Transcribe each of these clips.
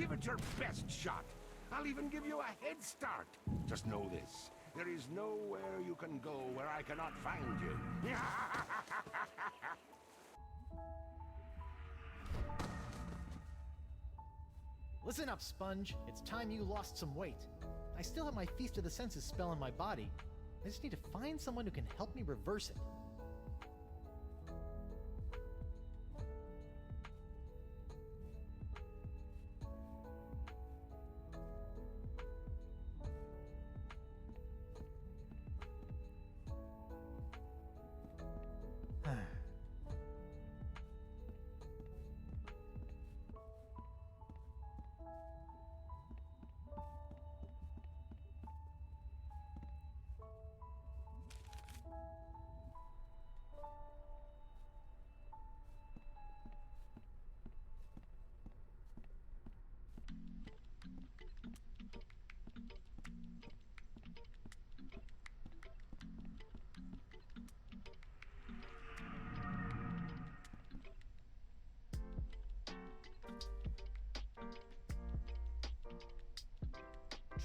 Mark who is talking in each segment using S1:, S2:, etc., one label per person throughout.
S1: Give it your best shot. I'll even give you a head start. Just know this. There is nowhere you can go where I cannot find you.
S2: Listen up, Sponge. It's time you lost some weight. I still have my Feast of the Senses spell in my body. I just need to find someone who can help me reverse it.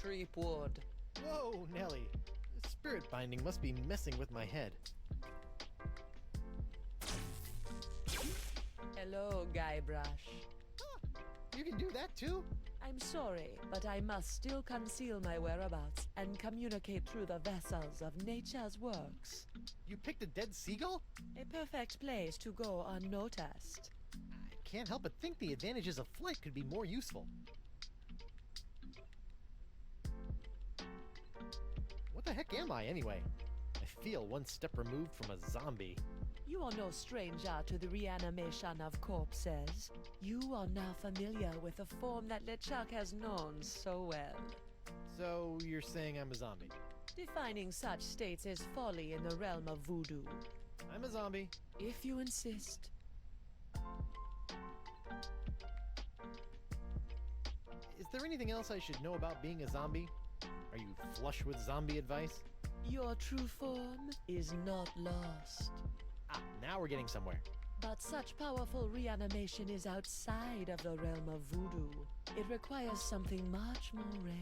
S3: Treepwood.
S2: Whoa, Nelly. Spirit binding must be messing with my head.
S3: Hello, Guybrush.
S2: You can do that too?
S3: I'm sorry, but I must still conceal my whereabouts and communicate through the vessels of nature's works.
S2: You picked a dead seagull?
S3: A perfect place to go unnoticed.
S2: I can't help but think the advantages of flight could be more useful. What the heck am I, anyway? I feel one step removed from a zombie.
S3: You are no stranger to the reanimation of corpses. You are now familiar with the form that LeChuck has known so well.
S2: So, you're saying I'm a zombie?
S3: Defining such states is folly in the realm of voodoo.
S2: I'm a zombie.
S3: If you insist.
S2: Is there anything else I should know about being a zombie? Are you flush with zombie advice?
S3: Your true form is not lost.
S2: Now we're getting somewhere.
S3: But such powerful reanimation is outside of the realm of voodoo. It requires something much more rare.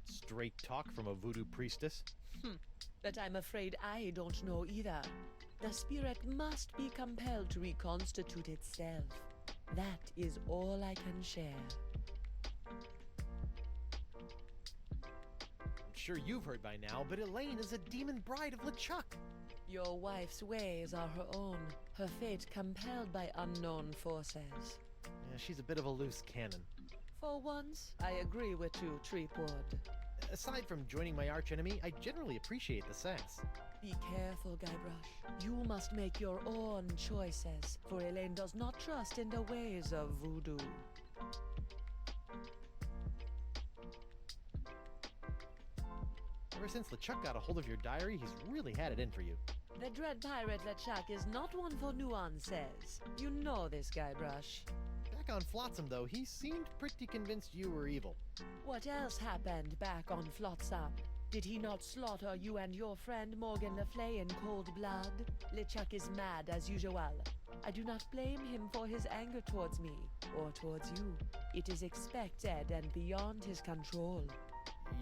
S2: Straight talk from a voodoo priestess.
S3: But I'm afraid I don't know either. The spirit must be compelled to reconstitute itself. That is all I can share.
S2: I'm sure you've heard by now, but Elaine is a demon bride of LeChuck.
S3: Your wife's ways are her own, her fate compelled by unknown forces.
S2: Yeah, she's a bit of a loose cannon.
S3: For once, I agree with you, Treepwood.
S2: Aside from joining my archenemy, I generally appreciate the sass.
S3: Be careful, Guybrush. You must make your own choices, for Elaine does not trust in the ways of voodoo.
S2: Ever since LeChuck got a hold of your diary, he's really had it in for you.
S3: The dread pirate LeChuck is not one for nuances. You know this, Guybrush.
S2: Back on Flotsam, though, he seemed pretty convinced you were evil.
S3: What else happened back on Flotsam? Did he not slaughter you and your friend Morgan Le Fay in cold blood? LeChuck is mad as usual. I do not blame him for his anger towards me, or towards you. It is expected and beyond his control.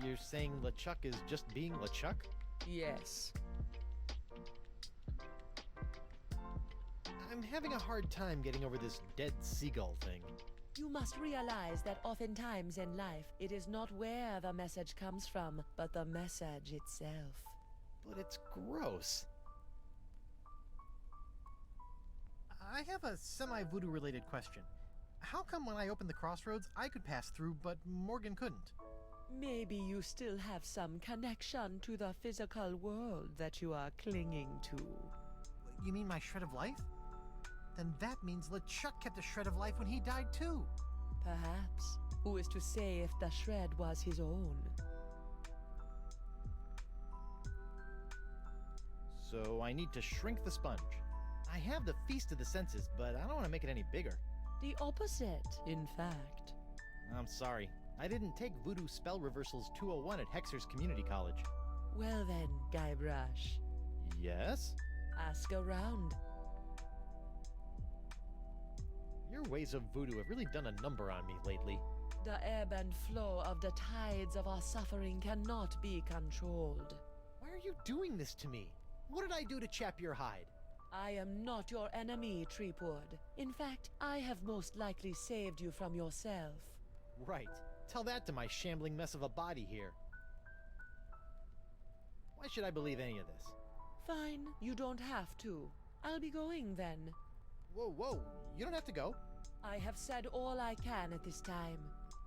S2: You're saying LeChuck is just being LeChuck?
S3: Yes.
S2: I'm having a hard time getting over this dead seagull thing.
S3: You must realize that oftentimes in life, it is not where the message comes from, but the message itself.
S2: But it's gross. I have a semi-voodoo related question. How come when I opened the crossroads, I could pass through, but Morgan couldn't?
S3: Maybe you still have some connection to the physical world that you are clinging to.
S2: You mean my shred of life? Then that means LeChuck kept a shred of life when he died too.
S3: Perhaps. Who is to say if the shred was his own?
S2: So I need to shrink the sponge. I have the Feast of the Senses, but I don't want to make it any bigger.
S3: The opposite, in fact.
S2: I'm sorry. I didn't take Voodoo Spell Reversals 201 at Hexer's Community College.
S3: Well then, Guybrush,
S2: Yes?
S3: ask around.
S2: Your ways of voodoo have really done a number on me lately.
S3: The ebb and flow of the tides of our suffering cannot be controlled.
S2: Why are you doing this to me? What did I do to chap your hide?
S3: I am not your enemy, Treepwood. In fact, I have most likely saved you from yourself.
S2: Right. Tell that to my shambling mess of a body here. Why should I believe any of this?
S3: Fine, you don't have to. I'll be going then.
S2: Whoa, you don't have to go.
S3: I have said all I can at this time.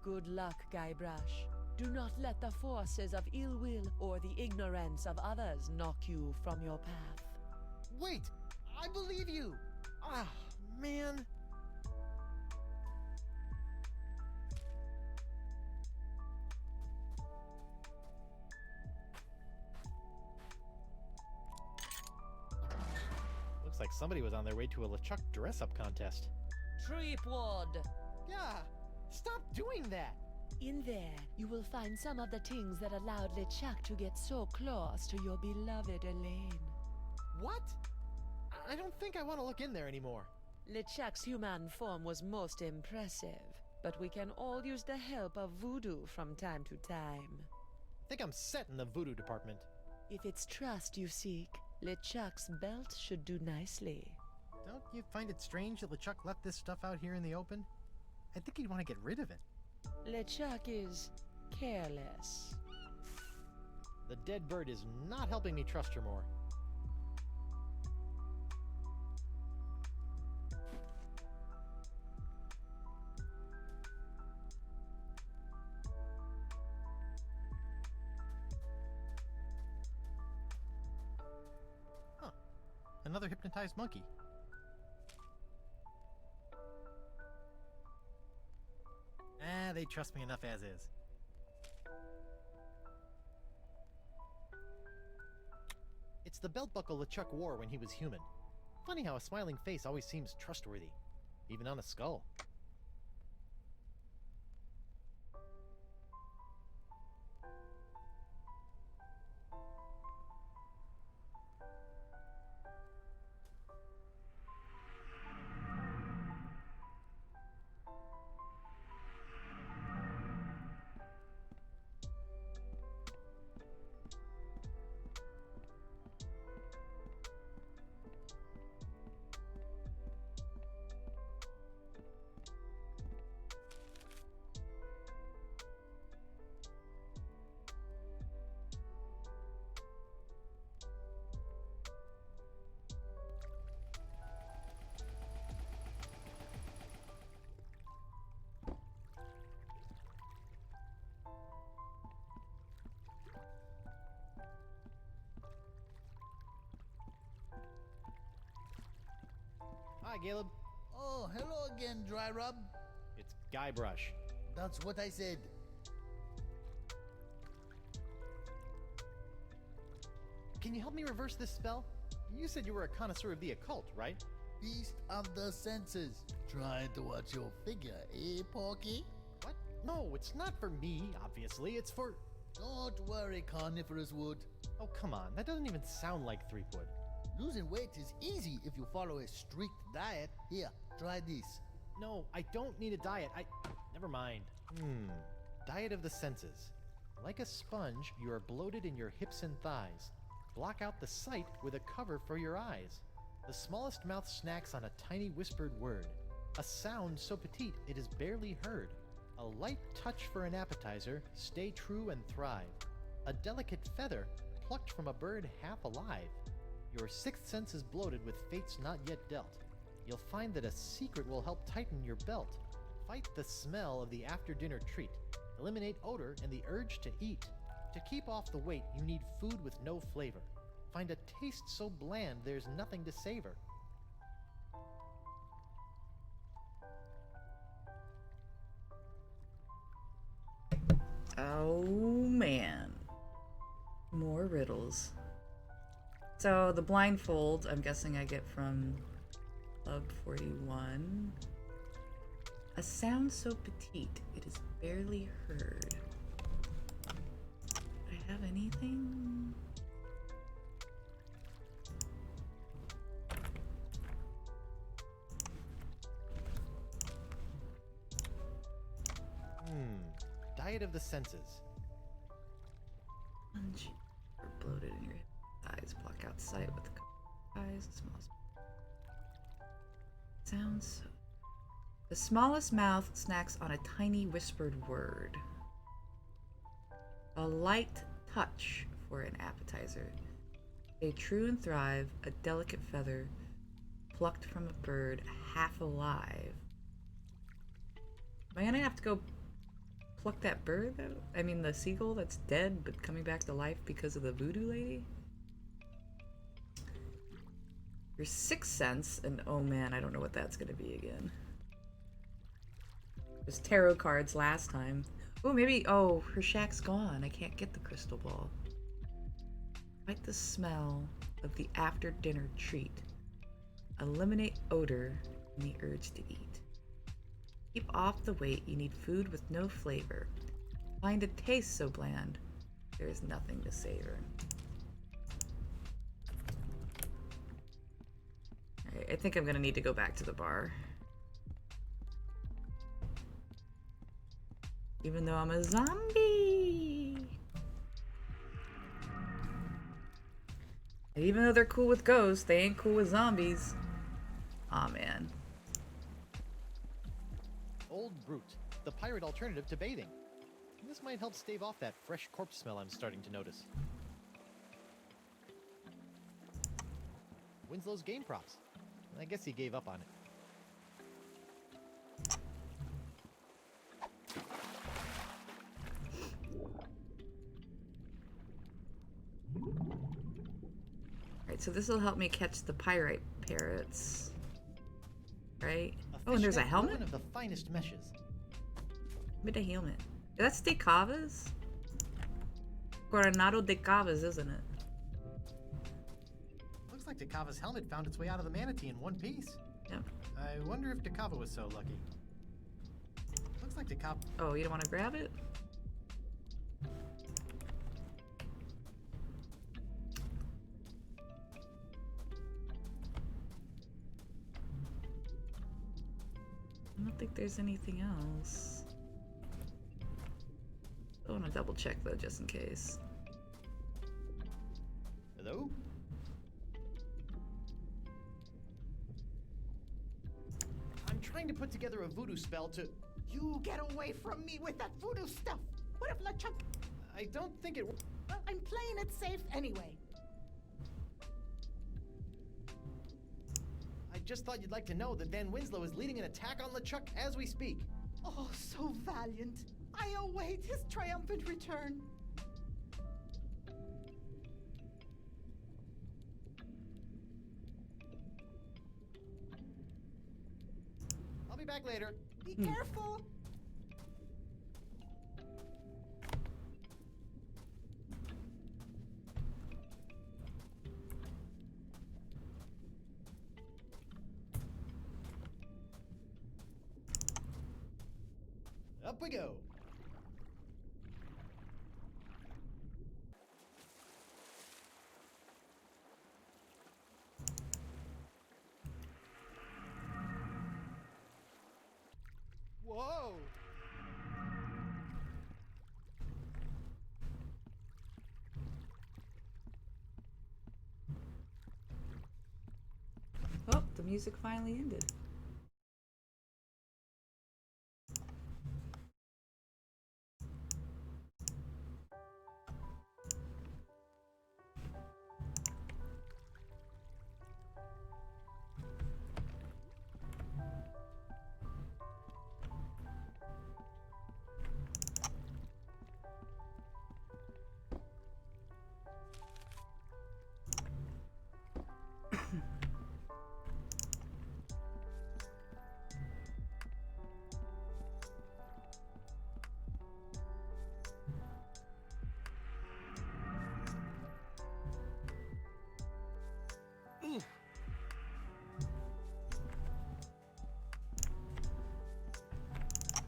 S3: Good luck, Guybrush. Do not let the forces of ill will or the ignorance of others knock you from your path.
S2: Wait! I believe you! Ah, man. Looks like somebody was on their way to a LeChuck dress-up contest.
S3: Treepwood!
S2: Yeah! Stop doing that!
S3: In there, you will find some of the things that allowed LeChuck to get so close to your beloved Elaine.
S2: What? I don't think I want to look in there anymore.
S3: LeChuck's human form was most impressive, but we can all use the help of voodoo from time to time.
S2: I think I'm set in the voodoo department.
S3: If it's trust you seek, LeChuck's belt should do nicely.
S2: Don't you find it strange that LeChuck left this stuff out here in the open? I think he'd want to get rid of it.
S3: LeChuck is careless.
S2: The dead bird is not helping me trust her more. Huh. Another hypnotized monkey. They trust me enough as is. It's the belt buckle LeChuck wore when he was human. Funny how a smiling face always seems trustworthy, even on a skull. Hi, Caleb.
S4: Oh, hello again, Dry Rub.
S2: It's Guybrush.
S4: That's what I said.
S2: Can you help me reverse this spell? You said you were a connoisseur of the occult, right?
S4: Feast of the senses. Trying to watch your figure, eh, Porky?
S2: What? No, it's not for me, obviously. It's for...
S4: Don't worry, Carnivorous Wood.
S2: Oh, come on. That doesn't even sound like Threepwood.
S4: Losing weight is easy if you follow a strict diet. Here, try this.
S2: No, I don't need a diet. Never mind. Diet of the senses. Like a sponge, you are bloated in your hips and thighs. Block out the sight with a cover for your eyes. The smallest mouth snacks on a tiny whispered word. A sound so petite it is barely heard. A light touch for an appetizer, stay true and thrive. A delicate feather plucked from a bird half alive. Your sixth sense is bloated with fates not yet dealt. You'll find that a secret will help tighten your belt. Fight the smell of the after-dinner treat. Eliminate odor and the urge to eat. To keep off the weight, you need food with no flavor. Find a taste so bland there's nothing to savor.
S5: Oh man. More riddles. So the blindfold, I'm guessing I get from Club 41. A sound so petite, it is barely heard. Do I have anything?
S2: of the senses.
S5: Sponge. Or bloated in your eyes. Block out sight with the eyes. Sounds. The smallest mouth snacks on a tiny whispered word. A light touch for an appetizer. Stay true and thrive, a delicate feather plucked from a bird half alive. Am I gonna have to go pluck that bird though? I mean the seagull that's dead but coming back to life because of the voodoo lady? Your sixth sense, and oh man, I don't know what that's gonna be again. There's tarot cards last time. Oh, maybe, oh, her shack's gone. I can't get the crystal ball. Like the smell of the after dinner treat. Eliminate odor and the urge to eat. Keep off the weight. You need food with no flavor. Find a taste so bland. There is nothing to savor. Alright, I think I'm gonna need to go back to the bar. Even though I'm a zombie. And even though they're cool with ghosts, they ain't cool with zombies. Aw, man.
S2: Old Brute, the pirate alternative to bathing. This might help stave off that fresh corpse smell I'm starting to notice. Winslow's game props. I guess he gave up on it.
S5: Alright, so this will help me catch the pyrite parrots. Right?
S2: A
S5: Oh, and there's a
S2: fishnet
S5: helmet?
S2: woven of the finest meshes.
S5: Made a helmet. That's de Cava's? Coronado de Cava's, isn't it?
S2: Looks like Dakava's helmet found its way out of the manatee in one piece.
S5: Yep.
S2: I wonder if Dakava was so lucky. Looks like Dakava...
S5: Oh, you don't want to grab it? I don't think there's anything else. I want to double check though, just in case.
S2: Hello? I'm trying to put together a voodoo spell to...
S6: You get away from me with that voodoo stuff! What if LeChuck...
S2: I don't think it...
S6: Well, I'm playing it safe anyway.
S2: I just thought you'd like to know that Van Winslow is leading an attack on LeChuck as we speak.
S6: Oh, so valiant. I await his triumphant return.
S2: I'll be back later.
S6: Be careful!
S2: Up we go. Whoa!
S5: Oh, the music finally ended.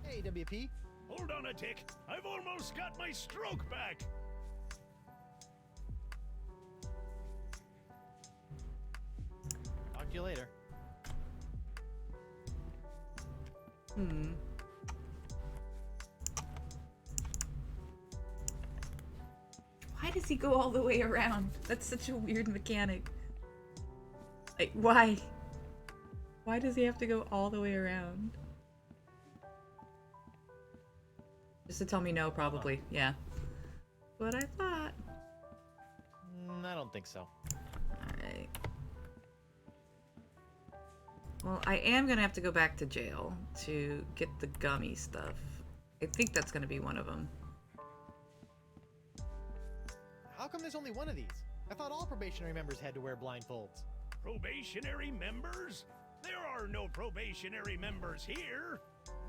S2: Hey, WP.
S7: Hold on a tick. I've almost got my stroke back.
S2: Talk to you later.
S5: does he go all the way around? That's such a weird mechanic. Like, why? Why does he have to go all the way around? Just to tell me no, probably. Yeah. What I thought.
S2: I don't think so.
S5: Alright. Well, I am gonna have to go back to jail to get the gummy stuff. I think that's gonna be one of them.
S2: How come there's only one of these? I thought all probationary members had to wear blindfolds.
S7: Probationary members? There are no probationary members here.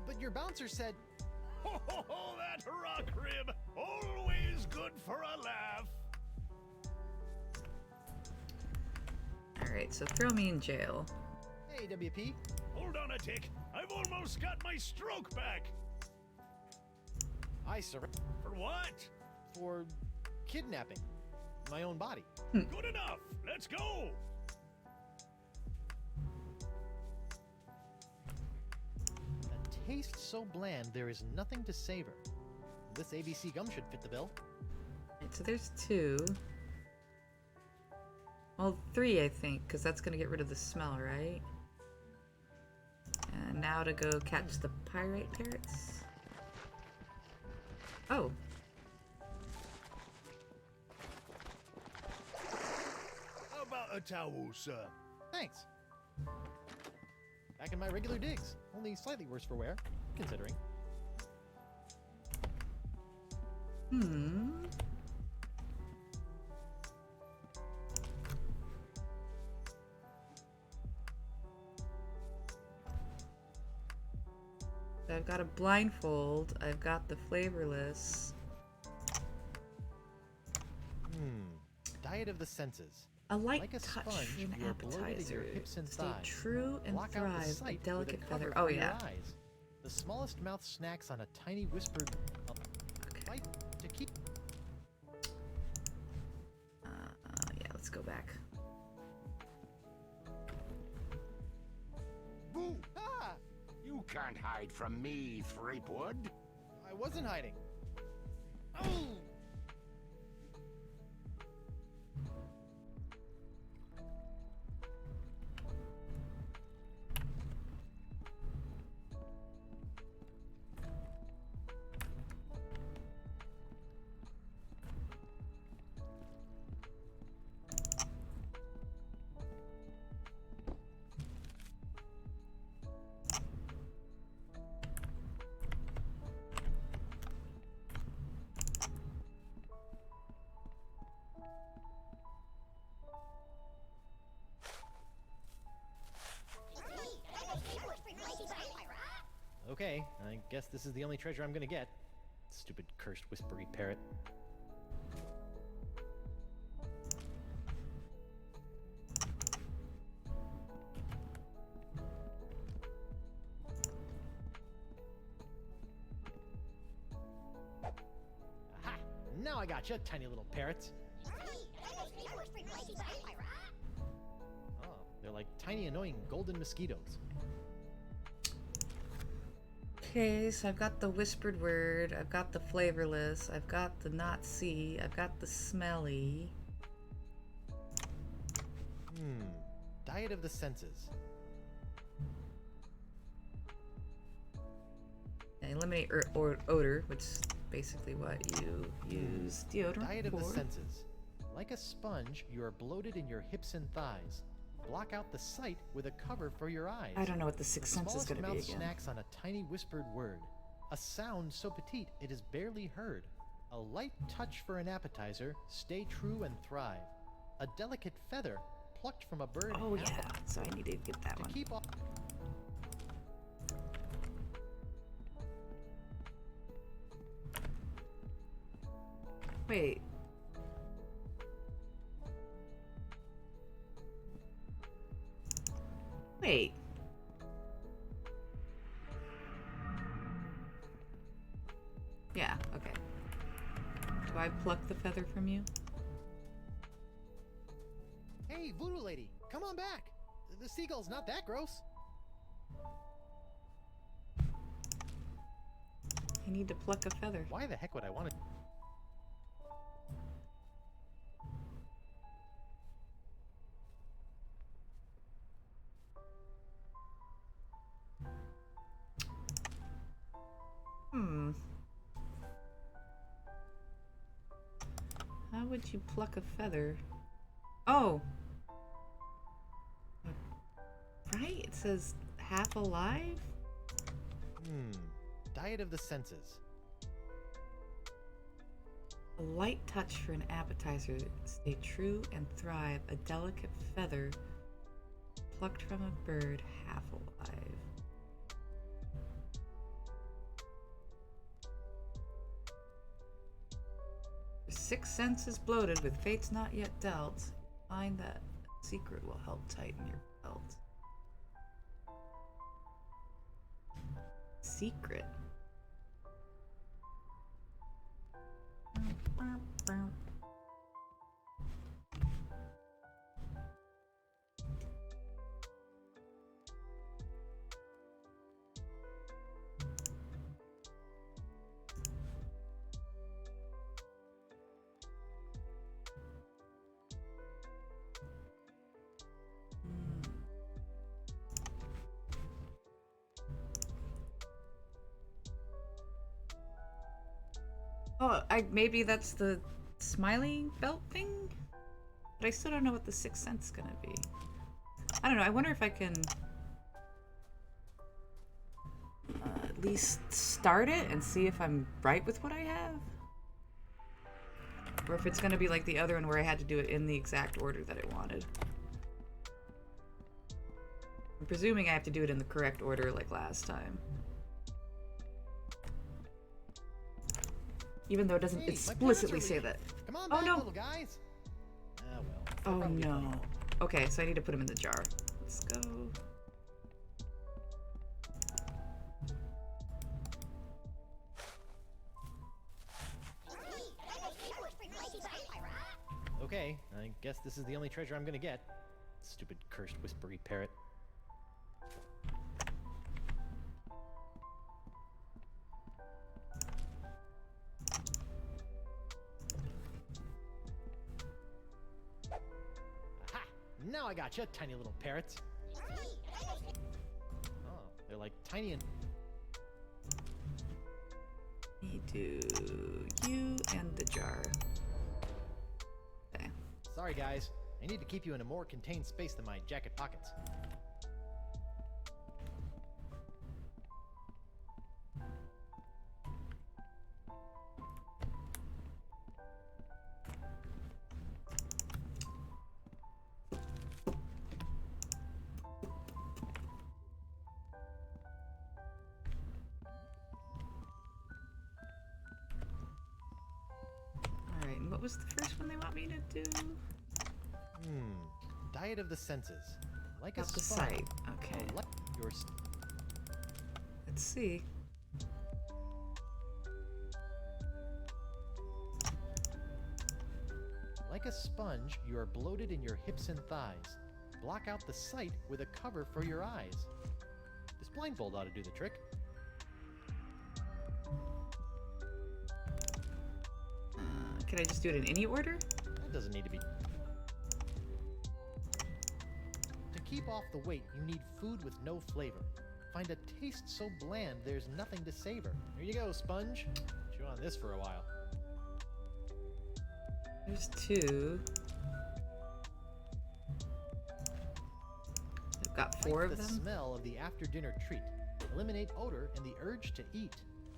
S2: But your bouncer said...
S7: Ho ho ho, that rock rib! Always good for a laugh.
S5: Alright, so throw me in jail.
S2: Hey, WP.
S7: Hold on a tick. I've almost got my stroke back.
S2: I surrender
S7: For what?
S2: for kidnapping my own body.
S7: Good enough. Let's go.
S2: A taste so bland there is nothing to savor. This ABC gum should fit the bill.
S5: Alright, so there's 2. Well, 3, I think, because that's gonna get rid of the smell, right? And now to go catch the pyrite parrots. Oh.
S7: How about a towel, sir?
S2: Thanks. Back in my regular digs, only slightly worse for wear, considering.
S5: So I've got a blindfold, I've got the flavorless.
S2: Diet of the senses.
S5: A light
S2: Like a
S5: touch
S2: sponge,
S5: for an
S2: you are bloated in
S5: appetizer.
S2: your hips and
S5: Stay
S2: thighs.
S5: true and
S2: Block out the
S5: thrive. A
S2: sight with
S5: delicate
S2: cover
S5: feather.
S2: for
S5: Oh
S2: your
S5: yeah.
S2: eyes. The smallest mouth snacks on a tiny whispered bite to keep.
S5: Yeah, let's go back.
S1: Boo!
S2: Ah!
S1: You can't hide from me, Threepwood.
S2: I wasn't hiding. Oh! Okay, I guess this is the only treasure I'm gonna get. Stupid cursed whispery parrot. Aha! Now I got you, tiny little parrots. Oh, they're like tiny annoying golden mosquitoes.
S5: Okay, so I've got the whispered word, I've got the flavorless, I've got the not see, I've got the smelly.
S2: Diet of the senses.
S5: And eliminate odor, which is basically what you use deodorant
S2: Diet of
S5: for.
S2: the senses. Like a sponge, you are bloated in your hips and thighs. Block out the sight with a cover for your eyes.
S5: I don't know what the sixth sense is going to be
S2: mouth
S5: again.
S2: snacks on a tiny whispered word. A sound so petite it is barely heard. A light touch for an appetizer. Stay true and thrive. A delicate feather plucked from a bird.
S5: Oh
S2: apple.
S5: yeah, so I need to get that
S2: To
S5: one.
S2: keep off.
S5: Wait. Wait. Yeah, okay. Do I pluck the feather from you?
S2: Hey, voodoo lady, come on back. The seagull's not that gross.
S5: I need to pluck a feather.
S2: Why the heck would I want to?
S5: would you pluck a feather? Oh! Right? It says half alive?
S2: Diet of the senses.
S5: A light touch for an appetizer. Stay true and thrive. A delicate feather plucked from a bird half alive. Your sixth sense is bloated with fates not yet dealt. Find that secret will help tighten your belt. Secret. Oh, maybe that's the smiley belt thing? But I still don't know what the sixth sense is gonna be. I don't know, I wonder if I can at least start it and see if I'm right with what I have? Or if it's gonna be like the other one where I had to do it in the exact order that I wanted. I'm presuming I have to do it in the correct order like last time. Even though it doesn't explicitly say that.
S2: Come on
S5: Oh
S2: back,
S5: no!
S2: little guys. Ah, well.
S5: Oh
S2: Probably
S5: no.
S2: fine.
S5: Okay, so I need to put him in the jar. Let's go.
S2: Okay, I guess this is the only treasure I'm gonna get. Stupid cursed whispery parrot. Aha! Now I gotcha, tiny little parrots. Oh, they're like tiny and...
S5: Me do you and the jar. Okay.
S2: Sorry guys, I need to keep you in a more contained space than my jacket pockets.
S5: Alright, and what was the first one they want me to do?
S2: Diet of the senses. Like a
S5: Up the
S2: sponge.
S5: sight. Okay.
S2: Like your
S5: Let's see.
S2: Like a sponge, you are bloated in your hips and thighs. Block out the sight with a cover for your eyes. This blindfold ought to do the trick.
S5: Can I just do it in any order?
S2: That doesn't need to be. To keep off the weight, you need food with no flavor. Find a taste so bland there's nothing to savor. Here you go, sponge. Chew on this for a while.
S5: There's two. I've got four
S2: Fight
S5: of
S2: the
S5: them.
S2: smell of the after-dinner treat. Eliminate odor and the urge to eat.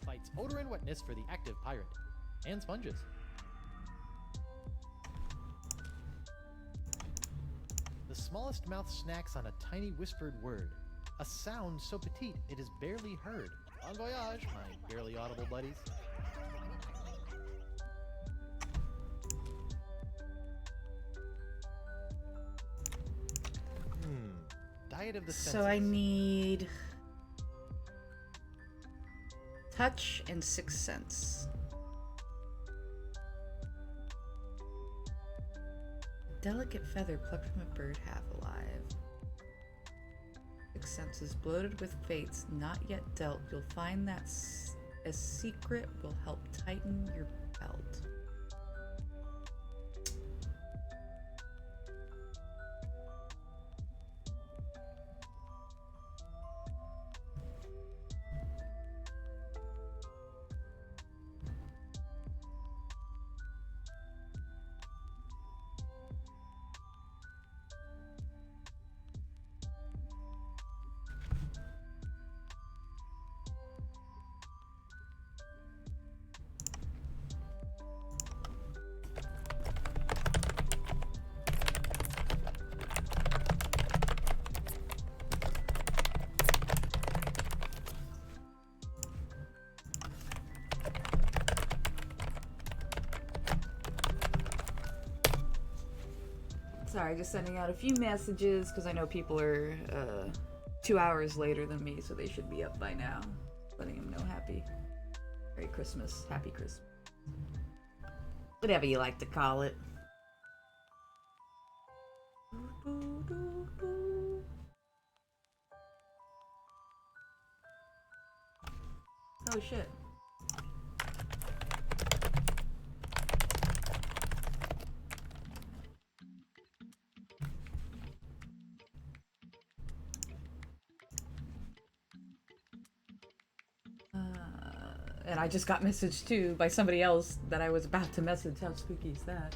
S2: Fights odor and wetness for the active pirate. And sponges. The smallest mouth snacks on a tiny whispered word. A sound so petite it is barely heard. Bon voyage, my barely audible buddies. Diet of the senses.
S5: So I need touch and sixth sense. Delicate feather plucked from a bird half alive. Sixth senses bloated with fates not yet dealt. You'll find that a secret will help tighten your belt. Sorry, just sending out a few messages because I know people are 2 hours later than me, so they should be up by now. Letting them know Merry Christmas, Happy Christmas. Whatever you like to call it. Oh shit. And I just got messaged too by somebody else that I was about to message. How spooky is that?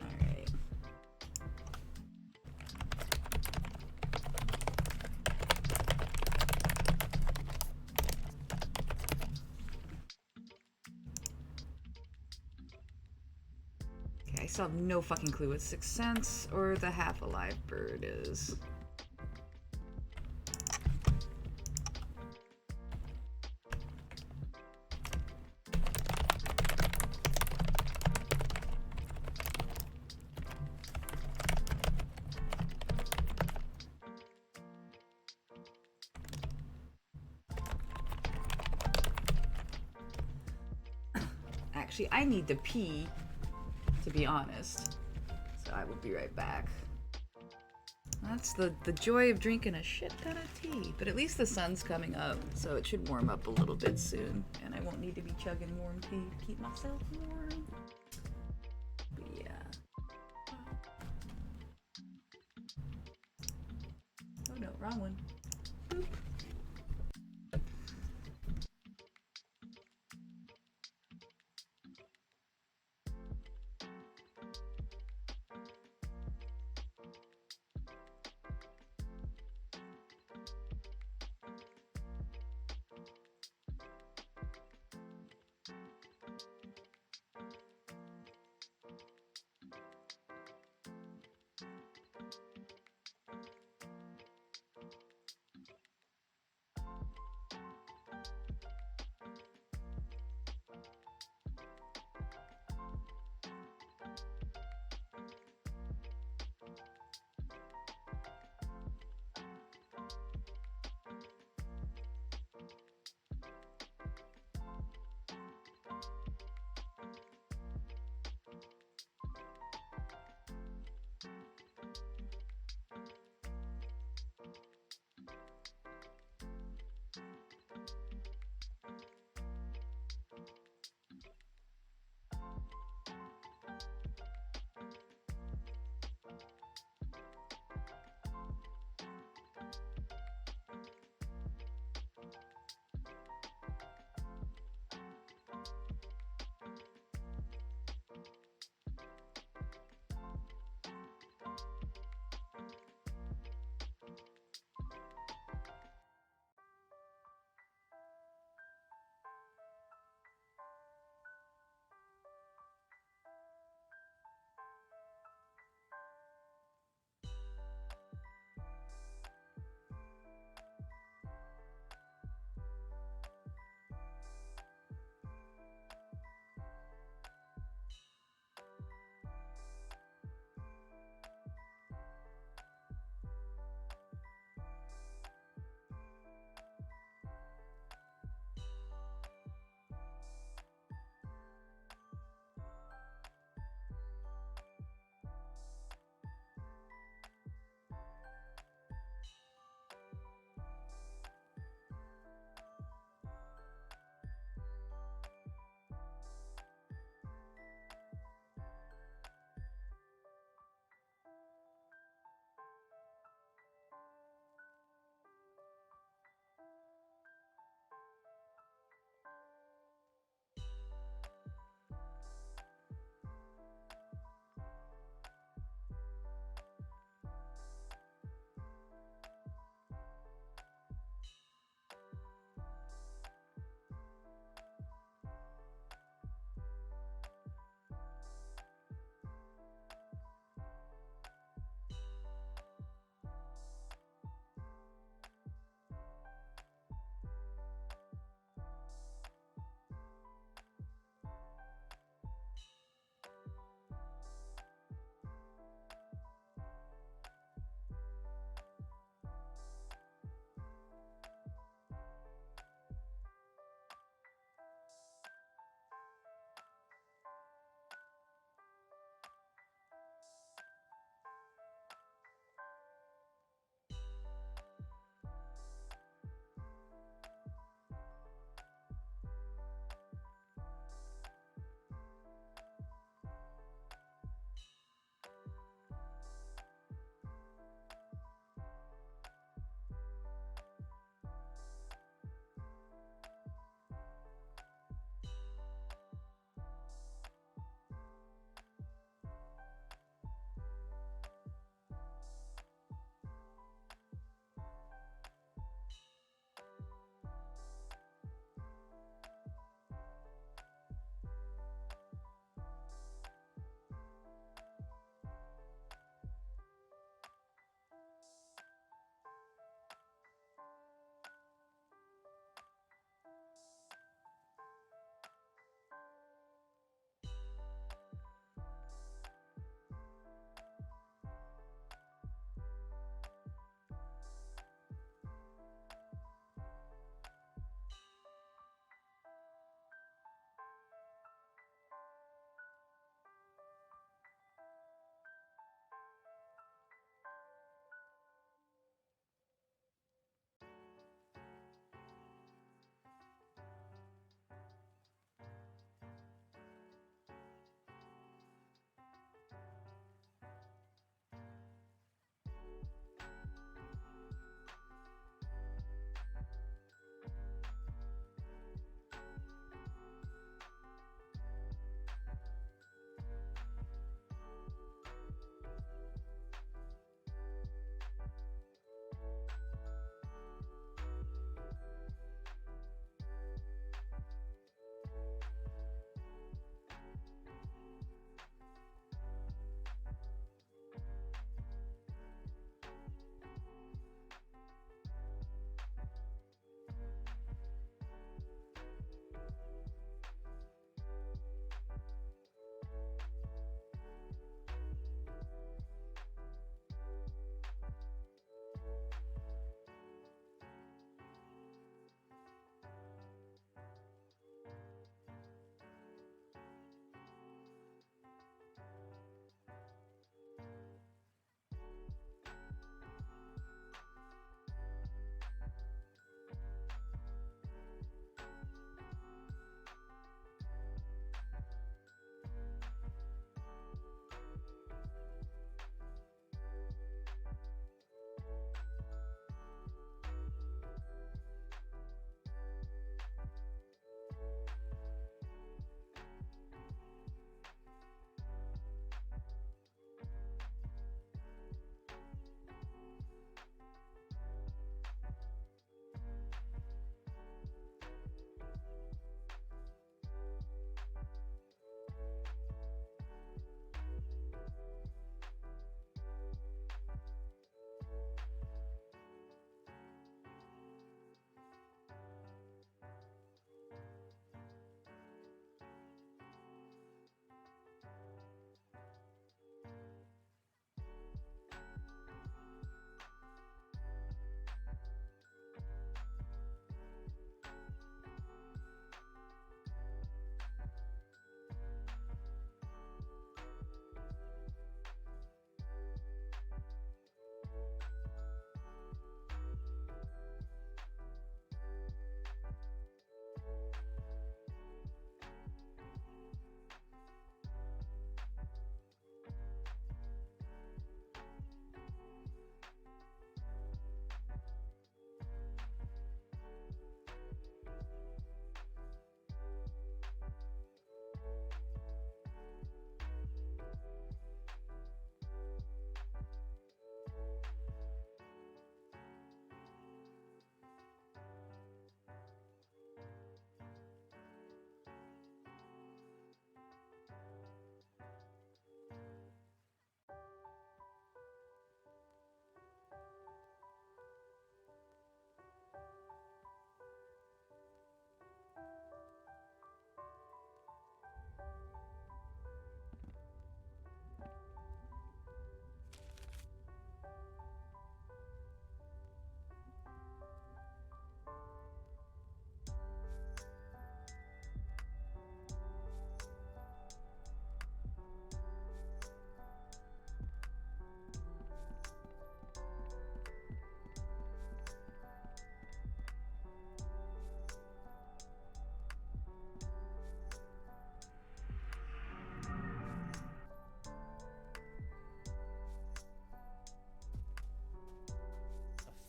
S5: Alright. Okay, I still have no fucking clue what Sixth Sense or the Half-Alive Bird is. Actually, I need to pee, to be honest. So I will be right back. That's the joy of drinking a shit ton of tea. But at least the sun's coming up, so it should warm up a little bit soon. And I won't need to be chugging warm tea to keep myself warm. But yeah. Oh no, wrong one. Boop.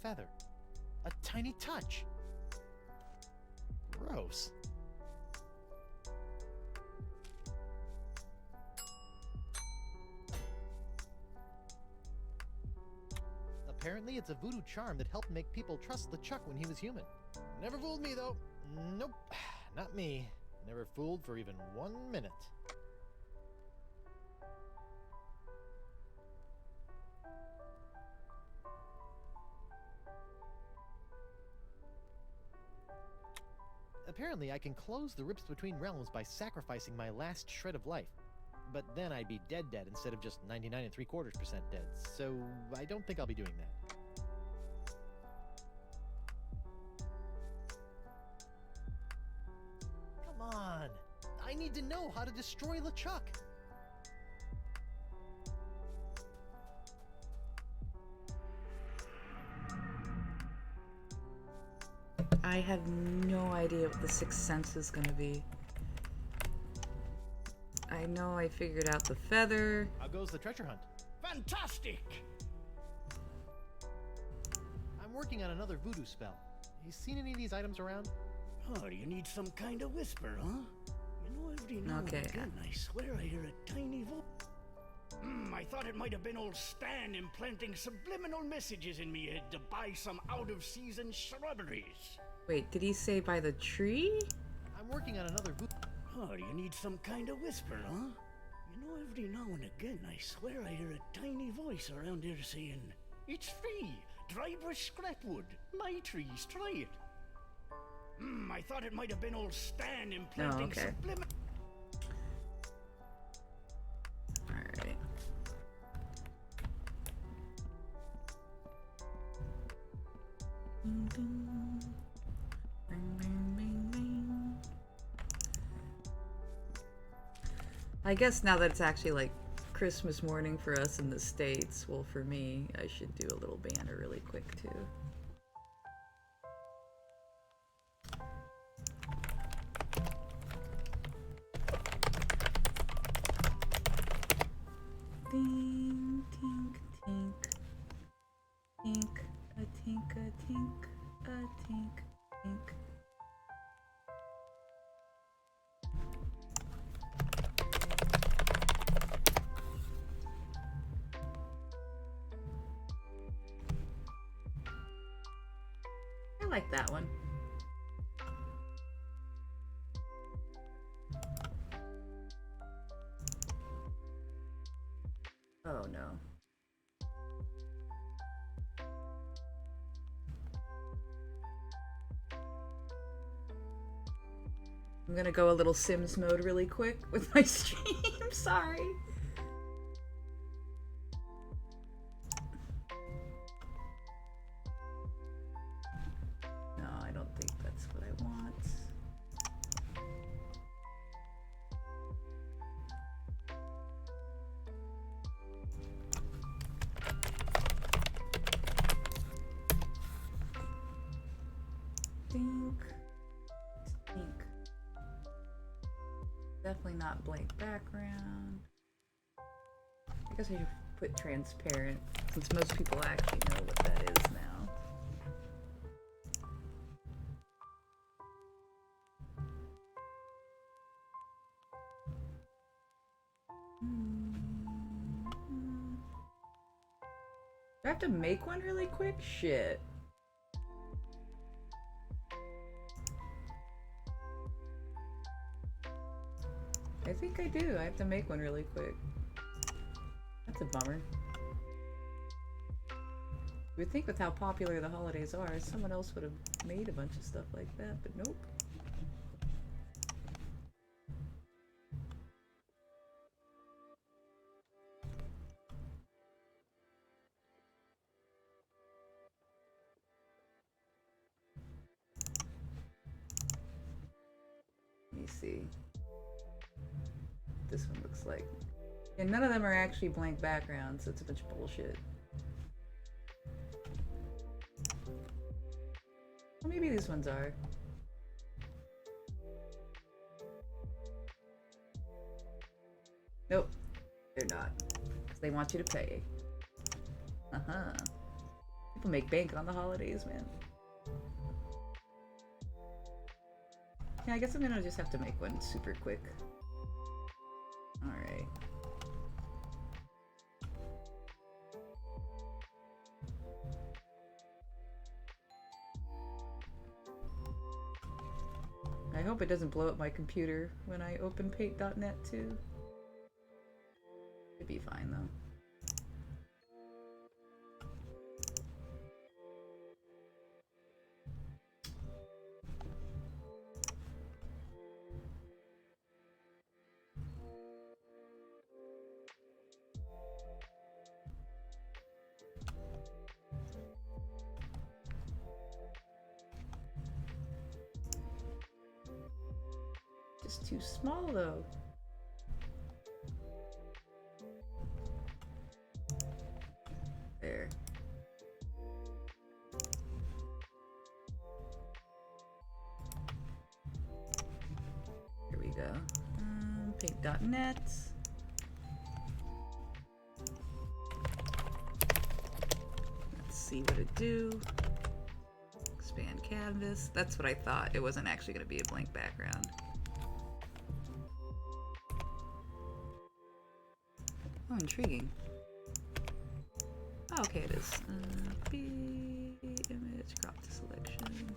S2: feather. A tiny touch. Gross. Apparently, it's a voodoo charm that helped make people trust LeChuck when he was human. Never fooled me, though. Nope, not me. Never fooled for even 1 minute. Apparently, I can close the rips between realms by sacrificing my last shred of life. But then I'd be dead instead of just 99.75% dead, so I don't think I'll be doing that. Come on! I need to know how to destroy LeChuck!
S5: I have no idea what the sixth sense is gonna be. I know I figured out the feather.
S2: How goes the treasure hunt?
S7: Fantastic!
S2: I'm working on another voodoo spell. You seen any of these items around?
S7: Oh, you need some kind of whisper, huh? You know, every now
S5: Okay.
S7: and again, I swear I hear a tiny voice. I thought it might have been old Stan implanting subliminal messages in me head to buy some out-of-season shrubberies.
S5: Wait, did he say by the tree?
S2: I'm working on another voodoo...
S7: Oh, you need some kind of whisper, huh? You know, every now and again, I swear I hear a tiny voice around here saying, "It's free! Dry brush scrap wood! My trees, try it!" I thought it might have been old Stan implanting
S5: okay.
S7: subliminal...
S5: Alright. I guess now that it's actually like Christmas morning for us in the States, well, for me, I should do a little banner really quick too. Ding, tink, tink. Tink, a tink, a tink, a tink, tink. I like that one. Oh no. I'm gonna go a little Sims mode really quick with my stream, sorry. No, I don't think that's what I want. Think. Definitely not blank background. I guess I should put transparent, since most people actually know what that is now. Do I have to make one really quick? Shit. I think I do. I have to make one really quick. That's a bummer. You would think with how popular the holidays are, someone else would have made a bunch of stuff like that, but nope. Let me see. This one looks like. And none of them are actually blank backgrounds, so it's a bunch of bullshit. Well, maybe these ones are. Nope, they're not. Because they want you to pay. Uh-huh. People make bank on the holidays, man. Yeah, I guess I'm gonna just have to make one super quick. Alright. I hope it doesn't blow up my computer when I open paint.net too. It'd be fine though. Just too small though. There. Here we go. Paint.net. Let's see what it do. Expand canvas. That's what I thought. It wasn't actually going to be a blank background. Oh, intriguing. Oh, okay, it is. B image, crop to selection.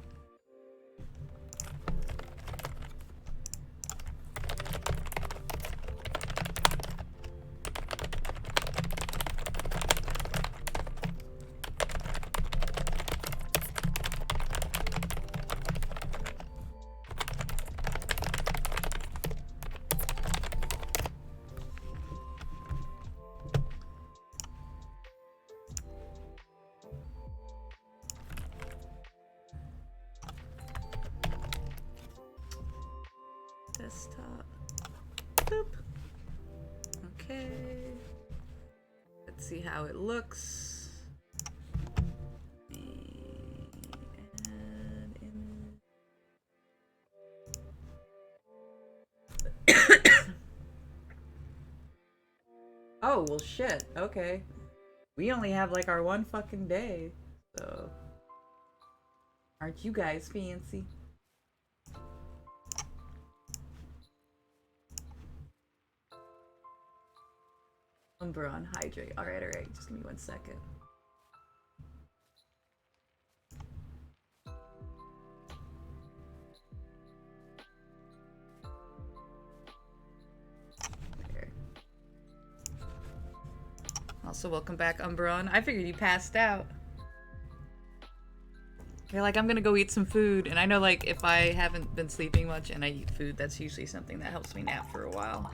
S5: Desktop. Boop. Okay. Let's see how it looks. Add image. Oh, well shit. Okay. We only have like our one fucking day. So aren't you guys fancy? Umbron, hydrate. Alright, alright. Just give me 1 second. There. Also, welcome back, Umbron. I figured you passed out. You're like, I'm gonna go eat some food. And I know, like, if I haven't been sleeping much and I eat food, that's usually something that helps me nap for a while.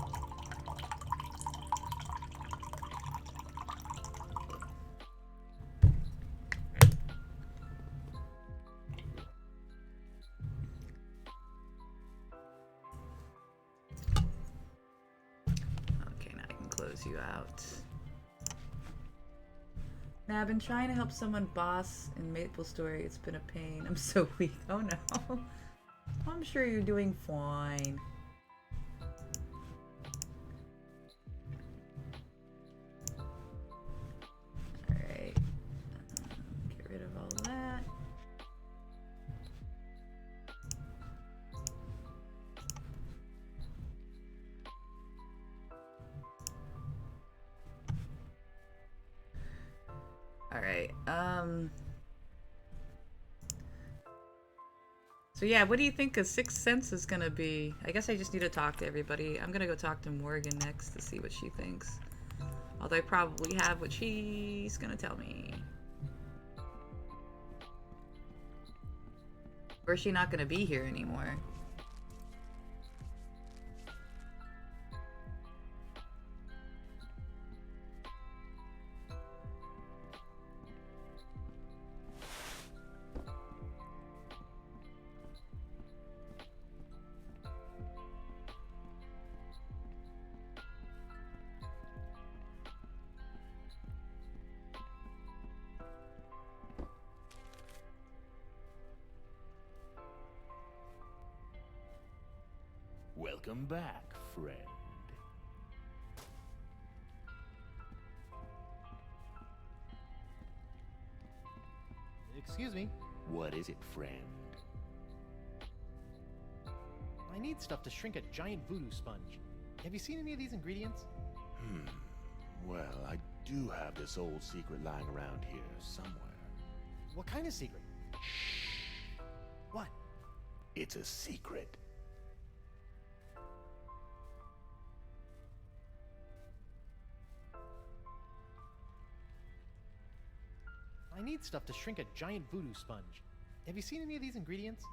S5: You out. Now I've been trying to help someone boss in Maple Story. It's been a pain. I'm so weak. Oh no. I'm sure you're doing fine. Alright. Get rid of all that. Alright, so yeah, what do you think a Sixth Sense is gonna be? I guess I just need to talk to everybody. I'm gonna go talk to Morgan next to see what she thinks. Although I probably have what she's gonna tell me. Or is she not gonna be here anymore?
S8: Welcome back, friend.
S2: Excuse me.
S1: What is it, friend?
S2: I need stuff to shrink a giant voodoo sponge. Have you seen any of these ingredients?
S1: Well, I do have this old secret lying around here somewhere.
S2: What kind of secret? What?
S1: It's a secret.
S2: I need stuff to shrink a giant voodoo sponge. Have you seen any of these ingredients?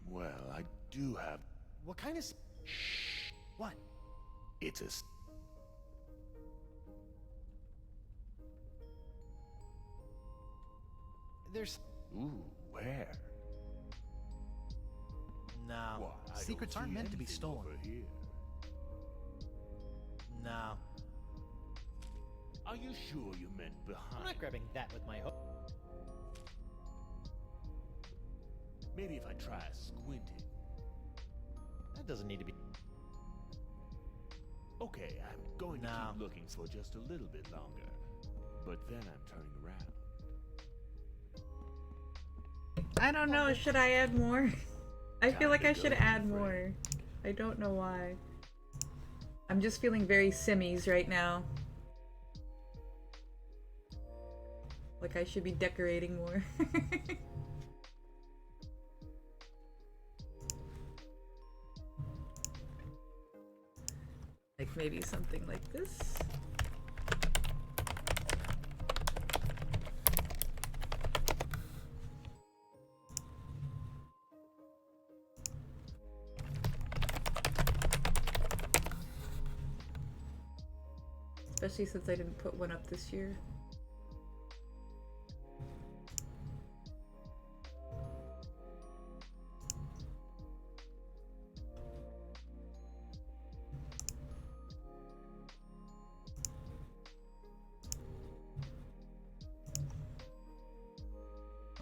S1: Well, I do have...
S2: What kind of... What?
S1: It's a...
S2: There's...
S1: Ooh, where?
S2: No.
S1: Why, I
S2: Secrets
S1: don't
S2: aren't
S1: see
S2: meant to be
S1: anything
S2: stolen.
S1: over here.
S2: No.
S1: Are you sure you meant
S2: I'm
S1: behind?
S2: not grabbing that with my hook.
S1: Maybe if I try squinting.
S2: That doesn't need to be...
S1: Okay, I'm going to
S2: No.
S1: keep looking for just a little bit longer. But then I'm turning around.
S5: I don't know, should I add more? I feel like I
S1: Time to
S5: should
S1: go,
S5: add
S1: friend.
S5: more. I don't know why. I'm just feeling very simmies right now. Like I should be decorating more. Like maybe something like this. Especially since I didn't put one up this year.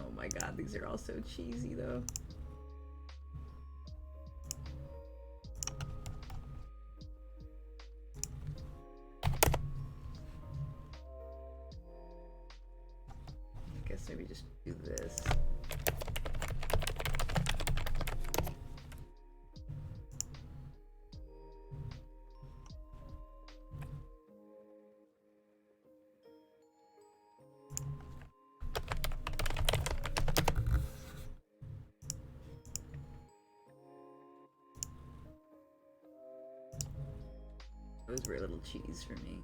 S5: Oh my god, these are all so cheesy though. I guess maybe just do this. Those were a little cheese for me.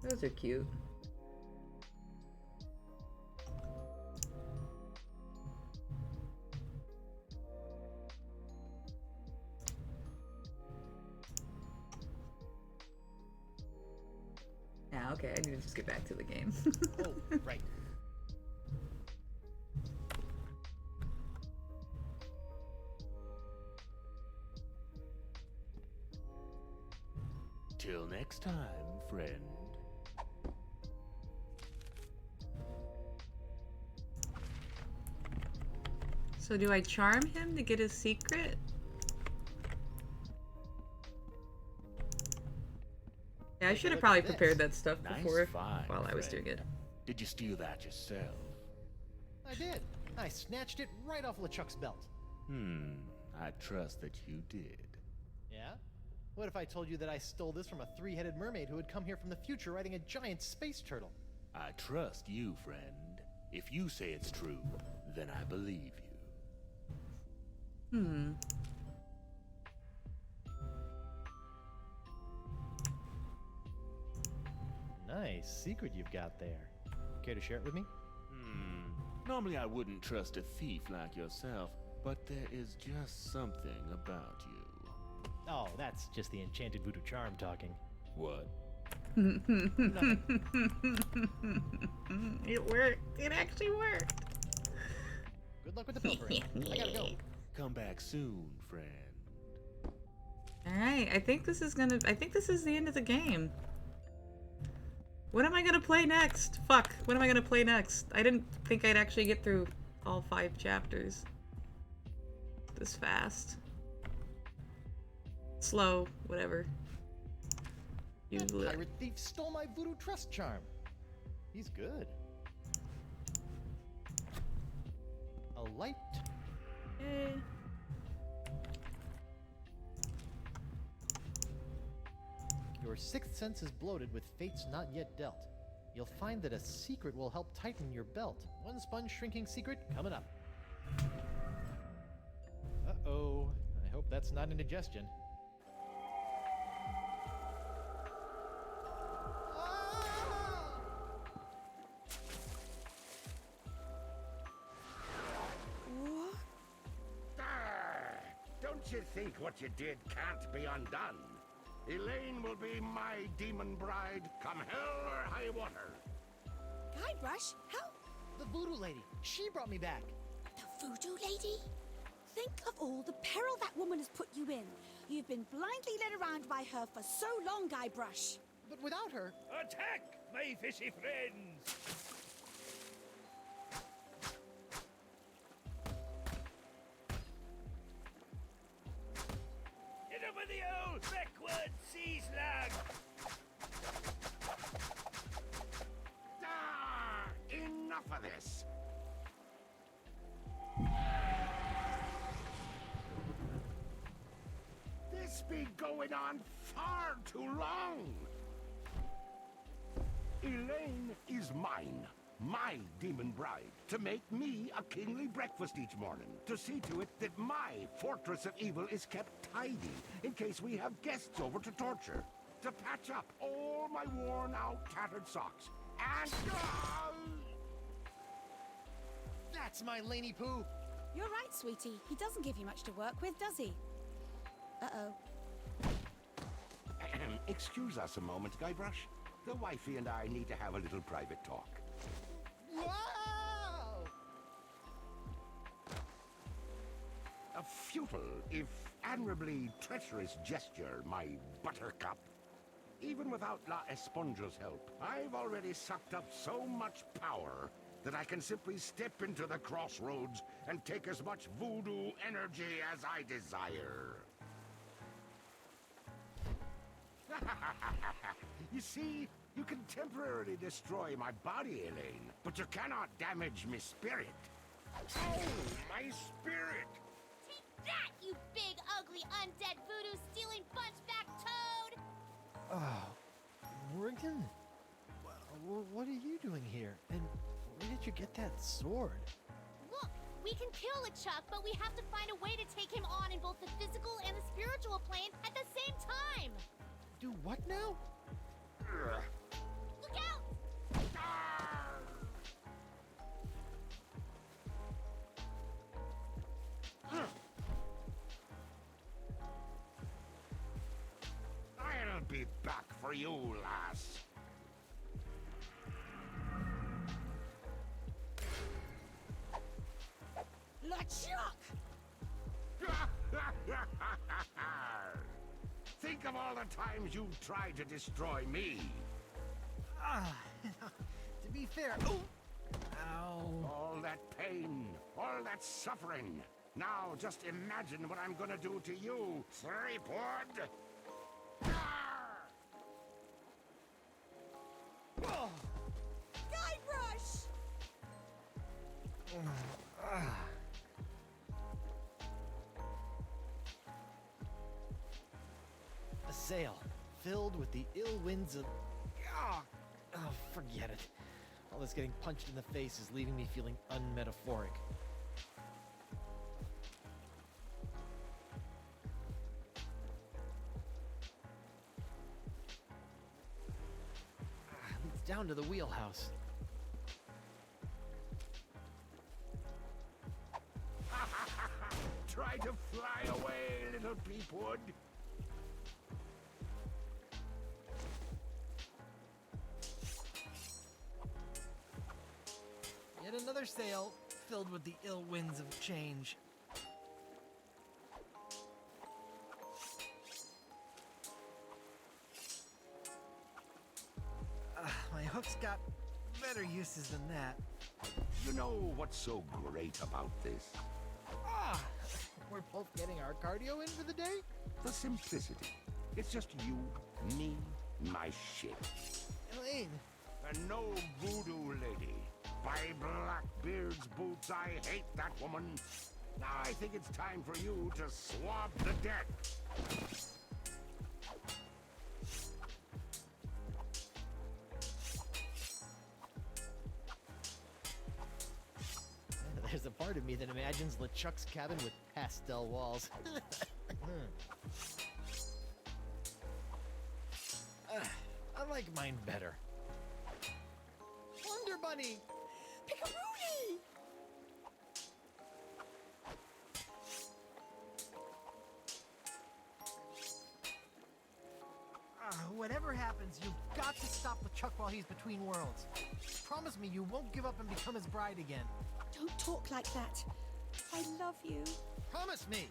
S5: Those are cute. Yeah, okay, I need to just get back to the game.
S2: Oh, right.
S1: Till next time, friend.
S5: So do I charm him to get his secret? Yeah, I should have
S2: look
S5: probably
S2: at this.
S5: prepared that stuff
S1: Nice
S5: before
S1: find,
S5: while I was
S1: friend.
S5: doing it.
S1: Did you steal that yourself?
S2: I did. I snatched it right off LeChuck's belt.
S1: I trust that you did.
S2: Yeah? What if I told you that I stole this from a three-headed mermaid who had come here from the future riding a giant space turtle?
S1: I trust you, friend. If you say it's true, then I believe you.
S2: Nice secret you've got there. Care to share it with me?
S1: Normally I wouldn't trust a thief like yourself, but there is just something about you.
S2: Oh, that's just the enchanted voodoo charm talking.
S1: What?
S2: Nothing.
S5: It worked. It actually worked.
S2: Good luck with the pilfering. I gotta go.
S1: Come back soon, friend.
S5: Alright, I think this is the end of the game. What am I gonna play next? Fuck, what am I gonna play next? I didn't think I'd actually get through all 5 chapters this fast. Slow, whatever. You
S2: That pirate thief stole my voodoo trust charm. He's good. A light. Your sixth sense is bloated with fates not yet dealt. You'll find that a secret will help tighten your belt. One sponge shrinking secret coming up. Uh-oh. I hope that's not indigestion.
S1: Don't you think what you did can't be undone? Elaine will be my demon bride, come hell or high water.
S8: Guybrush, how?
S2: The voodoo lady. She brought me back.
S8: The voodoo lady? Think of all the peril that woman has put you in. You've been blindly led around by her for so long, Guybrush.
S2: But without her...
S9: Attack, my fishy friends! Get over the old backward sea slug!
S1: Enough of this. This be going on far too long. Elaine is mine, my demon bride, to make me a kingly breakfast each morning, to see to it that my fortress of evil is kept tidy in case we have guests over to torture, to patch up all my worn-out, tattered socks, and...
S2: That's my Laney Poo!
S8: You're right, sweetie. He doesn't give you much to work with, does he? Uh-oh.
S1: Excuse us a moment, Guybrush. The wifey and I need to have a little private talk.
S2: Wow!
S1: A futile, if admirably treacherous gesture, my buttercup. Even without La Esponja's help, I've already sucked up so much power that I can simply step into the crossroads and take as much voodoo energy as I desire. You see, you can temporarily destroy my body, Elaine, but you cannot damage my spirit. Oh, my spirit!
S10: Take that, you big, ugly, undead voodoo-stealing bunchback toad!
S2: Oh, Morgan? What are you doing here? And where did you get that sword?
S10: Look, we can kill LeChuck, but we have to find a way to take him on in both the physical and the spiritual plane at the same time!
S2: Do what now?
S10: Look out!
S1: I'll be back for you, lass.
S8: LeChuck!
S1: Think of all the times you tried to destroy me.
S2: To be fair... Oh! Ow.
S1: All that pain, all that suffering. Now just imagine what I'm gonna do to you, Threepwood.
S2: Oh.
S8: Guybrush!
S2: A sail filled with the ill winds of... Oh, forget it. All this getting punched in the face is leaving me feeling unmetaphoric. Leads down to the wheelhouse.
S1: Try to fly away, little peepwood.
S2: Yet another sail filled with the ill winds of change. My hook's got better uses than that.
S1: You know what's so great about this?
S2: We're both getting our cardio in for the day?
S1: The simplicity. It's just you, me, my ship.
S2: Elaine!
S1: And no voodoo lady. By Blackbeard's boots, I hate that woman. Now I think it's time for you to swab the deck.
S2: There's a part of me that imagines LeChuck's cabin with pastel walls. I like mine better. Wonder Bunny!
S8: Pickaroonie!
S2: Whatever happens, you've got to stop LeChuck while he's between worlds. Promise me you won't give up and become his bride again.
S8: Don't talk like that. I love you.
S2: Promise me!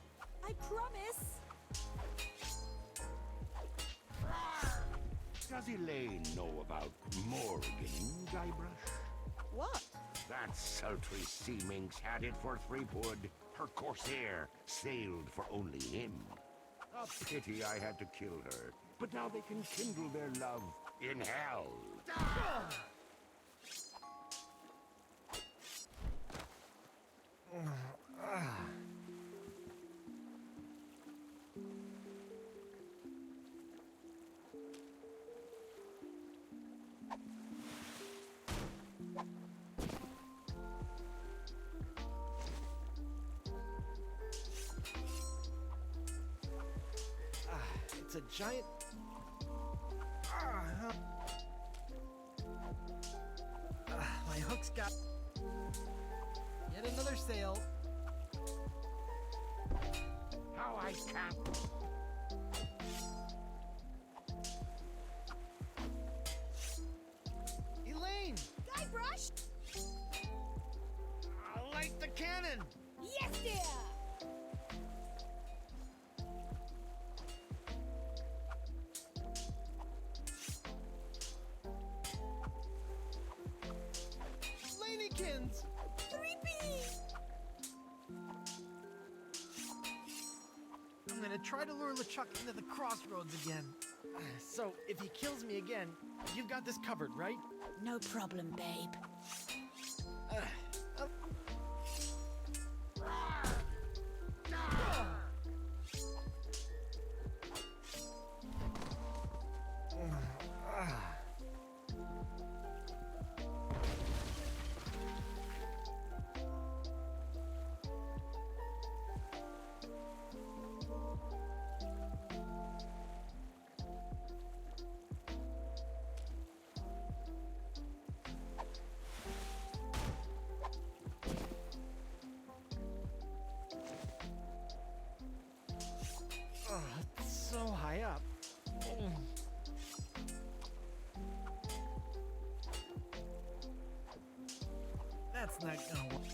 S8: I promise.
S1: Does Elaine know about Morgan, Guybrush?
S8: What?
S1: That sultry sea minx had it for Threepwood. Her corsair sailed for only him. A pity I had to kill her. But now they can kindle their love in hell.
S2: It's a giant... my hook's got... Yet another sail.
S1: How I can't...
S2: Elaine!
S8: Guybrush!
S2: Light the cannon!
S8: Yes, dear!
S2: Lanykins!
S8: 3B!
S2: I'm gonna try to lure LeChuck into the crossroads again. So, if he kills me again, you've got this covered, right?
S8: No problem, babe.
S2: It's so high up. That's not gonna work.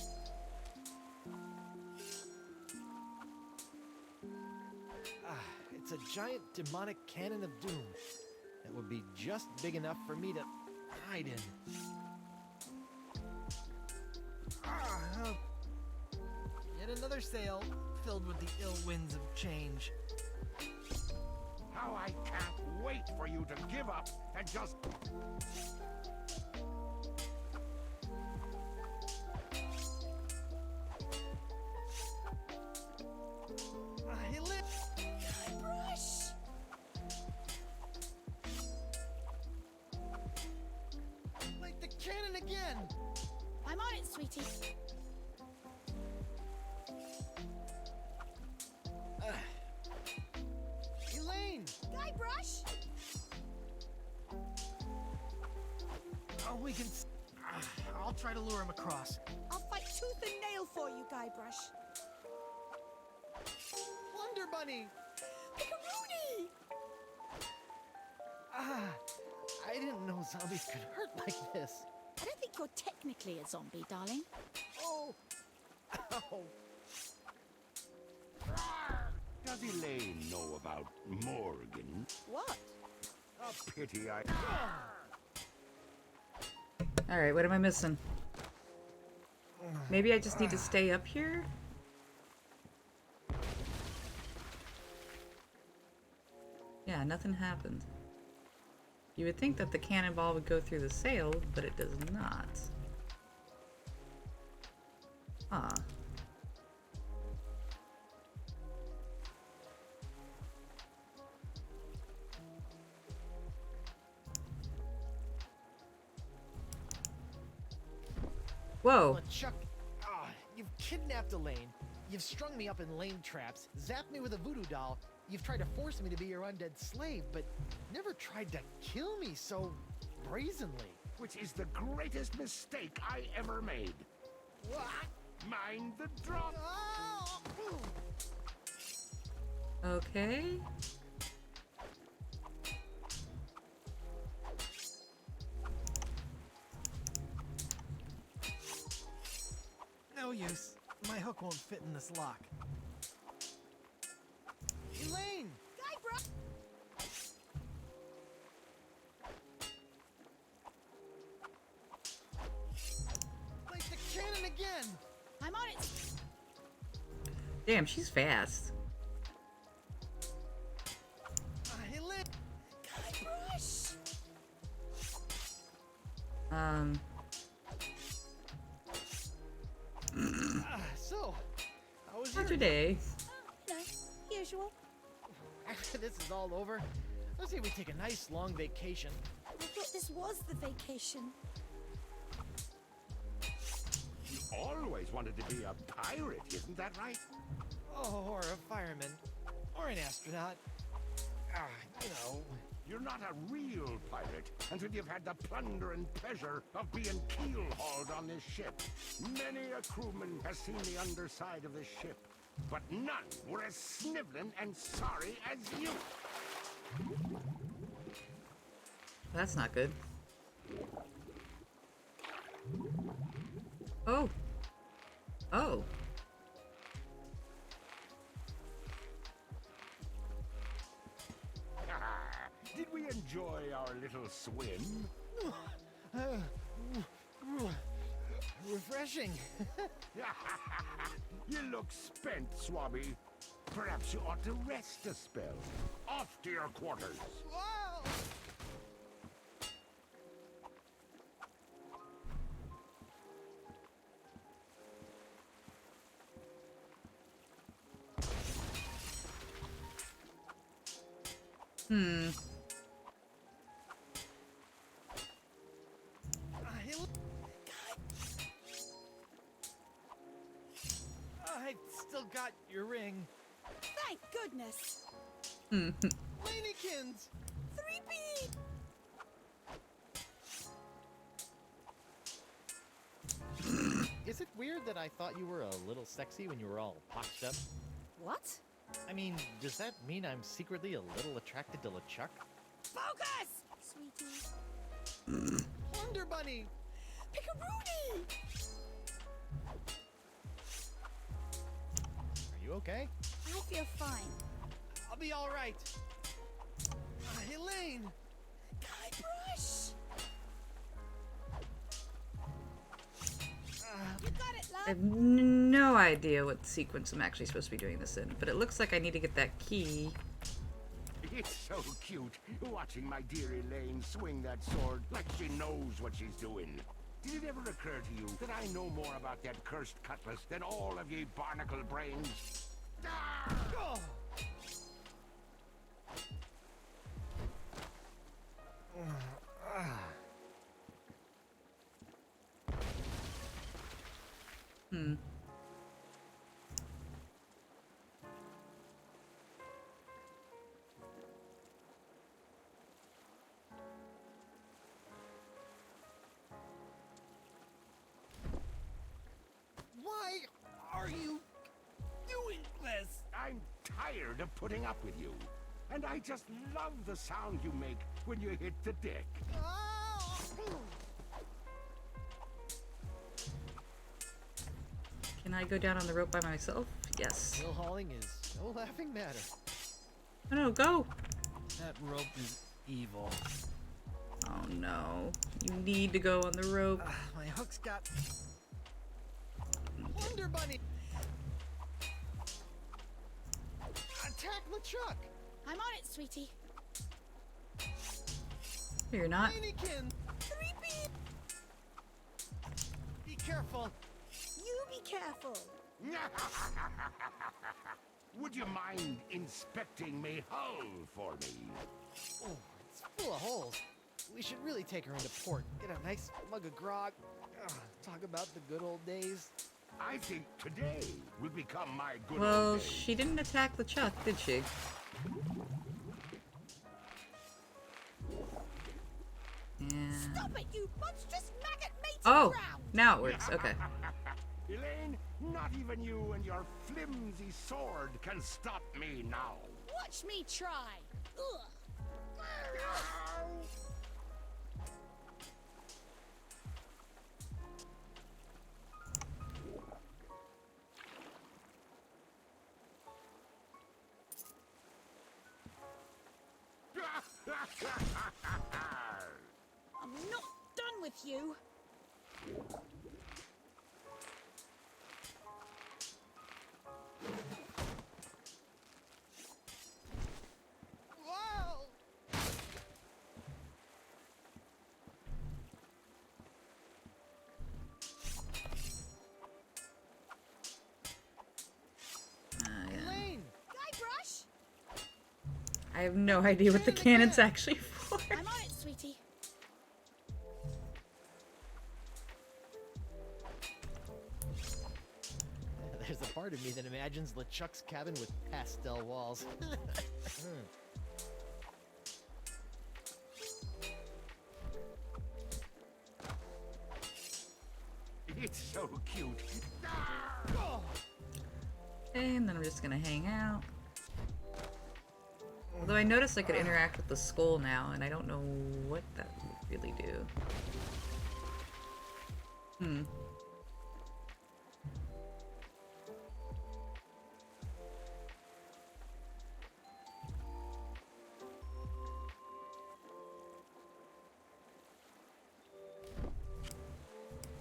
S2: It's a giant demonic cannon of doom that would be just big enough for me to hide in. Yet another sail filled with the ill winds of change.
S1: How I can't wait for you to give up and just...
S2: He lit.
S8: Guybrush!
S2: Light the cannon again.
S8: I'm on it, sweetie.
S2: Elaine!
S8: Guybrush!
S2: Oh, we can... I'll try to lure him across.
S8: I'll fight tooth and nail for you, Guybrush.
S2: Wonder Bunny!
S8: Pickaroonie!
S2: I didn't know zombies could hurt like this.
S8: I don't think you're technically a zombie, darling.
S2: Oh! Ow!
S1: Does Elaine know about Morgan?
S8: What?
S1: A pity I...
S5: Alright, what am I missing? Maybe I just need to stay up here? Yeah, nothing happened. You would think that the cannonball would go through the sail, but it does not. Ah. Whoa.
S2: Chuck, you've kidnapped Elaine. You've strung me up in lame traps, zapped me with a voodoo doll. You've tried to force me to be your undead slave, but never tried to kill me so brazenly.
S1: Which is the greatest mistake I ever made.
S2: What?
S1: Mind the drop.
S5: Okay.
S2: No use. My hook won't fit in this lock. Elaine!
S8: Guybrush!
S2: Light the cannon again!
S8: I'm on it.
S5: Damn, she's fast.
S2: Elaine!
S8: Guybrush!
S2: So, how was
S5: How's
S2: your
S5: your day?
S8: No, usual.
S2: After this is all over, let's say we take a nice long vacation.
S8: I thought this was the vacation.
S1: You always wanted to be a pirate, isn't that right?
S2: Oh, or a fireman. Or an astronaut. You know.
S1: You're not a real pirate until you've had the plunder and pleasure of being keel-hauled on this ship. Many a crewman has seen the underside of this ship, but none were as sniveling and sorry as you.
S5: That's not good. Oh. Oh.
S1: Did we enjoy our little swim?
S2: Refreshing.
S1: You look spent, Swabby. Perhaps you ought to rest a spell. Off to your quarters.
S2: Whoa! I still got your ring.
S8: Thank goodness.
S2: Lanykins!
S8: 3B!
S2: Is it weird that I thought you were a little sexy when you were all potched up?
S8: What?
S2: I mean, does that mean I'm secretly a little attracted to LeChuck?
S8: Focus! Sweetie.
S2: Wonder Bunny!
S8: Pickaroonie!
S2: Are you okay?
S8: I feel fine.
S2: I'll be all right. Elaine!
S8: Guybrush! You got it,
S5: I
S8: love.
S5: have no idea what sequence I'm actually supposed to be doing this in, but it looks like I need to get that key.
S1: It's so cute, watching my dear Elaine swing that sword like she knows what she's doing. Did it ever occur to you that I know more about that cursed cutlass than all of ye barnacle brains? Ah!
S2: Oh. Why are you doing this?
S1: I'm tired of putting up with you. And I just love the sound you make when you hit the deck.
S5: Can I go down on the rope by myself? Yes.
S2: Hill hauling is no laughing matter.
S5: Oh no, go!
S2: That rope is evil.
S5: Oh no. You need to go on the rope.
S2: My hook's got... Wonder Bunny! Attack LeChuck!
S8: I'm on it, sweetie.
S5: You're not.
S2: Mannequin! Be careful!
S8: You be careful.
S1: Would you mind inspecting me hull for me?
S2: Oh, it's full of holes. We should really take her into port. Get a nice mug of grog. Talk about the good old days.
S1: I think today will become my good
S5: Well,
S1: old days.
S5: she didn't attack the Chuck, did she? Yeah.
S8: Stop it, you monstrous maggot mating
S5: Oh,
S8: ground!
S5: now it works. Okay.
S1: Elaine, not even you and your flimsy sword can stop me now.
S8: Watch me try. Ugh. I'm not done with you.
S2: Whoa! Elaine!
S8: Guybrush!
S5: I have no idea what the cannon's actually for.
S8: I'm on it, sweetie.
S2: There's a part of me that imagines LeChuck's cabin with pastel walls.
S1: It's so cute.
S5: And then I'm just gonna hang out. Although I noticed I could interact with the skull now, and I don't know what that would really do.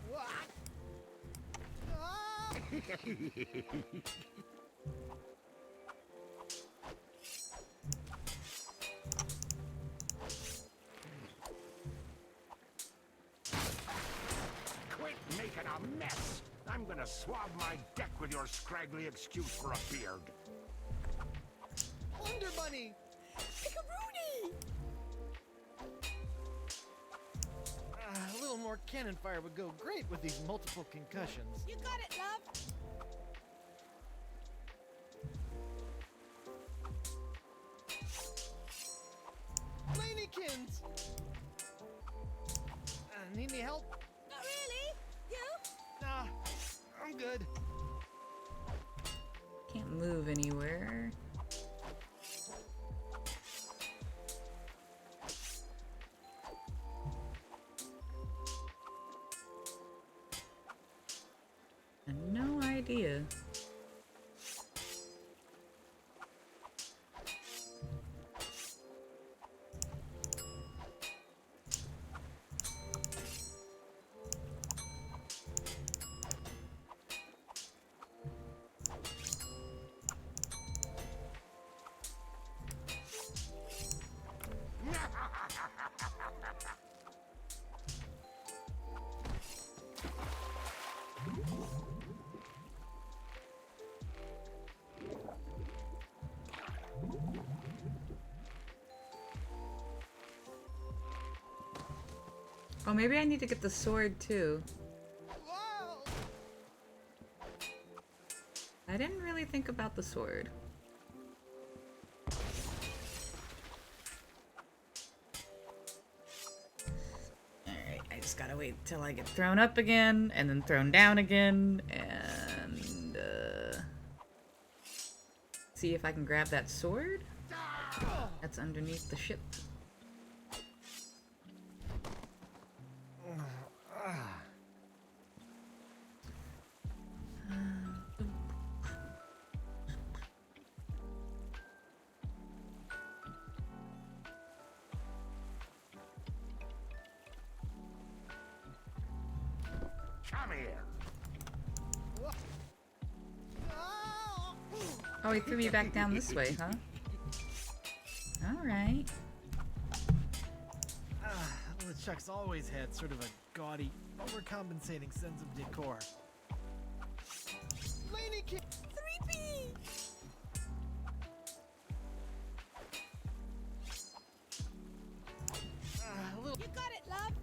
S2: What? Ah!
S1: Quit making a mess. I'm gonna swab my deck with your scraggly excuse for a beard.
S2: Wonder Bunny!
S8: Pickaroony!
S2: A little more cannon fire would go great with these multiple concussions.
S8: You got it, love.
S2: Lanekins! Need any help?
S8: Not really. You?
S2: Nah, I'm good.
S5: Can't move anywhere. No idea. Oh, maybe I need to get the sword too.
S2: Whoa!
S5: I didn't really think about the sword. Alright, I just gotta wait till I get thrown up again, and then thrown down again, and see if I can grab that sword that's underneath the ship.
S1: Come here.
S5: Oh, he threw me back down this way, huh? Alright.
S2: LeChuck's always had sort of a gaudy, overcompensating sense of decor. Laney can
S8: 3P! You got it, love.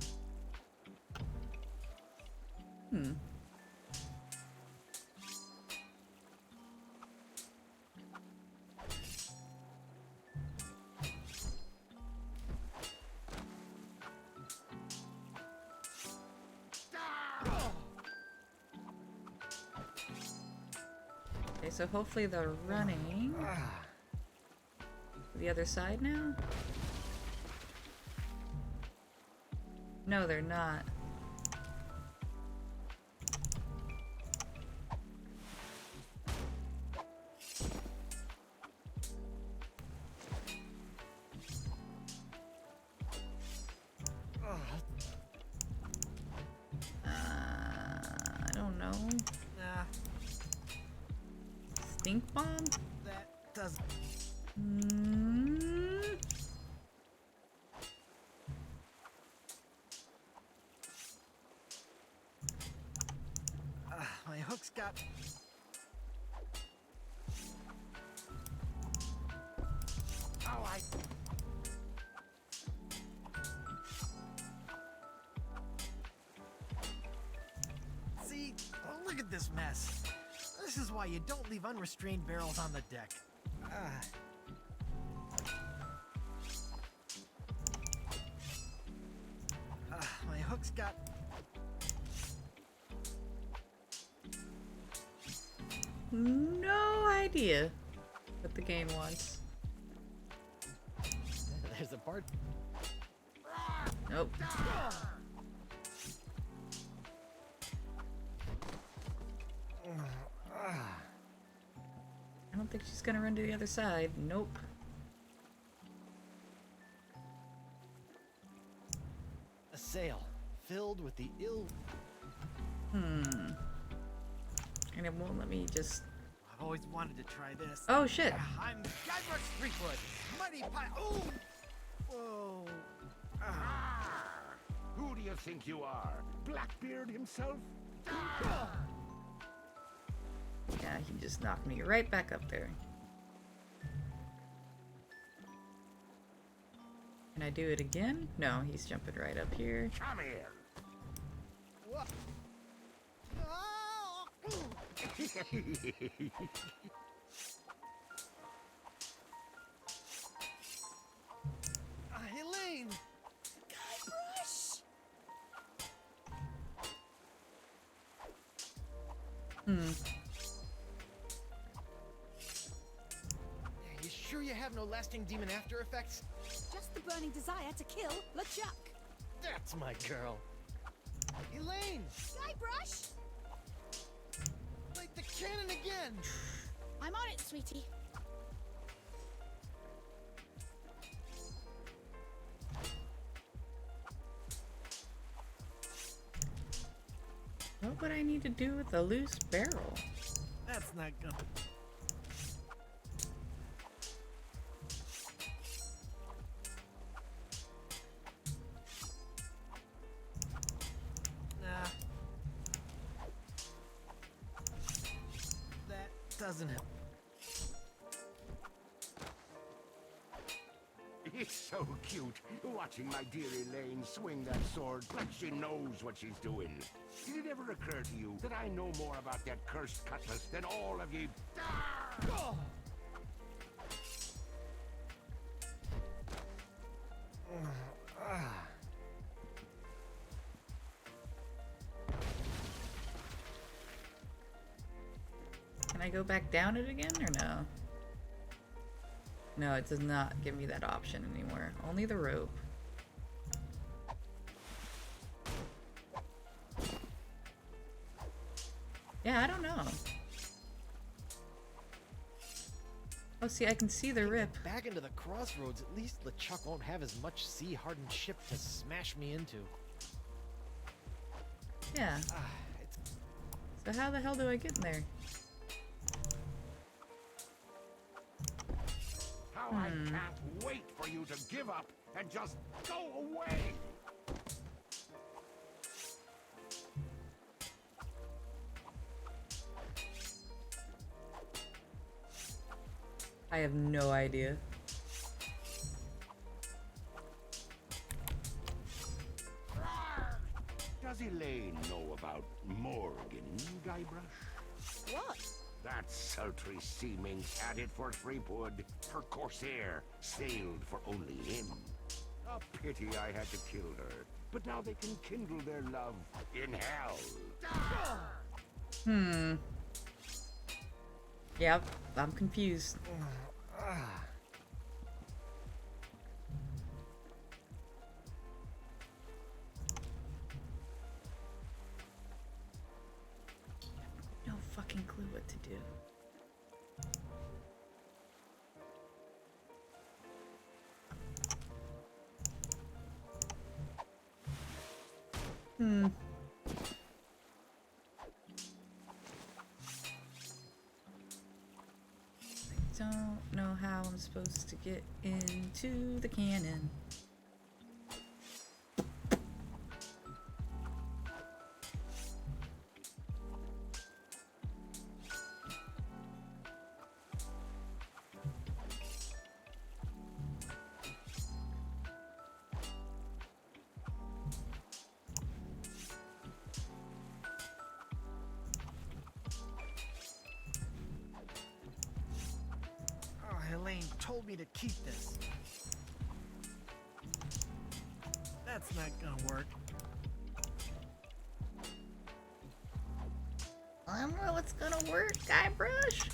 S5: Okay, so hopefully they're running the other side now? No, they're not. I don't know. Stink bomb?
S2: That does. My hook's got. Oh, See? Oh, look at this mess. This is why you don't leave unrestrained barrels on the deck. My hook's got.
S5: No idea what the game wants.
S2: There's a part.
S5: Nope. I don't think she's gonna run to the other side. Nope.
S2: A sail filled with the ill.
S5: And it won't let me just.
S2: I've always wanted to try this.
S5: Oh shit!
S2: I'm Guybrush Threepwood, mighty pie. Oh, whoa!
S1: Who do you think you are? Blackbeard himself?
S5: Yeah, he just knocked me right back up there. Can I do it again? No, he's jumping right up here.
S1: Come here.
S2: What? Elaine!
S8: Guybrush!
S2: You sure you have no lasting demon after effects?
S8: Just the burning desire to kill LeChuck.
S2: That's my girl. Elaine!
S8: Guybrush!
S2: Light the cannon again!
S8: I'm on it, sweetie.
S5: What would I need to do with a loose barrel?
S2: That's not gonna. Nah. That doesn't help.
S1: It's so cute, watching my dear Elaine swing that sword like she knows what she's doing. Did it ever occur to you that I know more about that cursed cutlass than all of you?
S2: Oh.
S5: Can I go back down it again or no? No, it does not give me that option anymore. Only the rope. Yeah, I don't know. Oh, see, I can see the rip.
S2: Back into the crossroads, at least LeChuck won't have as much sea-hardened ship to smash me into.
S5: Yeah. So how the hell do I get in there?
S1: How I can't wait for you to give up and just go away!
S5: I have no idea.
S1: Does Elaine know about Morgan, Guybrush?
S8: What?
S1: That sultry seeming added for Threepwood. Her corsair sailed for only him. A pity I had to kill her. But now they can kindle their love in hell.
S5: Yep, I'm confused. No fucking clue what to do. I don't know how I'm supposed to get into the cannon.
S2: Elaine told me to keep this. That's not gonna work.
S5: I don't know what's gonna work, Guybrush.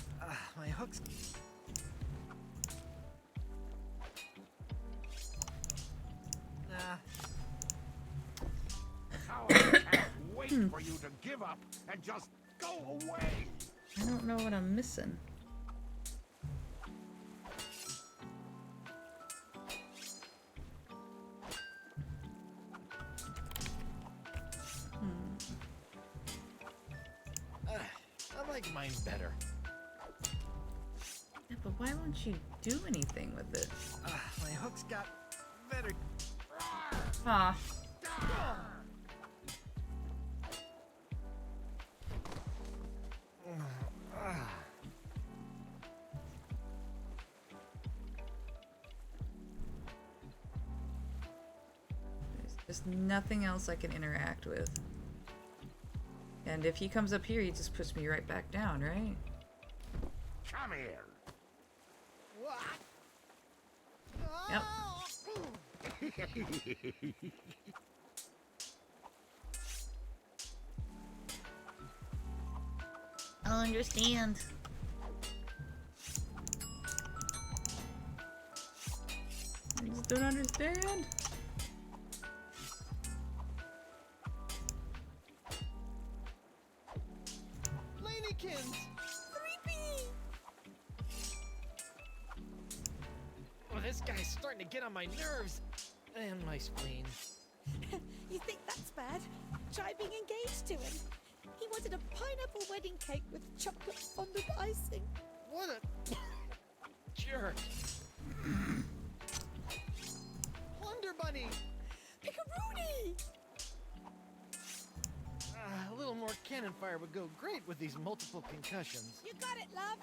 S2: My hook's... Nah.
S1: How I can't wait for you to give up and just go away.
S5: I don't know what I'm missing.
S2: I like mine better.
S5: Yeah, but why won't you do anything with it?
S2: My hook's got better...
S5: Huh. There's nothing else I can interact with. And if he comes up here, he just puts me right back down, right?
S1: Come here.
S5: Yep. I understand. I just don't understand.
S2: Lanykins!
S8: 3B!
S2: Oh, this guy's starting to get on my nerves. And my spleen.
S8: You think that's bad? Try being engaged to him. He wanted a pineapple wedding cake with chocolate fondant icing.
S2: What a... jerk. Wonder Bunny!
S8: Pickaroony!
S2: A little more cannon fire would go great with these multiple concussions.
S8: You got it, love.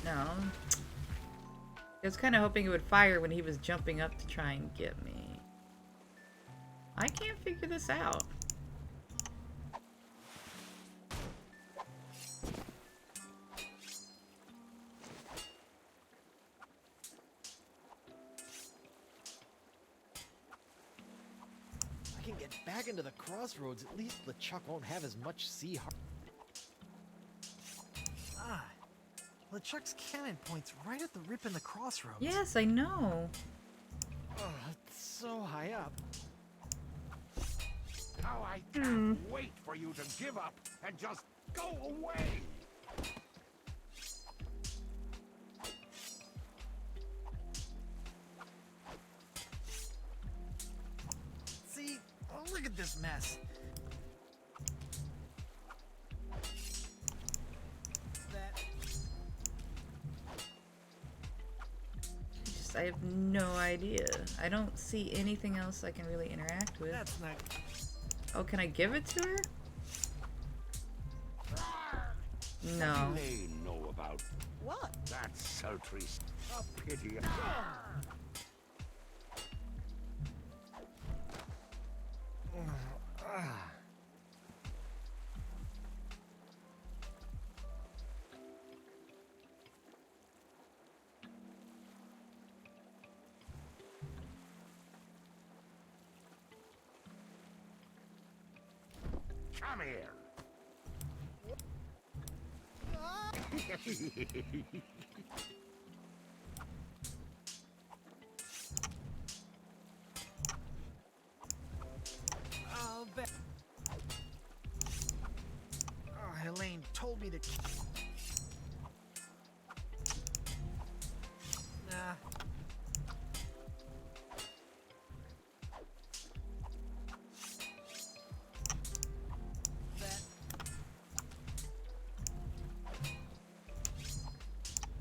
S5: No. I was kind of hoping it would fire when he was jumping up to try and get me. I can't figure this out.
S2: If I can get back into the crossroads, at least LeChuck won't have as much sea heart. LeChuck's cannon points right at the rip in the crossroads.
S5: Yes, I know.
S2: Oh, it's so high up.
S1: How I can't wait for you to give up and just go away.
S2: See? Oh, look at this mess.
S5: I have no idea. I don't see anything else I can really interact with.
S9: That's not.
S5: Oh, can I give it to her? No.
S1: They know about
S6: What?
S1: that sultry. A pity. Come here.
S9: I'll bet. Oh, Helene told me to. Nah.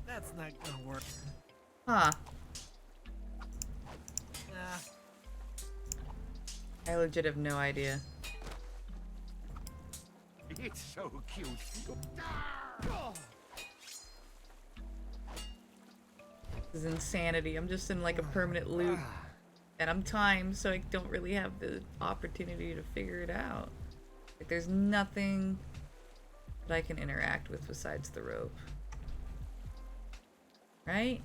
S9: That's not gonna work.
S5: Huh.
S9: Nah.
S5: I legit have no idea.
S1: It's so cute.
S5: This is insanity. I'm just in like a permanent loop. And I'm timed, so I don't really have the opportunity to figure it out. Like, there's nothing that I can interact with besides the rope. Right?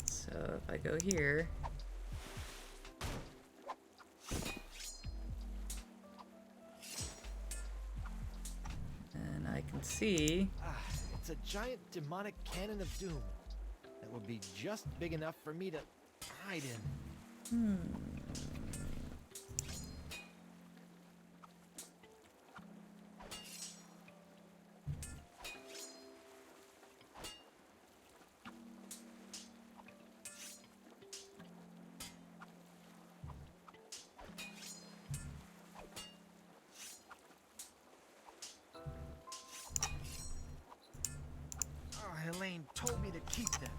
S5: So if I go here... and I can see...
S2: It's a giant demonic cannon of doom that would be just big enough for me to hide in.
S9: Oh, Helene told me to keep them.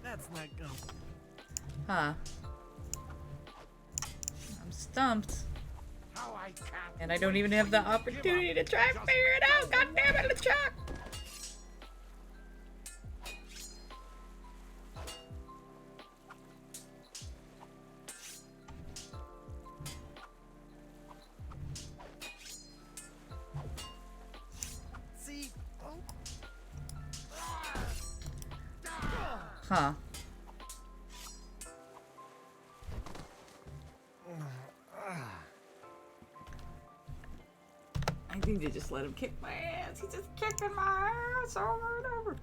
S9: That's not gonna.
S5: Huh. I'm stumped.
S1: How I can't
S5: And I don't even have the opportunity to try and figure it out. God damn it, LeChuck!
S9: See? Oh.
S5: Huh. I think they just let him kick my ass. He's just kicking my ass over and over.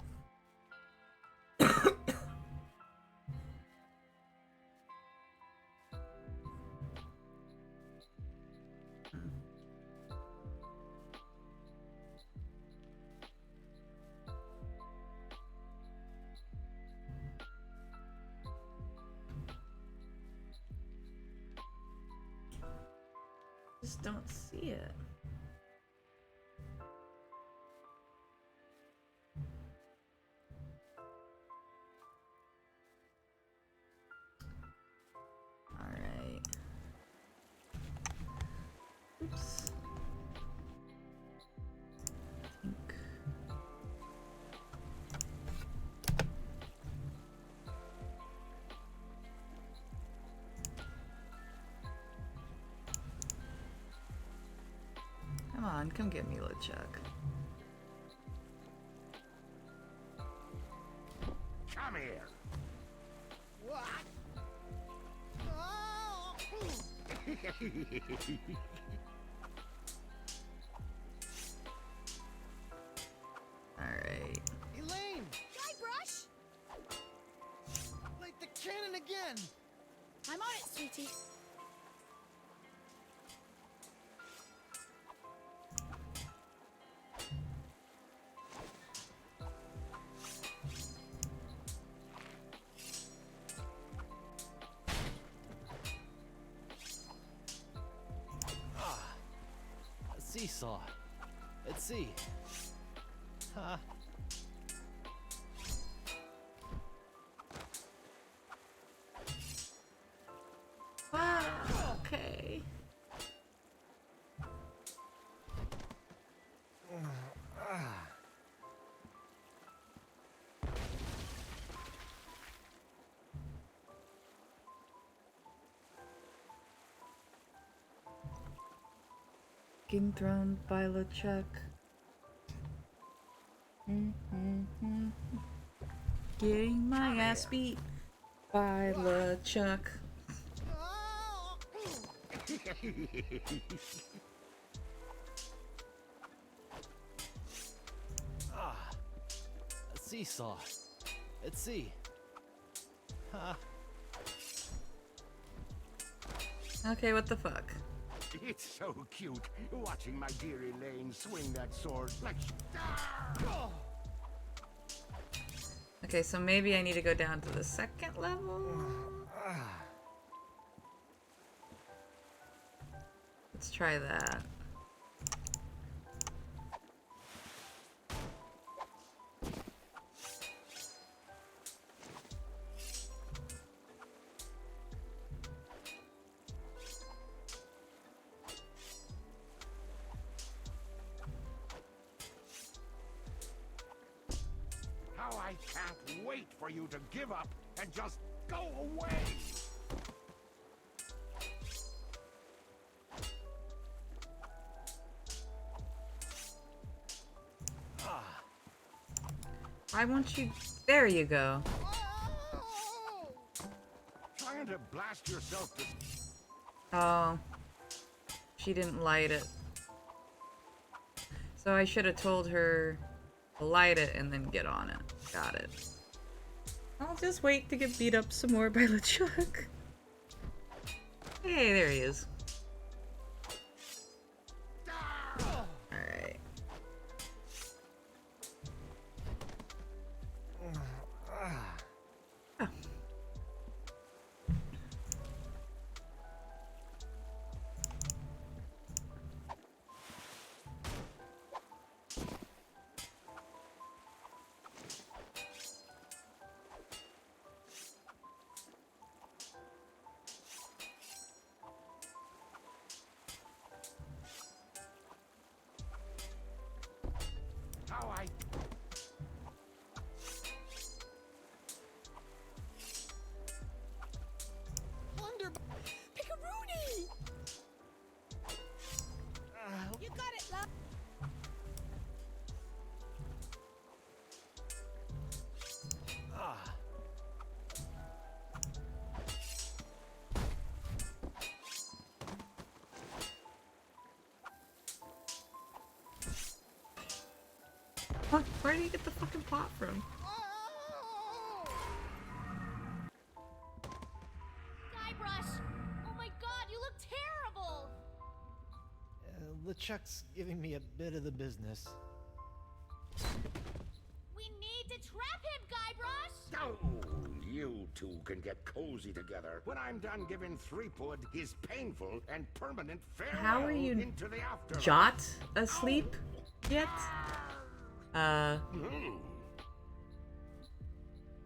S5: Just don't see it. Alright. Oops. Think. Come on, come get me, LeChuck.
S1: Come here.
S6: What? Oh!
S5: Alright.
S2: Elaine!
S8: Guybrush!
S2: Light the cannon again!
S8: I'm on it, sweetie.
S2: seesaw. Let's see. Huh.
S5: Wow, okay. Getting thrown by LeChuck. Getting my ass beat by LeChuck.
S2: Ah, a seesaw. Let's see. Huh.
S5: Okay, what the fuck?
S1: It's so cute watching my dear Elaine swing that sword like.
S5: Okay, so maybe I need to go down to the second level? Let's try that.
S1: How I can't wait for you to give up and just go away!
S5: Why won't you? There you go.
S1: Trying to blast yourself to.
S5: Oh. She didn't light it. So I should have told her to light it and then get on it. Got it. I'll just wait to get beat up some more by LeChuck. Hey, there he is. Alright. Oh.
S1: How I.
S8: Wonder. Pickaroonie! You got it, love.
S2: Ah.
S5: What? Where did you get the fucking pot from?
S10: Guybrush! Oh my god, you look terrible!
S2: LeChuck's giving me a bit of the business.
S10: We need to trap him, Guybrush!
S1: Oh, you two can get cozy together when I'm done giving Threepwood his painful and permanent farewell
S5: How are you
S1: into the afterlife.
S5: Jot asleep yet? I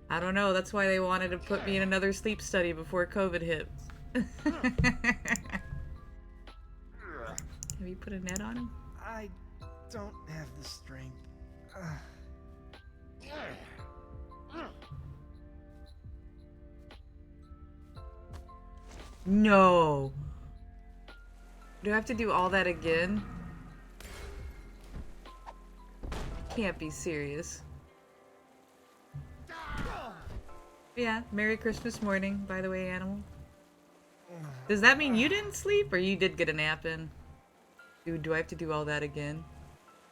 S5: don't know. That's why they wanted to put me in another sleep study before COVID hit. Have you put a net on him?
S2: I don't have the strength.
S5: No. Do I have to do all that again? Can't be serious. Yeah, Merry Christmas morning, by the way, animal. Does that mean you didn't sleep or you did get a nap in? Dude, do I have to do all that again?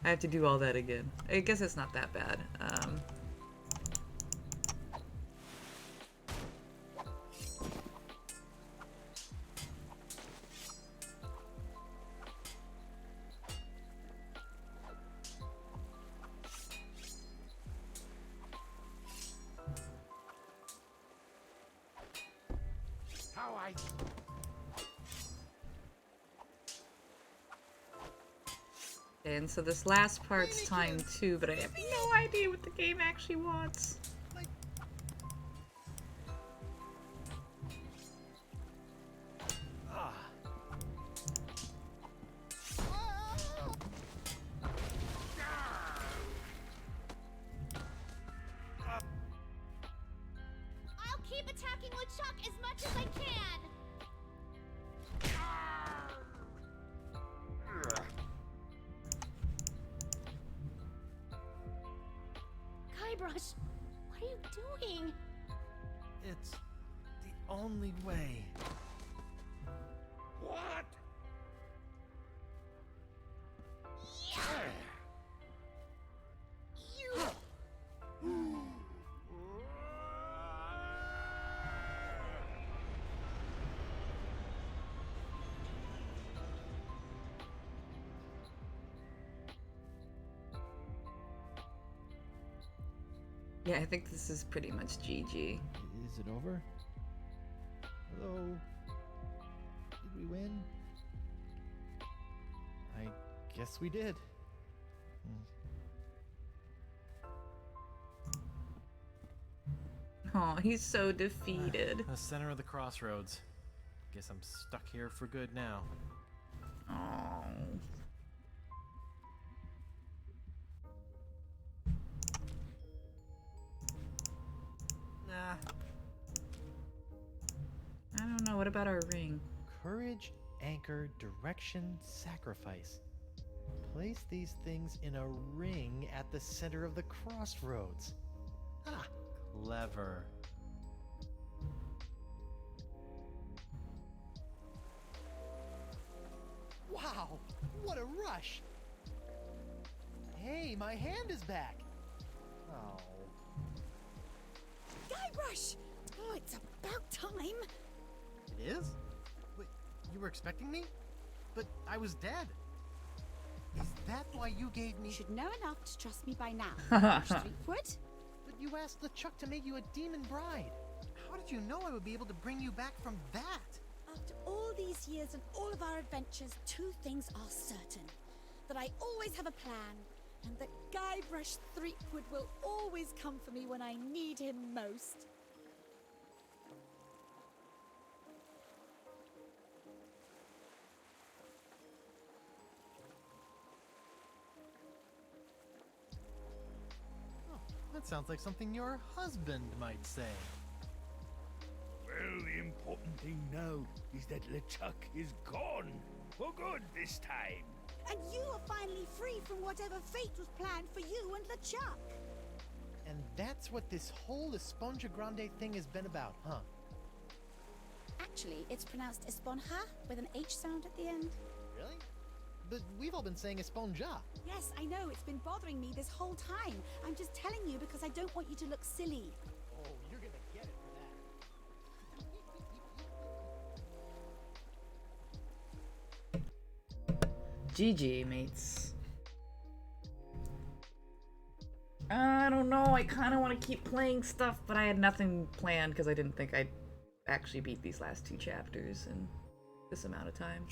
S5: I have to do all that again. I guess it's not that bad.
S1: How I.
S5: again, so this last part's time too, but I have no idea what the game actually wants.
S10: I'll keep attacking LeChuck as much as I can. Guybrush, what are you doing?
S2: It's the only way.
S1: What?
S5: Yeah, I think this is pretty much GG.
S2: Is it over? Hello? Did we win? I guess we did.
S5: Oh, he's so defeated.
S2: The center of the crossroads. Guess I'm stuck here for good now.
S5: Oh.
S2: Nah.
S5: I don't know. What about our ring?
S2: Courage, anchor, direction, sacrifice. Place these things in a ring at the center of the crossroads. Ah, clever. Wow, what a rush! Hey, my hand is back! Oh.
S8: Guybrush! Oh, it's about time.
S2: It is? Wait, you were expecting me? But I was dead. Is that why you gave me...
S8: You should know enough to trust me by now. Streetwood?
S2: But you asked LeChuck to make you a demon bride. How did you know I would be able to bring you back from that?
S8: After all these years and all of our adventures, two things are certain. That I always have a plan, and that Guybrush Threepwood will always come for me when I need him most.
S2: Oh, that sounds like something your husband might say.
S9: Well, the important thing now is that LeChuck is gone. For good this time.
S8: And you are finally free from whatever fate was planned for you and LeChuck.
S2: And that's what this whole Esponja Grande thing has been about, huh?
S8: Actually, it's pronounced Esponja with an H sound at the end.
S2: Really? But we've all been saying Esponja.
S8: Yes, I know. It's been bothering me this whole time. I'm just telling you because I don't want you to look silly.
S2: Oh, you're gonna get it for that.
S5: GG, mates. I don't know. I kind of want to keep playing stuff, but I had nothing planned because I didn't think I'd actually beat these last two chapters in this amount of time.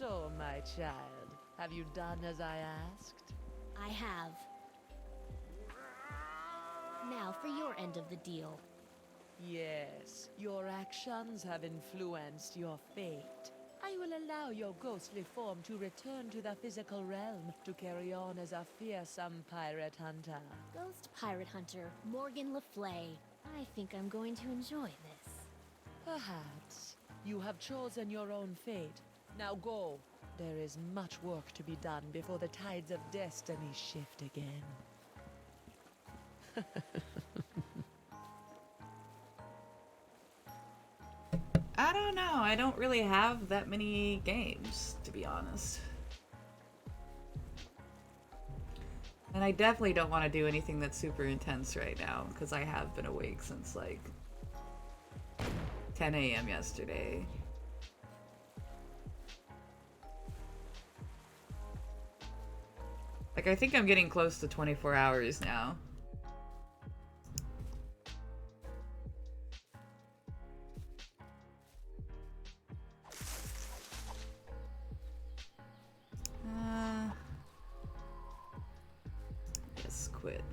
S3: So, my child, have you done as I asked?
S10: I have. Now for your end of the deal.
S3: Yes, your actions have influenced your fate. I will allow your ghostly form to return to the physical realm to carry on as a fearsome pirate hunter.
S10: Ghost pirate hunter Morgan Le Flay. I think I'm going to enjoy this.
S3: Perhaps. You have chosen your own fate. Now go. There is much work to be done before the tides of destiny shift again.
S5: I don't know. I don't really have that many games, to be honest. And I definitely don't want to do anything that's super intense right now, because I have been awake since like 10 a.m. yesterday. Like, I think I'm getting close to 24 hours now. Yes, quit.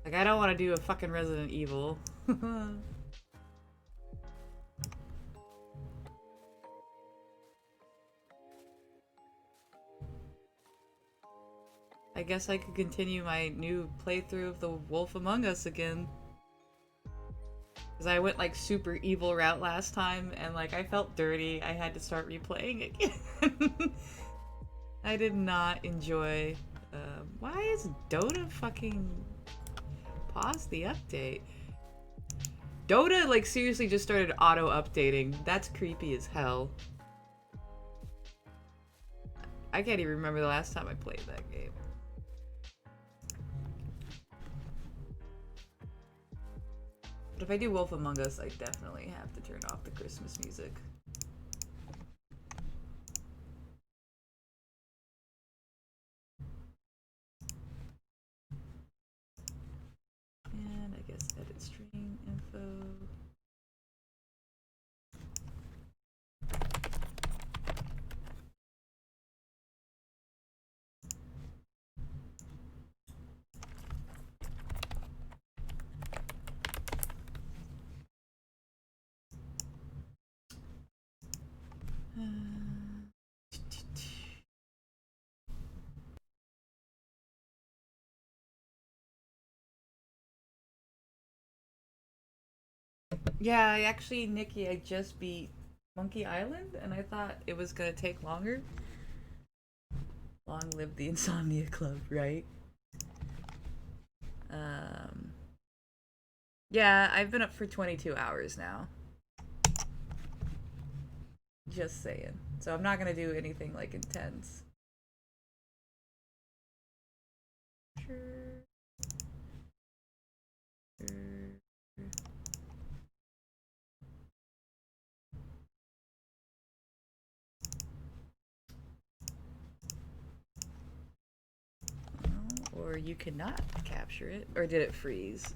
S5: Like, I don't want to do a fucking Resident Evil. I guess I could continue my new playthrough of the Wolf Among Us again. Because I went like super evil route last time and like I felt dirty. I had to start replaying again. I did not enjoy... why is Dota fucking... pause the update? Dota like seriously just started auto-updating. That's creepy as hell. I can't even remember the last time I played that game. But if I do Wolf Among Us, I definitely have to turn off the Christmas music. And I guess edit stream info. Yeah, actually, Nikki, I just beat Monkey Island, and I thought it was gonna take longer. Long live the Insomnia Club, right? Yeah, I've been up for 22 hours now. Just saying. So I'm not gonna do anything like intense. Sure. Or you cannot capture it. Or did it freeze?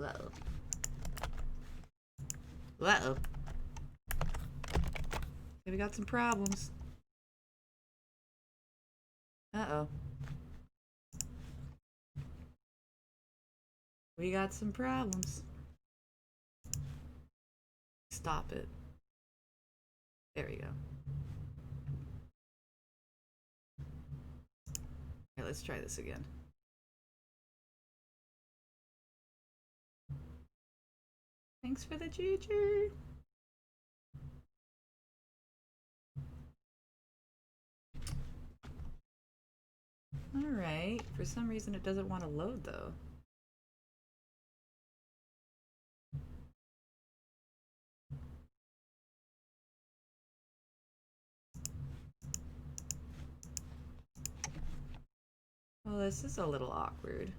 S5: Uh-oh. Uh-oh. We got some problems. Uh-oh. We got some problems. Stop it. There we go. Okay, let's try this again. Thanks for the juju. Alright, for some reason it doesn't want to load though. Well, this is a little awkward.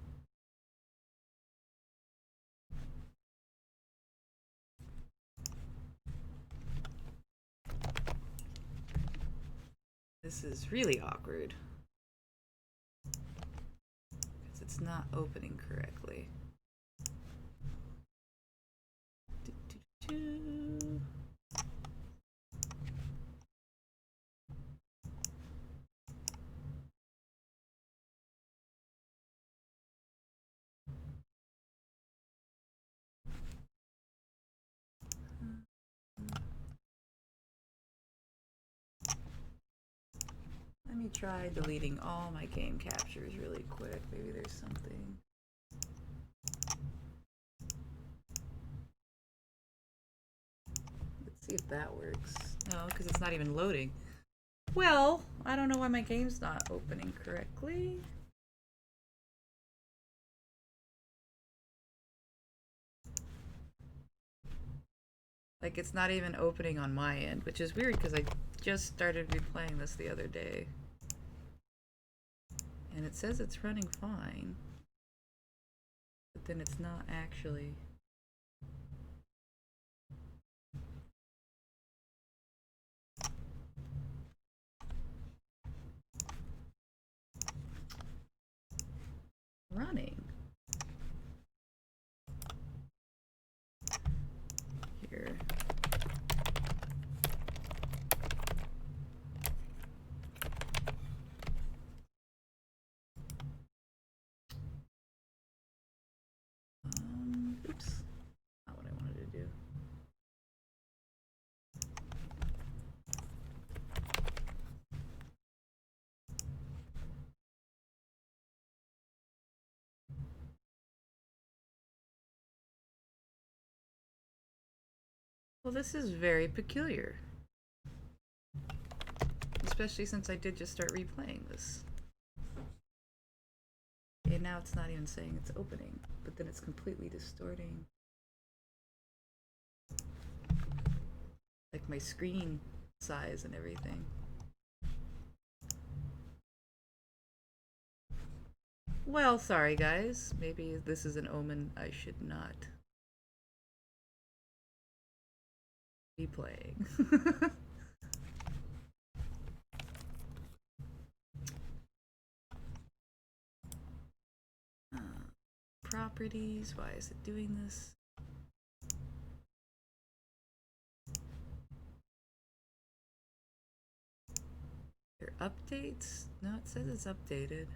S5: This is really awkward. Because it's not opening correctly. do. Let me try deleting all my game captures really quick. Maybe there's something. Let's see if that works. No, because it's not even loading. Well, I don't know why my game's not opening correctly. Like, it's not even opening on my end, which is weird because I just started replaying this the other day. And it says it's running fine. But then it's not actually. Running. Here. Oops. Not what I wanted to do. Well, this is very peculiar. Especially since I did just start replaying this. And now it's not even saying it's opening, but then it's completely distorting. Like my screen size and everything. Well, sorry guys. Maybe this is an omen I should not be playing. Properties, why is it doing this? There updates? No, it says it's updated.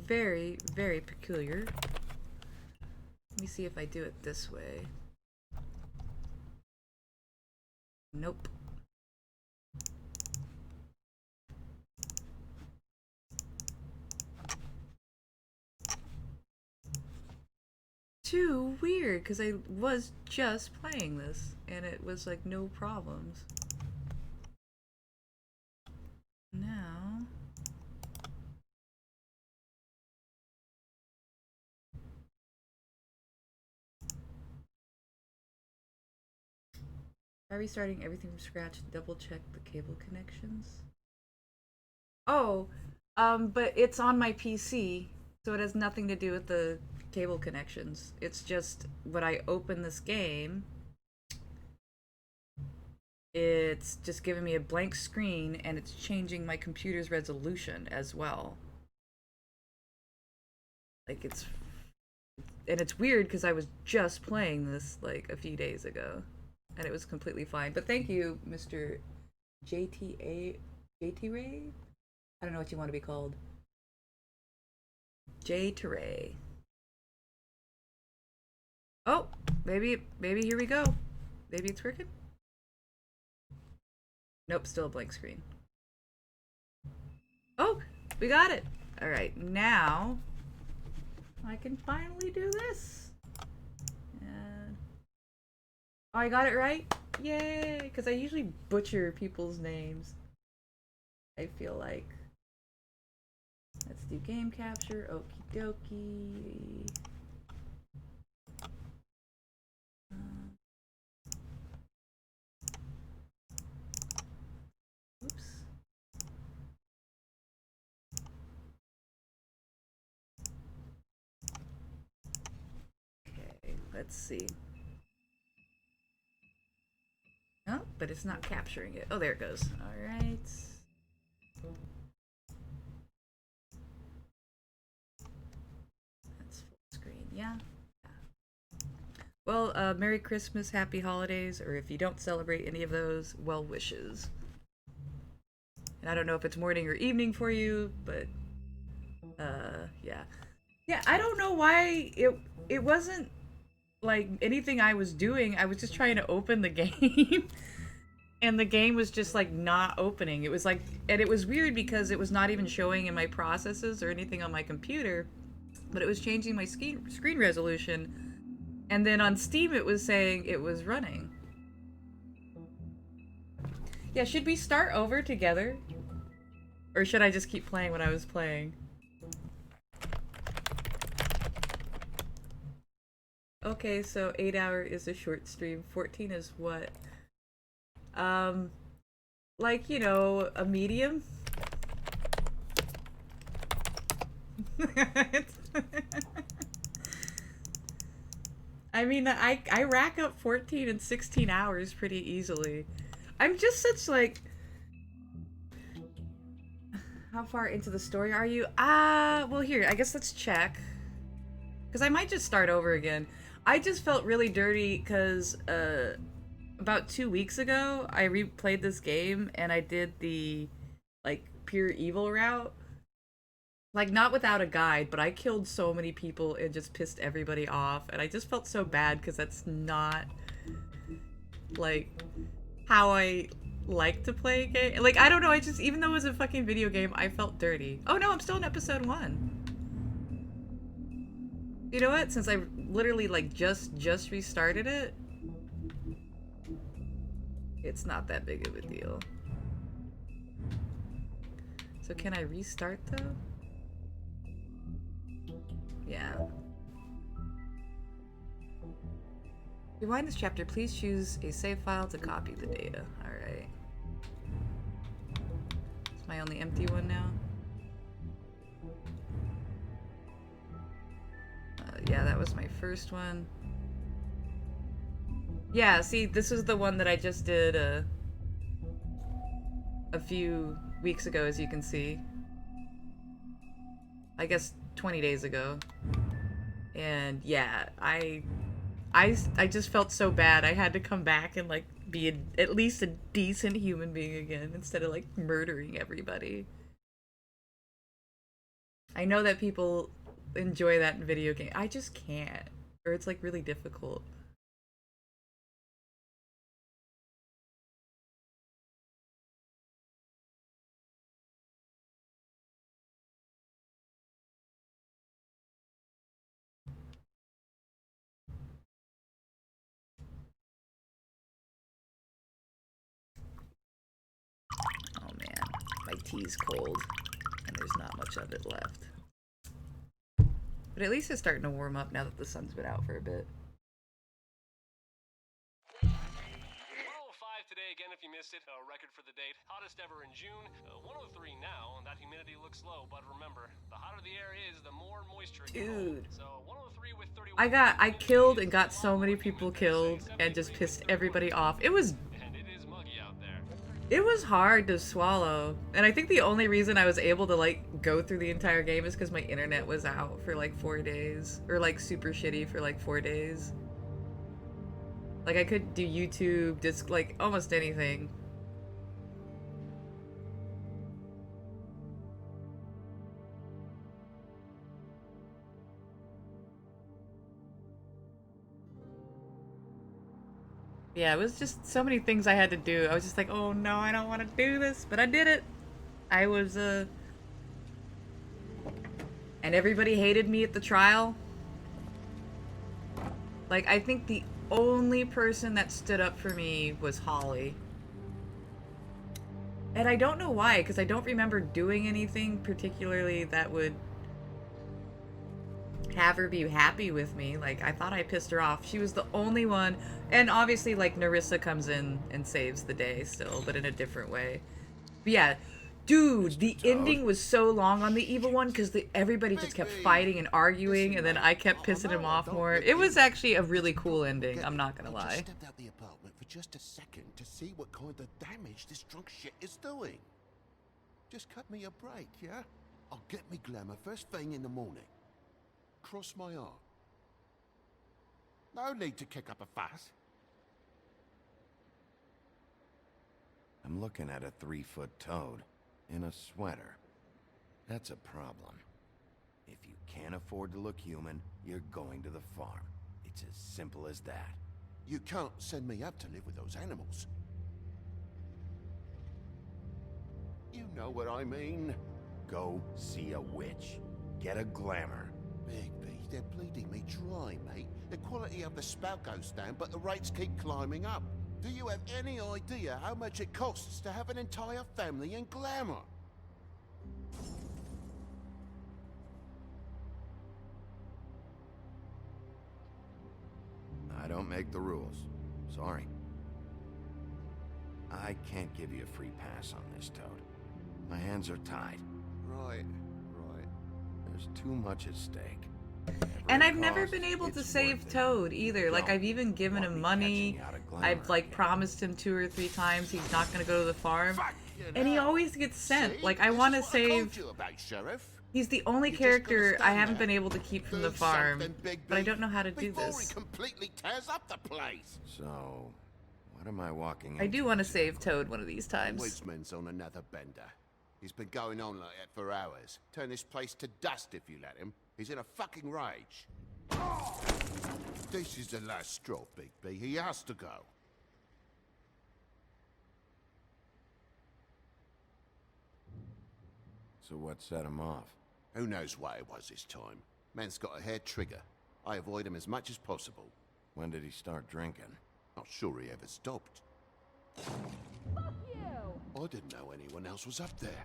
S5: Very, very peculiar. Let me see if I do it this way. Nope. Too weird, because I was just playing this and it was like no problems. Now by restarting everything from scratch, double check the cable connections. Oh, but it's on my PC, so it has nothing to do with the cable connections. It's just when I open this game, it's just giving me a blank screen and it's changing my computer's resolution as well. Like and it's weird because I was just playing this like a few days ago and it was completely fine. But thank you, Mr. JT Ray? I don't know what you want to be called. J to Ray. Oh, maybe here we go. Maybe it's working? Nope, still a blank screen. Oh, we got it. All right, now I can finally do this. And oh, I got it right. Yay, because I usually butcher people's names. I feel like. Let's do game capture. Okie dokie. Oops. Okay, let's see. Oh, but it's not capturing it. Oh, there it goes. All right. Yeah. Well, Merry Christmas, Happy Holidays, or if you don't celebrate any of those, well wishes. And I don't know if it's morning or evening for you, but yeah. Yeah, I don't know why it wasn't like anything I was doing. I was just trying to open the game. And the game was just like not opening. It was like, and it was weird because it was not even showing in my processes or anything on my computer, but it was changing my screen resolution. And then on Steam it was saying it was running. Yeah, should we start over together? Or should I just keep playing what I was playing? Okay, so 8 hour is a short stream. 14 is what? Like, you know, a medium? I mean, I rack up 14 and 16 hours pretty easily. I'm just such like... How far into the story are you? Well here, I guess let's check. Because I might just start over again. I just felt really dirty because, about 2 weeks ago, I replayed this game and I did the, like, pure evil route. Like, not without a guide, but I killed so many people and just pissed everybody off. And I just felt so bad because that's not, like, how I like to play a game. Like, I don't know, I just, even though it was a fucking video game, I felt dirty. Oh no, I'm still in episode 1. You know what? Since I literally, like, just restarted it, it's not that big of a deal. So can I restart, though? Yeah. Rewind this chapter. Please choose a save file to copy the data. Alright. It's my only empty one now. Yeah, that was my first one. Yeah, see, this is the one that I just did a few weeks ago, as you can see. I guess 20 days ago. And yeah, I just felt so bad. I had to come back and like be at least a decent human being again instead of like murdering everybody. I know that people enjoy that in video games. I just can't. Or it's like really difficult. Oh man, my tea's cold and there's not much of it left. But at least it's starting to warm up now that the sun's been out for a bit.
S11: 105 today again if you missed it, record for the date. Hottest ever in June, 103 now, and that humidity looks low, but remember, the hotter the air is, the more moisture it can hold. So 103 with 31.
S5: I killed and got so many people killed and just pissed everybody off. It was hard to swallow. And I think the only reason I was able to like go through the entire game is because my internet was out for like 4 days. Or like super shitty for like 4 days. Like I could do YouTube, just like almost anything. Yeah, it was just so many things I had to do. I was just like, oh no, I don't want to do this, but I did it. I was, and everybody hated me at the trial. Like, I think the only person that stood up for me was Holly. And I don't know why, because I don't remember doing anything particularly that would have her be happy with me. Like, I thought I pissed her off. She was the only one. And obviously, like, Narissa comes in and saves the day still, but in a different way. But yeah, dude, the ending was so long on the evil one because everybody just kept fighting and arguing, and then I kept pissing him off more. It was actually a really cool ending, I'm not gonna lie.
S1: I just stepped out the apartment for just a second to see what kind of damage this drunk shit is doing. Just cut me a break, yeah? I'll get me glamour first thing in the morning. Cross my heart. No need to kick up a fuss.
S12: I'm looking at a 3-foot toad in a sweater. That's a problem. If you can't afford to look human, you're going to the farm. It's as simple as that.
S1: You can't send me up to live with those animals. You know what I mean.
S12: Go see a witch. Get a glamour.
S1: Bigby, they're bleeding me dry, mate. The quality of the spout goes down, but the rates keep climbing up. Do you have any idea how much it costs to have an entire family in glamour?
S12: I don't make the rules. Sorry. I can't give you a free pass on this, Toad. My hands are tied.
S1: Right.
S12: There's too much at stake.
S5: And I've never been able to save Toad either. Like, I've even given him money. I've, like, promised him 2 or 3 times he's not gonna go to the farm. And he always gets sent. Like, I want to save... He's the only character I haven't been able to keep from the farm. But I don't know how to do this.
S1: He completely tears up the place.
S12: So, what am I walking
S5: I do want to save Toad one of these times.
S1: Woodsman's on another bender. He's been going on like that for hours. Turn this place to dust if you let him. He's in a fucking rage. This is the last straw, Bigby. He has to go.
S12: So what set him off?
S1: Who knows what it was this time? Man's got a hair trigger. I avoid him as much as possible.
S12: When did he start drinking?
S1: Not sure he ever stopped.
S10: Fuck you!
S1: I didn't know anyone else was up there.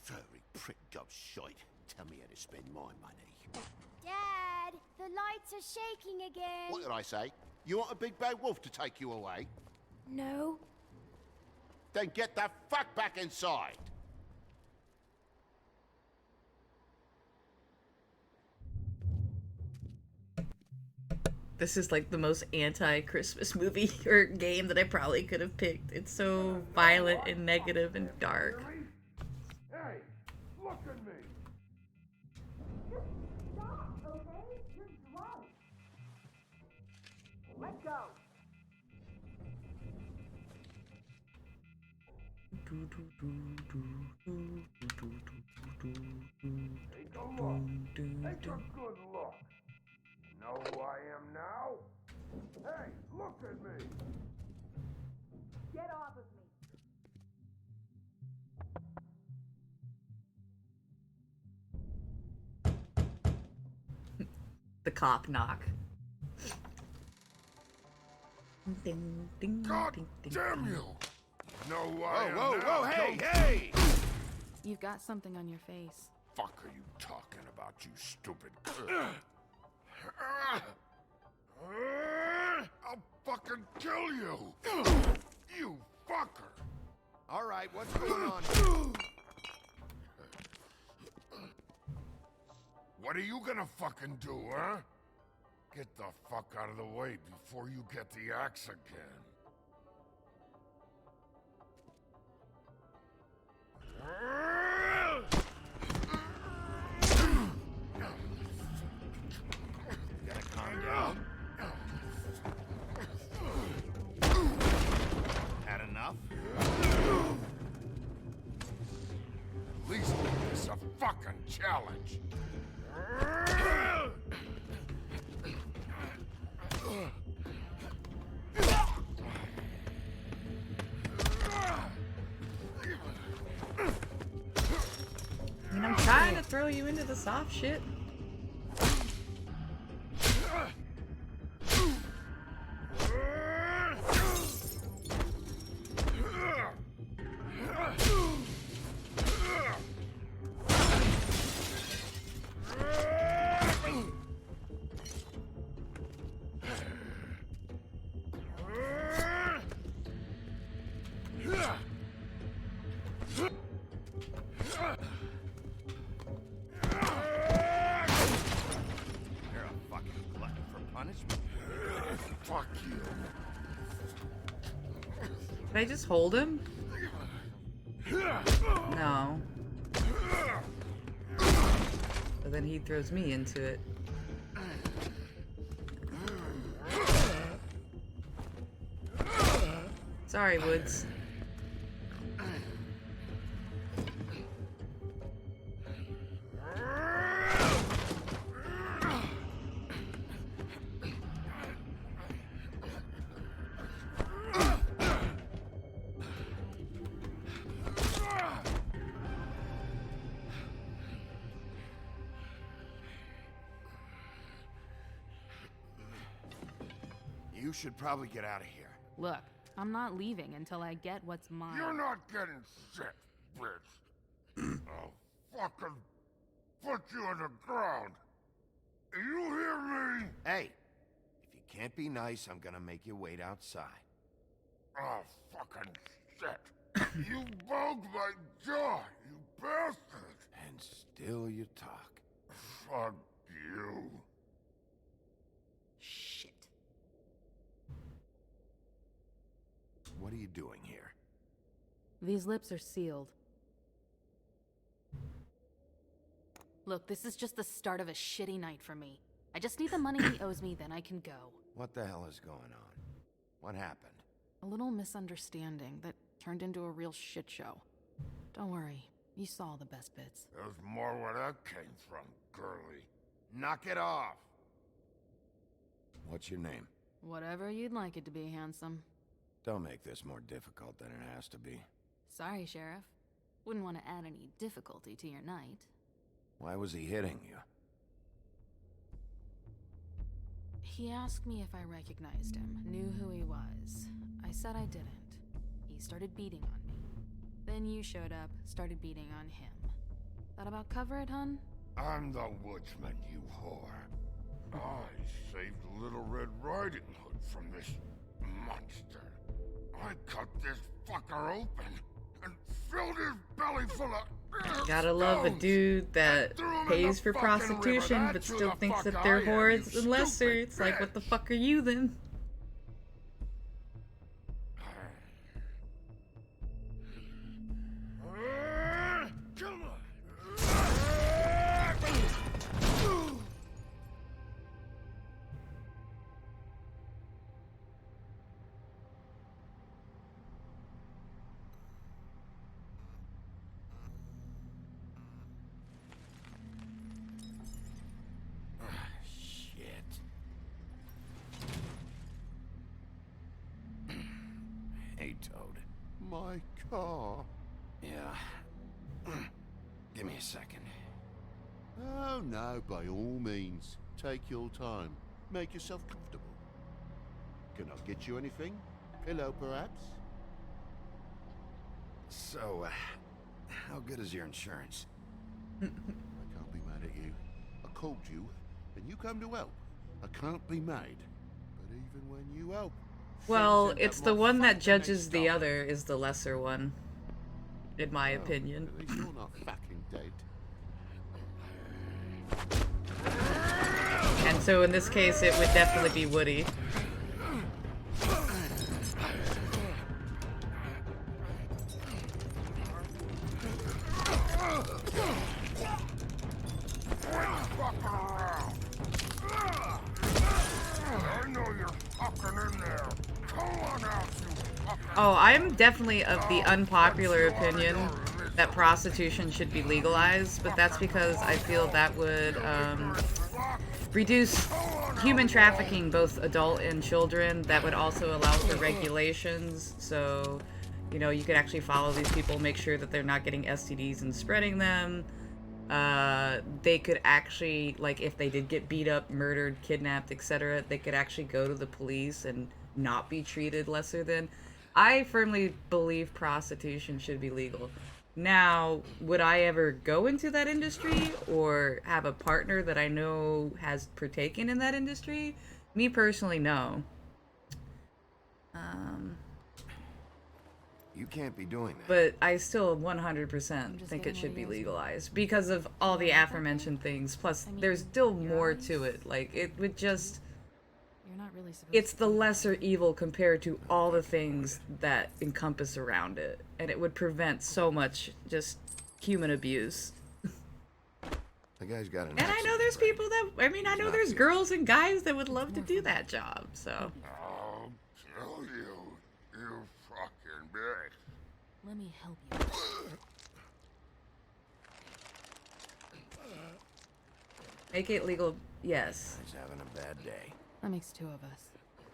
S1: Furry prick gobshite. Tell me how to spend my money.
S10: Dad, the lights are shaking again.
S1: What did I say? You want a big bad wolf to take you away?
S10: No.
S1: Then get the fuck back inside!
S5: This is like the most anti-Christmas movie or game that I probably could have picked. It's so violent and negative and dark.
S9: Hey, look at me.
S6: Stop, okay? You're drunk. Let go.
S9: Take a look. Take a good look. Know who I am now? Hey, look at me.
S6: Get off of me.
S5: The cop knock. Ding, ding,
S9: God
S5: ding, ding,
S9: damn
S5: ding.
S9: you! Know who I am
S1: Whoa,
S9: now?
S1: hey,
S9: Go-
S1: hey!
S13: You've got something on your face.
S9: Fuck are you talking about, you stupid? I'll fucking kill you! You fucker!
S12: All right, what's going on?
S9: What are you gonna fucking do, huh? Get the fuck out of the way before you get the axe again.
S12: Gotta calm down. Had enough?
S9: At least make this a fucking challenge.
S5: I mean, I'm trying to throw you into the soft shit.
S12: You're a fucking glutton for punishment.
S9: Fuck you.
S5: Can I just hold him? No. But then he throws me into it. Sorry, Woods.
S12: You should probably get out of here.
S13: Look, I'm not leaving until I get what's mine.
S9: You're not getting shit, bitch. I'll fucking put you on the ground. You hear me?
S12: Hey, if you can't be nice, I'm gonna make you wait outside.
S9: Oh, fucking shit. You bugged my jaw, you bastard.
S12: And still you talk.
S9: Fuck you.
S13: Shit.
S12: What are you doing here?
S13: These lips are sealed. Look, this is just the start of a shitty night for me. I just need the money he owes me, then I can go.
S12: What the hell is going on? What happened?
S13: A little misunderstanding that turned into a real shit show. Don't worry, you saw the best bits.
S9: There's more where that came from, girly.
S12: Knock it off! What's your name?
S13: Whatever you'd like it to be, handsome.
S12: Don't make this more difficult than it has to be.
S13: Sorry, Sheriff. Wouldn't want to add any difficulty to your night.
S12: Why was he hitting you?
S13: He asked me if I recognized him, knew who he was. I said I didn't. He started beating on me. Then you showed up, started beating on him. That about cover it, hun?
S9: I'm the woodsman, you whore. I saved Little Red Riding Hood from this monster. I cut this fucker open and filled his belly full of...
S5: Gotta love a dude that pays for prostitution but still thinks that they're whores and lesser. It's like, what the fuck are you then?
S9: Come on.
S12: Hey, Toad.
S1: My car.
S12: Yeah. Give me a second.
S1: Oh, no, by all means. Take your time. Make yourself comfortable. Can I get you anything? Pillow, perhaps?
S12: So, how good is your insurance?
S1: I can't be mad at you. I called you, and you come to help. I can't be mad. But even when you help...
S5: Well,
S1: things end
S5: it's
S1: up
S5: the
S1: more
S5: one that
S1: fucked than they
S5: judges the
S1: start.
S5: other is the lesser one. In my opinion.
S1: At least you're not fucking dead.
S5: And so in this case, it would definitely be Woody.
S9: I know you're fucking in there. Come on out, you fucking...
S5: Oh, I'm definitely of the unpopular opinion that prostitution should be legalized, but that's because I feel that would reduce human trafficking, both adult and children. That would also allow for regulations, so, you know, you could actually follow these people, make sure that they're not getting STDs and spreading them. They could actually, like, if they did get beat up, murdered, kidnapped, etc., they could actually go to the police and not be treated lesser than. I firmly believe prostitution should be legal. Now, would I ever go into that industry or have a partner that I know has partaken in that industry? Me personally, no.
S12: You can't be doing that.
S5: But I still 100% think it should be legalized because of all the aforementioned things. Plus, there's still more to it. Like, it would just...
S13: not really supposed
S5: it's
S13: to
S5: the
S13: do that.
S5: lesser evil compared to all the things that encompass around it, and it would prevent so much just human abuse.
S12: The guy's got an
S5: And I know there's people that, I mean, I know there's girls and guys that would love to do that job, so.
S9: I'll kill you, you fucking bitch.
S13: Let me help you.
S5: Make it legal, yes.
S12: He's having a bad day.
S13: That makes two of us.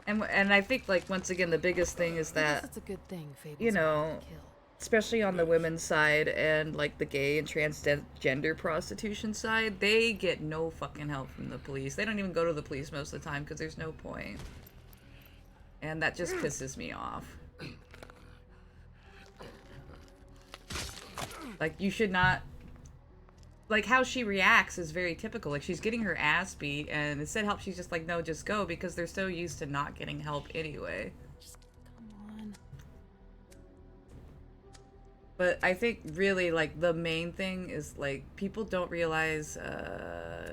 S5: And I think, like, once again, the biggest thing is
S13: I guess
S5: that,
S13: it's a good thing Fable's
S5: you know,
S13: hard to kill.
S5: especially on the women's side and, like, the gay and transgender prostitution side, they get no fucking help from the police. They don't even go to the police most of the time because there's no point. And that just pisses me off. Like, you should not... Like, how she reacts is very typical. Like, she's getting her ass beat, and instead of help, she's just like, no, just go, because they're so used to not getting help anyway.
S13: Come on.
S5: But I think, really, like, the main thing is, like, people don't realize,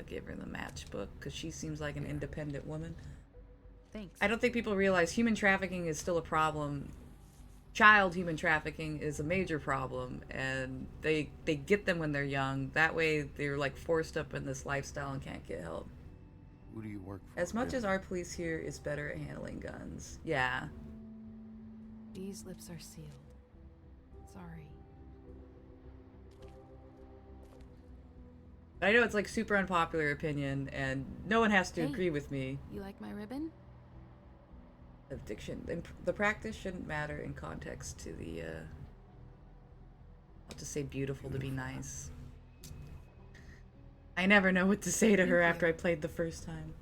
S5: give her the matchbook, because she seems like an independent woman.
S13: Thanks.
S5: I don't think people realize human trafficking is still a problem. Child human trafficking is a major problem, and they get them when they're young. That way they're like forced up in this lifestyle and can't get help.
S12: Who do you work for?
S5: As much as our police here is better at handling guns. Yeah.
S13: These lips are sealed. Sorry.
S5: I know it's like super unpopular opinion, and no one has to
S13: Hey,
S5: agree with me.
S13: You like my ribbon?
S5: Addiction. The practice shouldn't matter in context to the, I'll just say beautiful to be nice. I never know what to say to her after I played the first time.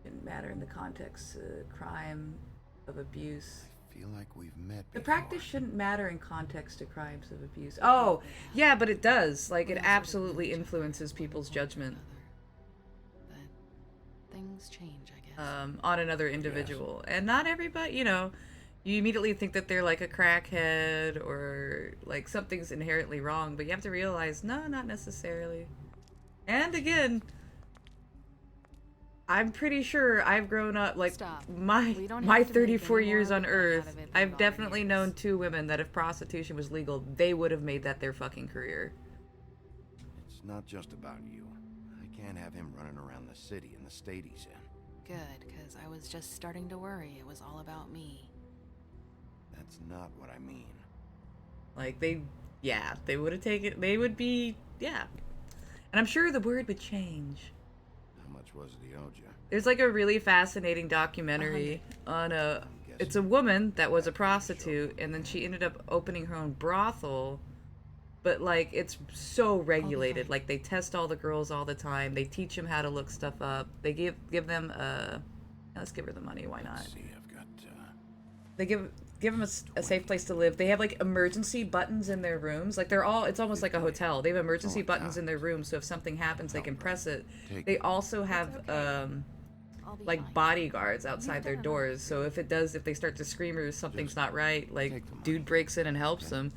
S5: Shouldn't matter in the context to crime of abuse.
S12: I feel like we've met
S5: The
S12: before.
S5: practice shouldn't matter in context to crimes of abuse. Oh, yeah, but it does. Like, it absolutely influences people's judgment.
S13: But things change, I guess.
S5: On another individual. And not everybody, you know, you immediately think that they're like a crackhead or like something's inherently wrong, but you have to realize, no, not necessarily. And again, I'm pretty sure I've grown up, like, my 34 years on Earth, I've definitely known 2 women that if prostitution was legal, they would have made that their fucking career.
S12: It's not just about you. I can't have him running around the city in the state he's in.
S13: Good, because I was just starting to worry it was all about me.
S12: That's not what I mean.
S5: Like, they would have taken, they would be, yeah. And I'm sure the word would change.
S12: How much was it he owed you?
S5: There's like a really fascinating documentary on it's a woman that was a prostitute, and then she ended up opening her own brothel, but like it's so regulated. Like they test all the girls all the time. They teach them how to look stuff up. They give them let's give her the money. Why not?
S12: Let's see, I've got
S5: They give them a safe place to live. They have like emergency buttons in their rooms. Like it's almost like a hotel. They have emergency buttons in their room, so if something happens, they can press it. They also have like bodyguards outside their doors. So if they start to scream or something's not right, like dude breaks in and helps them.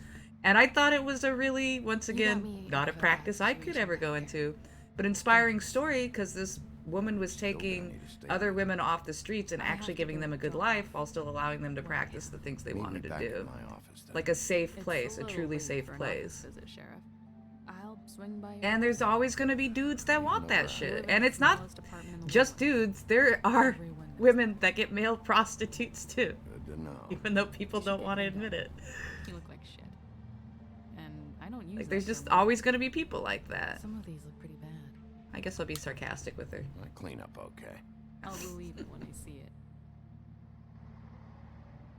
S5: And I thought it was a really, once again, not a practice I could ever go into, but inspiring story, because this woman was taking other women off the streets and actually giving them a good life while still allowing them to practice the things they wanted to do. Like a safe place, a truly safe place.
S13: I'll swing by.
S5: And there's always going to be dudes that want that shit. And it's not just dudes. There are women that get male prostitutes too.
S12: Good to know.
S5: Even though people don't want to admit it.
S13: You look like shit. And I don't use
S5: Like there's just always going to be people like that.
S13: Some of these look pretty bad.
S5: I guess I'll be sarcastic with her.
S12: I clean up okay.
S13: I'll believe it when I see it.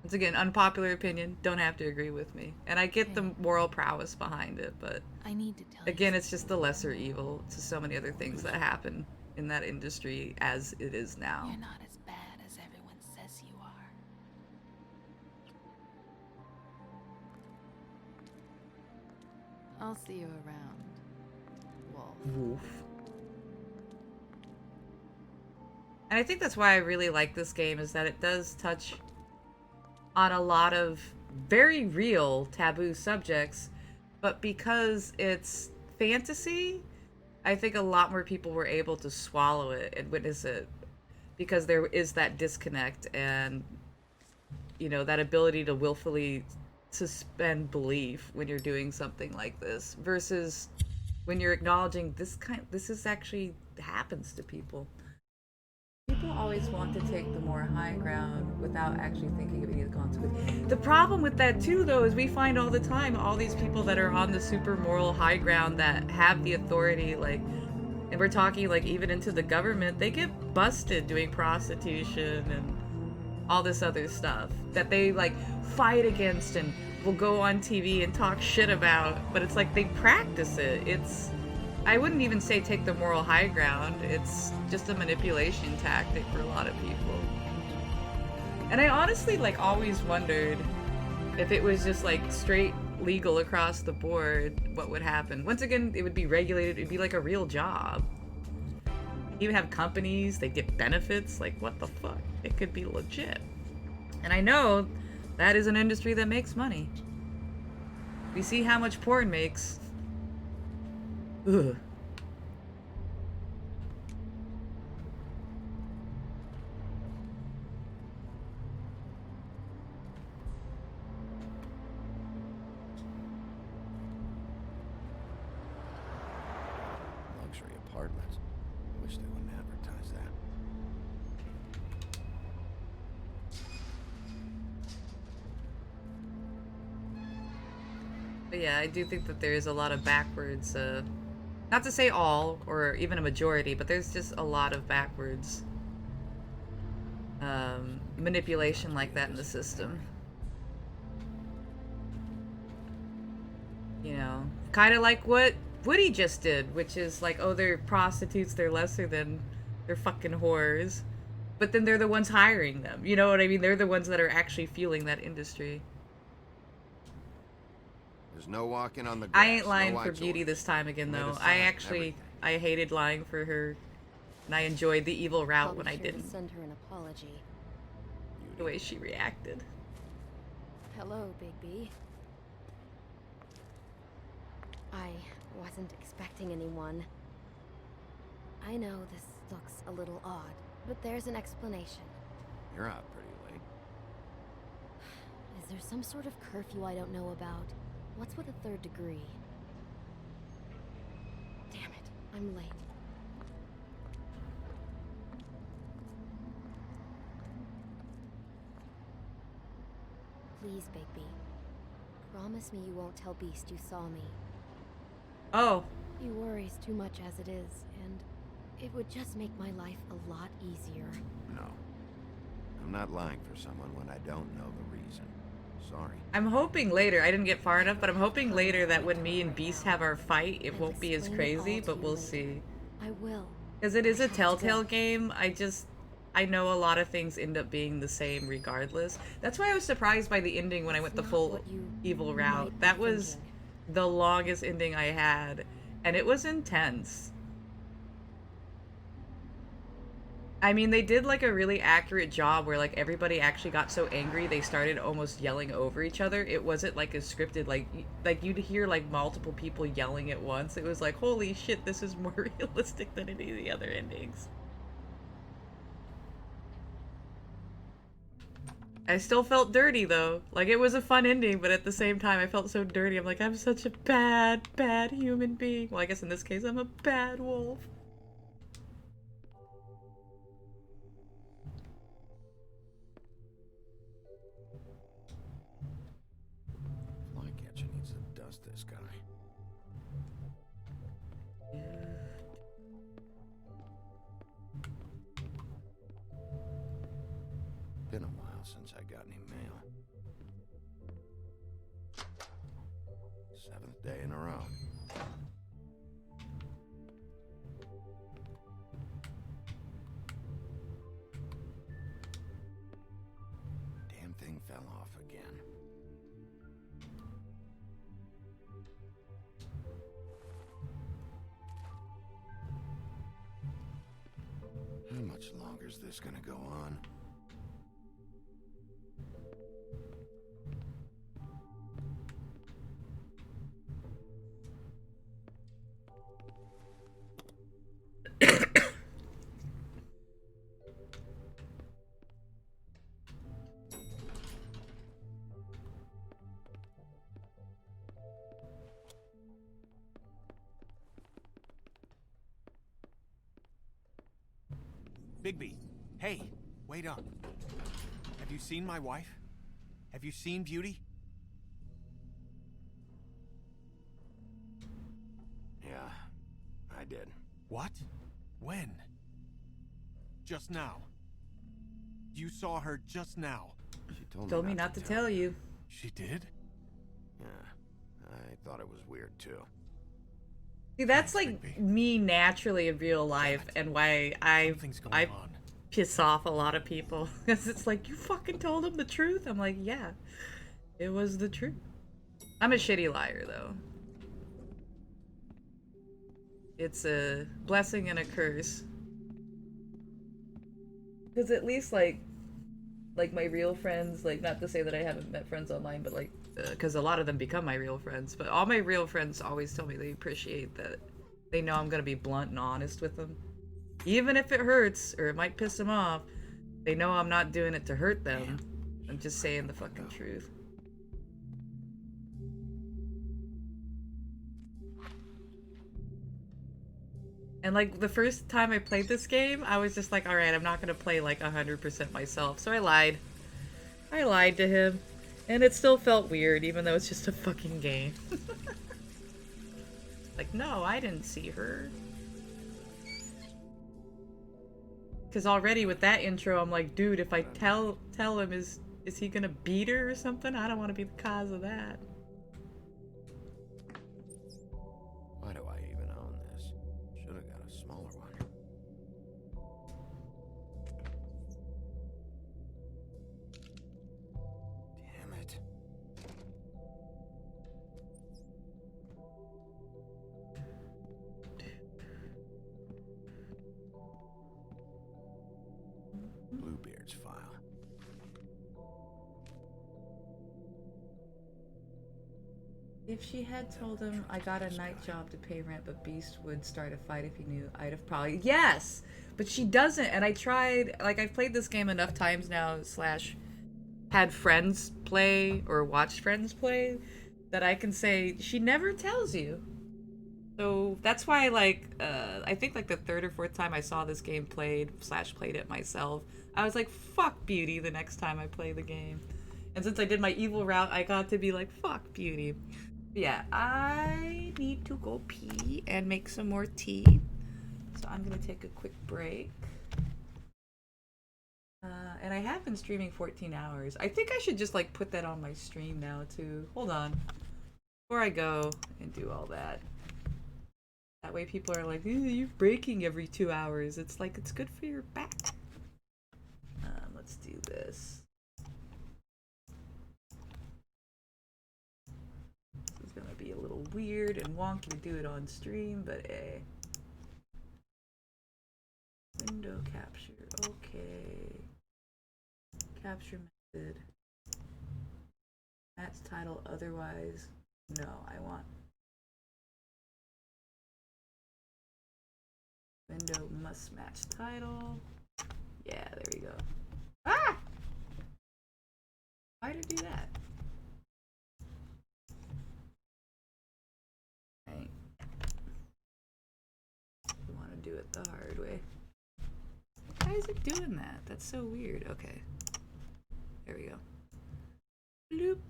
S5: Once again, unpopular opinion. Don't have to agree with me. And I get the moral prowess behind it, but
S13: I need to tell
S5: again, it's just the lesser evil to so many other things that happen in that industry as it is now.
S13: You're not as bad as everyone says you are. I'll see you around, Wolf.
S5: Wolf. And I think that's why I really like this game, is that it does touch on a lot of very real taboo subjects, but because it's fantasy, I think a lot more people were able to swallow it and witness it. because there is that disconnect and, you know, that ability to willfully suspend belief when you're doing something like this versus when you're acknowledging this is actually happens to people. People always want to take the more high ground without actually thinking of any of the consequences. The problem with that too, though, is we find all the time all these people that are on the super moral high ground that have the authority, like, and we're talking like even into the government, they get busted doing prostitution and all this other stuff that they like fight against and will go on TV and talk shit about, but it's like they practice it. I wouldn't even say take the moral high ground. It's just a manipulation tactic for a lot of people. And I honestly like always wondered if it was just like straight legal across the board, what would happen. Once again, it would be regulated. It'd be like a real job. You would have companies, they get benefits. Like, what the fuck? It could be legit. And I know that is an industry that makes money. We see how much porn makes. Ugh.
S12: Luxury apartments. Wish they wouldn't advertise that.
S5: But yeah, I do think that there is a lot of backwards, not to say all, or even a majority, but there's just a lot of backwards manipulation like that in the system. You know, kind of like what Woody just did, which is like, oh, they're prostitutes, they're lesser than, they're fucking whores. But then they're the ones hiring them. You know what I mean? They're the ones that are actually fueling that industry.
S12: There's no walking on the grass.
S5: I ain't lying
S12: no
S5: for Beauty
S12: outdoors.
S5: this time again,
S12: Made
S5: though.
S12: a
S5: I
S12: sign,
S5: actually,
S12: everything.
S5: I hated lying for her, and I enjoyed the evil route
S14: I'll
S5: when
S14: be
S5: I
S14: sure to
S5: didn't.
S14: send her an apology.
S5: The way she reacted.
S14: Hello, Bigby. I wasn't expecting anyone. I know this looks a little odd, but there's an explanation.
S12: You're out pretty late.
S14: Is there some sort of curfew I don't know about? What's with a third degree? Damn it, I'm late. Please, Bigby. Promise me you won't tell Beast you saw me.
S5: Oh.
S14: He worries too much as it is, and it would just make my life a lot easier.
S12: No. I'm not lying for someone when I don't know the reason. Sorry.
S5: I'm hoping later, I didn't get far enough, but I'm hoping later that when me and Beast have our fight, it won't be as crazy, but we'll see.
S14: I will.
S5: Because it is a Telltale game, I know a lot of things end up being the same regardless. That's why I was surprised by the ending when I went the full evil route. That was the longest ending I had, and it was intense. I mean, they did like a really accurate job where like everybody actually got so angry they started almost yelling over each other. It wasn't like a scripted, like you'd hear like multiple people yelling at once. It was like, holy shit, this is more realistic than any of the other endings. I still felt dirty though. Like, it was a fun ending, but at the same time I felt so dirty. I'm like, I'm such a bad, bad human being. Well, I guess in this case I'm a bad wolf.
S12: Flycatcher needs to dust this guy. Been a while since I got any mail. 7th day in a row. Damn thing fell off again. How much longer is this gonna go on?
S15: Bigby, hey, wait up. Have you seen my wife? Have you seen Beauty?
S12: Yeah, I did.
S15: What? When? Just now. You saw her just now.
S12: She
S5: Told me not to tell you.
S15: She did?
S12: Yeah, I thought it was weird too.
S5: See, that's like me naturally in real life, and why I piss off a lot of people. Because it's like, you fucking told him the truth? I'm like, yeah, it was the truth. I'm a shitty liar, though. It's a blessing and a curse. Because at least, like my real friends, like, not to say that I haven't met friends online, but like, because a lot of them become my real friends, but all my real friends always tell me they appreciate that they know I'm gonna be blunt and honest with them. Even if it hurts, or it might piss them off, they know I'm not doing it to hurt them. I'm just saying the fucking truth. And like, the first time I played this game, I was just like, alright, I'm not gonna play like 100% myself, so I lied. I lied to him. And it still felt weird, even though it's just a fucking game. Like, no, I didn't see her. Because already with that intro, I'm like, dude, if I tell him, is he gonna beat her or something? I don't want to be the cause of that.
S12: Why do I even own this? Should have got a smaller one. Damn it. Bluebeard's file.
S5: If she had told him I got a night job to pay rent, but Beast would start a fight if he knew, I'd have probably... Yes! But she doesn't, and I tried... Like, I've played this game enough times now, / had friends play, or watched friends play, that I can say, she never tells you. So, that's why, like, I think, like, the third or fourth time I saw this game played / played it myself, I was like, fuck Beauty the next time I play the game. And since I did my evil route, I got to be like, fuck Beauty. Yeah, I need to go pee and make some more tea. So I'm gonna take a quick break. And I have been streaming 14 hours. I think I should just like put that on my stream now too. Hold on. Before I go and do all that. That way people are like, you're breaking every 2 hours. It's like, it's good for your back. Let's do this. This is gonna be a little weird and wonky to do it on stream, but window capture, okay. Capture method. That's title, otherwise, no, I want window must match title. Yeah, there we go. Ah! Why did I do that? Right. You want to do it the hard way. Why is it doing that? That's so weird. Okay. There we go. Bloop.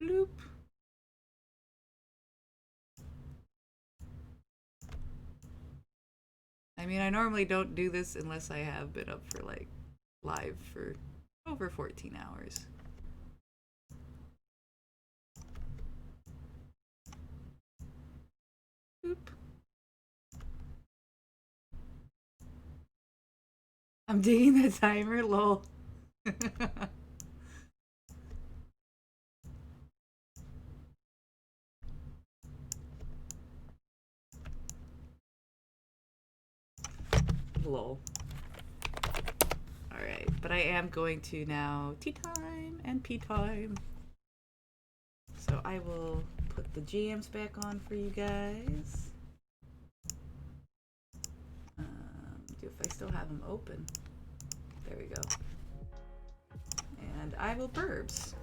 S5: Bloop. I mean, I normally don't do this unless I have been up for like live for over 14 hours. Oop. I'm digging the timer, lol. Lol. Alright, but I am going to now tea time and pee time. So I will put the jams back on for you guys. If I still have them open. There we go. And I will burbs.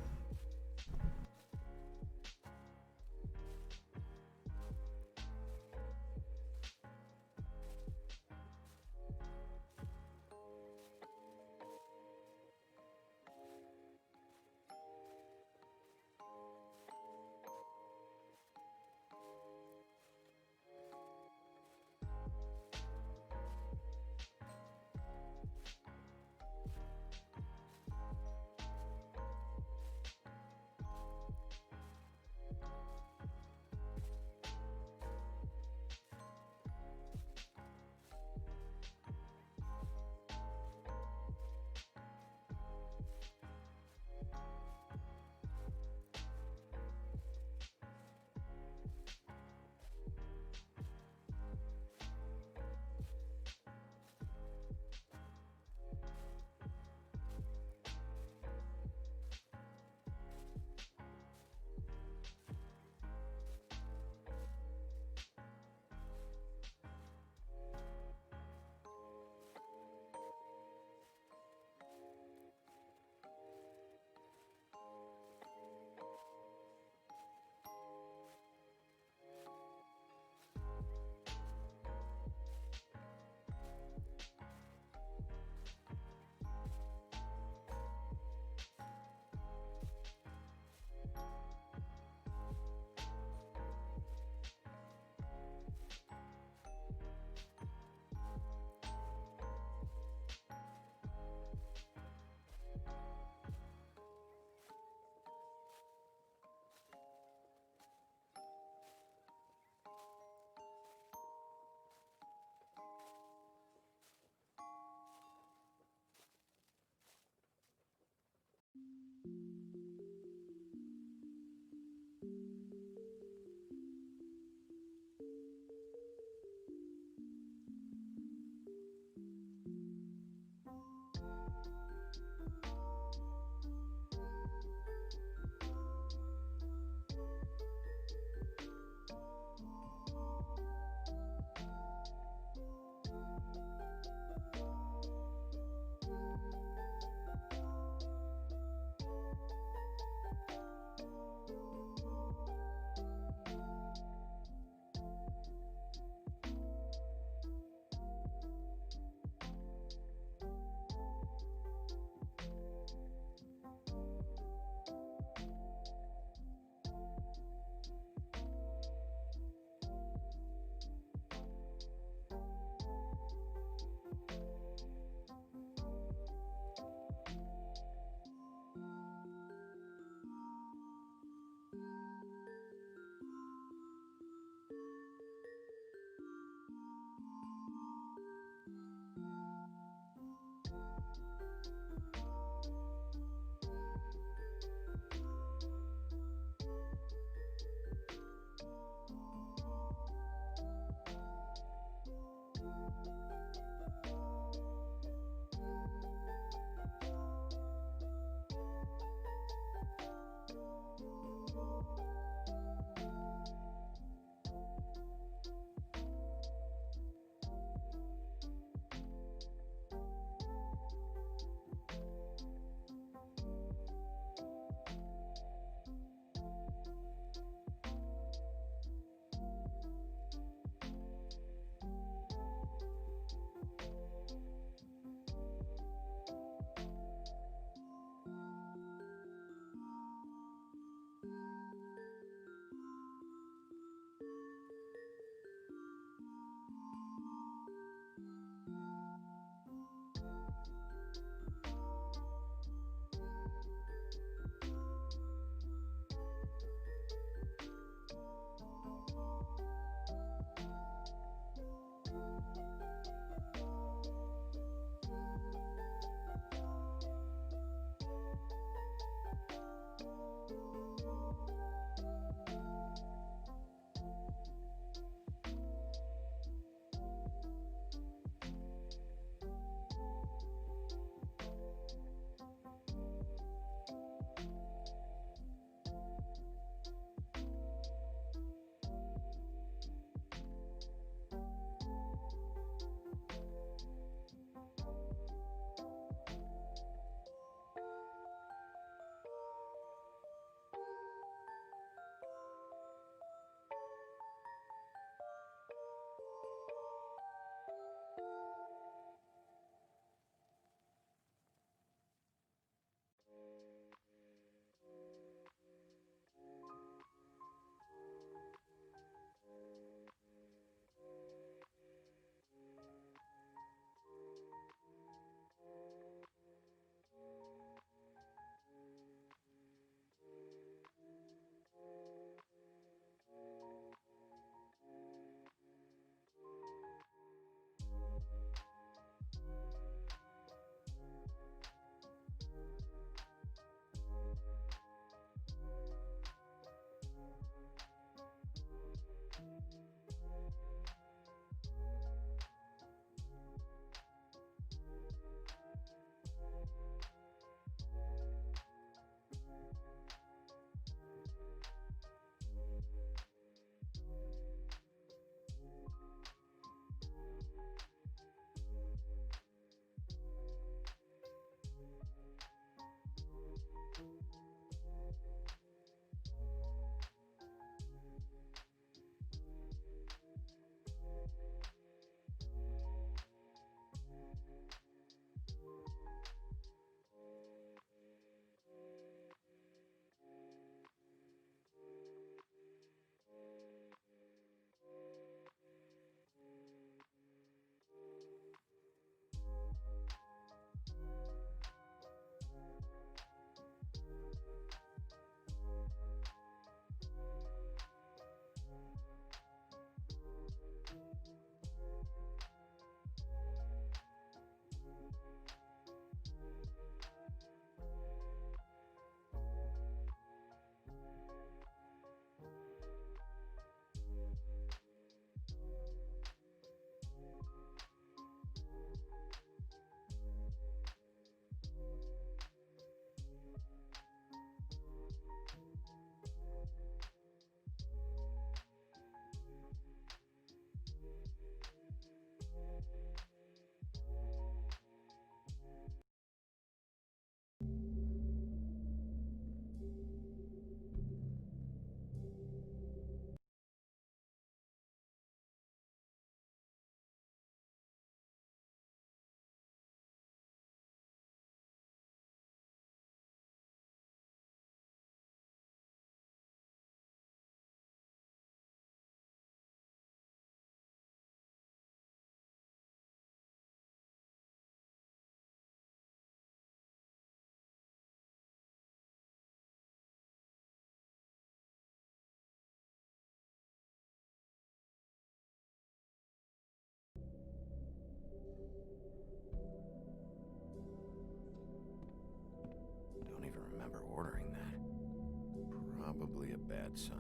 S12: ordering that. Probably a bad sign.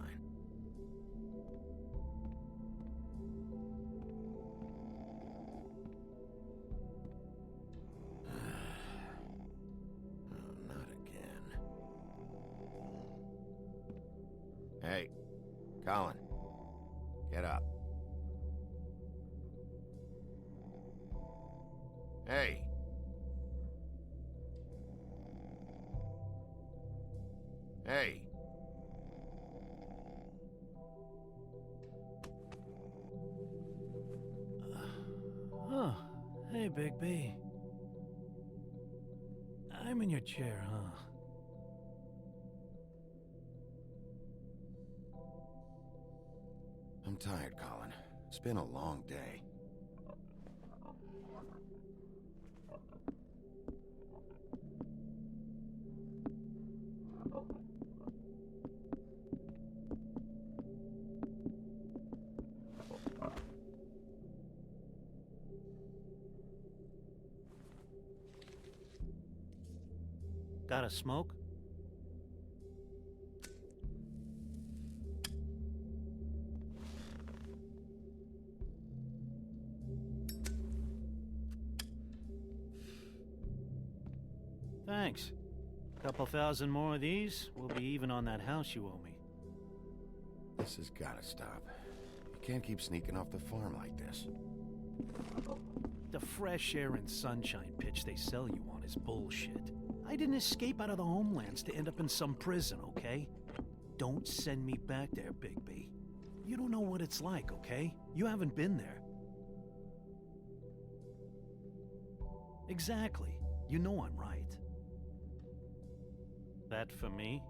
S12: Oh, not again. Hey, Colin. Get up. Hey. Hey.
S16: Oh, hey, Big B. I'm in your chair, huh?
S12: I'm tired, Colin. It's been a long day.
S16: Got a smoke? Thanks. Couple thousand more of these, we'll be even on that house you owe me.
S12: This has gotta stop. You can't keep sneaking off the farm like this.
S16: The fresh air and sunshine pitch they sell you on is bullshit. I didn't escape out of the homelands to end up in some prison, okay? Don't send me back there, Big B. You don't know what it's like, okay? You haven't been there. Exactly. You know I'm right. That for me?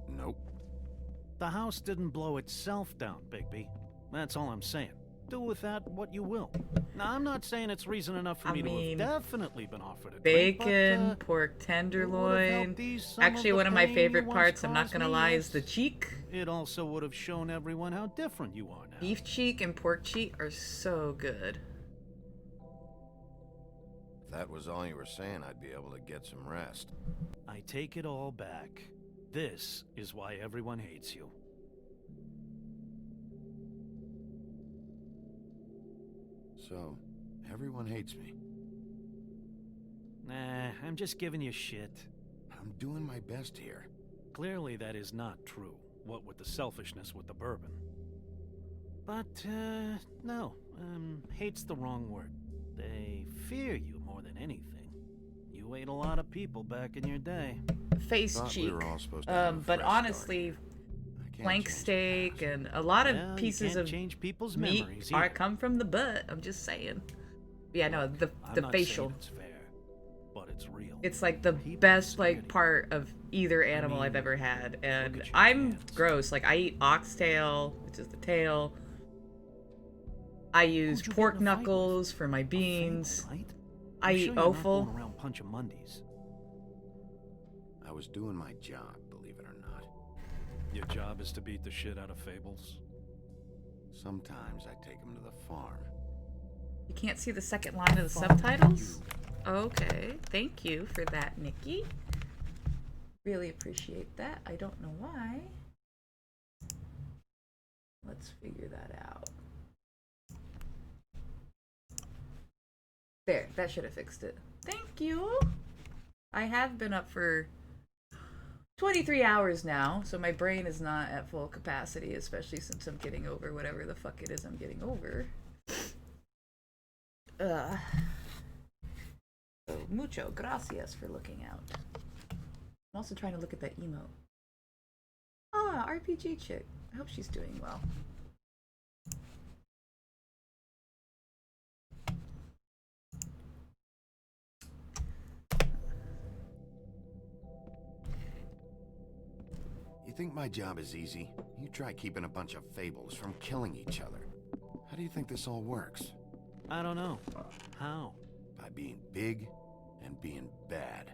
S12: Nope.
S16: The house didn't blow itself down, Bigby. That's all I'm saying. Do with that what you will. Now, I'm not saying it's reason enough for me to have definitely been offered a drink,
S5: Bacon,
S16: but,
S5: pork
S16: it
S5: tenderloin.
S16: would've helped some
S5: Actually,
S16: of
S5: one
S16: the
S5: of my
S16: pain
S5: favorite
S16: you once
S5: parts, I'm not
S16: caused
S5: gonna
S16: me,
S5: lie, is
S16: yes.
S5: the cheek.
S16: It also would have shown everyone how different you are now.
S5: Beef cheek and pork cheek are so good.
S12: If that was all you were saying, I'd be able to get some rest.
S16: I take it all back. This is why everyone hates you.
S12: So, everyone hates me.
S16: Nah, I'm just giving you shit.
S12: I'm doing my best here.
S16: Clearly that is not true, what with the selfishness with the bourbon. But, no, hate's the wrong word. They fear you more than anything. You ate a lot of people back in your day.
S5: Face
S12: Thought
S5: cheek.
S12: we were all supposed to have a
S5: But
S12: fresh
S5: honestly, flank steak and a lot of
S16: Well, you
S5: pieces
S16: can't
S5: of
S16: change people's
S5: meat
S16: memories
S5: are
S16: either.
S5: come from the butt. I'm just saying. Yeah, no,
S16: I'm
S5: the
S16: not
S5: facial.
S16: saying it's fair, but it's real.
S5: It's like the best like part of either animal I've ever had, and I'm gross. Like I eat oxtail, which is the tail. I use pork knuckles for my beans. I
S16: I'm
S5: eat
S16: sure you're not
S5: offal.
S16: going around punching Mondays.
S12: I was doing my job, believe it or not.
S16: Your job is to beat the shit out of fables.
S12: Sometimes I take them to the farm.
S5: You can't see the second line of the subtitles? Okay, thank you for that, Nikki. Really appreciate that. I don't know why. Let's figure that out. There, that should have fixed it. Thank you. I have been up for 23 hours now, so my brain is not at full capacity, especially since I'm getting over whatever the fuck it is I'm getting over. So, mucho gracias for looking out. I'm also trying to look at that emote. Ah, RPG chick. I hope she's doing well.
S12: You think my job is easy? You try keeping a bunch of fables from killing each other. How do you think this all works?
S16: I don't know. How?
S12: By being big and being bad.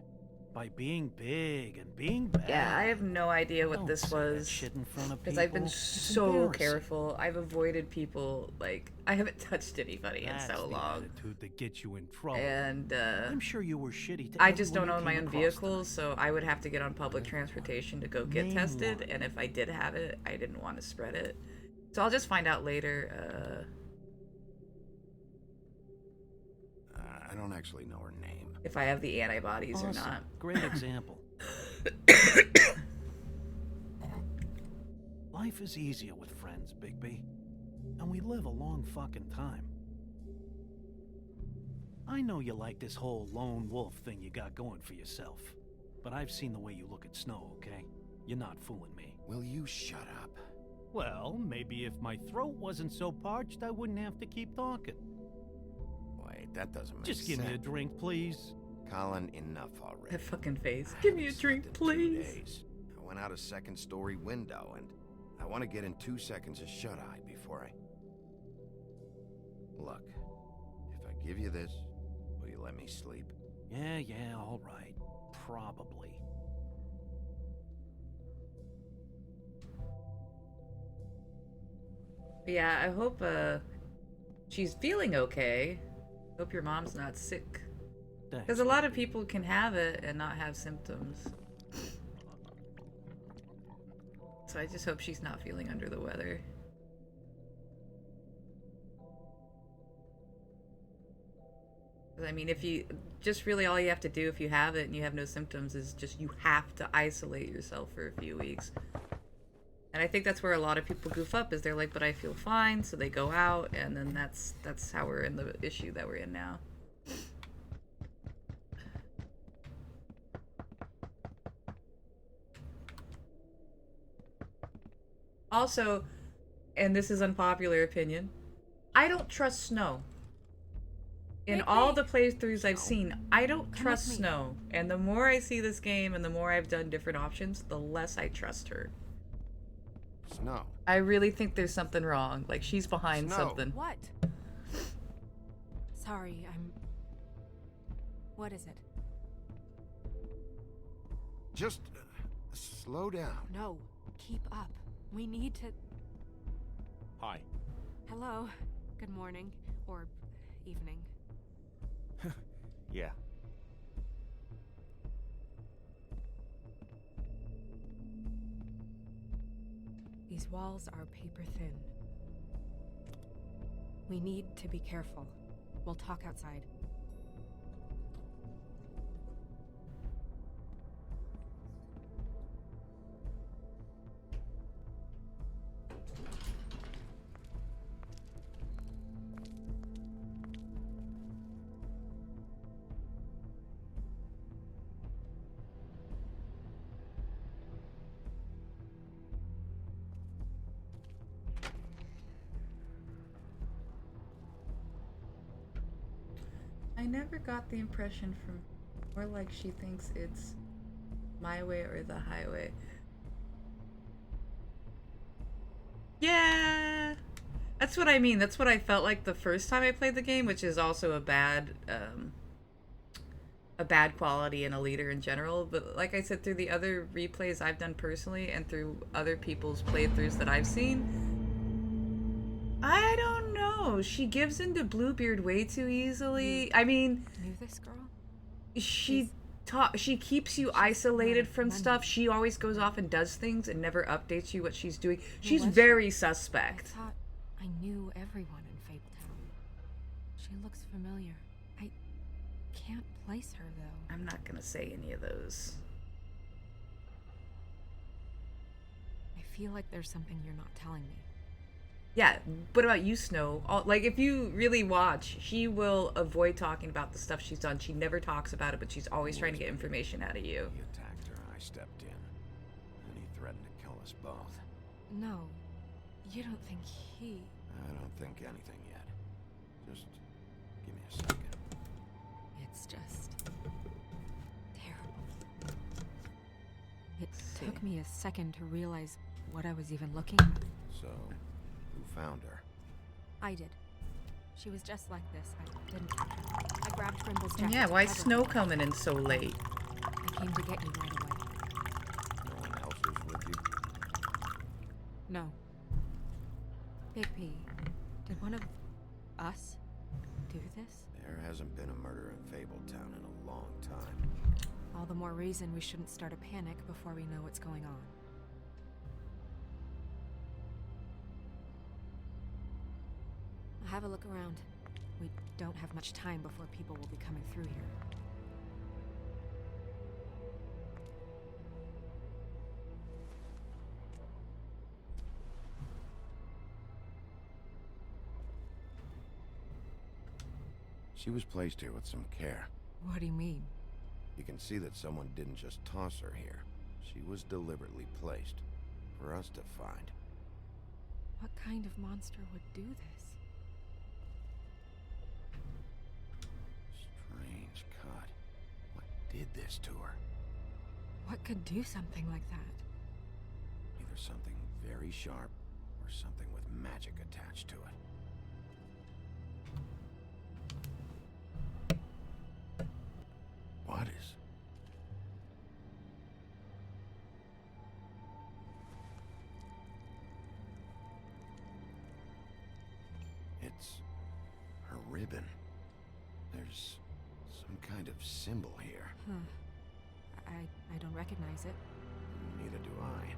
S16: By being big and being bad.
S5: Yeah, I have no idea what
S16: Don't
S5: this
S16: say that
S5: was.
S16: shit in front of
S5: Because I've been
S16: people. It's
S5: so
S16: embarrassing.
S5: careful. I've avoided people, like, I haven't touched anybody in so
S16: That's the
S5: long.
S16: attitude that gets you in trouble.
S5: And,
S16: I'm sure you were shitty to
S5: I just
S16: everyone
S5: don't
S16: you
S5: own my
S16: came
S5: own
S16: across
S5: vehicle, so I would have to get on public transportation to go get
S16: Name
S5: tested,
S16: one.
S5: and if I did have it, I didn't want to spread it. So I'll just find out later,
S12: I don't actually know her name.
S5: if I have the antibodies or
S16: Awesome.
S5: not.
S16: Great example. Life is easier with friends, Bigby. And we live a long fucking time. I know you like this whole lone wolf thing you got going for yourself. But I've seen the way you look at Snow, okay? You're not fooling me.
S12: Will you shut up?
S16: Well, maybe if my throat wasn't so parched, I wouldn't have to keep talking.
S12: Wait, that doesn't make sense.
S16: Just give me a drink, please.
S12: Colin, enough already.
S5: That fucking face. Give me a drink,
S12: Slept in 2
S5: please.
S12: days. I went out a second-story window, and I want to get in 2 seconds of shut-eye before I... Look, if I give you this, will you let me sleep?
S16: Yeah, all right. Probably.
S5: Yeah, I hope, she's feeling okay. Hope your mom's not sick. Because a lot of people can have it and not have symptoms. So I just hope she's not feeling under the weather. I mean, if you just really all you have to do if you have it and you have no symptoms is just you have to isolate yourself for a few weeks. And I think that's where a lot of people goof up is they're like, but I feel fine, so they go out, and then that's how we're in the issue that we're in now. Also, and this is unpopular opinion, I don't trust Snow. In all the playthroughs I've seen, I don't trust Snow. And the more I see this game and the more I've done different options, the less I trust her.
S12: Snow.
S5: I really think there's something wrong. Like, she's behind
S12: Snow.
S5: something.
S13: What? Sorry, What is it?
S12: Just slow down.
S13: No, keep up. We need to...
S15: Hi.
S13: Hello. Good morning. Or evening.
S15: Yeah.
S13: These walls are paper thin. We need to be careful. We'll talk outside.
S5: I never got the impression from more like she thinks it's my way or the highway. Yeah, that's what I mean. That's what I felt like the first time I played the game, which is also a bad quality in a leader in general. But like I said, through the other replays I've done personally and through other people's playthroughs that I've seen, I don't know. She gives into Bluebeard way too easily. I mean,
S13: Knew this girl?
S5: she keeps you isolated from stuff. She always goes off and does things and never updates you what she's doing. She's
S13: was
S5: very
S13: I
S5: suspect.
S13: thought I knew everyone in Fabletown. She looks familiar. I can't place her, though.
S5: I'm not gonna say any of those.
S13: I feel like there's something you're not telling me.
S5: Yeah, what about you, Snow? Like, if you really watch, she will avoid talking about the stuff she's done. She never talks about it, but she's always trying to get information out of you.
S12: He attacked her, I stepped in, and he threatened to kill us both.
S13: No, you don't think he...
S12: I don't think anything yet. Just give me a second.
S13: It's just... terrible. It took me a second to realize what I was even looking at.
S12: So, who found her?
S13: I did. She was just like this. I didn't touch her. I grabbed Grimble's jacket.
S5: And yeah,
S13: to
S5: why is
S13: cover
S5: Snow
S13: her.
S5: coming in so late?
S13: I came to get you right away.
S12: No one else was with you?
S13: No. Big P, did one of us do this?
S12: There hasn't been a murder in Fabletown in a long time.
S13: All the more reason we shouldn't start a panic before we know what's going on. Have a look around. We don't have much time before people will be coming through here.
S12: She was placed here with some care.
S13: What do you mean?
S12: You can see that someone didn't just toss her here. She was deliberately placed for us to find.
S13: What kind of monster would do this?
S12: Strange cut. What did this to her?
S13: What could do something like that?
S12: Either something very sharp or something with magic attached to it. What is? It's her ribbon. There's some kind of symbol here.
S13: Huh. I don't recognize it.
S12: Neither do I.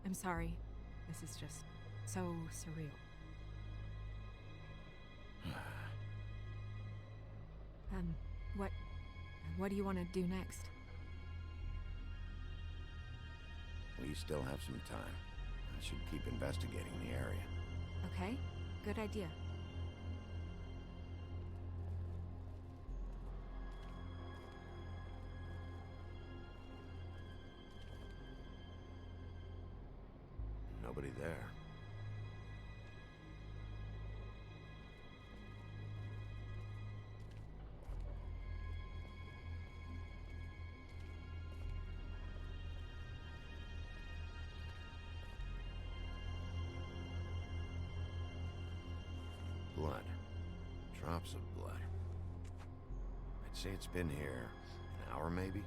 S13: I'm sorry. This is just so surreal. What do you want to do next?
S12: We still have some time. I should keep investigating the area.
S13: Okay, good idea.
S12: Nobody there. Blood. Drops of blood. I'd say it's been here an hour, maybe?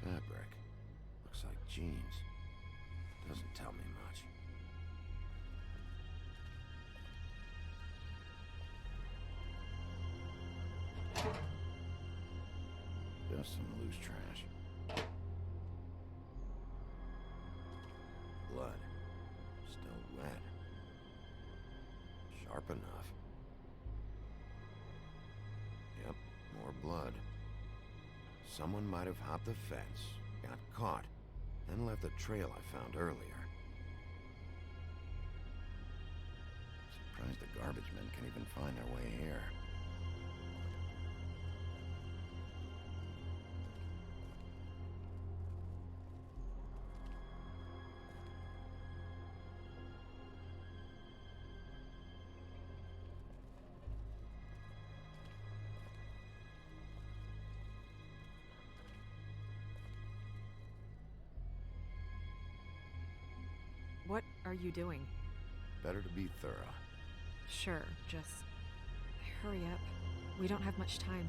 S12: Fabric. Looks like jeans. Doesn't tell me much. Just some loose trash. Blood. Still wet. Sharp enough. Yep, more blood. Someone might have hopped the fence, got caught, then left the trail I found earlier. Surprised the garbage men can even find their way here.
S13: What are you doing?
S12: Better to be thorough.
S13: Sure, just hurry up. We don't have much time.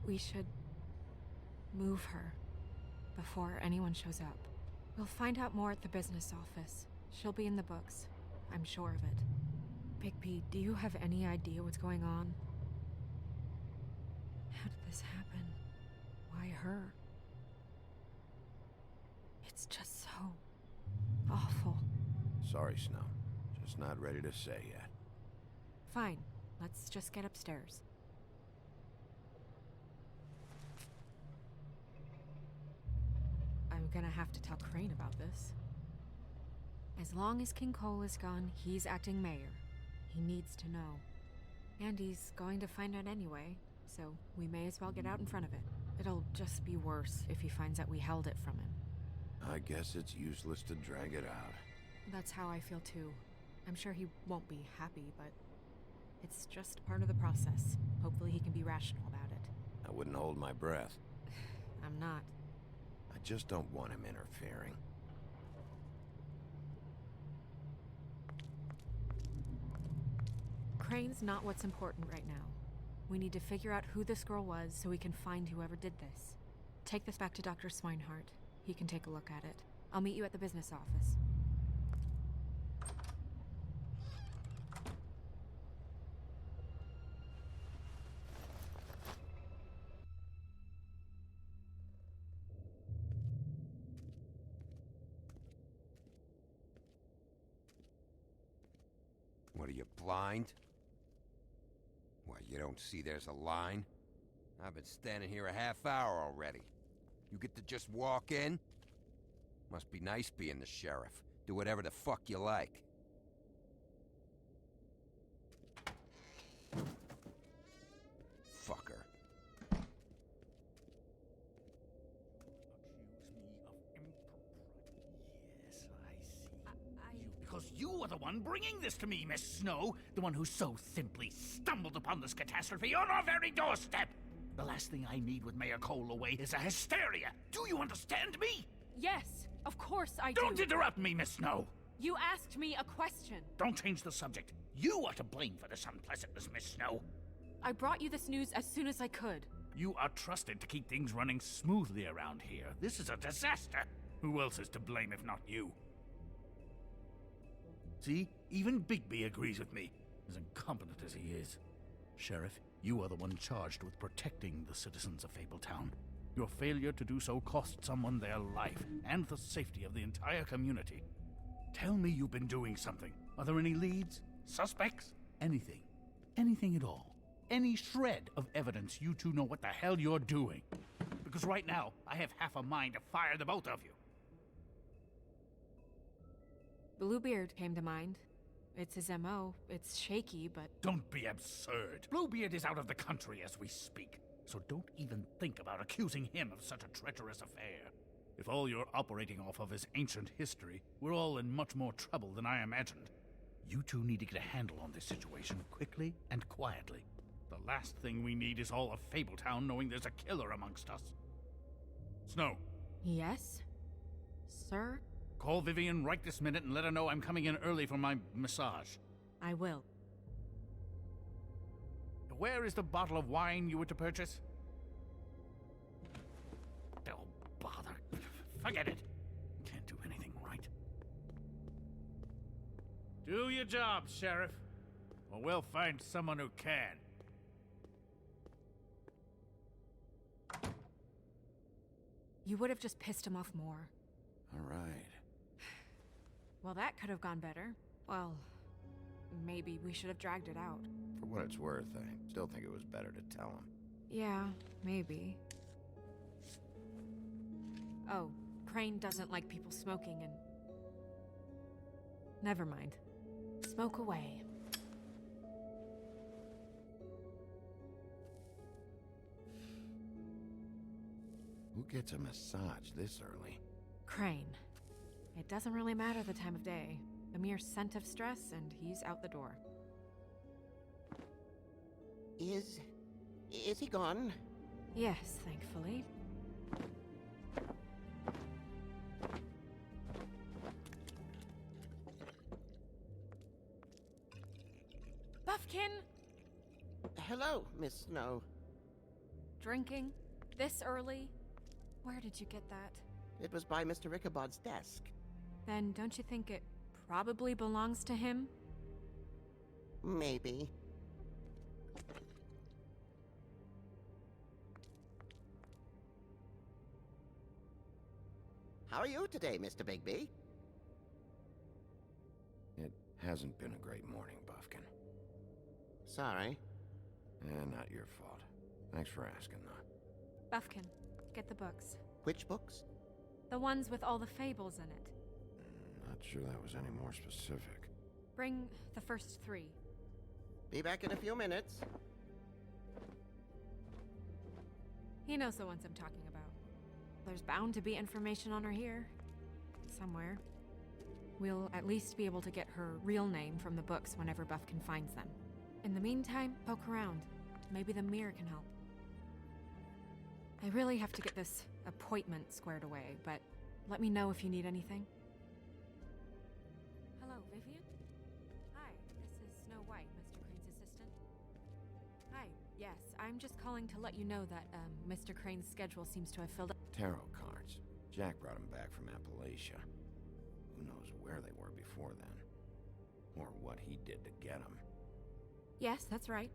S13: We should move her before anyone shows up. We'll find out more at the business office. She'll be in the books. I'm sure of it. Big P, do you have any idea what's going on? How did this happen? Why her? It's just so awful.
S12: Sorry, Snow. Just not ready to say yet.
S13: Fine. Let's just get upstairs. I'm gonna have to tell Crane about this. As long as King Cole is gone, he's acting mayor. He needs to know. And he's going to find out anyway, so we may as well get out in front of it. It'll just be worse if he finds out we held it from him.
S12: I guess it's useless to drag it out.
S13: That's how I feel too. I'm sure he won't be happy, but it's just part of the process. Hopefully he can be rational about it.
S12: I wouldn't hold my breath.
S13: I'm not.
S12: I just don't want him interfering.
S13: Crane's not what's important right now. We need to figure out who this girl was so we can find whoever did this. Take this back to Dr. Swinehart. He can take a look at it. I'll meet you at the business office.
S17: What are you, blind? What, you don't see there's a line? I've been standing here a half hour already. You get to just walk in? Must be nice being the sheriff. Do whatever the fuck you like. Fucker.
S7: Because you are the one bringing this to me, Miss Snow. The one who so simply stumbled upon this catastrophe on our very doorstep. The last thing I need with Mayor Cole away is a hysteria. Do you understand me?
S13: Yes, of course I do.
S7: Don't interrupt me, Miss Snow.
S13: You asked me a question.
S7: Don't change the subject. You are to blame for this unpleasantness, Miss Snow.
S13: I brought you this news as soon as I could.
S7: You are trusted to keep things running smoothly around here. This is a disaster. Who else is to blame if not you? See, even Bigby agrees with me, as incompetent as he is. Sheriff, you are the one charged with protecting the citizens of Fabletown. Your failure to do so cost someone their life, and the safety of the entire community. Tell me you've been doing something. Are there any leads? Suspects? Anything. Anything at all. Any shred of evidence you two know what the hell you're doing. Because right now, I have half a mind to fire the both of you.
S13: Bluebeard came to mind. It's his MO. It's shaky, but...
S7: Don't be absurd. Bluebeard is out of the country as we speak, so don't even think about accusing him of such a treacherous affair. If all you're operating off of is ancient history, we're all in much more trouble than I imagined. You two need to get a handle on this situation quickly and quietly. The last thing we need is all of Fabletown knowing there's a killer amongst us. Snow.
S13: Yes? Sir?
S7: Call Vivian right this minute and let her know I'm coming in early for my massage.
S13: I will.
S7: Where is the bottle of wine you were to purchase? Oh, bother. Forget it. Can't do anything right. Do your job, Sheriff, or we'll find someone who can.
S13: You would have just pissed him off more.
S12: All right.
S13: Well, that could have gone better. Well, maybe we should have dragged it out.
S12: For what it's worth, I still think it was better to tell him.
S13: Yeah, maybe. Oh, Crane doesn't like people smoking and... Never mind. Smoke away.
S12: Who gets a massage this early?
S13: Crane. It doesn't really matter the time of day. A mere scent of stress and he's out the door.
S18: Is he gone?
S13: Yes, thankfully. Buffkin!
S18: Hello, Miss Snow.
S13: Drinking? This early? Where did you get that?
S18: It was by Mr. Ichabod's desk.
S13: Then don't you think it probably belongs to him?
S18: Maybe. How are you today, Mr. Bigby?
S12: It hasn't been a great morning, Buffkin.
S18: Sorry.
S12: Not your fault. Thanks for asking, though.
S13: Buffkin, get the books.
S18: Which books?
S13: The ones with all the fables in it.
S12: Not sure that was any more specific.
S13: Bring the first 3.
S18: Be back in a few minutes.
S19: He knows the ones I'm talking about. There's bound to be information on her here. Somewhere. We'll at least be able to get her real name from the books whenever Buffkin finds them. In the meantime, poke around. Maybe the mirror can help. I really have to get this appointment squared away, but let me know if you need anything. Hello, Vivian? Hi, this is Snow White, Mr. Crane's assistant. Hi, yes, I'm just calling to let you know that, Mr. Crane's schedule seems to have filled up.
S12: Tarot cards. Jack brought them back from Appalachia. Who knows where they were before then? Or what he did to get them.
S19: Yes, that's right.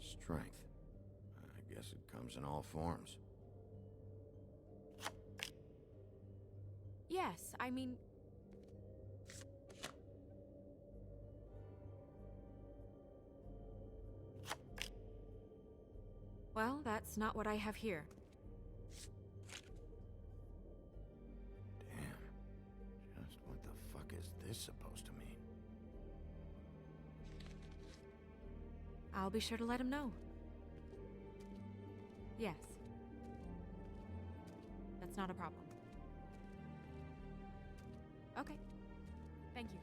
S12: Strength. I guess it comes in all forms.
S19: Yes, I mean... Well, that's not what I have here.
S12: Damn. Just what the fuck is this supposed to mean?
S19: I'll be sure to let him know. Yes. That's not a problem. Okay. Thank you.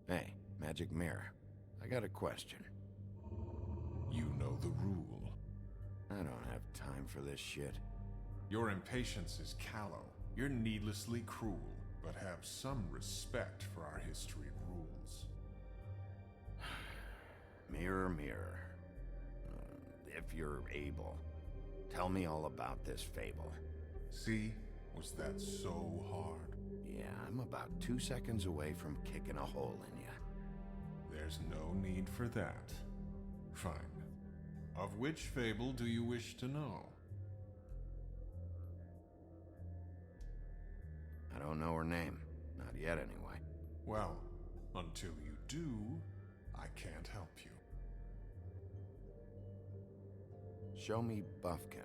S12: Hey, magic mirror. I got a question.
S20: You know the rule.
S12: I don't have time for this shit.
S20: Your impatience is callow. You're needlessly cruel, but have some respect for our history and rules.
S12: Mirror, mirror. If you're able, tell me all about this fable.
S20: See? Was that so hard?
S12: Yeah, I'm about 2 seconds away from kicking a hole in you.
S20: There's no need for that. Fine. Of which fable do you wish to know?
S12: I don't know her name. Not yet, anyway.
S20: Well, until you do, I can't help you.
S12: Show me Buffkin.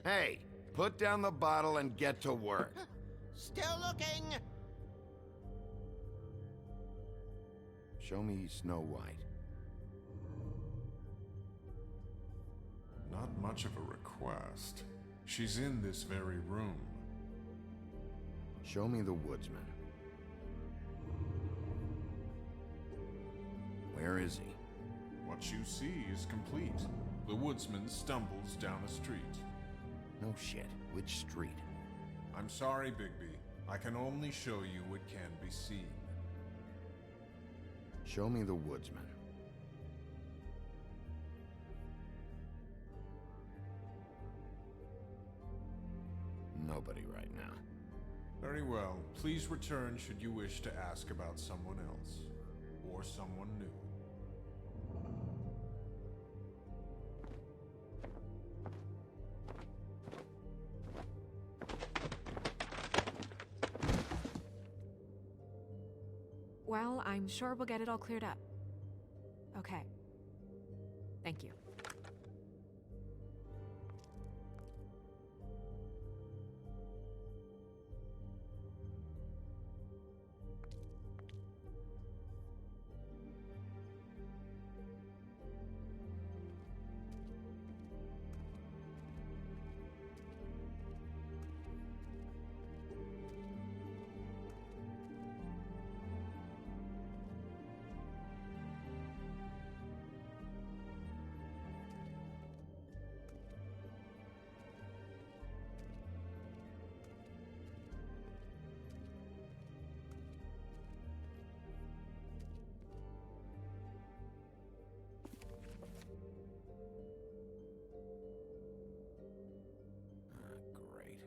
S12: Hey! Put down the bottle and get to work.
S18: Still looking!
S12: Show me Snow White.
S20: Not much of a request. She's in this very room.
S12: Show me the woodsman. Where is he?
S20: What you see is complete. The woodsman stumbles down a street.
S12: No shit. Which street?
S20: I'm sorry, Bigby. I can only show you what can be seen.
S12: Show me the woodsman. Nobody right now.
S20: Very well. Please return should you wish to ask about someone else. Or someone new.
S19: Well, I'm sure we'll get it all cleared up. Okay. Thank you.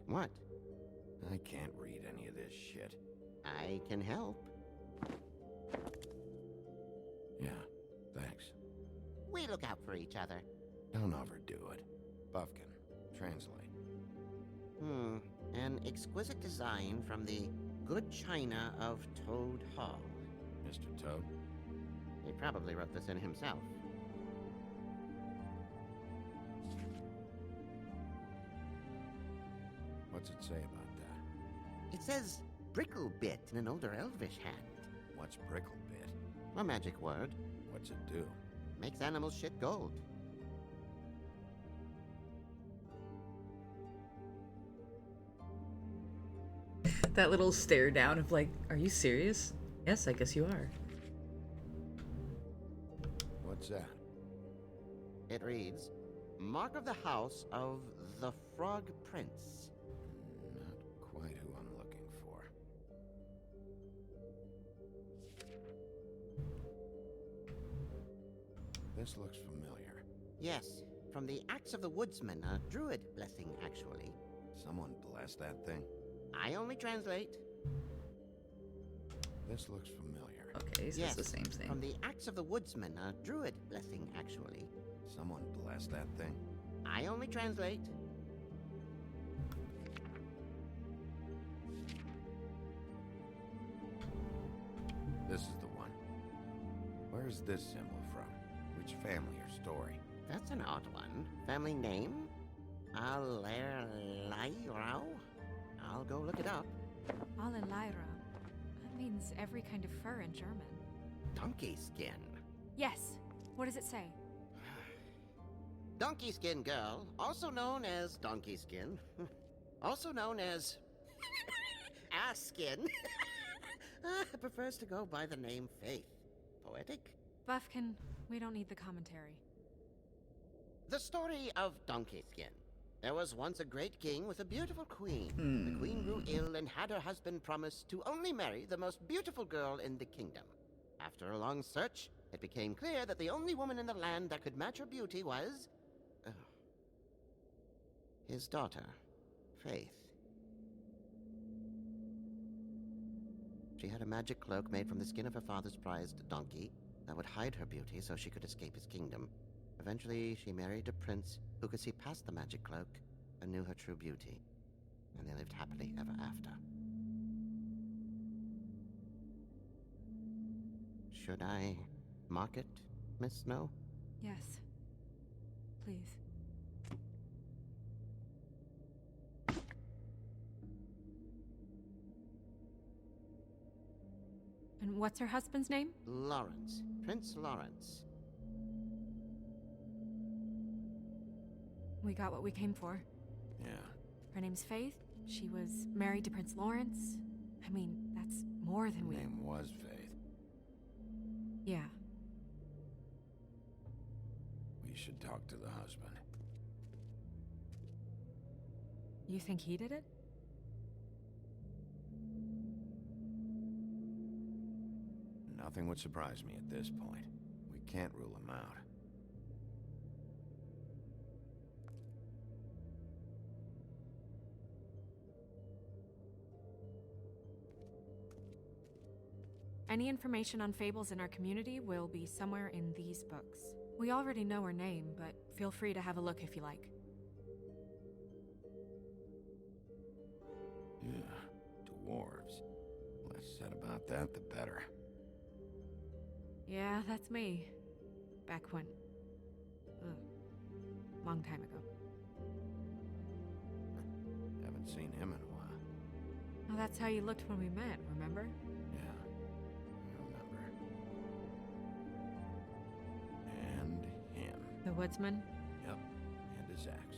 S18: What?
S12: I can't read any of this shit.
S18: I can help.
S12: Yeah, thanks.
S18: We look out for each other.
S12: Don't overdo it. Buffkin, translate.
S18: An exquisite design from the good china of Toad Hall.
S12: Mr. Toad?
S18: He probably wrote this in himself.
S12: What's it say about that?
S18: It says Bricklebit in an older Elvish hand.
S12: What's Bricklebit?
S18: A magic word.
S12: What's it do?
S18: Makes animals shit gold.
S5: That little stare down of like, are you serious? Yes, I guess you are.
S12: What's that?
S18: It reads, Mark of the House of the Frog Prince.
S12: Not quite who I'm looking for. This looks familiar.
S18: Yes, from the Axe of the Woodsman, a druid blessing, actually.
S12: Someone blessed that thing?
S18: I only translate.
S12: This looks familiar.
S5: Okay, so
S18: Yes,
S5: it's the same thing.
S18: from the Axe of the Woodsman, a druid blessing, actually.
S12: Someone blessed that thing?
S18: I only translate.
S12: This is the one. Where's this symbol from? Which family or story?
S18: That's an odd one. Family name? Allerleirau? I'll go look it up.
S19: Allerleirau. That means every kind of fur in German.
S18: Donkey skin.
S19: Yes. What does it say?
S18: Donkey skin girl, also known as donkey skin, also known as ass skin, prefers to go by the name Faith. Poetic?
S19: Buffkin, we don't need the commentary.
S18: The story of Donkey Skin. There was once a great king with a beautiful queen. The queen grew ill and had her husband promise to only marry the most beautiful girl in the kingdom. After a long search, it became clear that the only woman in the land that could match her beauty was... his daughter, Faith. She had a magic cloak made from the skin of her father's prized donkey that would hide her beauty so she could escape his kingdom. Eventually, she married a prince who could see past the magic cloak and knew her true beauty. And they lived happily ever after. Should I mark it, Miss Snow?
S19: Yes. Please. And what's her husband's name?
S18: Lawrence. Prince Lawrence.
S19: We got what we came for.
S12: Yeah.
S19: Her name's Faith. She was married to Prince Lawrence. I mean, that's more than we...
S12: Her name was Faith.
S19: Yeah.
S12: We should talk to the husband.
S19: You think he did it?
S12: Nothing would surprise me at this point. We can't rule him out.
S19: Any information on fables in our community will be somewhere in these books. We already know her name, but feel free to have a look if you like.
S12: Yeah, dwarves. Less said about that, the better.
S19: Yeah, that's me. Back when... long time ago.
S12: Haven't seen him in a while.
S19: Well, that's how you looked when we met, remember?
S12: Yeah, I remember. And him.
S19: The woodsman?
S12: Yep, and his axe.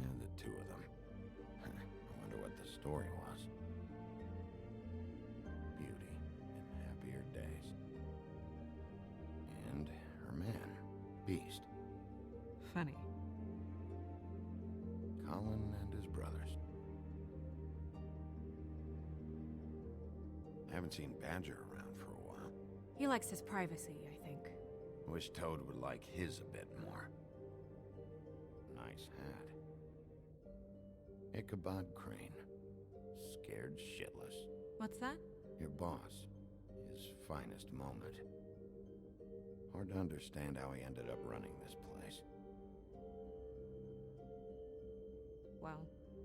S12: And the two of them. I wonder what the story was. Beauty and happier days. And her man, Beast.
S19: Funny.
S12: Colin and his brothers. I haven't seen Badger around for a while.
S19: He likes his privacy, I think.
S12: Wish Toad would like his a bit more. Nice hat. Ichabod Crane. Scared shitless.
S19: What's that?
S12: Your boss. His finest moment. Hard to understand how he ended up running this place.
S19: Well,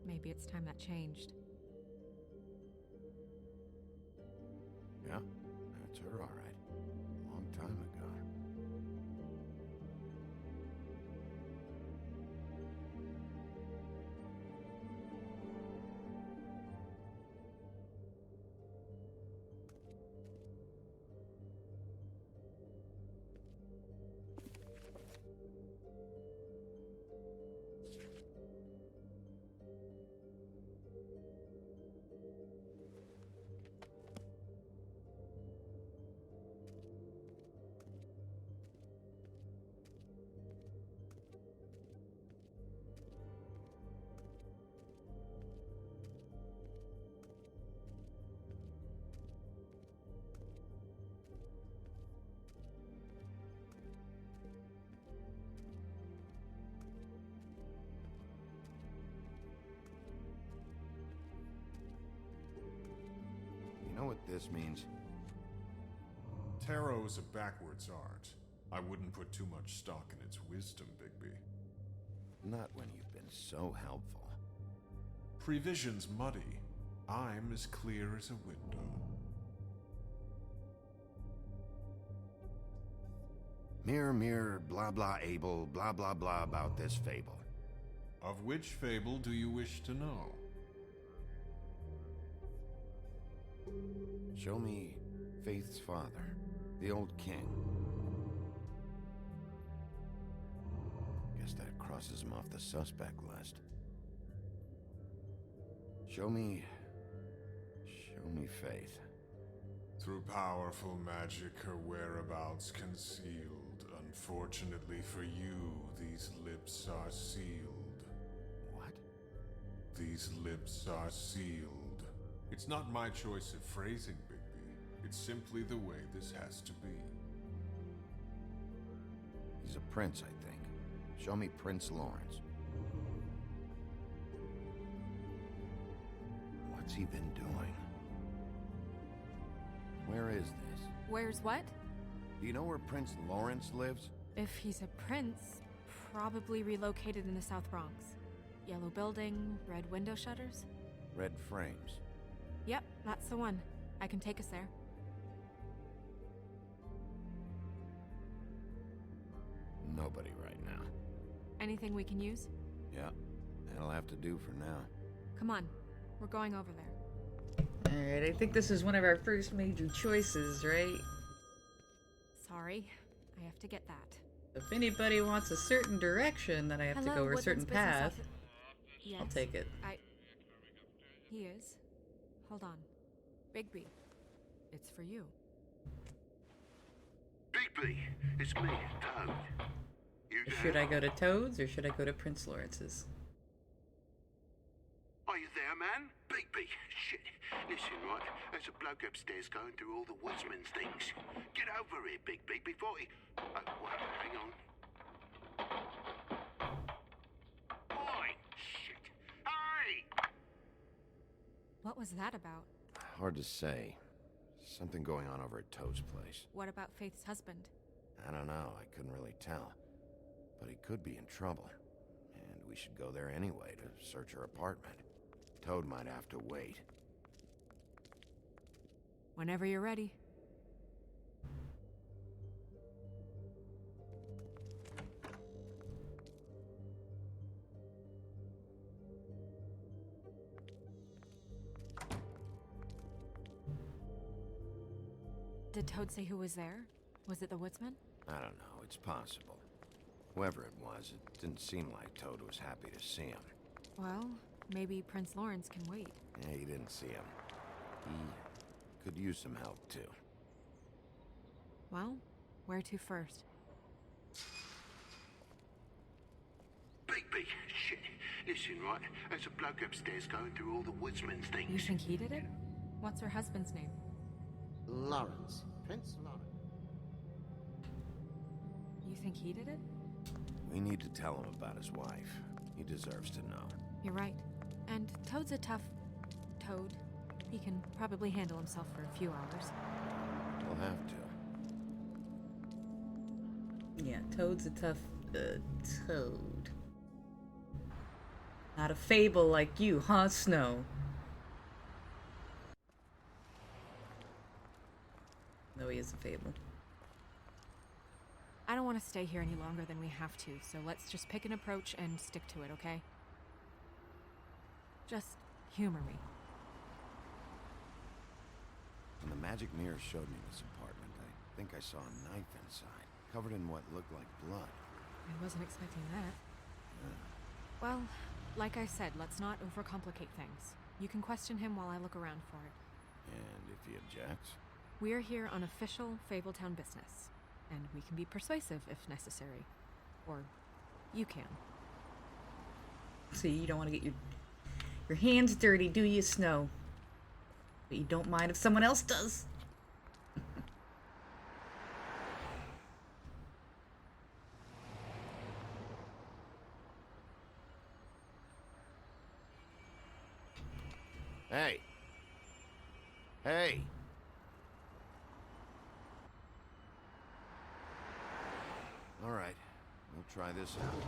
S19: maybe it's time that changed.
S12: Yeah, that's her, all right. A long time ago. You know what this means?
S20: Tarot's a backwards art. I wouldn't put too much stock in its wisdom, Bigby.
S12: Not when you've been so helpful.
S20: Prevision's muddy. I'm as clear as a window.
S12: Mirror, mirror, blah blah able, blah blah blah about this fable.
S20: Of which fable do you wish to know?
S12: Show me Faith's father, the old king. Guess that crosses him off the suspect list. Show me Faith.
S20: Through powerful magic, her whereabouts concealed. Unfortunately for you, these lips are sealed.
S12: What?
S20: These lips are sealed. It's not my choice of phrasing, Bigby. It's simply the way this has to be.
S12: He's a prince, I think. Show me Prince Lawrence. What's he been doing? Where is this?
S19: Where's what?
S12: Do you know where Prince Lawrence lives?
S19: If he's a prince, probably relocated in the South Bronx. Yellow building, red window shutters?
S12: Red frames.
S19: Yep, that's the one. I can take us there.
S12: Nobody right now.
S19: Anything we can use?
S12: Yeah, that'll have to do for now.
S19: Come on, we're going over there.
S5: Alright, I think this is one of our first major choices, right?
S19: Sorry, I have to get that.
S5: If anybody wants a certain direction that I have to go, or a certain path,
S19: Yes,
S5: I'll take it.
S19: He is. Hold on. Bigby, it's for you.
S21: Bigby, it's me, Toad. You there?
S5: Should I go to Toad's or should I go to Prince Lawrence's?
S21: Are you there, man? Bigby, shit. Listen, right, there's a bloke upstairs going through all the woodsman's things. Get over here, Bigby, before he... Oh, wait, hang on. Oi, shit. Hey!
S19: What was that about?
S12: Hard to say. Something going on over at Toad's place.
S19: What about Faith's husband?
S12: I don't know, I couldn't really tell. But he could be in trouble. And we should go there anyway to search her apartment. Toad might have to wait.
S19: Whenever you're ready. Did Toad say who was there? Was it the woodsman?
S12: I don't know, it's possible. Whoever it was, it didn't seem like Toad was happy to see him.
S19: Well, maybe Prince Lawrence can wait.
S12: Yeah, he didn't see him. He could use some help, too.
S19: Well, where to first?
S21: Bigby, shit. Listen, right, there's a bloke upstairs going through all the woodsman's things.
S19: You think he did it? What's her husband's name?
S18: Lawrence. Prince Lawrence.
S19: You think he did it?
S12: We need to tell him about his wife. He deserves to know.
S19: You're right. And Toad's a tough... Toad. He can probably handle himself for a few hours.
S12: We'll have to.
S5: Yeah, Toad's a tough... Toad. Not a fable like you, huh, Snow? No, he is a fable.
S19: I don't want to stay here any longer than we have to, so let's just pick an approach and stick to it, okay? Just humor me.
S12: When the magic mirror showed me this apartment, I think I saw a knife inside, covered in what looked like blood.
S19: I wasn't expecting that. Well, like I said, let's not overcomplicate things. You can question him while I look around for it.
S12: And if he objects?
S19: We're here on official Fabletown business, and we can be persuasive if necessary. Or you can.
S5: See, you don't want to get your hands dirty, do you, Snow? But you don't mind if someone else does.
S12: Hey! Hey! All right, we'll try this out.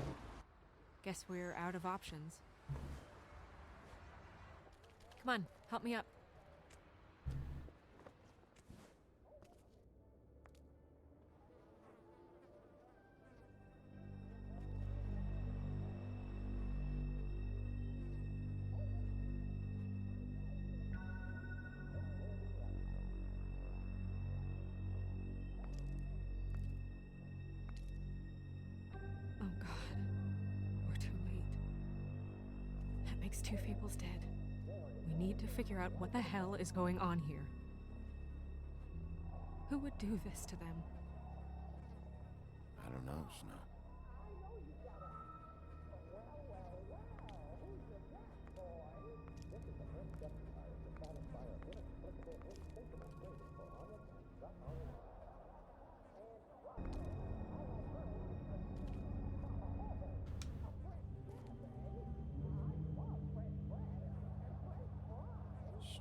S19: Guess we're out of options. Come on, help me up. Oh God, we're too late. That makes two Fables dead. We need to figure out what the hell is going on here. Who would do this to them?
S12: I don't know, Snow.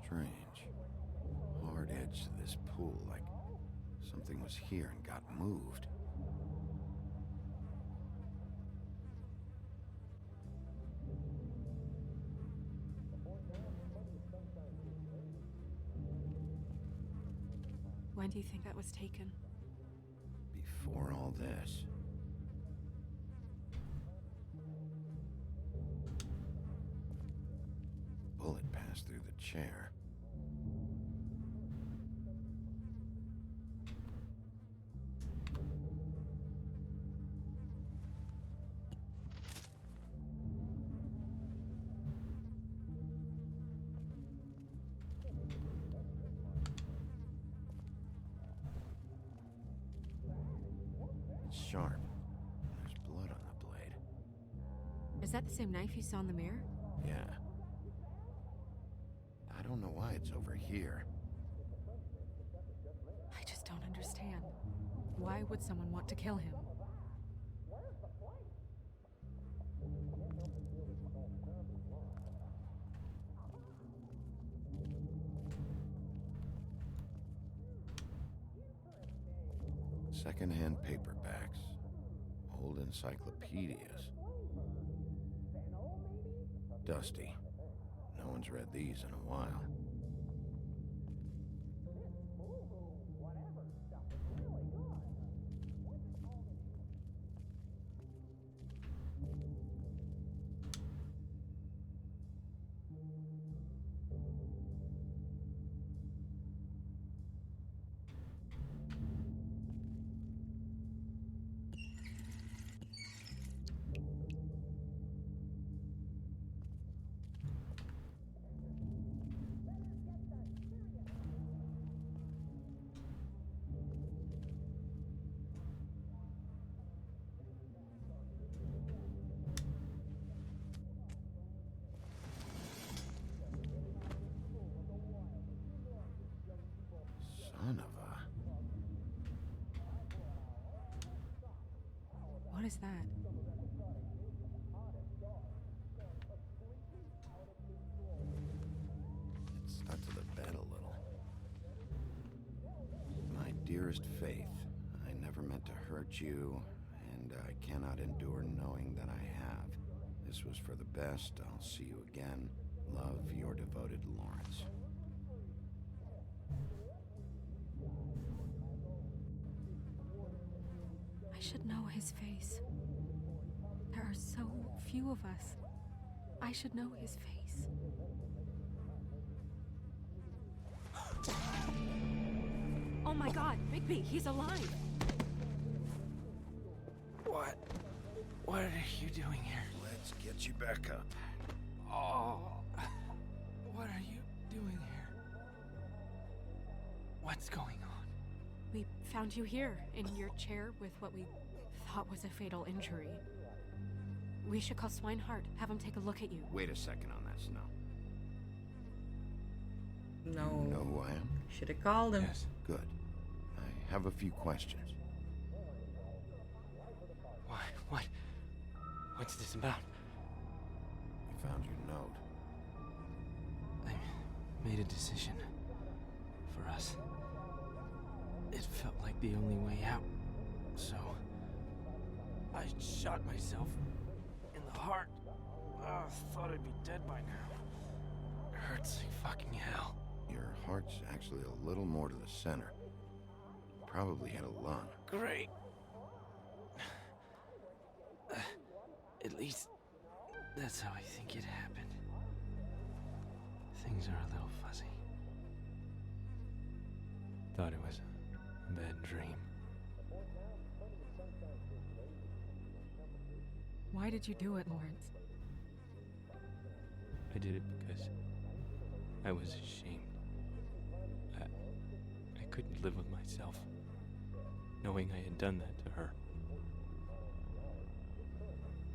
S12: Strange. Hard edge to this pool, like something was here and got moved.
S19: When do you think that was taken?
S12: Before all this. Bullet passed through the chair. It's sharp. There's blood on the blade.
S19: Is that the same knife you saw in the mirror?
S12: Yeah. I don't know why it's over here.
S19: I just don't understand. Why would someone want to kill him?
S12: Secondhand paperbacks. Old encyclopedias. Dusty. No one's read these in a while. Son of a...
S19: What is that?
S12: It stuck to the bed a little. My dearest Faith, I never meant to hurt you, and I cannot endure knowing that I have. This was for the best. I'll see you again. Love, your devoted Lawrence.
S13: his face. There are so few of us. I should know his face. Oh my god, Bigby, he's alive!
S16: What are you doing here?
S4: Let's get you back up.
S16: Oh, what are you doing here? What's going on?
S13: We found you here, in your chair with what we thought was a fatal injury. We should call Swinehart, have him take a look at you.
S12: Wait a second on that, Snow.
S5: No.
S12: You know who I am?
S5: Should have called him.
S12: Yes. Good. I have a few questions.
S16: Why? What's this about?
S12: We found your note.
S16: I made a decision. For us. It felt like the only way out. So... I shot myself in the heart. Thought I'd be dead by now. It hurts like fucking hell.
S12: Your heart's actually a little more to the center. Probably hit a lung.
S16: Great. At least, that's how I think it happened. Things are a little fuzzy. Thought it was a bad dream.
S13: Why did you do it, Lawrence?
S16: I did it because I was ashamed. I couldn't live with myself, knowing I had done that to her.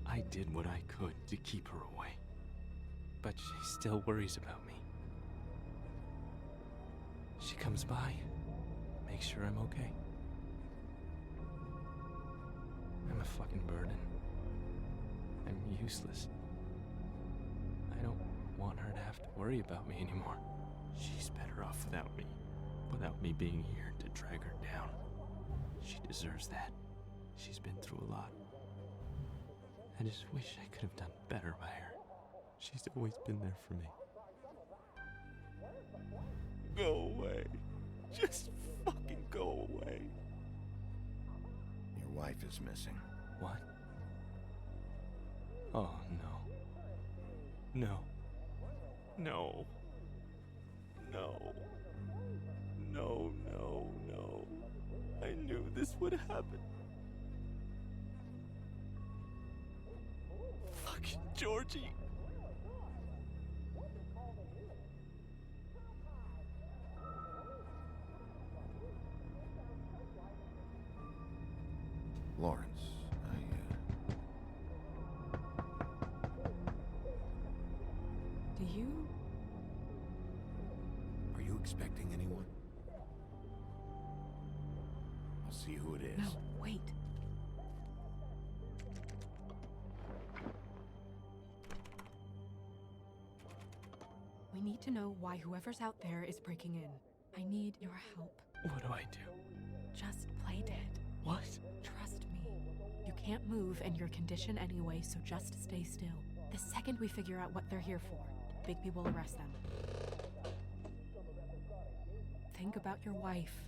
S16: I did what I could to keep her away, but she still worries about me. She comes by, makes sure I'm okay. I'm a fucking burden. I'm useless. I don't want her to have to worry about me anymore. She's better off without me being here to drag her down. She deserves that. She's been through a lot. I just wish I could have done better by her. She's always been there for me. Go away. Just fucking go away.
S12: Your wife is missing.
S16: What? Oh, no. No. No. No. No, no, no. I knew this would happen. Fucking Georgie.
S12: Lawrence,
S13: Do you?
S12: Are you expecting anyone? I'll see who it is.
S13: No, wait. We need to know why whoever's out there is breaking in. I need your help.
S16: What do I do?
S13: Just play dead.
S16: What?
S13: Trust me. You can't move in your condition anyway, so just stay still. The second we figure out what they're here for, Bigby will arrest them. Think about your wife.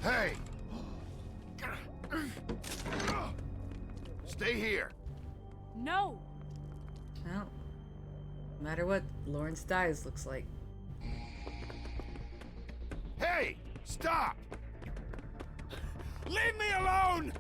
S12: Hey! Stay here.
S13: No!
S5: Well, no matter what, Lawrence dies, looks like.
S12: Hey! Stop! Leave me alone!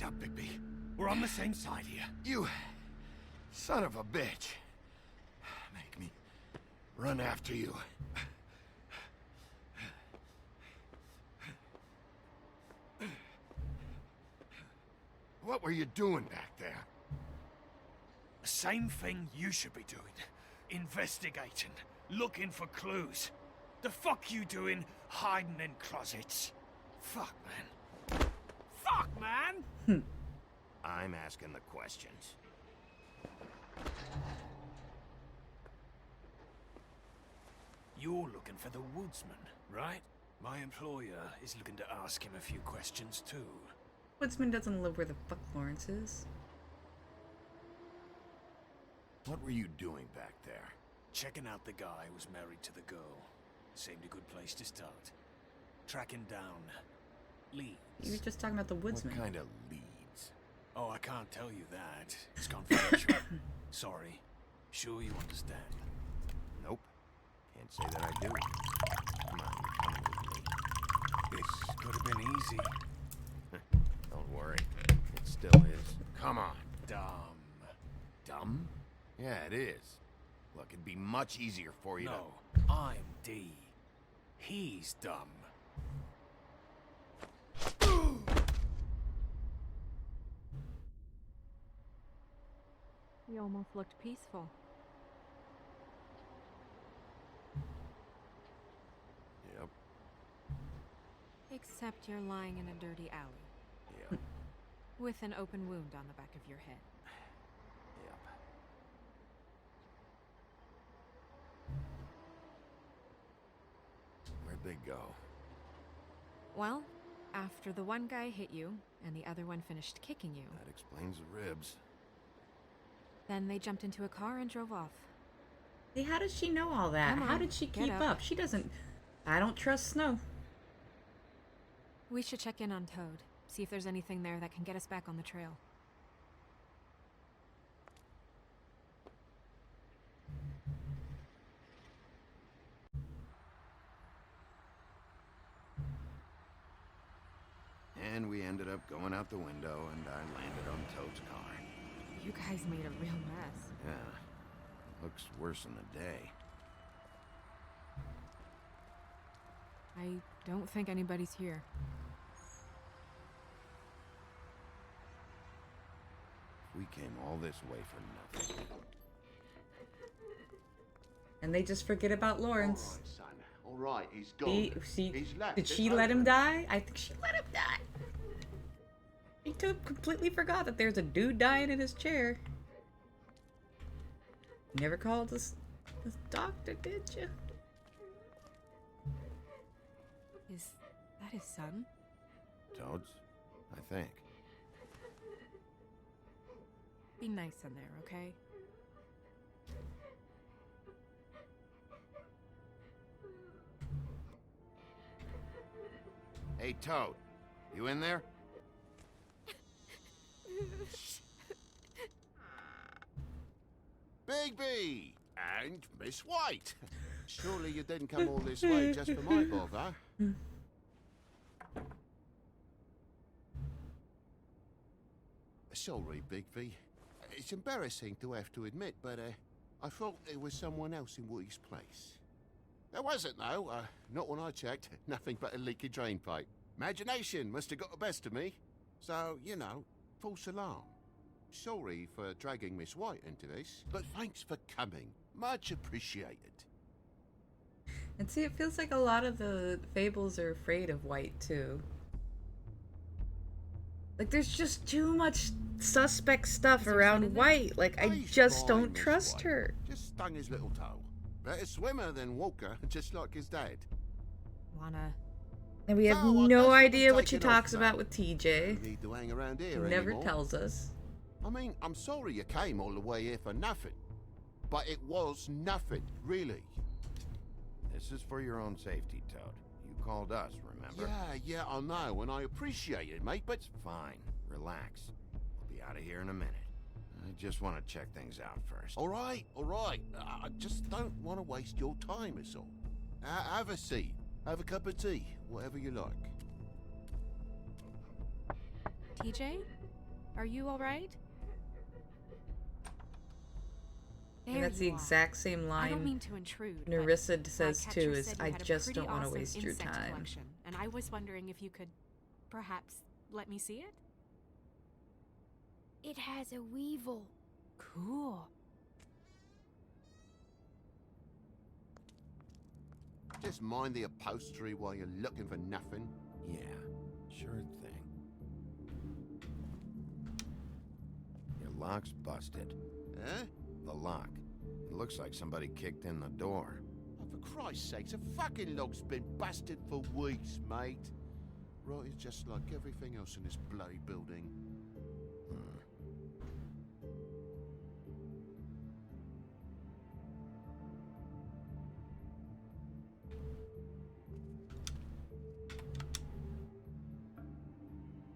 S9: Ease up, Bigby. We're on the same side here.
S12: You son of a bitch. Make me run after you. What were you doing back there?
S7: The same thing you should be doing. Investigating. Looking for clues. The fuck you doing hiding in closets? Fuck, man. Fuck, man!
S12: I'm asking the questions.
S7: You're looking for the woodsman, right? My employer is looking to ask him a few questions too.
S5: Woodsman doesn't live where the fuck Lawrence is.
S12: What were you doing back there?
S7: Checking out the guy who was married to the girl. Seemed a good place to start. Tracking down leads.
S5: You were just talking about the woodsman.
S12: What kind of leads?
S7: Oh, I can't tell you that. It's confidential. Sorry. Sure you understand?
S12: Nope. Can't say that I do. Come on, come with me.
S7: This could have been easy.
S12: Don't worry. It still is. Come on.
S7: Dumb.
S12: Dumb? Yeah, it is. Look, it'd be much easier for you
S7: No, I'm D. He's dumb.
S19: You almost looked peaceful.
S12: Yep.
S19: Except you're lying in a dirty alley.
S12: Yep.
S19: With an open wound on the back of your head.
S12: Yep. Where'd they go?
S19: Well, after the one guy hit you, and the other one finished kicking you,
S12: That explains the ribs.
S19: then they jumped into a car and drove off.
S5: See, how does she know all that?
S19: Come
S5: How
S19: on,
S5: did she
S19: get
S5: keep
S19: up.
S5: up? She doesn't... I don't trust Snow.
S19: We should check in on Toad, see if there's anything there that can get us back on the trail.
S12: And we ended up going out the window, and I landed on Toad's car.
S19: You guys made a real mess.
S12: Yeah. Looks worse in the day.
S19: I don't think anybody's here.
S12: We came all this way for nothing.
S5: And they just forget about Lawrence.
S21: All right, he's gone. He's left.
S5: Did she let him die? I think she let him die. He completely forgot that there's a dude dying in his chair. Never called this doctor, did you?
S19: Is that his son?
S12: Toad's? I think.
S19: Be nice in there, okay?
S12: Hey, Toad. You in there?
S21: Bigby! And Miss White! Surely you didn't come all this way just for my bother? Sorry, Bigby. It's embarrassing to have to admit, but I thought there was someone else in Woody's place. There wasn't, though. Not when I checked. Nothing but a leaky drain pipe. Imagination must have got the best of me. So, you know, false alarm. Sorry for dragging Miss White into this, but thanks for coming. Much appreciated.
S5: And see, it feels like a lot of the fables are afraid of White, too. Like, there's just too much suspect stuff around White. Like, I just don't trust her.
S21: Just stung his little toe. Better swimmer than Walker, just like his dad.
S19: Wanna...
S5: And we have
S21: So, I
S5: no
S21: guess
S5: idea
S21: we'll
S5: what
S21: take
S5: she
S21: it off
S5: talks
S21: now.
S5: about with TJ.
S21: No need to hang around
S5: She
S21: here
S5: never
S21: anymore.
S5: tells us.
S21: I mean, I'm sorry you came all the way here for nothing. But it was nothing, really.
S12: This is for your own safety, Toad. You called us, remember?
S21: Yeah, I know, and I appreciate it, mate, but...
S12: Fine. Relax. We'll be out of here in a minute. I just want to check things out first.
S21: All right. I just don't want to waste your time, is all. Have a seat. Have a cup of tea. Whatever you like.
S19: TJ? Are you alright?
S5: And that's the exact same line
S19: I don't mean to intrude.
S5: Nerissa
S19: but
S5: says
S19: my
S5: too,
S19: catcher
S5: is
S19: said you
S5: I
S19: had a
S5: just
S19: pretty
S5: don't want to
S19: awesome
S5: waste your
S19: insect
S5: time.
S19: collection, and I was wondering if you could perhaps let me see it?
S14: It has a weevil.
S19: Cool.
S21: Just mind the upholstery while you're looking for nothing.
S12: Yeah, sure thing. Your lock's busted.
S21: Huh?
S12: The lock. It looks like somebody kicked in the door.
S21: Oh, for Christ's sakes, a fucking lock's been busted for weeks, mate. Right, it's just like everything else in this bloody building.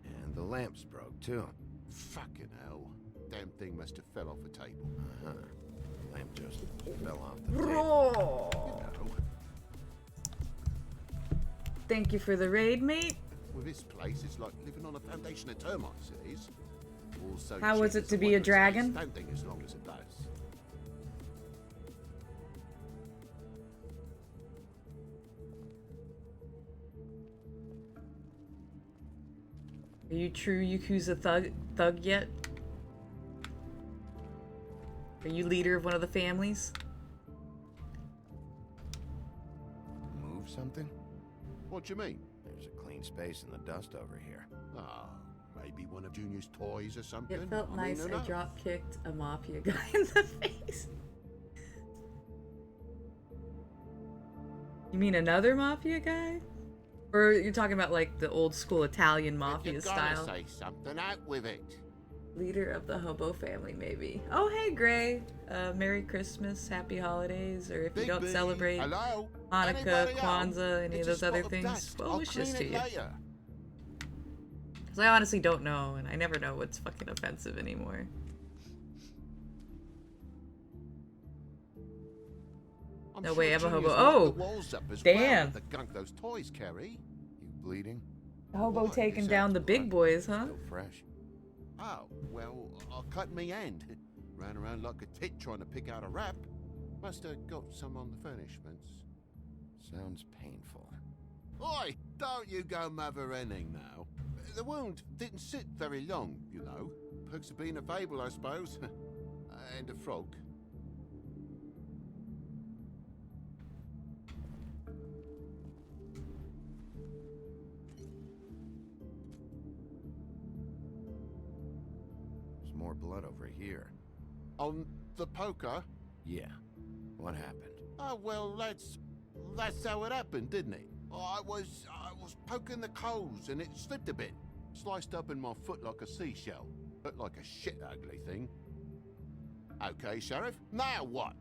S12: And the lamp's broke, too.
S21: Fucking hell. Damn thing must have fell off a table.
S12: Uh-huh. Lamp just fell off the
S5: Bro.
S12: table.
S21: You know,
S5: Thank you for the raid, mate.
S21: with this place, it's like living on a foundation of termites, it is. Also,
S5: How was
S21: cheap
S5: it
S21: as
S5: to
S21: the
S5: be a
S21: weather stays
S5: dragon?
S21: standing as long as it does.
S5: Are you true Yakuza thug yet? Are you leader of one of the families?
S12: Move something?
S21: What do you mean?
S12: There's a clean space in the dust over here.
S21: Ah, maybe one of Junior's toys or something.
S5: It felt
S21: I
S5: nice.
S21: mean, who
S5: I
S21: knows?
S5: drop kicked a mafia guy in the face. You mean another mafia guy? Or you're talking about like the old school Italian mafia
S21: You're
S5: style?
S21: gonna say something, out with it.
S5: Leader of the hobo family, maybe. Oh, hey, Gray. Merry Christmas, Happy Holidays, or if you don't celebrate
S21: Hello?
S5: Hanukkah,
S21: Anybody home?
S5: Kwanzaa, any of
S21: It's a
S5: those other
S21: spot of
S5: things,
S21: dust.
S5: well
S21: I'll
S5: wishes
S21: clean
S5: to
S21: it
S5: you.
S21: later.
S5: Because I honestly don't know, and I never know what's fucking offensive anymore.
S21: I'm
S5: No
S21: sure
S5: way, I'm a
S21: Junior's
S5: hobo.
S21: locked
S5: Oh,
S21: the walls up as
S5: damn.
S21: Well, the gunk those toys carry.
S12: You bleeding?
S5: The hobo
S21: Why,
S5: taking
S21: you
S5: down
S21: sound
S5: the big boys, huh?
S12: Still fresh.
S21: Oh, well, I cut me hand. Ran around like a tit trying to pick out a wrap. Must have got some on the furnishments.
S12: Sounds painful.
S21: Oi, don't you go mother-henning now. The wound didn't sit very long, you know. Perks of being a fable, I suppose. And a frog.
S12: There's more blood over here.
S21: On the poker?
S12: Yeah. What happened?
S21: Oh, well, that's how it happened, didn't it? I was poking the coals and it slipped a bit. Sliced up in my foot like a seashell. Looked like a shit ugly thing. Okay, Sheriff, now what?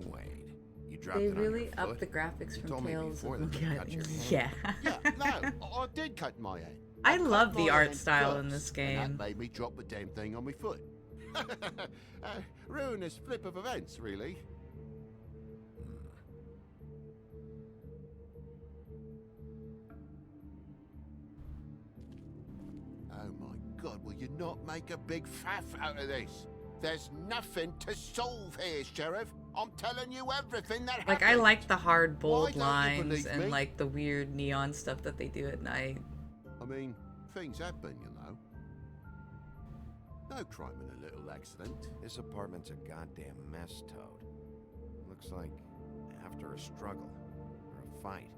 S12: Wait. You dropped
S5: They
S12: it on
S5: really
S12: your
S5: upped
S12: foot?
S5: the graphics
S12: You
S5: from
S12: told me
S5: Tales
S12: before
S5: of
S12: that you
S5: Good.
S12: cut your hand.
S5: Yeah.
S21: Yeah, no, I did cut my hand.
S5: I
S21: cut
S5: love the
S21: my
S5: art
S21: hand
S5: style in
S21: first,
S5: this
S21: and
S5: game.
S21: that made me drop the damn thing on my foot. Ruinous flip of events, really. Oh my God, will you not make a big faff out of this? There's nothing to solve here, Sheriff. I'm telling you everything that
S5: Like,
S21: happened.
S5: I like the hard, bold
S21: don't you
S5: lines
S21: believe
S5: and,
S21: me?
S5: like, the weird neon stuff that they do at night.
S21: I mean, things happen, you know. No crime in a little accident.
S12: This apartment's a goddamn mess, Toad. Looks like after a struggle or a fight.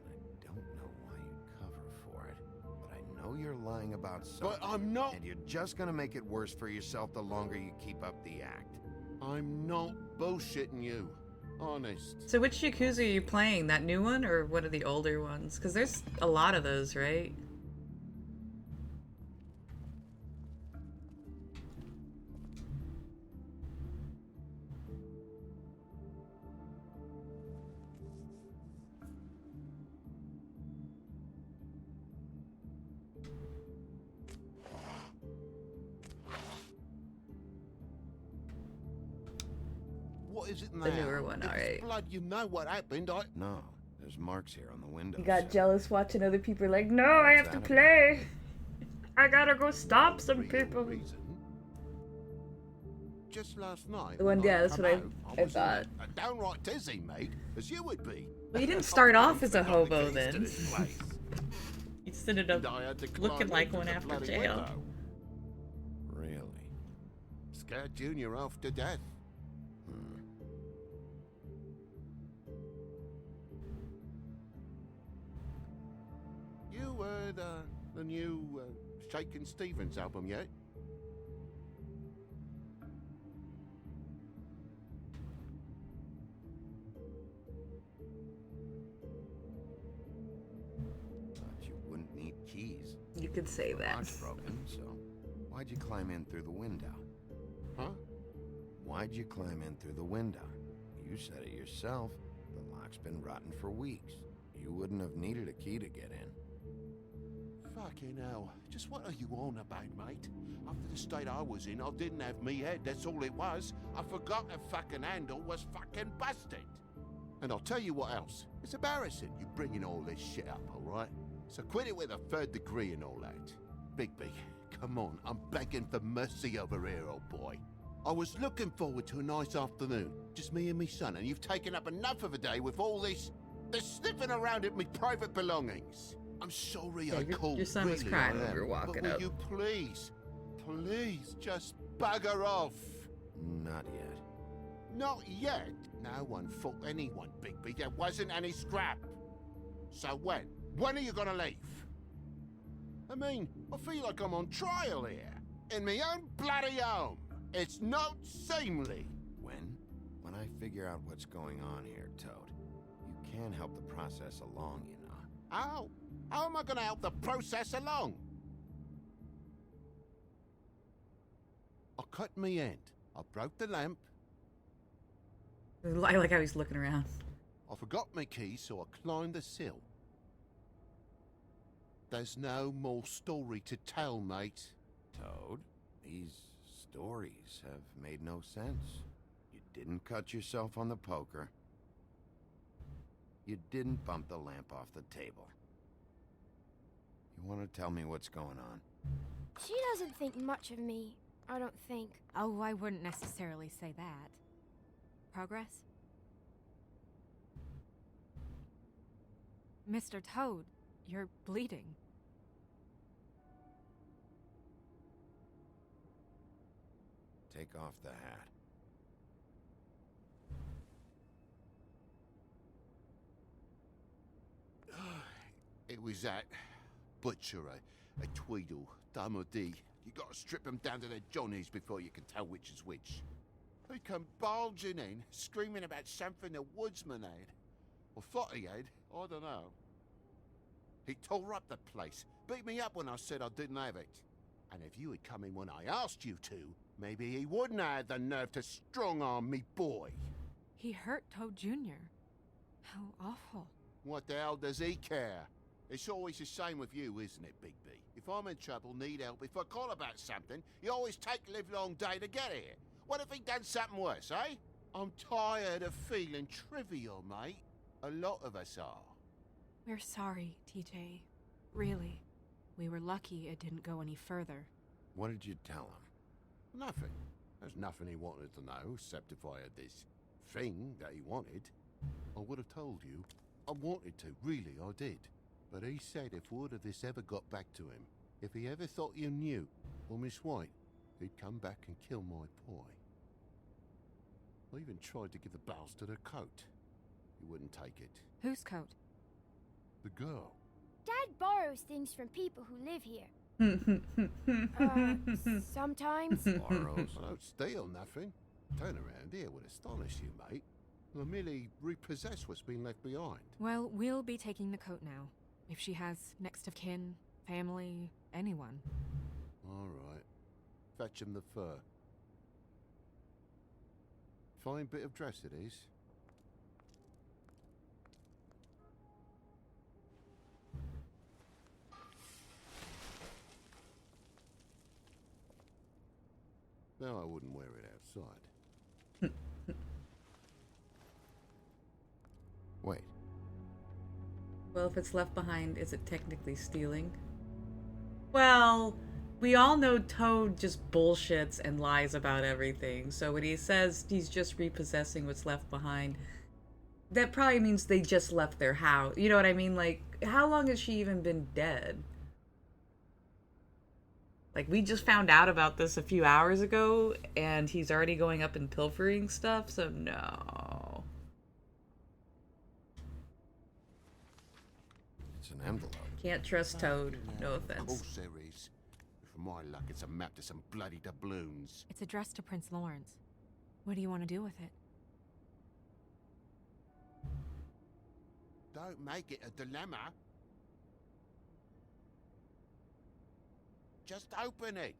S12: And I don't know why you cover for it, but I know you're lying about something.
S21: But I'm not.
S12: And you're just gonna make it worse for yourself the longer you keep up the act.
S21: I'm not bullshitting you. Honest.
S5: So which Yakuza are you playing? That new one or one of the older ones? Because there's a lot of those, right?
S21: What is it now?
S5: The newer one,
S21: If it's
S5: alright.
S21: blood, you know what happened.
S12: No, there's marks here on the window.
S5: You got jealous watching other people like, no, I have to
S12: that
S5: play. I gotta go stop some
S21: Real
S5: people.
S21: reason. Just last night.
S5: The one,
S21: when
S5: yeah, that's
S21: come
S5: what
S21: out,
S5: I
S21: was
S5: thought.
S21: a downright dizzy, mate, as you would be.
S5: Well, you didn't start off as a
S21: Forgot the
S5: hobo
S21: keys
S5: then.
S21: to this place.
S5: You just ended up
S21: And I had to
S5: looking
S21: climb
S5: like
S21: into
S5: one
S21: the
S5: after
S21: bloody
S5: jail.
S21: window.
S12: Really?
S21: Scared Junior off to death. You heard the new Shakin' Stevens album yet?
S12: Thought you wouldn't need keys.
S5: You could say that.
S12: Lock's broken, so why'd you climb in through the window?
S21: Huh?
S12: Why'd you climb in through the window? You said it yourself. The lock's been rotten for weeks. You wouldn't have needed a key to get in.
S21: Fucking hell. Just what are you on about, mate? After the state I was in, I didn't have me head, that's all it was. I forgot the fucking handle was fucking busted. And I'll tell you what else. It's embarrassing you bringing all this shit up, alright? So quit it with a third degree and all that. Bigby, come on, I'm begging for mercy over here, old boy. I was looking forward to a nice afternoon, just me and me son, and you've taken up enough of a day with all this sniffing around at me private belongings. I'm sorry
S5: Yeah,
S21: I
S5: your
S21: called.
S5: son was
S21: really,
S5: crying
S21: I
S5: when
S21: am.
S5: you were walking
S21: but will
S5: up.
S21: you please just bugger off?
S12: Not yet.
S21: Not yet. No one fought anyone, Bigby. There wasn't any scrap. So when? When are you gonna leave? I mean, I feel like I'm on trial here. In my own bloody home. It's not seemly.
S12: When I figure out what's going on here, Toad, you can help the process along, you know.
S21: How? How am I gonna help the process along? I cut me end. I broke the lamp.
S5: I like how he's looking around.
S21: I forgot my keys, so I climbed the sill. There's no more story to tell, mate.
S12: Toad, these stories have made no sense. You didn't cut yourself on the poker. You didn't bump the lamp off the table. You want to tell me what's going on?
S14: She doesn't think much of me, I don't think.
S19: Oh, I wouldn't necessarily say that. Progress? Mr. Toad, you're bleeding.
S12: Take off the hat.
S21: It was that butcher, a Tweedle, Dumody. You gotta strip them down to their johnnies before you can tell which is which. He come bulging in, screaming about something the woodsman had. Or thought he had, I don't know. He tore up the place, beat me up when I said I didn't have it. And if you had come in when I asked you to, maybe he wouldn't have had the nerve to strong-arm me boy.
S19: He hurt Toad Jr. How awful.
S21: What the hell does he care? It's always the same with you, isn't it, Bigby? If I'm in trouble, need help, if I call about something, you always take the livelong day to get here. What if he done something worse, eh? I'm tired of feeling trivial, mate. A lot of us are.
S19: We're sorry, TJ. Really. We were lucky it didn't go any further.
S12: What did you tell him?
S21: Nothing. There's nothing he wanted to know, except if I had this thing that he wanted. I would have told you. I wanted to, really, I did. But he said if word of this ever got back to him, if he ever thought you knew, or Miss White, he'd come back and kill my boy. I even tried to give the bastard a coat. He wouldn't take it.
S19: Whose coat?
S21: The girl.
S14: Dad borrows things from people who live here. Sometimes.
S21: Borrows? I don't steal nothing. Turn around here would astonish you, mate. I merely repossess what's been left behind.
S19: Well, we'll be taking the coat now. If she has next of kin, family, anyone.
S21: All right. Fetch him the fur. Fine bit of dress it is. No, I wouldn't wear it outside.
S12: Wait.
S5: Well, if it's left behind, is it technically stealing? Well, We all know Toad just bullshits and lies about everything. So when he says he's just repossessing what's left behind, that probably means they just left their house. You know what I mean? Like, how long has she even been dead? Like, we just found out about this a few hours ago, and he's already going up and pilfering stuff, so no.
S21: It's an envelope.
S5: Can't trust Toad. No
S21: Of
S5: offense.
S21: course there is. For my luck, it's a map to some bloody doubloons.
S19: It's addressed to Prince Lawrence. What do you want to do with it?
S21: Don't make it a dilemma. Just open it.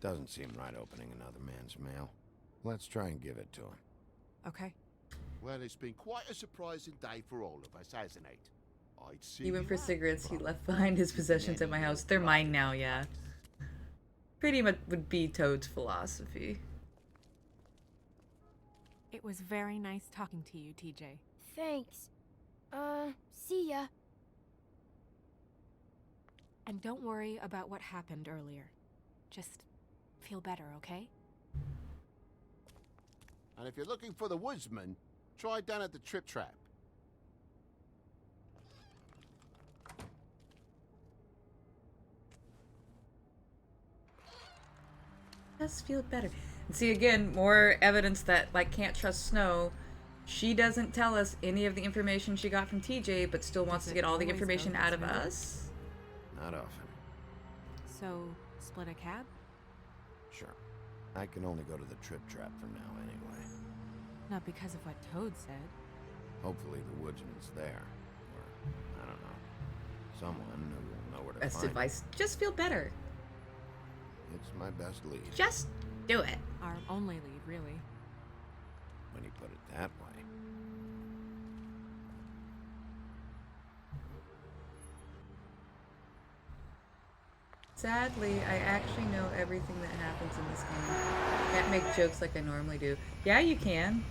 S12: Doesn't seem right opening another man's mail. Let's try and give it to him.
S19: Okay.
S21: Well, it's been quite a surprising day for all of us, hasn't it? I'd see
S5: Even
S21: you
S5: for
S21: out,
S5: cigarettes, he
S21: brother.
S5: left behind his possessions at my house. They're mine now, yeah. Pretty much would be Toad's philosophy.
S19: It was very nice talking to you, TJ.
S14: Thanks. See ya.
S19: And don't worry about what happened earlier. Just feel better, okay?
S21: And if you're looking for the woodsman, try down at the Trip Trap.
S5: Just feel better. And see, again, more evidence that, like, can't trust Snow. She doesn't tell us any of the information she got from TJ, but still wants to get all the information out of us.
S12: Not often.
S19: So, split a cab?
S12: Sure. I can only go to the Trip Trap for now anyway.
S19: Not because of what Toad said.
S12: Hopefully the woodsman's there. Or, I don't know. Someone who will know where to
S5: Best
S12: find him.
S5: advice, just feel better.
S12: It's my best lead.
S5: Just do it.
S19: Our only lead, really.
S12: When you put it that way.
S5: Sadly, I actually know everything that happens in this game. Can't make jokes like I normally do. Yeah, you can.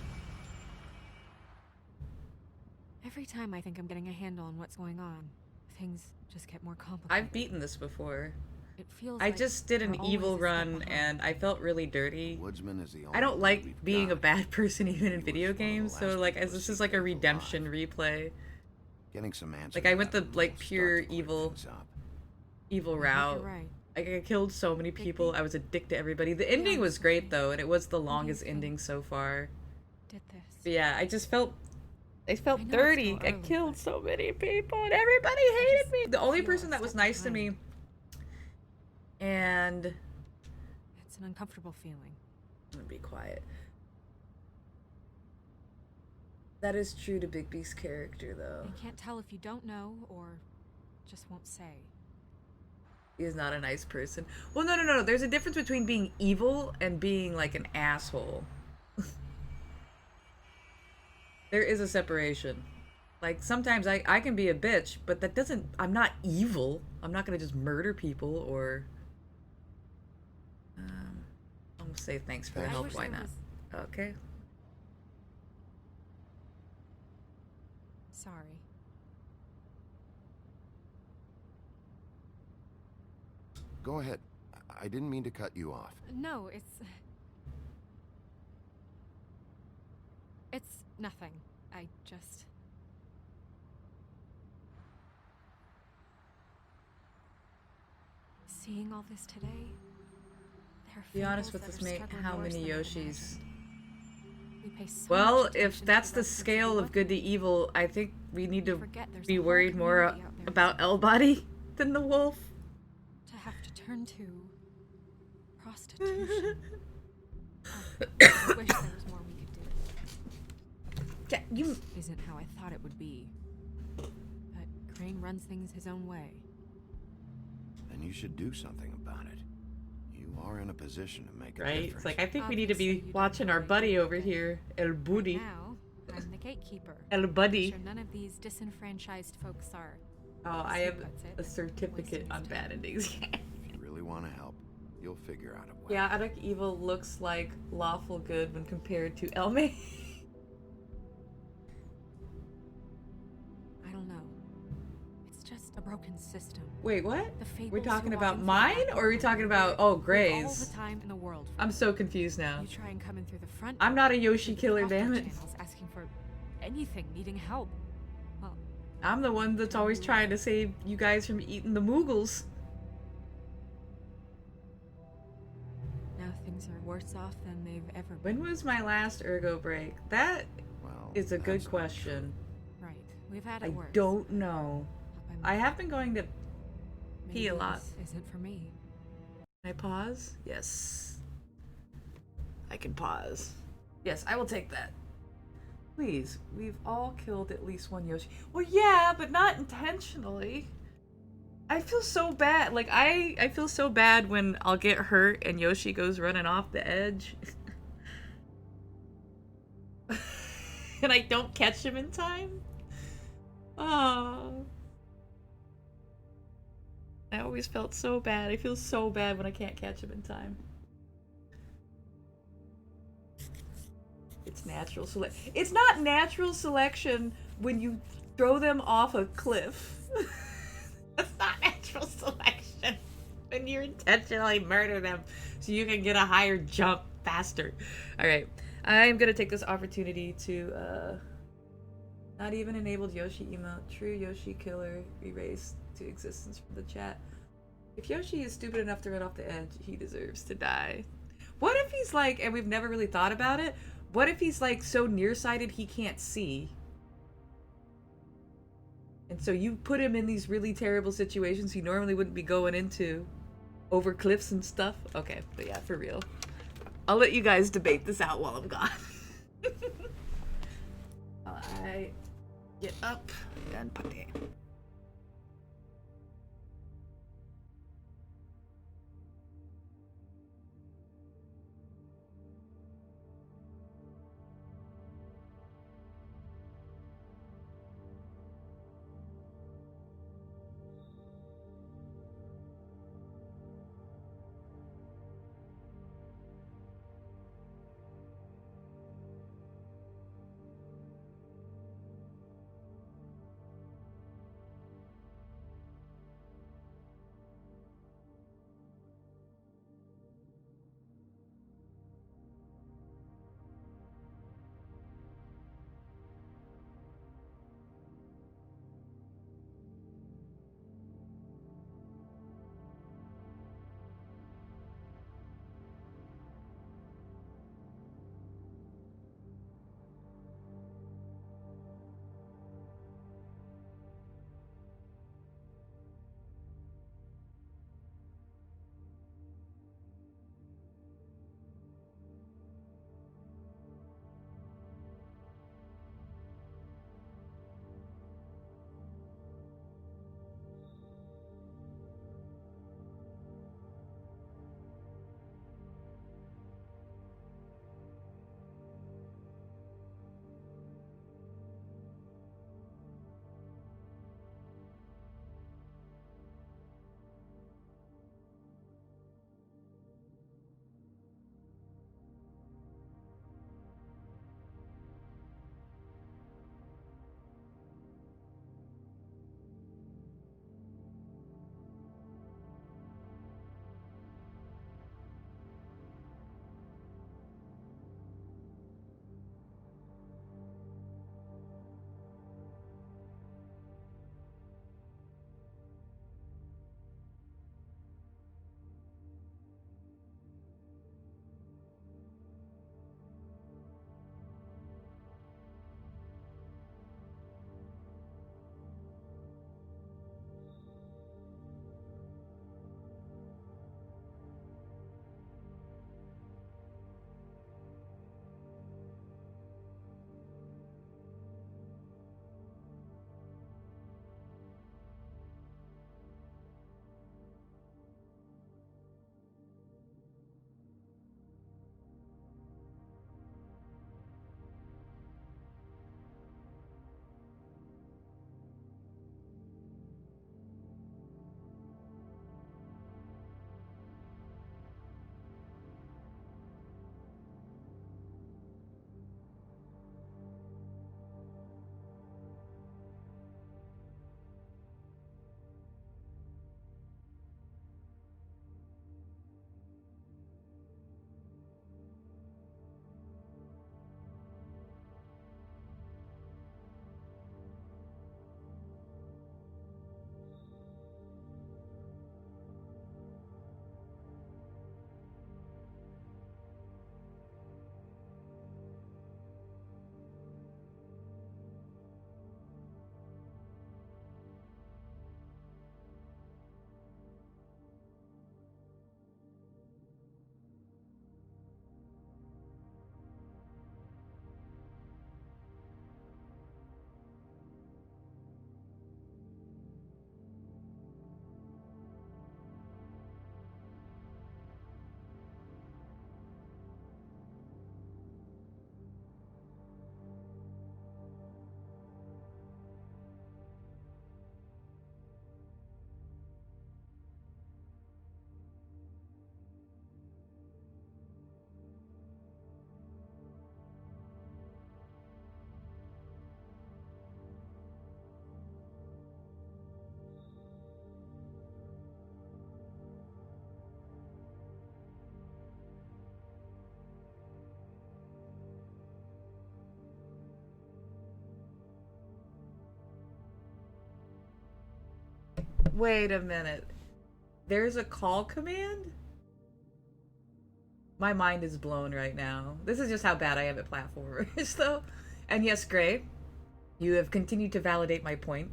S19: Every time I think I'm getting a handle on what's going on, things just get more complicated.
S5: I've beaten this before.
S19: It feels
S5: I
S19: like
S5: just did an
S19: we're always
S5: evil
S19: a step
S5: run
S19: behind.
S5: and I felt really dirty.
S12: Woodsman is the
S5: I don't
S12: only
S5: like
S12: we've
S5: being a
S12: got.
S5: bad person even in
S12: He
S5: video
S12: was one of the
S5: games, so
S12: last
S5: like
S12: people
S5: as
S12: to
S5: this
S12: see
S5: is like a
S12: Dave
S5: redemption replay.
S12: Getting some answers.
S5: Like I went the
S12: about him
S5: like
S12: will
S5: pure
S12: start to clear
S5: evil
S12: things up.
S5: evil
S19: I think
S5: route.
S19: you're right.
S5: Like I killed so many people. I was a dick to everybody. The ending was great though, and it was the longest ending so far.
S19: Did this.
S5: But yeah, I just felt I felt
S19: I know it's
S5: dirty.
S19: still
S5: I
S19: early,
S5: killed
S19: but
S5: so many people and everybody hated me. The only
S19: feel a
S5: person that was
S19: step
S5: nice to me
S19: behind.
S5: and
S19: It's an uncomfortable feeling.
S5: I'm gonna be quiet. That is true to Bigby's character though.
S19: You can't tell if you don't know or just won't say.
S5: He is not a nice person. Well, no. There's a difference between being evil and being like an asshole. There is a separation. Like sometimes I can be a bitch, but that doesn't. I'm not evil. I'm not gonna just murder people or. I'm gonna say thanks for the
S19: I
S5: help.
S19: wish
S5: Why
S19: there
S5: not?
S19: was-
S5: Okay.
S19: Sorry.
S12: Go ahead. I didn't mean to cut you off.
S19: No, it's nothing. I just... Seeing all this today, there are
S5: Be honest
S19: fables
S5: with
S19: that
S5: us,
S19: are
S5: mate.
S19: struggling
S5: How
S19: worse
S5: many
S19: than I
S5: Yoshis?
S19: imagined. We pay so
S5: Well,
S19: much
S5: if
S19: attention
S5: that's
S19: to
S5: the
S19: residents
S5: scale
S19: below.
S5: of good to evil, I think we need
S19: We
S5: to
S19: forget there's
S5: be
S19: a whole
S5: worried more
S19: community out there
S5: about L-Body than the wolf.
S19: To have to turn to prostitution. I wish there was more we could do.
S5: Yeah, you...
S19: Isn't how I thought it would be. But Crane runs things his own way.
S12: Then you should do something about it. You are in a position to make a
S5: Right?
S12: difference.
S5: It's like, I think we need to be watching our buddy over here, El Buddy.
S19: Now, I'm the gatekeeper.
S5: El Buddy.
S19: Sure none of these disenfranchised folks are.
S5: Oh, I
S19: As he
S5: have
S19: puts it,
S5: a certificate on bad endings.
S12: If you really want to help, you'll figure out a way.
S5: Yeah, Adok Evil looks like lawful good when compared to Elme.
S19: I don't know. It's just a broken broken system.
S5: Wait, what?
S19: The
S5: We're
S19: fables
S5: talking
S19: who
S5: about
S19: walk in
S5: mine,
S19: through the
S5: or are we
S19: back
S5: talking
S19: door
S5: about
S19: live
S5: oh
S19: all
S5: Gray's?
S19: the time in the world.
S5: I'm so confused now.
S19: You try and come in through the front.
S5: I'm not a Yoshi
S19: through the
S5: killer,
S19: crafting
S5: damn it.
S19: channels, asking for anything, needing help. Well,
S5: I'm the one that's always trying to save you guys from eating the Moogles.
S19: now things are worse off than they've ever
S5: When
S19: been.
S5: was my last ergo break? That is a good question.
S19: Right. We've had
S5: I
S19: it worse.
S5: don't know. I have been going to
S19: Maybe
S5: pee a lot.
S19: this isn't for me.
S5: Can I pause? Yes. I can pause. Yes, I will take that. Please, we've all killed at least one Yoshi. Well, yeah, but not intentionally. I feel so bad. Like, I feel so bad when I'll get hurt and Yoshi goes running off the edge. And I don't catch him in time. Oh. I always felt so bad. I feel so bad when I can't catch him in time. It's natural selection. It's not natural selection when you throw them off a cliff. That's not natural selection. When you intentionally murder them so you can get a higher jump faster. Alright. I'm gonna take this opportunity to, not even enabled Yoshi emote. True Yoshi killer erased to existence from the chat. If Yoshi is stupid enough to run off the edge, he deserves to die. What if he's like, and we've never really thought about it, what if he's like so nearsighted he can't see? And so you put him in these really terrible situations he normally wouldn't be going into. Over cliffs and stuff. Okay, but yeah, for real. I'll let you guys debate this out while I'm gone. I get up and putty. Wait a minute. There's a call command? My mind is blown right now. This is just how bad I am at platformers, though. And yes, Gray, you have continued to validate my point.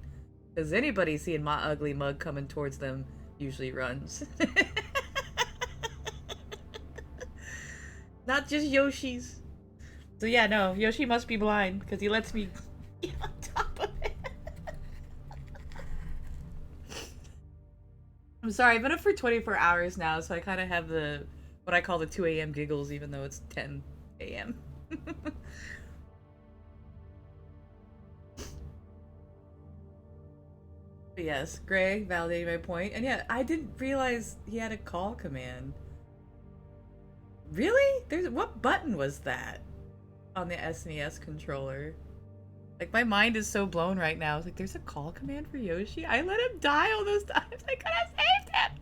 S5: Because anybody seeing my ugly mug coming towards them usually runs. Not just Yoshi's. So yeah, no, Yoshi must be blind, because he lets me get on top of it. I'm sorry, I've been up for 24 hours now, so I kind of have the, what I call the 2 a.m. giggles, even though it's 10 a.m. But yes, Gray validated my point. And yeah, I didn't realize he had a call command. Really? What button was that on the SNES controller? Like, my mind is so blown right now. It's like, there's a call command for Yoshi? I let him die all those times. I could have saved him!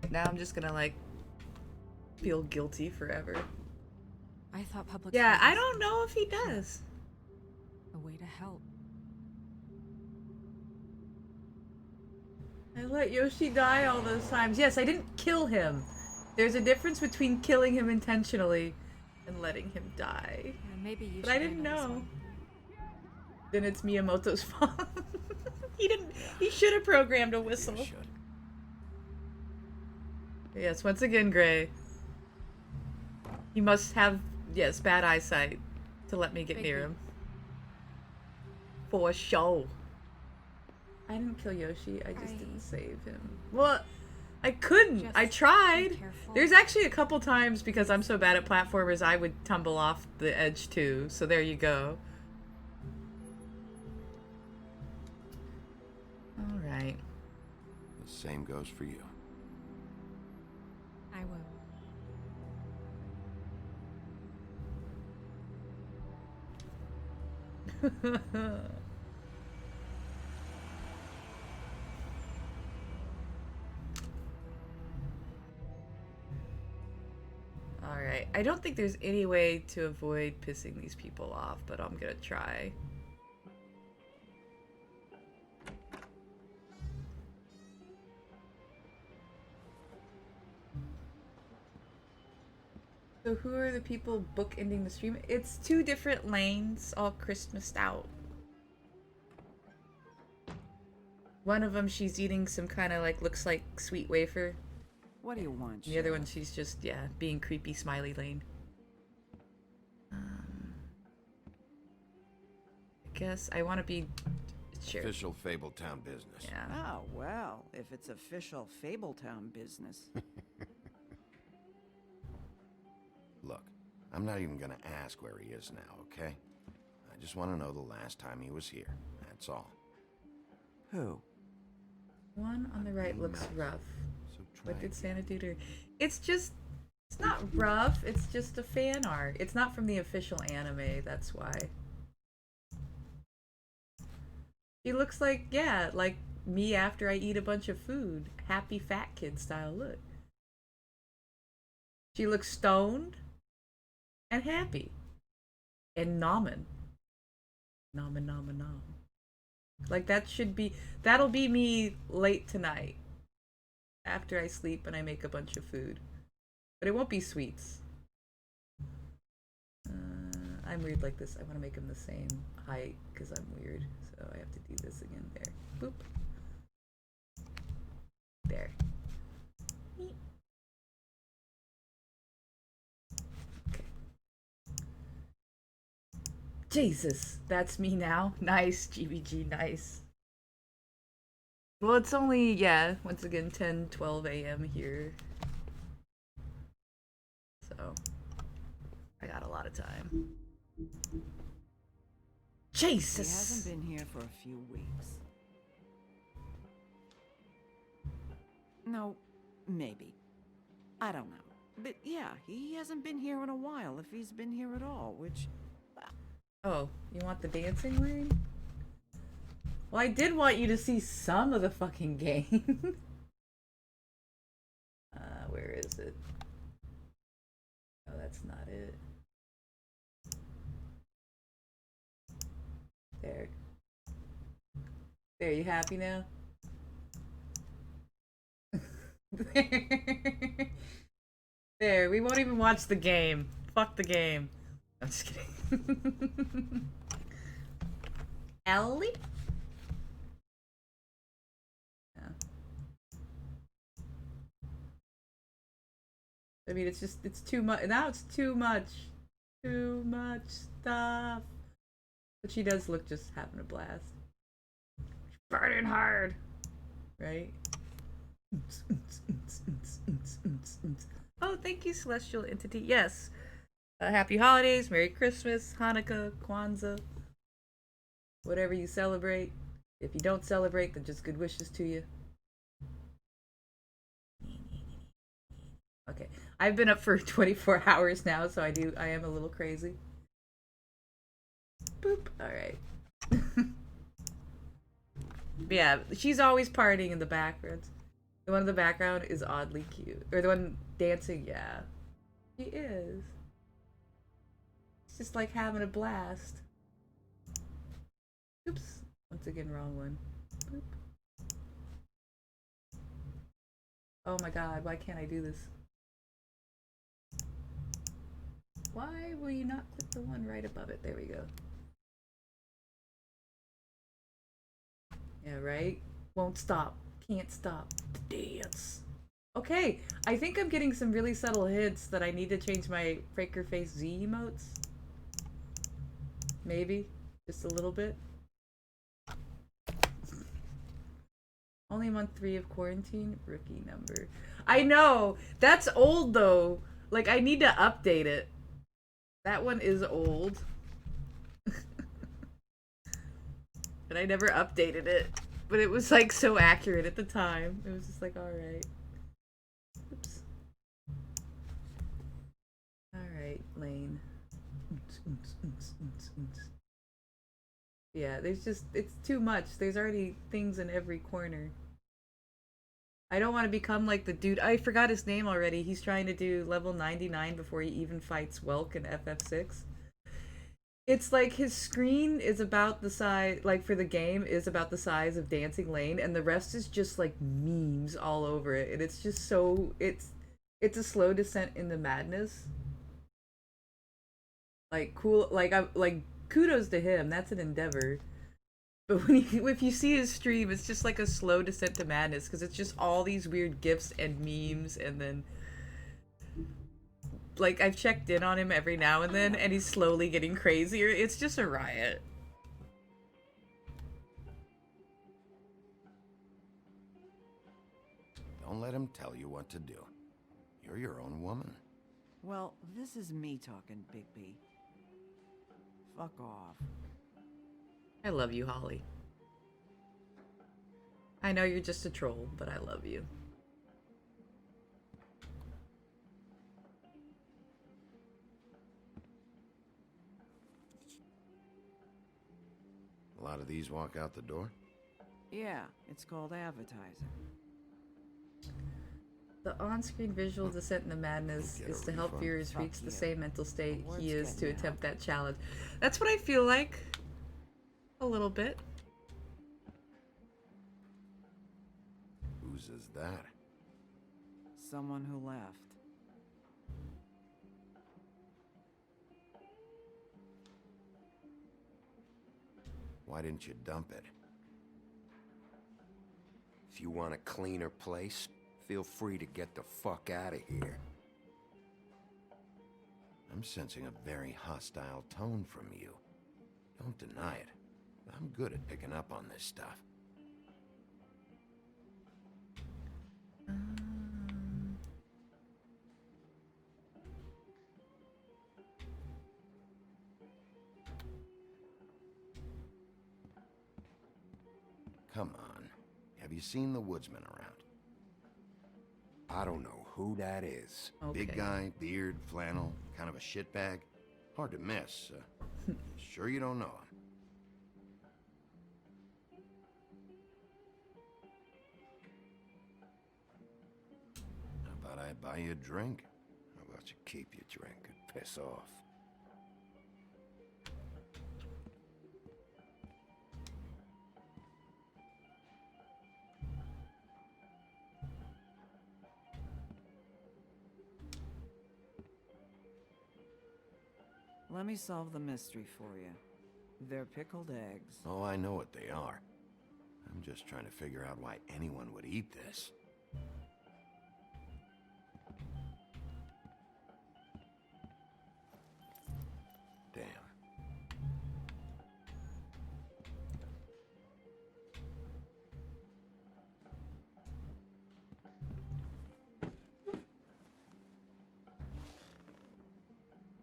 S5: Now I'm just gonna, like, feel guilty forever.
S19: I thought public.
S5: Yeah, I don't know if he does.
S19: A way to help.
S5: I let Yoshi die all those times. Yes, I didn't kill him. There's a difference between killing him intentionally and letting him die.
S19: Yeah, maybe you.
S5: But I didn't know. Then it's Miyamoto's fault. He didn't. He should have programmed a whistle. Yes, once again, Gray. He must have, yes, bad eyesight to let me get near him. For show. I didn't kill Yoshi, I just didn't save him. Well, I couldn't. I tried. There's actually a couple times, because I'm so bad at platformers, I would tumble off the edge too. So there you go. Alright.
S12: The same goes for you.
S19: I will.
S5: Alright, I don't think there's any way to avoid pissing these people off, but I'm gonna try. So who are the people bookending the stream? It's 2 different lanes, all Christmased out. One of them, she's eating some kind of, like, looks like sweet wafer.
S8: What do you want?
S5: The other one, she's just, yeah, being creepy smiley lane. I guess I want to be sheriff.
S12: Official Fabletown business.
S5: Yeah.
S8: Oh, well, if it's official Fabletown business.
S12: Look, I'm not even gonna ask where he is now, okay? I just want to know the last time he was here. That's all.
S8: Who?
S5: One on the right looks rough.
S12: So
S5: What did Santa do to her? It's just, it's not rough, it's just a fan art. It's not from the official anime, that's why. She looks like, yeah, like me after I eat a bunch of food. Happy fat kid style look. She looks stoned and happy. And nomin. Nomin, nomin, nom. Like that should be, that'll be me late tonight. After I sleep and I make a bunch of food. But it won't be sweets. I'm weird like this. I want to make them the same height because I'm weird. So I have to do this again. There. Boop. There. Okay. Jesus, that's me now. Nice, GBG, nice. Well, it's only, yeah, once again, 10, 12 a.m. here. So, I got a lot of time. Jesus!
S8: He hasn't been here for a few weeks. No, maybe. I don't know. But yeah, he hasn't been here in a while, if he's been here at all, which...
S5: Oh, you want the dancing lane? Well, I did want you to see some of the fucking game. Where is it? Oh, that's not it. There. There, you happy now? There, we won't even watch the game. Fuck the game. I'm just kidding. Ellie? Yeah. I mean, it's too much. Now it's too much. Too much stuff. But she does look just having a blast. Burning hard. Right? Oh, thank you, Celestial Entity. Yes. Happy holidays, Merry Christmas, Hanukkah, Kwanzaa. Whatever you celebrate. If you don't celebrate, then just good wishes to you. Okay. I've been up for 24 hours now, so I am a little crazy. Boop. Alright. Yeah, she's always partying in the background. The one in the background is oddly cute. Or the one dancing, yeah. She is. It's just like having a blast. Oops. Once again, wrong one. Boop. Oh my god, why can't I do this? Why will you not click the one right above it? There we go. Yeah, right? Won't stop. Can't stop. Dance. Okay, I think I'm getting some really subtle hints that I need to change my Fraker Face Z emotes. Maybe. Just a little bit. Only month 3 of quarantine? Rookie number. I know! That's old though! Like, I need to update it. That one is old. But I never updated it. But it was like so accurate at the time. It was just like, alright. Oops. Alright, Lane. Yeah, there's just, it's too much. There's already things in every corner. I don't want to become like the dude. I forgot his name already. He's trying to do level 99 before he even fights Welk in FF6. It's like his screen is about the size, like for the game, is about the size of Dancing Lane, and the rest is just like memes all over it. And it's just so, it's a slow descent into madness. Like cool, like kudos to him. That's an endeavor. But when if you see his stream, it's just like a slow descent to madness because it's just all these weird gifs and memes, and then like I've checked in on him every now and then, and he's slowly getting crazier. It's just a riot.
S12: Don't let him tell you what to do. You're your own woman.
S8: Well, this is me talking, Bigby. Fuck off.
S5: I love you, Holly. I know you're just a troll, but I love you.
S12: A lot of these walk out the door?
S8: Yeah, it's called advertising.
S5: The on-screen visual descent into madness is to help viewers reach the same mental state he is to attempt that challenge. That's what I feel like. A little bit.
S12: Whose is that?
S8: Someone who left.
S12: Why didn't you dump it? If you want a cleaner place, feel free to get the fuck out of here. I'm sensing a very hostile tone from you. Don't deny it. I'm good at picking up on this stuff. Come on. Have you seen the woodsman around? I don't know who that is.
S5: Okay.
S12: Big guy, beard, flannel, kind of a shitbag. Hard to miss. Sure you don't know him? thought I'd buy you a drink. How about you keep your drink and piss off?
S8: Let me solve the mystery for you. They're pickled eggs.
S12: Oh, I know what they are. I'm just trying to figure out why anyone would eat this. Damn.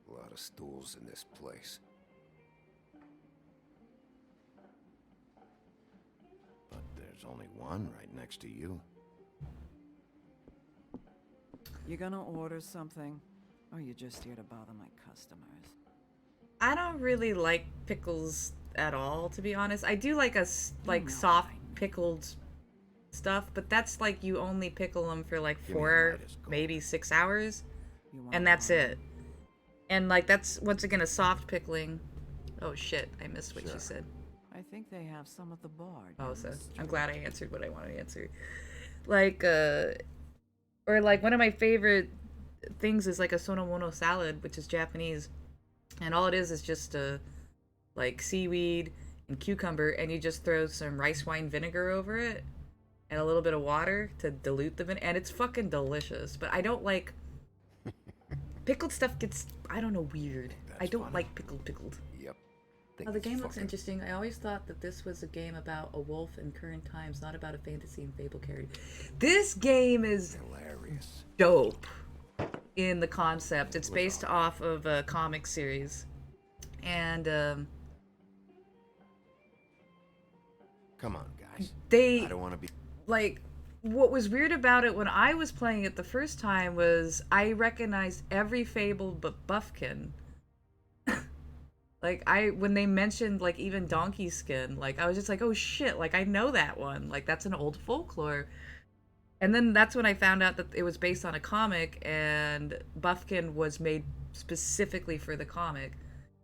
S12: A lot of stools in this place. But there's only one right next to you.
S8: You gonna order something? Or you just here to bother my customers?
S5: I don't really like pickles at all, to be honest. I do like soft pickled stuff, but that's like you only pickle them for like 4, maybe 6 hours, and that's it. And like that's once again a soft pickling. Oh shit, I missed what you said.
S8: I think they have some at the bar.
S5: Oh, so I'm glad I answered what I wanted to answer. Like or like one of my favorite things is like a sonomono salad, which is Japanese, and all it is just like seaweed and cucumber, and you just throw some rice wine vinegar over it and a little bit of water to dilute the vinegar, and it's fucking delicious. But I don't like pickled stuff. Gets, I don't know, weird. I don't like pickled.
S12: Yep.
S5: Oh, the game looks interesting. I always thought that this was a game about a wolf in current times, not about a fantasy and fable character. This game is
S12: hilarious,
S5: dope in the concept. It's based off of a comic series, and
S12: come on, guys.
S5: I
S12: don't want to be
S5: like. What was weird about it when I was playing it the first time was I recognized every fable but Buffkin. Like when they mentioned like even Donkey Skin, like I was just like, oh shit, like I know that one. Like that's an old folklore. And then that's when I found out that it was based on a comic and Buffkin was made specifically for the comic.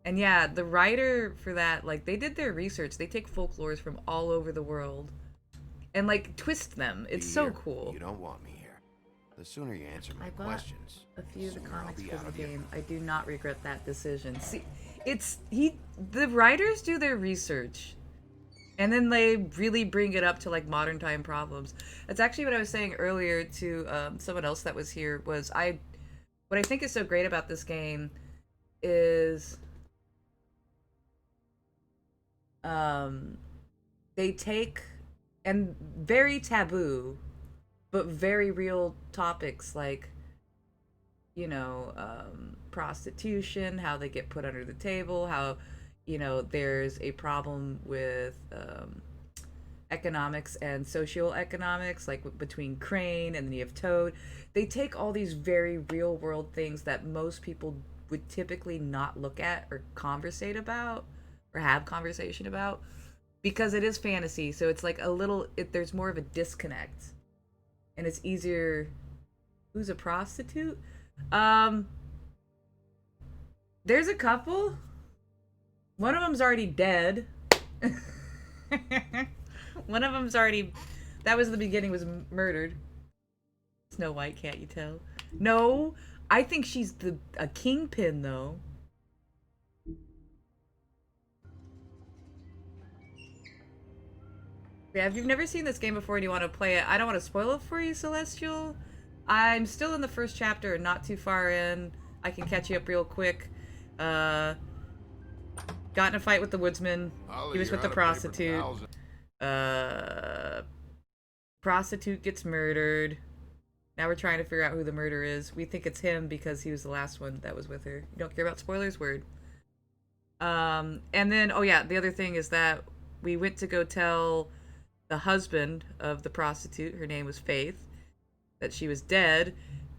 S5: And yeah, the writer for that, like they did their research. They take folklores from all over the world and like twist them. It's so cool.
S12: You don't want me here. The sooner you answer my questions,
S5: a few of the
S12: sooner I'll
S5: comics
S12: be
S5: for
S12: out
S5: the
S12: of here.
S5: game. I do not regret that decision. See, the writers do their research, and then they really bring it up to like modern time problems. That's actually what I was saying earlier to someone else that was here. Was what I think is so great about this game is they take and very taboo but very real topics like prostitution, how they get put under the table, how there's a problem with economics and socioeconomics, like between Crane and then you have Toad. They take all these very real world things that most people would typically not look at or conversate about or have conversation about because it is fantasy, so it's like there's more of a disconnect and it's easier. Who's a prostitute? There's a couple. One of them's already dead. One of them's already, that was the beginning, was murdered. Snow White, can't you tell? No, I think she's a kingpin though. Yeah, if you've never seen this game before and you want to play it, I don't want to spoil it for you, Celestial. I'm still in the first chapter, not too far in. I can catch you up real quick. Got in a fight with the woodsman. He was with the prostitute. Prostitute gets murdered. Now we're trying to figure out who the murderer is. We think it's him because he was the last one that was with her. You don't care about spoilers? Word. And then, oh yeah, the other thing is that we went to go tell the husband of the prostitute, her name was Faith, that she was dead,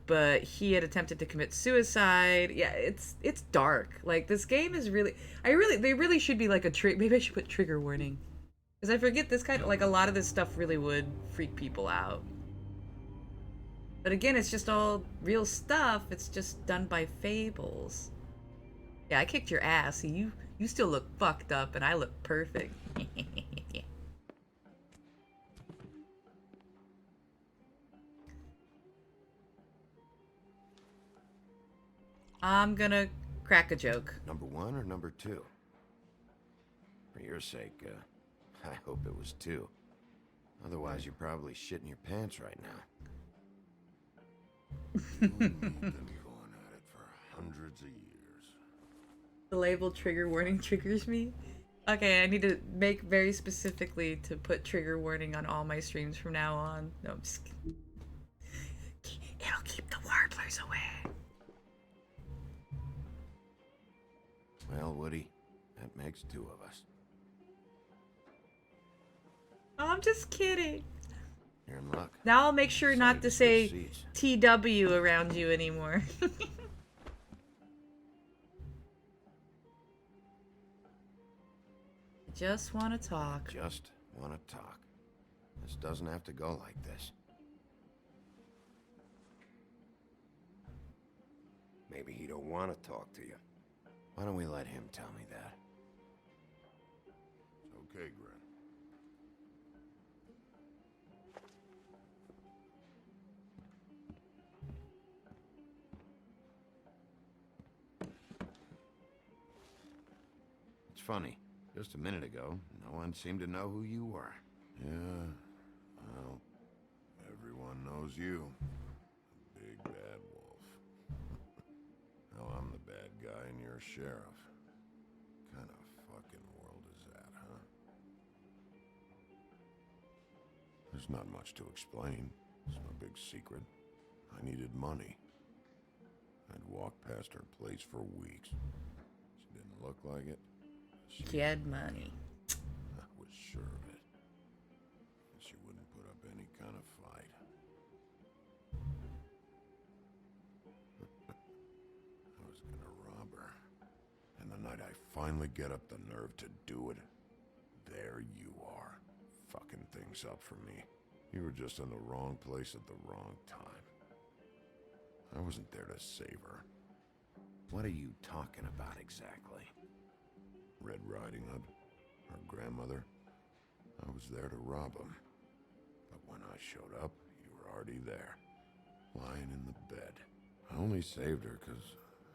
S5: but he had attempted to commit suicide. Yeah, it's dark. Like, this game is really, they really should be like maybe I should put trigger warning. Because I forget this kind of, like, a lot of this stuff really would freak people out. But again, it's just all real stuff. It's just done by fables. Yeah, I kicked your ass. See, you still look fucked up, and I look perfect. I'm gonna crack a joke.
S12: Number 1 or number 2? For your sake, I hope it was 2. Otherwise, you're probably shitting your pants right now.
S20: We've been going at it for hundreds of years.
S5: The label trigger warning triggers me. Okay, I need to make very specifically to put trigger warning on all my streams from now on. No, I'm just kidding. It'll keep the warblers away.
S12: Well, Woody, that makes 2 of us.
S5: Oh, I'm just kidding.
S12: You're in luck.
S5: Now I'll make sure not to say TW around you anymore. Just want to talk.
S12: Just want to talk. This doesn't have to go like this. Maybe he don't want to talk to you. Why don't we let him tell me that?
S20: It's okay, Gren.
S12: It's funny. Just a minute ago, no one seemed to know who you were.
S20: Yeah, well, everyone knows you. The big bad wolf. Now I'm the bad guy and you're a sheriff. Kind of fucking world is that, huh? There's not much to explain. It's no big secret. I needed money. I'd walked past her place for weeks. She didn't look like it.
S5: She had money.
S20: I was sure of it. She wouldn't put up any kind of fight. I was gonna rob her. And the night I finally get up the nerve to do it, there you are, fucking things up for me. You were just in the wrong place at the wrong time. I wasn't there to save her.
S12: What are you talking about exactly?
S20: Red Riding Hood, her grandmother. I was there to rob him. But when I showed up, you were already there, lying in the bed. I only saved her because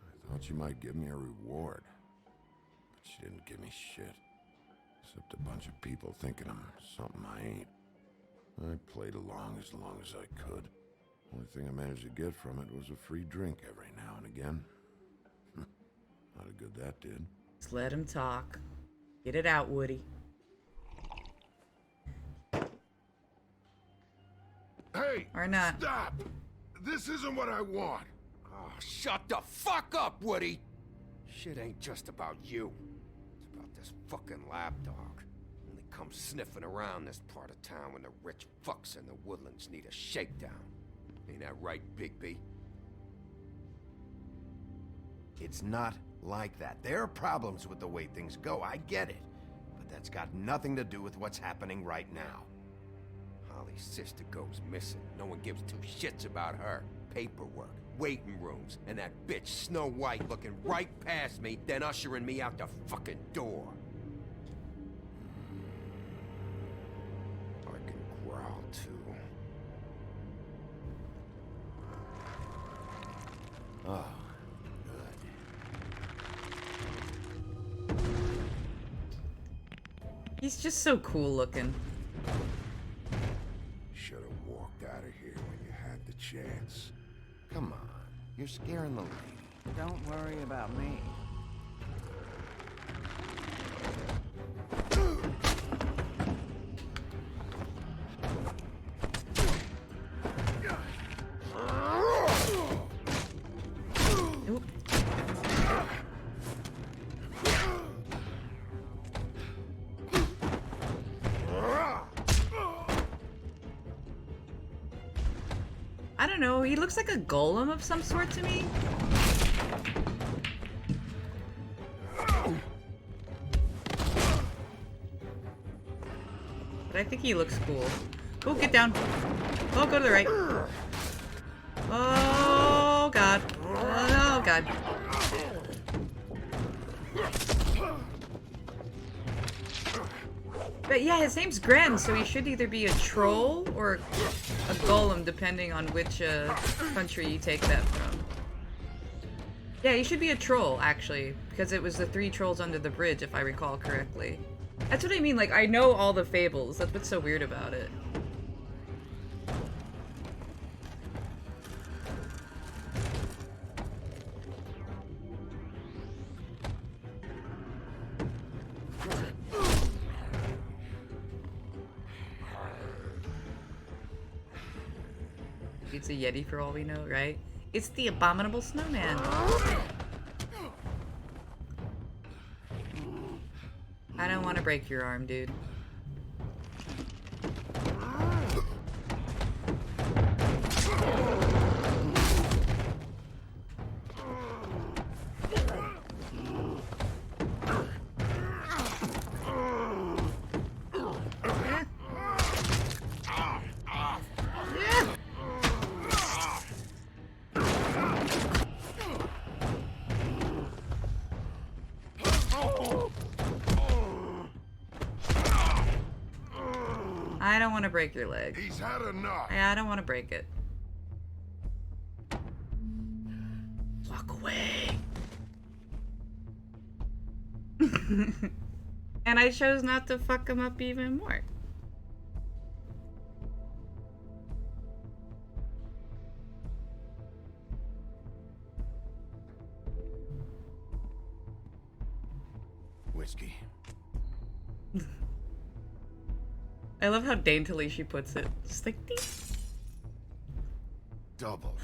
S20: I thought she might give me a reward. But she didn't give me shit. Except a bunch of people thinking I'm something I ain't. I played along as I could. Only thing I managed to get from it was a free drink every now and again. Not a good that did.
S5: Just let him talk. Get it out, Woody.
S9: Hey!
S5: Or not.
S9: Stop! This isn't what I want.
S17: Oh, shut the fuck up, Woody! Shit ain't just about you. It's about this fucking lapdog. Only comes sniffing around this part of town when the rich fucks in the woodlands need a shakedown. Ain't that right, Bigby?
S12: It's not like that. There are problems with the way things go, I get it. But that's got nothing to do with what's happening right now.
S17: Holly's sister goes missing. No one gives 2 shits about her. Paperwork, waiting rooms, and that bitch Snow White looking right past me, then ushering me out the fucking door. I can growl too.
S12: Oh.
S5: He's just so cool looking.
S9: Should have walked out of here when you had the chance.
S12: Come on, you're scaring the lady.
S8: Don't worry about me.
S5: I don't know, he looks like a golem of some sort to me. But I think he looks cool. Oh, get down. Oh, go to the right. Oh god. Oh god. But yeah, his name's Gren, so he should either be a troll or a golem, depending on which country you take that from. Yeah, he should be a troll, actually, because it was the 3 trolls under the bridge, if I recall correctly. That's what I mean, like, I know all the fables. That's what's so weird about it. It's a Yeti for all we know, right? It's the abominable snowman. I don't want to break your arm, dude. I don't want to break your leg.
S9: He's had enough.
S5: I don't want to break it. Walk away. And I chose not to fuck him up even more.
S12: Whiskey.
S5: I love how daintily she puts it. Just like ding.
S12: Double.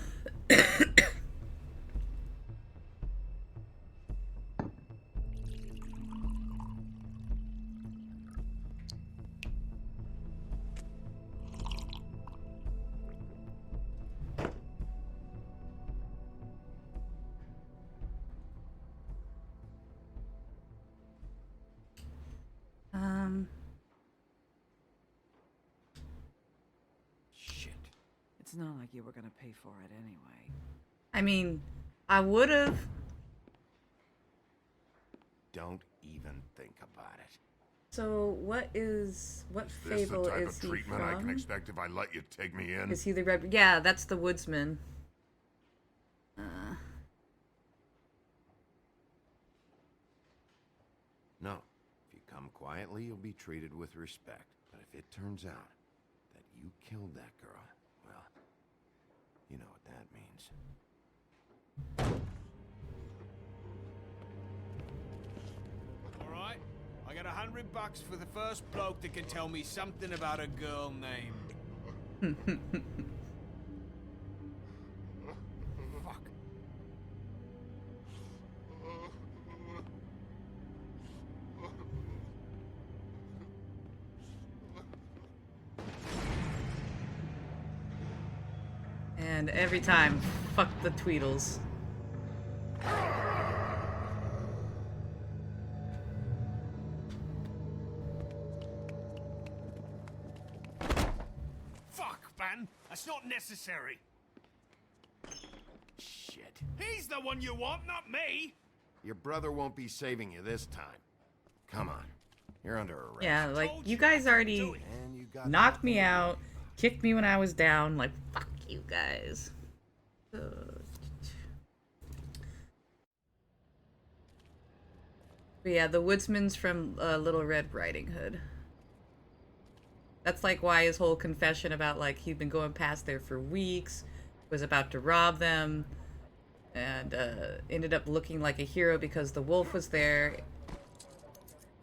S8: Shit. It's not like you were gonna pay for it anyway.
S5: I mean, I would've.
S12: Don't even think about it.
S5: So, what
S9: This
S5: fable
S9: the type
S5: is
S9: of
S5: he
S9: treatment I can
S5: from?
S9: expect if I let you take me in?
S5: Is he the red? Yeah, that's the woodsman.
S12: No. If you come quietly, you'll be treated with respect. But if it turns out that you killed that girl, well, you know what that means.
S15: Alright, I got $100 for the first bloke that can tell me something about a girl named... Fuck.
S5: And every time, fuck the Tweedles.
S15: Fuck, man! That's not necessary!
S12: Shit.
S15: He's the one you want, not me!
S12: Your brother won't be saving you this time. Come on. You're under arrest.
S5: Yeah, like, you guys already knocked me out, kicked me when I was down, like, fuck you guys. But yeah, the woodsman's from Little Red Riding Hood. That's like why his whole confession about like he'd been going past there for weeks, was about to rob them, and ended up looking like a hero because the wolf was there.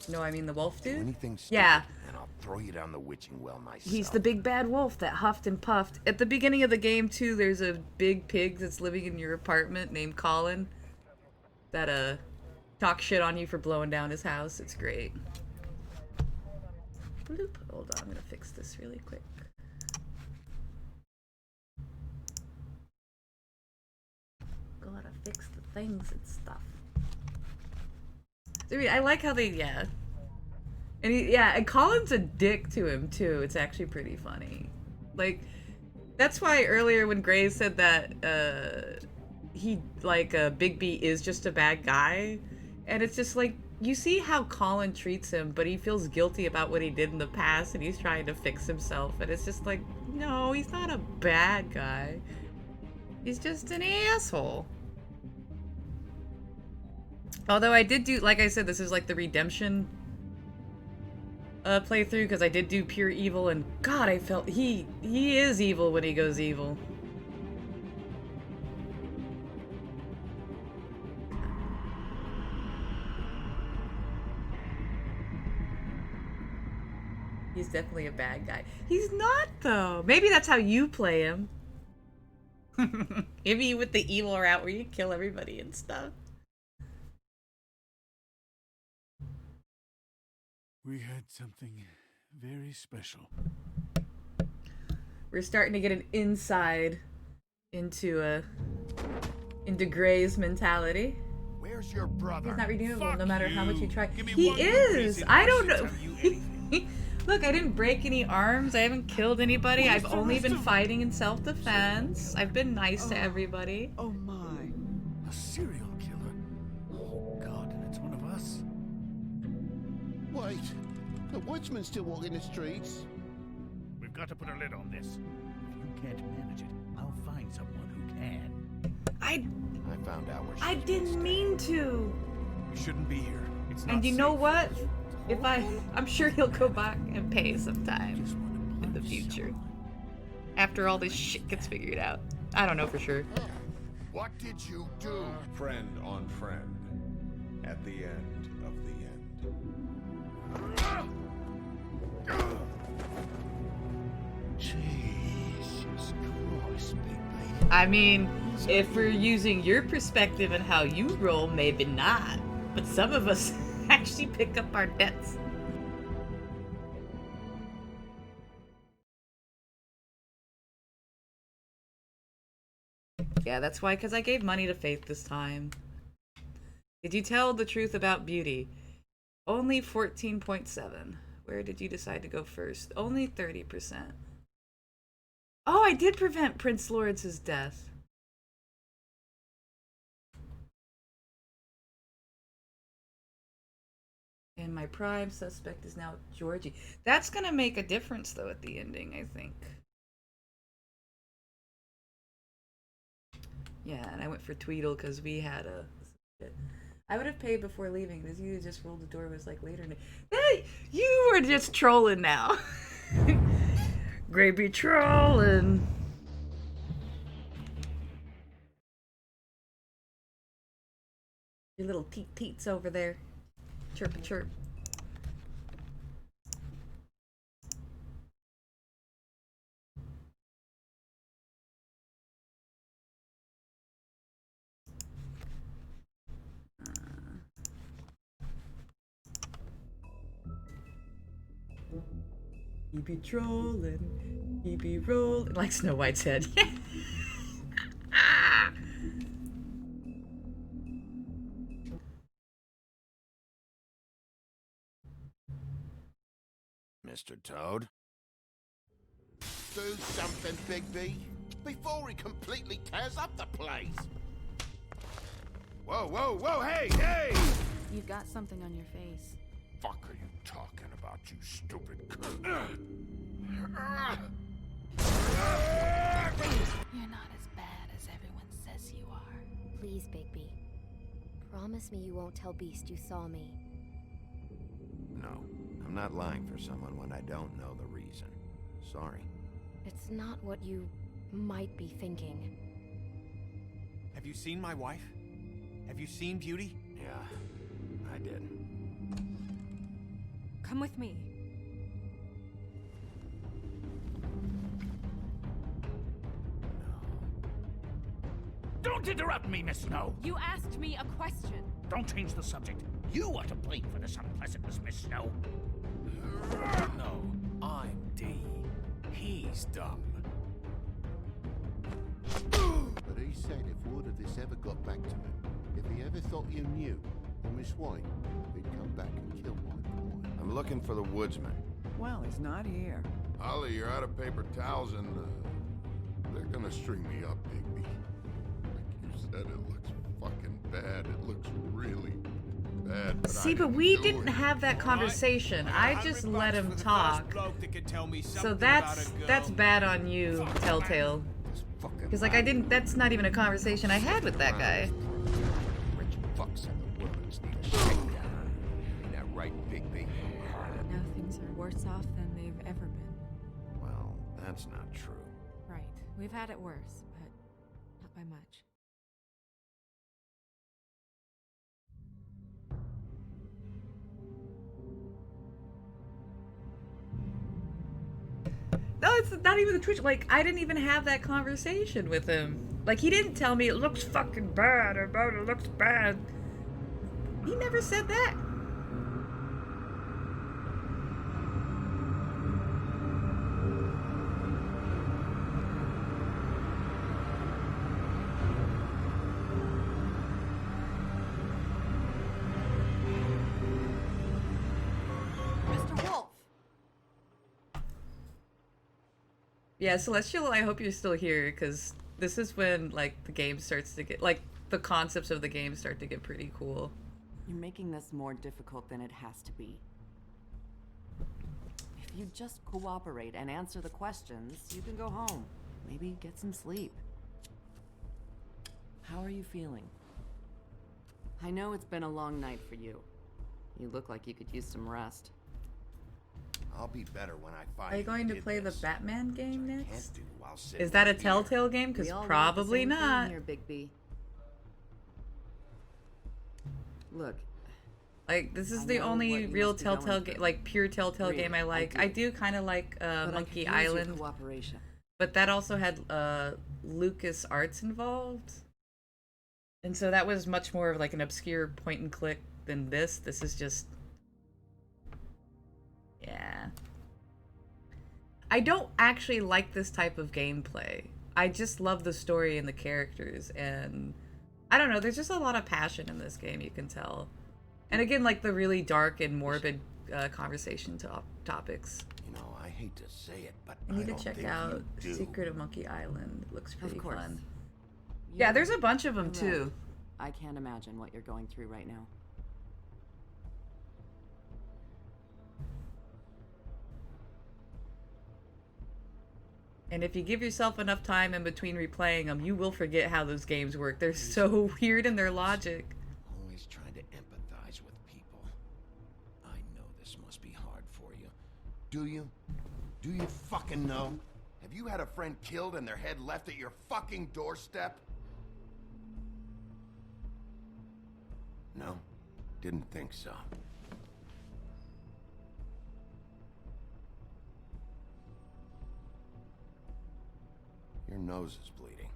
S5: No, I mean the wolf dude?
S12: Anything stupid,
S5: yeah.
S12: And I'll throw you down the witching well myself.
S5: He's the big bad wolf that huffed and puffed. At the beginning of the game too, there's a big pig that's living in your apartment named Colin that talks shit on you for blowing down his house. It's great. Bloop. Hold on, I'm gonna fix this really quick. Gotta fix the things and stuff. I mean, I like how they, yeah. And and Colin's a dick to him too. It's actually pretty funny. Like, That's why earlier when Gray said that he like Bigby is just a bad guy, and it's just like you see how Colin treats him, but he feels guilty about what he did in the past, and he's trying to fix himself, and it's just like, no, he's not a bad guy. He's just an asshole. Although I did do, like I said, this is like the redemption playthrough, because I did do pure evil, and God, I felt he is evil when he goes evil. He's definitely a bad guy. He's not, though. Maybe that's how you play him. Maybe with the evil route where you kill everybody and stuff.
S16: We had something very special.
S5: We're starting to get an insight into Gray's mentality.
S9: Where's your brother?
S5: He's not redeemable no matter how much you try.
S9: Give me
S5: He
S9: one
S5: is! I don't know.
S16: You
S5: Look, I didn't break any arms. I haven't killed anybody.
S16: Where's
S5: I've
S16: the
S5: only
S16: rest
S5: been
S16: of them?
S5: fighting in self-defense. I've been nice to everybody.
S16: Oh my. A serial killer. Oh God, and it's one of us.
S21: Wait, the woodsman's still walking the streets.
S15: We've got to put a lid on this. If you can't manage it, I'll find someone who can.
S5: I
S12: found out where she
S5: I didn't mean to.
S16: You shouldn't be here. It's not
S5: And you
S16: safe.
S5: know what? If I'm sure he'll go back and pay sometime in the future. After all this shit gets figured out. I don't know for sure.
S9: What did you do?
S2: Friend on friend. At the end of the end.
S21: Jesus Christ, Bigby.
S5: I mean, if we're using your perspective and how you roll, maybe not. But some of us actually pick up our debts. Yeah, that's why, because I gave money to Faith this time. Did you tell the truth about beauty? Only 14.7. Where did you decide to go first? Only 30%. Oh, I did prevent Prince Lawrence's death. And my prime suspect is now Georgie. That's gonna make a difference, though, at the ending, I think. Yeah, and I went for Tweedle because we had a... I would have paid before leaving because you just rolled the door and was like later. Hey, you were just trolling now. Gray be trolling. Your little teats over there. Chirp a chirp. He be trolling, he be rolling, like Snow White said.
S12: Mr. Toad?
S21: Do something, Bigby, before he completely tears up the place.
S9: Whoa, whoa, whoa, hey, hey!
S13: You've got something on your face.
S9: Fuck are you talking about, you stupid
S14: You're not as bad as everyone says you are. Please, Bigby. Promise me you won't tell Beast you saw me.
S12: No, I'm not lying for someone when I don't know the reason. Sorry.
S14: It's not what you might be thinking.
S15: Have you seen my wife? Have you seen Beauty?
S12: Yeah, I did.
S19: Come with me.
S7: Don't interrupt me, Miss Snow.
S19: You asked me a question.
S7: Don't change the subject. You are to blame for this unpleasantness, Miss Snow.
S15: No, I'm D. He's dumb.
S21: But he said if word of this ever got back to him, if he ever thought you knew, or Miss White, he'd come back and kill my boy.
S12: I'm looking for the woodsman.
S8: Well, he's not here.
S9: Holly, you're out of paper towels and, They're gonna string me up, Bigby. Like you said, it looks fucking bad. It looks really bad. But
S5: See,
S9: I
S5: but we
S9: do
S5: didn't
S9: it.
S5: have that conversation. I just let him talk. So that's bad on you, Telltale. Because like that's not even a conversation I had with that guy.
S17: Rich fucks in the woods need a shakedown. Ain't that right, Bigby?
S19: Now things are worse off than they've ever been.
S12: Well, that's not true.
S19: Right. We've had it worse, but not by much.
S5: No, it's not even the Twitch. Like, I didn't even have that conversation with him. Like, he didn't tell me it looks fucking bad or about it looks bad. He never said that.
S8: Mr. Wolf!
S5: Yeah, Celestial, I hope you're still here, because this is when, like, the game starts to get, like, the concepts of the game start to get pretty cool.
S8: You're making this more difficult than it has to be. If you just cooperate and answer the questions, you can go home. Maybe get some sleep. How are you feeling? I know it's been a long night for you. You look like you could use some rest.
S12: I'll be better when I find.
S5: Are you going to
S12: did
S5: play the
S12: this,
S5: Batman game
S12: which I
S5: next?
S12: can't do while sitting
S5: Is that a
S12: here.
S5: Telltale game? Because
S8: We all want the
S5: probably
S8: same thing
S5: not.
S8: here, Bigby. Look,
S5: Like, this is
S8: I
S5: the
S8: know
S5: only
S8: what you
S5: real
S8: must be going
S5: Telltale game,
S8: through.
S5: like pure Telltale
S8: Really,
S5: game I like. I do kind of like
S8: but I could
S5: Monkey
S8: use your
S5: Island,
S8: cooperation.
S5: but that also had Lucas Arts involved, and so that was much more of like an obscure point and click than this. This is just, yeah. I don't actually like this type of gameplay. I just love the story and the characters, and I don't know, there's just a lot of passion in this game, you can tell. And again, like the really dark and morbid conversation topics.
S12: You know, I hate to say it, but
S5: I need to
S12: don't
S5: check
S12: think
S5: out
S12: you do.
S5: Secret of Monkey Island. It looks pretty
S8: course.
S5: fun. Yeah, there's a bunch of them
S8: You're right.
S5: too.
S8: I can't imagine what you're going through right now.
S5: And if you give yourself enough time in between replaying them, you will forget how those games work. They're so weird in their logic.
S12: Always trying to empathize with people. I know this must be hard for you. Do you? Do you fucking know? Have you had a friend killed and their head left at your fucking doorstep? No? Didn't think so. Your nose is bleeding.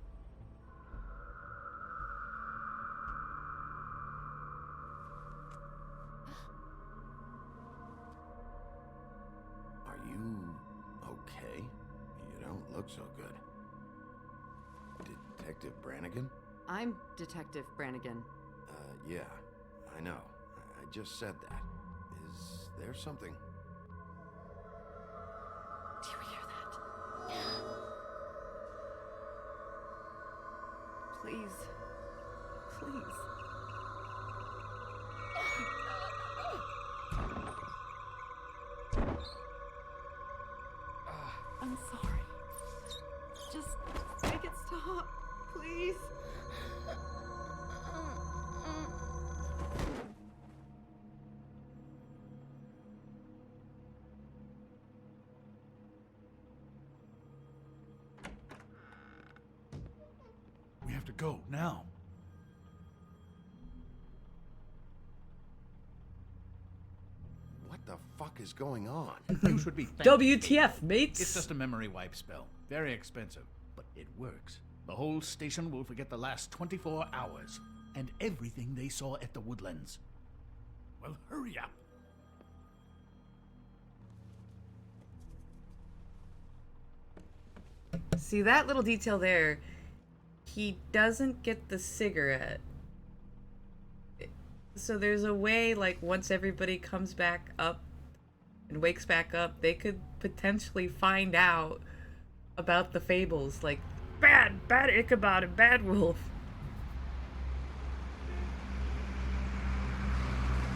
S12: Are you okay? You don't look so good. Detective Brannigan?
S8: I'm Detective Brannigan.
S12: Yeah, I know. I just said that. Is there something?
S8: Do you hear that? Please. Please. I'm sorry. Just make it stop, please.
S3: We have to go now.
S12: What the fuck is going on?
S3: You should be thankful.
S5: WTF, mates?
S3: It's just a memory wipe spell. Very expensive, but it works. The whole station will forget the last 24 hours and everything they saw at the Woodlands. Well, hurry up.
S5: See, that little detail there, he doesn't get the cigarette. So there's a way, like, once everybody comes back up and wakes back up, they could potentially find out about the fables. Like, bad Ichabod and bad Wolf.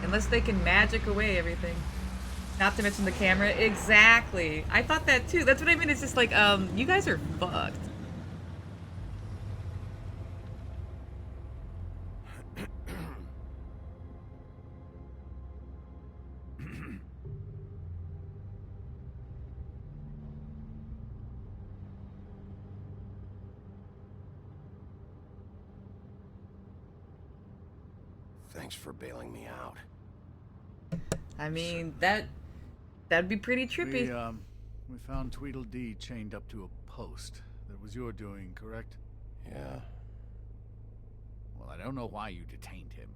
S5: Unless they can magic away everything. Not to mention the camera. Exactly. I thought that too. That's what I mean. It's just like, you guys are fucked.
S12: Thanks for bailing me out.
S5: I mean, that'd be pretty trippy.
S3: We found Tweedledee chained up to a post. That was your doing, correct?
S12: Yeah.
S3: Well, I don't know why you detained him.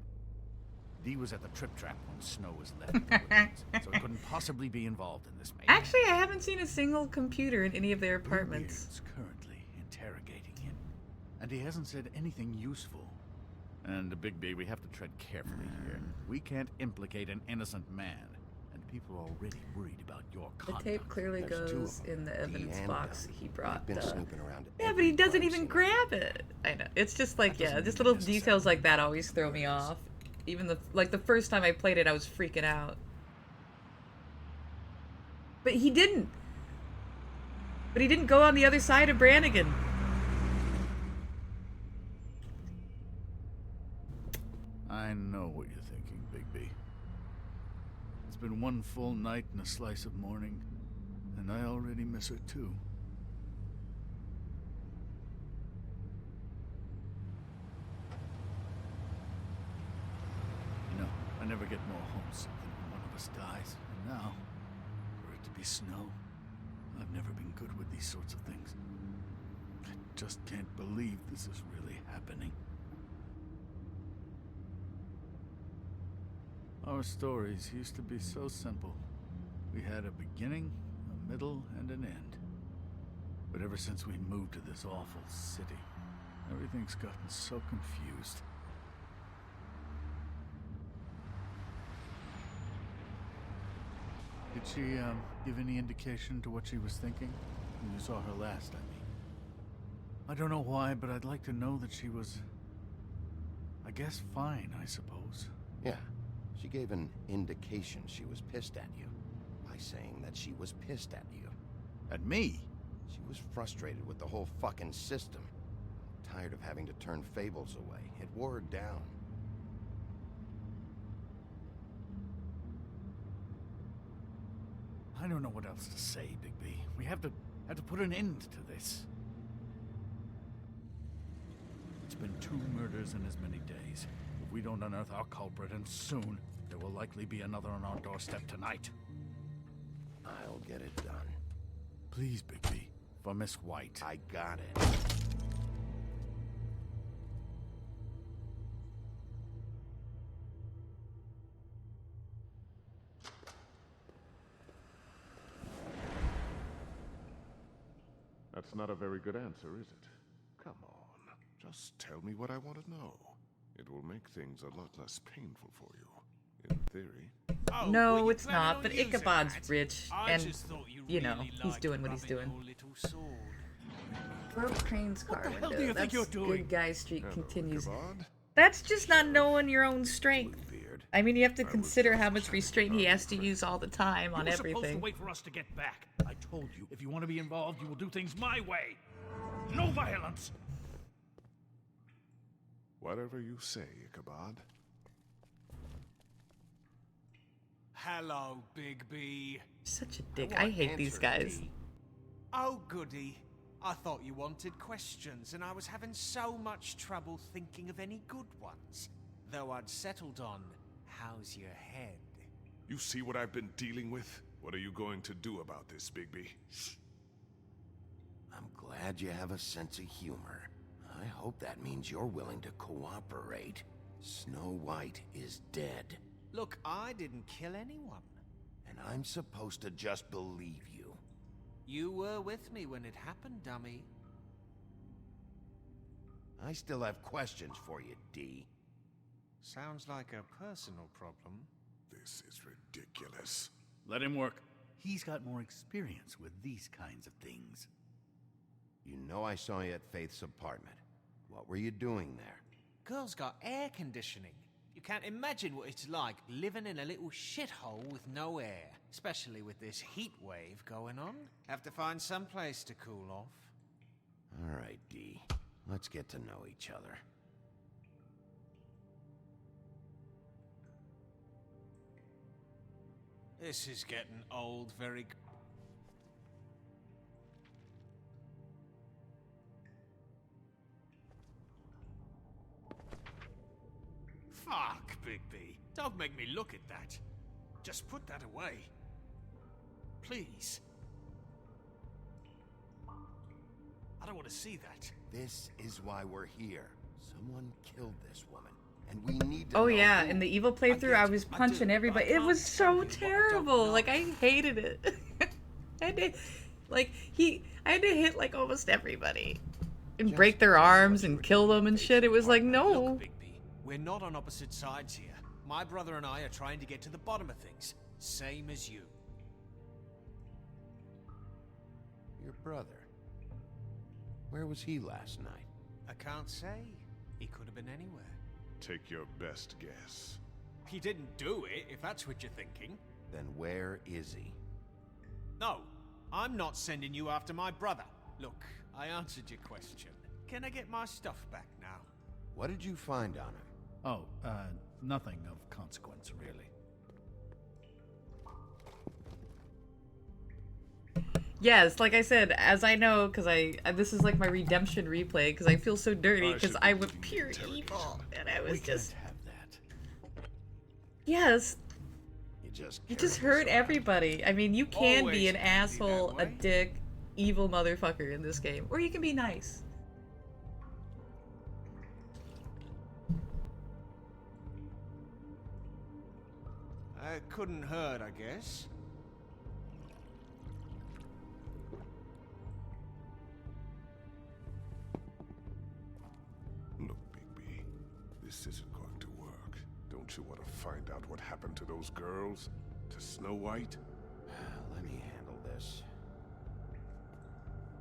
S3: Dee was at the trip trap when Snow was left in the woodlands, so he couldn't possibly be involved in this mayhem.
S5: Actually, I haven't seen a single computer in any of their apartments.
S3: Bluebeard's currently interrogating him, and he hasn't said anything useful. And, Bigby, we have to tread carefully here. We can't implicate an innocent man, and people are already worried about your
S5: The
S3: conduct.
S5: tape clearly goes in the evidence box he brought.
S12: Been snooping around
S5: Yeah, but he doesn't even grab it. I know. It's just like, yeah, just little details like that always throw me off. Even the first time I played it, I was freaking out. But he didn't. But he didn't go on the other side of Brannigan.
S3: I know what you're thinking, Bigby. It's been one full night and a slice of morning, and I already miss her too. You know, I never get more homesick than when one of us dies, and now, for it to be Snow, I've never been good with these sorts of things. I just can't believe this is really happening. Our stories used to be so simple. We had a beginning, a middle, and an end. But ever since we moved to this awful city, everything's gotten so confused. Did she, give any indication to what she was thinking? When you saw her last, I mean. I don't know why, but I'd like to know that she was... I guess fine, I suppose.
S12: Yeah. She gave an indication she was pissed at you by saying that she was pissed at you.
S3: At me?
S12: She was frustrated with the whole fucking system. Tired of having to turn Fables away. It wore her down.
S3: I don't know what else to say, Bigby. We have to put an end to this. It's been 2 murders in as many days. If we don't unearth our culprit, and soon, there will likely be another on our doorstep tonight.
S12: I'll get it done.
S3: Please, Bigby. For Miss White.
S12: I got it.
S20: That's not a very good answer, is it? Come on. Just tell me what I want to know. It will make things a lot less painful for you. In theory.
S15: Oh,
S5: no, it's not, but Ichabod's rich, and, you know, he's doing what he's doing. Broke Crane's car window.
S15: do you think you're doing?
S5: Good Guy Street continues. That's just not knowing your own strength. I mean, you have to consider how much restraint he has to use all the time on
S3: You were supposed to
S5: everything.
S3: wait for us to get back. I told you, if you want to be involved, you will do things my way. No violence.
S20: Whatever you say, Ichabod.
S15: Hello, Bigby.
S5: Such a dick. I hate these guys.
S15: Oh, goody. I thought you wanted questions, and I was having so much trouble thinking of any good ones. Though I'd settled on, how's your head?
S20: You see what I've been dealing with? What are you going to do about this, Bigby?
S12: I'm glad you have a sense of humor. I hope that means you're willing to cooperate. Snow White is dead.
S15: Look, I didn't kill anyone.
S12: And I'm supposed to just believe you.
S15: You were with me when it happened, dummy.
S12: I still have questions for you, D.
S15: Sounds like a personal problem.
S20: This is ridiculous.
S3: Let him work. He's got more experience with these kinds of things.
S12: You know I saw you at Faith's apartment. What were you doing there?
S15: Girl's got air conditioning. You can't imagine what it's like living in a little shithole with no air. Especially with this heat wave going on. Have to find some place to cool off.
S12: All right, Dee. Let's get to know each other.
S15: This is getting old very... Fuck, Bigby. Don't make me look at that. Just put that away. Please. I don't want to see that.
S12: This is why we're here. Someone killed this woman, and we need to
S5: Oh
S12: know
S5: yeah,
S12: who.
S5: in the evil playthrough, I was punching everybody. It was so terrible. Like, I hated it. I had to, I had to hit like almost everybody and break their arms and kill them and shit. It was like, no.
S15: Look, Bigby, we're not on opposite sides here. My brother and I are trying to get to the bottom of things, same as you.
S12: Your brother. Where was he last night?
S15: I can't say. He could have been anywhere.
S2: Take your best guess.
S15: He didn't do it, if that's what you're thinking.
S12: Then where is he?
S15: No, I'm not sending you after my brother. Look, I answered your question. Can I get my stuff back now?
S12: What did you find on him?
S3: Oh, nothing of consequence, really.
S5: Yes, like I said, as I know, because this is like my redemption replay, because I feel so dirty, because I was pure evil, and I was just...
S16: have that.
S5: Yes,
S12: You
S5: just hurt everybody. I mean, you can be an asshole, a dick, evil motherfucker in this game, or you can be nice.
S15: It couldn't hurt, I guess.
S2: Look, Bigby, this isn't going to work. Don't you want to find out what happened to those girls? To Snow White?
S12: Let me handle this.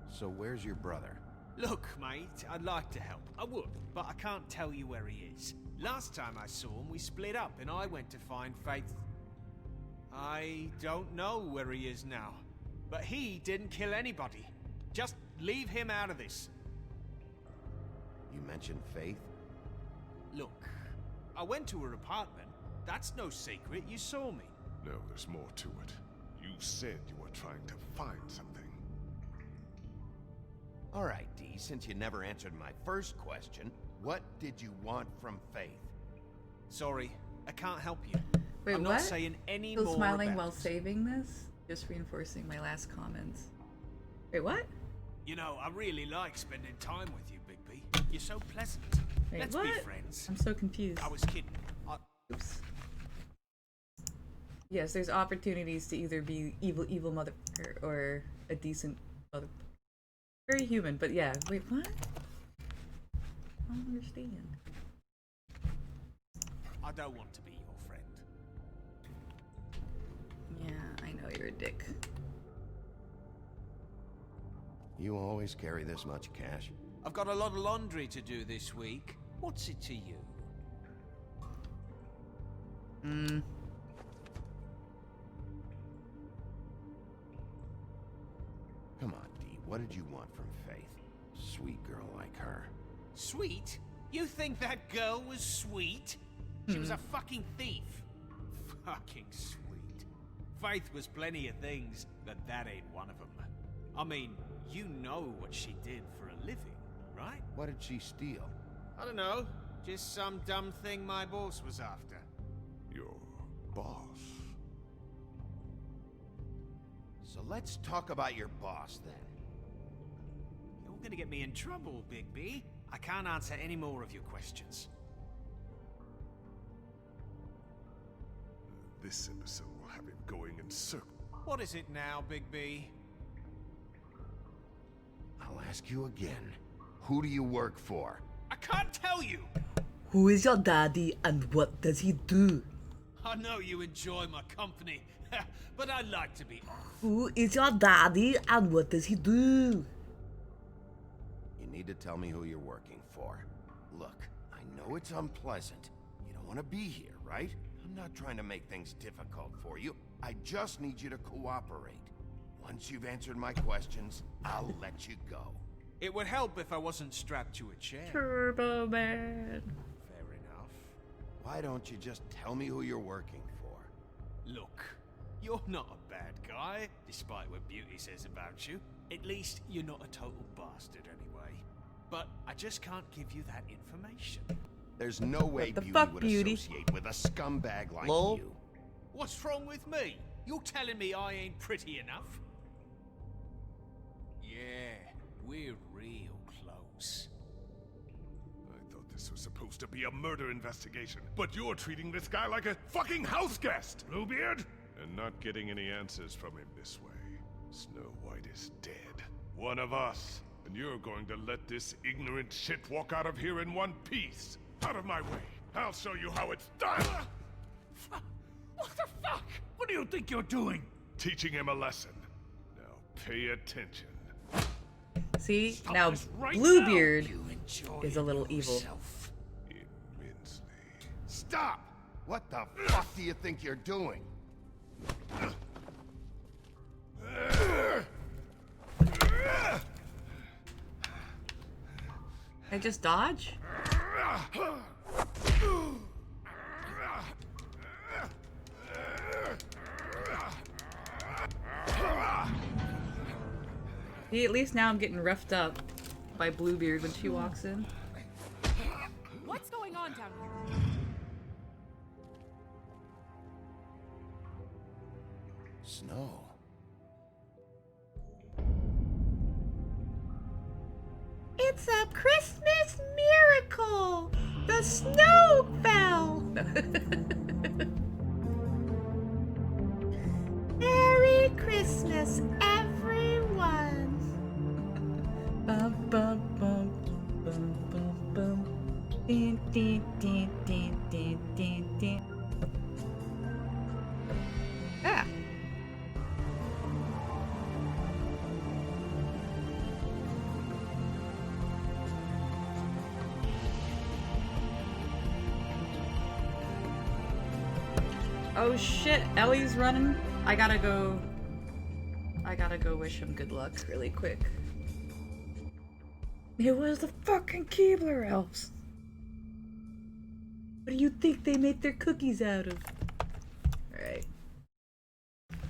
S12: So where's your brother?
S15: Look, mate, I'd like to help. I would, but I can't tell you where he is. Last time I saw him, we split up and I went to find Faith. I don't know where he is now, but he didn't kill anybody. Just leave him out of this.
S12: You mentioned Faith?
S15: Look, I went to her apartment. That's no secret. You saw me.
S2: No, there's more to it. You said you were trying to find something.
S12: All right, Dee, since you never answered my first question, what did you want from Faith?
S15: Sorry, I can't help you.
S5: Wait,
S15: I'm
S5: what?
S15: not saying any
S5: Still
S15: more
S5: smiling
S15: about
S5: while
S15: it.
S5: saving this? Just reinforcing my last comments. Wait, what?
S15: You know, I really like spending time with you, Bigby. You're so pleasant.
S5: Wait,
S15: Let's
S5: what?
S15: be friends.
S5: I'm so confused.
S15: I was kidding.
S5: Oops. Yes, there's opportunities to either be evil mother or a decent mother. Very human, but yeah. Wait, what? I don't understand.
S15: I don't want to be your friend.
S5: Yeah, I know you're a dick.
S12: You always carry this much cash?
S15: I've got a lot of laundry to do this week. What's it to you?
S12: Come on, Dee, what did you want from Faith? Sweet girl like her.
S15: Sweet? You think that girl was sweet? She was a fucking thief. Fucking sweet. Faith was plenty of things, but that ain't one of them. I mean, you know what she did for a living, right?
S12: What did she steal?
S15: I don't know. Just some dumb thing my boss was after.
S2: Your boss?
S12: So let's talk about your boss, then.
S15: You're gonna get me in trouble, Bigby. I can't answer any more of your questions.
S2: This episode will have him going in circles.
S15: What is it now, Bigby?
S12: I'll ask you again. Who do you work for?
S15: I can't tell you!
S5: Who is your daddy and what does he do?
S15: I know you enjoy my company, but I'd like to be off.
S5: Who is your daddy and what does he do?
S12: need to tell me who you're working for. Look, I know it's unpleasant. You don't want to be here, right? I'm not trying to make things difficult for you. I just need you to cooperate. Once you've answered my questions, I'll let you go.
S15: It would help if I wasn't strapped to a chair.
S5: Turbo Man.
S15: Fair enough.
S12: Why don't you just tell me who you're working for?
S15: Look, you're not a bad guy, despite what Beauty says about you. At least, you're not a total bastard anyway. But I just can't give you that information.
S12: There's no way Beauty would associate with a scumbag like you.
S15: What's wrong with me? You're telling me I ain't pretty enough? Yeah, we're real close.
S2: I thought this was supposed to be a murder investigation, but you're treating this guy like a fucking house guest, Bluebeard! And not getting any answers from him this way. Snow White is dead. One of us. And you're going to let this ignorant shit walk out of here in one piece. Out of my way. I'll show you how it's done!
S16: What the fuck? What do you think you're doing?
S2: Teaching him a lesson. Now pay attention.
S5: See,
S2: Stop
S5: now
S2: this right
S5: Bluebeard
S2: now.
S5: is a little evil.
S2: Immensely.
S12: Stop! What the fuck do you think you're doing?
S5: I just dodge? See, at least now I'm getting roughed up by Bluebeard when she walks in.
S19: What's going on down here?
S12: Snow.
S5: It's a Christmas miracle! The snow fell! Merry Christmas, everyone! Bum, bum, bum, bum, bum, bum. Din, din, din, din, din, din, din. Ah! Oh shit, Ellie's running. I gotta go wish him good luck really quick. It was the fucking Keebler elves. What do you think they make their cookies out of? Alright.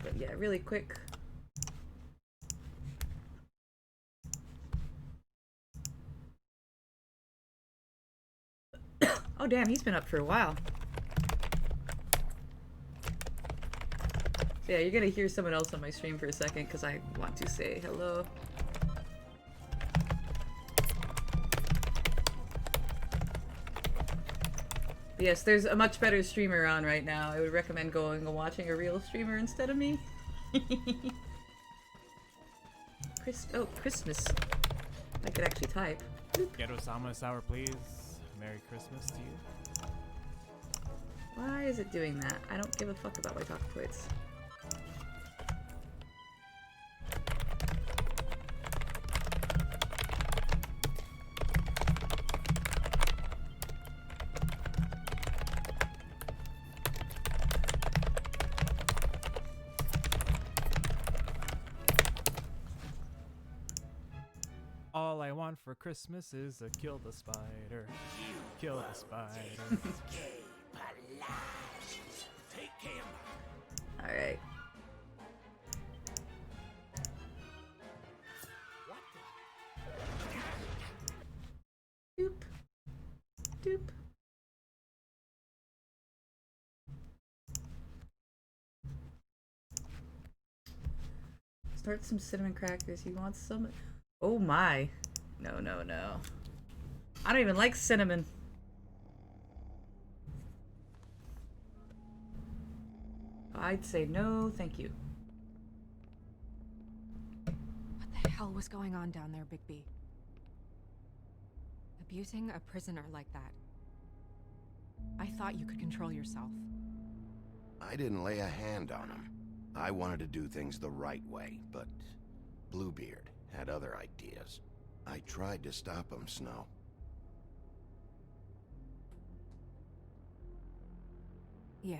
S5: But yeah, really quick. Oh damn, he's been up for a while. Yeah, you're gonna hear someone else on my stream for a second because I want to say hello. Yes, there's a much better streamer on right now. I would recommend going and watching a real streamer instead of me. Christmas. I could actually type.
S11: Get Osama sour, please. Merry Christmas to you.
S5: Why is it doing that? I don't give a fuck about my talk points.
S11: All I want for Christmas is a kill the spider. Kill the spider.
S7: Take him.
S5: Alright. Doop. Doop. Start some cinnamon crackers. You want some? Oh my. No, no, no. I don't even like cinnamon. I'd say no, thank you.
S19: What the hell was going on down there, Bigby? Abusing a prisoner like that. I thought you could control yourself.
S12: I didn't lay a hand on him. I wanted to do things the right way, but Bluebeard had other ideas. I tried to stop him, Snow.
S19: Yeah.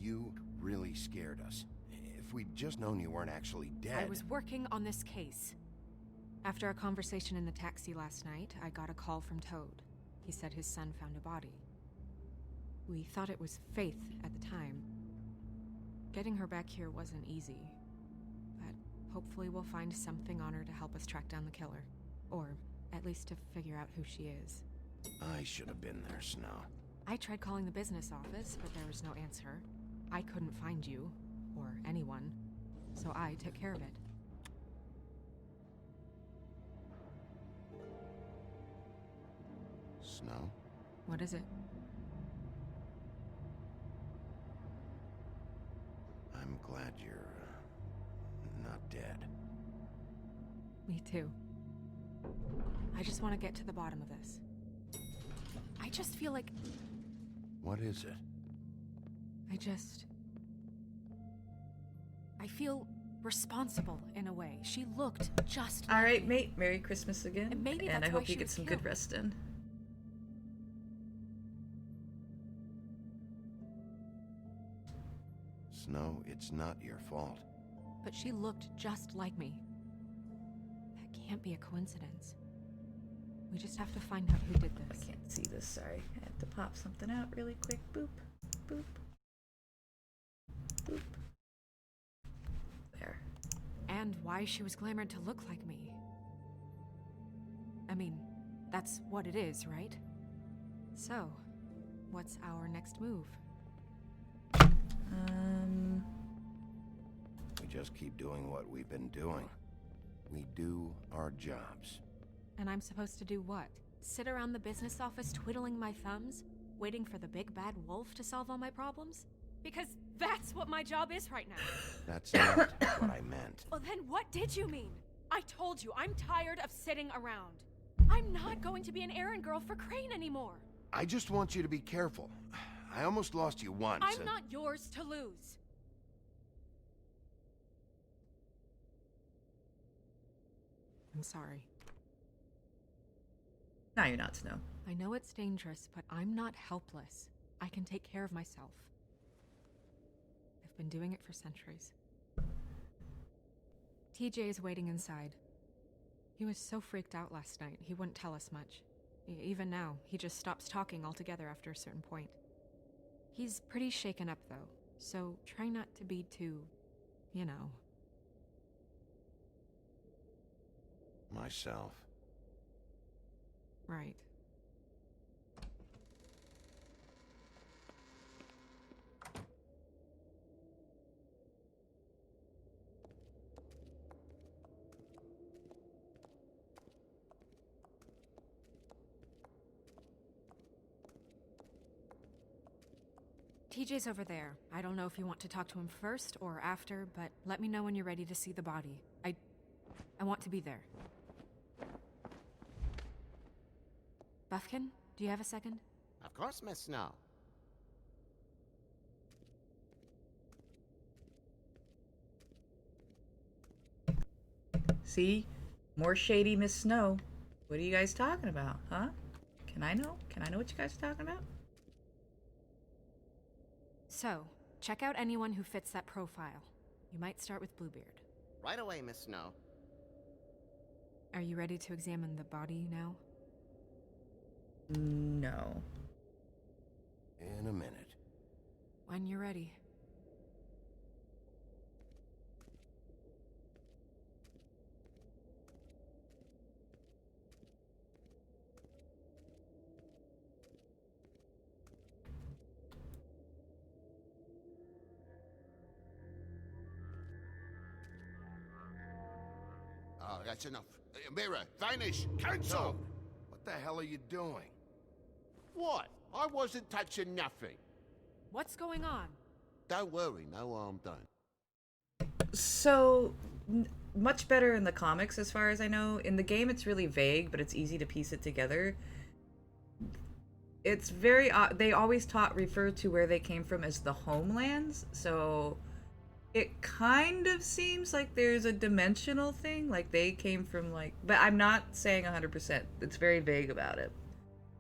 S12: You really scared us. If we'd just known you weren't actually dead...
S19: I was working on this case. After a conversation in the taxi last night, I got a call from Toad. He said his son found a body. We thought it was Faith at the time. Getting her back here wasn't easy. But hopefully we'll find something on her to help us track down the killer. Or at least to figure out who she is.
S12: I should have been there, Snow.
S19: I tried calling the business office, but there was no answer. I couldn't find you, or anyone, so I took care of it.
S12: Snow?
S19: What is it?
S12: I'm glad you're not dead.
S19: Me too. I just want to get to the bottom of this. I just feel like...
S12: What is it?
S19: I feel responsible in a way. She looked just
S5: All
S19: like
S5: right,
S19: me.
S5: mate. Merry Christmas again.
S19: And maybe
S5: I
S19: that's why
S5: hope you
S19: she
S5: get
S19: was
S5: some good
S19: killed.
S5: rest in.
S12: Snow, it's not your fault.
S19: But she looked just like me. That can't be a coincidence. We just have to find out who did this.
S5: I can't see this, sorry. I had to pop something out really quick. Boop, boop, boop. There.
S19: And why she was glamored to look like me. I mean, that's what it is, right? So, what's our next move?
S12: We just keep doing what we've been doing. We do our jobs.
S19: And I'm supposed to do what? Sit around the business office twiddling my thumbs? Waiting for the big bad wolf to solve all my problems? Because that's what my job is right now.
S12: That's not what I meant.
S19: Well, then what did you mean? I told you, I'm tired of sitting around. I'm not going to be an errand girl for Crane anymore.
S12: I just want you to be careful. I almost lost you once.
S19: I'm not yours to lose. I'm sorry.
S5: No, you're not, Snow.
S19: I know it's dangerous, but I'm not helpless. I can take care of myself. I've been doing it for centuries. TJ is waiting inside. He was so freaked out last night, he wouldn't tell us much. Even now, he just stops talking altogether after a certain point. He's pretty shaken up, though, so try not to be too, you know.
S12: Myself.
S19: Right. TJ's over there. I don't know if you want to talk to him first or after, but let me know when you're ready to see the body. I want to be there. Buffkin, do you have a second?
S18: Of course, Miss Snow.
S5: See? More shady Miss Snow. What are you guys talking about, huh? Can I know? Can I know what you guys are talking about?
S19: So, check out anyone who fits that profile. You might start with Bluebeard.
S18: Right away, Miss Snow.
S19: Are you ready to examine the body now?
S5: No.
S12: In a minute.
S19: When you're ready.
S21: Oh, that's enough. Mirror, vanish, cancel!
S12: Toad, what the hell are you doing?
S21: What? I wasn't touching nothing.
S19: What's going on?
S21: Don't worry, no harm done.
S5: So, much better in the comics as far as I know. In the game it's really vague, but it's easy to piece it together. it's very they always refer to where they came from as the homelands, so it kind of seems like there's a dimensional thing, like they came from like, but I'm not saying 100%. It's very vague about it.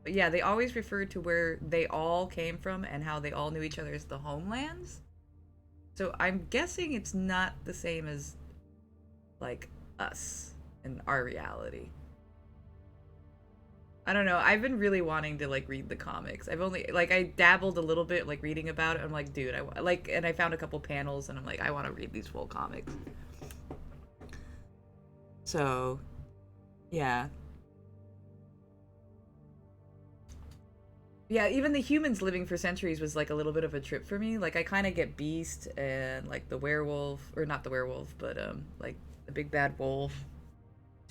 S5: But yeah, they always refer to where they all came from and how they all knew each other as the homelands. So I'm guessing it's not the same as like us in our reality. I don't know. I've been really wanting to like read the comics. I've only like I dabbled a little bit like reading about it. I'm like, dude, I like, and I found a couple panels, and I'm like, I want to read these full comics. So, yeah. Yeah, even the humans living for centuries was like a little bit of a trip for me. Like I kind of get Beast and like the werewolf, or not the werewolf, but like the big bad wolf,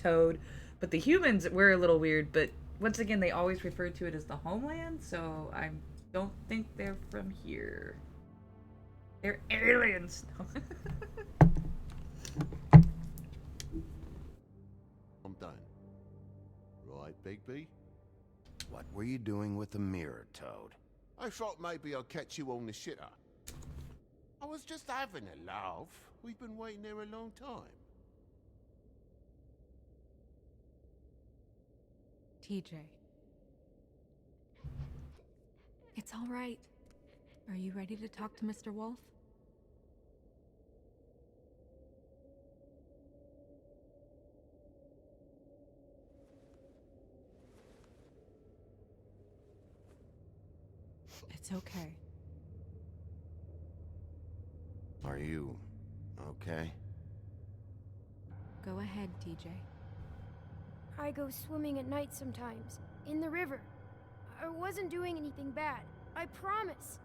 S5: Toad. But the humans were a little weird, but once again, they always refer to it as the homeland, so I don't think they're from here. They're aliens.
S21: I'm done. Right, Bigby?
S12: What were you doing with the mirror, Toad?
S21: I thought maybe I'd catch you on the shitter. I was just having a laugh. We've been waiting there a long time.
S19: TJ. It's all right. Are you ready to talk to Mr. Wolf? It's okay.
S12: Are you okay?
S19: Go ahead, TJ.
S10: I go swimming at night sometimes, in the river. I wasn't doing anything bad. I promise.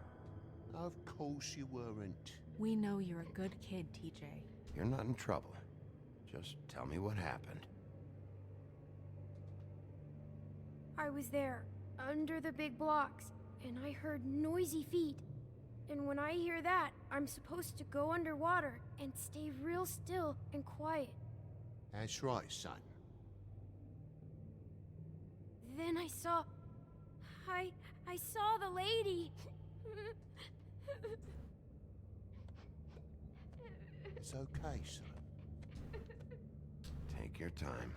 S21: Of course you weren't.
S19: We know you're a good kid, TJ.
S12: You're not in trouble. Just tell me what happened.
S10: I was there, under the big blocks, and I heard noisy feet. And when I hear that, I'm supposed to go underwater and stay real still and quiet.
S21: That's right, son.
S10: Then I saw... I saw the lady.
S21: It's okay, son.
S12: Take your time.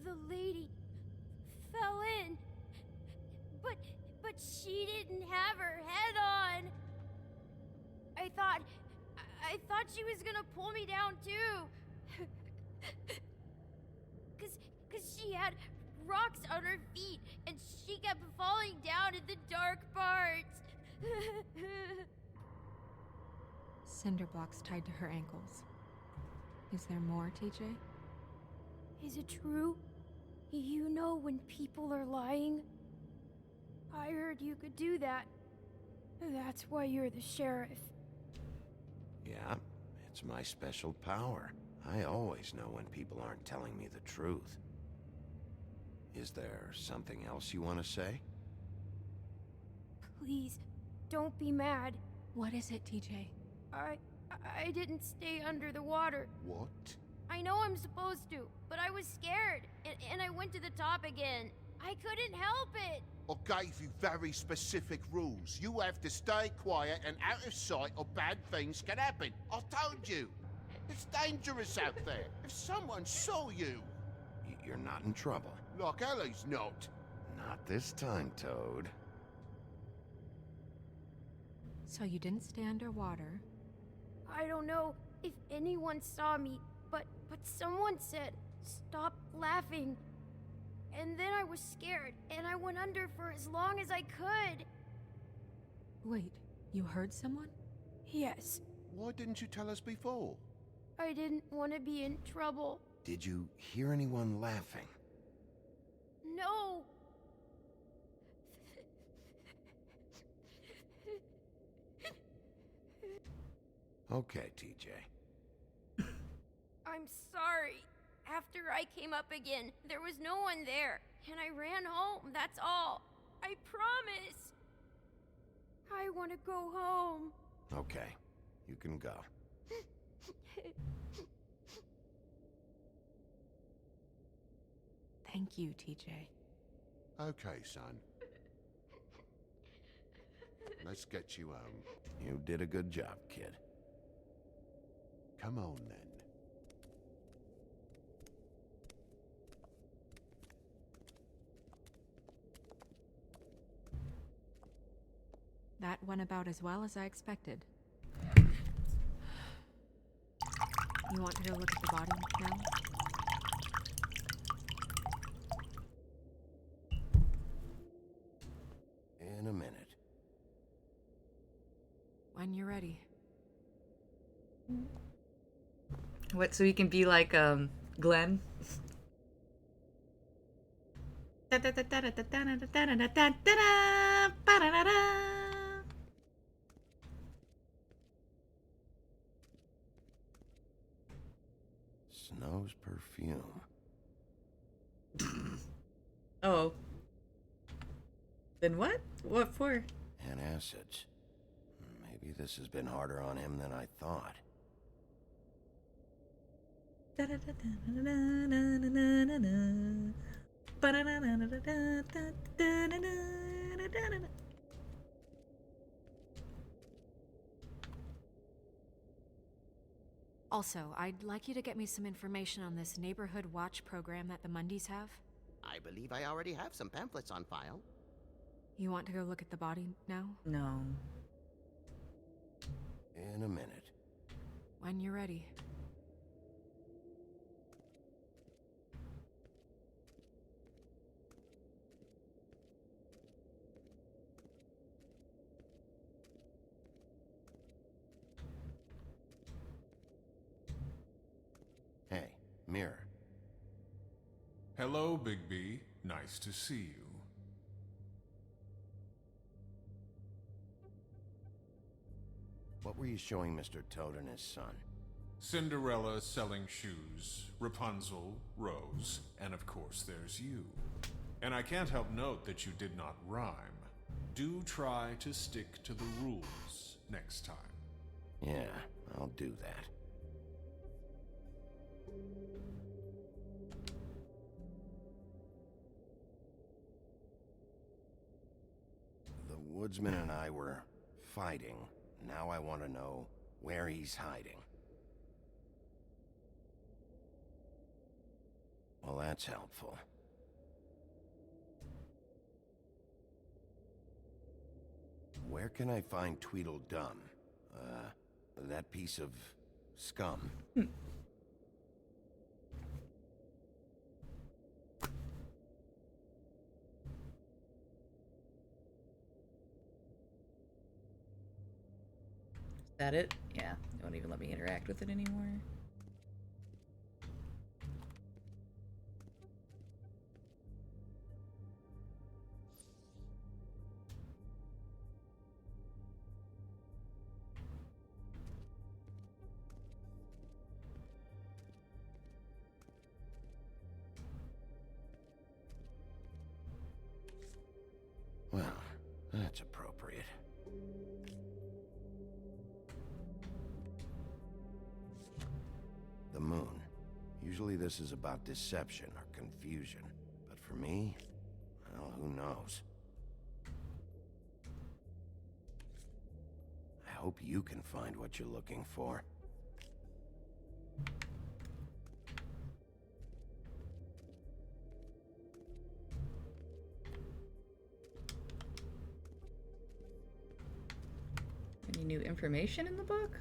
S10: The lady fell in. But she didn't have her head on. I thought she was gonna pull me down too. Cause she had rocks on her feet and she kept falling down in the dark parts.
S19: Cinder blocks tied to her ankles. Is there more, TJ?
S10: Is it true? You know when people are lying? I heard you could do that. That's why you're the sheriff.
S12: Yeah, it's my special power. I always know when people aren't telling me the truth. Is there something else you want to say?
S10: Please, don't be mad.
S19: What is it, TJ?
S10: I didn't stay under the water.
S21: What?
S10: I know I'm supposed to, but I was scared, and I went to the top again. I couldn't help it.
S21: I gave you very specific rules. You have to stay quiet and out of sight or bad things can happen. I told you. It's dangerous out there. If someone saw you...
S12: You're not in trouble.
S21: Like Ellie's not.
S12: Not this time, Toad.
S19: So you didn't stay underwater?
S10: I don't know if anyone saw me, but someone said, "Stop laughing." And then I was scared, and I went under for as long as I could.
S19: Wait, you heard someone?
S10: Yes.
S21: Why didn't you tell us before?
S10: I didn't want to be in trouble.
S12: Did you hear anyone laughing?
S10: No.
S12: Okay, TJ.
S10: I'm sorry. After I came up again, there was no one there, and I ran home, that's all. I promise. I want to go home.
S12: Okay, you can go.
S19: Thank you, TJ.
S21: Okay, son. Let's get you home.
S12: You did a good job, kid.
S21: Come on, then.
S19: That went about as well as I expected. You want to go look at the body now?
S12: In a minute.
S19: When you're ready.
S5: What, so he can be like, Glenn?
S12: Snow's perfume.
S5: Oh. Then what? What for?
S12: Antacids. Maybe this has been harder on him than I thought.
S19: Also, I'd like you to get me some information on this neighborhood watch program that the Mundys have.
S18: I believe I already have some pamphlets on file.
S19: You want to go look at the body now?
S5: No.
S12: In a minute.
S19: When you're ready.
S12: Hey, mirror.
S2: Hello, Big B. Nice to see you.
S12: What were you showing Mr. Toad and his son?
S2: Cinderella selling shoes, Rapunzel, Rose, and of course there's you. And I can't help note that you did not rhyme. Do try to stick to the rules next time.
S12: Yeah, I'll do that. The woodsman and I were fighting. Now I want to know where he's hiding. Well, that's helpful. Where can I find Tweedledum? That piece of scum.
S5: Is that it? Yeah. They won't even let me interact with it anymore.
S12: Well, that's appropriate. The moon. Usually this is about deception or confusion. But for me, well, who knows? I hope you can find what you're looking for.
S5: Any new information in the book?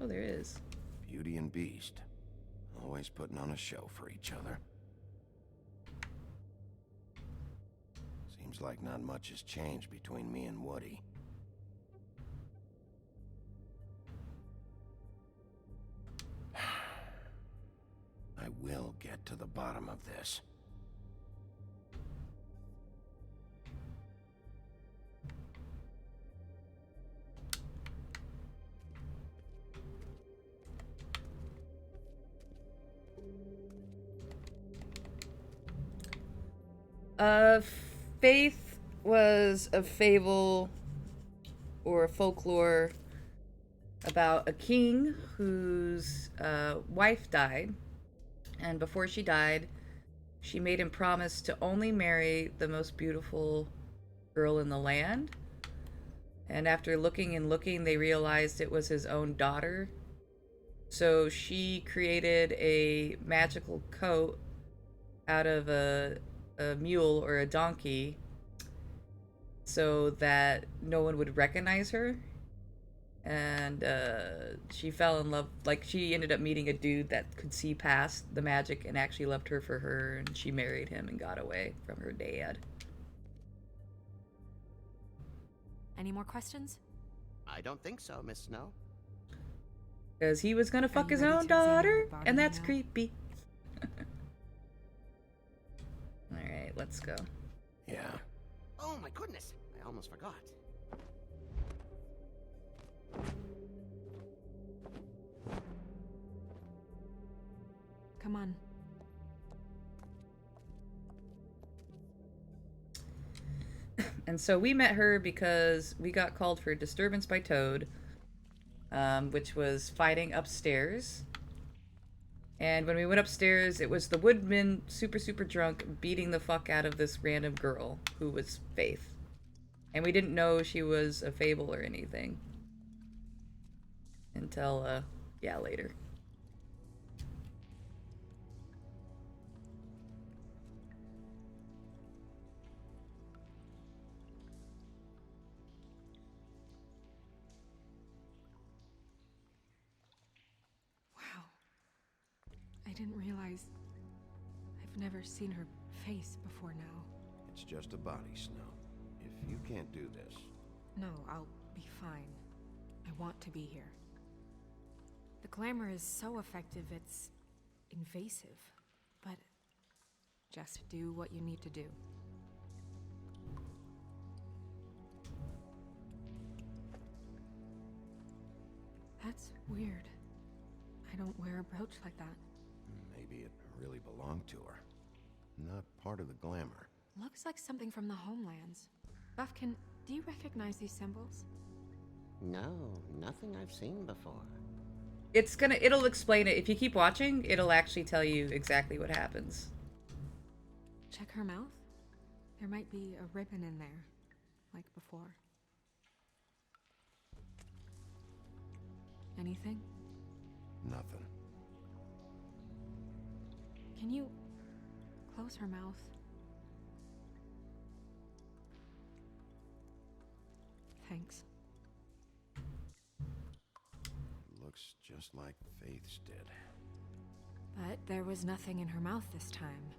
S5: Oh, there is.
S12: Beauty and Beast. Always putting on a show for each other. Seems like not much has changed between me and Woody. I will get to the bottom of this.
S5: Faith was a fable or a folklore about a king whose wife died, And before she died, she made him promise to only marry the most beautiful girl in the land. And after looking and looking, they realized it was his own daughter. So she created a magical coat out of a mule or a donkey so that no one would recognize her. And she fell in love. Like, she ended up meeting a dude that could see past the magic and actually loved her for her, and she married him and got away from her dad.
S19: Any more questions?
S18: I don't think so, Miss Snow.
S5: Because he was gonna fuck his
S19: ready
S5: own
S19: to examine
S5: daughter,
S19: the body
S5: and that's
S19: now?
S5: creepy. Alright, let's go.
S12: Yeah.
S18: Oh my goodness, I almost forgot.
S19: Come on.
S5: And so we met her because we got called for a disturbance by Toad, which was fighting upstairs. And when we went upstairs, it was the woodman, super, super drunk, beating the fuck out of this random girl who was Faith. And we didn't know she was a fable or anything. Until, yeah, later.
S19: Wow. I didn't realize I've never seen her face before now.
S12: It's just a body, Snow. If you can't do this...
S19: No, I'll be fine. I want to be here. The glamour is so effective, it's invasive. But just do what you need to do. That's weird. I don't wear a brooch like that.
S12: Maybe it really belonged to her. Not part of the glamour.
S19: Looks like something from the homelands. Buffkin, do you recognize these symbols?
S18: No, nothing I've seen before.
S5: It'll explain it. If you keep watching, it'll actually tell you exactly what happens.
S19: Check her mouth. There might be a ribbon in there, like before. Anything?
S12: Nothing.
S19: Can you close her mouth? Thanks.
S12: Looks just like Faith's did.
S19: But there was nothing in her mouth this time.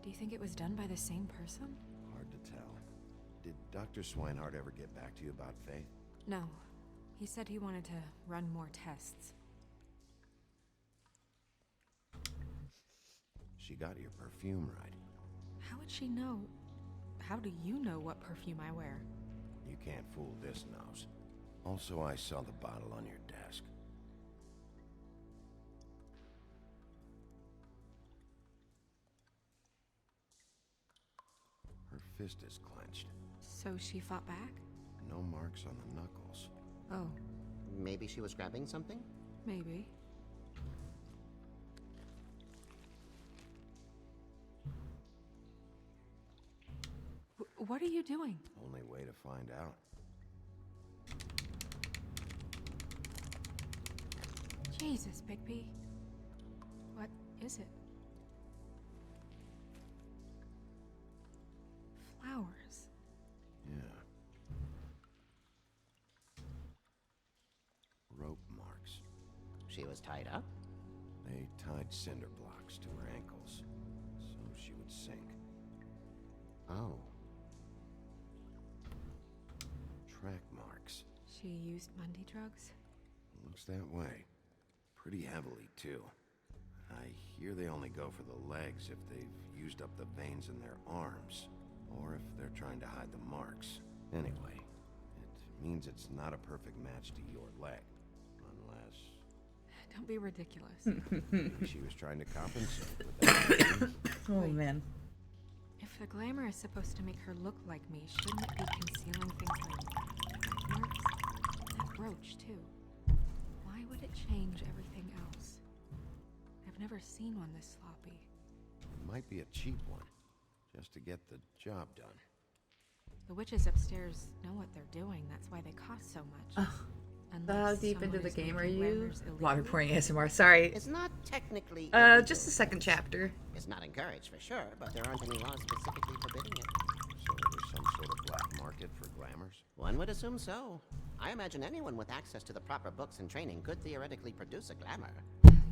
S19: Do you think it was done by the same person?
S12: Hard to tell. Did Dr. Swinehart ever get back to you about Faith?
S19: No. He said he wanted to run more tests.
S12: She got your perfume right.
S19: How would she know? How do you know what perfume I wear?
S12: You can't fool this nose. Also, I saw the bottle on your desk. Her fist is clenched.
S19: So she fought back?
S12: No marks on the knuckles.
S19: Oh.
S18: Maybe she was grabbing something?
S19: Maybe. What are you doing?
S12: Only way to find out.
S19: Jesus, Bigby. What is it? Flowers.
S12: Yeah. Rope marks.
S18: She was tied up?
S12: They tied cinder blocks to her ankles, so she would sink.
S18: Oh.
S12: Track marks.
S19: She used Mundy drugs?
S12: Looks that way. Pretty heavily, too. I hear they only go for the legs if they've used up the veins in their arms, or if they're trying to hide the marks. Anyway, it means it's not a perfect match to your leg. Unless...
S19: Don't be ridiculous.
S12: maybe she was trying to compensate with that.
S5: Oh, man.
S19: If the glamour is supposed to make her look like me, shouldn't it be concealing things like marks? That brooch, too. Why would it change everything else? I've
S13: never seen one this sloppy.
S12: It might be a cheap one, just to get the job done.
S13: The witches upstairs know what they're doing. That's why they cost so much.
S5: How deep into the
S13: someone is
S5: game are
S13: making
S5: you?
S13: glamours illegal.
S5: Water pouring ASMR. Sorry.
S18: It's not technically
S5: Just the second chapter.
S18: It's not encouraged for sure, but there aren't any laws specifically forbidding it.
S12: So there's some sort of black market for glamours?
S18: One would assume so. I imagine anyone with access to the proper books and training could theoretically produce a glamour.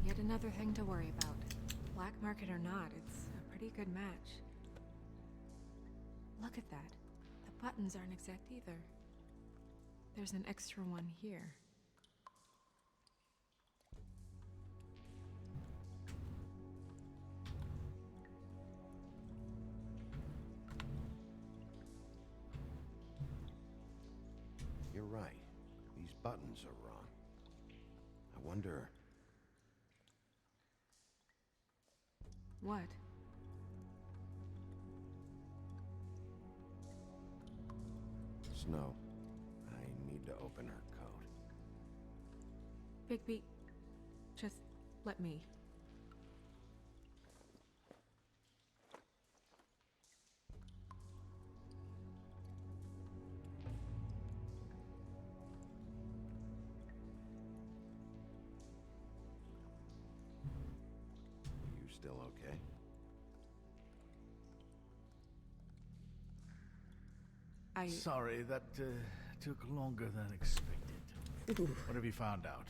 S13: Yet another thing to worry about. Black market or not, it's a pretty good match. Look at that. The buttons aren't exact either. There's an extra one here.
S12: You're right. These buttons are wrong. I wonder...
S13: What?
S12: Snow, I need to open her coat.
S13: Bigby, just let me.
S12: You still okay?
S3: Sorry, that took longer than expected. What have you found out?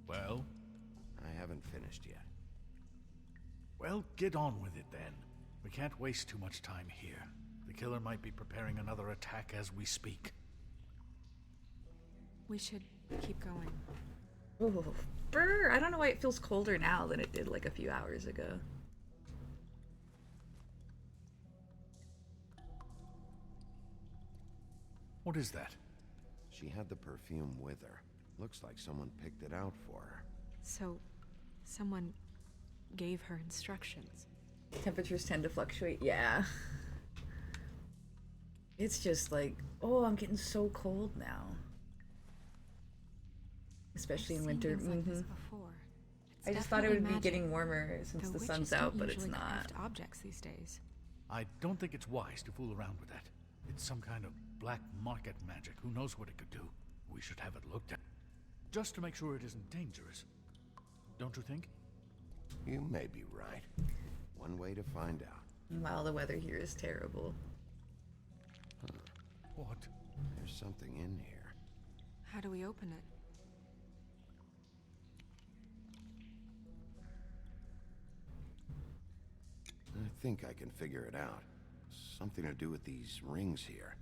S3: Well?
S12: I haven't finished yet.
S3: Well, get on with it then. We can't waste too much time here. The killer might be preparing another attack as we speak.
S13: We should keep going.
S5: Ooh, brr. I don't know why it feels colder now than it did like a few hours ago.
S3: What is that?
S12: She had the perfume with her. Looks like someone picked it out for her.
S13: So, someone gave her instructions.
S5: Temperatures tend to fluctuate. Yeah. It's just like, oh, I'm getting so cold now. Especially in winter.
S13: Like this before.
S5: I just thought it would be getting warmer since the sun's out, but it's not.
S13: Objects these days.
S3: I don't think it's wise to fool around with that. It's some kind of black market magic. Who knows what it could do? We should have it looked at. Just to make sure it isn't dangerous. Don't you think?
S12: You may be right. One way to find out.
S5: Meanwhile, the weather here is terrible.
S12: Huh.
S3: What?
S12: There's something in here.
S13: How do we open it?
S12: I think I can figure it out. Something to do with these rings here.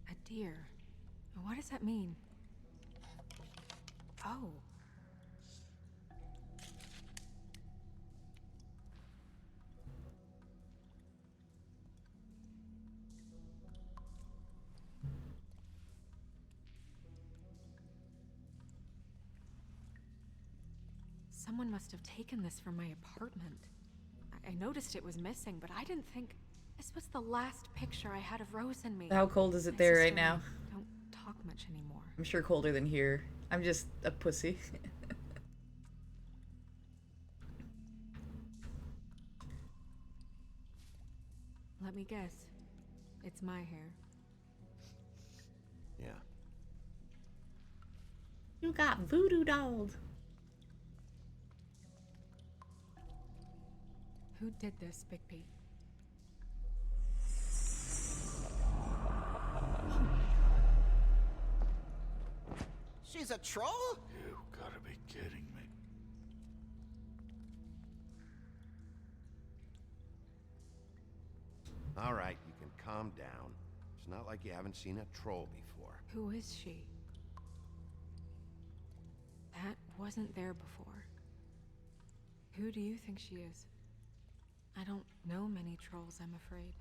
S13: A deer. What does that mean? Oh. Someone must have taken this from my apartment. I noticed it was missing, but I didn't think this was the last picture I had of Rose and me.
S5: How cold is it
S13: My
S5: there
S13: sister
S5: right now?
S13: Don't talk much anymore.
S5: I'm sure colder than here. I'm just a pussy.
S13: Let me guess. It's my hair.
S12: Yeah.
S5: You got voodoo dolls.
S13: Who did this, Bigby?
S18: She's a troll?
S3: You gotta be kidding me.
S12: All right, you can calm down. It's not like you haven't seen a troll before.
S13: Who is she? That wasn't there before. Who do you think she is? I don't know many trolls, I'm afraid.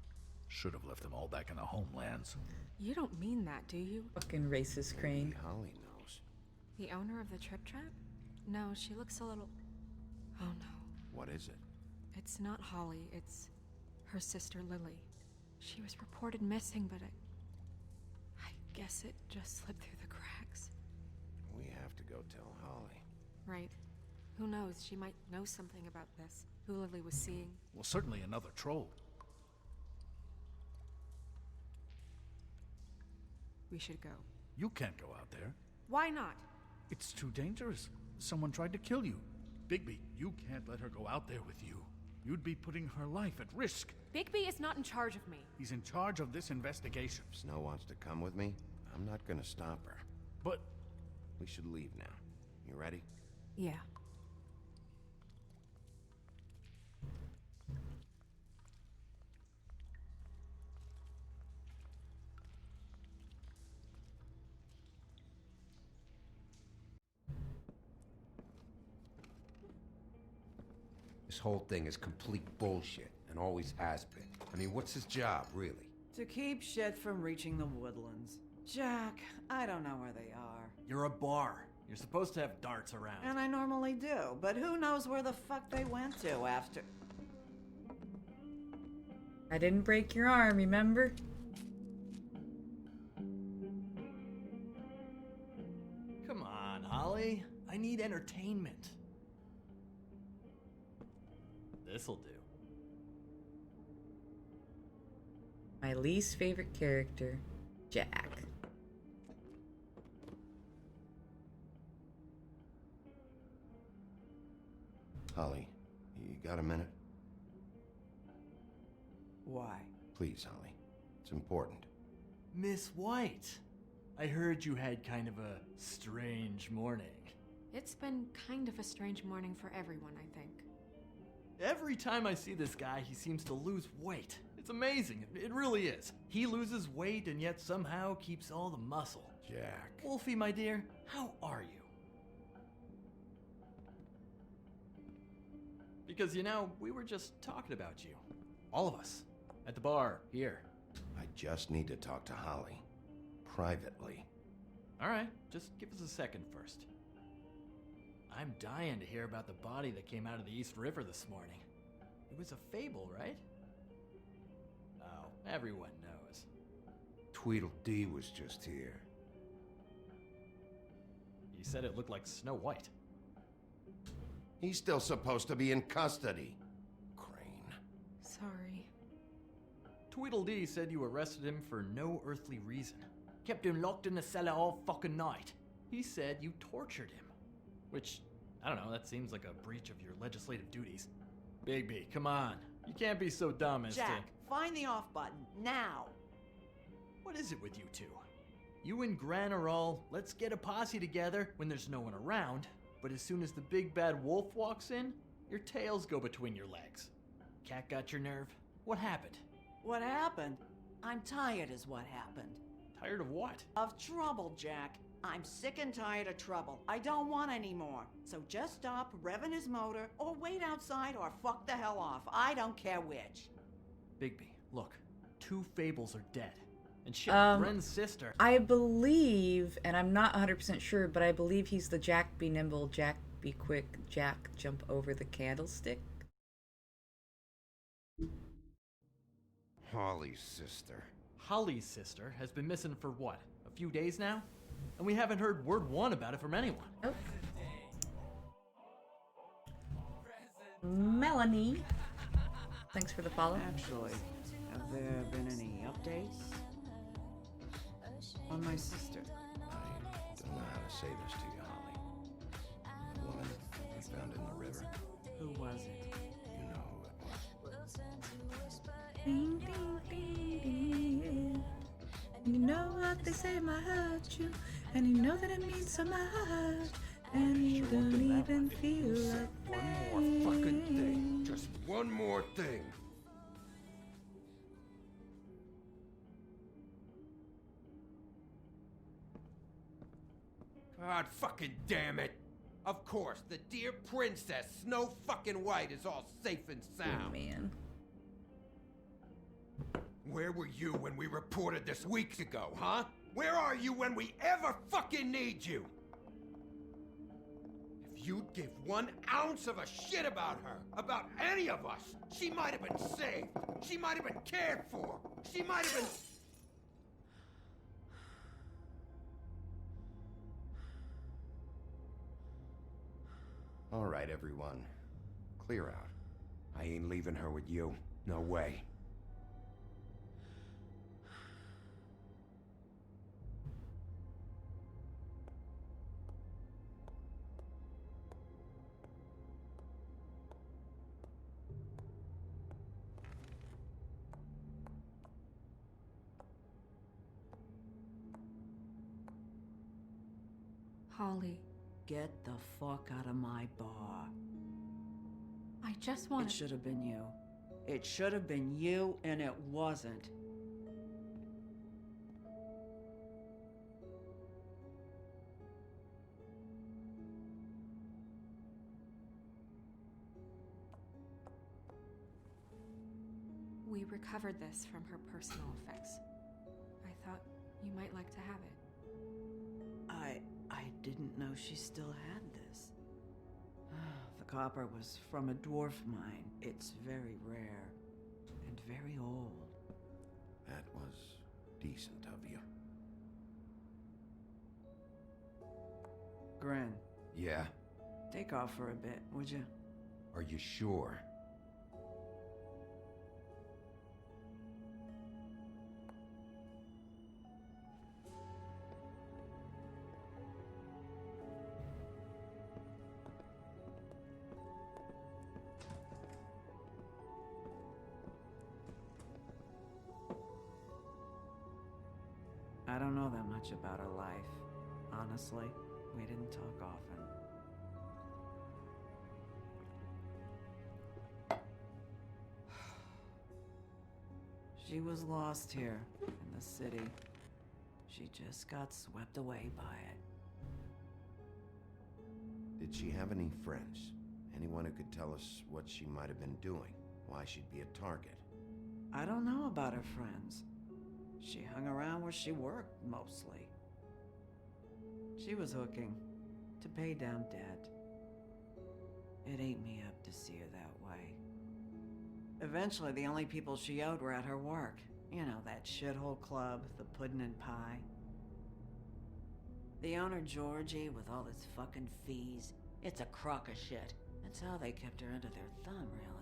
S3: Should have left them all back in the homelands.
S13: You don't mean that, do you?
S5: Fucking racist crane.
S12: Holly knows.
S13: The owner of the Trip Trap? No, she looks a little... Oh no.
S12: What is it?
S13: It's not Holly, it's her sister Lily. She was reported missing, but I guess it just slipped through the cracks.
S12: We have to go tell Holly.
S13: Right. Who knows, she might know something about this. Who Lily was seeing.
S3: Well, certainly another troll.
S13: We should go.
S3: You can't go out there.
S13: Why not?
S3: It's too dangerous. Someone tried to kill you. Bigby, you can't let her go out there with you. You'd be putting her life at risk.
S13: Bigby is not in charge of me.
S3: He's in charge of this investigation.
S12: If Snow wants to come with me, I'm not gonna stop her.
S3: But...
S12: we should leave now. You ready?
S13: Yeah.
S17: This whole thing is complete bullshit, and always has been. I mean, what's his job, really?
S8: To keep shit from reaching the woodlands. Jack, I don't know where they are.
S6: You're a bar. You're supposed to have darts around.
S8: And I normally do, but who knows where the fuck they went to after...
S5: I didn't break your arm, remember?
S6: Come on, Holly. I need entertainment. This'll do.
S5: My least favorite character, Jack.
S12: Holly, you got a minute?
S8: Why?
S12: Please, Holly. It's important.
S6: Miss White, I heard you had kind of a strange morning.
S13: It's been kind of a strange morning for everyone, I think.
S6: Every time I see this guy, he seems to lose weight. It's amazing. It really is. He loses weight and yet somehow keeps all the muscle.
S12: Jack.
S6: Wolfie, my dear, how are you? Because, you know, we were just talking about you. All of us. At the bar, here.
S12: I just need to talk to Holly. Privately.
S6: Alright, just give us a second first. I'm dying to hear about the body that came out of the East River this morning. It was a fable, right? Oh, everyone knows.
S17: Tweedledee was just here.
S6: He said it looked like Snow White.
S12: He's still supposed to be in custody. Crane.
S13: Sorry.
S6: Tweedledee said you arrested him for no earthly reason. Kept him locked in the cellar all fucking night. He said you tortured him. Which, I don't know, that seems like a breach of your legislative duties. Bigby, come on. You can't be so dumb as
S8: Jack, find the off button, now!
S6: What is it with you two? You and Gran are all, let's get a posse together when there's no one around, but as soon as the big bad wolf walks in, your tails go between your legs. Cat got your nerve? What happened?
S8: What happened? I'm tired is what happened.
S6: Tired of what?
S8: Of trouble, Jack. I'm sick and tired of trouble. I don't want any more. So just stop revving his motor, or wait outside, or fuck the hell off. I don't care which.
S6: Bigby, look. 2 fables are dead. And shit, Gren's sister...
S5: I believe, and I'm not 100% sure, but I believe he's the Jack be nimble, Jack be quick, Jack jump over the candlestick.
S17: Holly's sister.
S6: Holly's sister has been missing for what? A few days now? And we haven't heard word one about it from anyone.
S5: Oh. Melanie. Thanks for the follow.
S8: Actually, have there been any updates? On my sister.
S12: I don't know how to say this to you, Holly. The woman we found in the river.
S8: Who was it?
S12: You know who it was.
S5: Ding, ding, ding, ding. You know what they say might hurt you, and you know that it means so much, and you don't even feel a thing.
S17: One more fucking thing. Just one more thing. God fucking damn it. Of course, the dear Princess Snow fucking White is all safe and sound.
S5: Oh, man.
S17: Where were you when we reported this weeks ago, huh? Where are you when we ever fucking need you? If you'd give 1 ounce of a shit about her, about any of us, she might have been saved. She might have been cared for. She might have been...
S12: All right, everyone. Clear out.
S17: I ain't leaving her with you. No way.
S19: Holly,
S8: Get the fuck out of my bar.
S19: I just want
S8: It should have been you. It should have been you, and it wasn't.
S19: We recovered this from her personal effects. I thought you might like to have it.
S8: I didn't know she still had this. The copper was from a dwarf mine. It's very rare and very old.
S12: That was decent of you.
S8: Gren,
S12: Yeah?
S8: take off for a bit, would you?
S12: Are you sure?
S8: I don't know that much about her life. Honestly, we didn't talk often. She was lost here in the city. She just got swept away by it.
S12: Did she have any friends? Anyone who could tell us what she might have been doing? Why she'd be a target?
S8: I don't know about her friends. She hung around where she worked, mostly. She was hooking to pay down debt. It ate me up to see her that way. Eventually, the only people she owed were at her work. You know, that shithole club, the Puddin' and Pie. The owner, Georgie, with all his fucking fees, it's a crock of shit. That's how they kept her under their thumb, really.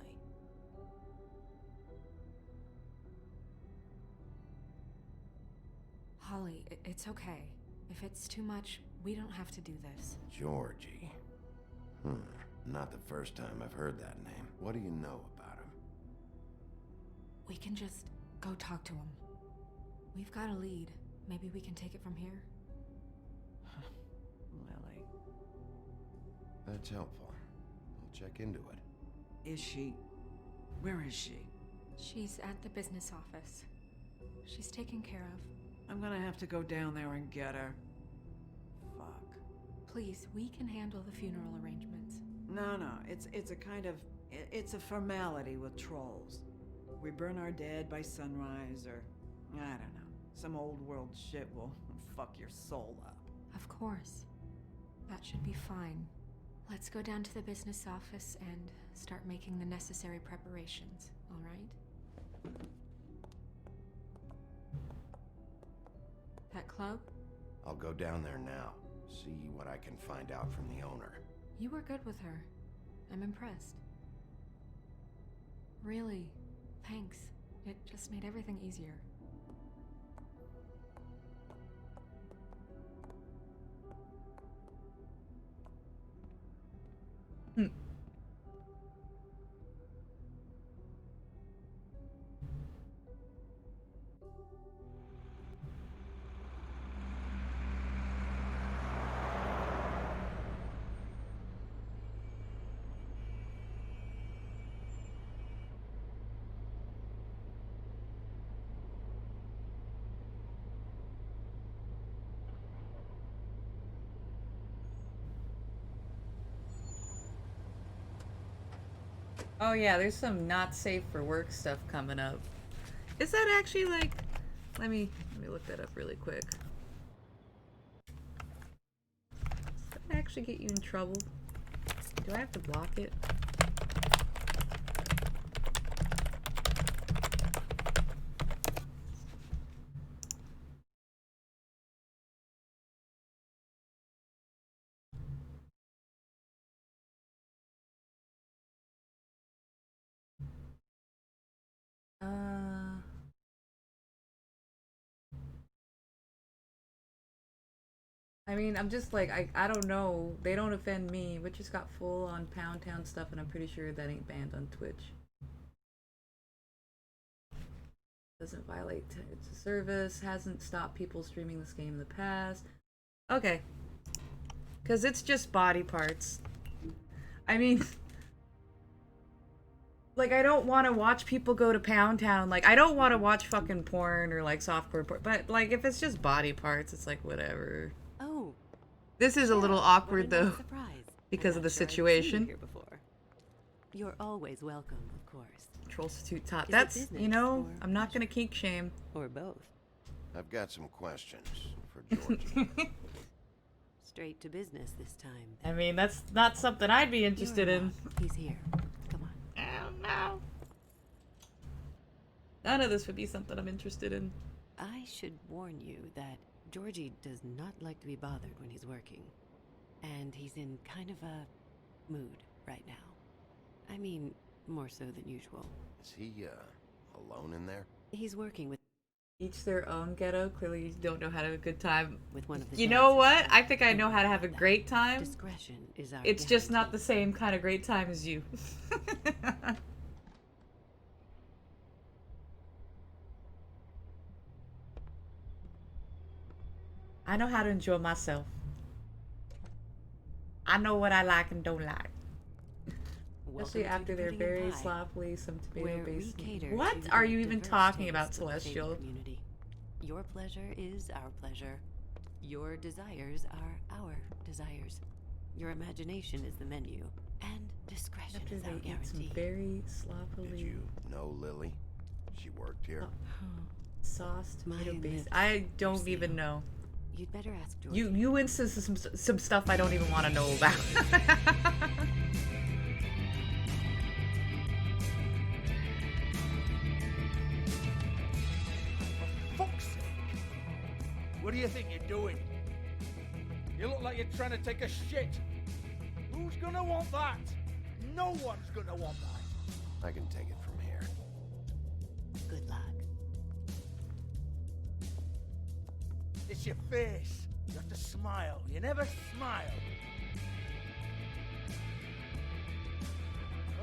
S19: Holly, it's okay. If it's too much, we don't have to do this.
S12: Georgie. Not the first time I've heard that name. What do you know about him?
S19: We can just go talk to him. We've got a lead. Maybe we can take it from here?
S8: Lily.
S12: That's helpful. I'll check into it.
S8: Is she... Where is she?
S19: She's at the business office. She's taken care of.
S8: I'm gonna have to go down there and get her. Fuck.
S19: Please, we can handle the funeral arrangements.
S8: No, it's a kind of... It's a formality with trolls. We burn our dead by sunrise, or... I don't know. Some old world shit will fuck your soul up.
S19: Of course. That should be fine. Let's go down to the business office and start making the necessary preparations, all right? That club?
S12: I'll go down there now. See what I can find out from the owner.
S19: You were good with her. I'm impressed. Really, thanks. It just made everything easier.
S5: Oh yeah, there's some not safe for work stuff coming up. Is that actually like... Let me look that up really quick. Does that actually get you in trouble? Do I have to block it? I mean, I'm just like, I don't know. They don't offend me. We just got full on Pound Town stuff, and I'm pretty sure that ain't banned on Twitch. Doesn't violate its service. Hasn't stopped people streaming this game in the past. Okay. Because it's just body parts. I mean... Like, I don't want to watch people go to Pound Town. Like, I don't want to watch fucking porn or, like, softcore porn. But, like, if it's just body parts, it's like, whatever.
S1: Oh.
S5: This is a little awkward, though.
S1: Surprise.
S5: Because of the
S1: Sure I've seen
S5: situation.
S1: you here before. You're always welcome, of course.
S5: Trollstitute top.
S1: Is it
S5: That's,
S1: business
S5: you know,
S1: or
S5: I'm not gonna kink shame.
S1: Or both.
S12: I've got some questions for Georgie.
S1: Straight to business this time.
S5: I mean, that's not something I'd be interested in.
S1: He's here. Come on.
S5: Oh, no. None of this would be something I'm interested in.
S1: I should warn you that Georgie does not like to be bothered when he's working. And he's in kind of a mood right now. I mean, more so than usual.
S12: Is he, alone in there?
S1: He's working with...
S5: Each their own, Ghetto. Clearly you don't know how to have a good time.
S1: With one of the
S5: you know what?
S1: dancers.
S5: I think I know how to have a great time.
S1: Discretion is our
S5: It's just not the same kind of great time as you. I know how to enjoy myself. I know what I like and don't like. Especially after they're very sloppily some tomato based. What are you even talking about, Celestial?
S1: Community. Your pleasure is our pleasure. Your desires are our desires. Your imagination is the menu, and discretion
S5: After
S1: is our
S5: they eat some
S1: guarantee.
S5: very sloppily.
S12: Did you know Lily? She worked here?
S5: Sauce tomato
S1: My
S5: based.
S1: lips
S5: I don't even know.
S1: You'd better ask Georgie.
S5: You insist some stuff I don't even want to know about.
S22: Fuck's sake! What do you think you're doing? You look like you're trying to take a shit. Who's gonna want that? No one's gonna want that.
S12: I can take it from here.
S1: Good luck.
S22: It's your face. You have to smile. You never smile.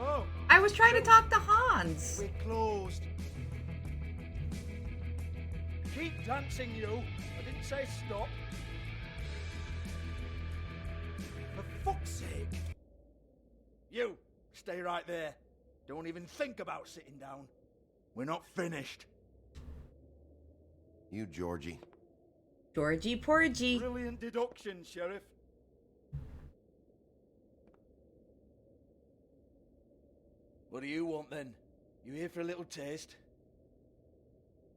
S22: Oh.
S5: I was trying to talk to Hans.
S22: We're closed. Keep dancing, you. I didn't say stop. For fuck's sake. You, stay right there. Don't even think about sitting down. We're not finished.
S12: You, Georgie.
S5: Georgie Porgy.
S22: Brilliant deduction, Sheriff. What do you want then? You here for a little taste?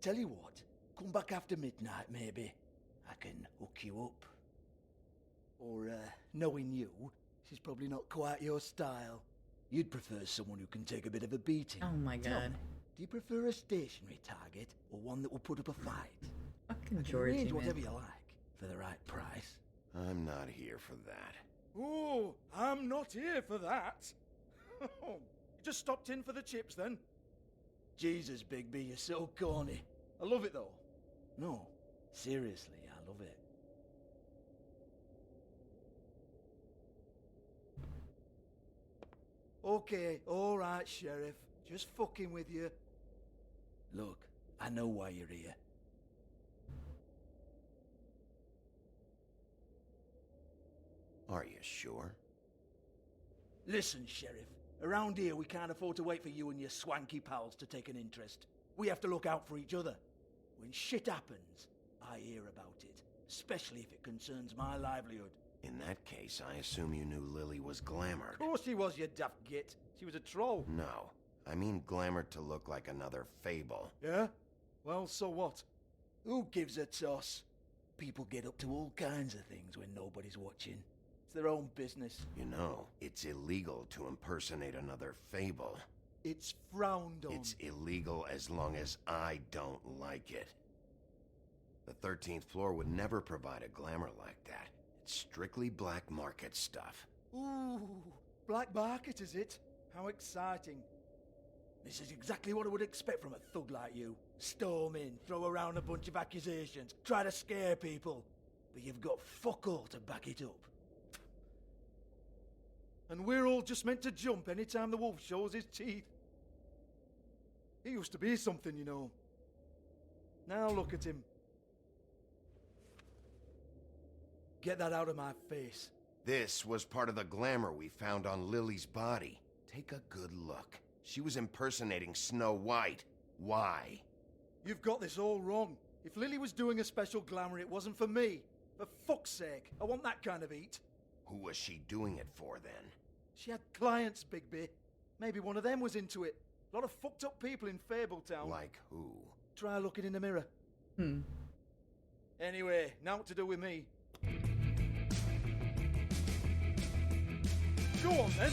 S22: Tell you what, come back after midnight maybe. I can hook you up. Or, knowing you, she's probably not quite your style. You'd prefer someone who can take a bit of a beating.
S5: Oh my
S22: Tell
S5: god.
S22: me, do you prefer a stationary target or one that will put up a fight?
S5: Fucking
S22: I can
S5: Georgie,
S22: arrange
S5: man.
S22: whatever you like for the right price.
S12: I'm not here for that.
S22: Oh, I'm not here for that. You just stopped in for the chips then? Jesus, Bigby, you're so corny. I love it though. No, seriously, I love it. Okay, alright, Sheriff. Just fucking with you. Look, I know why you're here.
S12: Are you sure?
S22: Listen, Sheriff. Around here, we can't afford to wait for you and your swanky pals to take an interest. We have to look out for each other. When shit happens, I hear about it, especially if it concerns my livelihood.
S12: In that case, I assume you knew Lily was glamored.
S22: Of course she was, you daft git. She was a troll.
S12: No, I mean glamored to look like another fable.
S22: Yeah? Well, so what? Who gives a toss? People get up to all kinds of things when nobody's watching. It's their own business.
S12: You know, it's illegal to impersonate another fable.
S22: It's frowned on.
S12: It's illegal as long as I don't like it. The 13th floor would never provide a glamour like that. It's strictly black market stuff.
S22: Ooh, black market is it? How exciting. This is exactly what I would expect from a thug like you. Storm in, throw around a bunch of accusations, try to scare people. But you've got fuck all to back it up. And we're all just meant to jump any time the wolf shows his teeth. He used to be something, you know. Now look at him. Get that out of my face.
S12: This was part of the glamour we found on Lily's body. Take a good look. She was impersonating Snow White. Why?
S22: You've got this all wrong. If Lily was doing a special glamour, it wasn't for me. For fuck's sake, I want that kind of eat.
S12: Who was she doing it for, then?
S22: She had clients, Bigby. Maybe one of them was into it. A lot of fucked up people in Fabletown.
S12: Like who?
S22: Try looking in the mirror. Anyway, now what to do with me? Go on, then.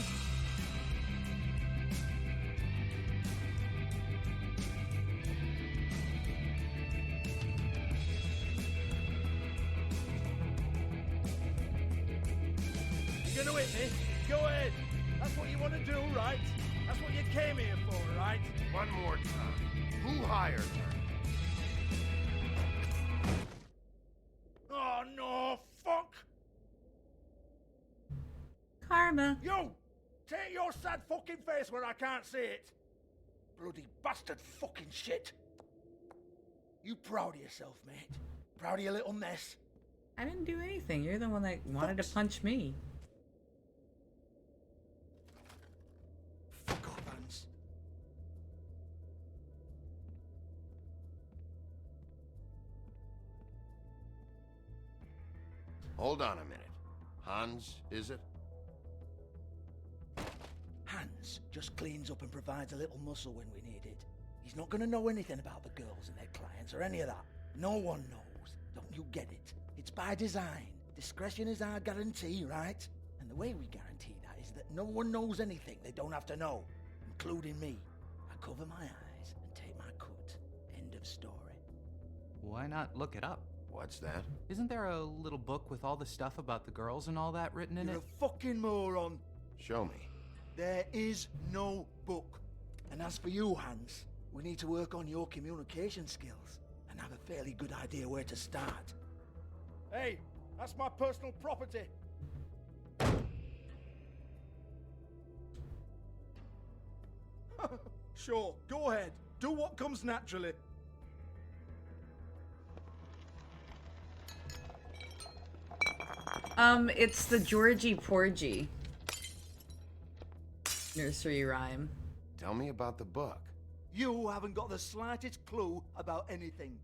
S22: You gonna hit me? Go ahead. That's what you want to do, right? That's what you came here for, right?
S12: One more time. Who hired her?
S22: Oh, no, fuck!
S5: Karma.
S22: You! Take your sad fucking face where I can't see it! Bloody bastard fucking shit! You proud of yourself, mate? Proud of your little mess?
S5: I didn't do anything. You're the one that wanted to punch me.
S22: Fuck off, Hans.
S12: Hold on a minute. Hans, is it?
S22: Hans just cleans up and provides a little muscle when we need it. He's not gonna know anything about the girls and their clients or any of that. No one knows. Don't you get it? It's by design. Discretion is our guarantee, right? And the way we guarantee that is that no one knows anything they don't have to know, including me. I cover my eyes and take my cut. End of story.
S4: Why not look it up?
S12: What's that?
S4: Isn't there a little book with all the stuff about the girls and all that written in
S22: You're
S4: it?
S22: a fucking moron.
S12: Show me.
S22: There is no book. And as for you, Hans, we need to work on your communication skills and have a fairly good idea where to start. Hey, that's my personal property. Sure, go ahead. Do what comes naturally.
S5: It's the Georgie Porgy nursery rhyme.
S12: Tell me about the book.
S22: You haven't got the slightest clue about anything.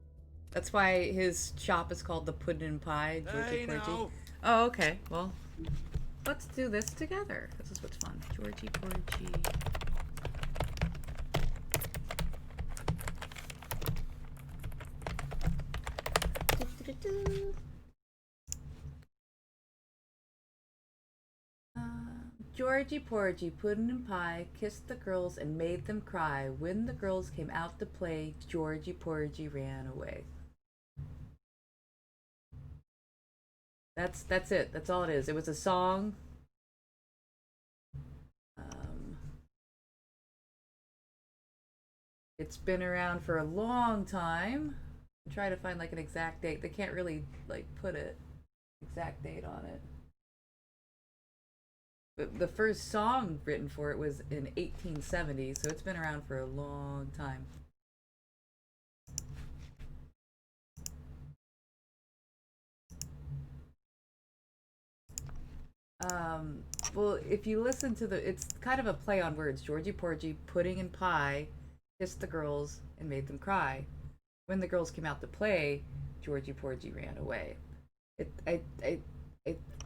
S5: That's why his shop is called the Puddin' and Pie, Georgie
S22: Hey,
S5: Porgy.
S22: now.
S5: Oh, okay. Well, let's do this together. This is what's fun. Georgie Porgy. Georgie Porgy, Puddin' and Pie, kissed the girls and made them cry. When the girls came out to play, Georgie Porgy ran away. That's it. That's all it is. It was a song. It's been around for a long time. I'm trying to find like an exact date. They can't really like put an exact date on it. But the first song written for it was in 1870, so it's been around for a long time. Well, if you listen to it's kind of a play on words. Georgie Porgy, pudding and pie, kissed the girls and made them cry. When the girls came out to play, Georgie Porgy ran away.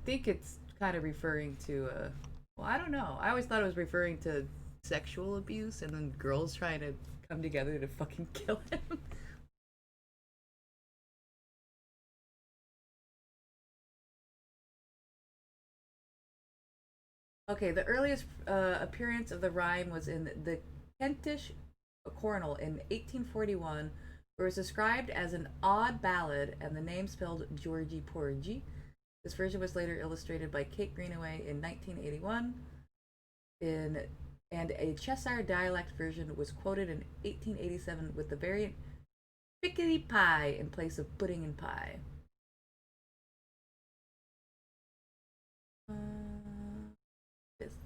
S5: think it's kind of referring to, well, I don't know. I always thought it was referring to sexual abuse and then girls trying to come together to fucking kill him. Okay, the earliest appearance of the rhyme was in the Kentish Chronicle in 1841, where it was described as an odd ballad and the name spelled Georgie Porgy. This version was later illustrated by Kate Greenaway in 1981, and a Cheshire dialect version was quoted in 1887 with the variant pickety pie in place of pudding and pie. Fifth.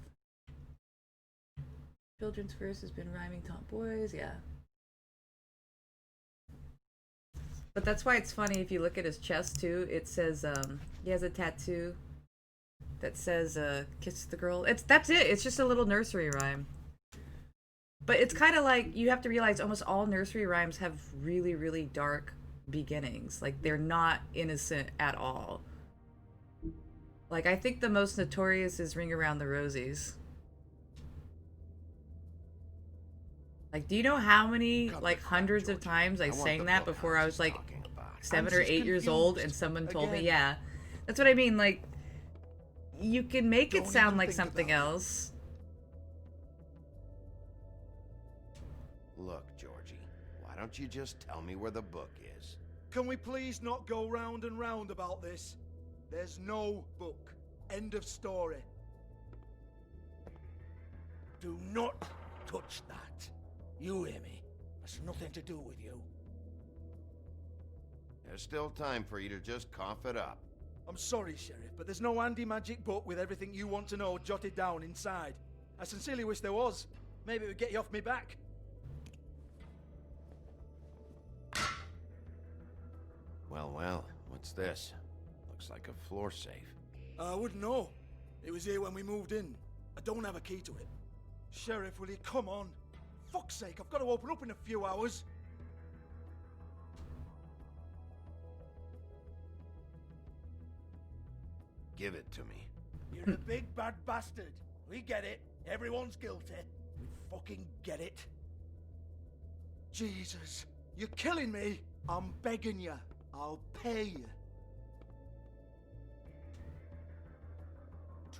S5: Children's verse has been rhyming tomboys, yeah. But that's why it's funny if you look at his chest too. It says he has a tattoo that says kiss the girl. That's it. It's just a little nursery rhyme. But it's kind of like you have to realize almost all nursery rhymes have really, really dark beginnings. Like they're not innocent at all. Like I think the most notorious is Ring Around the Rosies. Like, do you know how many, like, hundreds of times I sang that before I was, like, 7 or 8 years old and someone told me, yeah. That's what I mean, like, you can make it sound like something else.
S12: Look, Georgie, why don't you just tell me where the book is?
S9: Can we please not go round and round about this? There's no book. End of story.
S22: Do not touch that. You hear me? That's nothing to do with you.
S12: There's still time for you to just cough it up.
S9: I'm sorry, Sheriff, but there's no handy magic book with everything you want to know jotted down inside. I sincerely wish there was. Maybe it would get you off me back.
S12: Well, what's this? Looks like a floor safe.
S9: I wouldn't know. It was here when we moved in. I don't have a key to it. Sheriff, will you come on? Fuck's sake, I've got to open up in a few hours.
S12: Give it to me.
S9: You're a big bad bastard. We get it. Everyone's guilty. We fucking get it. Jesus, you're killing me. I'm begging you. I'll pay you.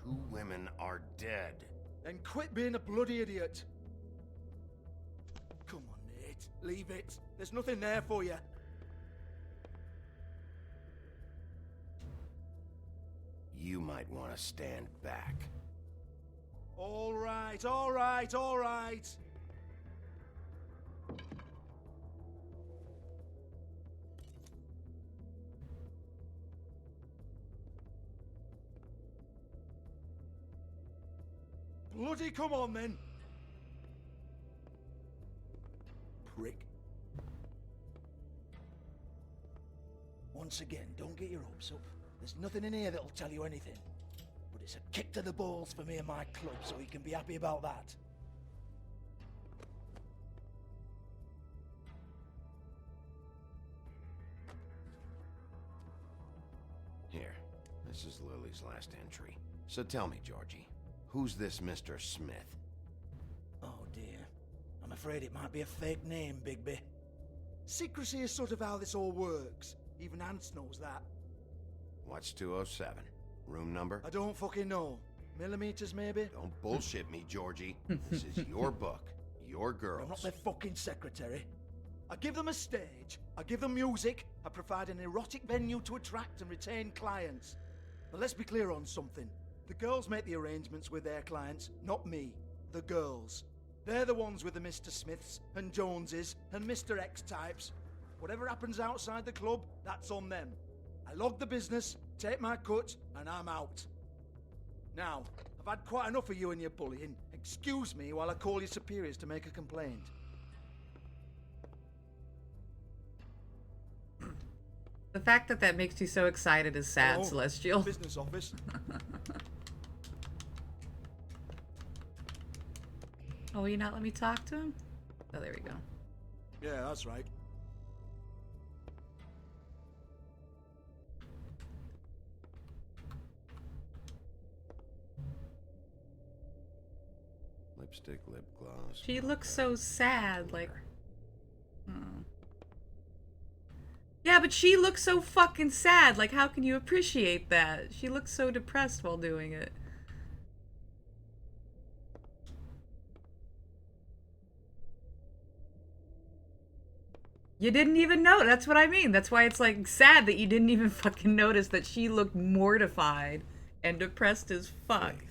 S12: 2 women are dead.
S9: Then quit being a bloody idiot. Come on, Nate. Leave it. There's nothing there for you.
S12: You might want to stand back.
S9: All right, all right, all right. Bloody come on, then. Prick.
S22: Once again, don't get your hopes up. There's nothing in here that'll tell you anything. But it's a kick to the balls for me and my club, so you can be happy about that.
S12: Here, this is Lily's last entry. So tell me, Georgie, who's this Mr. Smith?
S22: Oh dear. I'm afraid it might be a fake name, Bigby.
S9: Secrecy is sort of how this all works. Even Ants knows that.
S12: What's 207? Room number?
S9: I don't fucking know. Millimeters, maybe?
S12: Don't bullshit me, Georgie. This is your book. Your girls.
S9: I'm not their fucking secretary. I give them a stage. I give them music. I provide an erotic venue to attract and retain clients. But let's be clear on something. The girls make the arrangements with their clients, not me. The girls. They're the ones with the Mr. Smiths and Joneses and Mr. X types. Whatever happens outside the club, that's on them. I log the business, take my cut, and I'm out. Now, I've had quite enough of you and your bullying. Excuse me while I call your superiors to make a complaint.
S5: The fact that that makes you so excited is sad,
S9: Hello?
S5: Celestial.
S9: Business office.
S5: Oh, will you not let me talk to him? Oh, there we go.
S9: Yeah, that's right.
S12: Lipstick, lip gloss.
S5: She looks so sad, like... Hmm. Yeah, but she looks so fucking sad. Like, how can you appreciate that? She looks so depressed while doing it. You didn't even know. That's what I mean. That's why it's, like, sad that you didn't even fucking notice that she looked mortified and depressed as fuck.
S12: Faith,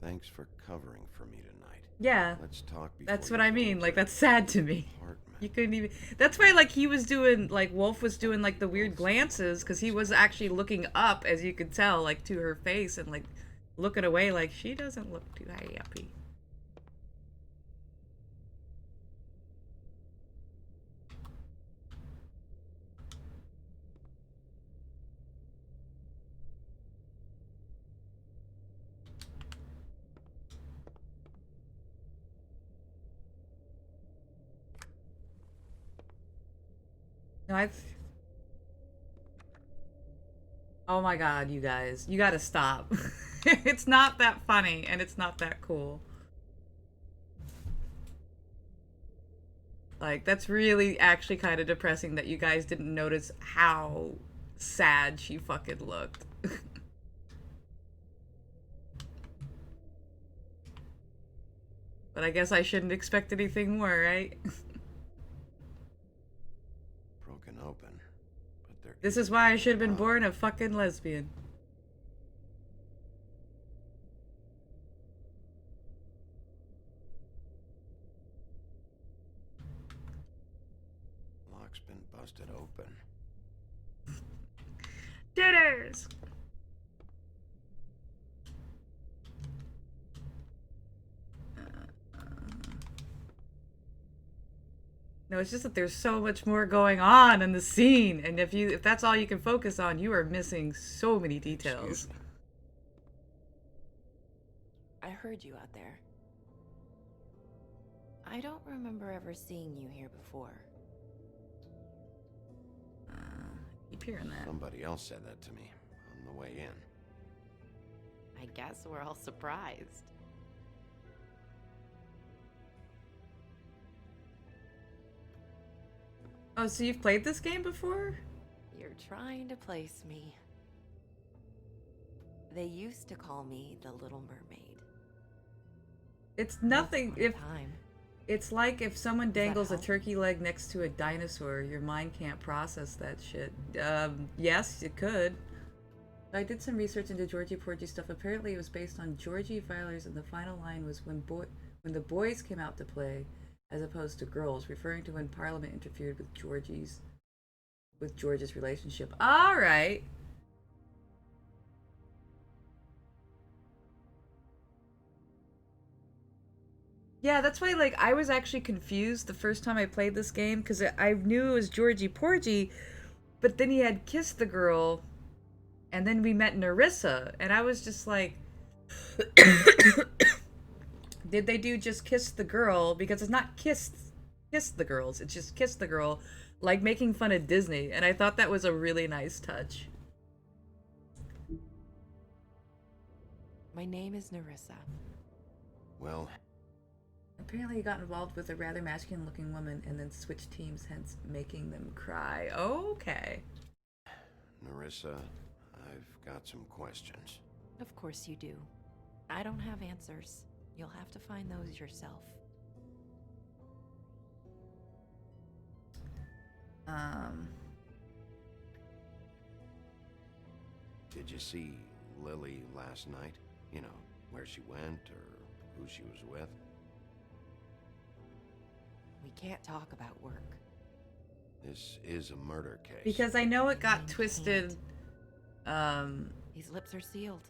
S12: thanks for covering for me tonight.
S5: Yeah.
S12: Let's talk before
S5: That's what
S12: you
S5: I
S12: go
S5: mean.
S12: into
S5: Like, that's sad to me. You couldn't even... That's why, like, he was doing... Like, Wolf was doing, like, the weird glances, because he was actually looking up, as you could tell, like, to her face, and, like, looking away, like, she doesn't look too happy. No, I've... Oh my god, you guys. You gotta stop. It's not that funny, and it's not that cool. Like, that's really actually kind of depressing that you guys didn't notice how sad she fucking looked. But I guess I shouldn't expect anything more, right?
S12: Broken open.
S5: This is why I should have been born a fucking lesbian.
S12: Lock's been busted open.
S5: Dinners! No, it's just that there's so much more going on in the scene, and if that's all you can focus on, you are missing so many details.
S14: I heard you out there. I don't remember ever seeing you here before.
S5: Keep hearing that.
S12: Somebody else said that to me on the way in.
S14: I guess we're all surprised.
S5: Oh, so you've played this game before?
S14: You're trying to place me. They used to call me the Little Mermaid.
S5: It's nothing. If
S14: time.
S5: It's like if someone dangles a turkey leg next to a dinosaur, your mind can't process that shit. Yes, it could. I did some research into Georgie Porgy stuff. Apparently, it was based on Georgie Violers, and the final line was when the boys came out to play, as opposed to girls, referring to when Parliament interfered with George's relationship. All right. Yeah, that's why, like, I was actually confused the first time I played this game, because I knew it was Georgie Porgy, but then he had kissed the girl, and then we met Nerissa, and I was just like, did they do just kiss the girl? Because it's not kiss the girls, it's just kiss the girl, like making fun of Disney, and I thought that was a really nice touch.
S14: My name is Nerissa.
S12: Well...
S5: Apparently he got involved with a rather masculine-looking woman and then switched teams, hence making them cry. Okay.
S12: Nerissa, I've got some questions.
S14: Of course you do. I don't have answers. You'll have to find those yourself.
S12: Did you see Lily last night? You know, where she went or who she was with?
S14: We can't talk about work.
S12: This is a murder case.
S5: Because I know it got twisted.
S14: These lips are sealed.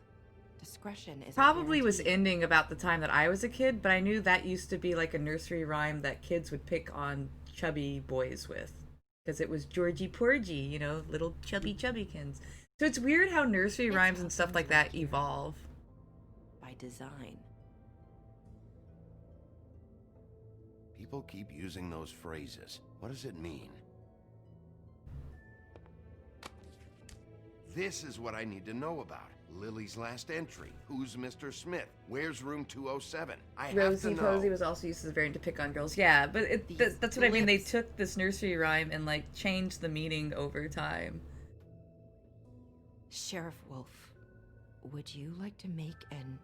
S14: Discretion is
S5: Probably was ending about the time that I was a kid, but I knew that used to be like a nursery rhyme that kids would pick on chubby boys with. Because it was Georgie Porgy, you know, little chubby chubbykins. So it's weird how nursery rhymes and stuff like that evolve.
S14: By design.
S12: People keep using those phrases. What does it mean? This is what I need to know about. Lily's last entry. Who's Mr. Smith? Where's room 207? I have
S5: Rosie
S12: to know.
S5: Posey was also used as a variant to pick on girls. Yeah, but that's what I mean. They took this nursery rhyme and like changed the meaning over time.
S14: Sheriff Wolf, would you like to make an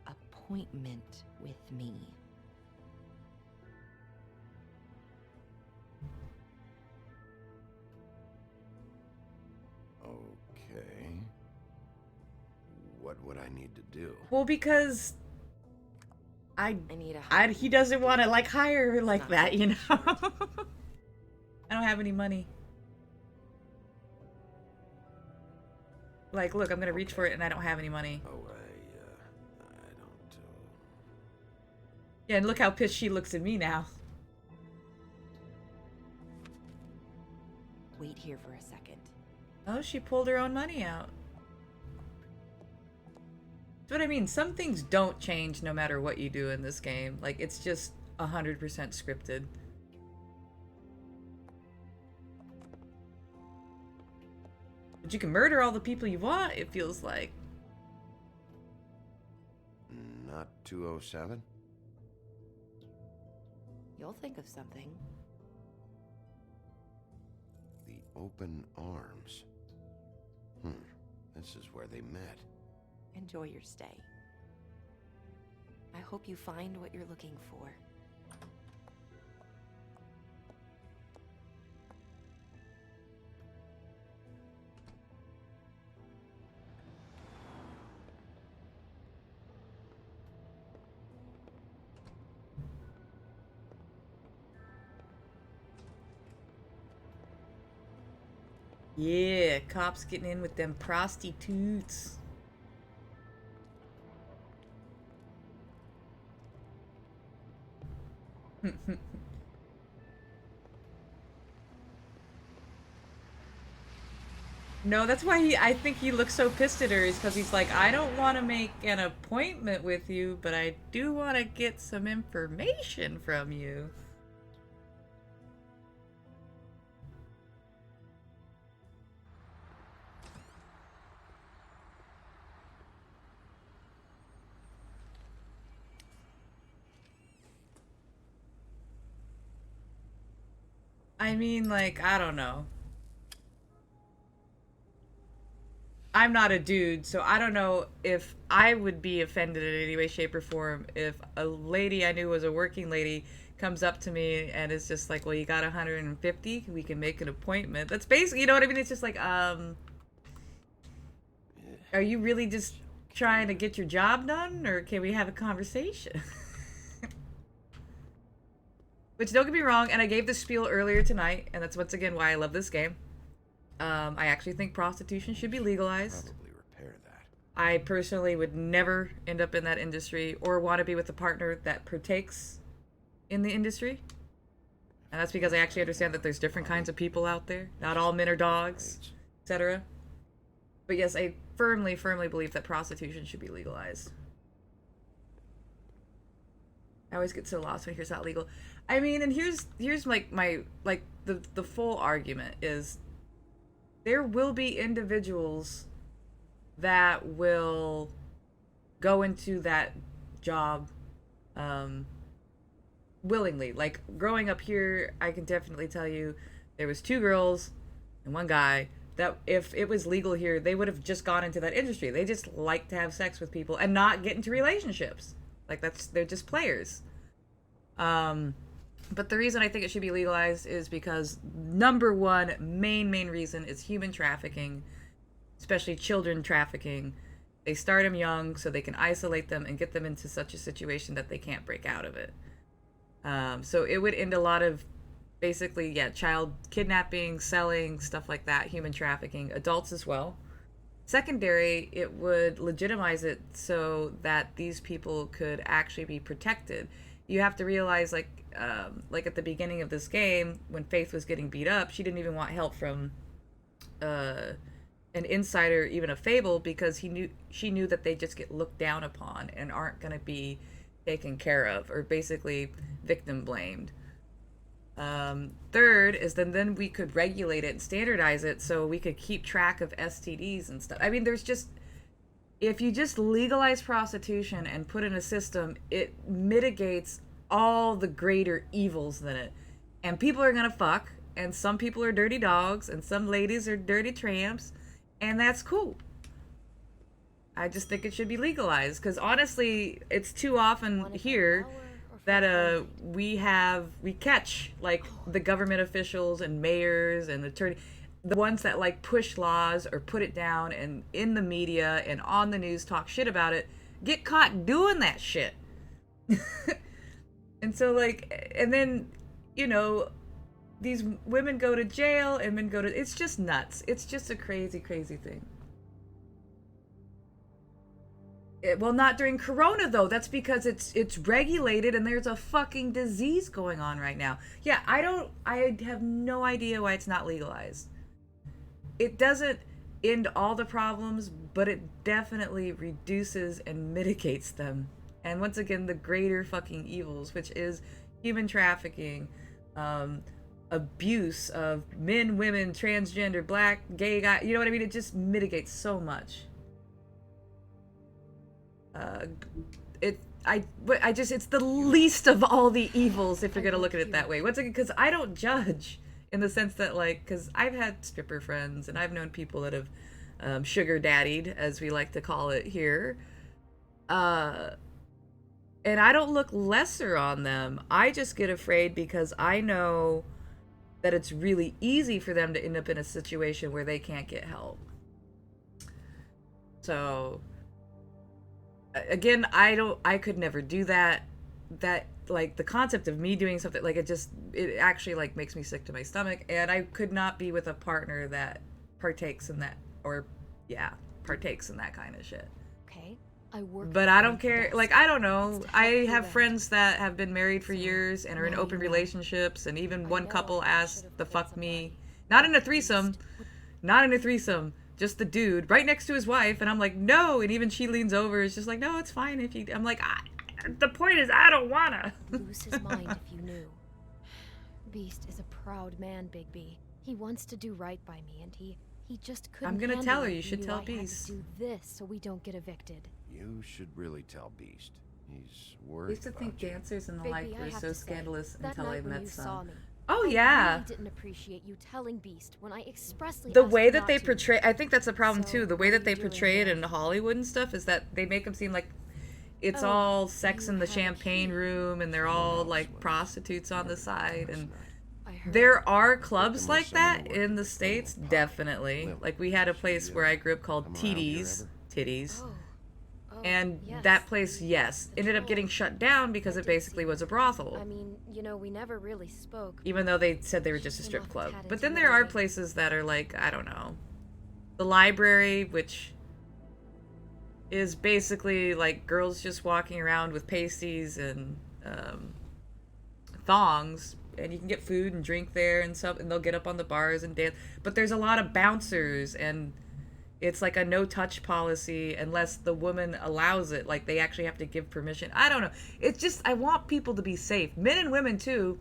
S14: appointment with me?
S12: Okay. What would I need to do?
S5: Well, because
S14: need a
S5: he doesn't want to like hire her like that, you know. I don't have any money. Like, look, I'm gonna reach for it and I don't have any money.
S12: Oh, I don't.
S5: Yeah, and look how pissed she looks at me now.
S14: Wait here for a second.
S5: Oh, she pulled her own money out. That's what I mean. Some things don't change no matter what you do in this game. Like, it's just 100% scripted. But you can murder all the people you want, it feels like.
S12: Not 207?
S14: You'll think of something.
S12: The open arms. This is where they met.
S14: Enjoy your stay. I hope you find what you're looking for.
S5: Yeah, cops getting in with them prostitutes. No, that's why I think he looks so pissed at her, is because he's like, I don't want to make an appointment with you, but I do want to get some information from you. I mean, like, I don't know. I'm not a dude, so I don't know if I would be offended in any way, shape, or form if a lady I knew was a working lady comes up to me and is just like, well, you got 150? We can make an appointment. That's basically, you know what I mean? It's just like, are you really just trying to get your job done, or can we have a conversation? Which, don't get me wrong, and I gave this spiel earlier tonight, and that's once again why I love this game. I actually think prostitution should be legalized.
S12: Probably repair that.
S5: I personally would never end up in that industry or want to be with a partner that partakes in the industry. And that's because I actually understand that there's different kinds of people out there. Not all men are dogs, etc. But yes, I firmly, firmly believe that prostitution should be legalized. I always get so lost when I hear it's not legal. I mean, and here's like my the full argument is there will be individuals that will go into that job willingly. Like, growing up here, I can definitely tell you there was 2 girls and 1 guy that if it was legal here, they would have just gone into that industry. They just like to have sex with people and not get into relationships. Like, they're just players. But the reason I think it should be legalized is because number one, main reason is human trafficking, especially children trafficking. They start them young so they can isolate them and get them into such a situation that they can't break out of it. So it would end a lot of basically, child kidnapping, selling, stuff like that, human trafficking, adults as well. Secondary, it would legitimize it so that these people could actually be protected. You have to realize, like at the beginning of this game, when Faith was getting beat up, she didn't even want help from an insider, even a Fable, because she knew that they just get looked down upon and aren't going to be taken care of, or basically victim blamed. Third is then we could regulate it and standardize it so we could keep track of STDs and stuff. I mean, there's just, if you just legalize prostitution and put in a system, it mitigates all the greater evils than it. And people are gonna fuck, and some people are dirty dogs, and some ladies are dirty tramps, and that's cool. I just think it should be legalized, because honestly, it's too often here that we catch like the government officials and mayors and the ones that like push laws or put it down and in the media and on the news talk shit about it, get caught doing that shit. And so like, and then, you know, these women go to jail and men go to, it's just nuts. It's just a crazy, crazy thing. Well, not during Corona though. That's because it's regulated and there's a fucking disease going on right now. Yeah, I have no idea why it's not legalized. It doesn't end all the problems, but it definitely reduces and mitigates them. And once again, the greater fucking evils, which is human trafficking, abuse of men, women, transgender, black, gay guy, you know what I mean? It just mitigates so much. It's the least of all the evils if you're gonna look at it that way. Once again, because I don't judge in the sense that like, because I've had stripper friends and I've known people that have sugar daddied, as we like to call it here, and I don't look lesser on them. I just get afraid because I know that it's really easy for them to end up in a situation where they can't get help. So again, I could never do that. That, like, the concept of me doing something, like, it actually, like, makes me sick to my stomach, and I could not be with a partner that partakes in that, or, yeah, partakes in that kind of shit.
S10: Okay, I work.
S5: But I don't care, like, I don't know. I have friends that have been married for years and are in open relationships, and even one couple asked to fuck me, not in a threesome, just the dude right next to his wife, and I'm like, no, and even she leans over, it's just like, no, it's fine if you, I'm like, the point is, I don't wanna.
S10: Lose his mind if you knew. Beast is a proud man, Bigby. He wants to do right by me, and he just couldn't.
S5: I'm gonna
S10: handle
S5: tell her,
S10: it.
S5: you should
S10: He
S5: tell
S10: knew I had
S5: Beast.
S10: to do this so we don't get evicted.
S12: You should really tell Beast. He's
S5: I
S12: worried
S5: used to
S12: about
S5: think
S12: you.
S5: dancers and the
S10: Bigby,
S5: like
S10: I
S5: were
S10: have
S5: so
S10: to say,
S5: scandalous
S10: that
S5: until I
S10: night when
S5: met
S10: you saw
S5: some.
S10: me,
S5: Oh
S10: I
S5: yeah.
S10: really didn't appreciate you telling Beast when I expressly
S5: The
S10: asked
S5: way
S10: you
S5: that
S10: not
S5: they
S10: to.
S5: portray, I think that's the problem
S10: So,
S5: too. The way
S10: what are
S5: that they
S10: you doing
S5: portray it
S10: here?
S5: in Hollywood and stuff is that they make them seem like it's
S10: Oh,
S5: all sex
S10: you
S5: in the
S10: have a
S5: champagne room and they're all like prostitutes on the side, and
S10: I heard.
S5: there are clubs like that in the States, definitely. Like we had a place where I grew up called Titties, and
S10: yes,
S5: that place, yes, ended up getting shut down because it basically was a brothel.
S10: I mean, you know, we never really spoke.
S5: Even though they said they were just a
S10: Came
S5: strip
S10: off a
S5: club.
S10: tad
S5: But then there are
S10: intimidating.
S5: places that are like, I don't know. The library, which is basically like girls just walking around with pasties and thongs, and you can get food and drink there and stuff, and they'll get up on the bars and dance. But there's a lot of bouncers, and it's like a no-touch policy unless the woman allows it. Like, they actually have to give permission. I don't know. It's just, I want people to be safe. Men and women, too.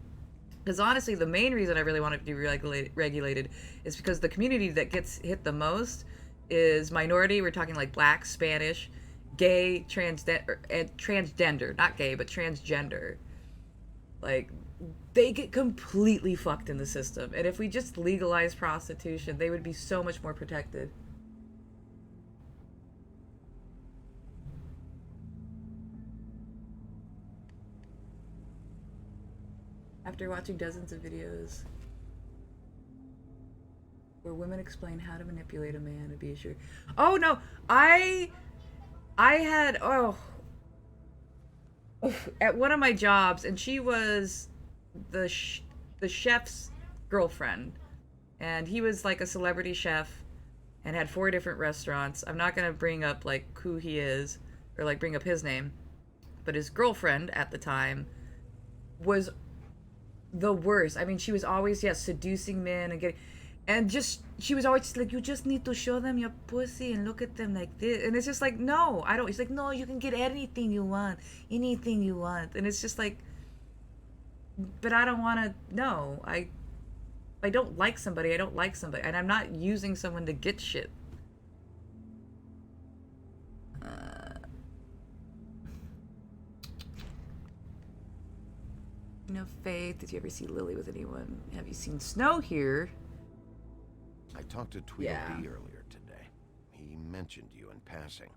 S5: Because honestly, the main reason I really want it to be regulated is because the community that gets hit the most is minority. We're talking like black, Spanish, gay, transgender. Not gay, but transgender. Like, they get completely fucked in the system. And if we just legalize prostitution, they would be so much more protected. After watching dozens of videos where women explain how to manipulate a man, abuse your... Oh no, I had, at one of my jobs, and she was the chef's girlfriend, and he was like a celebrity chef and had 4 different restaurants. I'm not gonna bring up like who he is or like bring up his name, but his girlfriend at the time was the worst. I mean, she was always, seducing men and she was always like, you just need to show them your pussy and look at them like this. And it's just like, no, I don't. It's like, no, you can get anything you want. And it's just like, but I don't want to know. I don't like somebody, I don't like somebody, and I'm not using someone to get shit. No faith. Did you ever see Lily with anyone? Have you seen Snow here?
S12: I talked to Tweedledee earlier today. He mentioned you in passing.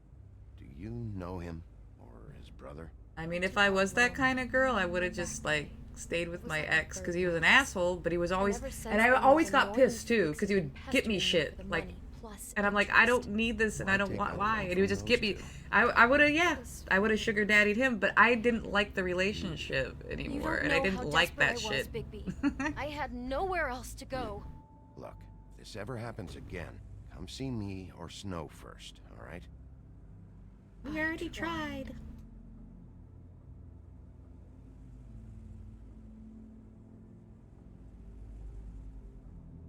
S12: Do you know him or his brother?
S5: I mean, if I was that kind of girl, I would have just like stayed with my ex because he was an asshole, but he was always, and I always got pissed too because he would get me shit like, and I'm like, I don't need this and I don't want why, and he would just get me. I would have, I would have sugar daddied him, but I didn't like the relationship anymore, and I didn't like that shit.
S10: I had nowhere else to go.
S12: Look, if this ever happens again, come see me or Snow first, all right?
S5: We already tried.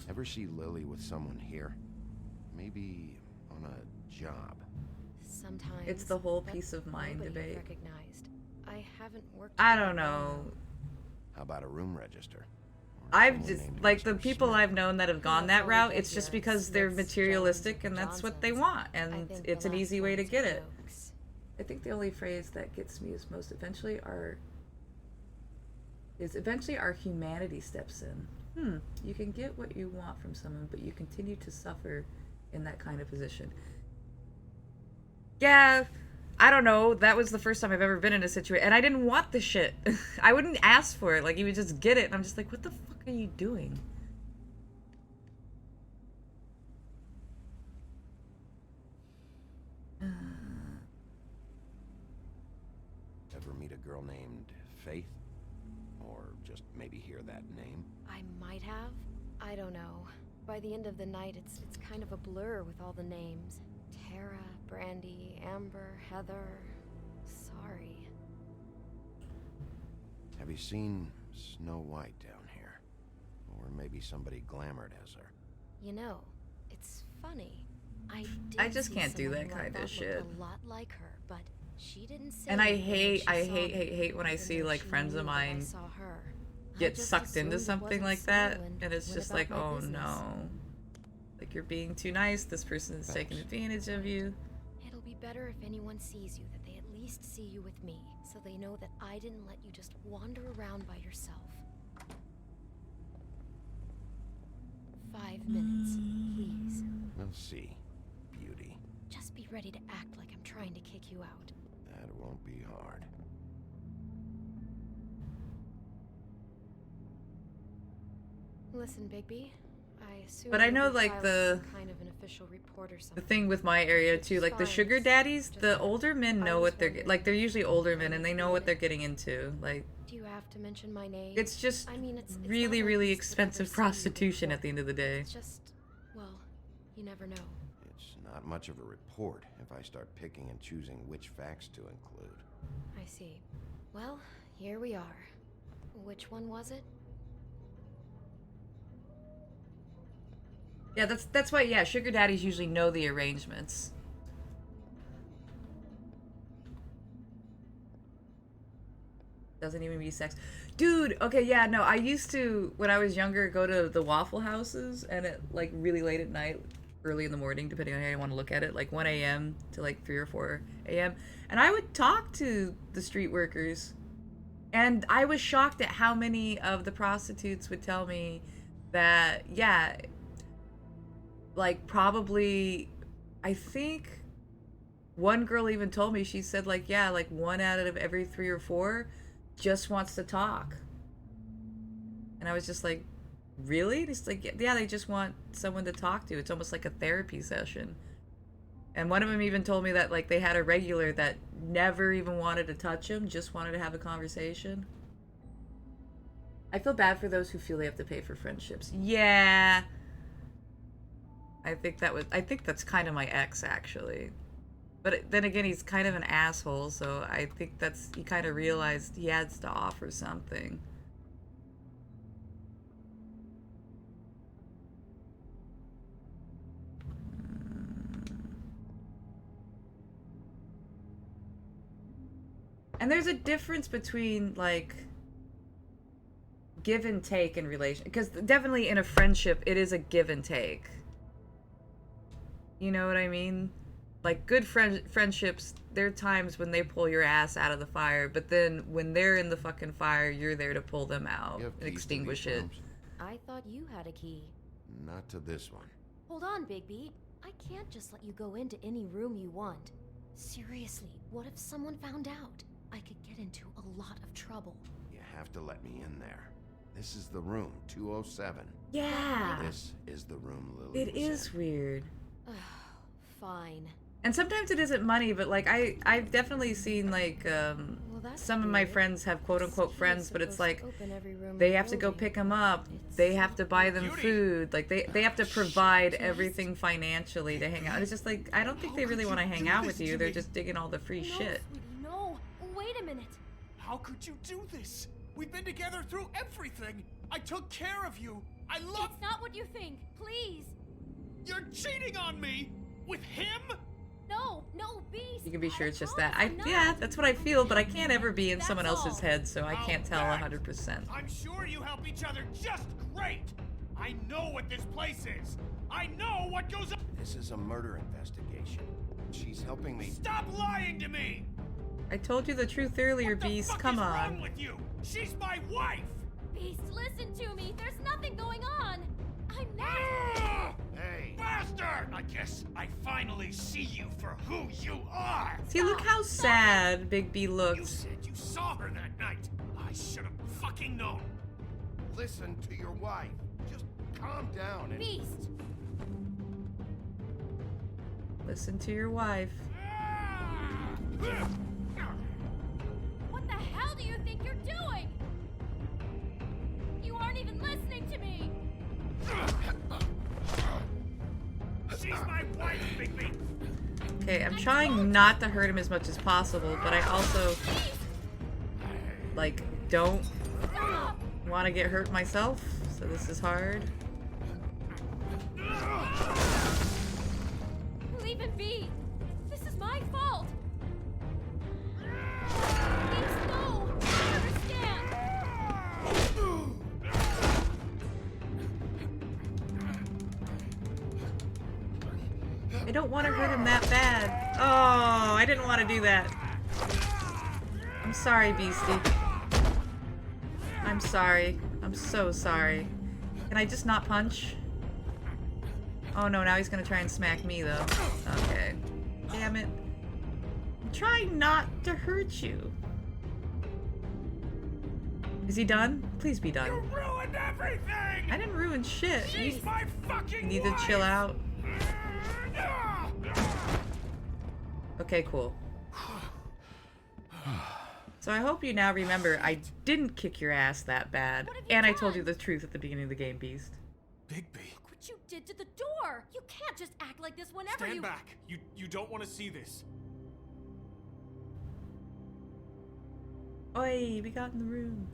S12: Ever see Lily with someone here? Maybe on a job.
S10: Sometimes
S5: It's the whole peace of mind debate.
S10: Recognized. I haven't worked.
S5: I don't know.
S12: How about a room register?
S5: I've just, like, the people I've known that have gone that route, it's just because they're materialistic and that's what they want, and it's an easy way to get it. I think the only phrase that gets me is eventually our humanity steps in. You can get what you want from someone, but you continue to suffer in that kind of position. Yeah, I don't know. That was the first time I've ever been in a situation, and I didn't want the shit. I wouldn't ask for it. Like, you would just get it, and I'm just like, what the fuck are you doing?
S12: Ever meet a girl named Faith? Or just maybe hear that name?
S10: I might have. I don't know. By the end of the night, it's kind of a blur with all the names. Tara, Brandy, Amber, Heather. Sorry.
S12: Have you seen Snow White down here? Or maybe somebody glamored as her?
S10: You know, it's funny.
S5: I just
S10: see
S5: can't do
S10: someone
S5: that
S10: like
S5: kind of
S10: looked
S5: shit.
S10: A lot like her, but she didn't say.
S5: And I
S10: anything when
S5: hate,
S10: she saw me,
S5: hate when I
S10: even
S5: see
S10: though
S5: like
S10: she
S5: friends
S10: knew
S5: of
S10: that I
S5: mine
S10: saw her. I
S5: get
S10: just
S5: sucked into
S10: assumed it
S5: something
S10: wasn't
S5: like
S10: Snow
S5: that,
S10: and
S5: and it's
S10: went
S5: just
S10: about
S5: like,
S10: my
S5: oh
S10: business.
S5: no. Like, you're being too nice, this person's taking advantage of you.
S10: It'll be better if anyone sees you that they at least see you with me, so they know that I didn't let you just wander around by yourself. 5 minutes, please.
S12: We'll see, beauty.
S10: Just be ready to act like I'm trying to kick you out.
S12: That won't be hard.
S10: Listen, Bigby. I assume
S5: But I
S10: you'll
S5: know,
S10: be
S5: like,
S10: filing
S5: the
S10: some kind of an official report or
S5: The
S10: something.
S5: thing with my area too, like the
S10: fine,
S5: sugar
S10: it's
S5: daddies,
S10: just
S5: the older men know what they're
S10: wondering.
S5: like. They're usually older men, and they know what they're getting into. Like,
S10: Do you have to mention my name?
S5: it's just
S10: I mean, it's
S5: really,
S10: not like
S5: really
S10: this would ever
S5: expensive
S10: see you
S5: prostitution
S10: before.
S5: at the end of the day.
S10: It's just, well, you never know.
S12: It's not much of a report if I start picking and choosing which facts to include.
S10: I see. Well, here we are. Which one was it?
S5: Yeah, that's why. Yeah, sugar daddies usually know the arrangements. Doesn't even be sex. Dude, okay, yeah, no, I used to, when I was younger, go to the Waffle Houses, and at, like, really late at night, early in the morning, depending on how you want to look at it, like 1 a.m. to, like, 3 or 4 a.m., and I would talk to the street workers, and I was shocked at how many of the prostitutes would tell me that, yeah, like, probably, I think one girl even told me, she said, like, yeah, like, 1 out of every 3 or 4 just wants to talk. And I was just like, really? It's like, yeah, they just want someone to talk to. It's almost like a therapy session. And one of them even told me that, like, they had a regular that never even wanted to touch him, just wanted to have a conversation. I feel bad for those who feel they have to pay for friendships. Yeah. I think that's kind of my ex, actually. But then again, he's kind of an asshole, so I think he kind of realized he has to offer something. And there's a difference between, like, give and take in relation, because definitely in a friendship it is a give and take. You know what I mean? Like good friendships, there are times when they pull your ass out of the fire, but then when they're in the fucking fire, you're there to pull them out and extinguish it.
S10: I thought you had a key.
S12: Not to this one.
S10: Hold on, Bigby. I can't just let you go into any room you want. Seriously, what if someone found out? I could get into a lot of trouble.
S12: You have to let me in there. This is the room, 207.
S5: Yeah.
S12: This is the room Lily
S5: It
S12: was
S5: is
S12: in.
S5: weird.
S10: Fine.
S5: And sometimes it isn't money, but like I've definitely seen like some of my friends have quote unquote friends, but it's like they have to go pick them up, they have to buy them food, like they have to provide everything financially to hang out. And it's just like I don't think they really want to hang out with you. They're just digging all the free shit.
S10: Sweetie, no. Wait a minute.
S15: How could you do this? We've been together through everything. I took care of you. I love.
S10: It's not what you think. Please.
S15: You're cheating on me with him.
S10: No, Beast.
S5: You can be sure it's just that. Yeah, that's what I feel, but I can't ever be in someone else's head, so I can't tell 100%.
S15: I'm sure you help each other just great. I know what this place is. I know what goes on.
S12: This is a murder investigation. She's helping me.
S15: Stop lying to me.
S5: I told you the truth earlier, Beast. Come on.
S15: What's wrong with you? She's my wife.
S10: Beast, listen to me. There's nothing going on. I'm not.
S15: Hey, bastard! I guess I finally see you for who you are.
S5: See, look how sad Big B
S15: You
S5: looks.
S15: said you saw her that night. I should have fucking known.
S12: Listen to your wife. Just calm down and...
S10: Beast.
S5: Listen to your wife.
S10: What the hell do you think you're doing? You aren't even listening to me.
S15: She's my wife, Bigby.
S5: Okay, I'm trying not to hurt him as much as possible, but I also, like, don't want to get hurt myself, so this is hard.
S10: Leave him be. This is my fault. Beast, no. I understand.
S5: I don't want to hurt him that bad. Oh, I didn't want to do that. I'm sorry, Beastie. I'm sorry. I'm so sorry. Can I just not punch? Oh no, now he's gonna try and smack me though. Okay. Damn it. I'm trying not to hurt you. Is he done? Please be done.
S15: You ruined everything.
S5: I didn't ruin shit.
S15: She's my fucking
S5: need to
S15: wife.
S5: chill out. Okay, cool. So I hope you now remember I didn't kick your ass that bad, and I told you the truth at the beginning of the game, Beast.
S15: Bigby.
S10: What you did to the door. You can't just act like this whenever
S15: Stand back. You don't want to see this.
S5: Oi, we got in the room.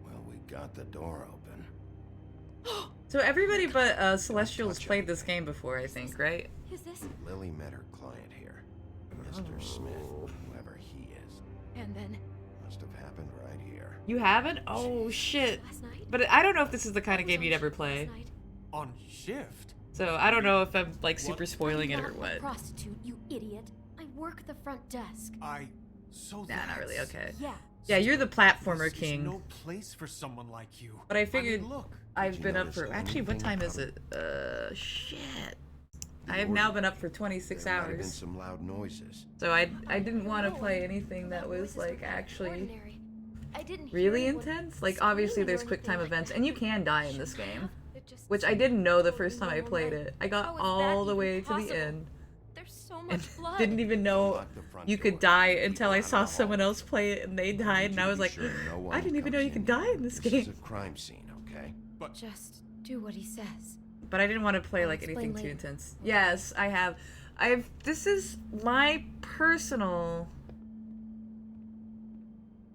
S12: Well, we got the door open.
S5: So everybody but Celestial's played this game before, I think, right?
S10: Who's this?
S12: Lily met her client here. Mr. Smith, whoever he is.
S10: And then
S12: Must have happened right here.
S5: You haven't? Oh shit. But I don't know if this is the kind of game you'd ever play.
S15: On shift?
S5: So I don't know if I'm like super spoiling it or
S10: I'm not
S5: what.
S10: a prostitute, you idiot. I work the front desk.
S5: Nah, not really. Okay.
S10: Yeah.
S5: Yeah, you're the platformer
S15: This is
S5: king.
S15: no place for someone like you.
S5: But I figured
S15: mean, look.
S5: I've been up for actually what time is it? Shit. I have now been up for 26
S12: There might have been
S5: hours.
S12: some loud noises.
S5: So I didn't want to play anything that was like actually
S10: I didn't hear
S5: really
S10: anyone
S5: intense. Like obviously
S10: screaming or
S5: there's quick time
S10: anything.
S5: events and you can die in this game.
S10: It just
S5: Which I didn't know the first time I played it. I got
S10: How is
S5: all
S10: that
S5: the way
S10: even
S5: to the
S10: possible?
S5: end.
S10: There's so
S5: And
S10: much blood.
S5: didn't even know you could die until I saw someone else play it and they died and I was like, I didn't even know you could die in this
S12: This is
S5: game.
S12: a crime scene, okay?
S15: But
S10: just do what he says.
S5: But I didn't want to play like
S10: explain
S5: anything too
S10: later.
S5: intense. Yes, I have. This is my personal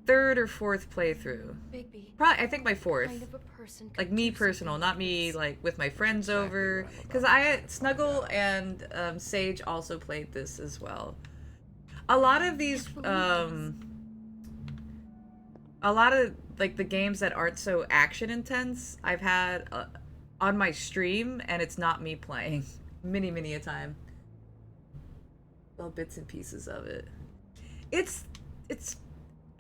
S5: third or fourth playthrough.
S10: Bigby.
S5: Probably, I think my fourth.
S10: Kind of a person
S5: Like
S10: could
S5: me
S10: do
S5: personal,
S10: something
S5: not me
S10: like
S5: like with my friends over. Because Snuggle and Sage also played this as well. A lot of these A lot of like the games that aren't so action intense, I've had on my stream, and it's not me playing. Many a time. All bits and pieces of it. It's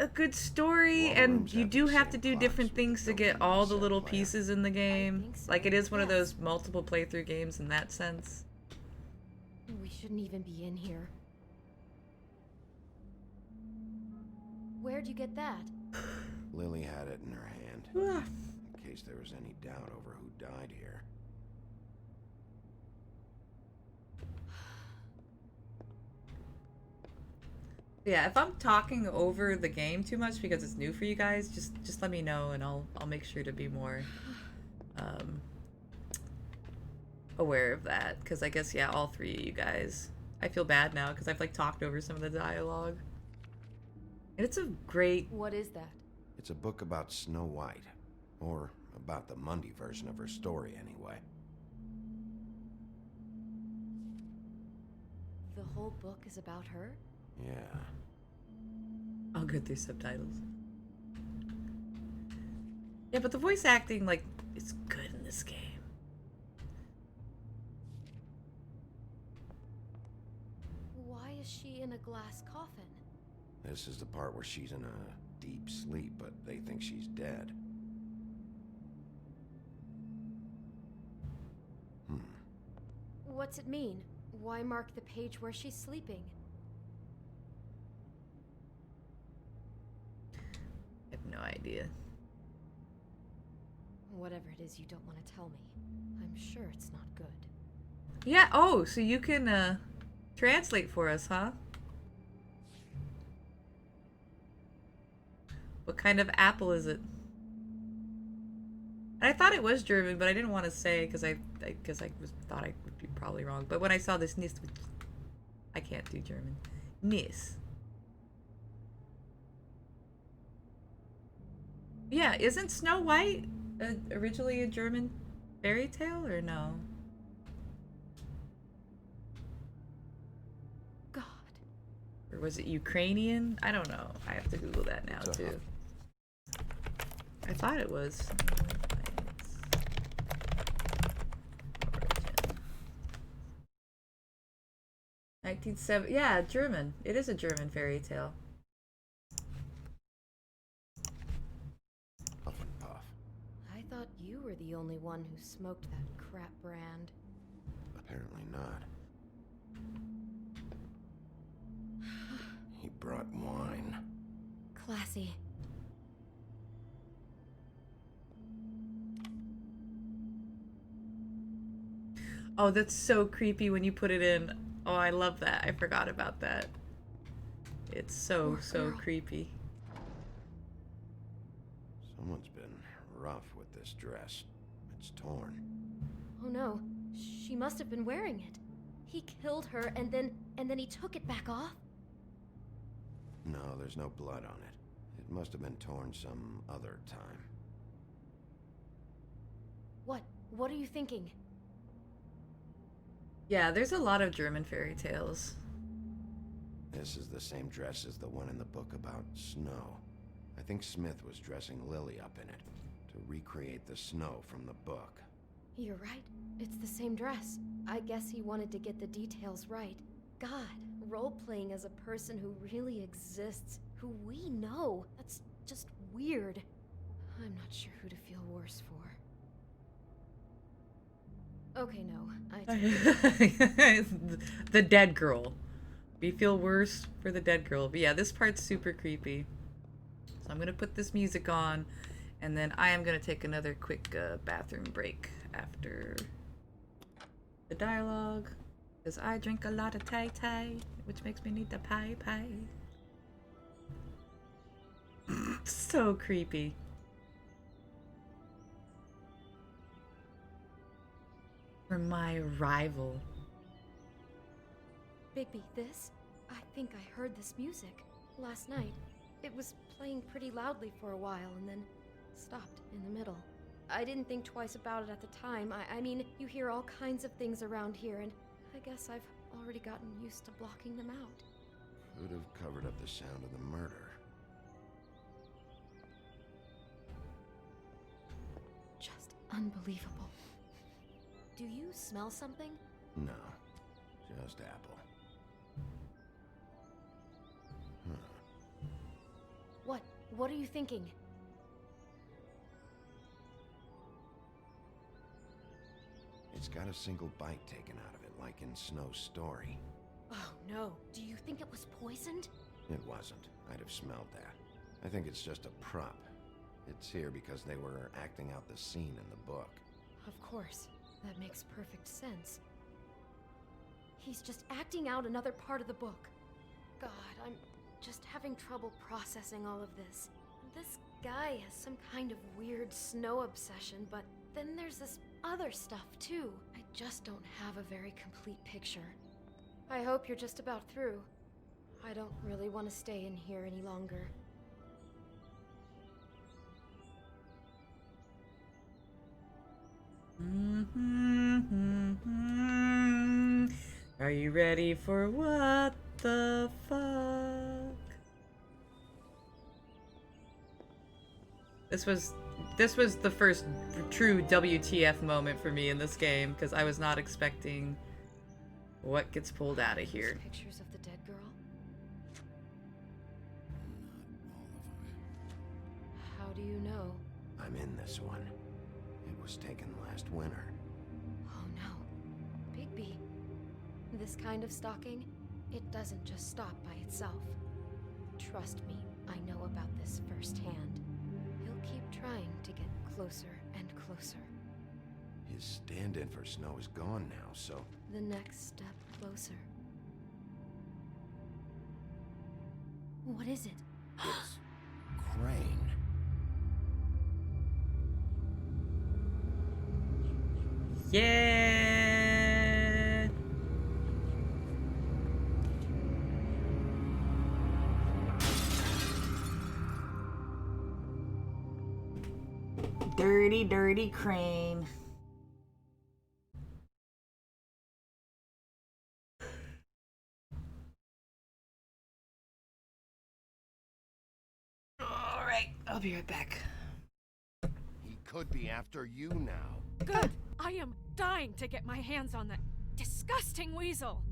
S5: a good story, and you do have to do different things to get all the little pieces in the game. Like it is one of those multiple playthrough games in that sense.
S10: We shouldn't even be in here. Where'd you get that?
S12: Lily had it in her hand, in case there was any doubt over who died here.
S5: Yeah, if I'm talking over the game too much because it's new for you guys, just let me know, and I'll make sure to be more aware of that. Because I guess, yeah, all three of you guys. I feel bad now because I've like talked over some of the dialogue. And it's a great...
S10: What is that?
S12: It's a book about Snow White. Or about the Mundy version of her story, anyway.
S10: The whole book is about her?
S12: Yeah.
S5: I'll go through subtitles. Yeah, but the voice acting, like, is good in this game.
S10: Why is she in a glass coffin?
S12: This is the part where she's in a deep sleep, but they think she's dead.
S10: What's it mean? Why mark the page where she's sleeping?
S5: I have no idea.
S10: Whatever it is you don't want to tell me, I'm sure it's not good.
S5: Yeah, oh, so you can translate for us, huh? What kind of apple is it? And I thought it was German, but I didn't want to say because I thought I would be probably wrong. But when I saw this Nis, I can't do German. Nis. Yeah, isn't Snow White originally a German fairy tale, or no?
S10: God.
S5: Or was it Ukrainian? I don't know. I have to Google that now, too. I thought it was. 1970. Yeah, German. It is a German fairy tale.
S12: Puff and puff.
S10: I thought you were the only one who smoked that crap brand.
S12: Apparently not. He brought wine.
S10: Classy.
S5: Oh, that's so creepy when you put it in. Oh, I love that. I forgot about that. It's so creepy.
S12: Someone's been rough with this dress. It's torn.
S10: Oh no, she must have been wearing it. He killed her and then he took it back off?
S12: No, there's no blood on it. It must have been torn some other time.
S10: What are you thinking?
S5: Yeah, there's a lot of German fairy tales.
S12: This is the same dress as the one in the book about snow. I think Smith was dressing Lily up in it to recreate the snow from the book.
S10: You're right. It's the same dress. I guess he wanted to get the details right. God, role-playing as a person who really exists, who we know. That's just weird. I'm not sure who to feel worse for. Okay, no.
S5: The dead girl. We feel worse for the dead girl. But yeah, this part's super creepy. So I'm gonna put this music on, and then I am gonna take another quick bathroom break after the dialogue, because I drink a lot of Thai, which makes me need the pie. So creepy. For my rival.
S10: Bigby, this? I think I heard this music last night. It was playing pretty loudly for a while and then stopped in the middle. I didn't think twice about it at the time. I mean, you hear all kinds of things around here, and I guess I've already gotten used to blocking them out.
S12: Could have covered up the sound of the murder.
S10: Unbelievable. Do you smell something?
S12: No, just apple.
S10: What are you thinking?
S12: It's got a single bite taken out of it, like in Snow's story.
S10: Oh no, do you think it was poisoned?
S12: It wasn't. I'd have smelled that. I think it's just a prop. It's here because they were acting out the scene in the book.
S10: Of course, that makes perfect sense. He's just acting out another part of the book. God, I'm just having trouble processing all of this. This guy has some kind of weird snow obsession, but then there's this other stuff too. I just don't have a very complete picture. I hope you're just about through. I don't really want to stay in here any longer.
S5: Are you ready for what the fuck? This was the first true WTF moment for me in this game, because I was not expecting what gets pulled out of here.
S10: Pictures of the dead girl? How do you know?
S12: I'm in this one. It was taken last winter.
S10: Oh no. Bigby. This kind of stalking, it doesn't just stop by itself. Trust me, I know about this firsthand. He'll keep trying to get closer and closer.
S12: His stand-in for Snow is gone now, so...
S10: The next step closer. What is it?
S12: It's... Crane.
S5: Yeah. Dirty, dirty Crane. All right, I'll be right back.
S12: He could be after you now.
S19: Good! I am dying to get my hands on that disgusting weasel!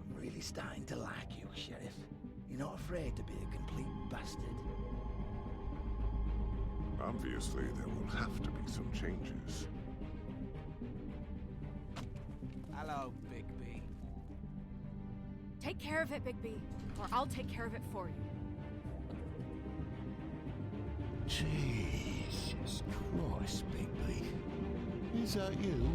S7: I'm really starting to like you, Sheriff. You're not afraid to be a complete bastard.
S2: Obviously, there will have to be some changes.
S15: Hello, Bigby.
S19: Take care of it, Bigby, or I'll take care of it for you.
S21: Jesus Christ, Bigby. Is that you?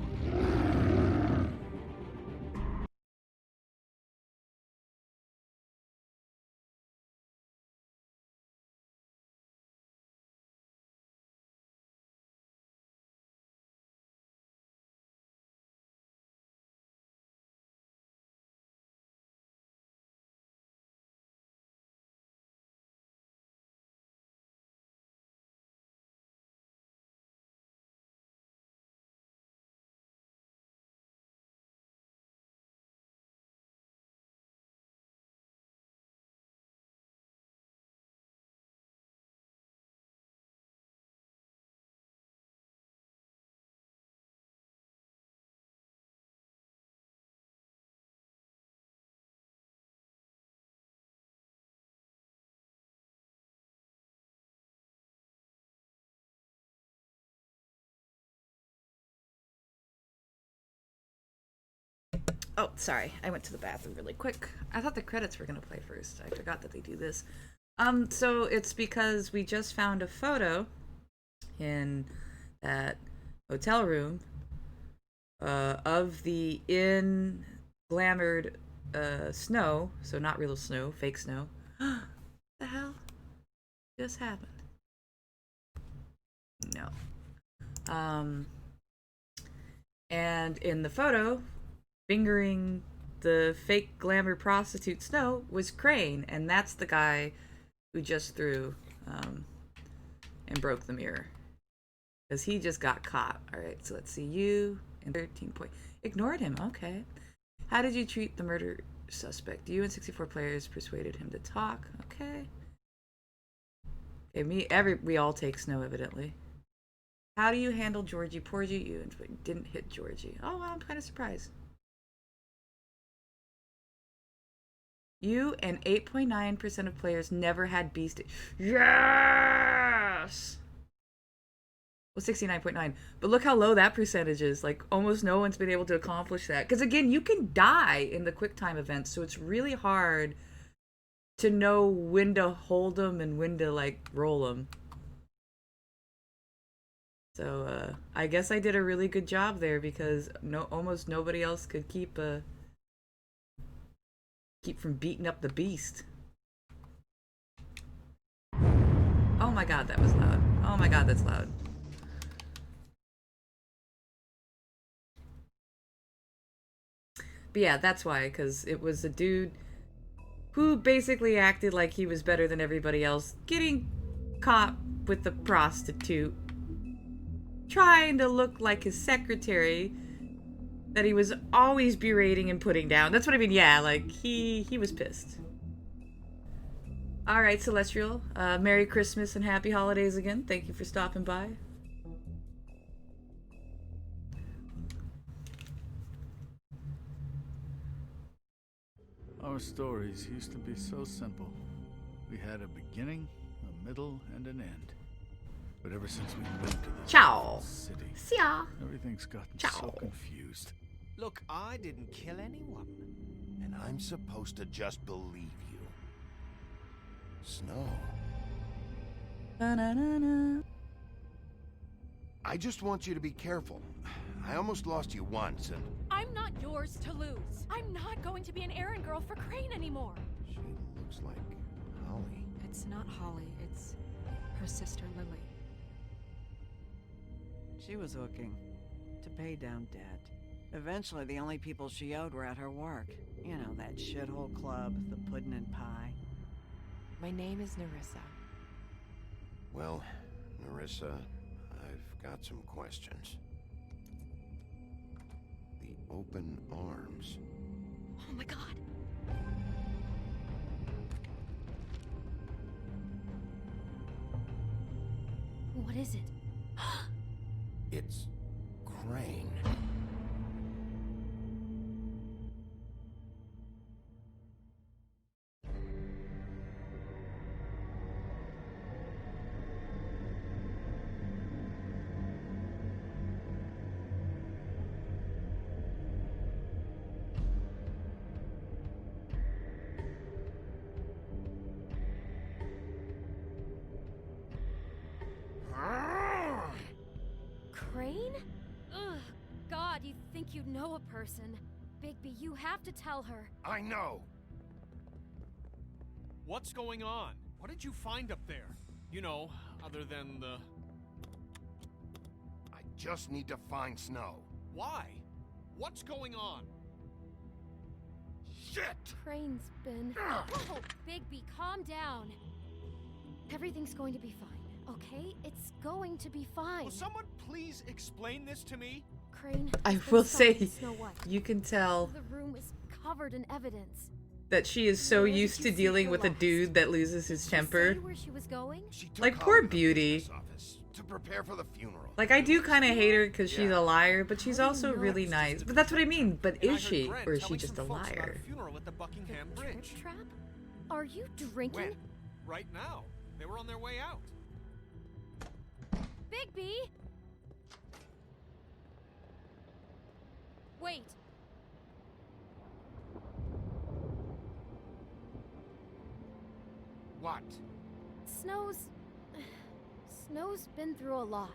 S5: Oh, sorry. I went to the bathroom really quick. I thought the credits were gonna play first. I forgot that they do this. So it's because we just found a photo in that hotel room of the glamored snow. So not real snow, fake snow. The hell just happened? No. And in the photo, fingering the fake glamour prostitute Snow was Crane, and that's the guy who just threw and broke the mirror. Because he just got caught. Alright, so let's see. You and 13 point. Ignored him, okay. How did you treat the murder suspect? You and 64 players persuaded him to talk. Okay. Okay, we all take Snow, evidently. How do you handle Georgie Porgy? You didn't hit Georgie. Oh, well, I'm kind of surprised. You and 8.9% of players never had beast. Yes! Well, 69.9. But look how low that percentage is. Like, almost no one's been able to accomplish that. Because, again, you can die in the quick time events, so it's really hard to know when to hold them and when to, like, roll them. So, I guess I did a really good job there because almost nobody else could keep from beating up the beast. Oh my god, that was loud. Oh my god, that's loud. But yeah, that's why, because it was a dude who basically acted like he was better than everybody else, getting caught with a prostitute, trying to look like his secretary that he was always berating and putting down. That's what I mean, yeah, like, he was pissed. Alright, Celestial, Merry Christmas and Happy Holidays again. Thank you for stopping by.
S3: Our stories used to be so simple. We had a beginning, a middle, and an end. But ever since we moved to this awful city, everything's gotten so confused.
S15: Look, I didn't kill anyone.
S12: And I'm supposed to just believe you. Snow.
S5: Ba-na-na-na.
S12: I just want you to be careful. I almost lost you once, and...
S16: I'm not yours to lose. I'm not going to be an errand girl for Crane anymore.
S12: She looks like Holly.
S19: It's not Holly, it's her sister Lily.
S8: She was hooking to pay down debt. Eventually, the only people she owed were at her work. You know, that shithole club, the Puddin' and Pie.
S14: My name is Nerissa.
S12: Well, Nerissa, I've got some questions. The open arms.
S16: Oh my god.
S10: What is it?
S12: It's Crane.
S10: Crane? Ugh, God, you think you know a person. Bigby, you have to tell her.
S2: I know.
S15: What's going on? What did you find up there? You know, other than the...
S12: I just need to find Snow.
S15: Why? What's going on?
S2: Shit!
S10: Crane's been... Whoa, Bigby, calm down. Everything's going to be fine, okay? It's going to be fine.
S15: Will someone please explain this to me?
S10: Crane,
S5: I
S10: has been
S5: will
S10: stalking
S5: say,
S10: Snow White.
S5: you can tell
S10: The room is covered in evidence.
S5: that she is so
S10: Where did
S5: used
S10: you
S5: to
S10: see
S5: dealing
S10: her
S5: with a
S10: last?
S5: dude that loses his temper.
S10: Say where she was going?
S5: Like, poor Beauty.
S12: To prepare for the funeral.
S5: Like, I do kind of hate her because she's a liar, but she's also really nice. But that's what I mean. But is she? Or is she just a liar?
S15: Funeral at the Buckingham Bridge.
S10: Trap? Are you drinking?
S15: When? Right now. They were on their way out.
S10: Bigby! Wait.
S12: What?
S10: Snow's been through a lot.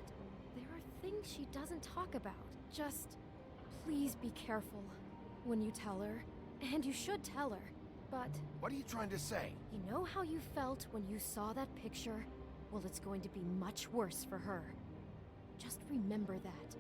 S10: There are things she doesn't talk about. Just please be careful when you tell her. And you should tell her. But
S12: What are you trying to say?
S10: you know how you felt when you saw that picture? Well, it's going to be much worse for her. Just remember that.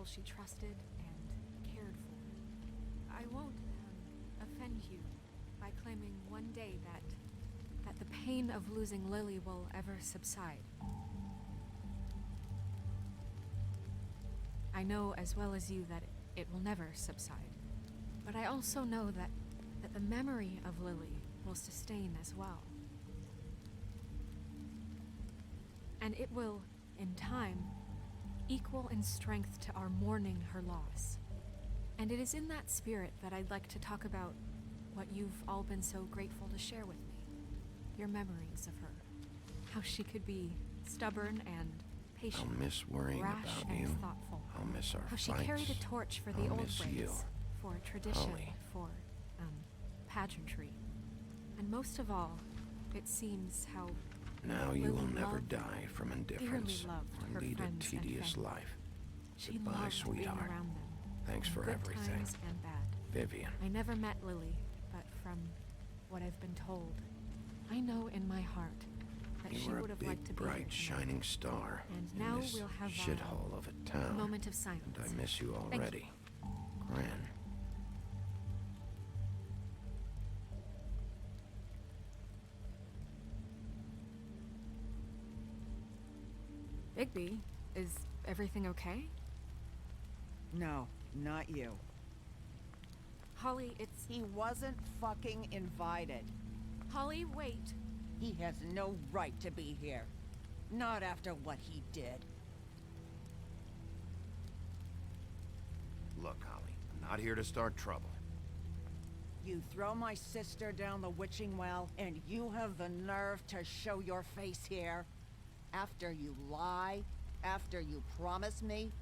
S19: she trusted and cared for. I won't offend you by claiming one day that the pain of losing Lily will ever subside. I know as well as you that it will never subside. But I also know that the memory of Lily will sustain as well. And it will, in time, equal in strength to our mourning her loss. And it is in that spirit that I'd like to talk about what you've all been so grateful to share with me. Your memories of her. How she could be stubborn and patient.
S12: I'll miss worrying
S19: rash
S12: about
S19: and
S12: you.
S19: thoughtful.
S12: I'll miss our
S19: How she
S12: fights.
S19: carried a torch for the
S12: I'll
S19: old
S12: miss
S19: ways.
S12: you.
S19: For tradition.
S12: Holly.
S19: For, pageantry. And most of all, it seems how
S12: Now you
S19: Lily
S12: will never
S19: loved,
S12: die from
S19: dearly
S12: indifference
S19: loved
S12: or
S19: her
S12: lead a
S19: friends and
S12: tedious
S19: family.
S12: life.
S19: She
S12: Goodbye,
S19: loved
S12: sweetheart.
S19: being around them.
S12: Thanks
S19: in
S12: for
S19: good
S12: everything.
S19: times and bad.
S12: Vivian.
S19: I never met Lily, but from what I've been told, I know in my heart that
S12: You
S19: she
S12: were
S19: would
S12: a
S19: have liked to
S12: big,
S19: be here
S12: bright,
S19: tonight.
S12: shining star
S19: And
S12: in
S19: now
S12: this
S19: we'll have
S12: shithole of a
S19: a
S12: town.
S19: moment of silence.
S12: And I miss you
S19: Thank you.
S12: already. Gran.
S19: Bigby, is everything okay?
S8: No, not you.
S19: Holly, it's...
S8: He wasn't fucking invited.
S19: Holly, wait.
S8: He has no right to be here. Not after what he did.
S12: Look, Holly, I'm not here to start trouble.
S8: You throw my sister down the witching well, and you have the nerve to show your face here? After you lie? After you promise me?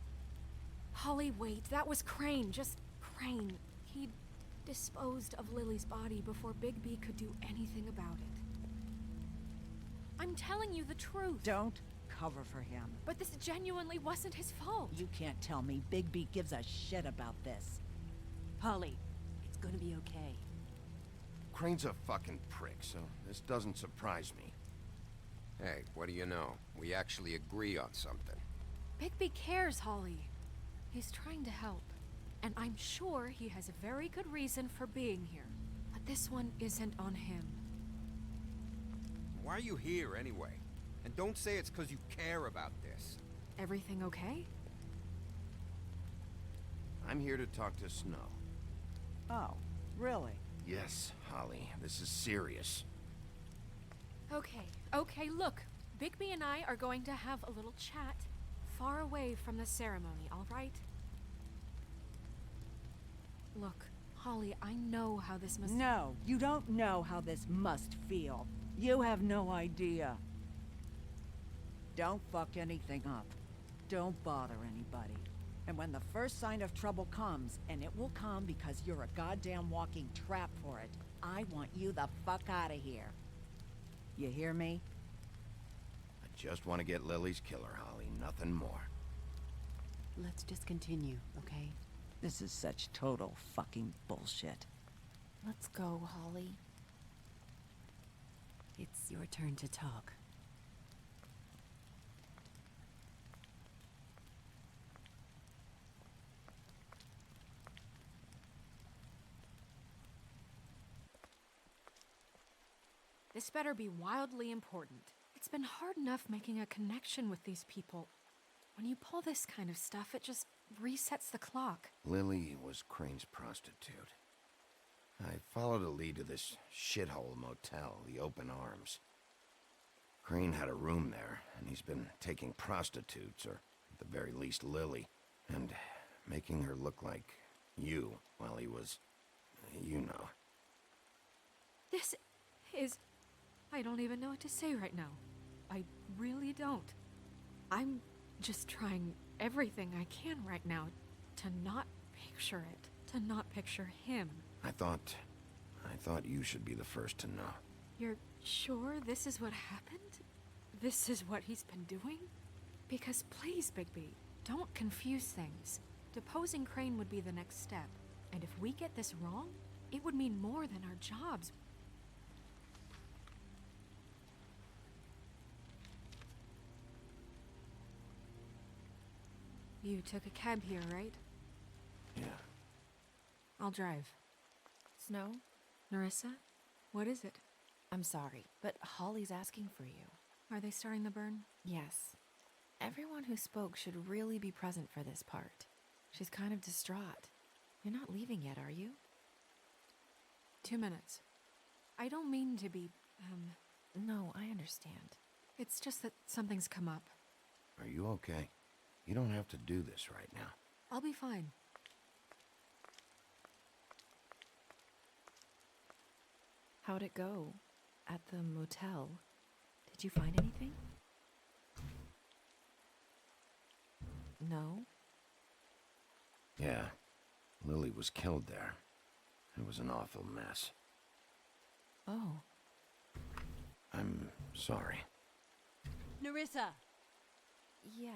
S19: Holly, wait. That was Crane. Just Crane. He disposed of Lily's body before Bigby could do anything about it. I'm telling you the truth.
S8: Don't cover for him.
S19: But this genuinely wasn't his fault.
S8: You can't tell me Bigby gives a shit about this.
S14: Holly, it's gonna be okay.
S12: Crane's a fucking prick, so this doesn't surprise me.
S17: Hey, what do you know? We actually agree on something.
S19: Bigby cares, Holly. He's trying to help. And I'm sure he has a very good reason for being here. But this one isn't on him.
S17: Why are you here anyway? And don't say it's because you care about this.
S19: Everything okay?
S12: I'm here to talk to Snow.
S8: Oh, really?
S12: Yes, Holly, this is serious.
S19: Okay, look. Bigby and I are going to have a little chat far away from the ceremony, all right? Look, Holly, I know how this must...
S8: No, you don't know how this must feel. You have no idea. Don't fuck anything up. Don't bother anybody. And when the first sign of trouble comes, and it will come because you're a goddamn walking trap for it, I want you the fuck out of here. You hear me?
S12: I just want to get Lily's killer, Holly, nothing more.
S1: Let's just continue, okay?
S8: This is such total fucking bullshit.
S14: Let's go, Holly.
S1: It's your turn to talk.
S19: This better be wildly important. It's been hard enough making a connection with these people. When you pull this kind of stuff, it just resets the clock.
S12: Lily was Crane's prostitute. I followed a lead to this shithole motel, the Open Arms. Crane had a room there, and he's been taking prostitutes, or at the very least Lily, and making her look like you while he was, you know.
S19: This is... I don't even know what to say right now. I really don't. I'm just trying everything I can right now to not picture it, to not picture him.
S12: I thought you should be the first to know.
S19: You're sure this is what happened? This is what he's been doing? Because please, Bigby, don't confuse things. Deposing Crane would be the next step. And if we get this wrong, it would mean more than our jobs. You took a cab here, right?
S12: Yeah.
S19: I'll drive.
S14: Snow?
S19: Narissa? What is it?
S14: I'm sorry, but Holly's asking for you.
S19: Are they starting the burn?
S14: Yes. Everyone who spoke should really be present for this part. She's kind of distraught. You're not leaving yet, are you?
S19: 2 minutes. I don't mean to be,
S14: No, I understand.
S19: It's just that something's come up.
S12: Are you okay? You don't have to do this right now.
S19: I'll be fine.
S14: How'd it go? At the motel? Did you find anything? No?
S12: Yeah. Lily was killed there. It was an awful mess.
S14: Oh.
S12: I'm sorry.
S16: Narissa!
S14: Yeah,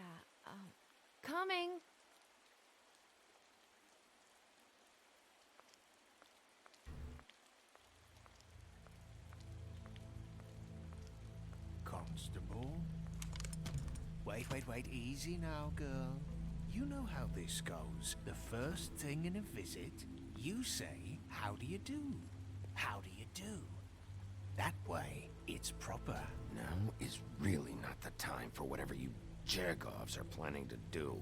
S14: coming!
S11: Constable? Wait, easy now, girl. You know how this goes. The first thing in a visit, you say, how do you do? How do you do? That way, it's proper.
S12: Now is really not the time for whatever you Jergovs are planning to do.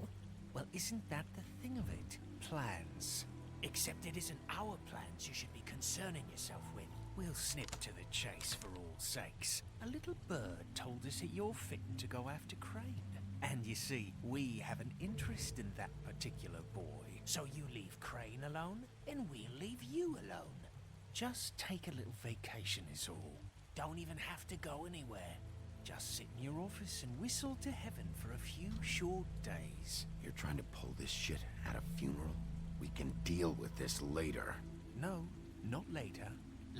S11: Well, isn't that the thing of it? Plans. Except it isn't our plans you should be concerning yourself with. We'll snip to the chase for all sakes. A little bird told us that you're fitting to go after Crane. And you see, we have an interest in that particular boy. So you leave Crane alone, and we'll leave you alone. Just take a little vacation is all. Don't even have to go anywhere. Just sit in your office and whistle to heaven for a few short days.
S12: You're trying to pull this shit at a funeral? We can deal with this later.
S11: No, not later.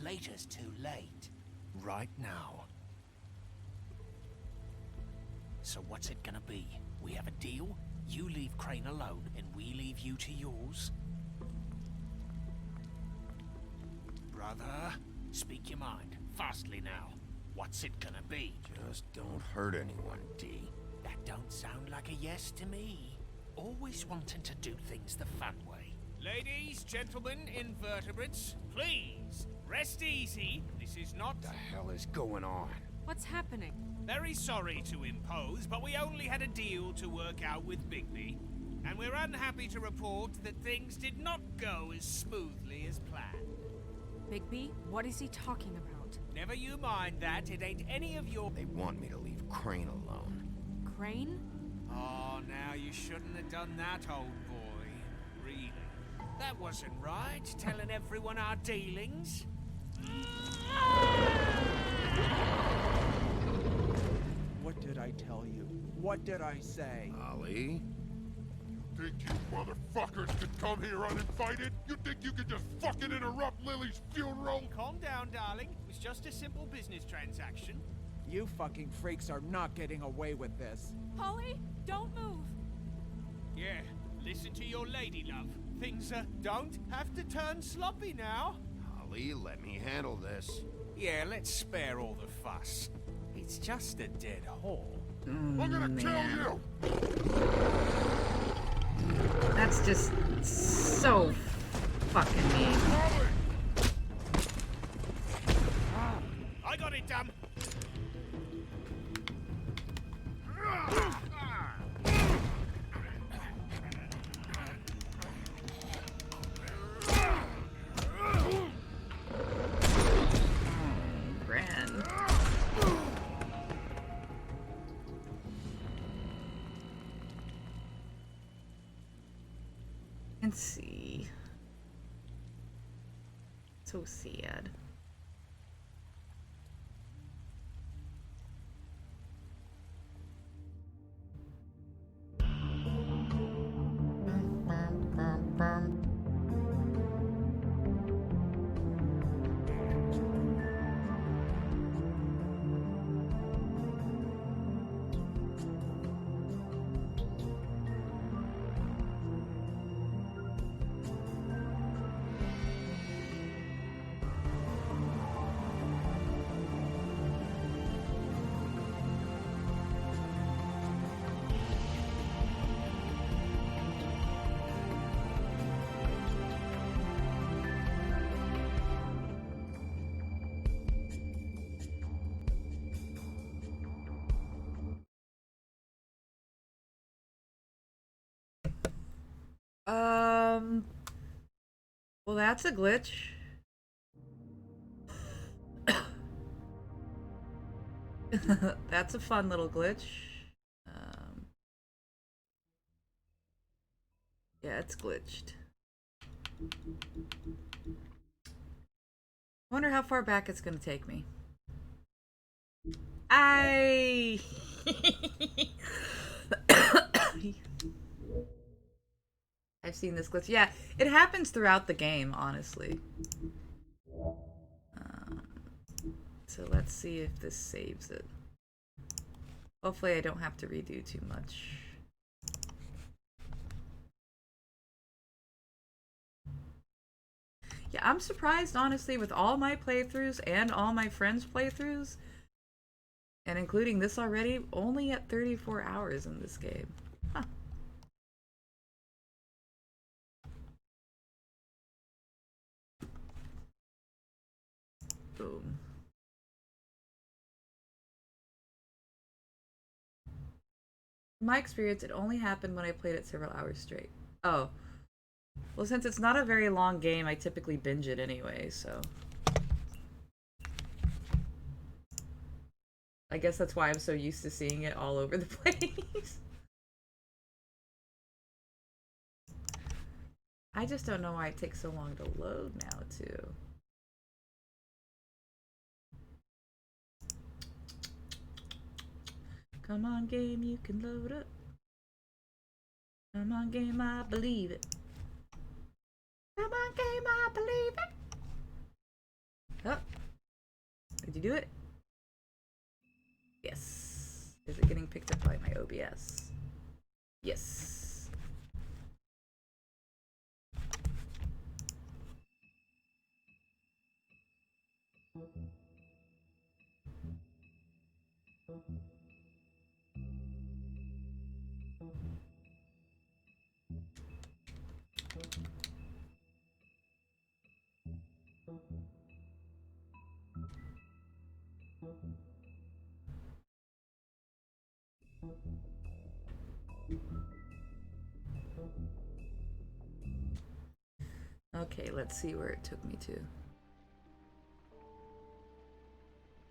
S11: Later's too late. Right now. So what's it gonna be? We have a deal? You leave Crane alone, and we leave you to yours? Brother, speak your mind. Fastly now. What's it gonna be?
S12: Just don't hurt anyone, D.
S11: That don't sound like a yes to me. Always wanting to do things the fun way.
S15: Ladies, gentlemen, invertebrates, please, rest easy. This is not...
S12: What the hell is going on?
S19: What's happening?
S15: Very sorry to impose, but we only had a deal to work out with Bigby. And we're unhappy to report that things did not go as smoothly as planned.
S19: Bigby, what is he talking about?
S15: Never you mind that, it ain't any of your...
S12: They want me to leave Crane alone.
S19: Crane?
S15: Oh, now you shouldn't have done that, old boy. Really. That wasn't right, telling everyone our dealings.
S20: What did I tell you? What did I say?
S12: Ollie?
S2: Think you motherfuckers could come here uninvited? You think you could just fucking interrupt Lily's funeral?
S15: Calm down, darling. It was just a simple business transaction.
S20: You fucking freaks are not getting away with this.
S16: Holly, don't move!
S15: Yeah, listen to your lady, love. Things don't have to turn sloppy now.
S12: Ollie, let me handle this.
S11: Yeah, let's spare all the fuss. It's just a dead hole.
S2: I'm gonna kill you!
S5: That's just so fucking mean.
S15: I got it, damn.
S5: Ren. Let's see. So sad. Well, that's a glitch. That's a fun little glitch. Yeah, it's glitched. I wonder how far back it's gonna take me. I've seen this glitch. Yeah, it happens throughout the game, honestly. So let's see if this saves it. Hopefully I don't have to redo too much. Yeah, I'm surprised, honestly, with all my playthroughs and all my friends' playthroughs, and including this already, only at 34 hours in this game. Huh. Boom. In my experience, it only happened when I played it several hours straight. Oh. Well, since it's not a very long game, I typically binge it anyway, so... I guess that's why I'm so used to seeing it all over the place. I just don't know why it takes so long to load now, too. Come on, game, you can load up. Come on, game, I believe it. Come on, game, I believe it. Oh. Did you do it? Yes. Is it getting picked up by my OBS? Yes. Okay, let's see where it took me to.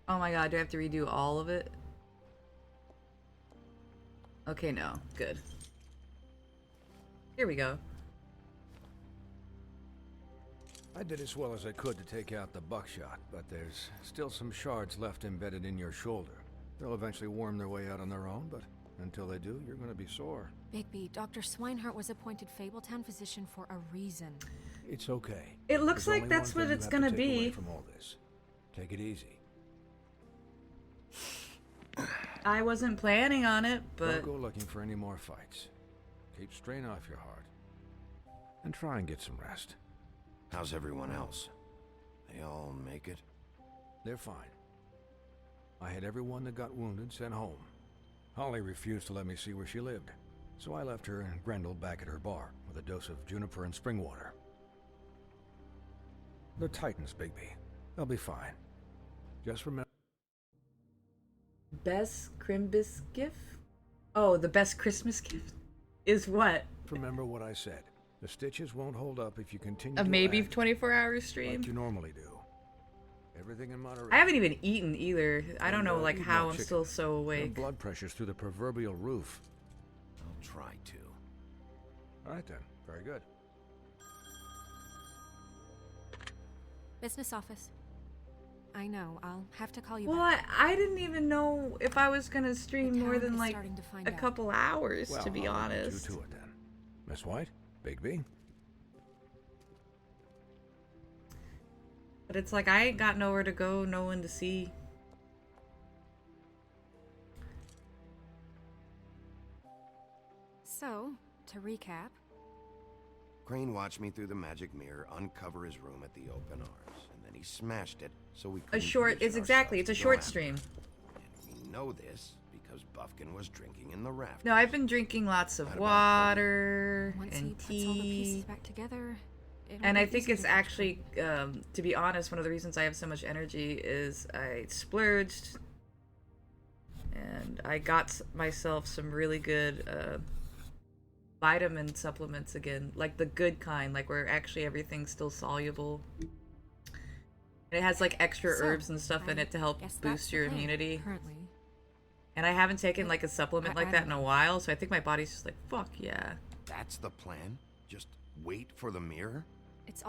S5: Oh my god, do I have to redo all of it? Okay, no. Good. Here we go.
S13: I did as well as I could to take out the buckshot, but there's still some shards left embedded in your shoulder. They'll eventually worm their way out on their own, but until they do, you're gonna be sore.
S19: Bigby, Dr. Swinehart was appointed Fabletown physician for a reason.
S13: It's okay.
S5: It looks
S13: There's
S5: like
S13: only
S5: that's
S13: one
S5: what
S13: thing
S5: it's
S13: you have
S5: gonna
S13: to take away
S5: be.
S13: from all this. Take it easy.
S5: I wasn't planning on it,
S13: Don't
S5: but...
S13: go looking for any more fights. Keep strain off your heart. And try and get some rest.
S12: How's everyone else? They all make it?
S13: They're fine. I had everyone that got wounded sent home. Holly refused to let me see where she lived, so I left her and Grendel back at her bar with a dose of juniper and spring water. They're Titans, Bigby. They'll be fine. Just remember...
S5: Best Crimbus gift? Oh, the best Christmas gift is what?
S13: Remember what I said. The stitches won't hold up if you continue
S5: A
S13: to
S5: maybe
S13: act
S5: 24-hour stream?
S13: like you normally do. Everything in moderation.
S5: I haven't even eaten either. I don't
S13: And,
S5: know, like,
S13: eat
S5: how
S13: more
S5: I'm
S13: chicken.
S5: still so
S13: Your
S5: awake.
S13: blood pressure's through the proverbial roof.
S12: I'll try to.
S13: All right then. Very good.
S19: Business office. I know, I'll have to call you
S5: Well,
S19: back.
S5: I didn't even know if I was gonna stream more
S19: town
S5: than,
S19: is
S5: like,
S19: starting to find
S5: a
S19: out.
S5: couple hours,
S13: Well,
S5: to be
S13: I'll leave you
S5: honest.
S13: to it then. Miss White, Bigby.
S5: But it's like, I ain't got nowhere to go, no one to see.
S19: So, to recap,
S12: Crane watched me through the magic mirror uncover his room at the open arms, and then he smashed it so we
S5: A
S12: couldn't
S5: short,
S12: use
S5: it's exactly, it's a
S12: ourselves to
S5: short
S12: go after
S5: stream.
S12: him. We know this because Buffkin was drinking in the raft.
S5: No, I've been drinking lots of water
S19: once he
S5: and
S19: puts all the
S5: tea.
S19: pieces back together, it'll
S5: And
S19: be
S5: I think
S19: easy
S5: it's
S19: to
S5: actually, to be honest, one of the reasons I have so much energy is I splurged and I got myself some really good vitamin supplements again, like the good kind, like where actually everything's still soluble. And it has like extra herbs and stuff in it to help boost your immunity.
S19: Currently.
S5: And I haven't taken like a supplement like that in a while, so I think my body's just like, fuck yeah.
S12: That's the plan? Just wait for the mirror?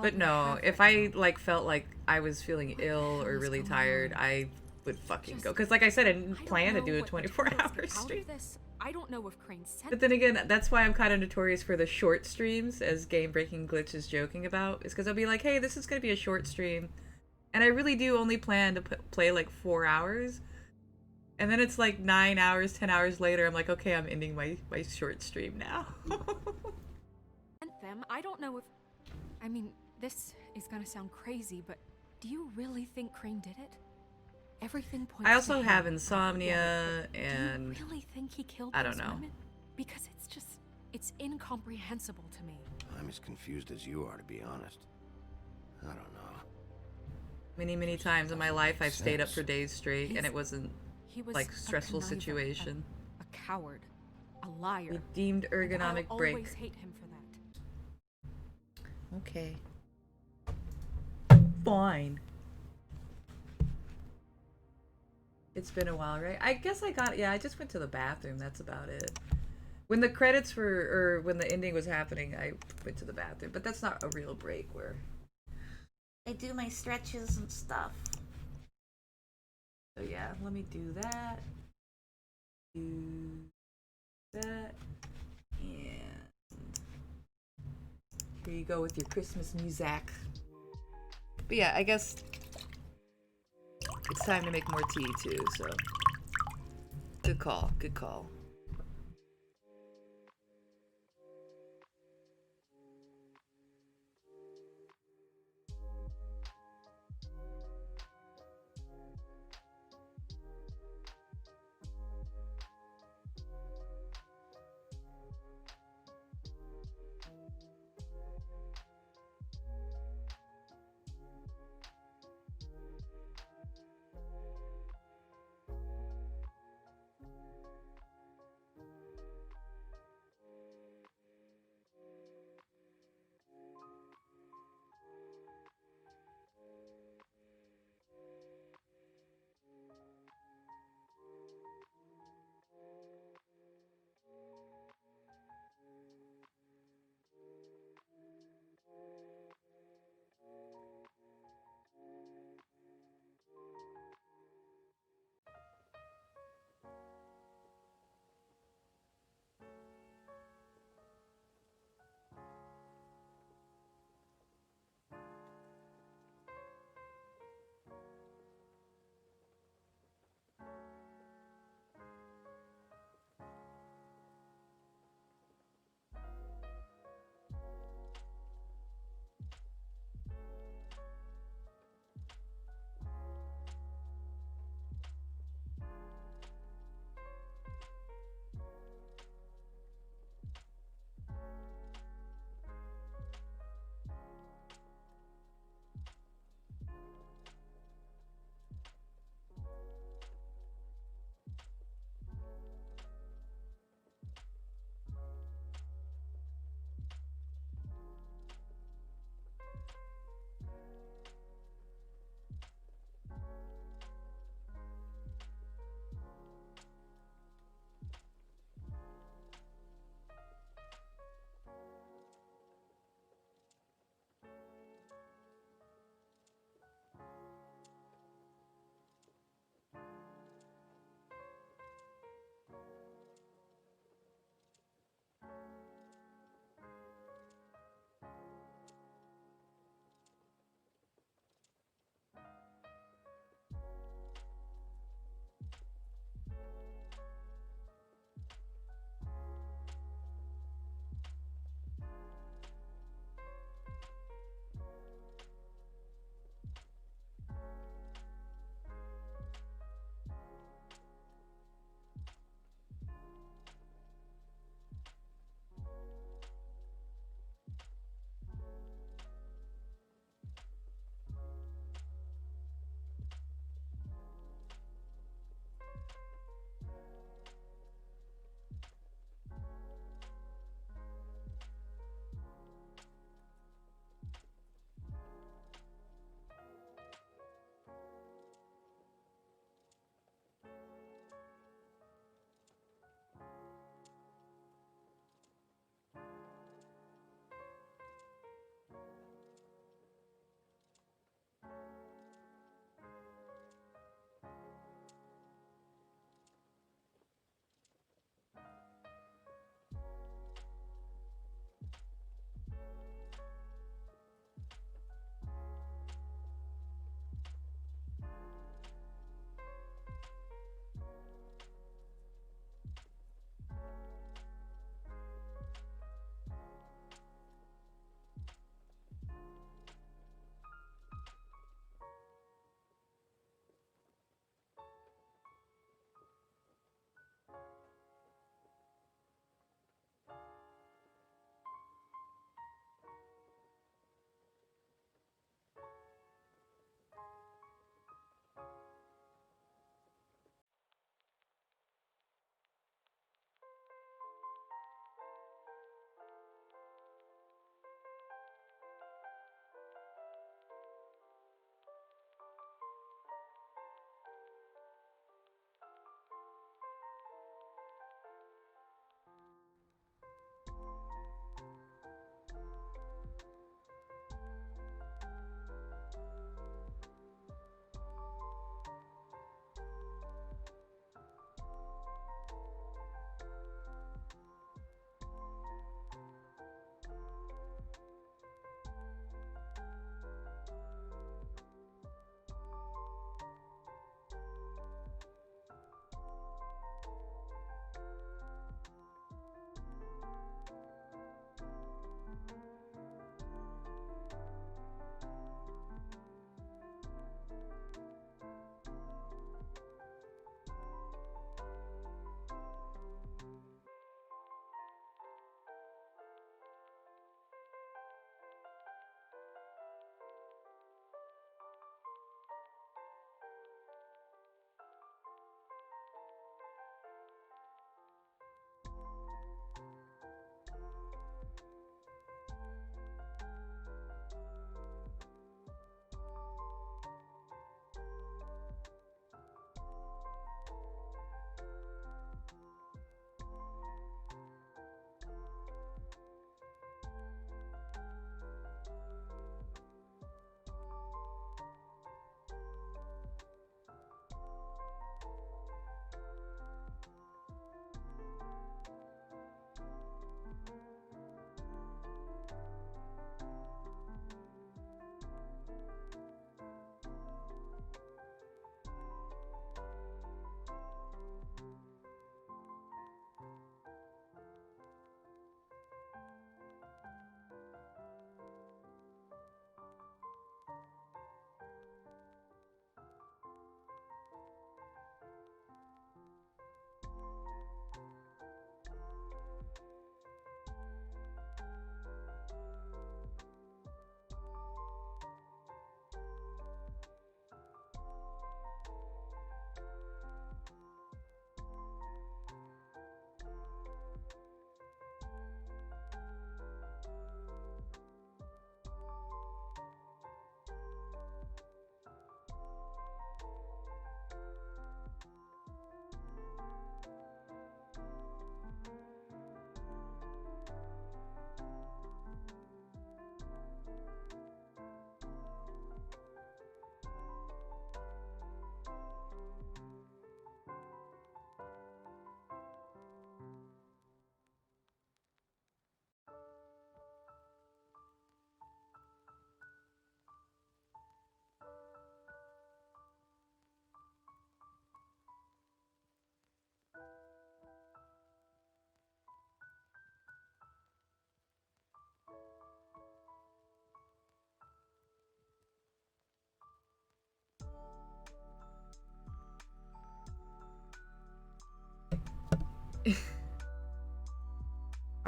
S5: But no, if I like felt like I was feeling ill or really tired, I would fucking go. Because like I said, I didn't plan to do a 24-hour stream.
S19: I don't know if Crane said.
S5: But then again, that's why I'm kind of notorious for the short streams, as Game Breaking Glitch is joking about, is because I'll be like, hey, this is going to be a short stream. And I really do only plan to play like 4 hours. And then it's like 9 hours, 10 hours later, I'm like, okay, I'm ending my short stream now.
S19: Them. I don't know if. I mean, this is gonna sound crazy, but do you really think Crane did it? Everything points.
S5: I also
S19: to
S5: have
S19: him.
S5: insomnia, and
S19: do you really think he killed
S5: I don't
S19: those
S5: know.
S19: women? Because it's incomprehensible to me.
S12: I'm as confused as you are, to be honest. I don't know.
S5: Many times in my life, I've stayed up for days straight, and it wasn't
S19: He was
S5: like
S19: a
S5: stressful
S19: conniver,
S5: situation.
S19: a coward, a liar.
S5: Deemed ergonomic
S19: I'll
S5: break.
S19: always hate him for that.
S5: Okay. Fine. It's been a while, right? I guess I just went to the bathroom. That's about it. When the credits were, or when the ending was happening, I went to the bathroom. But that's not a real break where I do my stretches and stuff. So yeah, let me do that. Do that. And here you go with your Christmas music. But yeah, I guess it's time to make more tea too, so. Good call, good call.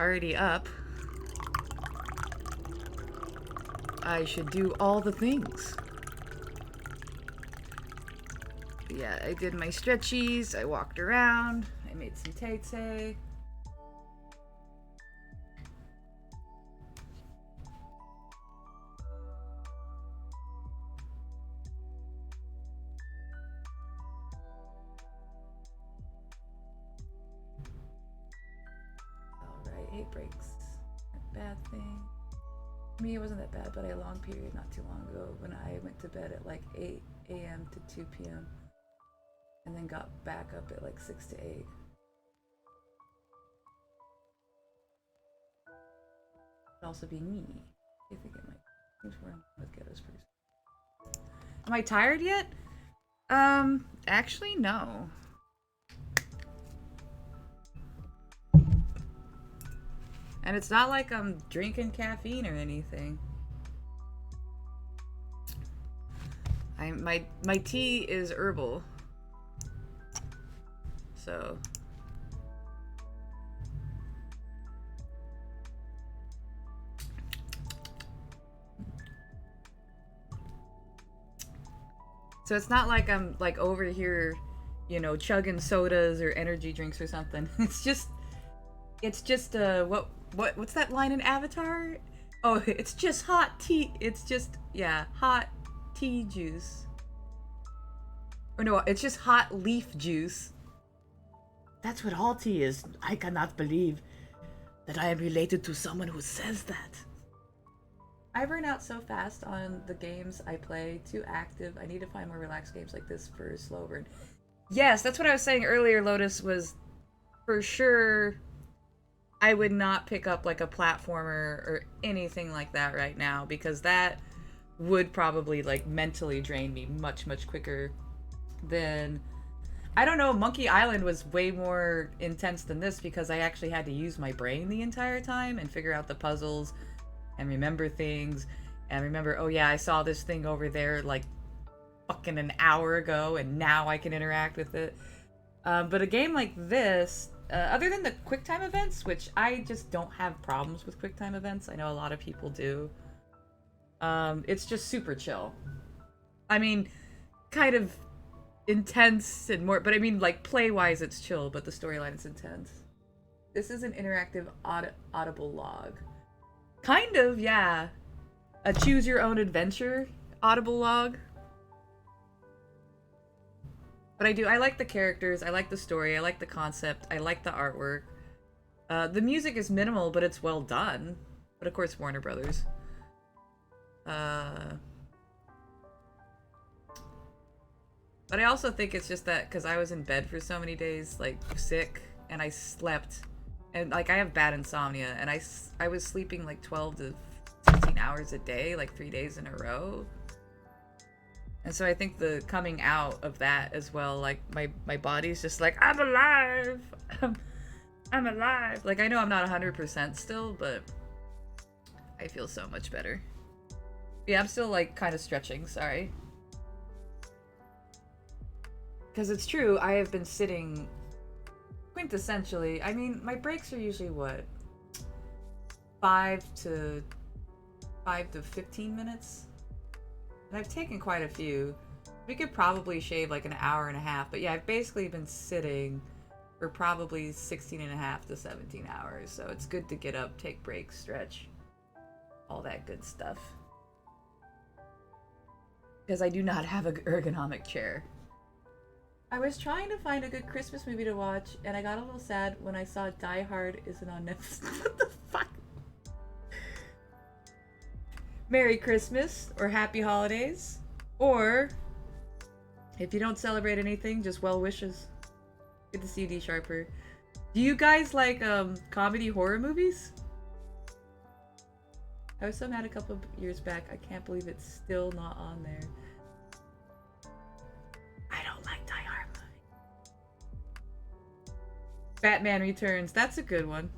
S5: already up, I should do all the things. Yeah, I did my stretchies, I walked around, I made some tay-tay. Alright, 8 breaks. Bad thing. For me, it wasn't that bad, but I had a long period not too long ago when I went to bed at like 8 a.m. to 2 p.m. and then got back up at like 6 to 8. Could also be me. I think it might. Seems where I'm with Ghetto's person. Am I tired yet? Actually, no. And it's not like I'm drinking caffeine or anything. My tea is herbal. So it's not like I'm like over here, you know, chugging sodas or energy drinks or something. It's just what's that line in Avatar? Oh, it's just hot tea. It's just, yeah, hot tea juice. Or no, it's just hot leaf juice.
S7: That's what all tea is. I cannot believe that I am related to someone who says that.
S5: I burn out so fast on the games I play. Too active. I need to find more relaxed games like this for slow burn. Yes, that's what I was saying earlier, Lotus, was for sure I would not pick up like a platformer or anything like that right now, because that would probably like mentally drain me much, much quicker than... I don't know, Monkey Island was way more intense than this because I actually had to use my brain the entire time and figure out the puzzles and remember things and remember, oh yeah, I saw this thing over there like fucking an hour ago and now I can interact with it. But a game like this, other than the QuickTime events, which I just don't have problems with QuickTime events, I know a lot of people do, it's just super chill. I mean, kind of intense and more, but I mean, like, play-wise it's chill, but the storyline is intense. This is an interactive audible log. Kind of, yeah. A choose-your-own-adventure audible log. But I like the characters, I like the story, I like the concept, I like the artwork. The music is minimal, but it's well done. But of course, Warner Brothers. But I also think it's just that because I was in bed for so many days, like, sick, and I slept, and, like, I have bad insomnia, and I was sleeping, like, 12 to 16 hours a day, like, 3 days in a row. And so I think the coming out of that as well, like, my body's just like, I'm alive! I'm alive! Like, I know I'm not 100% still, but I feel so much better. Yeah, I'm still, like, kind of stretching, sorry. Because it's true, I have been sitting quintessentially. I mean, my breaks are usually what? 5 to 15 minutes? And I've taken quite a few. We could probably shave like an hour and a half, but yeah, I've basically been sitting for probably 16 and a half to 17 hours. So it's good to get up, take breaks, stretch, all that good stuff. Because I do not have an ergonomic chair. I was trying to find a good Christmas movie to watch, and I got a little sad when I saw Die Hard isn't on Netflix. What the fuck? Merry Christmas, or Happy Holidays, or if you don't celebrate anything, just well wishes. Good to see you, D Sharper. Do you guys like comedy horror movies? I was so mad a couple of years back. I can't believe it's still not on there. I don't like Die Hard movie. Batman Returns. That's a good one.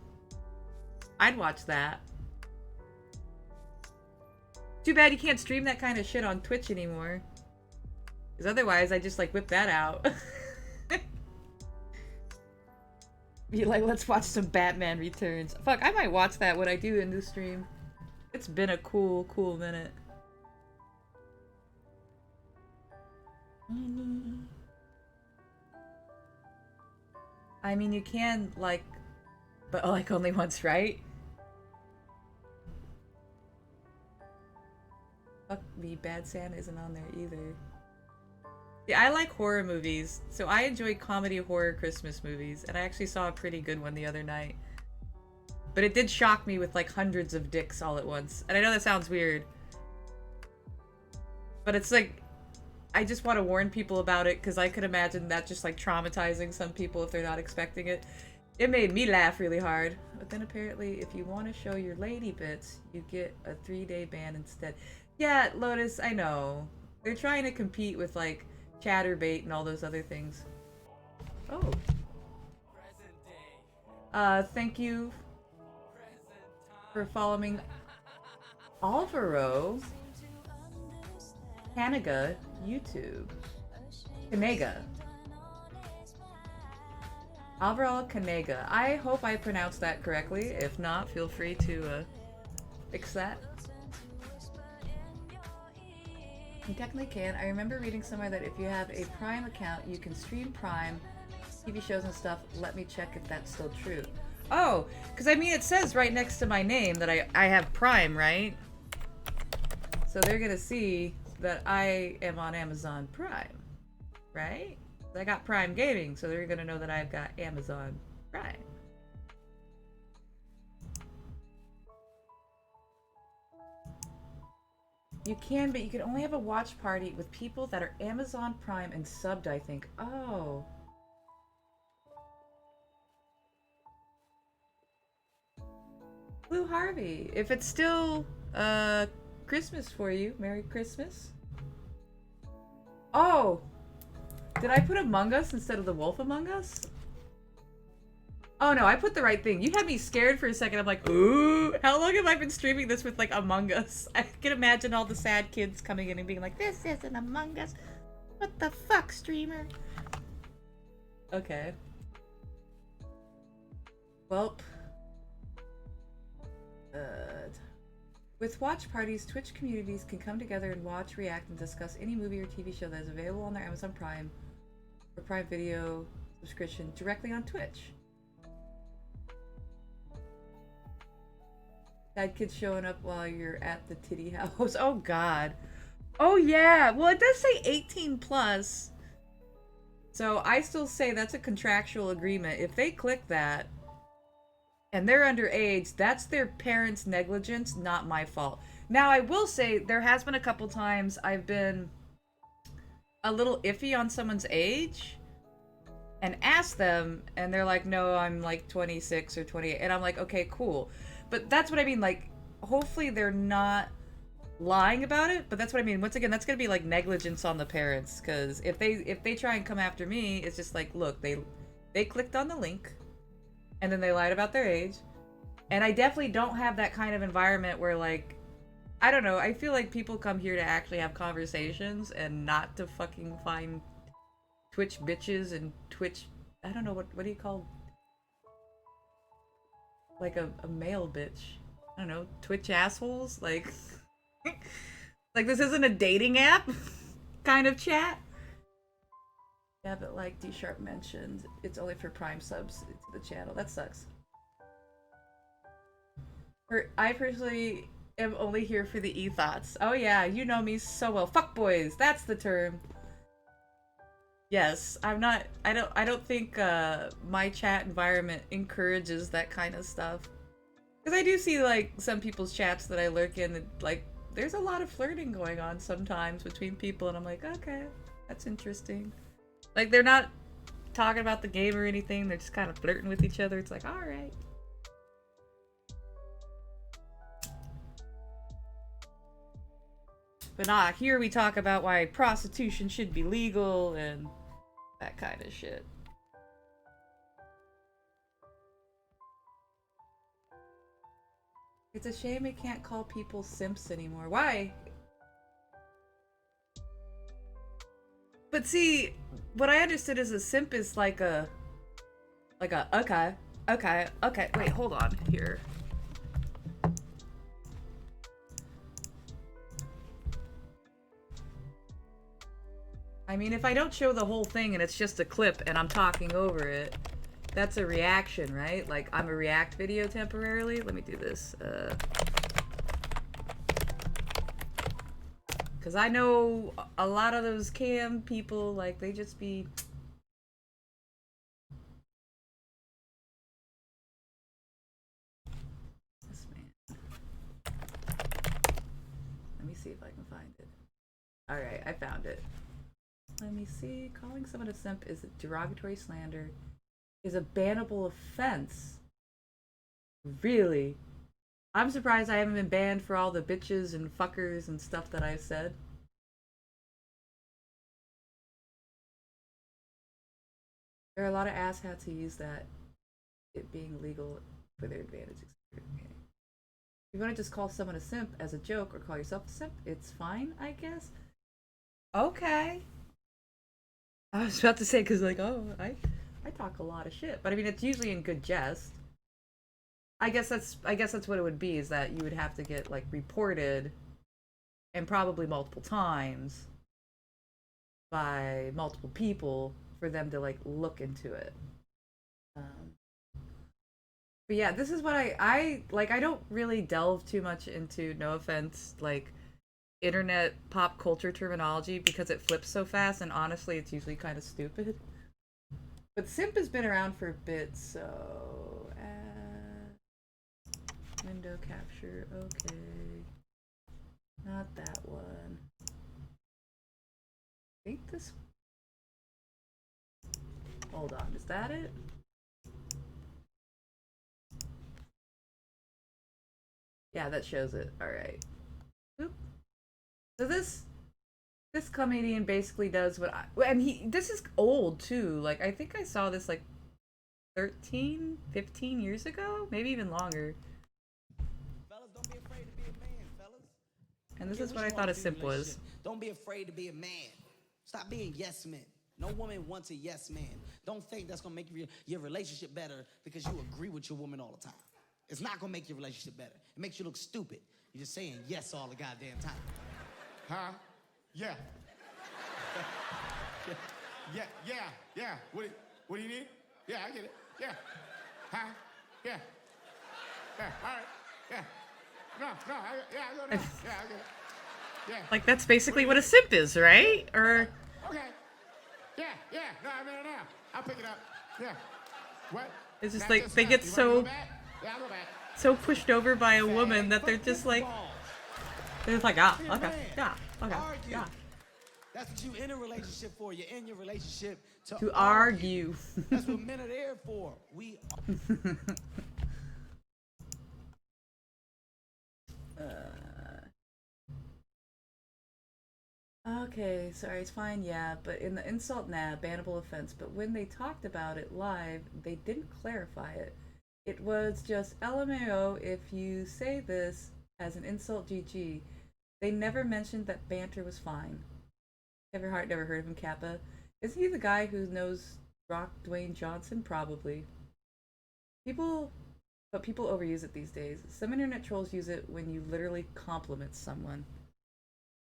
S5: I'd watch that. Too bad you can't stream that kind of shit on Twitch anymore. Because otherwise, I just like whip that out. Be like, let's watch some Batman Returns. Fuck, I might watch that when I do in this stream. It's been a cool minute. I mean, you can, like, but like only once, right? Fuck me, Bad Santa isn't on there either. Yeah, I like horror movies, so I enjoy comedy horror Christmas movies, and I actually saw a pretty good one the other night. But it did shock me with like hundreds of dicks all at once. And I know that sounds weird. But it's like, I just want to warn people about it, because I could imagine that just like traumatizing some people if they're not expecting it. It made me laugh really hard. But then apparently, if you want to show your lady bits, you get a 3-day ban instead. Yeah, Lotus, I know. They're trying to compete with like Chatterbait and all those other things. Oh. Thank you for following Alvaro Kanega YouTube. Kanega. Alvaro Kanega. I hope I pronounced that correctly. If not, feel free to fix that. You technically can. I remember reading somewhere that if you have a Prime account, you can stream Prime, TV shows and stuff. Let me check if that's still true. Oh, because I mean, it says right next to my name that I have Prime, right? So they're gonna see that I am on Amazon Prime, right? I got Prime Gaming, so they're gonna know that I've got Amazon Prime. You can, but you can only have a watch party with people that are Amazon Prime and subbed, I think. Oh. Blue Harvey, if it's still Christmas for you, Merry Christmas. Oh, did I put Among Us instead of The Wolf Among Us? Oh no, I put the right thing. You had me scared for a second. I'm like, ooh, how long have I been streaming this with like Among Us? I can imagine all the sad kids coming in and being like, this isn't Among Us. What the fuck, streamer? Okay. Well, with watch parties, Twitch communities can come together and watch, react, and discuss any movie or TV show that is available on their Amazon Prime or Prime Video subscription directly on Twitch. Dad kids showing up while you're at the titty house. Oh god. Oh yeah. Well, it does say 18 plus. So I still say that's a contractual agreement. If they click that and they're underage, that's their parents' negligence, not my fault. Now, I will say there has been a couple times I've been a little iffy on someone's age and asked them, and they're like, no, I'm like 26 or 28. And I'm like, okay, cool. But that's what I mean, like, hopefully they're not lying about it, but that's what I mean. Once again, that's gonna be like negligence on the parents, because if they try and come after me, it's just like, look, they clicked on the link, and then they lied about their age. And I definitely don't have that kind of environment where, like, I don't know, I feel like people come here to actually have conversations and not to fucking find Twitch bitches and Twitch, I don't know, what do you call, like a male bitch? I don't know, Twitch assholes? Like, like this isn't a dating app kind of chat? Yeah, but like D-Sharp mentioned, it's only for Prime subs to the channel. That sucks. I personally am only here for the e-thoughts. Oh yeah, you know me so well. Fuck boys, that's the term. Yes, I'm not, I don't think my chat environment encourages that kind of stuff. Because I do see like some people's chats that I lurk in, and like there's a lot of flirting going on sometimes between people, and I'm like, okay, that's interesting. Like, they're not talking about the game or anything, they're just kind of flirting with each other. It's like, alright. But nah, here we talk about why prostitution should be legal and that kind of shit. It's a shame we can't call people simps anymore. Why? But see, what I understood is a simp is like a Like a, okay, wait, hold on, here. I mean, if I don't show the whole thing and it's just a clip and I'm talking over it, that's a reaction, right? Like, I'm a react video temporarily. Let me do this. Because I know a lot of those cam people, like, they just be... This man. Let me see if I can find it. Alright, I found it. Let me see. Calling someone a simp is a derogatory slander. Is a bannable offense. Really? I'm surprised I haven't been banned for all the bitches and fuckers and stuff that I've said. There are a lot of asshats who use that, it being legal, for their advantage. If you want to just call someone a simp as a joke or call yourself a simp, it's fine, I guess. Okay. I was about to say, because like, oh, I talk a lot of shit, but I mean, it's usually in good jest. I guess that's what it would be, is that you would have to get like reported, and probably multiple times, by multiple people for them to like look into it. But yeah, this is what I like. I don't really delve too much into, no offense, like internet pop culture terminology because it flips so fast, and honestly, it's usually kind of stupid. But simp has been around for a bit, so window capture, okay. Not that one. I think this... Hold on, is that it? Yeah, that shows it. Alright. So this comedian basically does what this is old too. Like, I think I saw this like 13, 15 years ago? Maybe even longer.
S6: Fellas, don't be afraid to be a man, fellas.
S5: And this is what I thought a simp was.
S6: Don't be afraid to be a man. Stop being yes men. No woman wants a yes man. Don't think that's gonna make your relationship better because you agree with your woman all the time. It's not gonna make your relationship better. It makes you look stupid. You're just saying yes all the goddamn time.
S18: Huh? Yeah. Yeah. What do you need? Yeah, I get it. Yeah. Huh? Yeah. Yeah, all right. Yeah. No, I go down. Yeah, I get it. Yeah.
S5: Like, that's basically what a simp is, right? Or...
S18: Okay. Yeah. No, I mean it now. I'll pick it up. Yeah. What?
S5: It's just like, they get so...
S18: Yeah, I'll go back.
S5: So pushed over by a woman that they're just like... They're just like, okay, yeah.
S6: That's what you in a relationship for. You're in your relationship
S5: to argue.
S6: That's what men are there for. We
S5: Okay, sorry, it's fine, yeah, but in the insult, nah, bannable offense. But when they talked about it live, they didn't clarify it. It was just LMAO if you say this as an insult GG. They never mentioned that banter was fine. Never heard of him, Kappa. Isn't he the guy who knows Rock Dwayne Johnson? Probably. People overuse it these days. Some internet trolls use it when you literally compliment someone.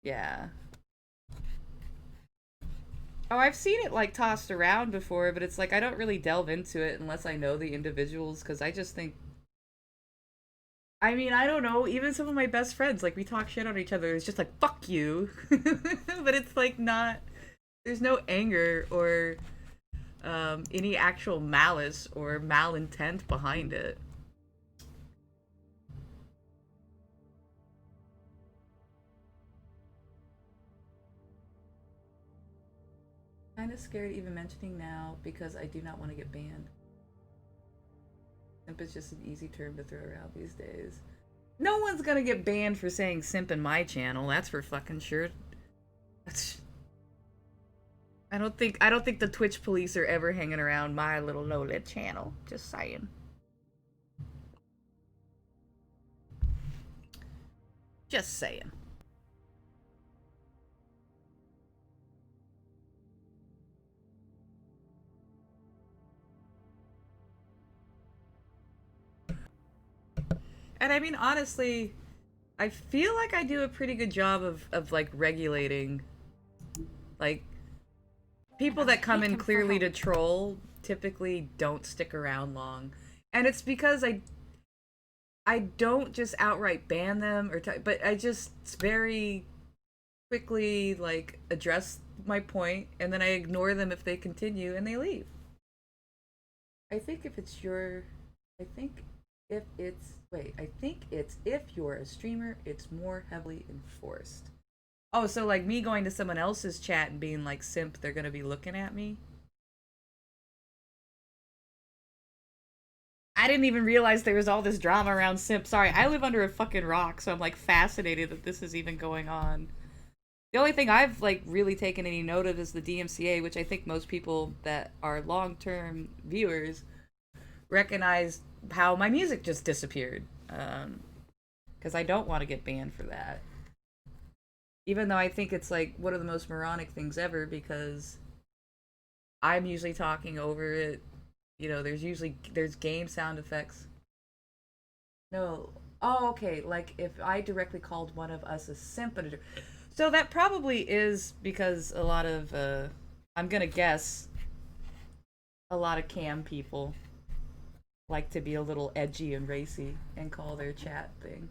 S5: Yeah. Oh, I've seen it like tossed around before, but it's like I don't really delve into it unless I know the individuals, because I just think... I mean, I don't know, even some of my best friends, like, we talk shit on each other, it's just like, fuck you. But it's like not... There's no anger or any actual malice or malintent behind it. Kinda scared even mentioning now because I do not want to get banned. Simp is just an easy term to throw around these days. No one's gonna get banned for saying simp in my channel, that's for fucking sure. I don't think the Twitch police are ever hanging around my little no-lit channel. Just saying. Just saying. And I mean, honestly, I feel like I do a pretty good job of like regulating, like, people that come in clearly to troll typically don't stick around long. And it's because I don't just outright ban them but I just very quickly like address my point, and then I ignore them if they continue and they leave. I think if it's your I think if it's wait, I think it's if you're a streamer, it's more heavily enforced. Oh, so like me going to someone else's chat and being like simp, they're gonna be looking at me? I didn't even realize there was all this drama around simp. Sorry, I live under a fucking rock, so I'm like fascinated that this is even going on. The only thing I've like really taken any note of is the DMCA, which I think most people that are long-term viewers recognize how my music just disappeared. Because I don't want to get banned for that. Even though I think it's like one of the most moronic things ever, because I'm usually talking over it. You know, there's game sound effects. No. Oh, okay. Like if I directly called one of us a simp. So that probably is because a lot of, I'm gonna guess, a lot of cam people like to be a little edgy and racy and call their chat thing.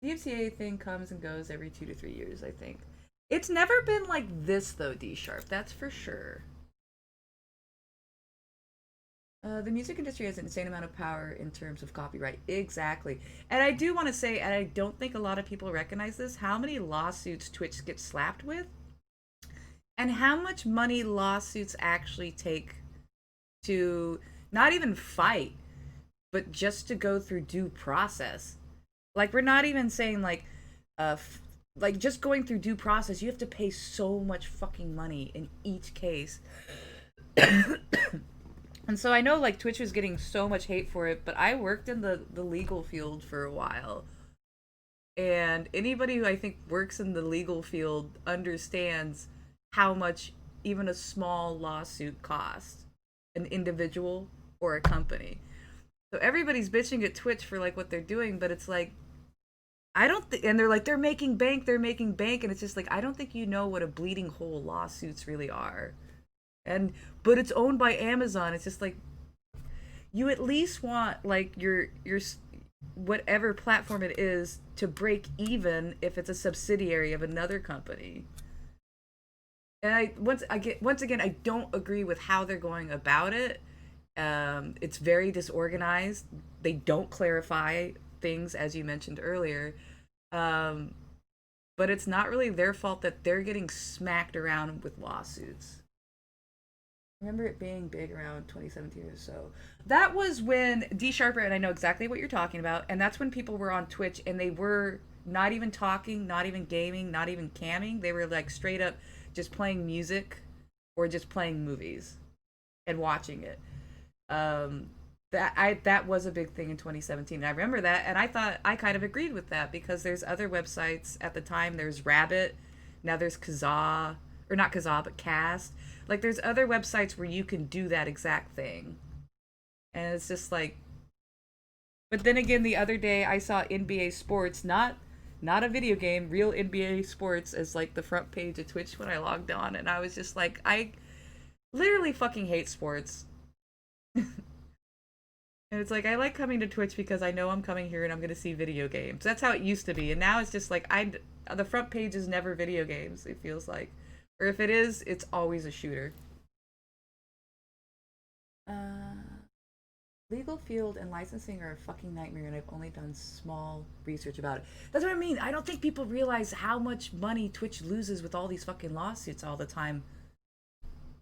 S5: The MCA thing comes and goes every 2 to 3 years, I think. It's never been like this though, D Sharp, that's for sure. The music industry has an insane amount of power in terms of copyright. Exactly. And I do want to say, and I don't think a lot of people recognize this, how many lawsuits Twitch gets slapped with, and how much money lawsuits actually take to not even fight, but just to go through due process. Like, we're not even saying like, like just going through due process, you have to pay so much fucking money in each case. And so I know like Twitch was getting so much hate for it, but I worked in the legal field for a while. And anybody who I think works in the legal field understands how much even a small lawsuit costs an individual or a company. So everybody's bitching at Twitch for like what they're doing, but it's like, I don't think, and they're like, they're making bank, and it's just like, I don't think you know what a bleeding hole lawsuits really are. But it's owned by Amazon. It's just like, you at least want like your whatever platform it is to break even if it's a subsidiary of another company. And once again, I don't agree with how they're going about it. It's very disorganized. They don't clarify things, as you mentioned earlier. But it's not really their fault that they're getting smacked around with lawsuits. I remember it being big around 2017 or so. That was when D Sharper, and I know exactly what you're talking about, and that's when people were on Twitch and they were not even talking, not even gaming, not even camming. They were like straight up just playing music or just playing movies and watching it. That was a big thing in 2017. I remember that, and I thought I kind of agreed with that because there's other websites at the time. There's Rabbit, now there's Kazaa, or not Kazaa, but Cast. Like there's other websites where you can do that exact thing, and it's just like. But then again, the other day I saw NBA Sports, not a video game, real NBA Sports as like the front page of Twitch when I logged on, and I was just like, I literally fucking hate sports. And it's like, I like coming to Twitch because I know I'm coming here and I'm going to see video games. That's how it used to be. And now it's just like, the front page is never video games, it feels like. Or if it is, it's always a shooter. Legal field and licensing are a fucking nightmare, and I've only done small research about it. That's what I mean. I don't think people realize how much money Twitch loses with all these fucking lawsuits all the time.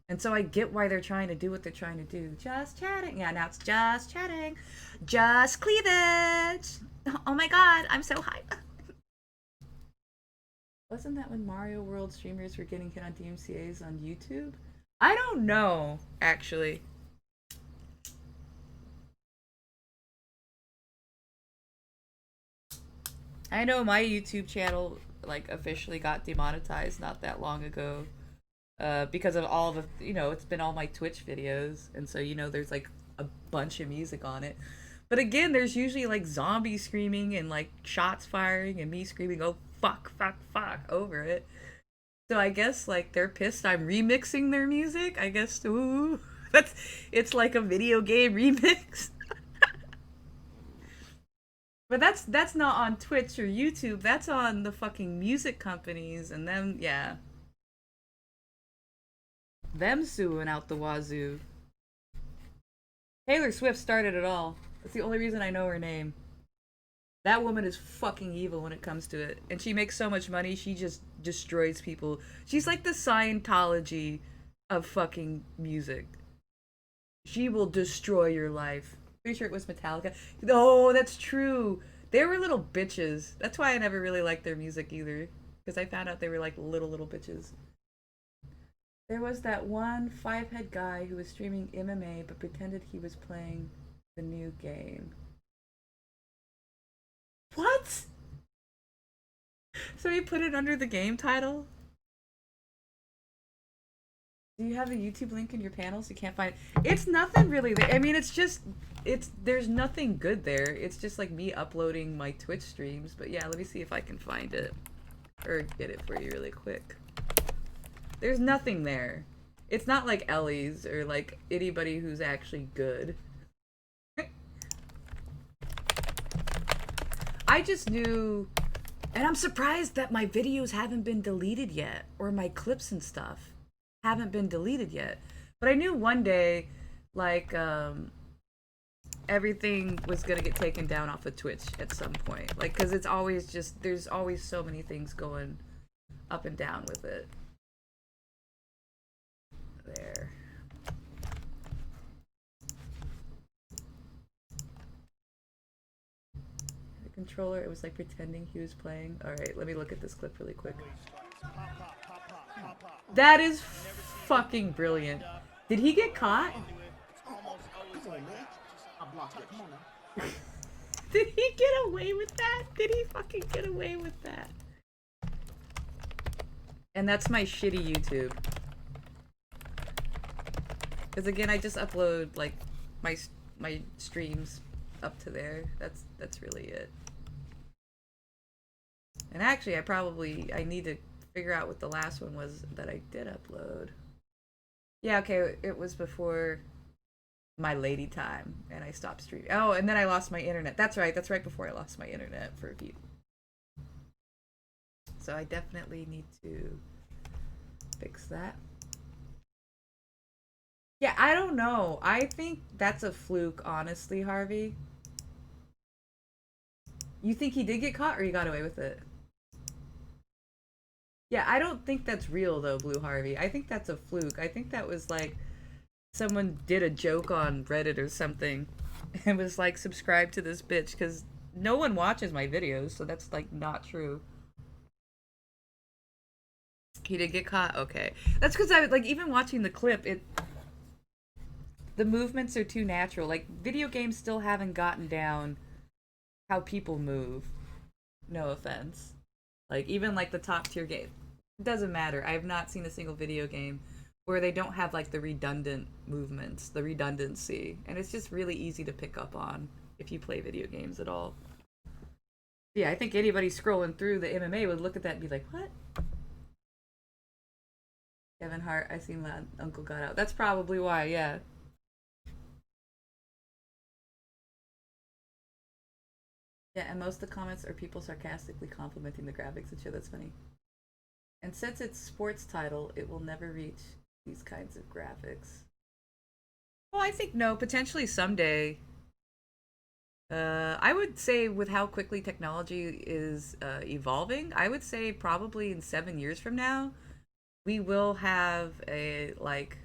S5: And so I get why they're trying to do what they're trying to do. Just chatting. Yeah, now it's just chatting. Just cleavage. Oh my god, I'm so hyped. Wasn't that when Mario World streamers were getting hit on DMCAs on YouTube? I don't know, actually. I know my YouTube channel, like, officially got demonetized not that long ago. Because of all the, it's been all my Twitch videos, and so, there's like a bunch of music on it. But again, there's usually like zombies screaming and like shots firing and me screaming, oh fuck, fuck, fuck over it. So I guess like they're pissed I'm remixing their music. I guess ooh, it's like a video game remix. But that's not on Twitch or YouTube. That's on the fucking music companies and them, yeah. Them suing out the wazoo. Taylor Swift started it all. That's the only reason I know her name. That woman is fucking evil when it comes to it. And she makes so much money, she just destroys people. She's like the Scientology of fucking music. She will destroy your life. Pretty sure it was Metallica. Oh, that's true. They were little bitches. That's why I never really liked their music either. Because I found out they were like little bitches. There was that one 5-head guy who was streaming MMA but pretended he was playing the new game. What? So he put it under the game title? Do you have a YouTube link in your panels? You can't find it. It's nothing really there. I mean, it's just, there's nothing good there. It's just like me uploading my Twitch streams. But yeah, let me see if I can find it. Or get it for you really quick. There's nothing there. It's not like Ellie's or like anybody who's actually good. I just knew, and I'm surprised that my videos haven't been deleted yet, or my clips and stuff haven't been deleted yet. But I knew one day, like, everything was gonna get taken down off of Twitch at some point. Like, cause it's always just, there's always so many things going up and down with it. There. The controller, it was like pretending he was playing. Alright, let me look at this clip really quick. That is fucking brilliant. Did he get caught? Did he get away with that? Did he fucking get away with that? And that's my shitty YouTube. Because again, I just upload like my streams up to there. That's really it. And actually, I need to figure out what the last one was that I did upload. Yeah, okay, it was before my lady time, and I stopped streaming. Oh, and then I lost my internet. That's right before I lost my internet for a few. So I definitely need to fix that. Yeah, I don't know. I think that's a fluke, honestly, Harvey. You think he did get caught or he got away with it? Yeah, I don't think that's real though, Blue Harvey. I think that's a fluke. I think that was like someone did a joke on Reddit or something and was like, subscribe to this bitch, because no one watches my videos, so that's like not true. He did get caught? Okay. That's because I like, even watching the clip, the movements are too natural. Like, video games still haven't gotten down how people move. No offense. Like, even like the top tier game. It doesn't matter. I have not seen a single video game where they don't have like the redundant movements, the redundancy. And it's just really easy to pick up on if you play video games at all. Yeah, I think anybody scrolling through the MMA would look at that and be like, what? Kevin Hart, I seen that Uncle got out. That's probably why, yeah. Yeah, and most of the comments are people sarcastically complimenting the graphics and shit. That's funny. And since it's sports title, it will never reach these kinds of graphics. Well, I think no, potentially someday. I would say with how quickly technology is evolving, I would say probably in 7 years from now, we will have a like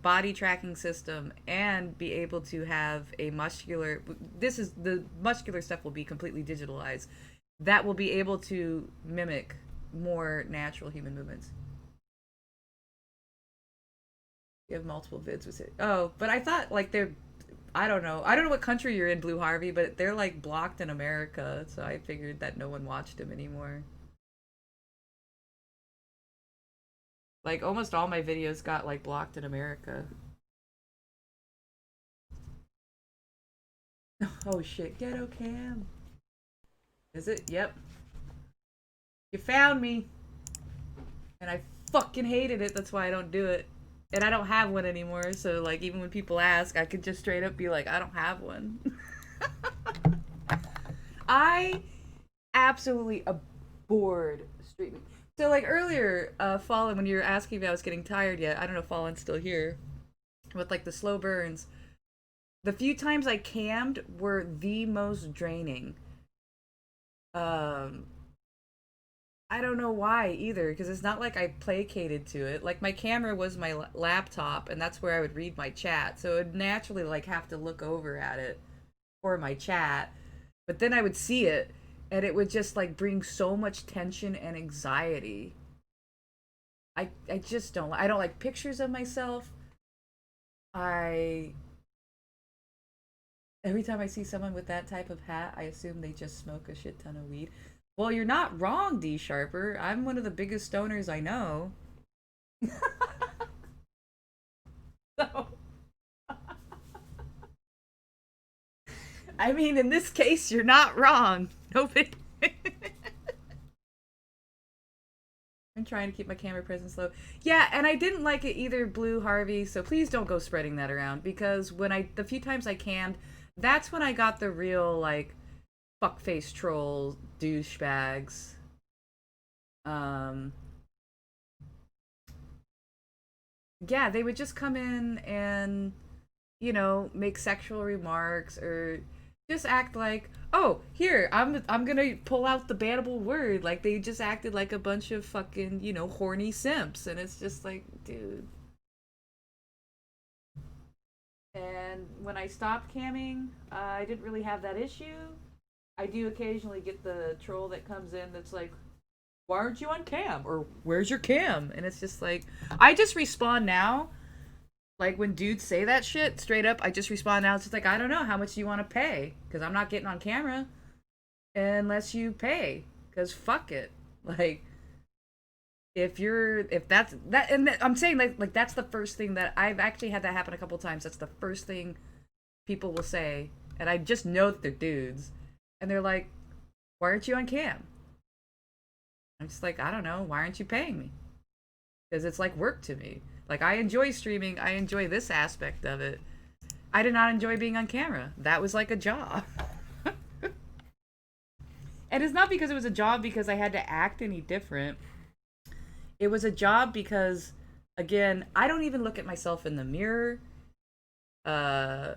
S5: body tracking system and be able to have a muscular, the muscular stuff will be completely digitalized, that will be able to mimic more natural human movements. You have multiple vids with it. Oh, but I thought like they're, I don't know what country you're in, Blue Harvey, but they're like blocked in America, so I figured that no one watched them anymore. Like, almost all my videos got, like, blocked in America. Oh shit, ghetto cam. Is it? Yep. You found me. And I fucking hated it, that's why I don't do it. And I don't have one anymore, so like even when people ask, I could just straight up be like, I don't have one. I absolutely abhorred streaming. So like earlier, Fallen, when you were asking if I was getting tired yet, I don't know if Fallen's still here, with like the slow burns. The few times I cammed were the most draining. I don't know why either, because it's not like I placated to it. Like my camera was my laptop, and that's where I would read my chat, so I'd naturally like have to look over at it for my chat. But then I would see it, and it would just like bring so much tension and anxiety. I just don't. I don't like pictures of myself. Every time I see someone with that type of hat, I assume they just smoke a shit ton of weed. Well, you're not wrong, D Sharper. I'm one of the biggest stoners I know. So, I mean, in this case, you're not wrong. No big. I'm trying to keep my camera presence low. Yeah, and I didn't like it either, Blue Harvey, so please don't go spreading that around, because the few times I cammed, that's when I got the real, like, fuckface troll douchebags. Yeah, they would just come in and, make sexual remarks or just act like, oh, here, I'm gonna pull out the bannable word. Like they just acted like a bunch of fucking, horny simps, and it's just like, dude. And when I stopped camming, I didn't really have that issue. I do occasionally get the troll that comes in that's like, why aren't you on cam? Or where's your cam? And it's just like, I just respond now. Like when dudes say that shit straight up, I just respond now. It's just like, I don't know, how much do you want to pay? Because I'm not getting on camera unless you pay. Because fuck it. Like, if that's that, and I'm saying like that's the first thing that I've actually had that happen a couple times. That's the first thing people will say, and I just know that they're dudes, and they're like, why aren't you on cam? I'm just like, I don't know, why aren't you paying me? Because it's like work to me. Like, I enjoy streaming, I enjoy this aspect of it. I did not enjoy being on camera. That was like a job. And it's not because it was a job because I had to act any different. It was a job because, again, I don't even look at myself in the mirror. I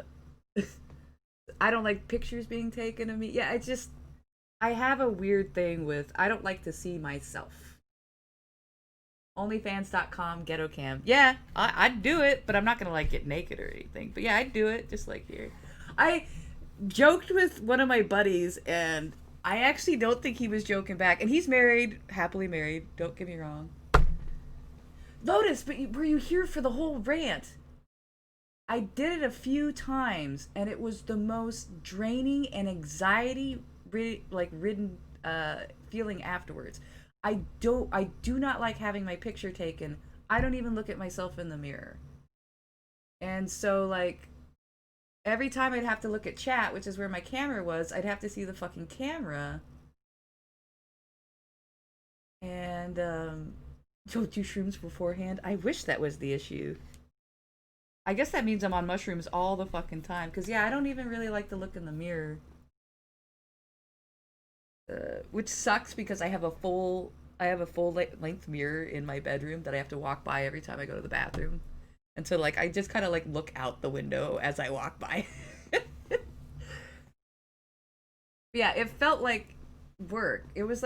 S5: don't like pictures being taken of me. Yeah, it's just, I have a weird thing with, I don't like to see myself. Onlyfans.com, ghetto cam. Yeah, I'd do it, but I'm not gonna like get naked or anything. But yeah, I'd do it, just like here. I joked with one of my buddies, and I actually don't think he was joking back. And he's married, happily married, don't get me wrong. Lotus, but were you here for the whole rant? I did it a few times, and it was the most draining and anxiety ridden feeling afterwards. I do not like having my picture taken. I don't even look at myself in the mirror. And so like every time I'd have to look at chat, which is where my camera was, I'd have to see the fucking camera. And don't do shrooms beforehand. I wish that was the issue. I guess that means I'm on mushrooms all the fucking time. Cause yeah, I don't even really like to look in the mirror. Which sucks because I have a full length mirror in my bedroom that I have to walk by every time I go to the bathroom. And so like I just kind of like look out the window as I walk by. Yeah, it felt like work. It was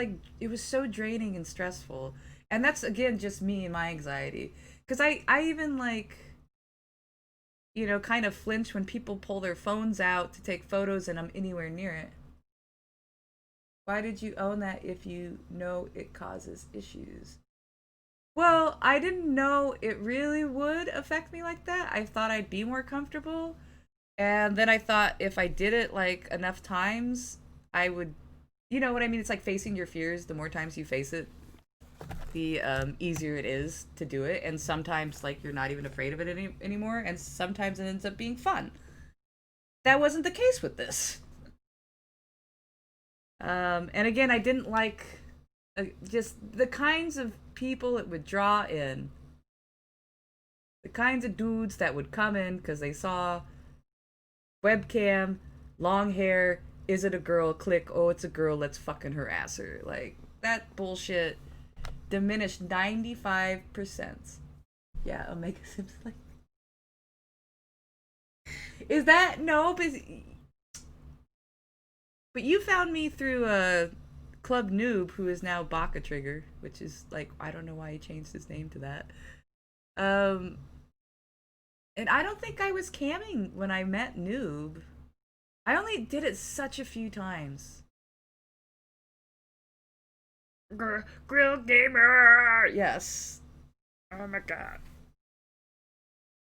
S5: so draining and stressful. And that's again just me and my anxiety. Cuz I even like kind of flinch when people pull their phones out to take photos and I'm anywhere near it. Why did you own that if you know it causes issues? Well, I didn't know it really would affect me like that. I thought I'd be more comfortable. And then I thought if I did it like enough times, I would, you know what I mean? It's like facing your fears. The more times you face it, the easier it is to do it. And sometimes like you're not even afraid of it anymore. And sometimes it ends up being fun. that wasn't the case with this. And again, I didn't like just the kinds of people it would draw in. The kinds of dudes that would come in because they saw webcam, long hair, is it a girl? Click, oh, it's a girl, let's fucking harass her. Like, that bullshit diminished 95%. Yeah, Omega Sims like. Is that no? But you found me through Club Noob, who is now Baka Trigger, which is like, I don't know why he changed his name to that. And I don't think I was camming when I met Noob. I only did it such a few times. Grill gamer! Yes. Oh my god.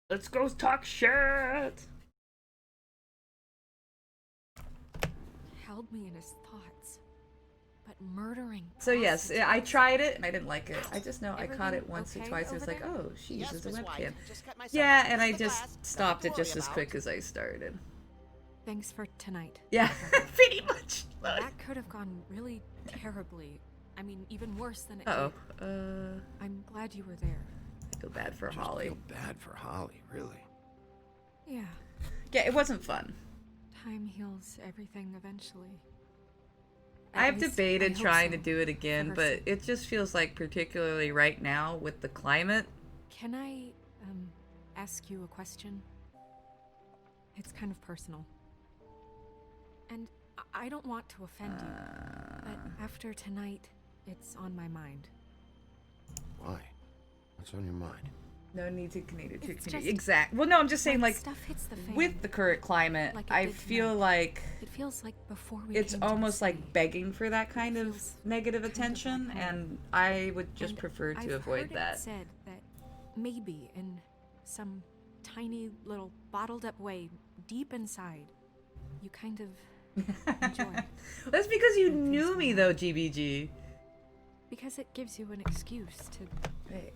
S5: Let's go talk shit!
S19: Held me in his thoughts. But murdering.
S5: So yes, I tried it and I didn't like it. I just know I caught it once or twice. It was like, oh, she uses a webcam. Yeah, and I just stopped it just as quick as I started.
S19: Thanks for tonight.
S5: Yeah, pretty much.
S19: That could have gone really terribly. I mean, even worse than it did. I'm glad you were there.
S5: I feel bad for Holly.
S12: Feel bad for Holly, really.
S19: Yeah.
S5: Yeah, it wasn't fun.
S19: Time heals everything eventually.
S5: I've debated trying to do it again, but it just feels like, particularly right now with the climate.
S19: Can I ask you a question? It's kind of personal. And I don't want to offend you, but after tonight, it's on my mind.
S12: Why? What's on your mind?
S5: No need to exact. Well, no, I'm just saying, like,
S19: stuff hits the fan,
S5: with the current climate,
S19: like
S5: I feel like
S19: it feels like before we
S5: it's
S19: came to
S5: almost
S19: the
S5: like
S19: city.
S5: begging for that kind of negative attention,
S19: like
S5: and I would just
S19: And
S5: prefer to
S19: I've
S5: avoid
S19: heard
S5: that.
S19: It said that maybe in some tiny little bottled up way, deep inside, you kind of enjoy it.
S5: That's because you knew me, though, GBG.
S19: Because it gives you an excuse to.
S5: Wait,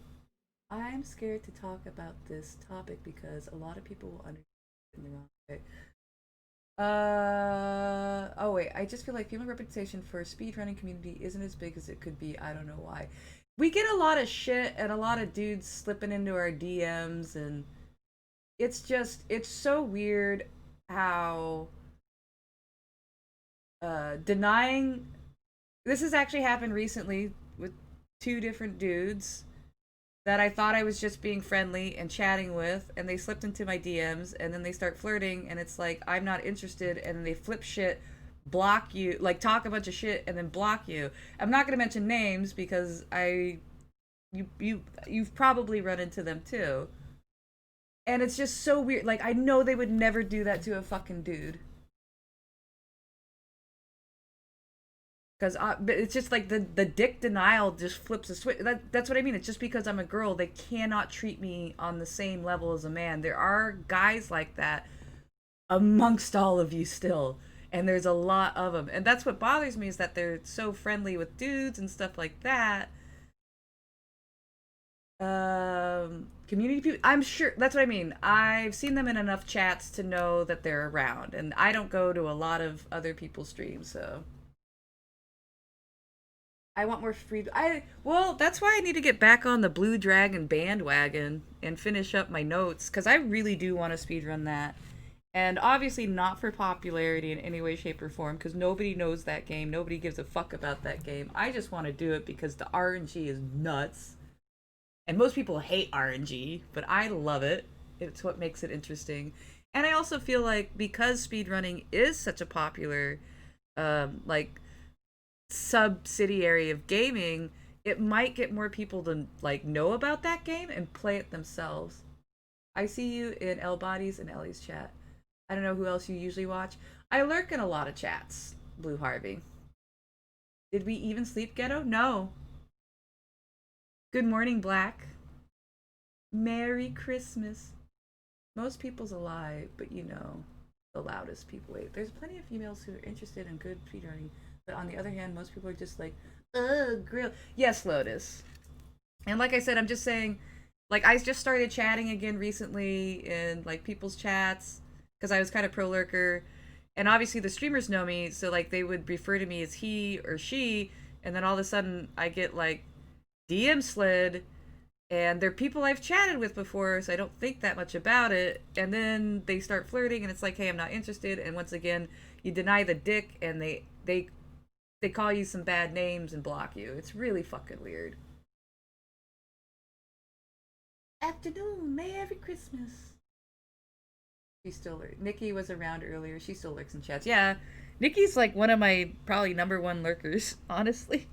S5: I'm scared to talk about this topic because a lot of people will understand it in the wrong way. Oh wait, I just feel like female representation for speedrunning community isn't as big as it could be. I don't know why. We get a lot of shit and a lot of dudes slipping into our DMs, and it's so weird how denying. This has actually happened recently with 2 different dudes that I thought I was just being friendly and chatting with, and they slipped into my DMs, and then they start flirting, and it's like, I'm not interested, and then they flip shit, block you, like talk a bunch of shit, and then block you. I'm not gonna mention names because you've probably run into them too. And it's just so weird. Like, I know they would never do that to a fucking dude. Because it's just like the dick denial just flips a switch. That's what I mean. It's just because I'm a girl, they cannot treat me on the same level as a man. There are guys like that amongst all of you still. And there's a lot of them. And that's what bothers me, is that they're so friendly with dudes and stuff like that. Community people, I'm sure, that's what I mean. I've seen them in enough chats to know that they're around. And I don't go to a lot of other people's streams, so... I want more free. Well, that's why I need to get back on the Blue Dragon bandwagon and finish up my notes, because I really do want to speedrun that. And obviously not for popularity in any way, shape, or form, because nobody knows that game. Nobody gives a fuck about that game. I just want to do it because the RNG is nuts. And most people hate RNG, but I love it. It's what makes it interesting. And I also feel like because speedrunning is such a popular, like, subsidiary of gaming, it might get more people to like know about that game and play it themselves. I see you in L Bodies and Ellie's chat. I don't know who else you usually watch. I lurk in a lot of chats, Blue Harvey. Did we even sleep, Ghetto? No. Good morning, Black. Merry Christmas. Most people's alive, but you know, the loudest people wait. There's plenty of females who are interested in good speedrunning. But on the other hand, most people are just like, ugh, grill. Yes, Lotus. And like I said, I'm just saying, like, I just started chatting again recently in, like, people's chats. because I was kind of pro lurker, and obviously the streamers know me, so like they would refer to me as he or she, and then all of a sudden I get like DM slid, and they're people I've chatted with before, so I don't think that much about it, and then they start flirting, and it's like, hey, I'm not interested, and once again, you deny the dick, and they call you some bad names and block you. It's really fucking weird. Afternoon, Merry Christmas. She's still Nikki was around earlier. She still lurks in chats. Yeah, Nikki's like one of my probably #1 lurkers, honestly.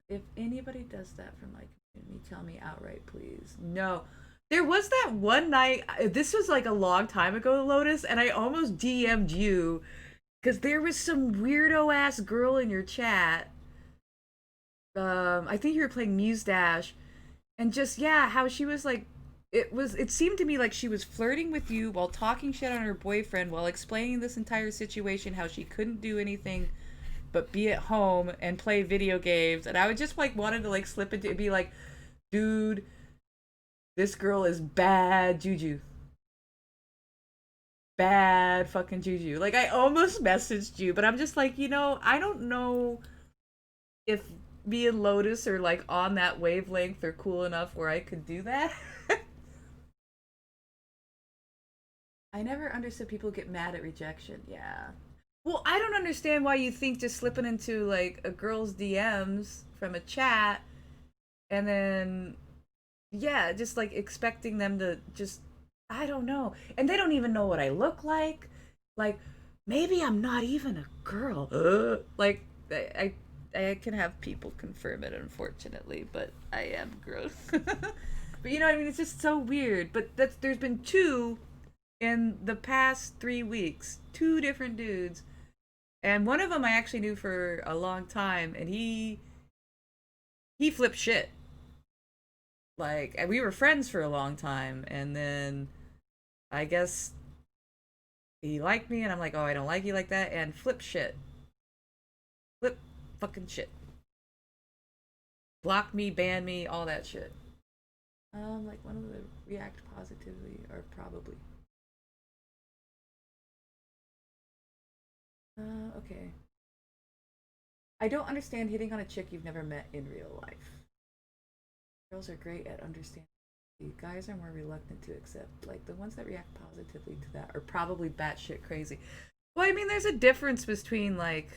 S5: If anybody does that for my community, tell me outright, please. No. There was that one night, this was like a long time ago, Lotus, and I almost DM'd you because there was some weirdo ass girl in your chat. I think you were playing Muse Dash, and just, yeah, how she was like, it seemed to me like she was flirting with you while talking shit on her boyfriend while explaining this entire situation, how she couldn't do anything but be at home and play video games, and I would just like wanted to like slip into it, be like, dude, this girl is bad juju. Bad fucking juju. Like, I almost messaged you, but I'm just like, I don't know if me and Lotus are like on that wavelength or cool enough where I could do that. I never understood people get mad at rejection. Yeah. Well, I don't understand why you think just slipping into like a girl's DMs from a chat and then, yeah, just like expecting them to just, I don't know. And they don't even know what I look like. Like, maybe I'm not even a girl. Like, I can have people confirm it, unfortunately, but I am gross. But you know what I mean? It's just so weird. But there's been 2 in the past 3 weeks. 2 different dudes. And one of them I actually knew for a long time, and he flipped shit. Like, and we were friends for a long time, and then I guess he liked me, and I'm like, oh, I don't like you like that, and flip shit. Flip fucking shit. Block me, ban me, all that shit. Like one of the react positively, or probably. Okay. I don't understand hitting on a chick you've never met in real life. Girls are great at understanding. Guys are more reluctant to accept. Like, the ones that react positively to that are probably batshit crazy. Well, I mean, there's a difference between, like...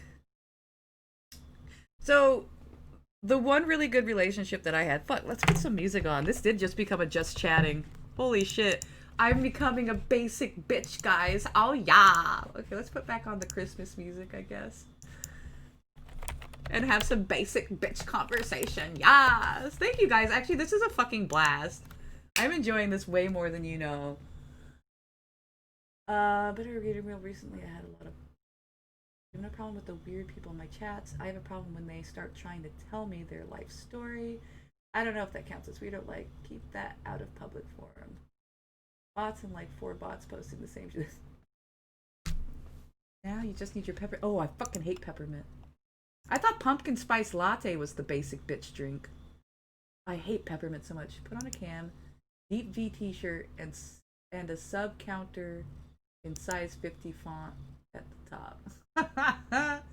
S5: So, the one really good relationship that I had... Fuck, let's put some music on. This did just become a just chatting. Holy shit. I'm becoming a basic bitch, guys. Oh, yeah. Okay, let's put back on the Christmas music, I guess. And have some basic bitch conversation. Yes! Thank you, guys. Actually, this is a fucking blast. I'm enjoying this way more than you know. Better reading real recently, I had a lot of... I have no problem with the weird people in my chats. I have a problem when they start trying to tell me their life story. I don't know if that counts as weird. Like, keep that out of public forum. Bots and like 4 bots posting the same shit. Now you just need your pepper... Oh, I fucking hate peppermint. I thought pumpkin spice latte was the basic bitch drink. I hate peppermint so much. Put on a cam, deep V t-shirt, and a sub counter in size 50 font at the top.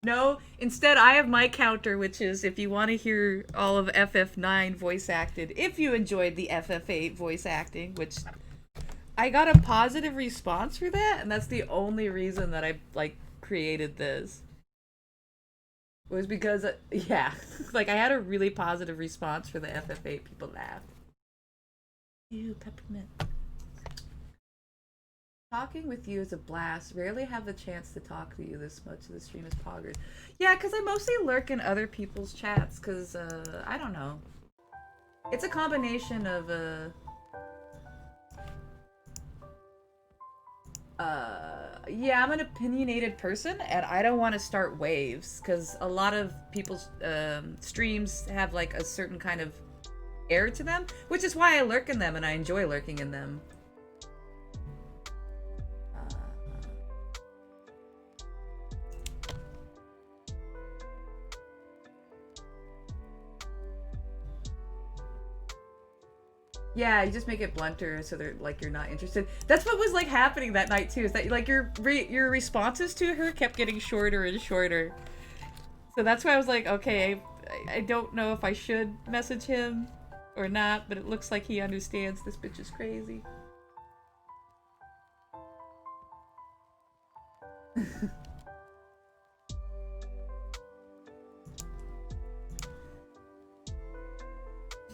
S5: No, instead I have my counter, which is, if you want to hear all of FF9 voice acted, if you enjoyed the FF8 voice acting, which I got a positive response for that, and that's the only reason that I like created this. Was because, yeah, like I had a really positive response for the FF8. People laughed. Ew, peppermint. Talking with you is a blast. Rarely have the chance to talk to you this much. The stream is poggers. Yeah, because I mostly lurk in other people's chats, because, I don't know. It's a combination of, yeah, I'm an opinionated person, and I don't want to start waves, because a lot of people's streams have, like, a certain kind of air to them, which is why I lurk in them, and I enjoy lurking in them. Yeah, you just make it blunter so they're like you're not interested. That's what was like happening that night too. Is that like your responses to her kept getting shorter and shorter. So that's why I was like, okay, I don't know if I should message him or not, but it looks like he understands this bitch is crazy.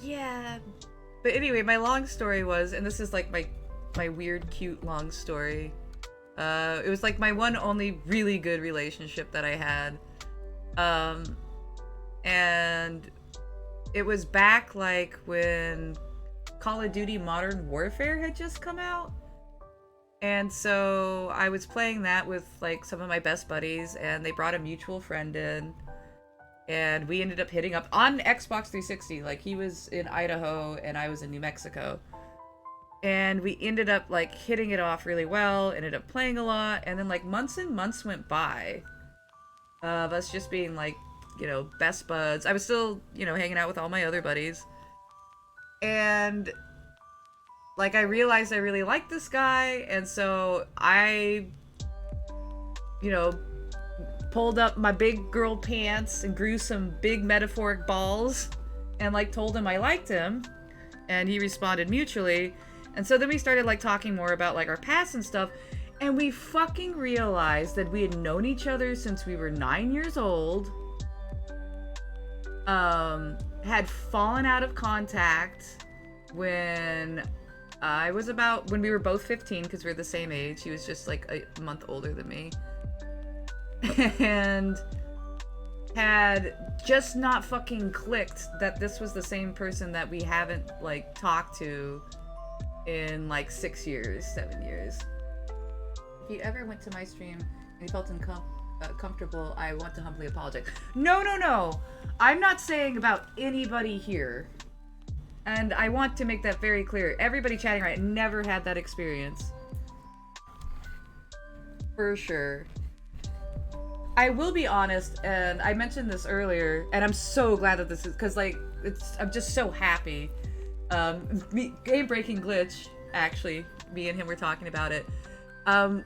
S5: Yeah. But anyway, my long story was, and this is like my weird, cute long story. It was like my one only really good relationship that I had. And it was back like when Call of Duty Modern Warfare had just come out. And so I was playing that with like some of my best buddies, and they brought a mutual friend in. And we ended up hitting up on Xbox 360. Like, he was in Idaho and I was in New Mexico. And we ended up like hitting it off really well, ended up playing a lot, and then like months and months went by of us just being like, you know, best buds. I was still, you know, hanging out with all my other buddies. And like I realized I really liked this guy, and so I, you know, pulled up my big girl pants and grew some big metaphoric balls and like told him I liked him, and he responded mutually. And so then we started like talking more about like our past and stuff, and we fucking realized that we had known each other since we were 9 years old, had fallen out of contact when when we were both 15, because we were the same age. He was just like a month older than me. And had just not fucking clicked that this was the same person that we haven't like talked to in like 6 years, 7 years. If you ever went to my stream and you felt comfortable, I want to humbly apologize. No. I'm not saying about anybody here. And I want to make that very clear. Everybody chatting right never had that experience. For sure. I will be honest, and I mentioned this earlier, and I'm so glad that this is, because like I'm just so happy. Game breaking glitch, actually, me and him were talking about it.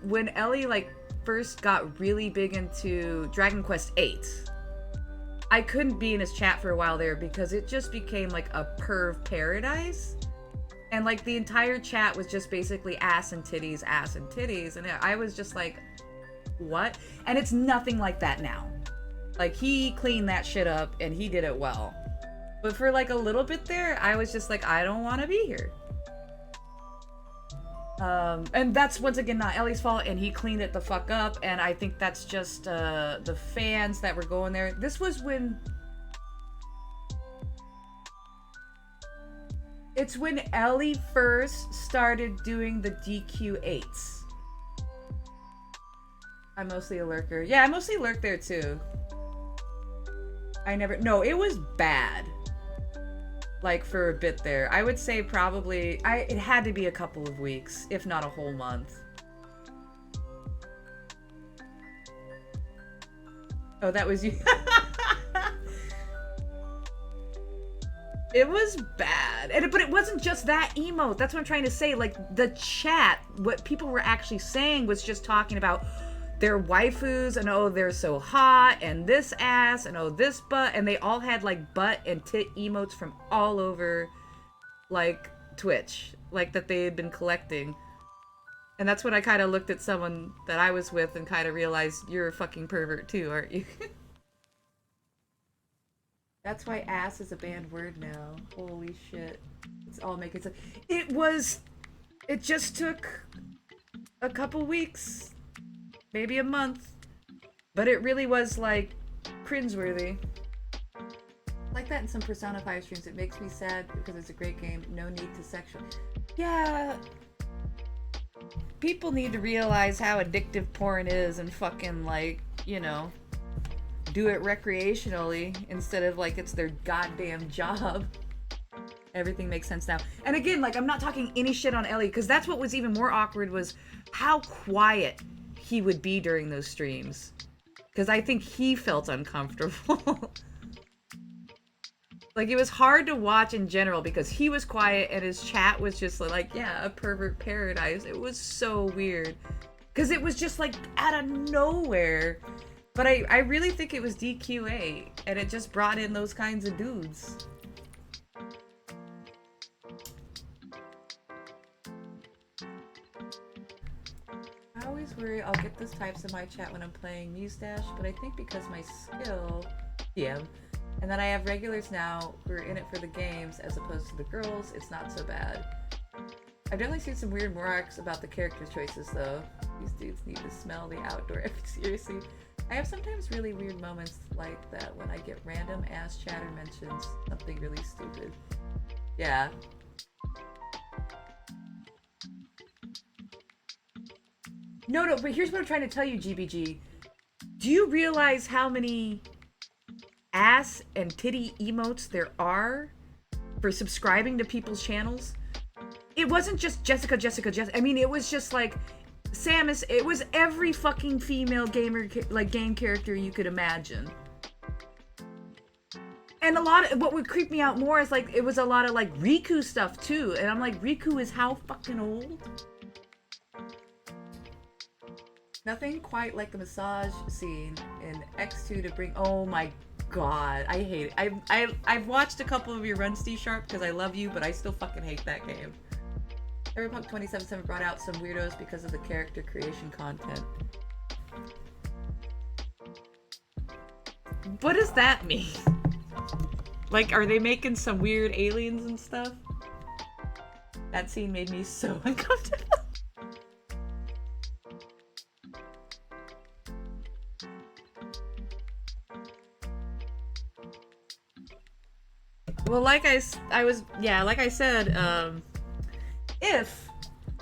S5: When Ellie like first got really big into Dragon Quest VIII, I couldn't be in his chat for a while there because it just became like a perv paradise, and like the entire chat was just basically ass and titties, and I was just like, what? And it's nothing like that now. Like, he cleaned that shit up and he did it well. But for like a little bit there, I was just like, I don't want to be here. And that's once again not Ellie's fault, and he cleaned it the fuck up, and I think that's just the fans that were going there. This was when it's when Ellie first started doing the DQ8s. I'm mostly a lurker. Yeah, I mostly lurk there too. No, it was bad. Like, for a bit there. I would say probably, it had to be a couple of weeks, if not a whole month. Oh, that was you. It was bad. But it wasn't just that emote. That's what I'm trying to say. Like, the chat, what people were actually saying was just talking about their waifus, and oh, they're so hot, and this ass, and oh, this butt, and they all had like butt and tit emotes from all over like Twitch, like that they had been collecting. And that's when I kind of looked at someone that I was with and kind of realized, you're a fucking pervert too, aren't you? That's why ass is a banned word now. Holy shit. It's all making sense. It just took a couple weeks. Maybe a month. But it really was, like, cringeworthy. Like that in some Persona 5 streams. It makes me sad because it's a great game. No need to sexual. Yeah. People need to realize how addictive porn is and fucking, like, you know, do it recreationally instead of, like, it's their goddamn job. Everything makes sense now. And again, like, I'm not talking any shit on Ellie, because that's what was even more awkward was how quiet he would be during those streams, because I think he felt uncomfortable. Like, it was hard to watch in general because he was quiet and his chat was just like, yeah, a pervert paradise. It was so weird. Because it was just like out of nowhere. But I really think it was DQA and it just brought in those kinds of dudes. I always worry I'll get those types in my chat when I'm playing Mustache, but I think because my skill, PM, and then I have regulars now who are in it for the games as opposed to the girls, it's not so bad. I've definitely seen some weird remarks about the character choices though. These dudes need to smell the outdoor. Seriously. I have sometimes really weird moments like that when I get random ass chatter mentions something really stupid. Yeah. No, but here's what I'm trying to tell you, GBG. Do you realize how many ass and titty emotes there are for subscribing to people's channels? It wasn't just Jessica. I mean, it was just like Samus. It was every fucking female gamer, like game character you could imagine. And a lot of what would creep me out more is like it was a lot of like Riku stuff too. And I'm like, Riku is how fucking old? Nothing quite like the massage scene in X2 to bring. Oh my god, I hate it. I've watched a couple of your runs, D Sharp, because I love you, but I still fucking hate that game. Cyberpunk 2077 brought out some weirdos because of the character creation content. What does that mean? Like, are they making some weird aliens and stuff? That scene made me so uncomfortable. Well, like I said, if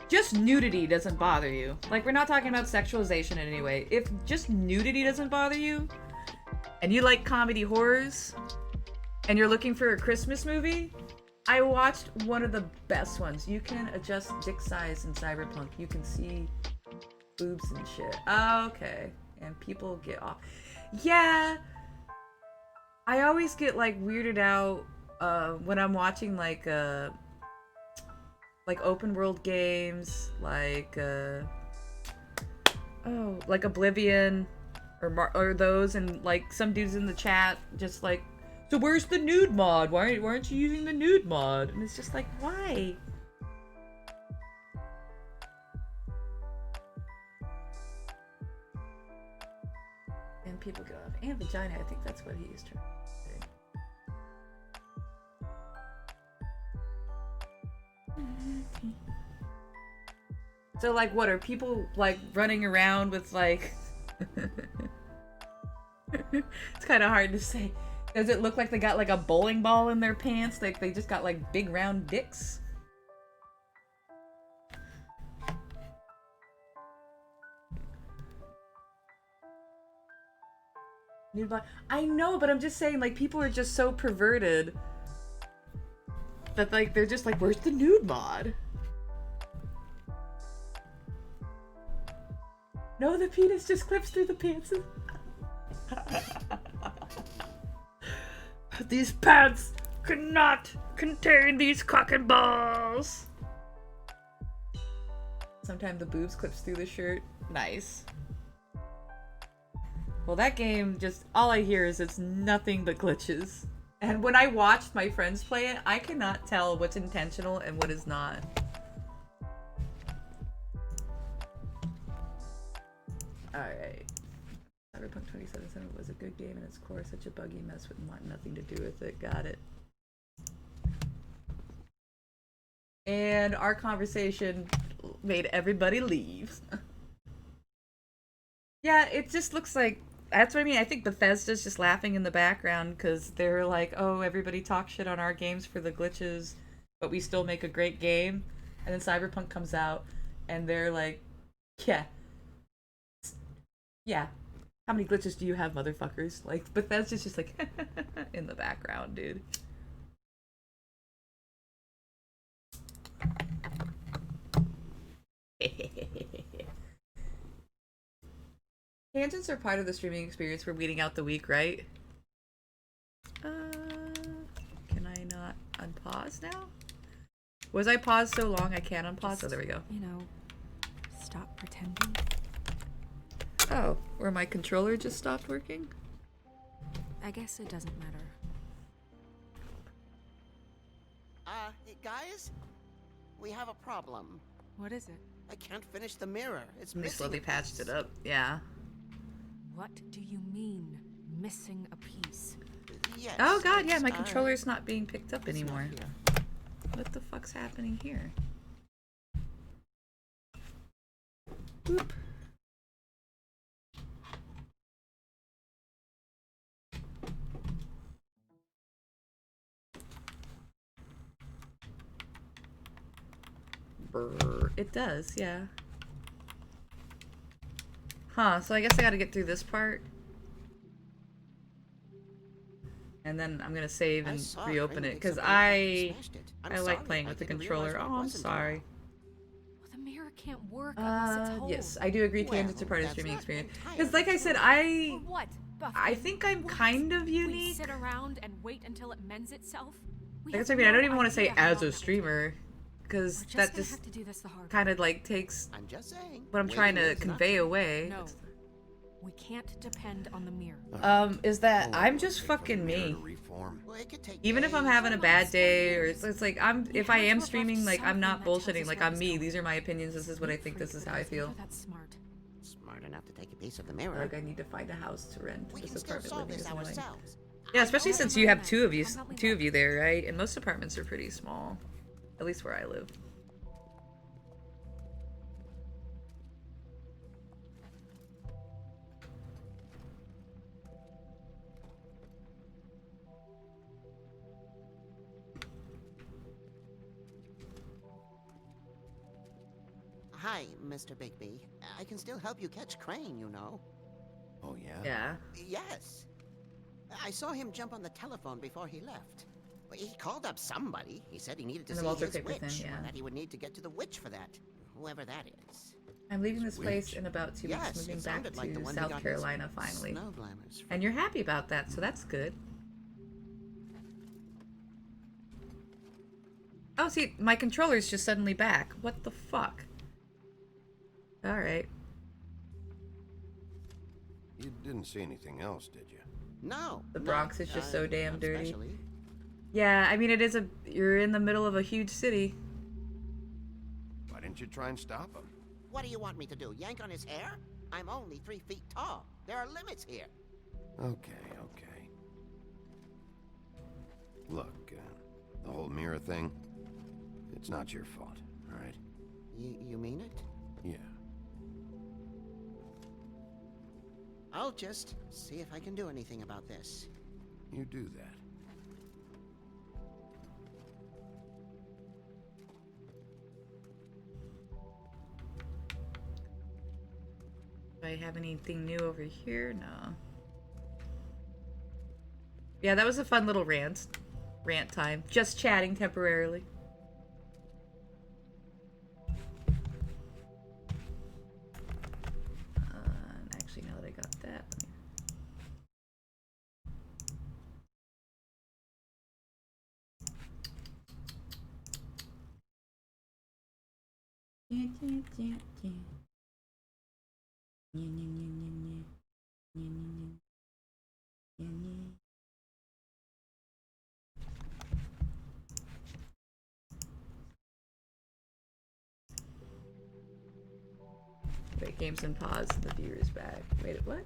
S5: just nudity doesn't bother you, like we're not talking about sexualization in any way, if just nudity doesn't bother you, and you like comedy horrors, and you're looking for a Christmas movie, I watched one of the best ones. You can adjust dick size in Cyberpunk. You can see boobs and shit. Okay. And people get off. Yeah. I always get like weirded out when I'm watching like open world games, like like Oblivion or those, and like some dudes in the chat just like, so where's the nude mod? Why aren't you using the nude mod? And it's just like, why? And people get off. And vagina, I think that's what he used to say. So like, what are people like running around with like it's kind of hard to say. Does it look like they got like a bowling ball in their pants? Like they just got like big round dicks? Nude body. I know, but I'm just saying, like, people are just so perverted that like they're just like, where's the nude mod? No, the penis just clips through the pants. These pants cannot contain these cock and balls. Sometimes the boobs clips through the shirt. Nice. Well, that game, just all I hear is it's nothing but glitches. And when I watched my friends play it, I cannot tell what's intentional and what is not. Alright. Cyberpunk 2077 was a good game in its core, such a buggy mess would want nothing to do with it. Got it. And our conversation made everybody leave. Yeah, it just looks like, that's what I mean. I think Bethesda's just laughing in the background because they're like, oh, everybody talks shit on our games for the glitches, but we still make a great game. And then Cyberpunk comes out and they're like, yeah. Yeah. How many glitches do you have, motherfuckers? Like, Bethesda's just like in the background, dude. Tangents are part of the streaming experience for weeding out the week, right? pause now? Was I paused so long I can't unpause? Oh, there we go.
S19: You know, stop pretending.
S5: Oh, or my controller just stopped working?
S19: I guess it doesn't matter.
S4: Hey, guys? We have a problem.
S19: What is it?
S4: I can't finish the mirror. It's
S5: They
S4: missing
S5: slowly
S4: a
S5: patched
S4: piece.
S5: it up. Yeah.
S19: What do you mean, missing a piece?
S4: Yes.
S5: Oh god, yeah,
S4: it's,
S5: my controller's not being picked up
S4: it's not
S5: anymore.
S4: here.
S5: What the fuck's happening here? Boop. Brr. It does, yeah. Huh, so I guess I gotta get through this part. And then I'm gonna save and reopen it, because I like playing with the controller. Oh, I'm sorry.
S19: Well, the mirror can't work unless it's whole.
S5: Yes, I do agree tangents are part of the streaming experience. Because like I said,
S19: For what, Buffy?
S5: I think I'm kind of
S19: We
S5: unique.
S19: sit around and wait until it mends itself? We
S5: I guess
S19: have
S5: I mean, I don't
S19: no
S5: even want to say
S19: idea how
S5: as
S19: long
S5: a
S19: that will
S5: streamer, because
S19: take. We're
S5: that
S19: gonna
S5: just
S19: have to do this the hard way.
S5: kind of like takes
S4: I'm just saying.
S5: what I'm trying to
S4: Waiting is
S5: convey away.
S19: No, we can't depend on the mirror.
S5: Is that I'm just fucking me.
S4: Well, it could take
S5: Even if I'm
S4: days.
S5: having a bad day, or it's like if I am streaming, like I'm not bullshitting, like I'm me. These are my opinions. This is what I think. This is how I feel.
S19: That's smart.
S4: Smart enough to take a piece of the mirror.
S5: Like I need to find a house to rent.
S4: We
S5: This
S4: can still
S5: apartment
S4: solve
S5: living
S4: this
S5: is annoying.
S4: ourselves.
S5: Yeah, especially since you have two of you there, right? And most apartments are pretty small, at least where I live.
S4: Hi, Mr. Bigby. I can still help you catch Crane, you know.
S12: Oh, yeah?
S5: Yeah.
S4: Yes. I saw him jump on the telephone before he left. He called up somebody. He said he needed to
S5: And the
S4: see
S5: Walter
S4: his
S5: Paper
S4: witch,
S5: thing, yeah.
S4: and that he would need to get to the witch for that, whoever that is.
S5: I'm leaving this place in about 2 weeks,
S4: Yes,
S5: moving
S4: it
S5: back
S4: sounded like the
S5: to
S4: one who
S5: South
S4: got his
S5: Carolina finally.
S4: snow glamours
S5: And you're happy about that, so that's good. Oh, see, my controller's just suddenly back. What the fuck? Alright.
S12: You didn't see anything else, did you?
S4: No.
S5: The Bronx is just so damn
S4: not
S5: dirty.
S4: especially.
S5: Yeah, I mean, you're in the middle of a huge city.
S12: Why didn't you try and stop him?
S4: What do you want me to do? Yank on his hair? I'm only 3 feet tall. There are limits here.
S12: Okay. Look, the whole mirror thing, it's not your fault, all right?
S4: You mean it?
S12: Yeah.
S4: I'll just see if I can do anything about this.
S12: You do that.
S5: Do I have anything new over here? No. Yeah, that was a fun little rant time. Just chatting temporarily. Actually, now that I got that, Wait, games and pause. The viewer's back. Wait, what?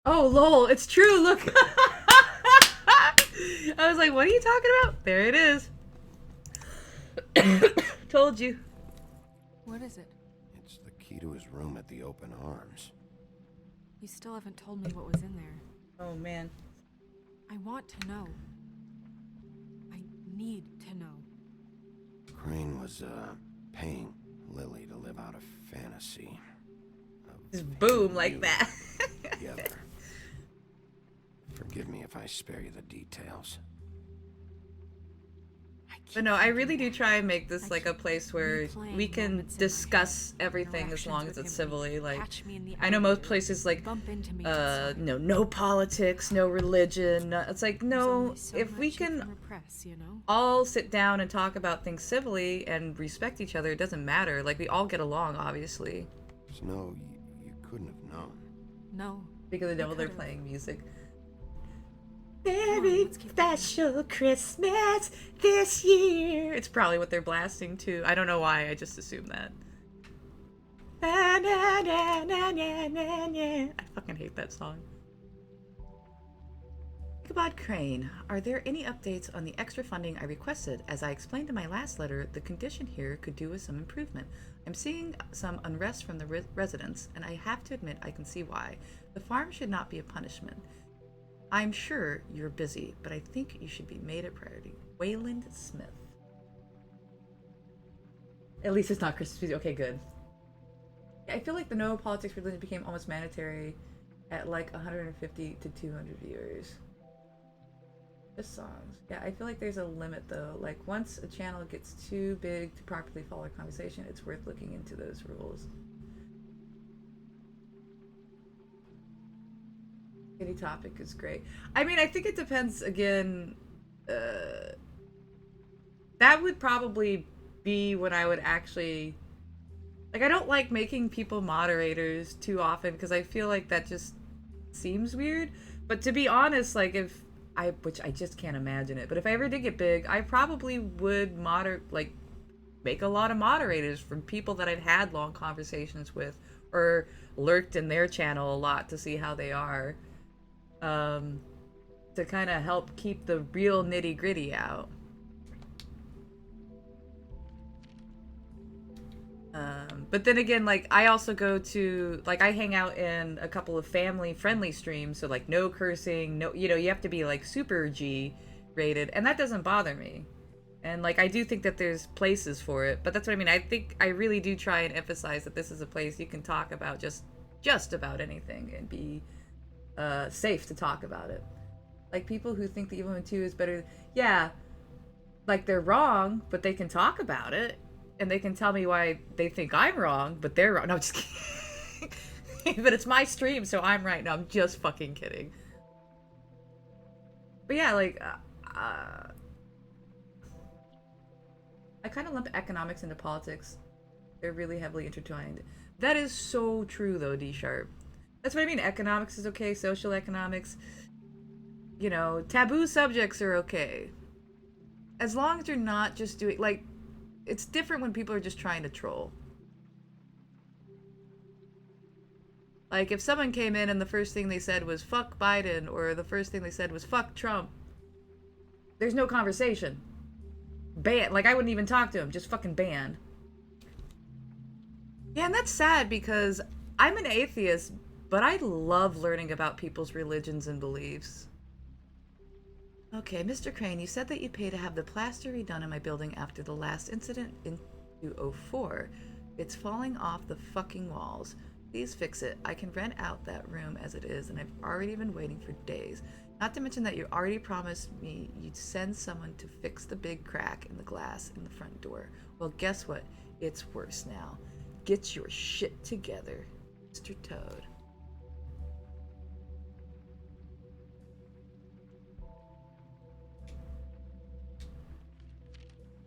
S5: Oh, lol, it's true, look! I was like, what are you talking about? There it is. Told you.
S19: What is it?
S12: It's the key to his room at the Open Arms.
S19: You still haven't told me what was in there.
S5: Oh, man.
S19: I want to know. I need to know.
S12: Crane was, paying Lily to live out a fantasy.
S5: Just boom, like that.
S12: Together. Forgive me if I spare you the details.
S19: I
S5: But no, I really do try and make this like a place where we can discuss everything as long as it's civilly. Like, I know most places like, no politics, no religion. It's like, no, if we can all sit down and talk about things civilly and respect each other, it doesn't matter. Like, we all get along, obviously.
S12: Snow, you couldn't have known.
S19: No.
S5: Speak of the devil, they're playing music. Very special Christmas this year. It's probably what they're blasting too. I don't know why, I just assume that. Na, na, na, na, na, na, na. I fucking hate that song. Ichabod Crane, are there any updates on the extra funding I requested? As I explained in my last letter, the condition here could do with some improvement. I'm seeing some unrest from the residents, and I have to admit I can see why. The farm should not be a punishment. I'm sure you're busy, but I think you should be made a priority. Wayland Smith. At least it's not Christmas. Okay, good. I feel like the no politics religion became almost mandatory at like 150 to 200 viewers. Just songs. Yeah, I feel like there's a limit though. Like once a channel gets too big to properly follow a conversation, it's worth looking into those rules. Any topic is great. I mean, I think it depends again. That would probably be when I would actually like. I don't like making people moderators too often because I feel like that just seems weird. But to be honest, like which I just can't imagine it. But if I ever did get big, I probably would make a lot of moderators from people that I've had long conversations with or lurked in their channel a lot to see how they are. To kind of help keep the real nitty gritty out. But then again, like I also go to I hang out in a couple of family friendly streams, so like no cursing, no, you have to be like super G rated, and that doesn't bother me. And like I do think that there's places for it, but that's what I mean. I think I really do try and emphasize that this is a place you can talk about just about anything and be safe to talk about it. Like people who think the Evil Woman 2 is better, yeah, like they're wrong, but they can talk about it and they can tell me why they think I'm wrong, but they're wrong. No, I'm just kidding. But it's my stream, so I'm right. No, I'm just fucking kidding. But yeah, like I kind of lump economics into politics. They're really heavily intertwined. That is so true though, D Sharp. That's what I mean. Economics is okay. Social economics. Taboo subjects are okay. As long as you're not just doing, like, it's different when people are just trying to troll. Like, if someone came in and the first thing they said was, fuck Biden, or the first thing they said was, fuck Trump, there's no conversation. Ban. Like, I wouldn't even talk to him. Just fucking ban. Yeah, and that's sad because I'm an atheist, but I love learning about people's religions and beliefs. Okay, Mr. Crane, you said that you pay to have the plaster redone in my building after the last incident in 2004. It's falling off the fucking walls. Please fix it. I can rent out that room as it is, and I've already been waiting for days. Not to mention that you already promised me you'd send someone to fix the big crack in the glass in the front door. Well, guess what? It's worse now. Get your shit together, Mr. Toad.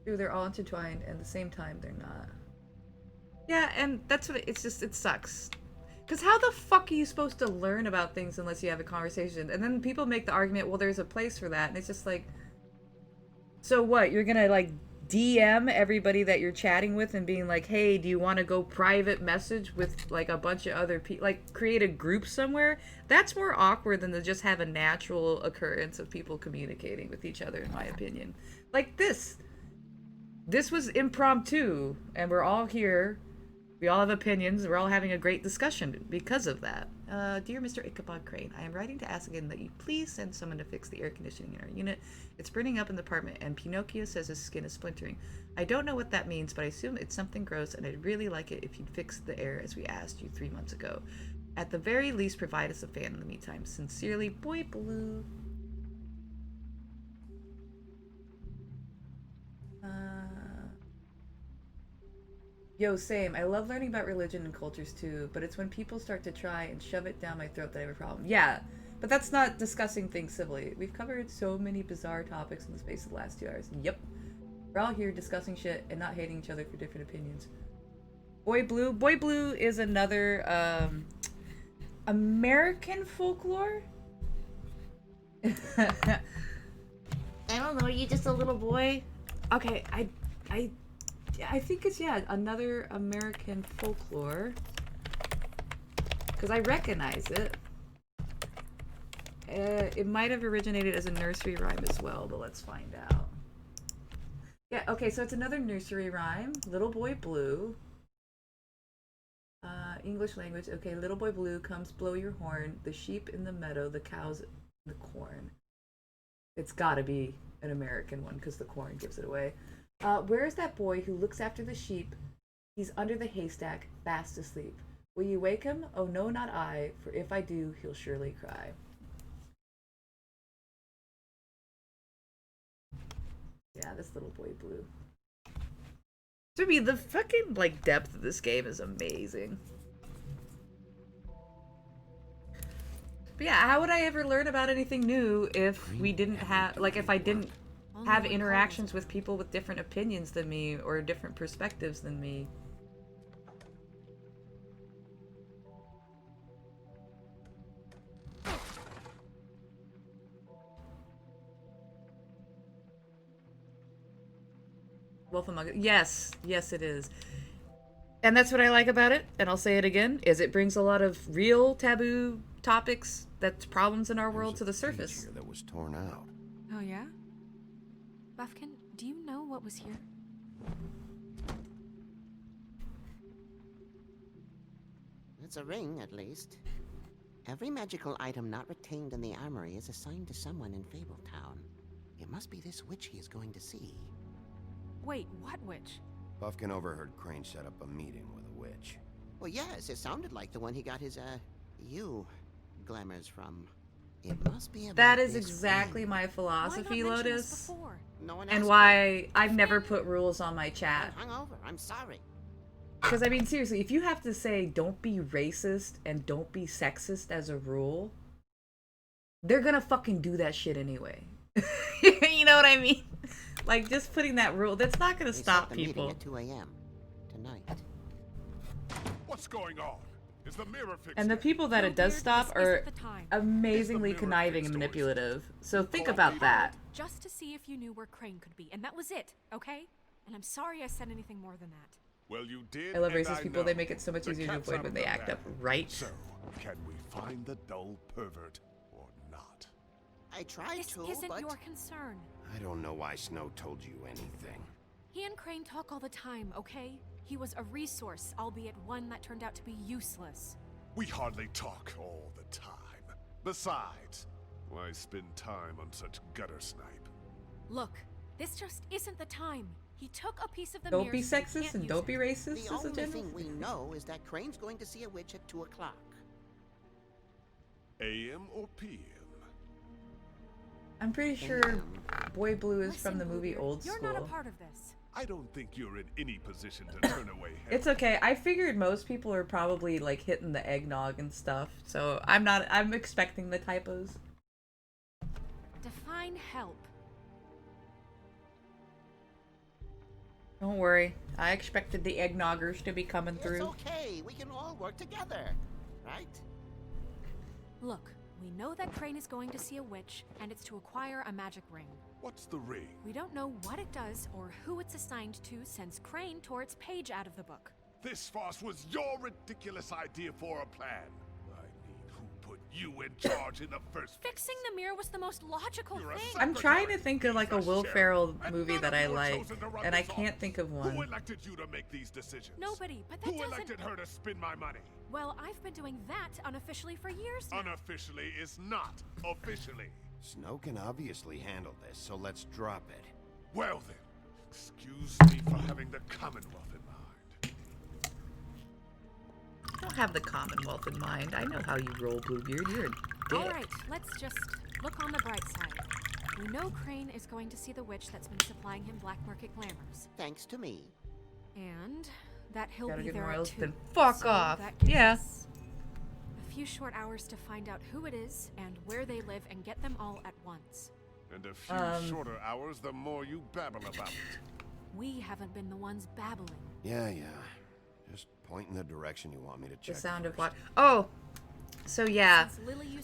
S5: They're all intertwined, and at the same time, they're not. Yeah, and that's what it sucks. Because how the fuck are you supposed to learn about things unless you have a conversation? And then people make the argument, well, there's a place for that, and it's just like, so what? You're gonna, like, DM everybody that you're chatting with and being like, hey, do you want to go private message with, like, a bunch of other people? Like, create a group somewhere? That's more awkward than to just have a natural occurrence of people communicating with each other, in my opinion. Like this. This was impromptu, and we're all here. We all have opinions. We're all having a great discussion because of that. Dear Mr. Ichabod Crane, I am writing to ask again that you please send someone to fix the air conditioning in our unit. It's burning up in the apartment, and Pinocchio says his skin is splintering. I don't know what that means, but I assume it's something gross, and I'd really like it if you'd fix the air as we asked you 3 months ago. At the very least, provide us a fan in the meantime. Sincerely, Boy Blue. Yo, same. I love learning about religion and cultures too, but it's when people start to try and shove it down my throat that I have a problem. Yeah, but that's not discussing things civilly. We've covered so many bizarre topics in the space of the last 2 hours. Yep. We're all here discussing shit and not hating each other for different opinions. Boy Blue. Boy Blue is another, American folklore? I don't know, you just a little boy? Okay, I think it's, yeah, another American folklore. Because I recognize it. It might have originated as a nursery rhyme as well, but let's find out. Yeah, okay, so it's another nursery rhyme. Little Boy Blue. English language. Okay, little boy blue, comes blow your horn. The sheep in the meadow, the cows in the corn. It's gotta be an American one because the corn gives it away. Where is that boy who looks after the sheep? He's under the haystack, fast asleep. Will you wake him? Oh no, not I, for if I do, he'll surely cry. Yeah, this little boy blue. To me, the fucking, like, depth of this game is amazing. But yeah, how would I ever learn about anything new if we didn't have, like, if I didn't have interactions with people with different opinions than me or different perspectives than me? Wolf Among Us. Yes, yes it is. And that's what I like about it, and I'll say it again, is it brings a lot of real taboo topics, that's problems in our world, to the surface.
S12: Here that was torn out.
S19: Oh yeah? Buffkin, do you know what was here?
S4: It's a ring, at least. Every magical item not retained in the armory is assigned to someone in Fabletown. It must be this witch he is going to see.
S19: Wait, what witch?
S12: Buffkin overheard Crane set up a meeting with a witch.
S4: Well, yes, it sounded like the one he got his, glamours from. It must be about
S5: That is
S4: this
S5: exactly
S4: ring.
S5: my philosophy,
S19: Why not mention
S5: Lotus.
S19: this before?
S4: No one
S5: And
S4: else
S5: why I've never put rules on my chat.
S4: I'm hungover. I'm sorry.
S5: Because, I mean, seriously, if you have to say don't be racist and don't be sexist as a rule, they're gonna fucking do that shit anyway. You know what I mean? Like, just putting that rule, that's not gonna stop
S4: The meeting
S5: people.
S4: at 2 a.m. tonight.
S2: What's going on? Is the mirror fixed?
S5: And the people that it does stop are amazingly conniving and manipulative. So think about that.
S19: Just to see if you knew where Crane could be, and that was it, okay? And I'm sorry I said anything more than that.
S2: Well, you did.
S5: I love
S2: and
S5: racist people,
S2: know.
S5: they make it so much
S2: The
S5: easier to
S2: cat's
S5: avoid
S2: out
S5: when
S2: of
S5: they
S2: the
S5: act
S2: bag.
S5: up, right?
S2: So, can we find the dull pervert or not?
S4: I tried
S19: This
S4: to,
S19: isn't
S4: but
S19: your concern.
S12: I don't know why Snow told you anything.
S19: He and Crane talk all the time, okay? He was a resource, albeit one that turned out to be useless.
S2: We hardly talk all the time. Besides, why spend time on such gutter snipe?
S19: Look, this just isn't the time. He took a piece of the
S5: Don't
S19: mirror
S5: be
S19: so he
S5: sexist
S19: can't
S5: and
S19: use
S5: don't
S19: it.
S5: be racist
S4: the
S5: as a
S4: only
S5: general.
S4: thing we know is that Crane's going to see a witch at 2 o'clock.
S2: AM or PM?
S5: I'm pretty sure Boy Blue is from the movie Old School.
S19: You're not a part of this.
S2: I don't think you're in any position to turn away help.
S5: It's okay. I figured most people are probably like hitting the eggnog and stuff, so I'm expecting the typos.
S19: Define help.
S5: Don't worry. I expected the eggnoggers to be coming through.
S4: It's okay. We can all work together, right?
S19: Look, we know that Crane is going to see a witch, and it's to acquire a magic ring.
S2: What's the ring?
S19: We don't know what it does or who it's assigned to since Crane tore its page out of the book.
S2: This farce was your ridiculous idea for a plan. I mean, who put you in charge in the first place?
S19: Fixing the mirror was the most logical thing.
S5: I'm trying to think of like a Will Ferrell movie that I like, and I can't think of
S2: Who
S5: one.
S2: elected you to make these decisions?
S19: Nobody, but that
S2: Who
S19: doesn't...
S2: elected her to spend my money?
S19: Well, I've been doing that unofficially for years now.
S2: Unofficially is not officially.
S12: Snow can obviously handle this, so let's drop it.
S2: Well then, excuse me for having the Commonwealth in mind.
S5: I don't have the Commonwealth in mind. I know how you roll, Bluebeard. You're a dick.
S19: All right, let's just look on the bright side. We know Crane is going to see the witch that's been supplying him black market glamours.
S4: Thanks to me.
S19: And that he'll
S5: Gotta
S19: be
S5: get
S19: there
S5: more
S19: at
S5: else,
S19: 2.
S5: then fuck
S19: So
S5: off.
S19: that gives
S5: Yeah.
S19: us a few short hours to find out who it is and where they live and get them all at once.
S2: And a few shorter hours, the more you babble about it.
S19: We haven't been the ones babbling.
S12: Yeah. Just point in the direction you want me to check.
S5: The sound of what? Oh, so yeah,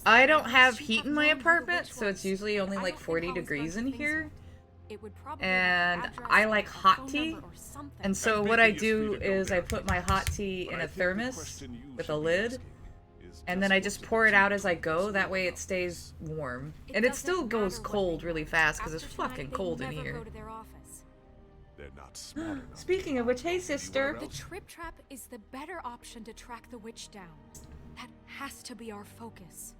S5: I don't have heat in my apartment, so it's usually only like 40 degrees in here. And I like hot tea, and so what I do is I put my hot tea in a thermos with a lid, and then I just pour it out as I go. That way it stays warm, and it still goes cold really fast because it's fucking cold in here.
S2: They're not smart enough.
S5: Speaking of which, hey sister.
S19: The trip trap is the better option to track the witch down. That has to be our focus.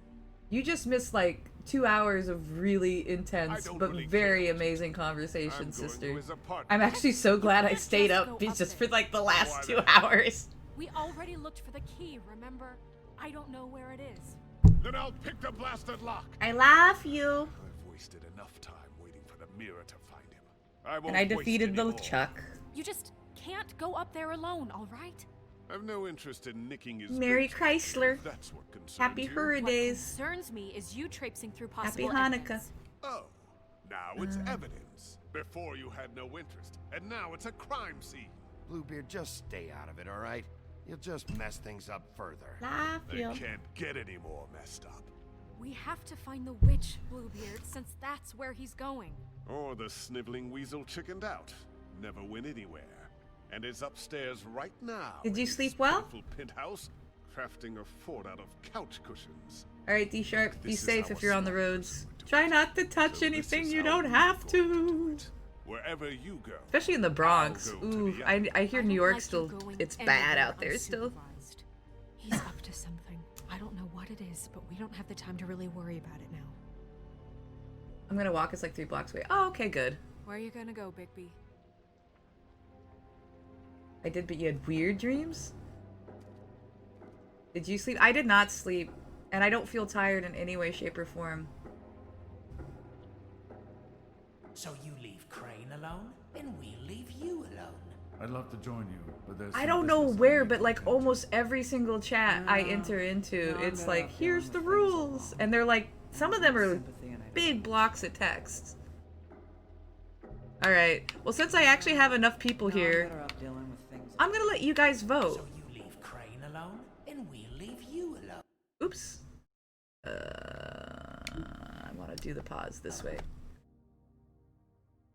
S5: You just missed like 2 hours of really intense but very amazing conversation, sister. I'm actually so glad I stayed up just for like the last 2 hours.
S19: We already looked for the key, remember? I don't know where it is.
S2: Then I'll pick the blasted lock.
S5: I love you.
S2: I've wasted enough time waiting for the mirror to find him. I won't
S5: And I
S2: waste
S5: defeated the
S2: any more.
S5: Chuck.
S19: You just can't go up there alone, all right?
S2: I've no interest in nicking his
S5: Merry
S2: goods,
S5: Chrysler.
S2: if that's what concerns
S5: Happy
S2: you.
S5: holidays.
S19: What concerns me is you traipsing through
S5: Happy
S19: possible
S5: Hanukkah.
S19: evidence.
S2: Oh, now it's evidence. Before you had no interest, and now it's a crime scene.
S12: Bluebeard, just stay out of it, all right? You'll just mess things up further.
S2: They can't get any more messed up.
S19: We have to find the witch, Bluebeard, since that's where he's going.
S2: Or the sniveling weasel chickened out. Never went anywhere. And is upstairs right now.
S5: Did you
S2: in his
S5: sleep well?
S2: pitiful penthouse, crafting a fort out of couch cushions.
S5: Alright, D-Sharp, be
S2: This is
S5: safe
S2: how
S5: if you're on the
S2: smart
S5: roads. Try not to touch anything you don't have to.
S2: Wherever you go.
S5: Especially in the Bronx.
S2: I'll go to
S5: Ooh,
S2: the
S5: I hear New York
S19: like
S5: still,
S19: you going
S5: it's
S19: anywhere
S5: bad out there still.
S19: unsupervised. He's up to something. I don't know what it is, but we don't have the time to really worry about it now.
S5: I'm gonna walk us like 3 blocks away. Oh, okay, good.
S19: Where are you gonna go, Bigby?
S5: I did, but you had weird dreams? Did you sleep? I did not sleep, and I don't feel tired in any way, shape, or form.
S11: So you leave Crane alone, and we'll leave you alone.
S3: I'd love to join you, but there's
S5: I don't know where, but like almost every single chat I enter into, it's like, here's the rules. And they're like, some of them are big blocks of text. Alright, well since I actually have enough people here, I'm gonna let you guys vote.
S11: So you leave Crane alone, and we'll leave you alone.
S5: Oops. I want to do the pause this way.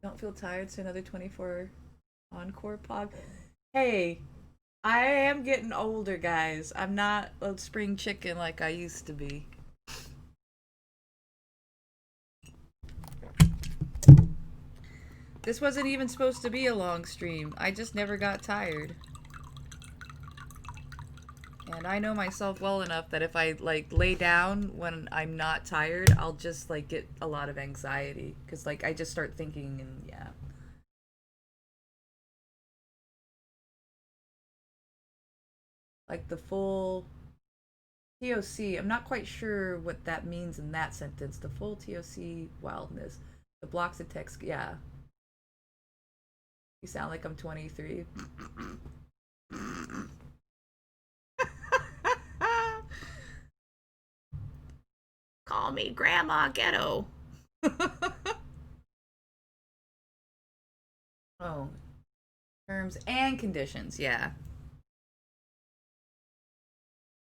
S5: Don't feel tired, so another 24 encore pog. Hey, I am getting older, guys. I'm not a spring chicken like I used to be. This wasn't even supposed to be a long stream. I just never got tired. And I know myself well enough that if I like lay down when I'm not tired, I'll just like get a lot of anxiety because like I just start thinking and yeah. Like the full TOC, I'm not quite sure what that means in that sentence. The full TOC wildness, the blocks of text, yeah. You sound like I'm 23. Call me Grandma Ghetto. Oh. Terms and conditions, yeah.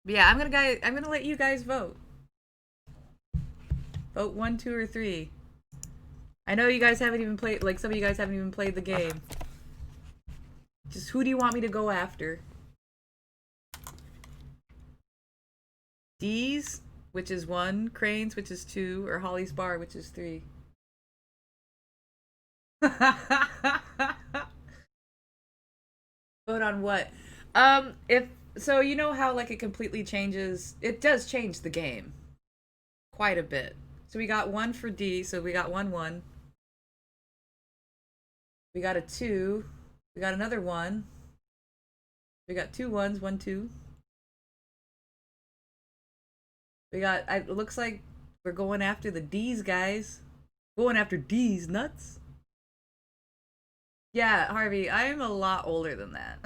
S5: But yeah, I'm gonna let you guys vote. Vote 1, 2, or 3. I know you guys haven't even played, like some of you guys haven't even played the game. Just who do you want me to go after? D's, which is 1, Crane's, which is 2, or Holly's Bar, which is 3. Vote on what? If so, you know how like it completely changes. It does change the game quite a bit. So we got 1 for D. So we got 1, 1. We got a 2. We got another 1. We got 2 1s, 1, 2. We got, it looks like we're going after the D's, guys. Going after D's nuts. Yeah, Harvey, I am a lot older than that.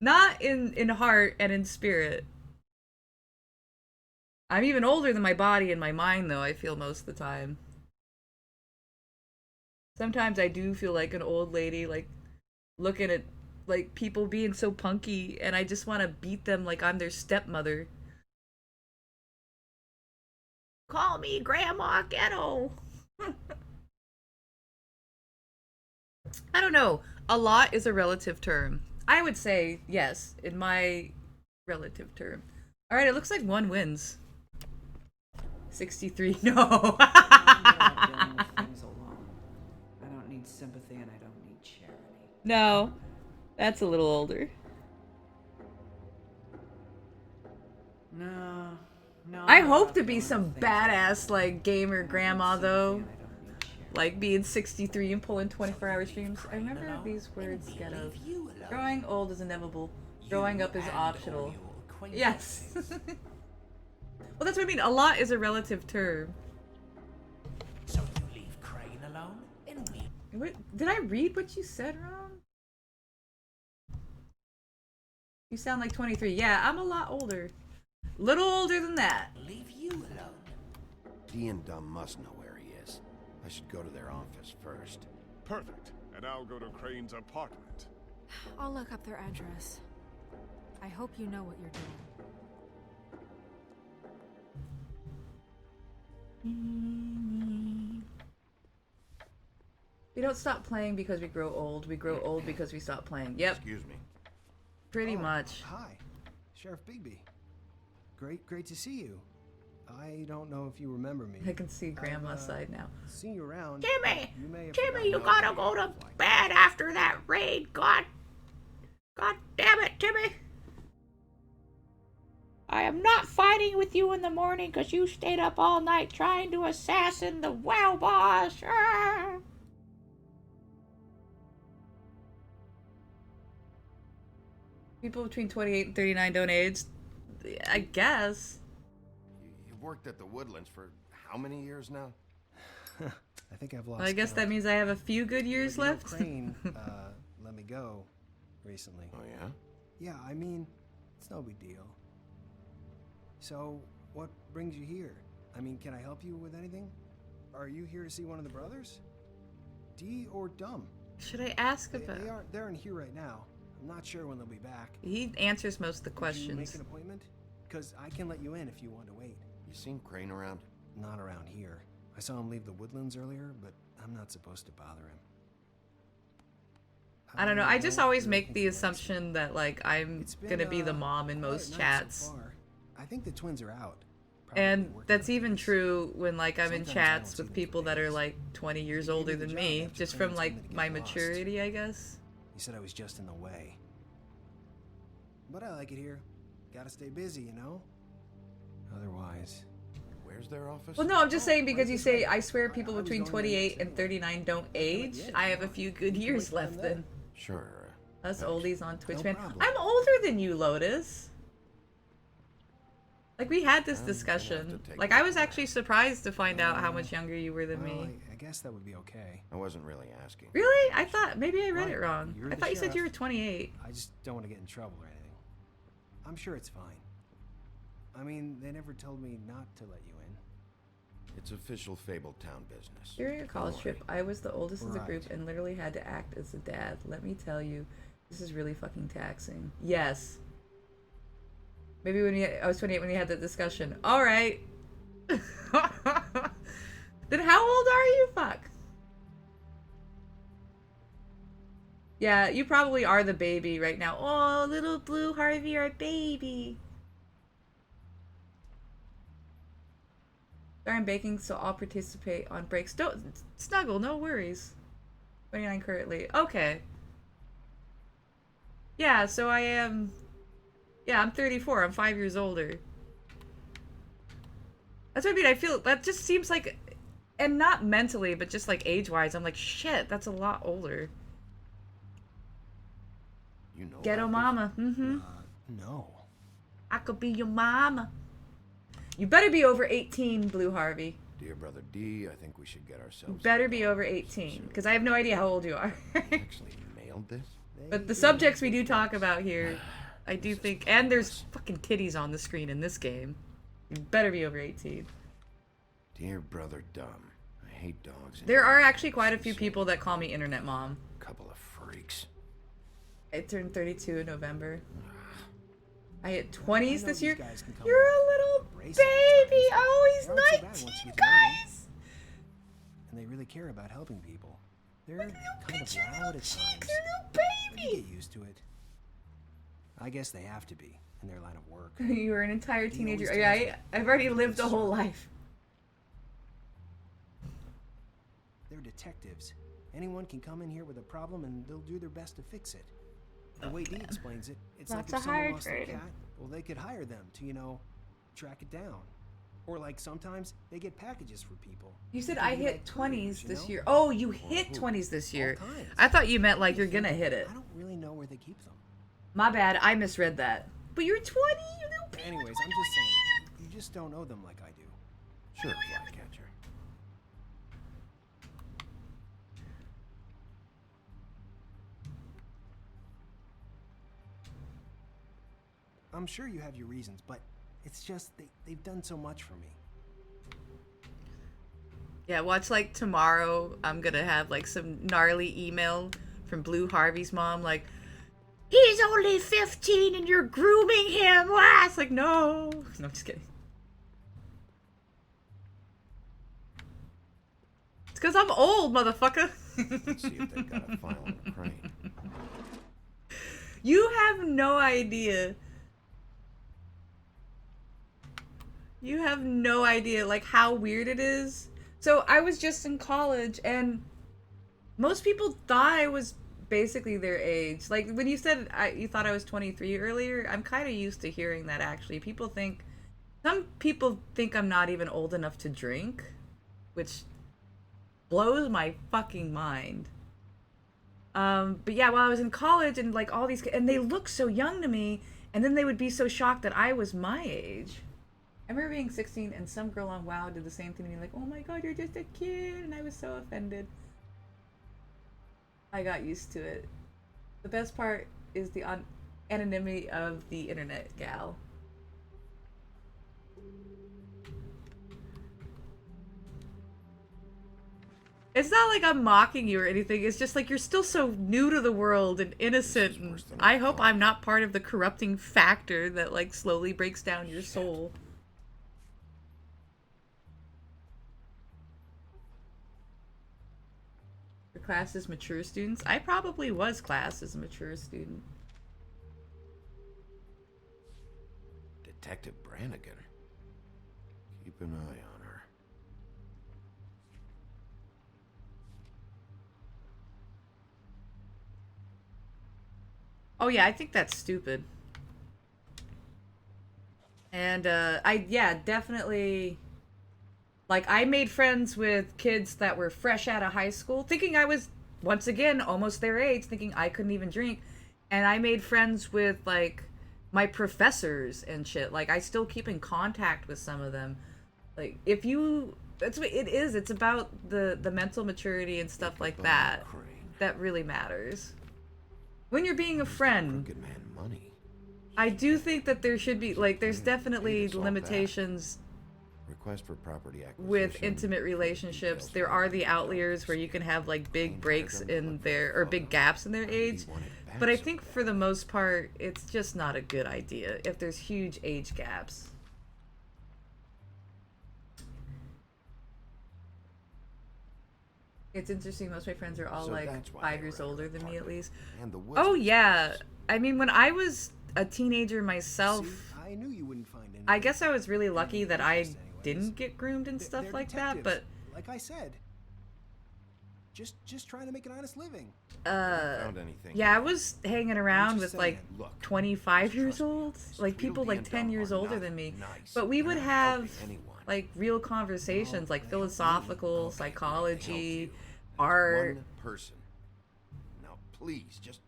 S5: Not in heart and in spirit. I'm even older than my body and my mind, though, I feel most of the time. Sometimes I do feel like an old lady, like, looking at, like, people being so punky, and I just want to beat them like I'm their stepmother. Call me Grandma Ghetto! I don't know. A lot is a relative term. I would say, yes, in my relative term. Alright, it looks like one wins. 63, no.
S8: I don't need sympathy and I don't need charity.
S5: No, that's a little older.
S8: No.
S5: I hope to be some badass, like, gamer grandma, though. Like, being 63 and pulling 24-hour streams. I remember these words get of. Growing old is inevitable. Growing up is optional. Yes. Well, that's what I mean. A lot is a relative term.
S11: So you leave Crane alone, and we...
S5: What, did I read what you said wrong? You sound like 23. Yeah, I'm a lot older. Little older than that.
S11: Leave you alone.
S12: Dee and Dumb must know where he is. I should go to their office first.
S2: Perfect. And I'll go to Crane's apartment.
S19: I'll look up their address. I hope you know what you're doing.
S5: We don't stop playing because we grow old. We grow old because we stop playing. Yep.
S12: Excuse me.
S5: Pretty much.
S9: Hi, Sheriff Bigby. Great to see you. I don't know if you remember me.
S5: I can see Grandma's side now.
S9: Seen you around.
S22: Timmy!
S9: You may have
S22: Timmy, you
S9: forgotten
S22: gotta
S9: how
S22: go to bed after that raid. God damn it, Timmy! I am not fighting with you in the morning because you stayed up all night trying to assassin the WoW boss. Ah.
S5: People between 28 and 39 don't age. I guess.
S12: You've worked at the Woodlands for how many years now?
S9: I think I've lost
S5: Well, I guess that means I have a few good years
S9: But, you know,
S5: left.
S9: Crane let me go recently.
S12: Oh, yeah?
S9: Yeah, I mean, it's no big deal. So, what brings you here? I mean, can I help you with anything? Are you here to see one of the brothers? Dee or Dumb?
S5: Should I ask about?
S9: They're in here right now. I'm not sure when they'll be back.
S5: He answers most of the
S9: Would you make
S5: questions.
S9: an appointment? Because I can let you in if you want to wait.
S12: You seen Crane around?
S9: Not around here. I saw him leave the Woodlands earlier, but I'm not supposed to bother him.
S5: I don't know. I just always make the assumption that, like, I'm gonna be the mom in
S9: quiet
S5: most
S9: night
S5: chats.
S9: So far. I think the twins are out.
S5: And that's even true when, like, I'm in
S9: Sometimes I
S5: chats
S9: don't see
S5: with
S9: them
S5: people that are, like, 20 years
S9: He gave
S5: older
S9: me the
S5: than
S9: job
S5: me,
S9: after
S5: just
S9: Crane
S5: from,
S9: told me
S5: like,
S9: to get
S5: my
S9: lost.
S5: maturity, I guess.
S9: He said I was just in the way. But I like it here. Gotta stay busy, you know? Otherwise...
S12: Where's their office?
S5: Well, no, I'm just saying because you say, I swear people between 28 and 39 don't age. I have a few good years left then.
S12: Sure.
S5: Us oldies on Twitch,
S12: No
S5: man.
S12: problem.
S5: I'm older than you, Lotus. Like, we had this discussion. Like, I was actually surprised to find out how much younger you were than
S9: Well,
S5: me.
S9: I guess that would be okay.
S12: I wasn't really asking.
S5: Really? I thought, maybe I read
S9: Right,
S5: it wrong.
S9: you're
S5: I
S9: the
S5: thought you said you were
S9: sheriff.
S5: 28.
S9: I just don't want to get in trouble or anything. I'm sure it's fine. I mean, they never told me not to let you in.
S12: It's official Fabletown business.
S5: During a college trip, I was the oldest of the group
S9: Right.
S5: and literally had to act as a dad. Let me tell you, this is really fucking taxing. Yes. Maybe when I was 28 when we had that discussion. All right. Then how old are you? Fuck. Yeah, you probably are the baby right now. Oh, little Blue Harvey, our baby. Sorry, I'm baking, so I'll participate on breaks. Don't snuggle, no worries. 29 currently. Okay. Yeah, so I am. Yeah, I'm 34. I'm 5 years older. That's what I mean. I feel that just seems like, and not mentally, but just like age-wise, I'm like, shit, that's a lot older.
S12: You know.
S5: Ghetto mama. Mm-hmm.
S9: No.
S5: I could be your mama. You better be over 18, Blue Harvey.
S12: Dear brother D, I think we should get
S5: You
S12: ourselves.
S5: better be over 18, because I have no idea how old you are.
S12: Actually mailed this?
S5: But the subjects we do talk about here, I do think, and there's fucking titties on the screen in this game. You better be over 18.
S12: Dear brother Dumb, I hate dogs.
S5: There are actually quite a few people that call me Internet Mom.
S12: Couple of freaks.
S5: I turned 32 in November. I hit 20s this year. You're a little baby. Oh, he's 19, guys.
S9: And they really care about helping people. They're kind of loud at times.
S5: You're a little baby.
S9: You get used to it. I guess they have to be in their line of work.
S5: You were an entire teenager. Yeah, I've already lived a whole life.
S9: They're detectives. Anyone can come in here with a problem and they'll do their best to fix it. The way Dee explains it, it's like
S5: Lots
S9: if
S5: of
S9: someone
S5: hire
S9: lost their
S5: trading.
S9: cat, well, they could hire them to, you know, track it down. Or like sometimes they get packages for people.
S5: You said
S9: It can
S5: I
S9: be
S5: hit
S9: like
S5: 20s
S9: couriers, you
S5: this
S9: know?
S5: year. Oh, you hit 20s this year.
S9: All kinds.
S5: I thought you meant like you're gonna hit it.
S9: I don't really know where they keep them.
S5: My bad, I misread that. But you're 20, you little baby.
S9: Anyways, I'm just saying, you just don't know them like I do.
S12: Sure, Flycatcher.
S9: I'm sure you have your reasons, but it's just they've done so much for me.
S5: Yeah, watch like tomorrow I'm gonna have like some gnarly email from Blue Harvey's mom like, he's only 15 and you're grooming him. Wah! It's like, no. No, I'm just kidding. It's because I'm old, motherfucker.
S12: Let's see if they've got a file on the crane.
S5: You have no idea. You have no idea, like, how weird it is. So I was just in college, and most people thought I was basically their age. Like, when you said you thought I was 23 earlier, I'm kind of used to hearing that, actually. Some people think I'm not even old enough to drink, which blows my fucking mind. But yeah, while I was in college, and like all these, and they look so young to me, and then they would be so shocked that I was my age. I remember being 16 and some girl on WoW did the same thing to me, like, oh my god, you're just a kid, and I was so offended. I got used to it. The best part is the anonymity of the internet gal. It's not like I'm mocking you or anything, it's just like you're still so new to the world and innocent, and I hope I'm not part of the corrupting factor that like slowly breaks down your soul. Your class is mature students? I probably was classed as a mature student.
S12: Detective Brannigan. Keep an eye on her.
S5: Oh yeah, I think that's stupid. And yeah, definitely, like, I made friends with kids that were fresh out of high school, thinking I was, once again, almost their age, thinking I couldn't even drink. And I made friends with, like, my professors and shit. Like, I still keep in contact with some of them. Like, if you, that's what it is. It's about the mental maturity and stuff like that. That really matters. When you're being a friend,
S12: Crooked man money.
S5: I do think that there should be, like, there's definitely limitations
S12: Request for property acquisition.
S5: with intimate relationships. There are the outliers where you can have, like, big breaks in their, or big gaps in their age. But I think for the most part, it's just not a good idea if there's huge age gaps. It's interesting, most of my friends are all
S12: So
S5: like
S12: that's why
S5: 5 years older than me at least.
S12: And the woods
S5: Oh
S12: are
S5: yeah, I mean, when I was a teenager myself,
S9: I knew you wouldn't find anything.
S5: I guess I was really lucky that I didn't get groomed and stuff
S9: They're
S5: like that, but
S9: detectives, like I said, just trying to make an honest living.
S12: Found anything?
S5: yeah, I was hanging around with
S9: just
S5: like
S9: saying. Look,
S5: 25 years old, like people like 10 years older than me. But we would have like real conversations, like philosophical, psychology, art.
S12: One person. Now, please, just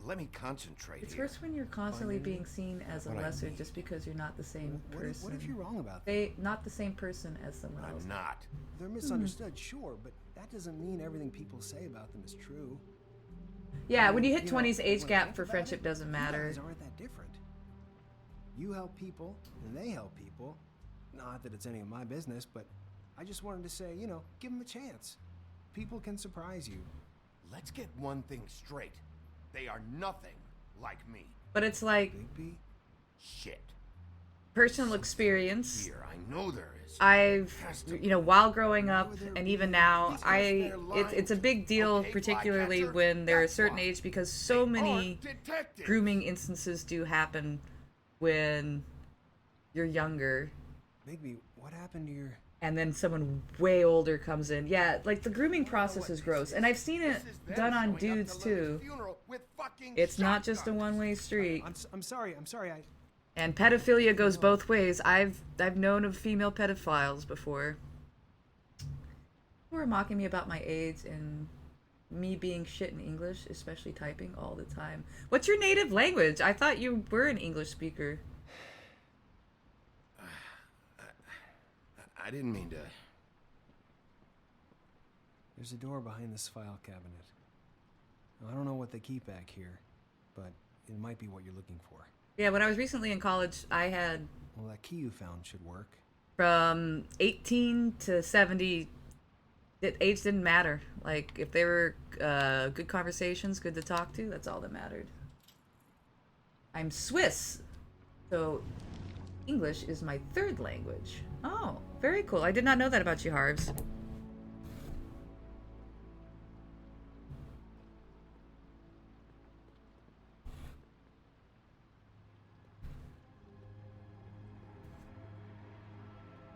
S12: let me concentrate
S5: It's
S12: here.
S5: worse when you're constantly being seen as a
S12: What I
S5: lesser
S12: mean.
S5: just because you're not the same person.
S9: What if you're wrong about that?
S5: They not the same person as someone else.
S12: I'm not.
S9: They're misunderstood, sure, but that doesn't mean everything people say about them is true.
S5: Yeah, when you hit
S9: You know,
S5: 20s, age
S9: when I
S5: gap
S9: think
S5: for
S9: about
S5: friendship
S9: it,
S5: doesn't
S9: you
S5: matter.
S9: guys aren't that different. You help people, and they help people. Not that it's any of my business, but I just wanted to say, you know, give them a chance. People can surprise you.
S12: Let's get one thing straight. They are nothing like me.
S5: But it's like
S12: Shit.
S5: personal experience.
S12: Here, I know there is.
S5: I've, you know, while growing up and even now, it's a big deal, particularly when they're a certain age, because so many grooming instances do happen when you're younger.
S9: Bigby, what happened to your...
S5: And then someone way older comes in. Yeah, like the grooming process is gross. And I've seen it done on dudes too. It's not just a one-way street.
S9: I'm sorry,
S5: And pedophilia goes both ways. I've known of female pedophiles before. People were mocking me about my age and me being shit in English, especially typing all the time. What's your native language? I thought you were an English speaker.
S12: I didn't mean to...
S9: There's a door behind this file cabinet. Now, I don't know what they keep back here, but it might be what you're looking for.
S5: Yeah, when I was recently in college, I had...
S9: Well, that key you found should work.
S5: From 18 to 70, age didn't matter. Like, if they were good conversations, good to talk to, that's all that mattered. I'm Swiss, so English is my third language. Oh, very cool. I did not know that about you, Harves.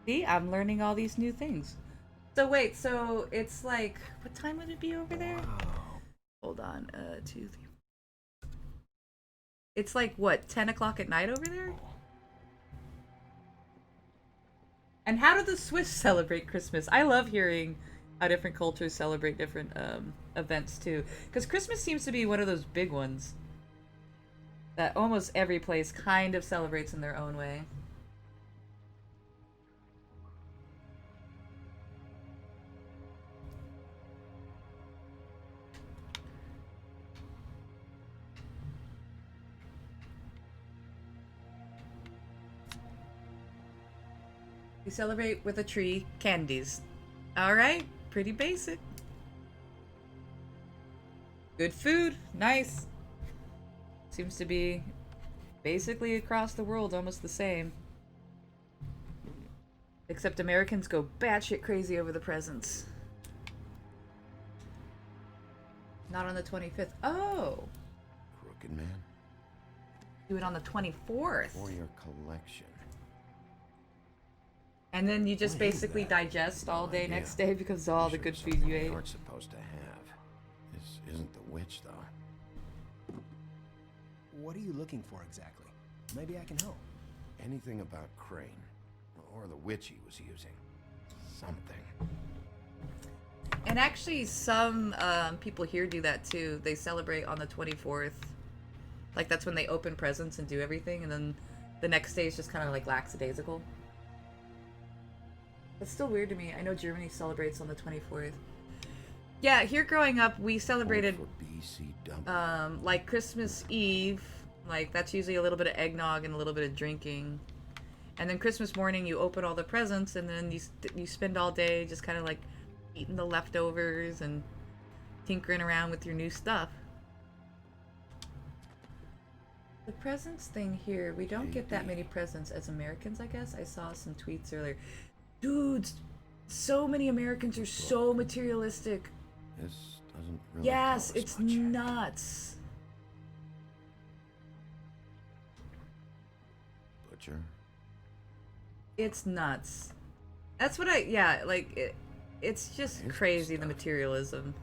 S5: See, I'm learning all these new things. So wait, so it's like, what time would it be over there? Hold on, 2, 3. It's like, what, 10 o'clock at night over there? And how do the Swiss celebrate Christmas? I love hearing how different cultures celebrate different events too. Because Christmas seems to be one of those big ones that almost every place kind of celebrates in their own way. We celebrate with a tree, candies. Alright, pretty basic. Good food, nice. Seems to be basically across the world almost the same. Except Americans go batshit crazy over the presents. Not on the 25th. Oh!
S12: Crooked man?
S5: Do it on the 24th.
S12: For your collection.
S5: And then you just basically digest all day next day because of all the good food you ate.
S12: You're supposed to have. This isn't the witch, though.
S9: What are you looking for exactly? Maybe I can help.
S12: Anything about Crane, or the witch he was using. Something.
S5: And actually, some people here do that too. They celebrate on the 24th. Like, that's when they open presents and do everything, and then the next day is just kind of like lackadaisical. It's still weird to me. I know Germany celebrates on the 24th. Yeah, here growing up, we celebrated like Christmas Eve. Like, that's usually a little bit of eggnog and a little bit of drinking. And then Christmas morning, you open all the presents, and then you spend all day just kind of like eating the leftovers and tinkering around with your new stuff. The presents thing here, we don't get that many presents as Americans, I guess. I saw some tweets earlier. Dudes, so many Americans are so materialistic.
S12: This doesn't really
S5: Yes, it's nuts.
S12: Butcher?
S5: It's nuts. That's what it's just crazy, the materialism.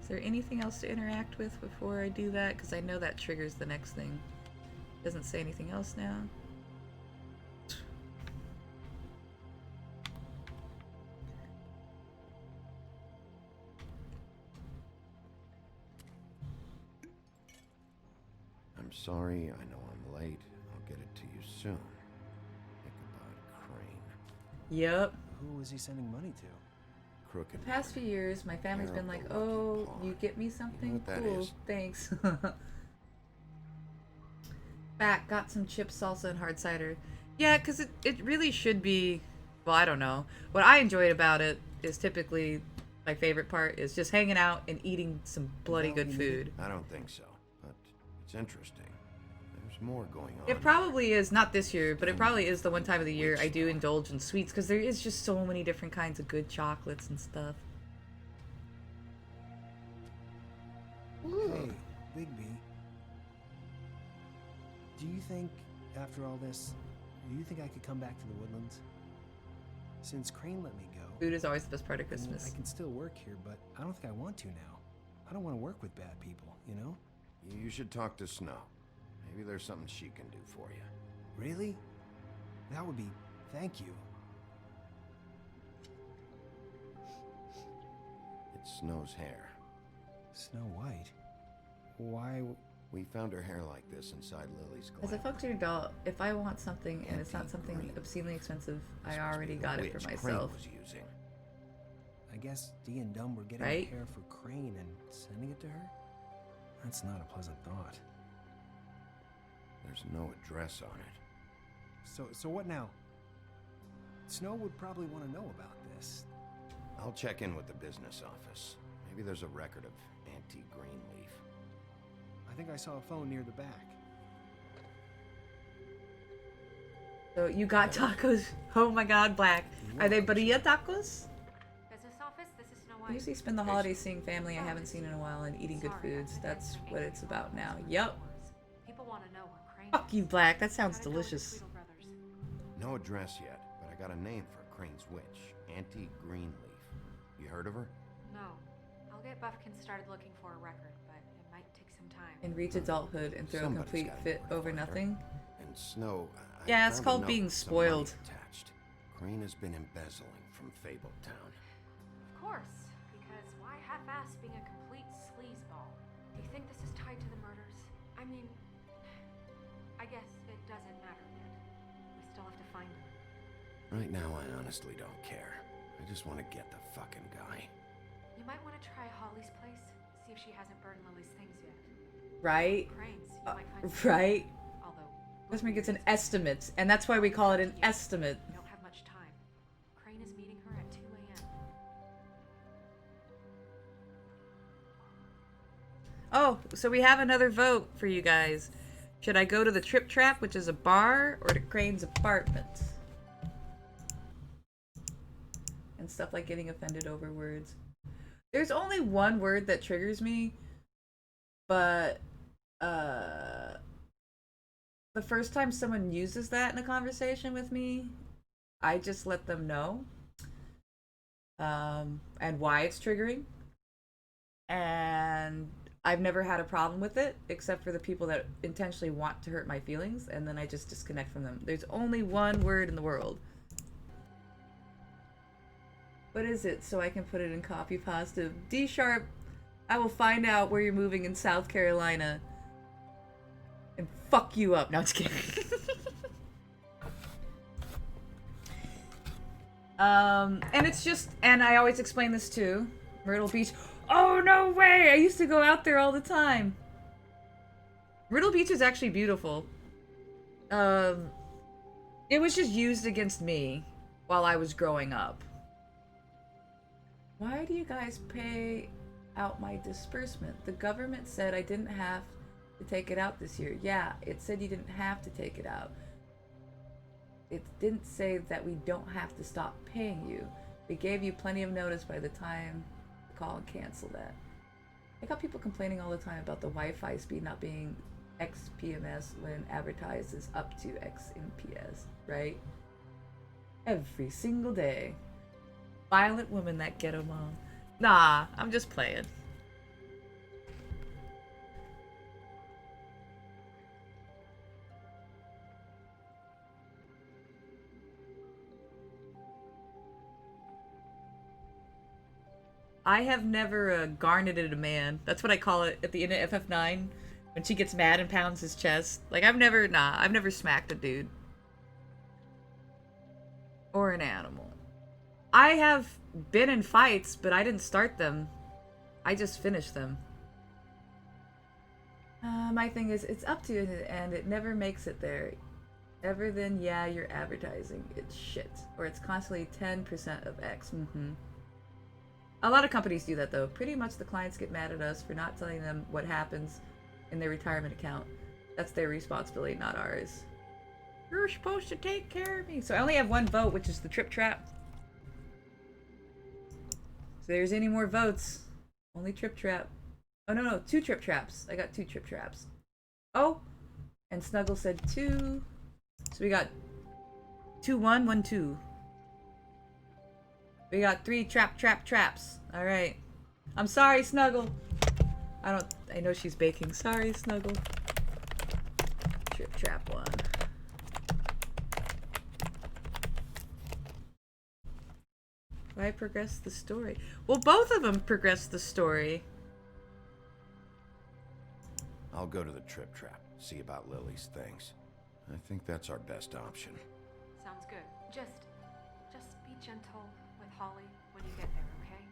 S5: Is there anything else to interact with before I do that? Because I know that triggers the next thing. Doesn't say anything else now.
S12: I'm sorry, I know I'm late. I'll get it to you soon. Ichabod Crane.
S5: Yep.
S9: Who was he sending money to?
S12: Crooked.
S5: The past few years, my family's been like, oh, you get me something?
S12: what that
S5: Cool,
S12: is?
S5: thanks. Back, got some chips, salsa, and hard cider. Yeah, because it really should be, well, I don't know. What I enjoyed about it is typically, my favorite part is just hanging out and eating some bloody good food.
S12: I don't think so, but it's interesting. There's more going on.
S5: It probably is, not this year, but it probably is the one time of the year I do indulge in sweets, because there is just so many different kinds of good chocolates and stuff.
S9: Hey, Bigby. Do you think, after all this, do you think I could come back to the Woodlands? Since Crane let me go...
S5: Food is always the best part of
S9: I mean,
S5: Christmas.
S9: I can still work here, but I don't think I want to now. I don't want to work with bad people, you know?
S12: You should talk to Snow. Maybe there's something she can do for you.
S9: Really? That would be... Thank you.
S12: It's Snow's hair.
S9: Snow White? Why...
S12: We found her hair like this inside Lily's glass.
S5: As a functioning adult, if I want something and it's not something obscenely expensive, I already got it for myself.
S9: I guess Dee and Dumb were getting
S5: Right?
S9: hair for Crane and sending it to her? That's not a pleasant thought.
S12: There's no address on it.
S9: So what now? Snow would probably want to know about this.
S12: I'll check in with the business office. Maybe there's a record of Auntie Greenleaf.
S9: I think I saw a phone near the back.
S5: So you got tacos. Oh my god, Black. Are they burrilla tacos?
S19: Business office, this is Snow
S5: I
S19: White.
S5: usually spend the holidays seeing family I haven't seen in a while and eating good foods. That's what it's about now. Yep.
S19: People want to know where Crane
S5: Fuck you, Black. That sounds delicious.
S12: No address yet, but I got a name for Crane's witch. Auntie Greenleaf. You heard of her?
S19: No. I'll get Buffkin started looking for a record, but it might take some time.
S5: And reach adulthood and throw a
S12: Somebody's
S5: complete
S12: gotta
S5: fit over nothing.
S12: And Snow... I
S5: Yeah, it's
S12: found a
S5: called
S12: note
S5: being
S12: with some money
S5: spoiled.
S12: attached. Crane has been embezzling from Fabletown.
S19: Of course, because why half-ass being a complete sleazeball? Do you think this is tied to the murders? I mean, I guess it doesn't matter yet. We still have to find him.
S12: Right now, I honestly don't care. I just want to get the fucking guy.
S19: You might want to try Holly's place, see if she hasn't burned Lily's things yet.
S5: Right?
S19: Crane's, you might find
S5: Right?
S19: Although,
S5: Customer gets an estimate, and that's why we call it an estimate.
S19: we don't have much time. Crane is meeting her at 2 a.m.
S5: Oh, so we have another vote for you guys. Should I go to the Trip Trap, which is a bar, or to Crane's apartment? And stuff like getting offended over words. There's only one word that triggers me, but the first time someone uses that in a conversation with me, I just let them know and why it's triggering. And I've never had a problem with it, except for the people that intentionally want to hurt my feelings, and then I just disconnect from them. There's only one word in the world. What is it, so I can put it in copy positive? D sharp, I will find out where you're moving in South Carolina and fuck you up. No, I'm just kidding. And it's just, and I always explain this too. Myrtle Beach. Oh, no way! I used to go out there all the time. Myrtle Beach is actually beautiful. It was just used against me while I was growing up. Why do you guys pay out my disbursement? The government said I didn't have to take it out this year. Yeah, it said you didn't have to take it out. It didn't say that we don't have to stop paying you. We gave you plenty of notice by the time to call and cancel that. I got people complaining all the time about the Wi-Fi speed not being XPMS when advertised is up to XMPS, right? Every single day. Violent woman, that ghetto mom. Nah, I'm just playing. I have never garneted a man. That's what I call it at the end of FF9. When she gets mad and pounds his chest. Like, I've never smacked a dude. or an animal. I have been in fights, but I didn't start them. I just finished them. My thing is, it's up to you, and it never makes it there. Ever then, yeah, you're advertising. It's shit. Or it's constantly 10% of X. A lot of companies do that, though. Pretty much the clients get mad at us for not telling them what happens in their retirement account. That's their responsibility, not ours. You're supposed to take care of me. So I only have one vote, which is the Trip Trap. If there's any more votes, only Trip Trap. Oh, no, 2 Trip Traps. I got 2 Trip Traps. Oh, and Snuggle said 2. So we got 2-1, 1-2. We got 3 traps. All right. I'm sorry, Snuggle. I know she's baking. Sorry, Snuggle. Trip Trap 1. Why progress the story? Well, both of them progress the story.
S12: I'll go to the Trip Trap, see about Lily's things. I think that's our best option.
S19: Sounds good. Just be gentle with Holly when you get there, okay?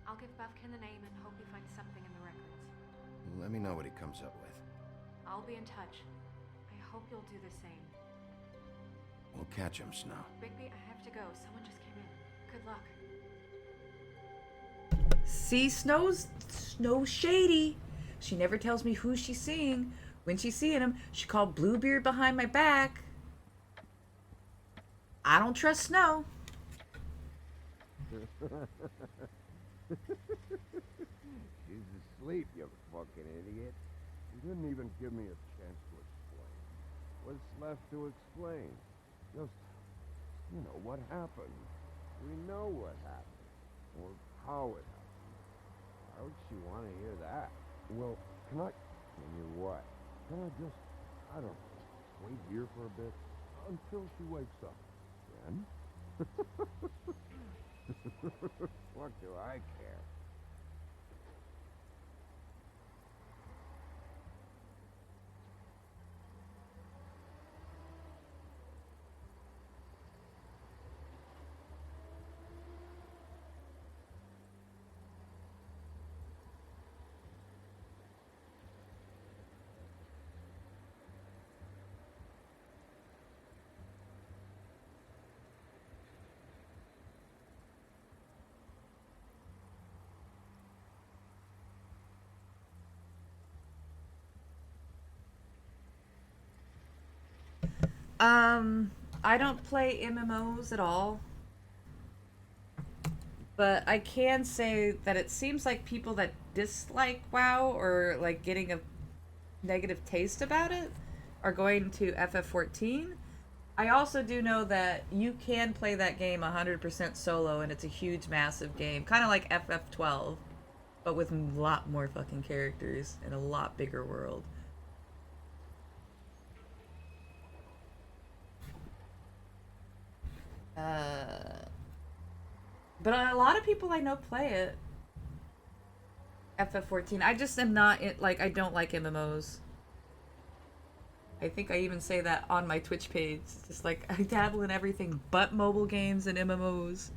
S19: I'll give Buffkin the name and hope he finds something in the records.
S12: Let me know what he comes up with.
S19: I'll be in touch. I hope you'll do the same.
S12: We'll catch him, Snow.
S19: Bigby, I have to go. Someone just came in. Good luck.
S5: See, Snow's shady. She never tells me who she's seeing. When she's seeing him, she called Bluebeard behind my back. I don't trust Snow.
S17: She's asleep, you fucking idiot. You didn't even give me a chance to explain. What's left to explain? Just, what happened. We know what happened. Or how it happened. Why would she want to hear that? Well, can you what? Can I just, I don't know, wait here for a bit until she wakes up? Then? What do I care?
S5: I don't play MMOs at all. But I can say that it seems like people that dislike WoW or like getting a negative taste about it are going to FF14. I also do know that you can play that game 100% solo and it's a huge, massive game. Kind of like FF12, but with a lot more fucking characters and a lot bigger world. But a lot of people I know play it. FF14. I just am not, I don't like MMOs. I think I even say that on my Twitch page. It's just like, I dabble in everything but mobile games and MMOs.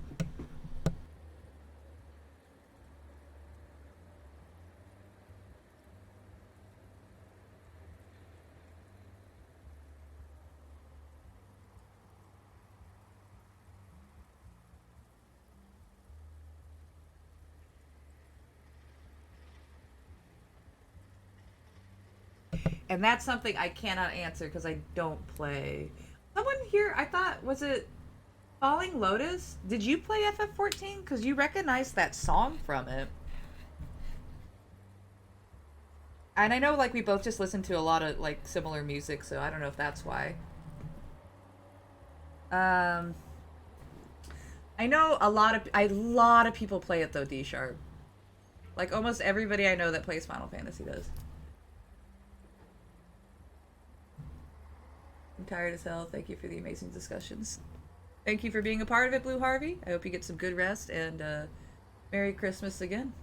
S5: And that's something I cannot answer because I don't play. Someone here, I thought, was it Falling Lotus? Did you play FF14? Because you recognized that song from it. And I know, like, we both just listen to a lot of, like, similar music, so I don't know if that's why. I know a lot of people play it, though, D-Sharp. Like, almost everybody I know that plays Final Fantasy does. I'm tired as hell. Thank you for the amazing discussions. Thank you for being a part of it, Blue Harvey. I hope you get some good rest, and Merry Christmas again.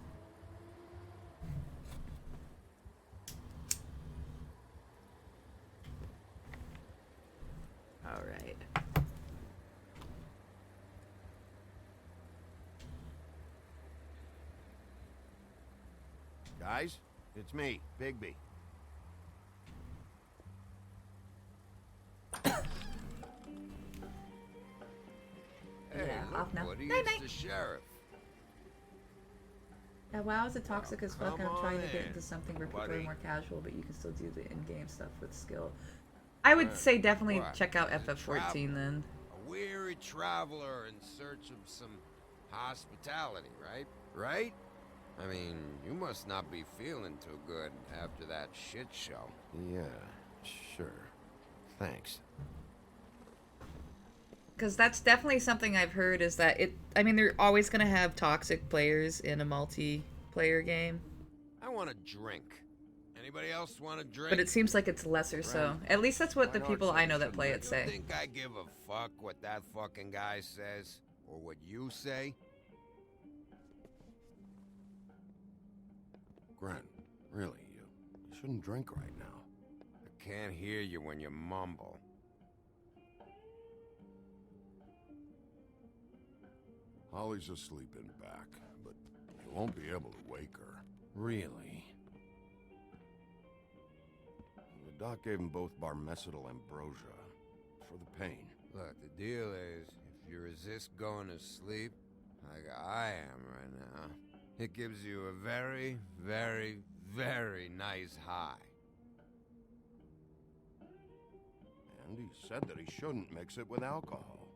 S5: All right.
S12: Guys, it's me, Bigby.
S17: Hey,
S5: Yeah,
S17: look,
S5: off now.
S17: Woody,
S5: Night,
S17: it's
S5: night.
S17: the sheriff.
S5: Yeah, WoW is a toxic as fuck, and I'm
S17: come
S5: trying to
S17: on
S5: get
S17: in,
S5: into something where people are
S17: buddy.
S5: more casual, but you can still do the in-game stuff with skill. I would say definitely
S17: What?
S5: check out
S17: He's a
S5: FF14
S17: traveler.
S5: then.
S17: A weary traveler in search of some hospitality, right? Right? I mean, you must not be feeling too good after that shit show.
S12: Yeah, sure. Thanks.
S5: Because that's definitely something I've heard is that I mean, they're always going to have toxic players in a multiplayer game.
S17: I want a drink. Anybody else want a drink?
S5: But it seems like it's lesser so. At least that's what the people I know that play it
S17: You
S5: say.
S17: think I give a fuck what that fucking guy says? Or what you say?
S12: Gren, really, you shouldn't drink right now.
S17: I can't hear you when you mumble.
S2: Holly's asleep in back, but you won't be able to wake her.
S12: Really? The doc gave them both barmecidal ambrosia for the pain.
S17: Look, the deal is, if you resist going to sleep, like I am right now, it gives you a very, very, very nice high.
S12: And he said that he shouldn't mix it with alcohol.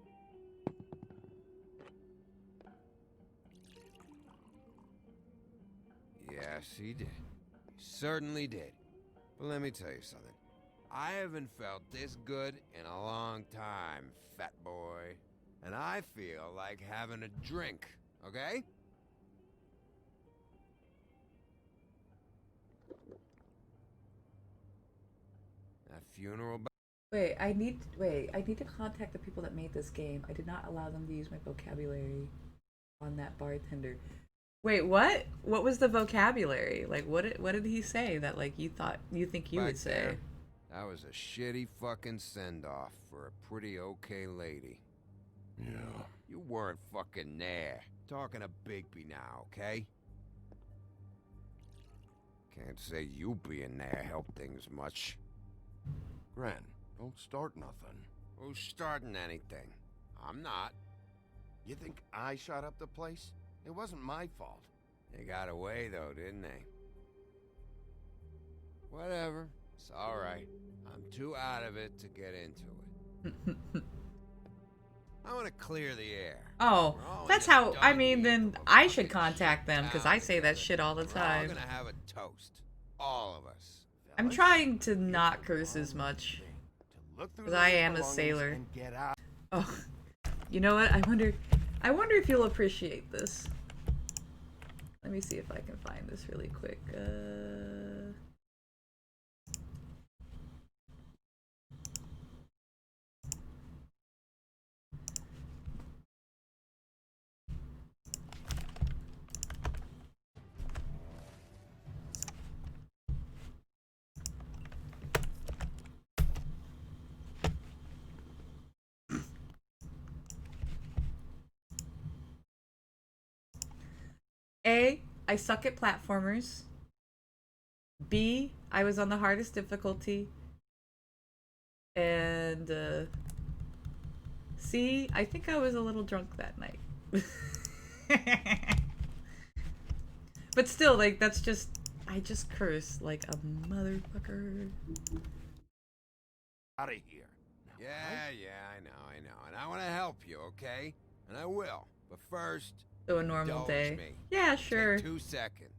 S17: Yes, he did. He certainly did. But let me tell you something. I haven't felt this good in a long time, fat boy. And I feel like having a drink, okay? That funeral...
S5: Wait, I need to contact the people that made this game. I did not allow them to use my vocabulary on that bartender. Wait, what? What was the vocabulary? Like, what did he say that like you think you would say?
S17: There, that was a shitty fucking send-off for a pretty okay lady.
S2: Yeah.
S17: You weren't fucking there. Talking to Bigby now, okay? Can't say you being there helped things much.
S12: Gren, don't start nothing.
S17: Who's starting anything? I'm not.
S12: You think I shot up the place? It wasn't my fault.
S17: They got away, though, didn't they? Whatever. It's alright. I'm too out of it to get into it. I want to clear the air.
S5: Oh, that's how. I mean, then I should contact them because I say that shit all the
S17: We're all
S5: time.
S17: gonna have a toast. All of us.
S5: I'm trying to not curse as much because I am a sailor. Oh, you know what? I wonder if you'll appreciate this. Let me see if I can find this really quick. A, I suck at platformers. B, I was on the hardest difficulty. And C, I think I was a little drunk that night. But still, like, that's just, I just curse like a motherfucker.
S12: Out of here.
S17: Yeah, I know. And I want to help you, okay? And I will. But first,
S5: So a normal
S17: indulge
S5: day.
S17: me.
S5: Yeah, sure.
S17: Take 2 seconds.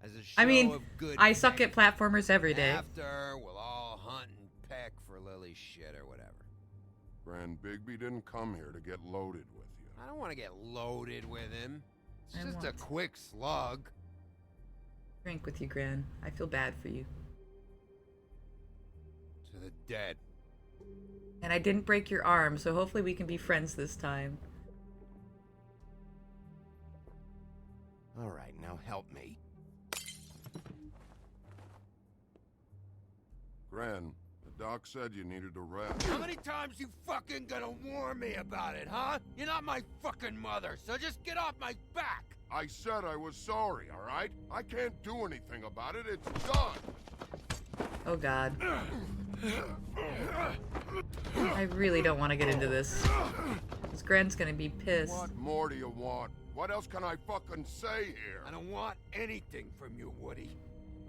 S17: As a show
S5: I mean,
S17: of good
S5: I suck at
S17: faith.
S5: platformers every day.
S17: After, we'll all hunt and peck for Lily's shit or whatever.
S2: Grand Bigby didn't come here to get loaded with you.
S17: I don't want to get loaded with him. It's
S5: I
S17: just a
S5: want-
S17: quick slug.
S5: Drink with you, Gran. I feel bad for you.
S17: To the dead.
S5: And I didn't break your arm, so hopefully we can be friends this time.
S12: All right, now help me.
S2: Gran,
S10: Doc said you needed a rest.
S17: How many times you fucking gonna warn me about it, huh? You're not my fucking mother, so just get off my back!
S10: I said I was sorry, all right? I can't do anything about it. It's done.
S5: Oh god. I really don't want to get into this. This Gren's gonna be pissed.
S10: What more do you want? What else can I fucking say here?
S17: I don't want anything from you, Woody.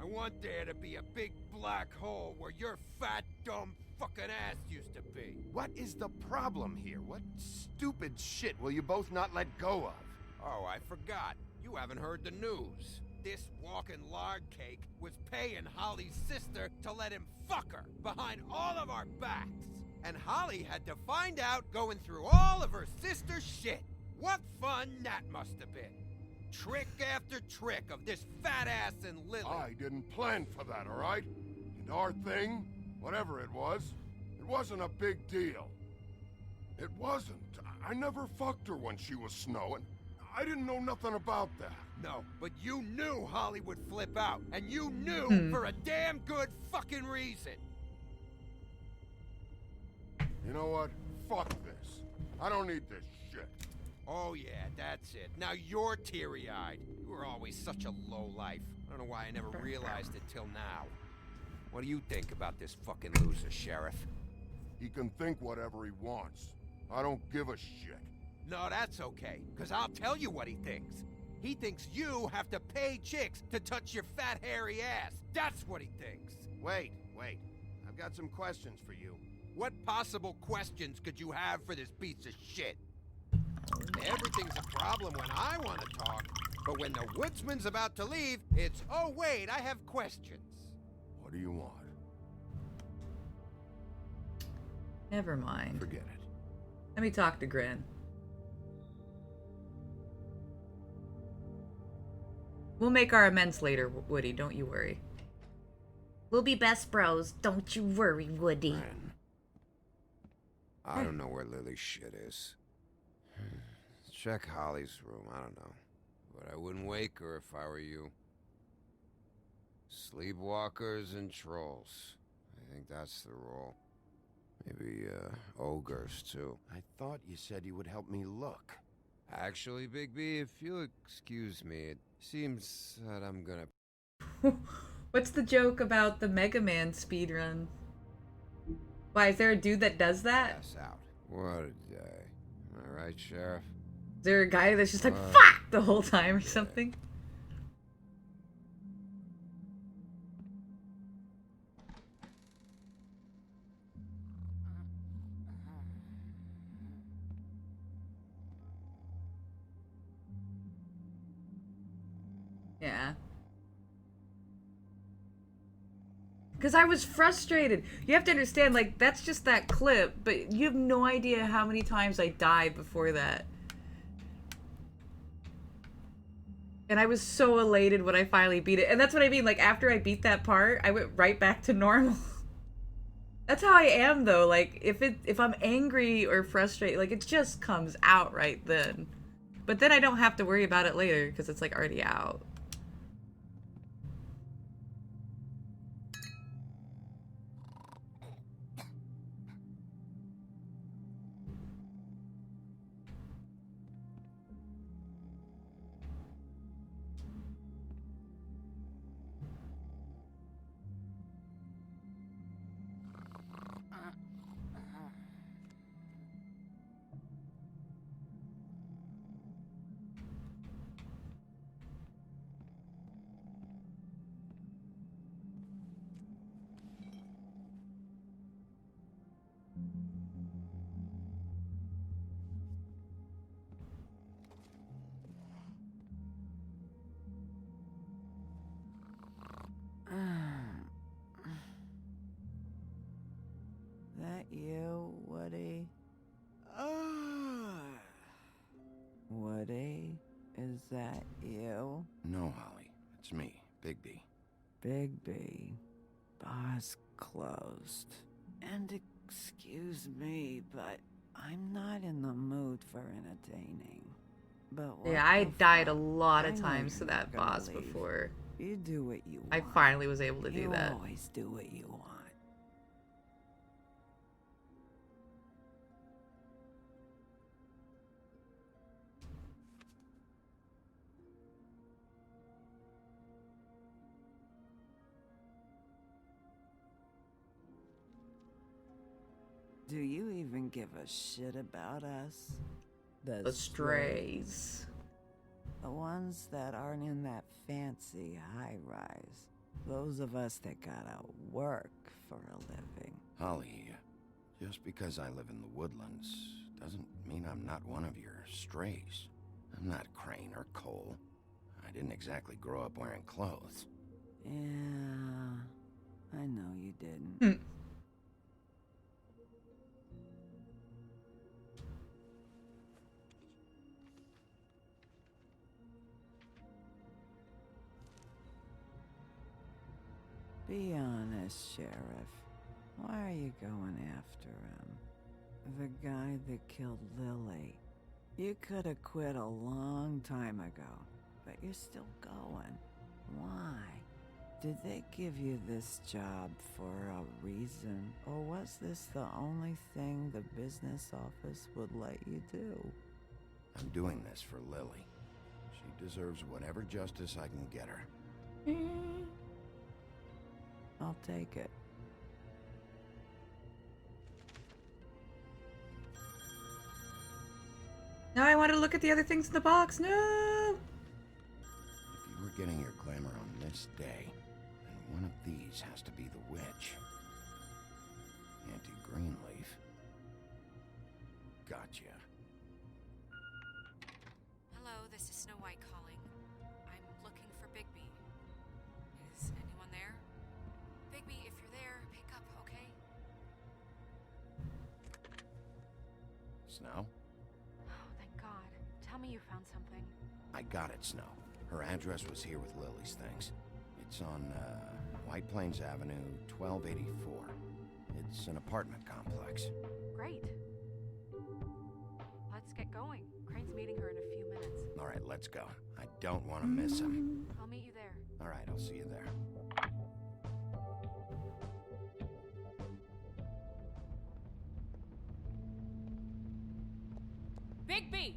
S17: I want there to be a big black hole where your fat, dumb fucking ass used to be.
S12: What is the problem here? What stupid shit will you both not let go of?
S17: Oh, I forgot. You haven't heard the news. This walking lard cake was paying Holly's sister to let him fuck her behind all of our backs. And Holly had to find out going through all of her sister's shit. What fun that must have been. Trick after trick of this fat ass and Lily.
S10: I didn't plan for that, all right? And our thing, whatever it wasn't a big deal. It wasn't. I never fucked her when she was snowing. I didn't know nothing about that.
S17: No, but you knew Holly would flip out, and you knew for a damn good fucking reason.
S10: You know what? Fuck this. I don't need this shit.
S17: Oh yeah, that's it. Now you're teary-eyed. You were always such a lowlife. I don't know why I never realized it till now. What do you think about this fucking loser, Sheriff?
S10: He can think whatever he wants. I don't give a shit.
S17: No, that's okay, because I'll tell you what he thinks. He thinks you have to pay chicks to touch your fat, hairy ass. That's what he thinks.
S12: Wait. I've got some questions for you.
S17: What possible questions could you have for this piece of shit? Everything's a problem when I want to talk, but when the woodsman's about to leave, it's, oh wait, I have questions.
S10: What do you want?
S5: Never mind.
S12: Forget it.
S5: Let me talk to Gren. We'll make our amends later, Woody. Don't you worry. We'll be best bros. Don't you worry, Woody.
S17: Man, I don't know where Lily's shit is. Check Holly's room. I don't know. But I wouldn't wake her if I were you. Sleepwalkers and trolls. I think that's the rule. Maybe, ogres, too.
S12: I thought you said you would help me look.
S17: Actually, Big B, if you'll excuse me, it seems that I'm gonna...
S5: What's the joke about the Mega Man speedrun? Why, is there a dude that does that?
S17: Pass out. What a day. Am I right, Sheriff?
S5: Is there a guy that's just like, fuck, the whole time or something? Yeah. Because I was frustrated. You have to understand, like, that's just that clip, but you have no idea how many times I died before that. And I was so elated when I finally beat it. And that's what I mean, like, after I beat that part, I went right back to normal. That's how I am, though. Like, if I'm angry or frustrated, like, it just comes out right then. But then I don't have to worry about it later, because it's, like, already out.
S8: That you, Woody? Woody, is that you?
S12: No, Holly. It's me, Big B.
S8: Big B. Bar's closed. And excuse me, but I'm not in the mood for entertaining. But
S5: yeah, I died a lot of times to that boss before.
S8: You do what you want.
S5: I finally was able to do that.
S8: You always do what you want. Do you even give a shit about us?
S5: The strays.
S8: The ones that aren't in that fancy high-rise. Those of us that gotta work for a living.
S12: Holly, just because I live in the woodlands doesn't mean I'm not one of your strays. I'm not Crane or Cole. I didn't exactly grow up wearing clothes.
S8: Yeah, I know you didn't. Be honest, Sheriff. Why are you going after him? The guy that killed Lily. You could have quit a long time ago, but you're still going. Why? Did they give you this job for a reason, or was this the only thing the business office would let you do?
S12: I'm doing this for Lily. She deserves whatever justice I can get her.
S8: I'll take it.
S5: Now I want to look at the other things in the box. No!
S12: If you were getting your glamour on this day, then one of these has to be the witch. Auntie Greenleaf. Gotcha.
S19: Hello, this is Snow White calling. I'm looking for Bigby. Is anyone there? Bigby, if you're there, pick up, okay?
S12: Snow?
S19: Oh, thank God. Tell me you found something.
S12: I got it, Snow. Her address was here with Lily's things. It's on, White Plains Avenue, 1284. It's an apartment complex.
S19: Great. Let's get going. Crane's meeting her in a few minutes.
S12: All right, let's go. I don't want to miss him.
S19: I'll meet you there.
S12: All right, I'll see you there.
S19: Bigby!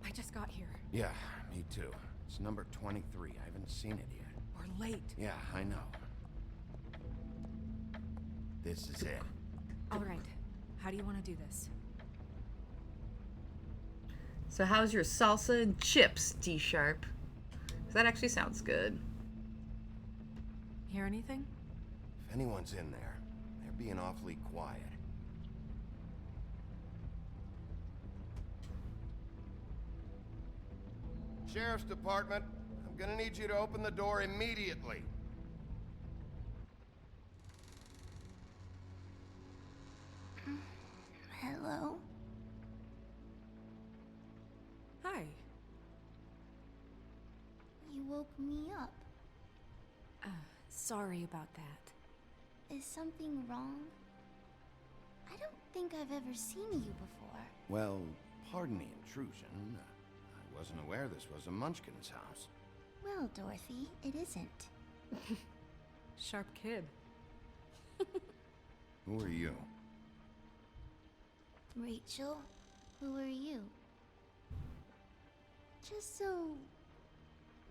S19: I just got here.
S12: Yeah, me too. It's number 23. I haven't seen it yet.
S19: We're late.
S12: Yeah, I know. This is it.
S19: All right. How do you want to do this?
S5: So how's your salsa and chips, D-Sharp? That actually sounds good.
S19: Hear anything?
S12: If anyone's in there, they're being awfully quiet. Sheriff's Department, I'm gonna need you to open the door immediately.
S1: Hello?
S19: Hi.
S1: You woke me up.
S19: Sorry about that.
S1: Is something wrong? I don't think I've ever seen you before.
S12: Well, pardon the intrusion. I wasn't aware this was a Munchkin's house.
S1: Well, Dorothy, it isn't.
S19: Sharp kid.
S12: Who are you?
S1: Rachel, who are you? Just so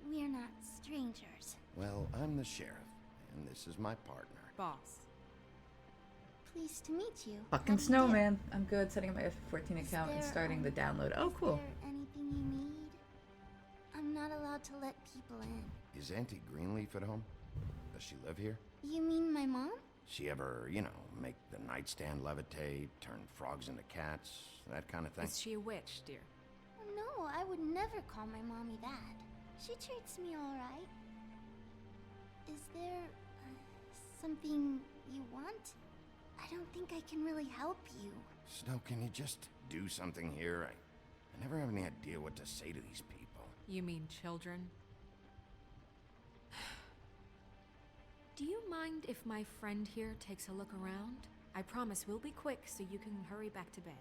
S1: we're not strangers.
S12: Well, I'm the sheriff, and this is my partner.
S19: Boss.
S1: Pleased to meet you.
S5: Fucking snowman. I'm good. Setting up my F14 account and starting the download. Oh, cool.
S1: Is there anything you need? I'm not allowed to let people in.
S12: Is Auntie Greenleaf at home? Does she live here?
S1: You mean my mom?
S12: She ever, make the nightstand levitate, turn frogs into cats, that kind of thing?
S19: Is she a witch, dear?
S1: No, I would never call my mommy that. She treats me all right. Is there something you want? I don't think I can really help you.
S12: Snow, can you just do something here? I never have any idea what to say to these people.
S19: You mean children? Do you mind if my friend here takes a look around? I promise we'll be quick so you can hurry back to bed.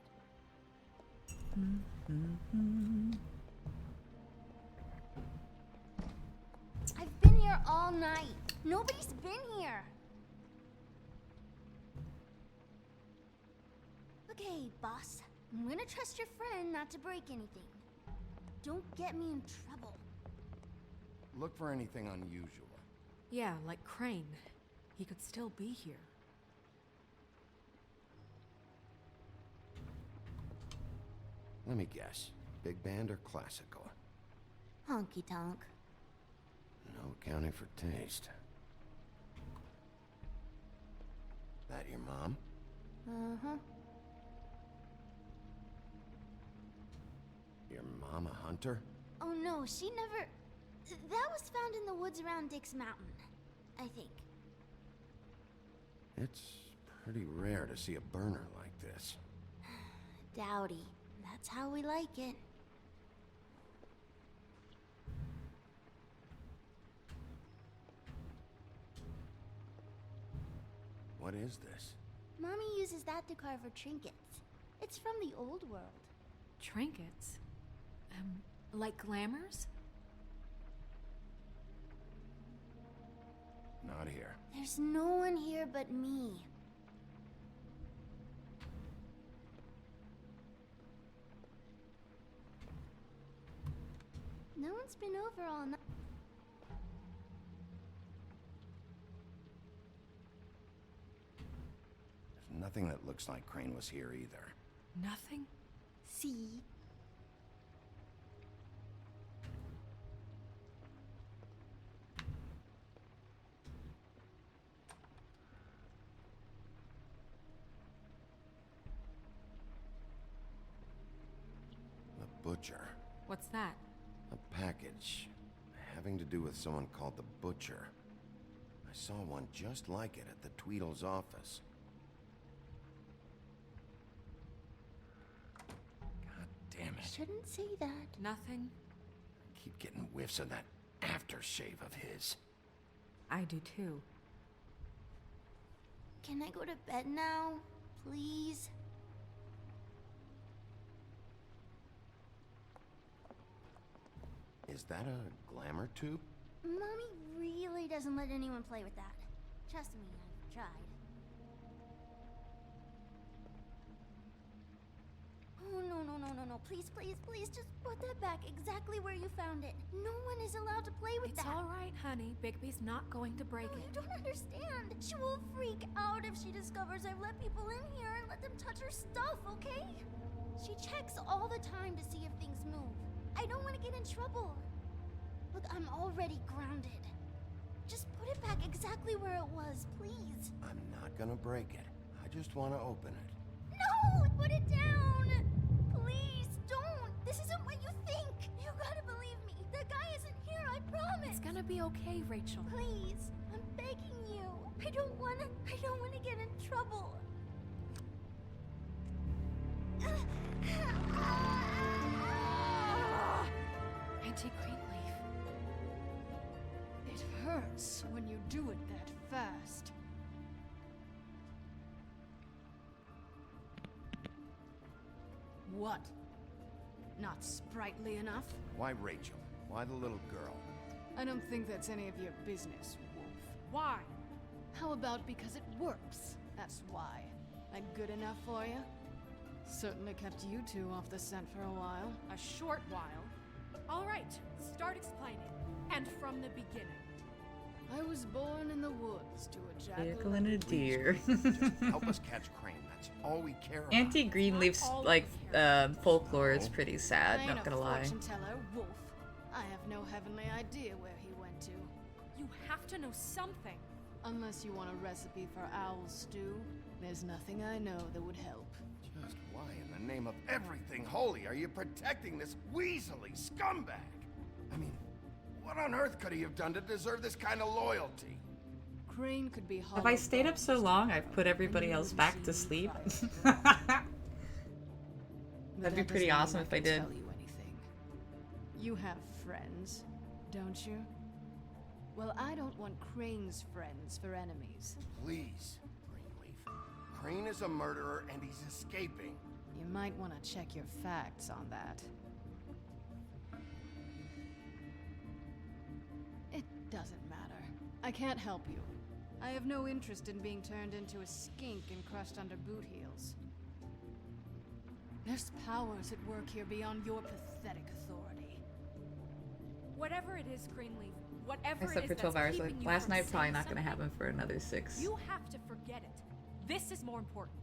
S1: I've been here all night. Nobody's been here. Okay, boss. I'm gonna trust your friend not to break anything. Don't get me in trouble.
S12: Look for anything unusual.
S19: Yeah, like Crane. He could still be here.
S12: Let me guess. Big band or classical?
S1: Honky tonk.
S12: No accounting for taste. That your mom?
S1: Uh-huh.
S12: Your mom a hunter?
S1: Oh no, she never... That was found in the woods around Dick's Mountain, I think.
S12: It's pretty rare to see a burner like this.
S1: Dowdy. That's how we like it.
S12: What is this?
S1: Mommy uses that to carve her trinkets. It's from the old world.
S19: Trinkets? Like glamours?
S12: Not here.
S1: There's no one here but me. No one's been over all night.
S12: There's nothing that looks like Crane was here either.
S19: Nothing?
S1: See?
S12: The Butcher.
S19: What's that?
S12: A package having to do with someone called the Butcher. I saw one just like it at the Tweedle's office. God damn it.
S1: Shouldn't say that.
S19: Nothing?
S12: I keep getting whiffs of that aftershave of his.
S19: I do too.
S1: Can I go to bed now? Please?
S12: Is that a glamour tube?
S1: Mommy really doesn't let anyone play with that. Trust me, I've tried. Oh, no. Please, just put that back exactly where you found it. No one is allowed to play with that.
S19: It's all right, honey. Bigby's not going to break it.
S1: You don't understand. She will freak out if she discovers I've let people in here and let them touch her stuff, okay? She checks all the time to see if things move. I don't want to get in trouble. Look, I'm already grounded. Just put it back exactly where it was, please.
S12: I'm not gonna break it. I just want to open it.
S1: No! Put it down! Please, don't! This isn't what you think! You gotta believe me. The guy isn't here, I promise!
S19: It's gonna be okay, Rachel.
S1: Please, I'm begging you. I don't wanna get in trouble.
S19: Auntie Greenleaf.
S14: It hurts when you do it that fast. What? Not sprightly enough?
S12: Why Rachel? Why the little girl?
S14: I don't think that's any of your business, Wolf.
S19: Why?
S14: How about because it works? That's why. That good enough for you? Certainly kept you two off the scent for a while.
S19: A short while. All right, start explaining. And from the beginning.
S14: I was born in the woods to a jackal
S5: Vehicle and a deer.
S12: Just help us catch Crane. That's all we care about.
S5: Auntie Greenleaf's like folklore is pretty sad,
S14: I ain't
S5: not gonna
S14: a
S5: lie.
S14: fortune teller, Wolf. I have no heavenly idea where he went to.
S19: You have to know something.
S14: Unless you want a recipe for owl stew, there's nothing I know that would help.
S12: Just why in the name of everything holy are you protecting this weaselly scumbag? I mean, what on earth could he have done to deserve this kind of loyalty?
S14: Crane could be
S5: Have I stayed up so long I've put everybody else back to sleep? That'd be pretty awesome if I did.
S14: Tell you anything. You have friends, don't you? Well, I don't want Crane's friends for enemies.
S12: Please, Greenleaf. Crane is a murderer and he's escaping.
S14: You might want to check your facts on that. It doesn't matter. I can't help you. I have no interest in being turned into a skink and crushed under boot heels. There's powers at work here beyond your pathetic authority.
S19: Whatever it is, Greenleaf, whatever
S5: I
S19: it
S5: slept
S19: is
S5: for 12
S19: that's
S5: hours.
S19: keeping you
S5: Last
S19: from
S5: night probably
S19: saying
S5: not gonna
S19: something,
S5: happen for another 6.
S19: You have to forget it. This is more important.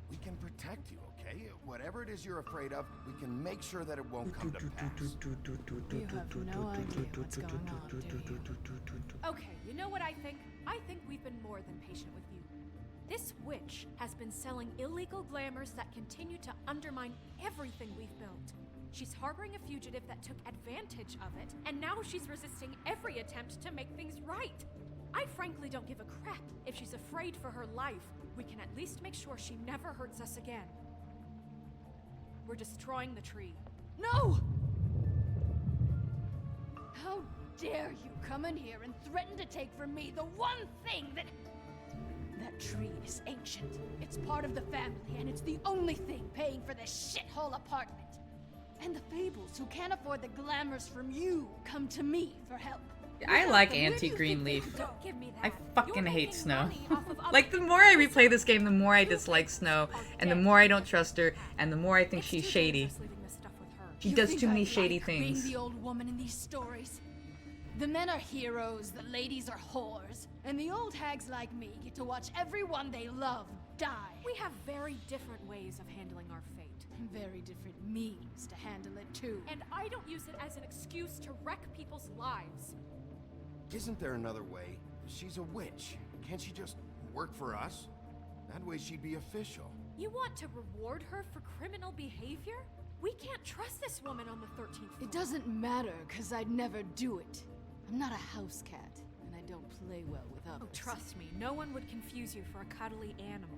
S12: We can protect you, okay? Whatever it is you're afraid of, we can make sure that it won't come to pass.
S14: You have no idea what's going on, do you?
S16: Okay, you know what I think? I think we've been more than patient with you. This witch has been selling illegal glamours that continue to undermine everything we've built. She's harboring a fugitive that took advantage of it, and now she's resisting every attempt to make things right. I frankly don't give a crap if she's afraid for her life. We can at least make sure she never hurts us again. We're destroying the tree.
S14: No! How dare you come in here and threaten to take from me the one thing that... That tree is ancient. It's part of the family, and it's the only thing paying for this shithole apartment. And the Fables, who can't afford the glamours from you, come to me for help.
S5: I like anti-Greenleaf. I fucking hate Snow. Like, the more I replay this game, the more I dislike Snow, and the more I don't trust her, and the more I think she's shady. She does too many shady things.
S14: Being the old woman in these stories. The men are heroes, the ladies are whores, and the old hags like me get to watch everyone they love die.
S16: We have very different ways of handling our fate.
S14: Very different means to handle it too.
S16: And I don't use it as an excuse to wreck people's lives.
S12: Isn't there another way? She's a witch. Can't she just work for us? That way she'd be official.
S16: You want to reward her for criminal behavior? We can't trust this woman on the 13th floor.
S14: It doesn't matter, because I'd never do it. I'm not a house cat, and I don't play well with others.
S16: Oh, trust me, no one would confuse you for a cuddly animal.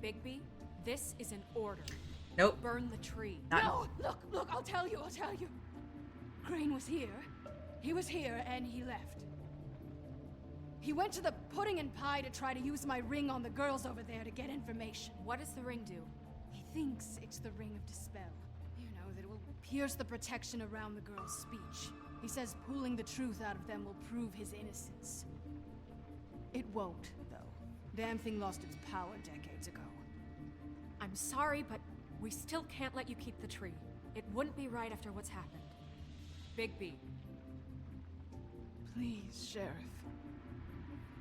S16: Bigby, this is an order.
S5: Nope.
S16: Burn the tree.
S14: No! Look, I'll tell you. Crane was here. He was here, and he left. He went to the pudding and pie to try to use my ring on the girls over there to get information.
S16: What does the ring do?
S14: He thinks it's the ring of dispel. You know, that it will pierce the protection around the girls' speech. He says pulling the truth out of them will prove his innocence. It won't, though. Damn thing lost its power decades ago.
S16: I'm sorry, but we still can't let you keep the tree. It wouldn't be right after what's happened. Bigby.
S14: Please, Sheriff.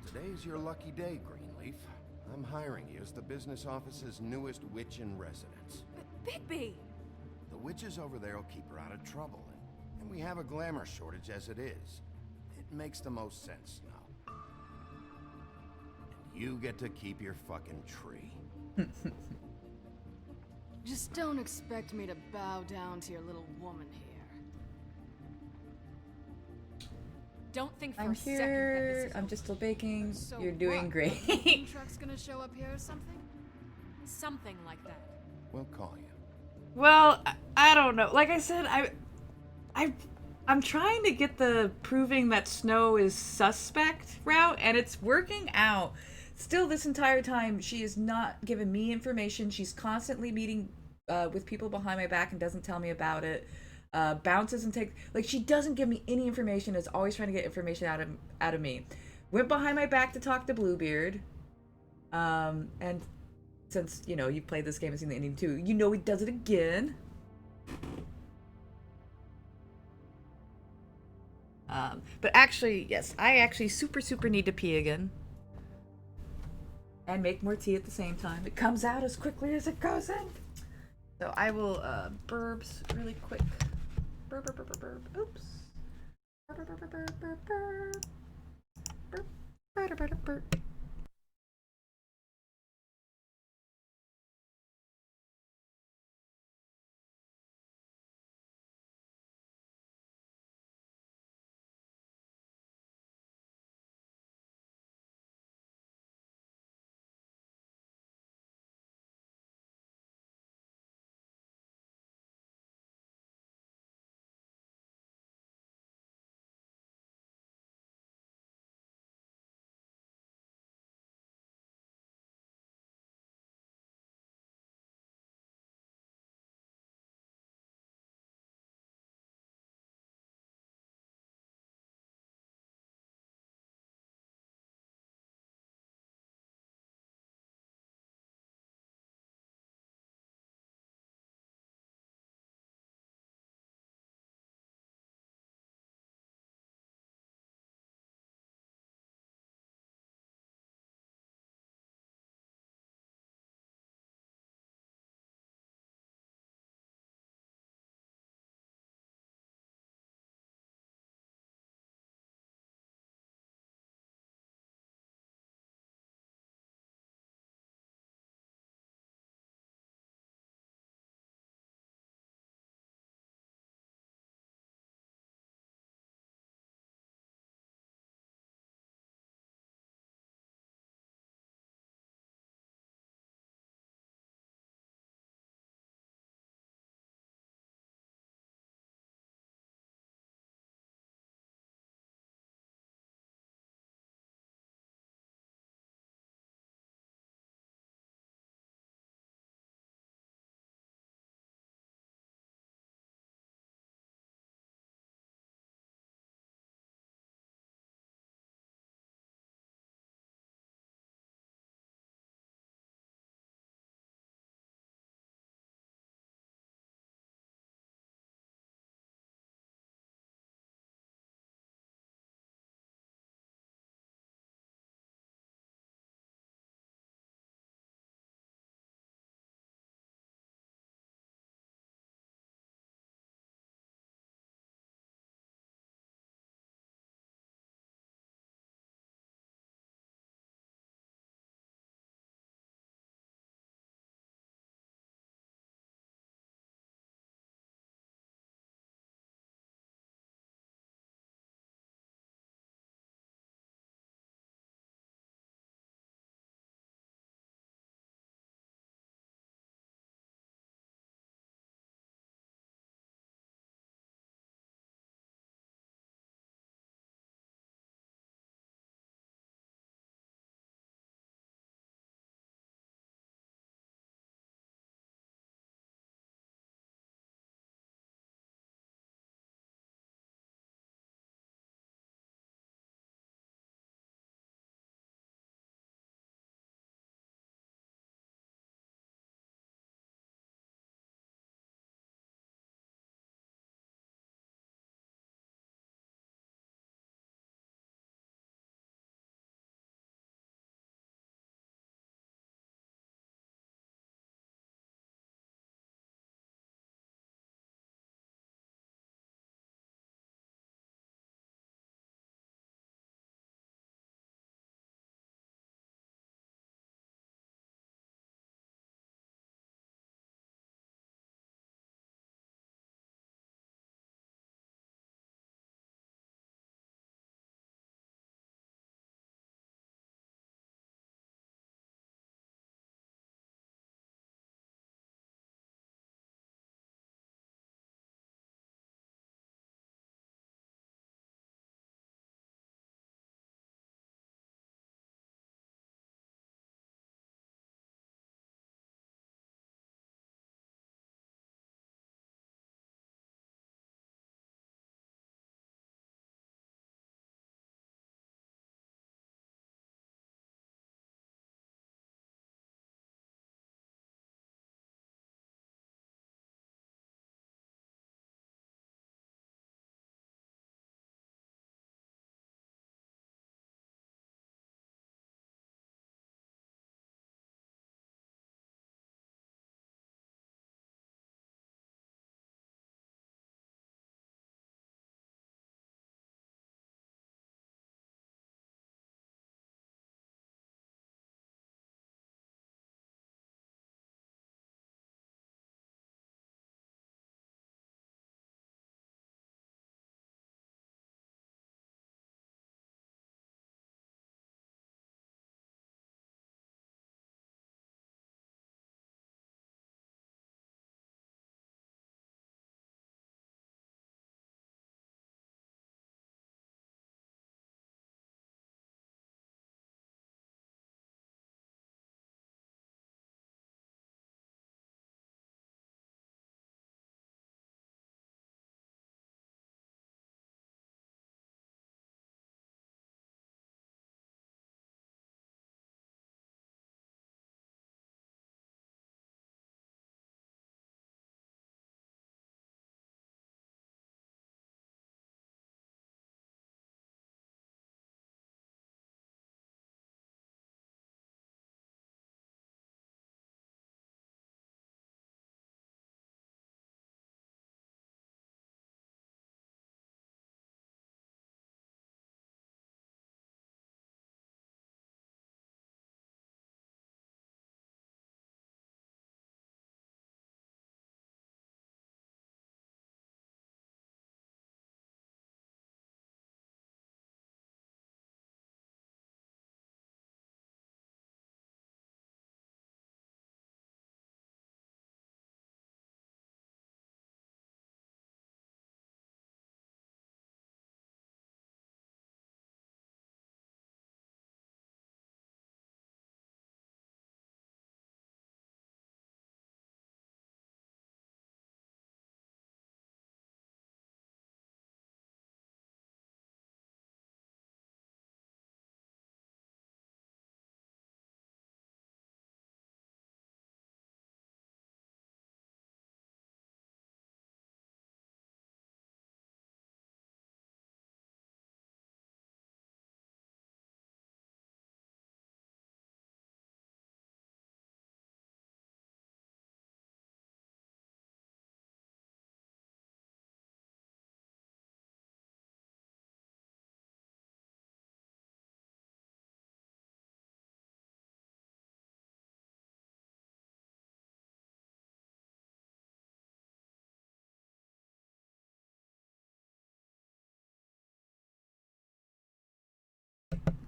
S12: Today's your lucky day, Greenleaf. I'm hiring you as the business office's newest witch in residence.
S16: Bigby!
S12: The witches over there will keep her out of trouble, and we have a glamour shortage as it is. It makes the most sense now. And you get to keep your fucking tree.
S14: Just don't expect me to bow down to your little woman here.
S16: Don't think for
S5: I'm
S16: a second that this
S5: here.
S16: is
S5: I'm just still baking.
S14: So
S5: You're doing
S14: what?
S5: great.
S14: The cooking truck's gonna show up here or something?
S16: something like that.
S12: We'll call you.
S5: Well, I don't know. Like I said, I'm trying to get the proving that Snow is suspect route, and it's working out. Still, this entire time, she is not giving me information. She's constantly meeting with people behind my back and doesn't tell me about it. Bounces and takes, like, she doesn't give me any information. Is always trying to get information out of me. Went behind my back to talk to Bluebeard, and since you know you played this game and seen the ending too, you know he does it again. But actually, yes, I actually super need to pee again. And make more tea at the same time. It comes out as quickly as it goes in. So I will burbs really quick. Burp. Oops. Burp.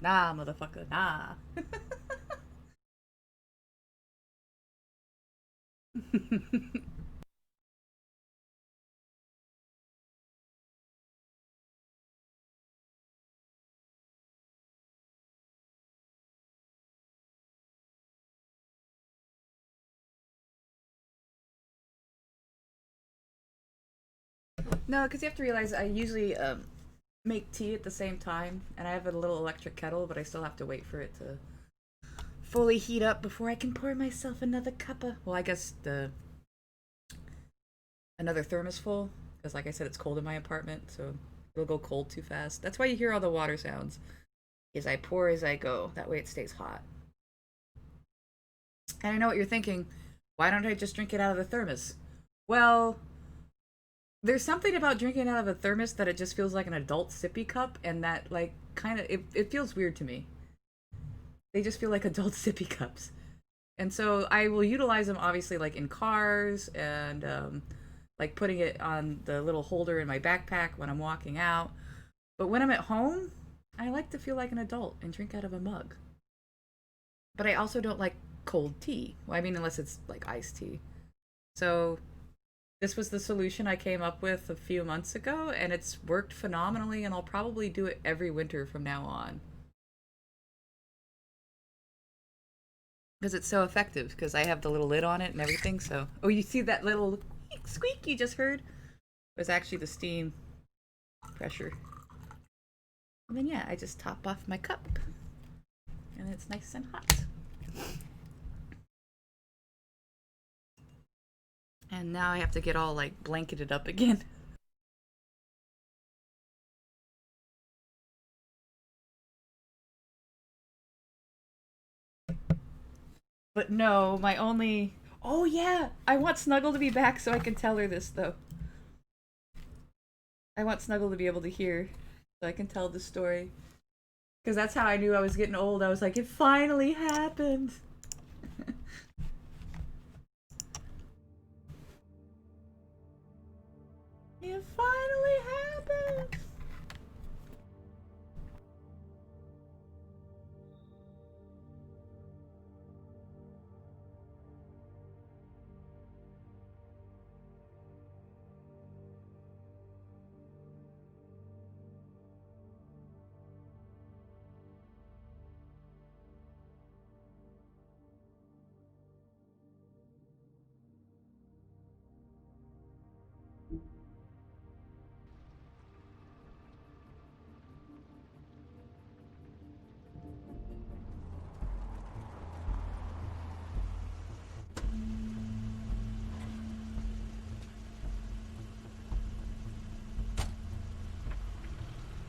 S5: Nah, motherfucker, nah. No, because you have to realize I usually make tea at the same time, and I have a little electric kettle, but I still have to wait for it to fully heat up before I can pour myself another cup of. Well, I guess another thermos full, because like I said, it's cold in my apartment, so it'll go cold too fast. That's why you hear all the water sounds. Is I pour as I go. That way it stays hot. And I know what you're thinking. Why don't I just drink it out of the thermos? Well, there's something about drinking out of a thermos that it just feels like an adult sippy cup, and that like kind of it feels weird to me. They just feel like adult sippy cups. And so I will utilize them obviously like in cars and like putting it on the little holder in my backpack when I'm walking out. But when I'm at home, I like to feel like an adult and drink out of a mug. But I also don't like cold tea. Well, I mean, unless it's like iced tea. So this was the solution I came up with a few months ago, and it's worked phenomenally, and I'll probably do it every winter from now on. Because it's so effective, because I have the little lid on it and everything, so... Oh, you see that little squeak you just heard? It was actually the steam pressure. And then, yeah, I just top off my cup. And it's nice and hot. And now I have to get all, like, blanketed up again. But no, my only... Oh, yeah! I want Snuggle to be back so I can tell her this, though. I want Snuggle to be able to hear so I can tell the story. Because that's how I knew I was getting old. I was like, it finally happened! It finally happened!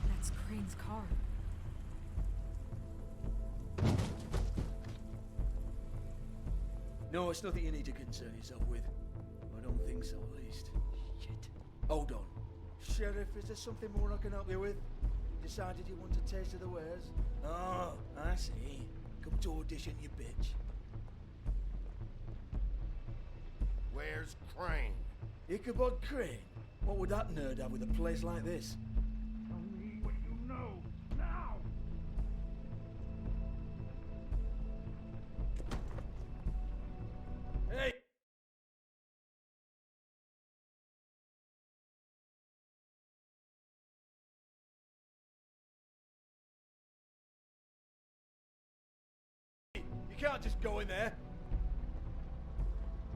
S19: That's Crane's car.
S20: No, it's nothing you need to concern yourself with. I don't think so, at least. Shit. Hold on. Sheriff, is there something more I can help you with? Decided you want a taste of the wares? Oh, I see. Come to audition, you bitch.
S10: Where's Crane?
S20: Ichabod Crane? What would that nerd have with a place like this?
S10: Tell me what you know, now!
S20: Hey! You can't just go in there.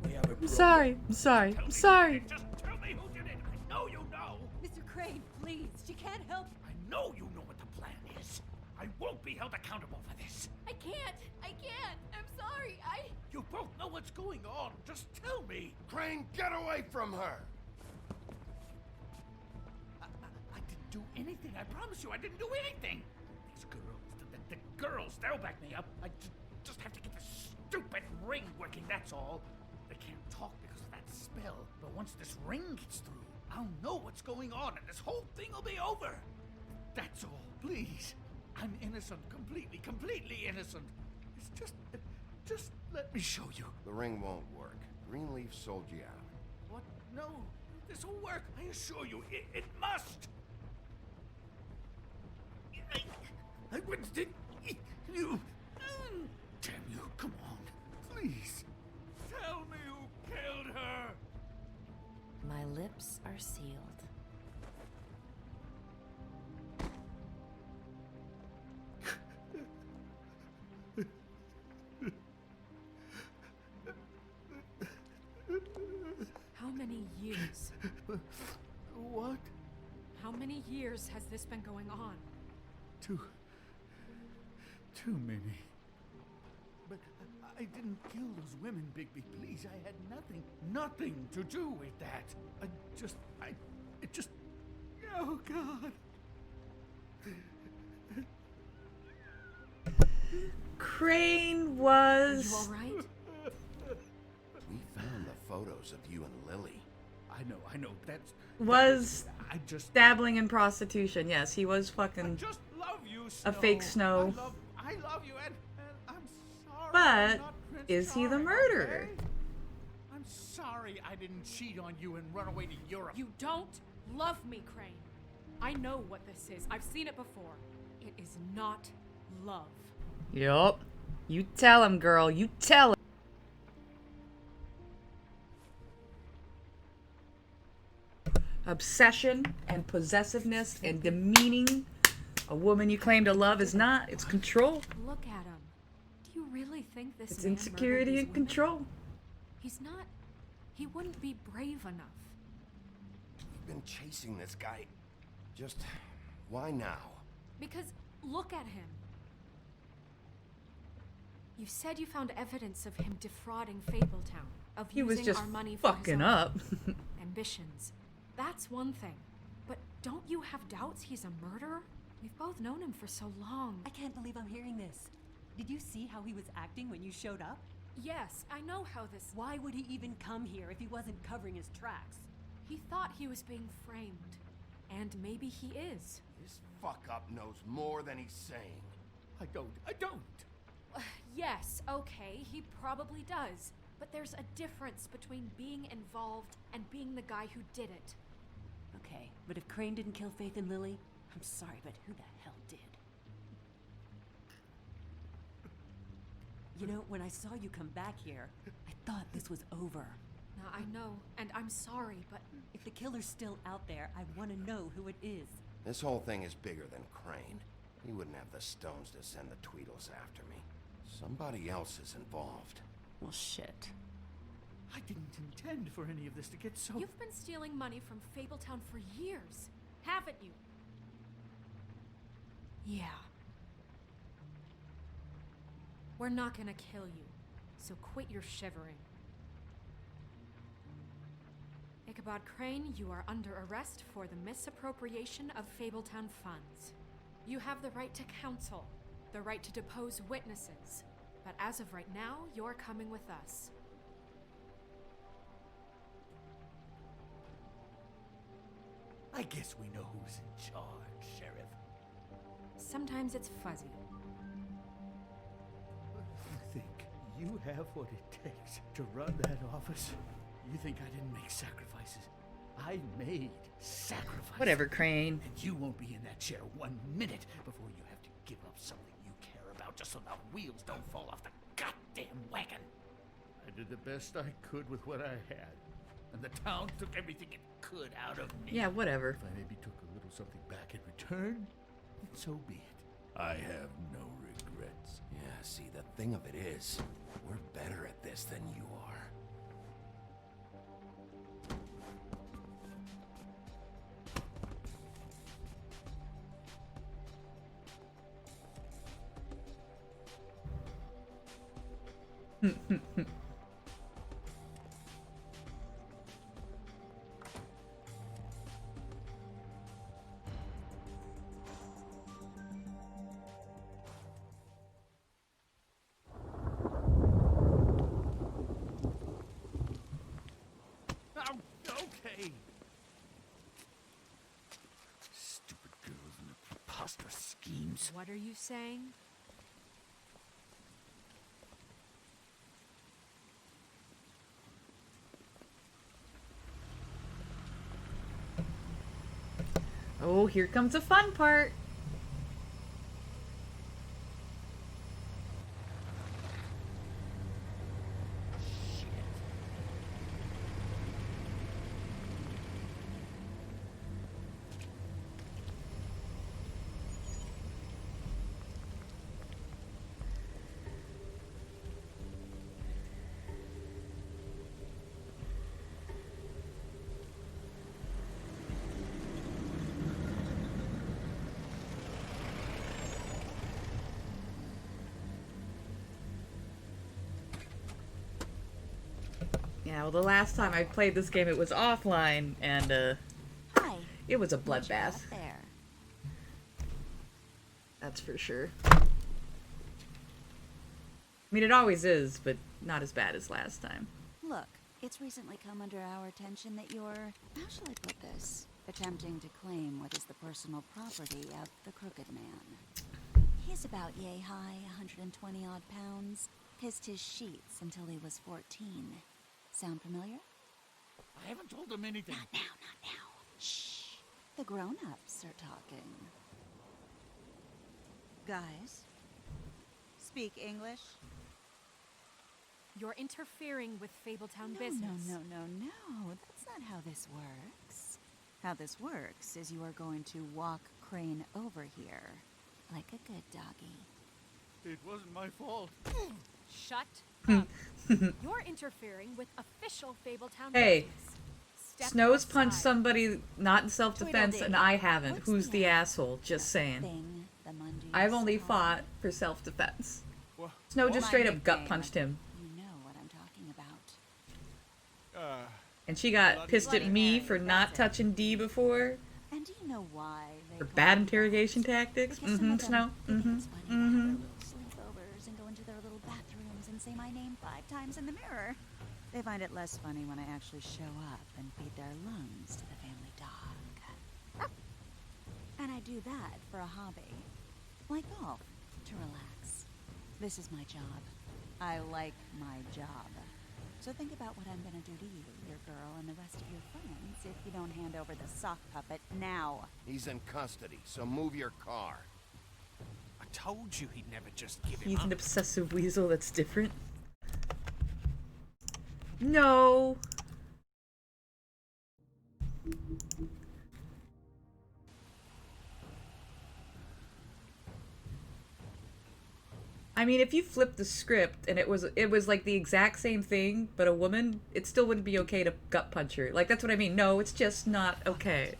S20: We have a problem.
S5: I'm sorry.
S15: Just tell me who did it. I know you know.
S14: Mr. Crane, please. She can't help.
S15: I know you know what the plan is. I won't be held accountable for this.
S14: I can't. I'm sorry.
S15: You both know what's going on. Just tell me.
S10: Crane, get away from her!
S15: I didn't do anything. I promise you, I didn't do anything. These girls, the girls, they'll back me up. I just have to get this stupid ring working, that's all. They can't talk because of that spell. But once this ring gets through, I'll know what's going on and this whole thing will be over. That's all, please. I'm innocent, completely innocent. It's just let me show you.
S12: The ring won't work. Greenleaf sold you out.
S15: What? No, this will work. I assure you, it must. I wouldn't. You... Damn you, come on. Please. Tell me who killed her.
S13: My lips are sealed.
S16: How many years?
S3: What?
S16: How many years has this been going on?
S3: Too many. But I didn't kill those women, Bigby. Please, I had nothing to do with that. It just, oh God.
S5: Crane was...
S16: Are you all right?
S12: We found the photos of you and Lily.
S3: I know, that's...
S5: Was
S3: I just...
S5: dabbling in prostitution. Yes, he was fucking
S15: I just love you, Snow.
S5: a fake Snow.
S15: I love you, and I'm sorry.
S5: But
S15: I'm not Prince
S5: is he the
S15: Charming,
S5: murderer?
S15: okay? I'm sorry I didn't cheat on you and run away to Europe.
S16: You don't love me, Crane. I know what this is. I've seen it before. It is not love.
S5: Yup. You tell him, girl. You tell him. Obsession and possessiveness and demeaning a woman you claim to love is not. It's control.
S16: Look at him. Do you really think this
S5: It's
S16: man
S5: insecurity
S16: murdered
S5: and
S16: these women?
S5: control.
S16: He's not... He wouldn't be brave enough.
S12: You've been chasing this guy. Just why now?
S16: Because look at him. You said you found evidence of him defrauding Fabletown, of
S5: He
S16: using
S5: was just
S16: our money for
S5: fucking
S16: his own
S5: up.
S16: ambitions. That's one thing. But don't you have doubts he's a murderer? We've both known him for so long.
S13: I can't believe I'm hearing this. Did you see how he was acting when you showed up?
S16: Yes, I know how this...
S13: Why would he even come here if he wasn't covering his tracks?
S16: He thought he was being framed. And maybe he is.
S12: This fuck-up knows more than he's saying.
S3: I don't.
S16: Yes, okay, he probably does. But there's a difference between being involved and being the guy who did it.
S13: Okay, but if Crane didn't kill Faith and Lily, I'm sorry, but who the hell did? You know, when I saw you come back here, I thought this was over.
S16: Now, I know, and I'm sorry, but...
S13: If the killer's still out there, I want to know who it is.
S12: This whole thing is bigger than Crane. He wouldn't have the stones to send the Tweedles after me. Somebody else is involved.
S13: Well, shit.
S3: I didn't intend for any of this to get so...
S16: You've been stealing money from Fabletown for years, haven't you? Yeah. We're not gonna kill you, so quit your shivering. Ichabod Crane, you are under arrest for the misappropriation of Fabletown funds. You have the right to counsel, the right to depose witnesses, but as of right now, you're coming with us.
S3: I guess we know who's in charge, Sheriff.
S16: Sometimes it's fuzzy.
S3: You think you have what it takes to run that office? You think I didn't make sacrifices? I made sacrifices.
S5: Whatever, Crane.
S3: And you won't be in that chair 1 minute before you have to give up something you care about just so the wheels don't fall off the goddamn wagon. I did the best I could with what I had. And the town took everything it could out of me.
S5: Yeah, whatever.
S3: If I maybe took a little something back in return, then so be it. I have no regrets.
S12: Yeah, see, the thing of it is, we're better at this than you are.
S3: Okay. Stupid girls and their preposterous schemes.
S16: What are you saying?
S5: Oh, here comes the fun part. Yeah, well, the last time I played this game, it was offline, and,
S7: Hi.
S5: it was a
S7: What you got
S5: bloodbath.
S7: there?
S5: That's for sure. I mean, it always is, but not as bad as last time.
S7: Look, it's recently come under our attention that you're, how shall I put this, attempting to claim what is the personal property of the Crooked Man. He's about yay high, 120 odd pounds, kissed his sheets until he was 14. Sound familiar?
S15: I haven't told him anything.
S7: Not now, not now. Shh. The grown-ups are talking. Guys, speak English?
S16: You're interfering with Fabletown
S7: No,
S16: business.
S7: No. That's not how this works. How this works is you are going to walk Crane over here, like a good doggy.
S15: It wasn't my fault.
S16: Shut up. You're interfering with official Fabletown
S5: Hey,
S16: business. Step
S5: Snow's
S16: aside.
S5: punched somebody not in self-defense, and
S7: Tweedledee.
S5: I haven't.
S7: What's
S5: Who's the
S7: that?
S5: asshole? Just saying.
S7: Thing the Mundies
S5: I've only
S7: call-
S5: fought for self-defense.
S15: Well,
S5: Snow just
S7: my
S5: straight up gut
S7: nickname.
S5: punched him.
S7: You know what I'm talking about.
S5: And she got pissed at
S7: Bloody
S5: me
S7: Mary,
S5: for not
S7: that's it.
S5: touching D before.
S7: And do you know why they
S5: For
S7: call
S5: bad
S7: them
S5: interrogation tactics.
S7: Because some of
S5: Snow.
S7: them think it's funny to have their little sleepovers and go into their little bathrooms and say my name 5 times in the mirror. They find it less funny when I actually show up and feed their lungs to the family dog. And I do that for a hobby, like golf, to relax. This is my job. I like my job. So think about what I'm gonna do to you, your girl, and the rest of your friends if you don't hand over the sock puppet now.
S12: He's in custody, so move your car.
S11: I told you he'd never just give him
S5: He's
S11: up.
S5: an obsessive weasel that's different. No. I mean, if you flip the script and it was like the exact same thing, but a woman, it still wouldn't be okay to gut punch her. Like, that's what I mean. No, it's just not okay.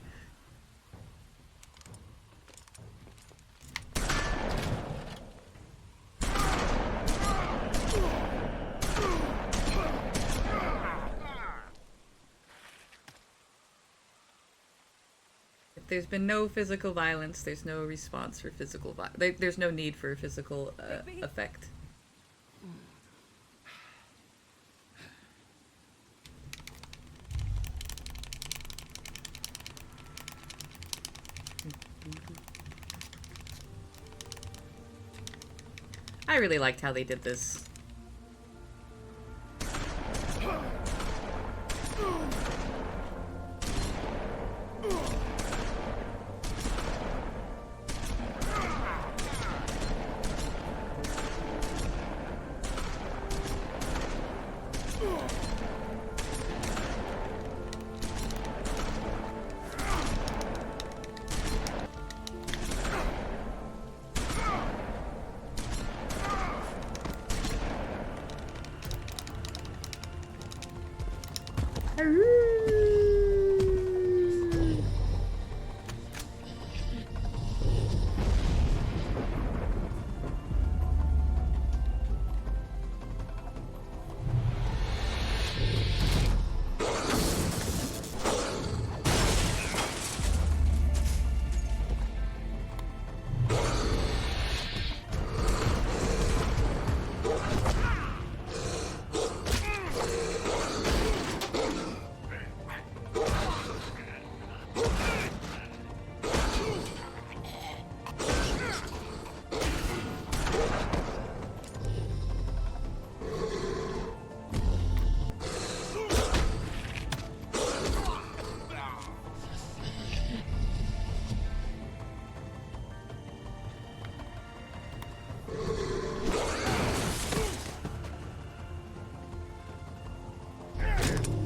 S5: If there's been no physical violence, there's no response for physical violence. There's no need for a physical effect. I really liked how they did this.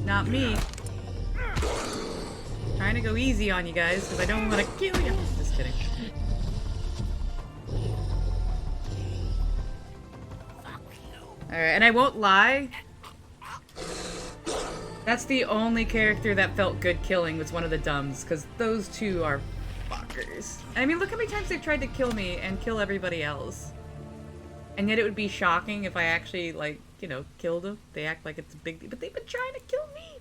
S5: Not me. Trying to go easy on you guys because I don't want to kill you. Just kidding. Alright, and I won't lie. That's the only character that felt good killing was one of the Dumbs, because those two are fuckers. I mean, look how many times they've tried to kill me and kill everybody else. And yet it would be shocking if I actually, like, you know, killed him. They act like it's a big deal, but they've been trying to kill me.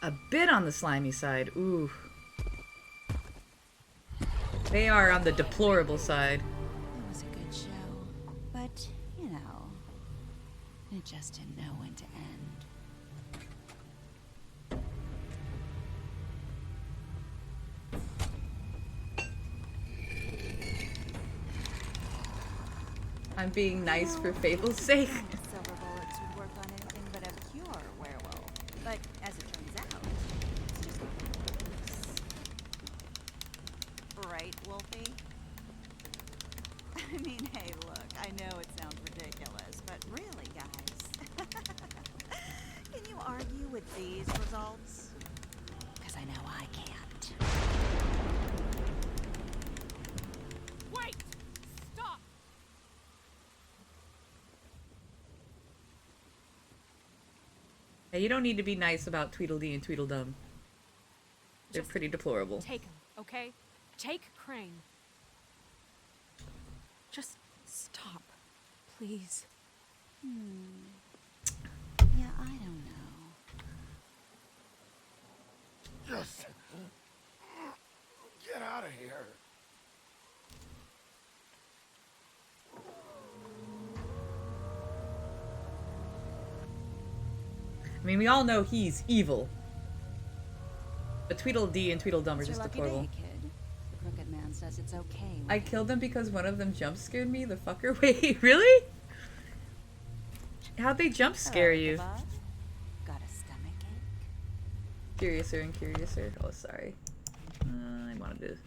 S5: A bit on the slimy side. Ooh. They are on the deplorable side.
S7: It was a good show, but, you know, it just didn't know when to end.
S5: I'm being nice for Fable's sake.
S7: Silver bullets would work on anything but a pure werewolf. But as it turns out, it's just right, Wolfie? I mean, hey, look, I know it sounds ridiculous, but really, guys, can you argue with these results? Because I know I can't.
S16: Wait! Stop!
S5: Hey, you don't need to be nice about Tweedledee and Tweedledum. They're pretty deplorable.
S16: Take him, okay? Take Crane. Just stop, please.
S7: Yeah, I don't know.
S10: Just get out of here.
S5: I mean, we all know he's evil. But Tweedledee and Tweedledum are
S7: It's your
S5: just
S7: lucky
S5: deplorable.
S7: day, kid. The Crooked Man says it's okay.
S5: I killed them because one of them jump scared me, the fucker. Wait, really? How'd they jump scare you?
S7: Got a stomachache?
S5: Curiouser and curiouser. Oh, sorry. I wanted to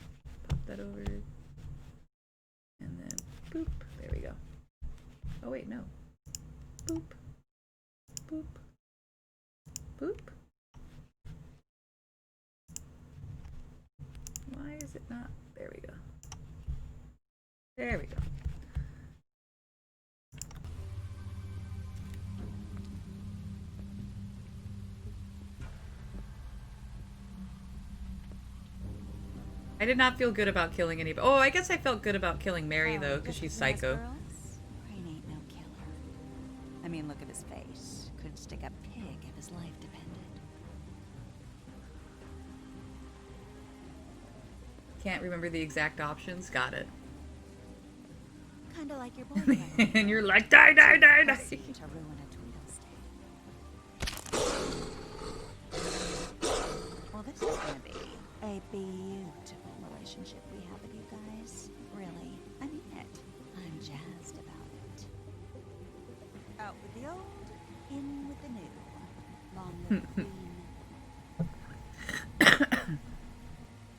S5: pop that over. And then boop. There we go. Oh, wait, no. Boop. Boop. Boop. Why is it not? There we go. There we go. I did not feel good about killing anybody. Oh, I guess I felt good about killing Mary, though, because she's psycho.
S7: Crane ain't no killer. I mean, look at his face. Could stick a pig if his life depended.
S5: Can't remember the exact options. Got it.
S7: Kinda like your boyfriend.
S5: And you're like, die, die, die, die.
S7: To ruin a Tweedle's day. Well, this is gonna be a beautiful relationship we have with you guys. Really, I mean it. I'm jazzed about it. Out with the old, in with the new. Long live the queen.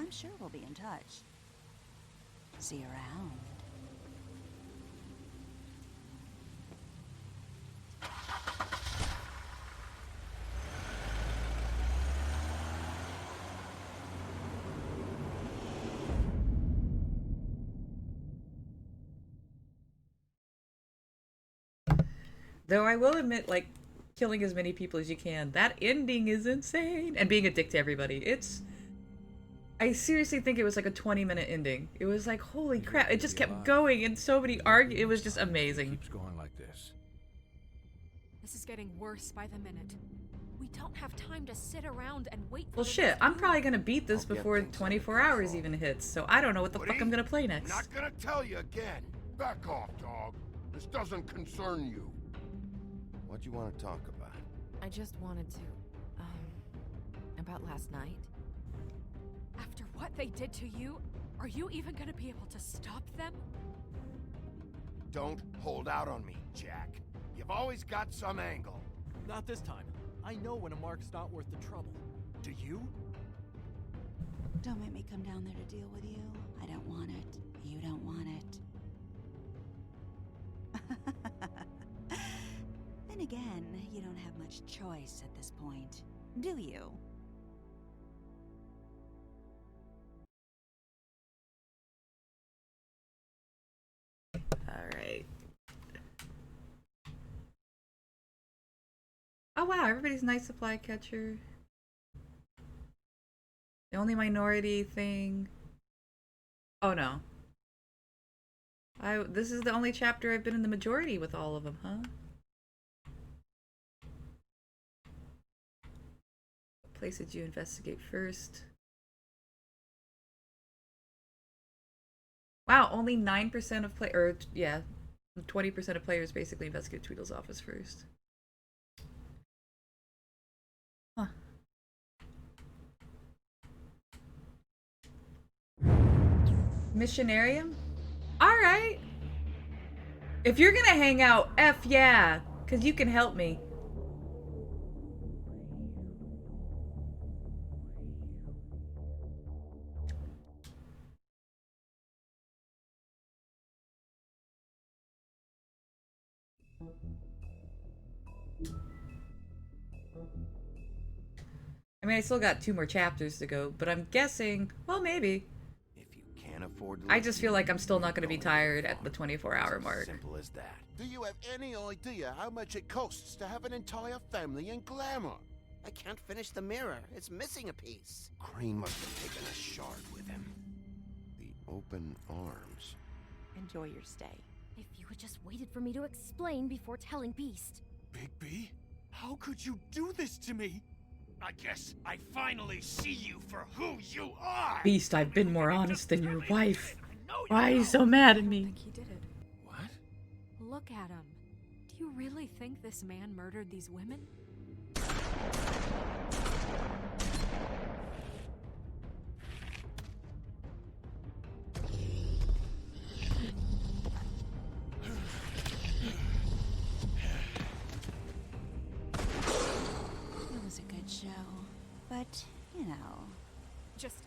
S7: I'm sure we'll be in touch. See you around.
S5: Though I will admit, like, killing as many people as you can, that ending is insane. And being a dick to everybody. It's... I seriously think it was like a 20-minute ending. It was like, holy crap. It just kept going and so many It was just amazing.
S11: Keeps going like this.
S16: This is getting worse by the minute. We don't have time to sit around and wait for
S5: Well, shit. I'm probably gonna beat this before 24 hours even hits. So I don't know what the fuck I'm gonna play next.
S10: Not gonna tell you again. Back off, dog. This doesn't concern you.
S12: What do you want to talk about?
S19: I just wanted to, about last night.
S16: After what they did to you, are you even gonna be able to stop them?
S10: Don't hold out on me, Jack. You've always got some angle.
S18: Not this time. I know when a mark's not worth the trouble. Do you?
S7: Don't make me come down there to deal with you. I don't want it. You don't want it. Then again, you don't have much choice at this point, do you?
S5: Alright. Oh wow, everybody's nice supply catcher. The only minority thing. Oh no. This is the only chapter I've been in the majority with all of them, huh? What place did you investigate first? Wow, only 9% of 20% of players basically investigate Tweedle's office first. Huh. Missionarium? Alright. If you're gonna hang out, F yeah, because you can help me. I mean, I still got 2 more chapters to go, but I'm guessing, well, maybe.
S12: Can't afford to
S5: I just feel like I'm still not going to be tired at the 24-hour mark.
S12: Simple as that.
S10: Do you have any idea how much it costs to have an entire family in Glamour?
S4: I can't finish the mirror. It's missing a piece.
S12: Crane must have taken a shard with him. The open arms.
S6: Enjoy your stay.
S21: If you had just waited for me to explain before telling Beast.
S15: Bigby, how could you do this to me? I guess I finally see you for who you are!
S5: Beast, I've been more honest than your wife. Why are you so mad at me?
S16: I think he did it.
S15: What?
S16: Look at him. Do you really think this man murdered these women?
S7: It was a good show, but, you know.
S16: Just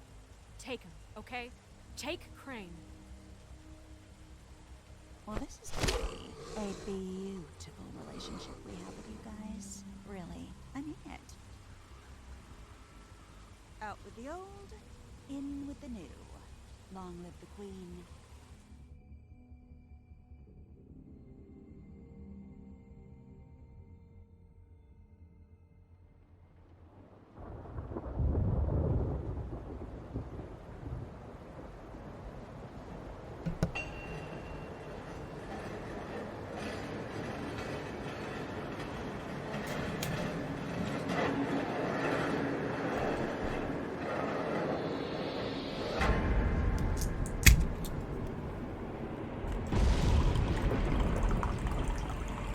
S16: take him, okay? Take Crane.
S7: Well, this is gonna be a beautiful relationship we have with you guys. Really, I mean it. Out with the old, in with the new. Long live the Queen.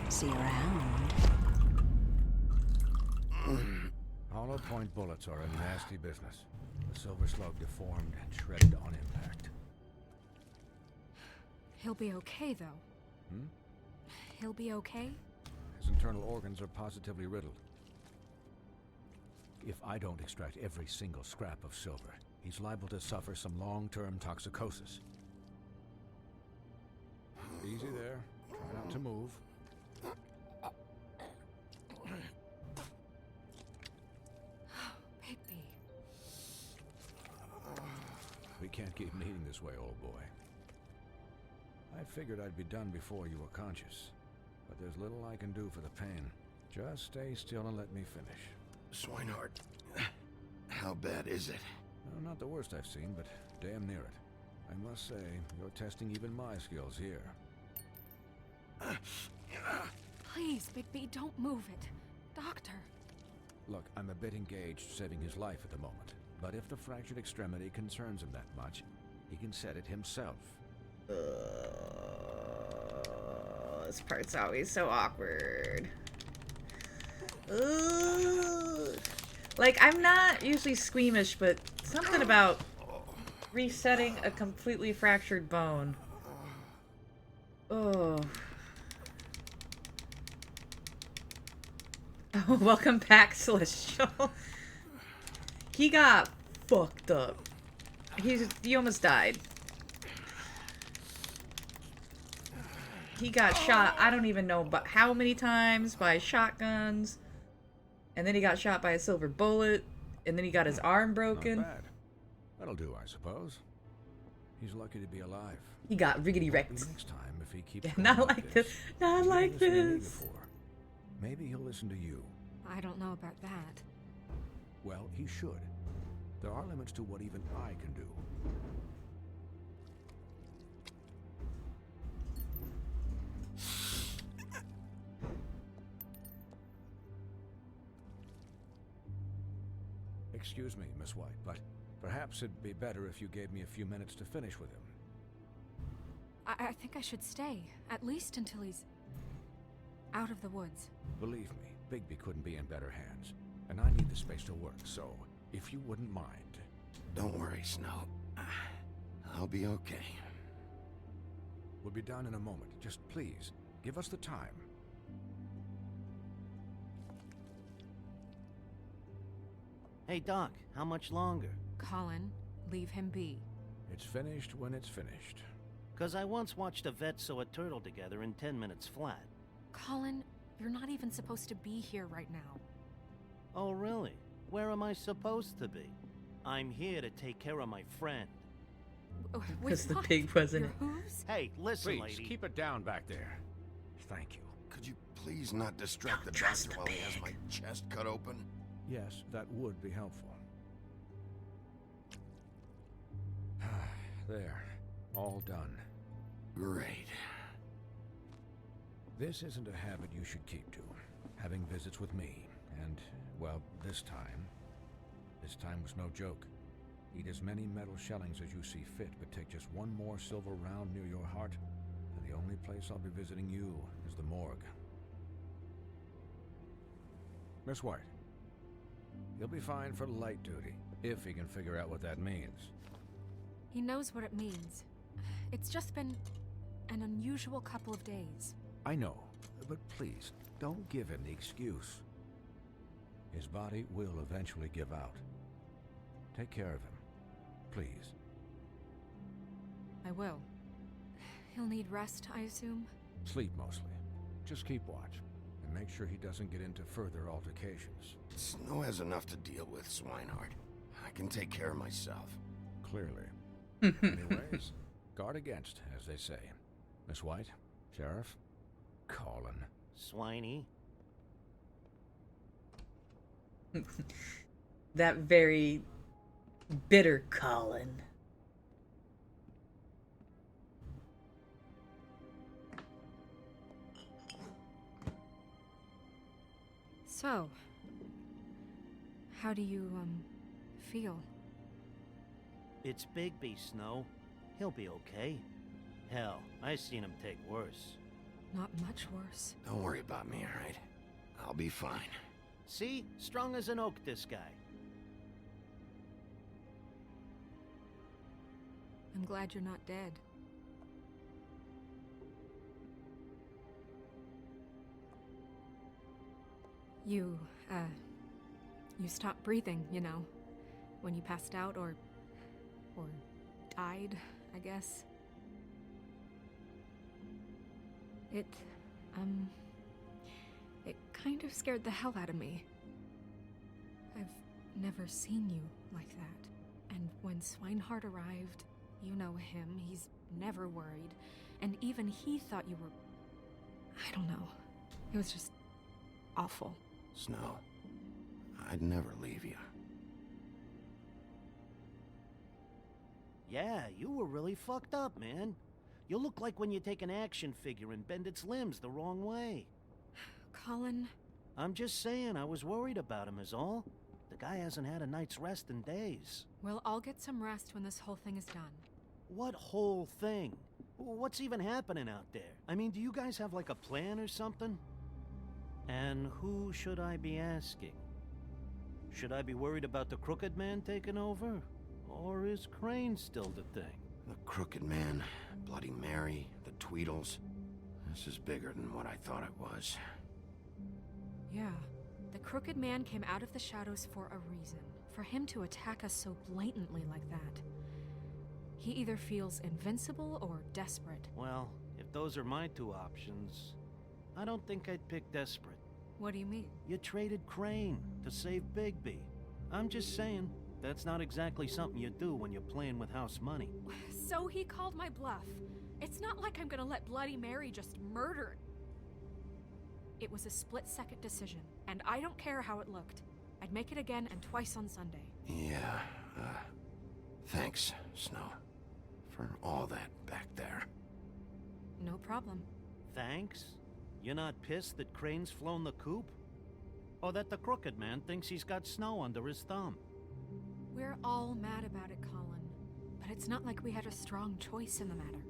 S7: See you around.
S23: Hollow point bullets are a nasty business. The silver slug deformed and shredded on impact.
S16: He'll be okay, though.
S23: Hmm?
S16: He'll be okay?
S23: His internal organs are positively riddled. If I don't extract every single scrap of silver, he's liable to suffer some long-term toxicosis. Easy there. Try not to move.
S16: Bigby.
S23: We can't keep meeting this way, old boy. I figured I'd be done before you were conscious, but there's little I can do for the pain. Just stay still and let me finish.
S12: Swinehart, how bad is it?
S23: No, not the worst I've seen, but damn near it. I must say, you're testing even my skills here.
S16: Please, Bigby, don't move it. Doctor.
S23: Look, I'm a bit engaged saving his life at the moment, but if the fractured extremity concerns him that much, he can set it himself.
S5: This part's always so awkward. Ugh. Like, I'm not usually squeamish, but something about resetting a completely fractured bone. Oh. Oh, welcome back, Celestial. He got fucked up. He almost died. He got shot, I don't even know but how many times, by shotguns. And then he got shot by a silver bullet. And then he got his arm broken.
S23: Not bad. That'll do, I suppose. He's lucky to be alive.
S5: He got riggedy wrecked.
S23: Next time, if he keeps
S5: Yeah,
S23: going
S5: not like this. Not
S23: He
S5: like
S23: didn't listen to me
S5: this.
S23: before. Maybe he'll listen to you.
S16: I don't know about that.
S23: Well, he should. There are limits to what even I can do. Excuse me, Miss White, but perhaps it'd be better if you gave me a few minutes to finish with him.
S19: I think I should stay, at least until he's out of the woods.
S23: Believe me, Bigby couldn't be in better hands, and I need the space to work, so if you wouldn't mind...
S12: Don't worry, Snow. I'll be okay.
S23: We'll be done in a moment. Just please, give us the time.
S2: Hey, Doc, how much longer?
S19: Colin, leave him be.
S23: It's finished when it's finished.
S2: 'Cause I once watched a vet sew a turtle together in 10 minutes flat.
S19: Colin, you're not even supposed to be here right now.
S2: Oh, really? Where am I supposed to be? I'm here to take care of my friend.
S5: Because the pig wasn't.
S2: Hey, listen,
S23: Please,
S2: lady.
S23: keep it down back there. Thank you.
S12: Could you please not distract the doctor while he has my chest cut open?
S23: Yes, that would be helpful. There. All done.
S12: Great.
S23: This isn't a habit you should keep to. Having visits with me. And, well, this time was no joke. Eat as many metal shellings as you see fit, but take just one more silver round near your heart, and the only place I'll be visiting you is the morgue. Miss White, he'll be fine for light duty, if he can figure out what that means.
S19: He knows what it means. It's just been an unusual couple of days.
S23: I know, but please, don't give him the excuse. His body will eventually give out. Take care of him, please.
S19: I will. He'll need rest, I assume?
S23: Sleep mostly. Just keep watch, and make sure he doesn't get into further altercations.
S12: Snow has enough to deal with, Swinehart. I can take care of myself.
S23: Clearly. Anyways, guard against, as they say. Miss White, Sheriff, Colin.
S2: Swiney.
S5: That very bitter Colin.
S19: So, how do you, feel?
S2: It's Bigby, Snow. He'll be okay. Hell, I seen him take worse.
S19: Not much worse.
S12: Don't worry about me, all right? I'll be fine.
S2: See? Strong as an oak, this guy.
S19: I'm glad you're not dead. You stopped breathing, you know, when you passed out or died, I guess. It kind of scared the hell out of me. I've never seen you like that. And when Swinehart arrived, you know him, he's never worried. And even he thought you were... I don't know. It was just awful.
S12: Snow, I'd never leave you.
S2: Yeah, you were really fucked up, man. You look like when you take an action figure and bend its limbs the wrong way.
S19: Colin...
S2: I'm just saying, I was worried about him is all. The guy hasn't had a night's rest in days.
S19: Well, I'll get some rest when this whole thing is done.
S2: What whole thing? What's even happening out there? I mean, do you guys have like a plan or something? And who should I be asking? Should I be worried about the Crooked Man taking over? Or is Crane still the thing?
S12: The Crooked Man, Bloody Mary, the Tweedles. This is bigger than what I thought it was.
S19: Yeah. The Crooked Man came out of the shadows for a reason. For him to attack us so blatantly like that. He either feels invincible or desperate.
S2: Well, if those are my two options, I don't think I'd pick desperate.
S19: What do you mean?
S2: You traded Crane to save Bigby. I'm just saying, that's not exactly something you do when you're playing with house money.
S19: So he called my bluff. It's not like I'm gonna let Bloody Mary just murder. It was a split-second decision, and I don't care how it looked. I'd make it again and twice on Sunday.
S12: Yeah, Thanks, Snow, for all that back there.
S19: No problem.
S2: Thanks? You're not pissed that Crane's flown the coop? Or that the crooked man thinks he's got Snow under his thumb?
S19: We're all mad about it, Colin. But it's not like we had a strong choice in the matter.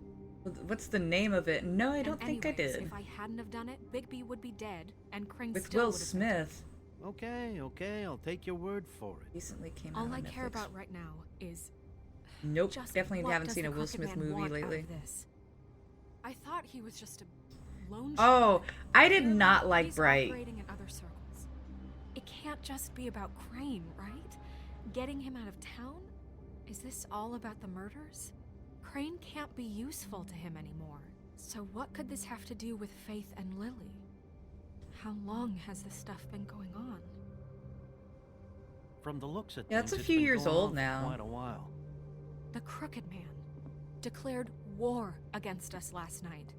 S5: What's the name of it? No, I don't think I
S19: anyways,
S5: did.
S19: If I hadn't have done it, Bigby would be dead, and Crane
S5: With
S19: still
S5: Will
S19: would have been dead.
S5: Smith.
S2: Okay, I'll take your word for it.
S5: Recently came out
S19: All
S5: on
S19: I care
S5: Netflix.
S19: about right now is
S5: Nope,
S19: just
S5: definitely
S19: what
S5: haven't
S19: does
S5: seen
S19: the
S5: a Will
S19: Crooked
S5: Smith
S19: Man
S5: movie
S19: want out
S5: lately.
S19: of this? I thought he was just a lone
S5: Oh,
S19: shot.
S5: I did
S19: Clearly,
S5: not like
S19: he's
S5: Bright.
S19: operating in other circles. It can't just be about Crane, right? Getting him out of town? Is this all about the murders? Crane can't be useful to him anymore. So what could this have to do with Faith and Lily? How long has this stuff been going on?
S2: From the looks of
S5: Yeah, it's
S2: things,
S5: a few
S2: been
S5: years
S2: going
S5: old
S2: on for
S5: now.
S2: Quite a while.
S19: The Crooked Man declared war against us last night.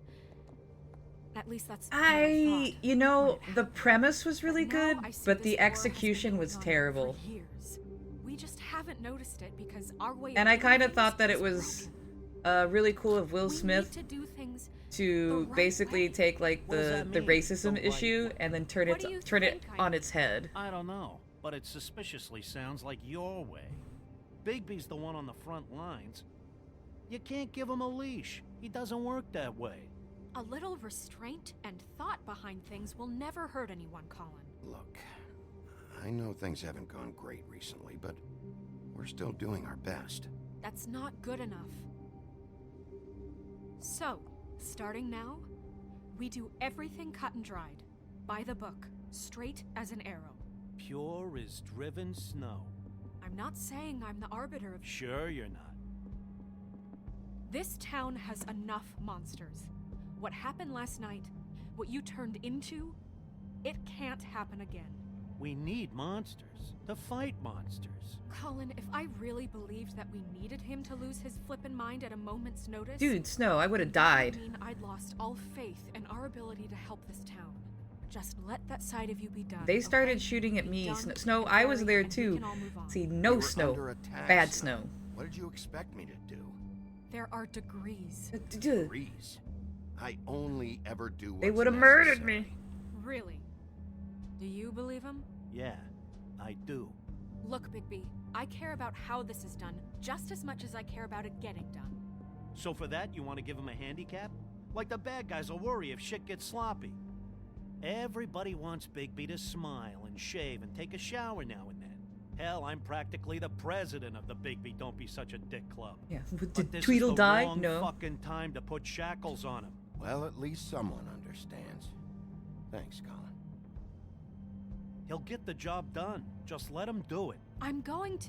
S19: At least that's what I thought.
S5: You know, the premise was really
S19: But now
S5: good,
S19: I see
S5: but
S19: this
S5: the
S19: war has been
S5: execution was
S19: going on
S5: terrible.
S19: for years. We just haven't noticed it because our way
S5: And
S19: of
S5: I
S19: doing
S5: kind of
S19: things
S5: thought that
S19: is
S5: it was
S19: broken.
S5: really cool of Will
S19: We
S5: Smith
S19: need to do things
S5: to
S19: the right
S5: basically
S19: way.
S5: take like
S2: What does
S5: the
S2: that mean,
S5: racism
S2: the right
S5: issue
S2: way?
S5: and then turn
S19: What do you
S5: it
S19: think I
S5: on
S19: mean?
S5: its head.
S2: I don't know, but it suspiciously sounds like your way. Bigby's the one on the front lines. You can't give him a leash. He doesn't work that way.
S19: A little restraint and thought behind things will never hurt anyone, Colin.
S12: Look, I know things haven't gone great recently, but we're still doing our best.
S19: That's not good enough. So, starting now, we do everything cut and dried, by the book, straight as an arrow.
S2: Pure as driven snow.
S19: I'm not saying I'm the arbiter of...
S2: Sure you're not.
S19: This town has enough monsters. What happened last night, what you turned into, it can't happen again.
S2: We need monsters to fight monsters.
S19: Colin, if I really believed that we needed him to lose his flippin' mind at a moment's notice...
S5: Dude, Snow, I would have
S19: that would
S5: died.
S19: mean I'd lost all faith in our ability to help this town. Just let that side of you be done.
S5: They started
S19: okay?
S5: shooting at
S19: Be
S5: me.
S19: done
S5: Snow,
S19: and
S5: I was
S19: buried,
S5: there
S19: and we
S5: too.
S19: can all move on.
S5: See,
S12: We
S5: no
S12: were
S5: Snow.
S12: under attack,
S5: Bad Snow.
S12: What did you expect me to do?
S19: There are degrees.
S12: Degrees? I only ever do what's
S5: They would have murdered
S12: necessary.
S5: me.
S19: Really? Do you believe him?
S2: Yeah, I do.
S19: Look, Bigby, I care about how this is done just as much as I care about it getting done.
S2: So for that, you want to give him a handicap? Like the bad guys will worry if shit gets sloppy. Everybody wants Bigby to smile and shave and take a shower now and then. Hell, I'm practically the president of the Bigby Don't Be Such a Dick Club.
S5: Yeah,
S2: But
S5: did
S2: this
S5: Tweedle
S2: is the
S5: die?
S2: wrong
S5: No.
S2: fucking time to put shackles on him.
S12: Well, at least someone understands. Thanks, Colin.
S2: He'll get the job done. Just let him do it.
S19: I'm going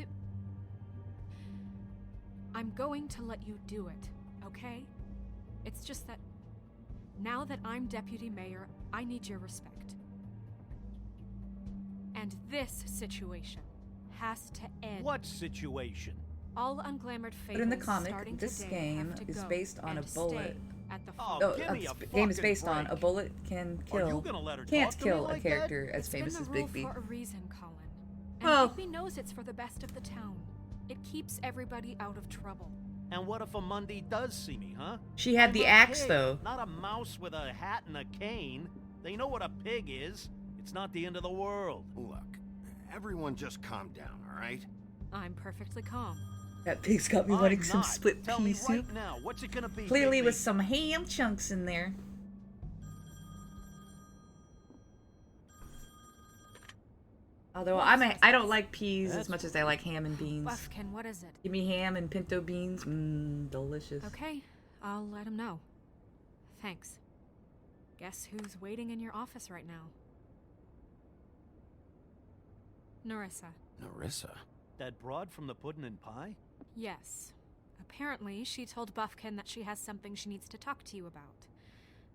S19: to let you do it, okay? It's just that now that I'm deputy mayor, I need your respect. And this situation has to end.
S2: What situation?
S19: All unglamored fables
S5: But in the comic,
S19: starting
S5: this
S19: today
S5: game
S19: have to
S5: is
S19: go
S5: based on a
S19: and
S5: bullet.
S19: stay at the
S2: Oh,
S19: front.
S2: give me a
S5: game is
S2: fucking
S5: based on a
S2: break.
S5: bullet can
S2: Are you
S5: kill.
S2: gonna let her
S5: Can't
S2: talk to me
S5: kill
S2: like
S5: a character
S2: that?
S5: as
S19: It's
S5: famous
S19: been
S5: as
S19: the rule
S5: Bigby.
S19: for a reason, Colin. And
S5: Well-
S19: Bigby knows it's for the best of the town. It keeps everybody out of trouble.
S2: And what if a Monday does see me, huh?
S5: She had
S2: I'm
S5: the
S2: a
S5: axe,
S2: pig,
S5: though.
S2: Not a mouse with a hat and a cane. They know what a pig is. It's not the end of the world.
S12: Look, everyone just calm down, all right?
S19: I'm perfectly calm.
S5: That pig's got me
S2: I'm
S5: wanting some
S2: not.
S5: split
S2: Tell
S5: pea
S2: me
S5: soup.
S2: right now, what's it gonna be?
S5: Clearly
S2: Bigby?
S5: with some ham chunks in there. Although I don't like peas as much as I like ham and beans.
S19: Buffkin, what is it?
S5: Give me ham and pinto beans. Mmm, delicious.
S19: Okay, I'll let him know. Thanks. Guess who's waiting in your office right now? Narissa.
S12: Narissa?
S2: That broad from the puddin' and pie?
S19: Yes. Apparently, she told Buffkin that she has something she needs to talk to you about.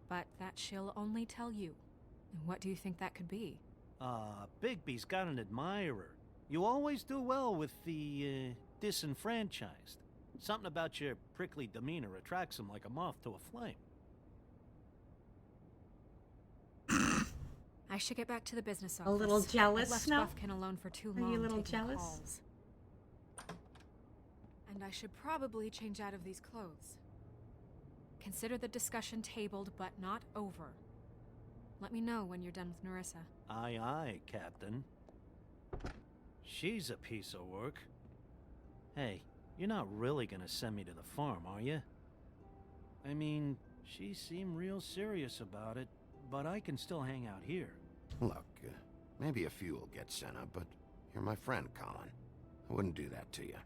S19: But that she'll only tell you. And what do you think that could be?
S2: Bigby's got an admirer. You always do well with the, disenfranchised. Something about your prickly demeanor attracts him like a moth to a flame.
S19: I should get back to the business office.
S5: A little jealous,
S19: I've left
S5: Snow?
S19: Buffkin alone for too
S5: Are
S19: long.
S5: you a little
S19: taking
S5: jealous?
S19: calls. And I should probably change out of these clothes. Consider the discussion tabled, but not over. Let me know when you're done with Nerissa.
S2: Aye, aye, Captain. She's a piece of work. Hey, you're not really gonna send me to the farm, are you? I mean, she seemed real serious about it, but I can still hang out here.
S12: Look, maybe a few will get sent up, but you're my friend, Colin. I wouldn't do that to you.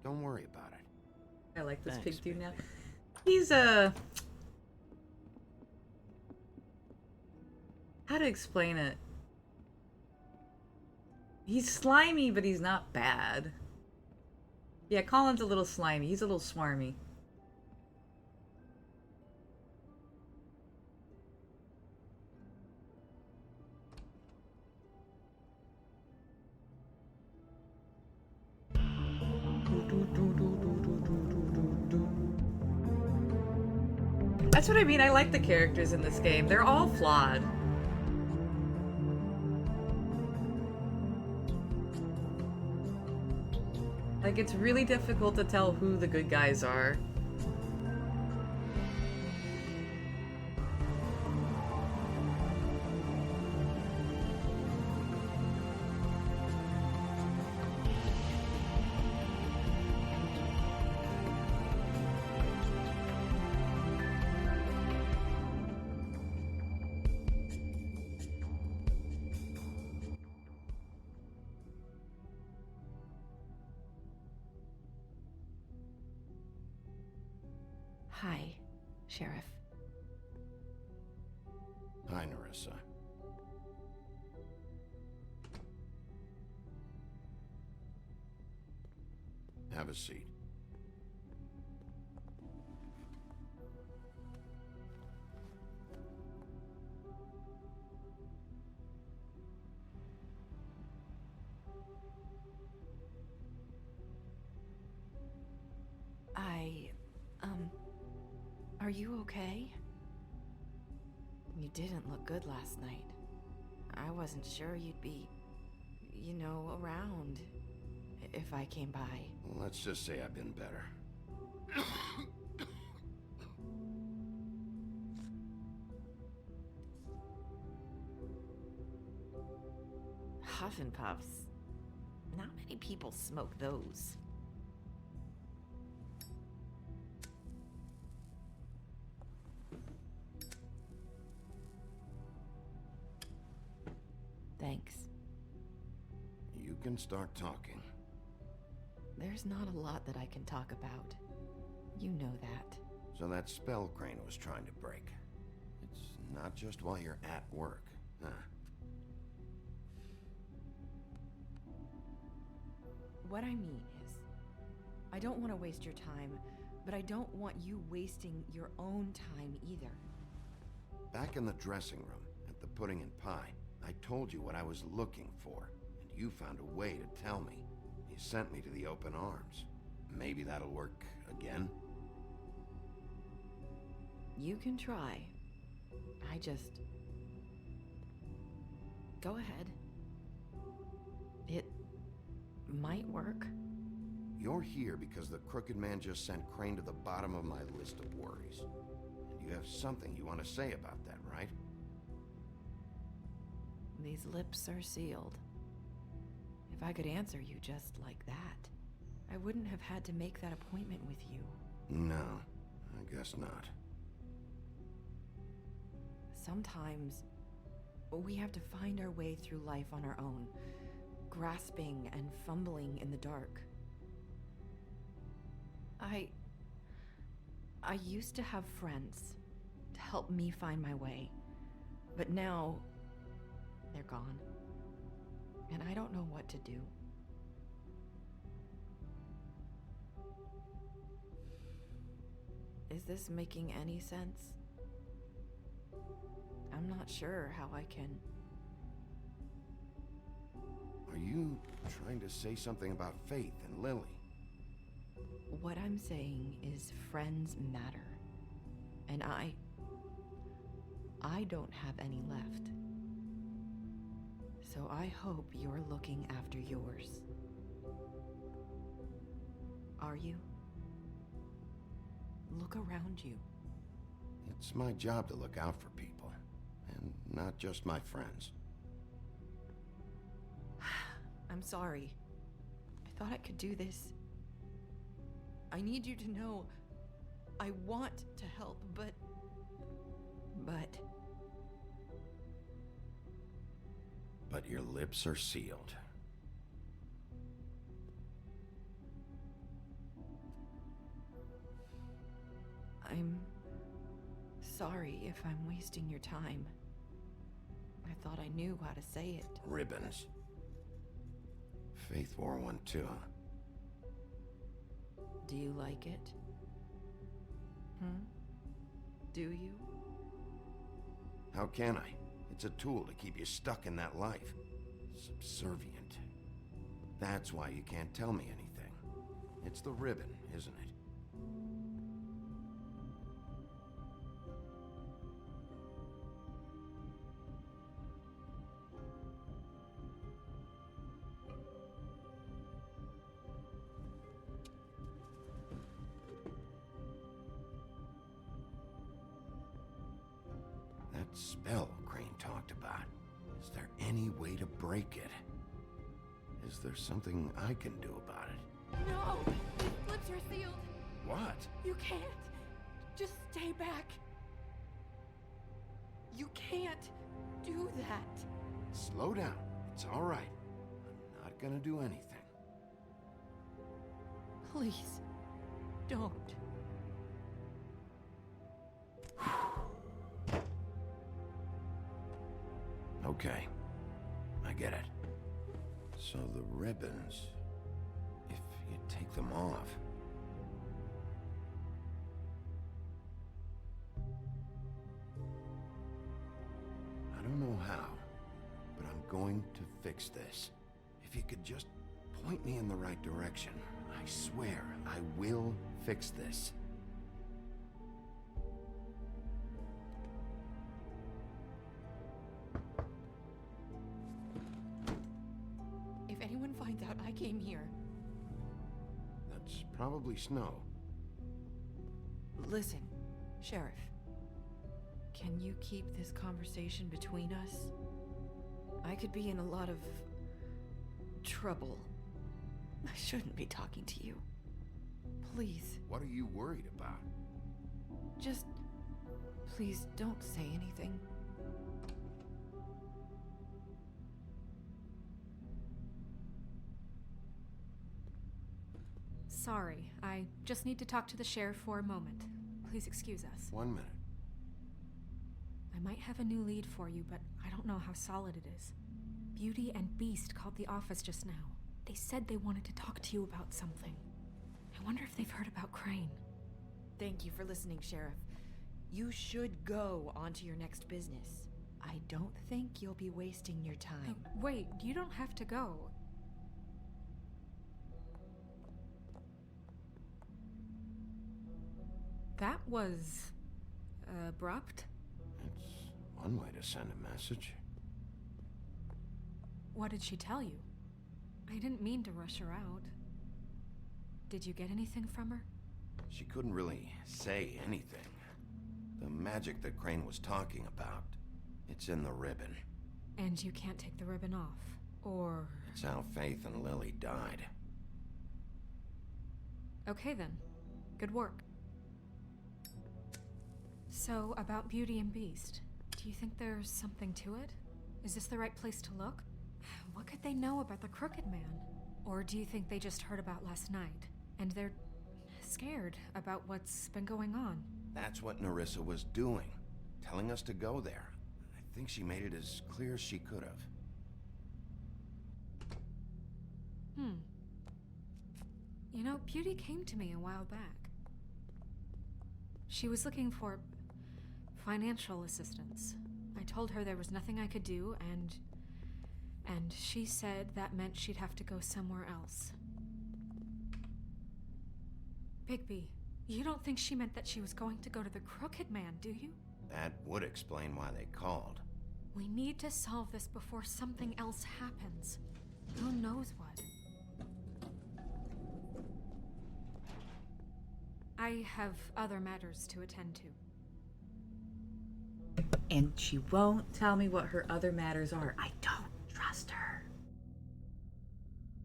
S12: Don't worry about it.
S5: I like this
S2: Thanks,
S5: pig dude now.
S2: baby.
S5: He's how to explain it? He's slimy, but he's not bad. Yeah, Colin's a little slimy. He's a little smarmy. That's what I mean. I like the characters in this game. They're all flawed. Like, it's really difficult to tell who the good guys are.
S6: Hi, Sheriff.
S12: Hi, Nerissa. Have a seat.
S6: Are you okay? You didn't look good last night. I wasn't sure you'd be, you know, around if I came by.
S12: Well, let's just say I've been better.
S6: Huff and puffs. Not many people smoke those. Thanks.
S12: You can start talking.
S6: There's not a lot that I can talk about. You know that.
S12: So that spell Crane was trying to break. It's not just while you're at work, huh?
S6: What I mean is, I don't want to waste your time, but I don't want you wasting your own time either.
S12: Back in the dressing room, at the pudding and pie, I told you what I was looking for, and you found a way to tell me. You sent me to the open arms. Maybe that'll work again?
S6: You can try. I just... Go ahead. It might work.
S12: You're here because the crooked man just sent Crane to the bottom of my list of worries. And you have something you want to say about that, right?
S6: These lips are sealed. If I could answer you just like that, I wouldn't have had to make that appointment with you.
S12: No, I guess not.
S6: Sometimes we have to find our way through life on our own, grasping and fumbling in the dark. I used to have friends to help me find my way, but now they're gone, and I don't know what to do. Is this making any sense? I'm not sure how I can...
S12: Are you trying to say something about Faith and Lily?
S6: What I'm saying is friends matter. And I don't have any left. So I hope you're looking after yours. Are you? Look around you.
S12: It's my job to look out for people, and not just my friends.
S6: I'm sorry. I thought I could do this. I need you to know I want to help, but...
S12: But your lips are sealed.
S6: I'm sorry if I'm wasting your time. I thought I knew how to say it.
S12: Ribbons. Faith wore one too.
S6: Do you like it? Do you?
S12: How can I? It's a tool to keep you stuck in that life. Subservient. That's why you can't tell me anything. It's the ribbon, isn't it? That spell Crane talked about. Is there any way to break it? Is there something I can do about it?
S16: No! These lips are sealed.
S12: What?
S16: You can't. Just stay back. You can't do that.
S12: Slow down. It's all right. I'm not gonna do anything.
S6: Please, don't.
S12: Okay. I get it. So the ribbons, if you take them off... I don't know how, but I'm going to fix this. If you could just point me in the right direction, I swear I will fix this.
S6: If anyone finds out I came here...
S12: That's probably snow.
S6: Listen, Sheriff. Can you keep this conversation between us? I could be in a lot of... trouble. I shouldn't be talking to you. Please.
S12: What are you worried about?
S6: Just... please don't say anything.
S16: Sorry, I just need to talk to the sheriff for a moment. Please excuse us.
S12: 1 minute.
S16: I might have a new lead for you, but I don't know how solid it is. Beauty and Beast called the office just now. They said they wanted to talk to you about something. I wonder if they've heard about Crane.
S6: Thank you for listening, Sheriff. You should go on to your next business. I don't think you'll be wasting your time.
S16: Wait, you don't have to go. That was... abrupt?
S12: It's one way to send a message.
S16: What did she tell you? I didn't mean to rush her out. Did you get anything from her?
S12: She couldn't really say anything. The magic that Crane was talking about, it's in the ribbon.
S16: And you can't take the ribbon off, or...
S12: It's how Faith and Lily died.
S16: Okay then. Good work. So, about Beauty and Beast, do you think there's something to it? Is this the right place to look? What could they know about the Crooked Man? Or do you think they just heard about last night, and they're scared about what's been going on?
S12: That's what Nerissa was doing, telling us to go there. I think she made it as clear as she could have.
S16: You know, Beauty came to me a while back. She was looking for financial assistance. I told her there was nothing I could do, and she said that meant she'd have to go somewhere else. Bigby, you don't think she meant that she was going to go to the Crooked Man, do you?
S12: That would explain why they called.
S16: We need to solve this before something else happens. Who knows what?
S19: I have other matters to attend to.
S5: And she won't tell me what her other matters are. I don't trust her.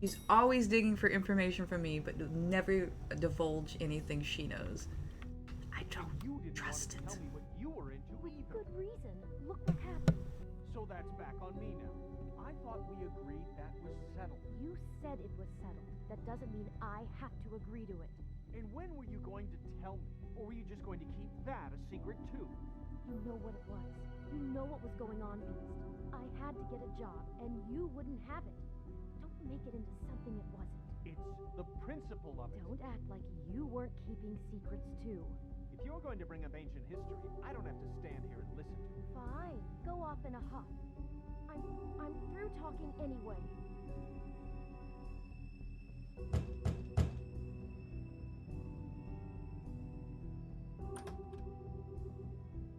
S5: She's always digging for information from me, but never divulge anything she knows. I don't trust it.
S18: Tell me what you were into either.
S21: Good reason. Look what happened.
S18: So that's back on me now. I thought we agreed that was settled.
S21: You said it was settled. That doesn't mean I have to agree to it.
S18: And when were you going to tell me? Or were you just going to keep that a secret too?
S21: You know what it was. You know what was going on, Beast. I had to get a job, and you wouldn't have it. Don't make it into something it wasn't.
S18: It's the principle of it.
S21: Don't act like you weren't keeping secrets too.
S18: If you're going to bring up ancient history, I don't have to stand here and listen to it.
S21: Fine. Go off in a huff. I'm through talking anyway.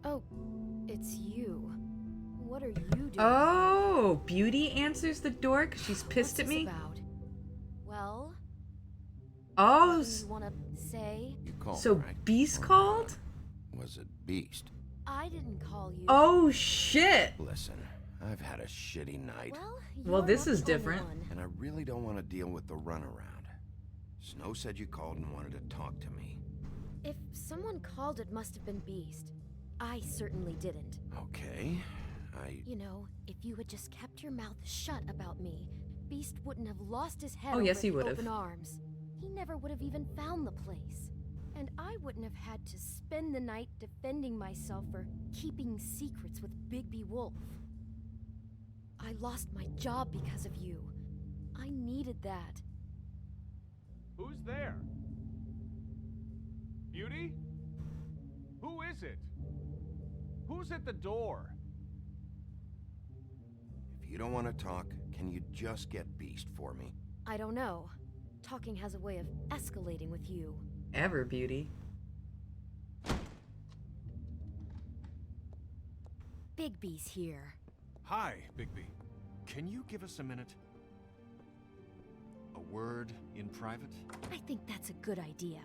S19: Oh, it's you. What are you doing?
S5: Oh, Beauty answers the door because she's pissed at me.
S19: About? Well,
S5: Oh,
S19: you want to say?
S12: You called,
S5: so
S12: right?
S5: Beast
S12: Or,
S5: called?
S12: Was it Beast?
S19: I didn't call you.
S5: Oh shit!
S12: Listen, I've had a shitty night.
S5: Well, this is different.
S12: And I really don't want to deal with the runaround. Snow said you called and wanted to talk to me.
S21: If someone called, it must have been Beast. I certainly didn't.
S12: Okay,
S21: You know, if you had just kept your mouth shut about me, Beast wouldn't have lost his head
S5: Oh,
S21: over
S5: yes, he
S21: the
S5: would've.
S21: open arms. He never would have even found the place. And I wouldn't have had to spend the night defending myself for keeping secrets with Bigby Wolf. I lost my job because of you. I needed that.
S18: Who's there? Beauty? Who is it? Who's at the door?
S12: If you don't want to talk, can you just get Beast for me?
S21: I don't know. Talking has a way of escalating with you.
S5: Ever, Beauty.
S21: Bigby's here.
S9: Hi, Bigby. Can you give us a minute? A word in private?
S21: I think that's a good idea.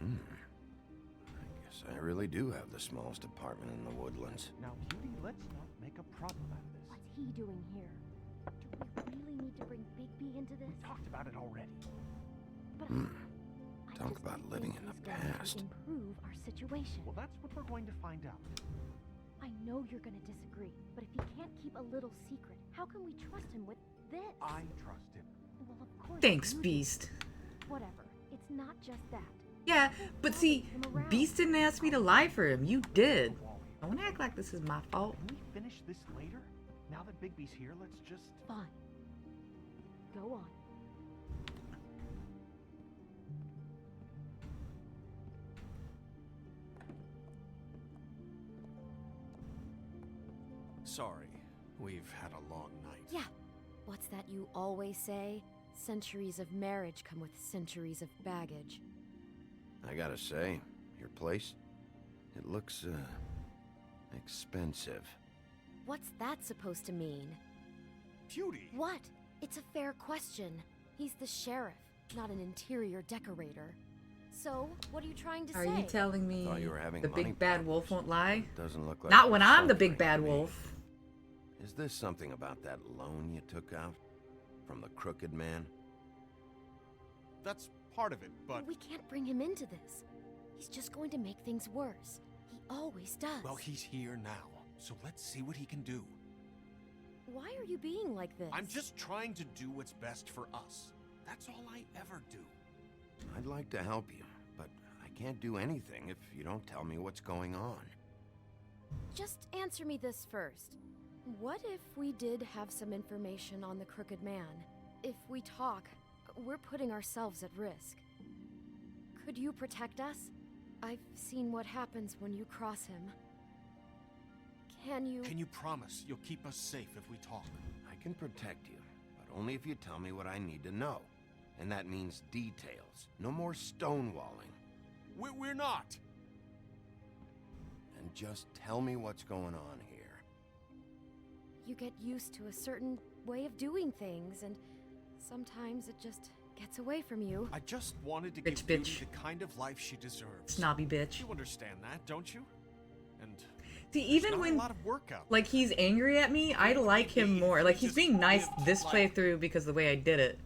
S12: I guess I really do have the smallest apartment in the woodlands.
S18: Now, Beauty, let's not make a problem out of this.
S21: What's he doing here? Do we really need to bring Bigby into this?
S18: We talked about it already.
S21: But
S12: Talk about living in the past.
S21: Improve our situation.
S18: Well, that's what we're going to find out.
S21: I know you're gonna disagree, but if he can't keep a little secret, how can we trust him with this?
S18: I trust him.
S21: Well, of course.
S5: Thanks,
S21: you do.
S5: Beast.
S21: Whatever. It's not just that.
S5: Yeah, but see, Beast didn't ask me to lie for him. You did. Don't act like this is my fault.
S18: Can we finish this later? Now that Bigby's here, let's just...
S21: Fine. Go on.
S9: Sorry, we've had a long night.
S21: Yeah. What's that you always say? Centuries of marriage come with centuries of baggage.
S12: I gotta say, your place, it looks, expensive.
S21: What's that supposed to mean?
S9: Beauty!
S21: What? It's a fair question. He's the sheriff, not an interior decorator. So, what are you trying to
S5: Are
S21: say?
S5: you telling me
S12: Thought you were having
S5: the
S12: money
S5: big bad wolf won't lie?
S12: Doesn't look like
S5: Not
S12: you're
S5: when I'm the big
S12: sultering
S5: bad
S12: to me.
S5: wolf.
S12: Is this something about that loan you took out? From the crooked man?
S9: That's part of it, but...
S21: We can't bring him into this. He's just going to make things worse. He always does.
S9: Well, he's here now, so let's see what he can do.
S21: Why are you being like this?
S9: I'm just trying to do what's best for us. That's all I ever do.
S12: I'd like to help you, but I can't do anything if you don't tell me what's going on.
S21: Just answer me this first. What if we did have some information on the Crooked Man? If we talk, we're putting ourselves at risk. Could you protect us? I've seen what happens when you cross him. Can you
S9: promise you'll keep us safe if we talk?
S12: I can protect you, but only if you tell me what I need to know. And that means details. No more stonewalling.
S9: We're not!
S12: And just tell me what's going on here.
S21: You get used to a certain way of doing things, and sometimes it just
S19: gets away from you.
S9: I just wanted to
S5: Bitch,
S9: give Beauty
S5: bitch.
S9: the kind of life she deserves.
S5: Snobby bitch.
S9: You understand that, don't you? And
S5: See,
S9: there's
S5: even
S9: not
S5: when
S9: a lot of work out
S5: like he's angry at me, I like him more. Like he's being nice this playthrough because of the way I did it.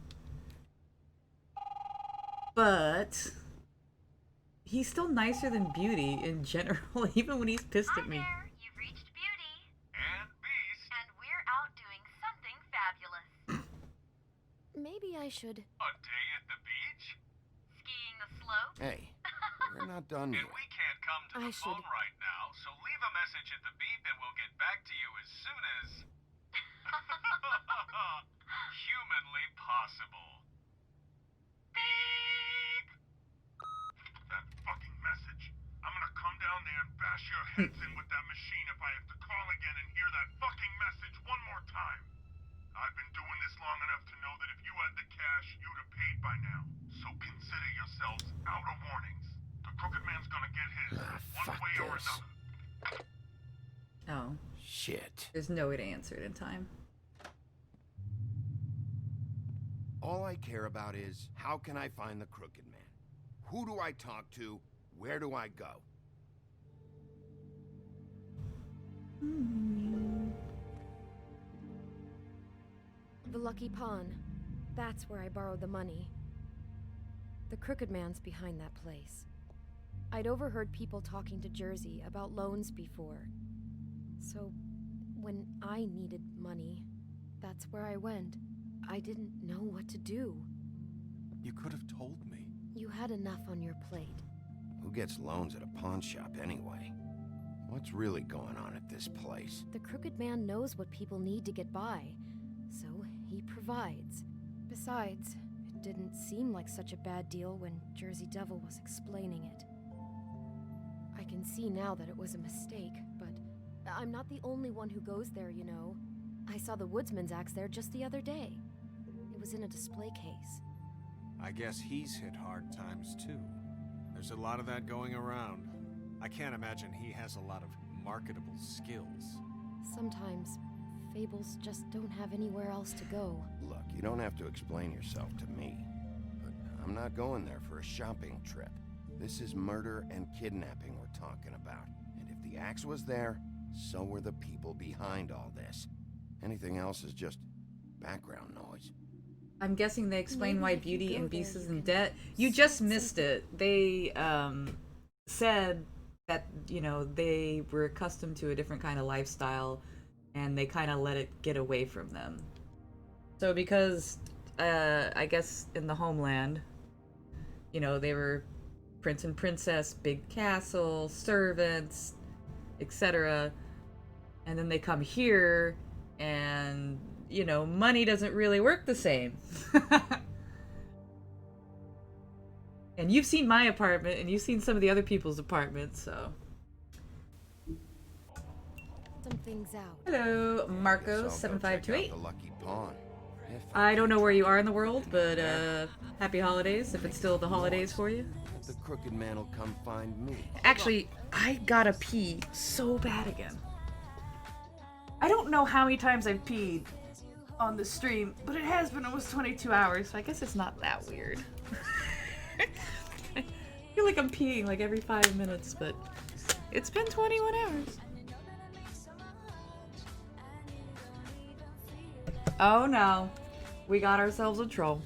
S5: But he's still nicer than Beauty in general, even when he's pissed at me.
S8: You've reached Beauty. And Beast. And we're out doing something fabulous.
S19: Maybe I should.
S8: A day at the beach? Skiing the slope?
S12: Hey, we're not done yet.
S8: We can't come to
S19: I
S8: the phone
S19: should.
S8: right now, so leave a message at the beep and we'll get back to you as soon as... humanly possible. Beep! That fucking message. I'm gonna come down there and bash your heads in with that machine if I have to call again and hear that fucking message one more time. I've been doing this long enough to know that if you had the cash, you'd have paid by now. So consider yourselves out of warnings. The Crooked Man's gonna get his, one way or another.
S5: Oh.
S12: Shit.
S5: There's no way to answer it in time.
S12: All I care about is, how can I find the Crooked Man? Who do I talk to? Where do I go?
S19: The Lucky Pawn. That's where I borrowed the money. The Crooked Man's behind that place. I'd overheard people talking to Jersey about loans before. So, when I needed money, that's where I went. I didn't know what to do.
S9: You could have told me.
S19: You had enough on your plate.
S12: Who gets loans at a pawn shop anyway? What's really going on at this place?
S19: The Crooked Man knows what people need to get by, so he provides. Besides, it didn't seem like such a bad deal when Jersey Devil was explaining it. I can see now that it was a mistake, but I'm not the only one who goes there, you know. I saw the Woodsman's axe there just the other day. It was in a display case.
S9: I guess he's hit hard times too. There's a lot of that going around. I can't imagine he has a lot of marketable skills.
S19: Sometimes, fables just don't have anywhere else to go.
S12: Look, you don't have to explain yourself to me. But I'm not going there for a shopping trip. This is murder and kidnapping we're talking about. And if the axe was there, so were the people behind all this. Anything else is just background noise.
S5: I'm guessing they explain
S19: Maybe
S5: why
S19: if you
S5: Beauty
S19: go
S5: and
S19: there,
S5: Beast is
S19: you
S5: in
S19: can
S5: debt. You just missed it. They said that, you know, they were accustomed to a different kind of lifestyle and they kind of let it get away from them. So because, I guess in the homeland, you know, they were prince and princess, big castle, servants, etc. And then they come here and, you know, money doesn't really work the same. And you've seen my apartment, and you've seen some of the other people's apartments, so.
S19: Some things out.
S5: Hello, Marco
S12: Guess I'll go check out
S5: 7528.
S12: the Lucky Pawn. If
S5: I don't know where you are in the world, but happy holidays if it's still the holidays for you.
S12: the Crooked Man will come find me.
S5: Actually, I gotta pee so bad again. I don't know how many times I've peed on the stream, but it has been almost 22 hours, so I guess it's not that weird. I feel like I'm peeing like every 5 minutes, but it's been 21 hours. Oh no, we got ourselves a troll.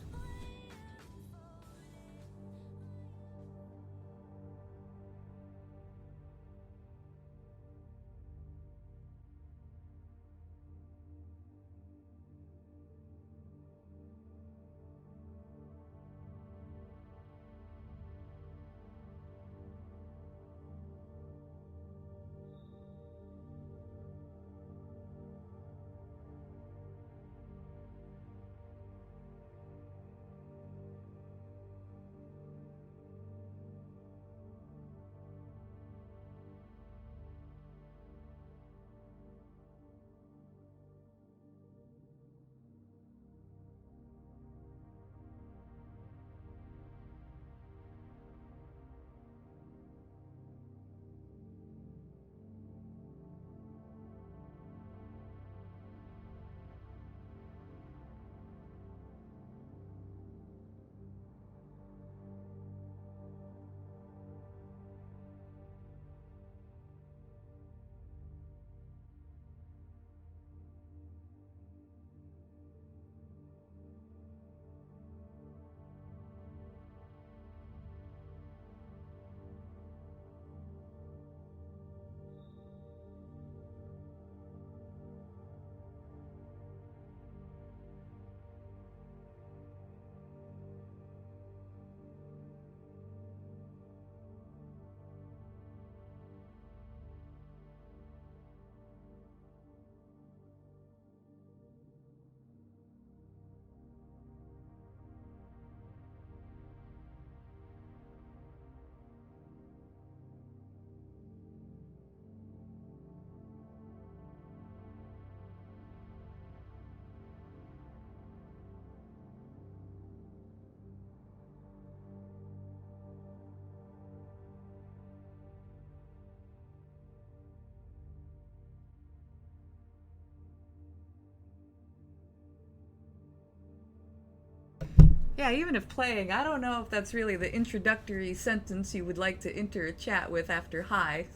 S5: Yeah, even if playing, I don't know if that's really the introductory sentence you would like to enter a chat with after hi.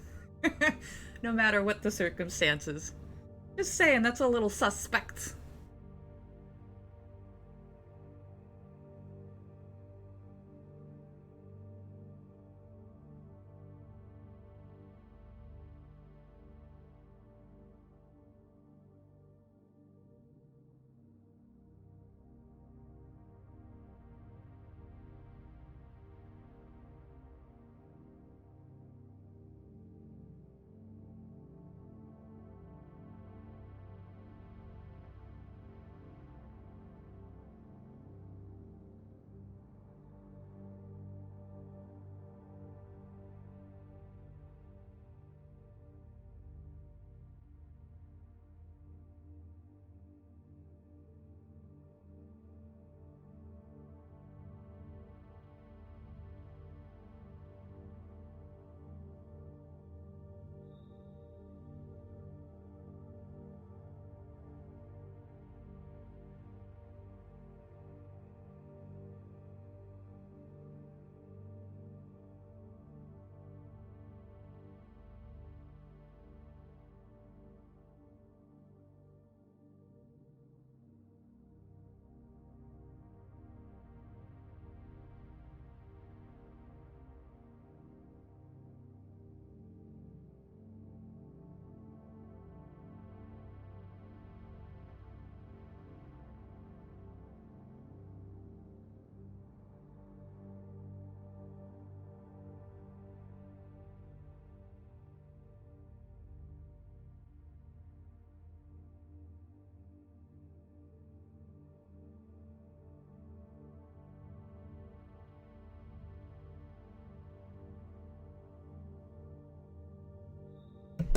S5: No matter what the circumstances. Just saying, that's a little suspect.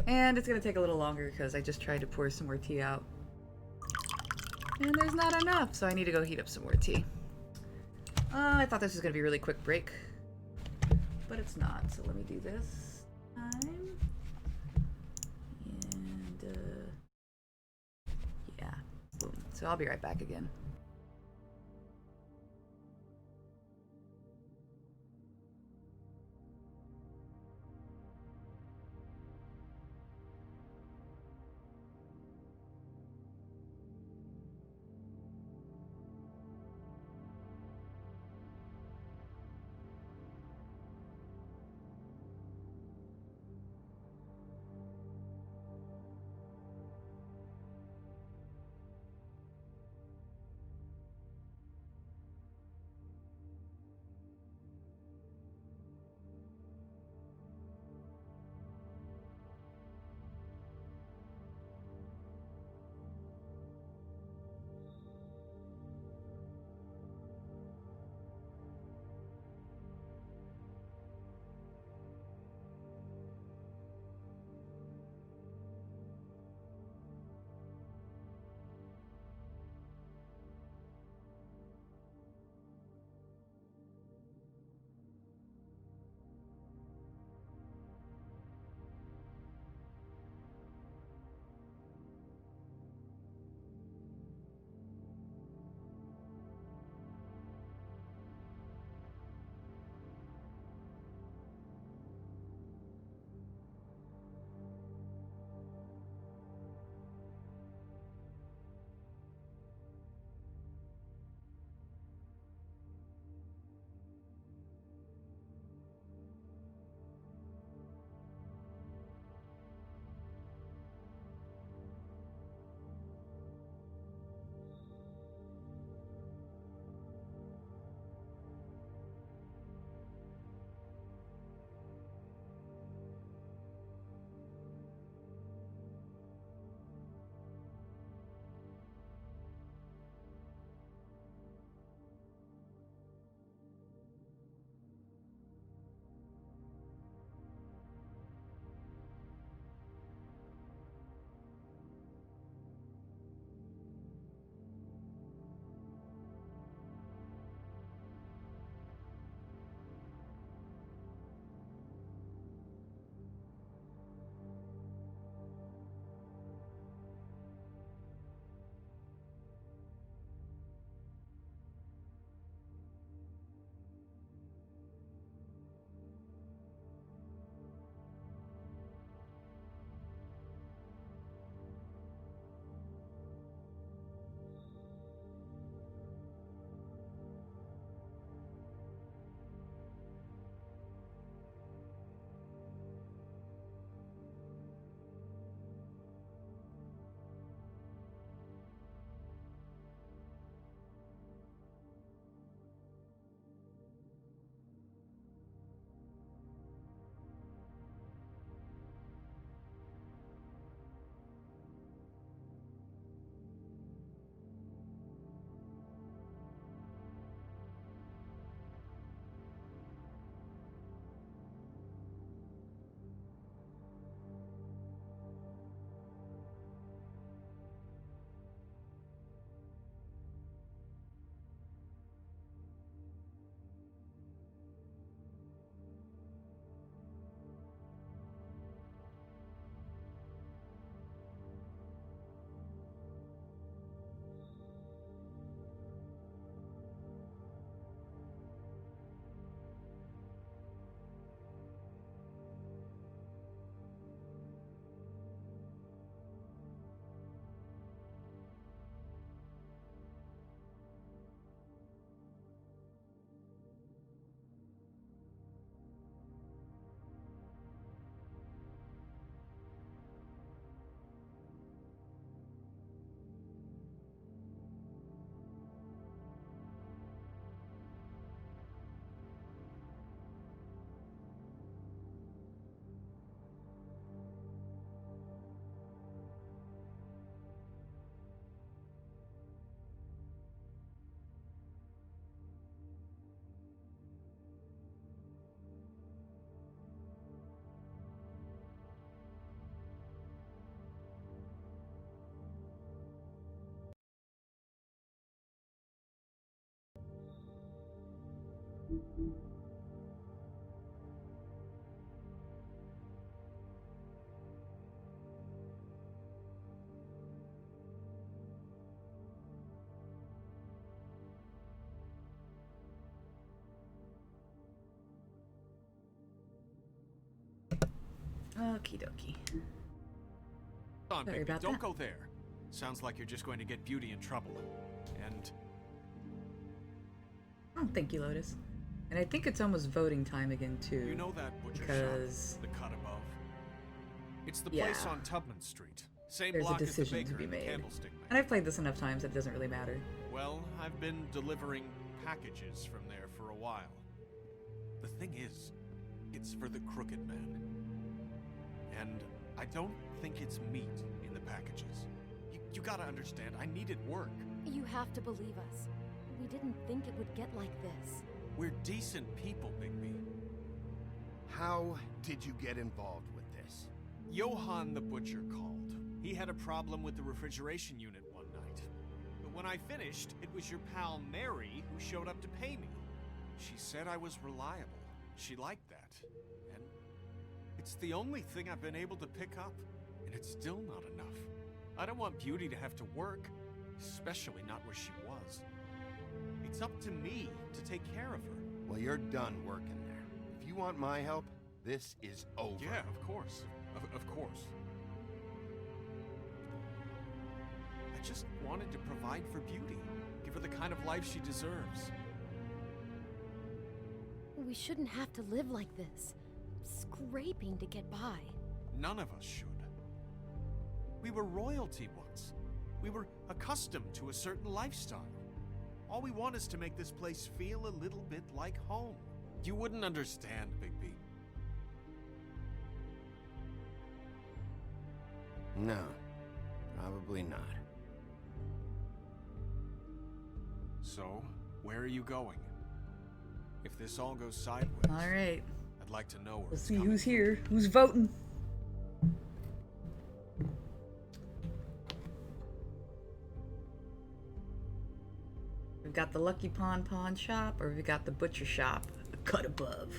S5: And it's gonna take a little longer because I just tried to pour some more tea out. And there's not enough, so I need to go heat up some more tea. I thought this was gonna be a really quick break, but it's not, so let me do this time. And, yeah, boom. So I'll be right back again. Okie dokie.
S9: Hold on,
S5: Sorry
S9: baby,
S5: about
S9: don't
S5: that.
S9: go there. Sounds like you're just going to get Beauty in trouble. And
S5: Oh, thank you, Lotus. And I think it's almost voting time again too.
S9: you know that butcher
S5: because
S9: shop, the cut above? It's the
S5: Yeah.
S9: place on Tubman Street. Same
S5: there's a
S9: block as the
S5: decision
S9: baker
S5: to be
S9: and the
S5: made.
S9: candlestick man.
S5: And I've played this enough times that it doesn't really matter.
S9: Well, I've been delivering packages from there for a while. The thing is, it's for the Crooked Man. And I don't think it's meat in the packages. You gotta understand, I needed work.
S21: You have to believe us. We didn't think it would get like this.
S9: We're decent people, Bigby.
S10: How did you get involved with this?
S9: Johann the Butcher called. He had a problem with the refrigeration unit one night. But when I finished, it was your pal Mary who showed up to pay me. She said I was reliable. She liked that. And it's the only thing I've been able to pick up. And it's still not enough. I don't want Beauty to have to work, especially not where she was. It's up to me to take care of her.
S10: Well, you're done working there. If you want my help, this is over.
S9: Yeah, of course. Of course. I just wanted to provide for Beauty. Give her the kind of life she deserves.
S21: We shouldn't have to live like this, scraping to get by.
S9: None of us should. We were royalty once. We were accustomed to a certain lifestyle. All we want is to make this place feel a little bit like home. You wouldn't understand, Bigby.
S12: No, probably not.
S9: So, where are you going? If this all goes sideways,
S5: All right.
S9: I'd like to know where
S5: Let's
S9: it's
S5: see
S9: coming
S5: who's
S9: from.
S5: here. Who's voting? We've got the Lucky Pawn shop, or we've got the butcher shop, the cut above.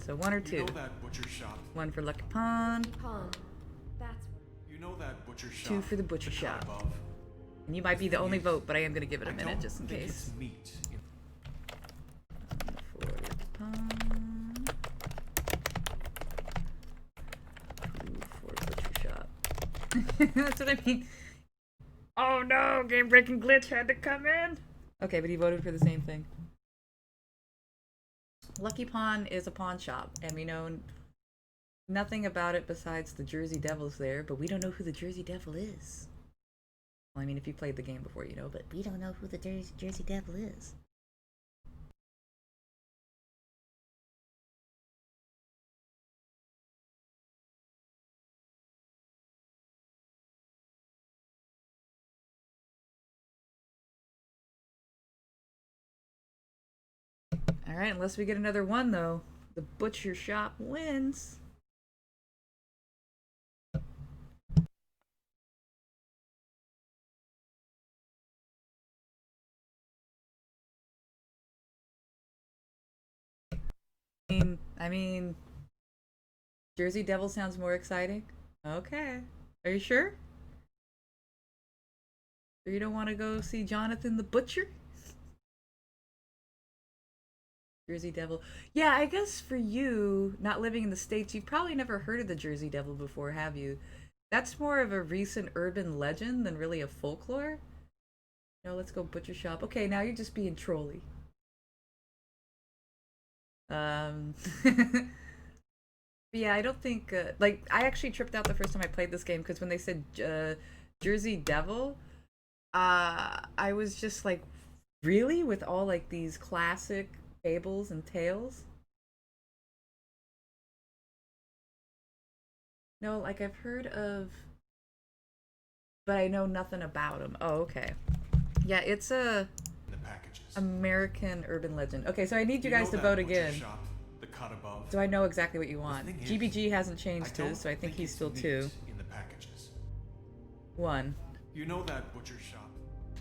S5: So one or two.
S9: You know that butcher shop.
S5: One for Lucky Pawn,
S21: Pawn. That's
S9: You know that butcher shop.
S5: two for the butcher
S9: cut
S5: shop.
S9: above?
S5: And you might be the only vote, but I am going to give it a minute
S9: don't
S5: just in
S9: think
S5: case.
S9: It's meat.
S5: For Lucky Pawn. Two for butcher shop. That's what I mean. Oh no, game breaking glitch had to come in. Okay, but he voted for the same thing. Lucky Pawn is a pawn shop, and we know nothing about it besides the Jersey Devil's there, but we don't know who the Jersey Devil is. Well, I mean, if you played the game before, you know, but we don't know who the Jersey Devil is. Alright, unless we get another one, though. The butcher shop wins. I mean, Jersey Devil sounds more exciting. Okay. Are you sure? Or you don't want to go see Jonathan the Butcher? Jersey Devil. Yeah, I guess for you, not living in the States, you've probably never heard of the Jersey Devil before, have you? That's more of a recent urban legend than really a folklore. No, let's go butcher shop. Okay, now you're just being trolly. Yeah, I don't think, like, I actually tripped out the first time I played this game, because when they said Jersey Devil, I was just like, really? With all, like, these classic fables and tales? No, like, I've heard of, but I know nothing about them. Oh, okay. Yeah, it's a American urban legend. Okay, so I need you guys to vote again.
S9: Shop, the cut above.
S5: So I know exactly what you want.
S9: is,
S5: GBG hasn't changed his, so I think he's still 2.
S9: In the packages.
S5: 1.
S9: You know that butcher shop.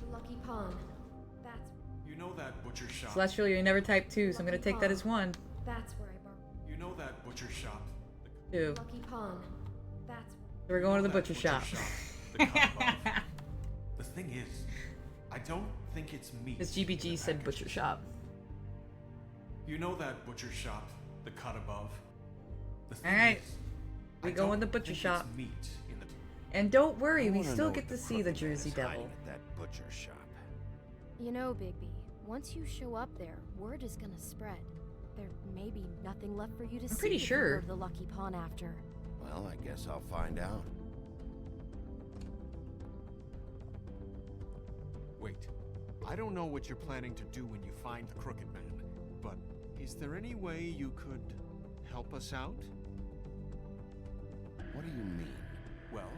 S21: the Lucky Pawn. That's
S9: You You know that butcher shop?
S5: Celestial, you never typed 2, so I'm gonna take that as 1.
S16: That's where I borrowed.
S9: You know that butcher shop?
S5: 2.
S16: Lucky Pawn. That's
S5: So we're going to the butcher shop.
S9: The cut above. The thing is, I don't think it's meat.
S5: This GBG said butcher shop.
S9: You know that butcher shop, the cut above? The thing
S5: Alright.
S9: is,
S5: We
S9: I
S5: go in
S9: don't
S5: the butcher
S9: think
S5: shop.
S9: it's meat in the
S5: And don't worry,
S12: I
S5: we
S12: wanna
S5: still
S12: know
S5: get
S12: what
S5: to
S12: the
S5: see the
S12: crooked man
S5: Jersey
S12: is
S5: Devil.
S12: hiding at that butcher shop.
S21: You know, Bigby, once you show up there, word is gonna spread. There may be nothing left for you to see
S5: pretty
S21: if you
S5: sure.
S21: go to the Lucky Pawn after.
S12: Well, I guess I'll find out.
S9: Wait, I don't know what you're planning to do when you find the Crooked Man, but is there any way you could help us out?
S12: What do you mean?
S9: Well,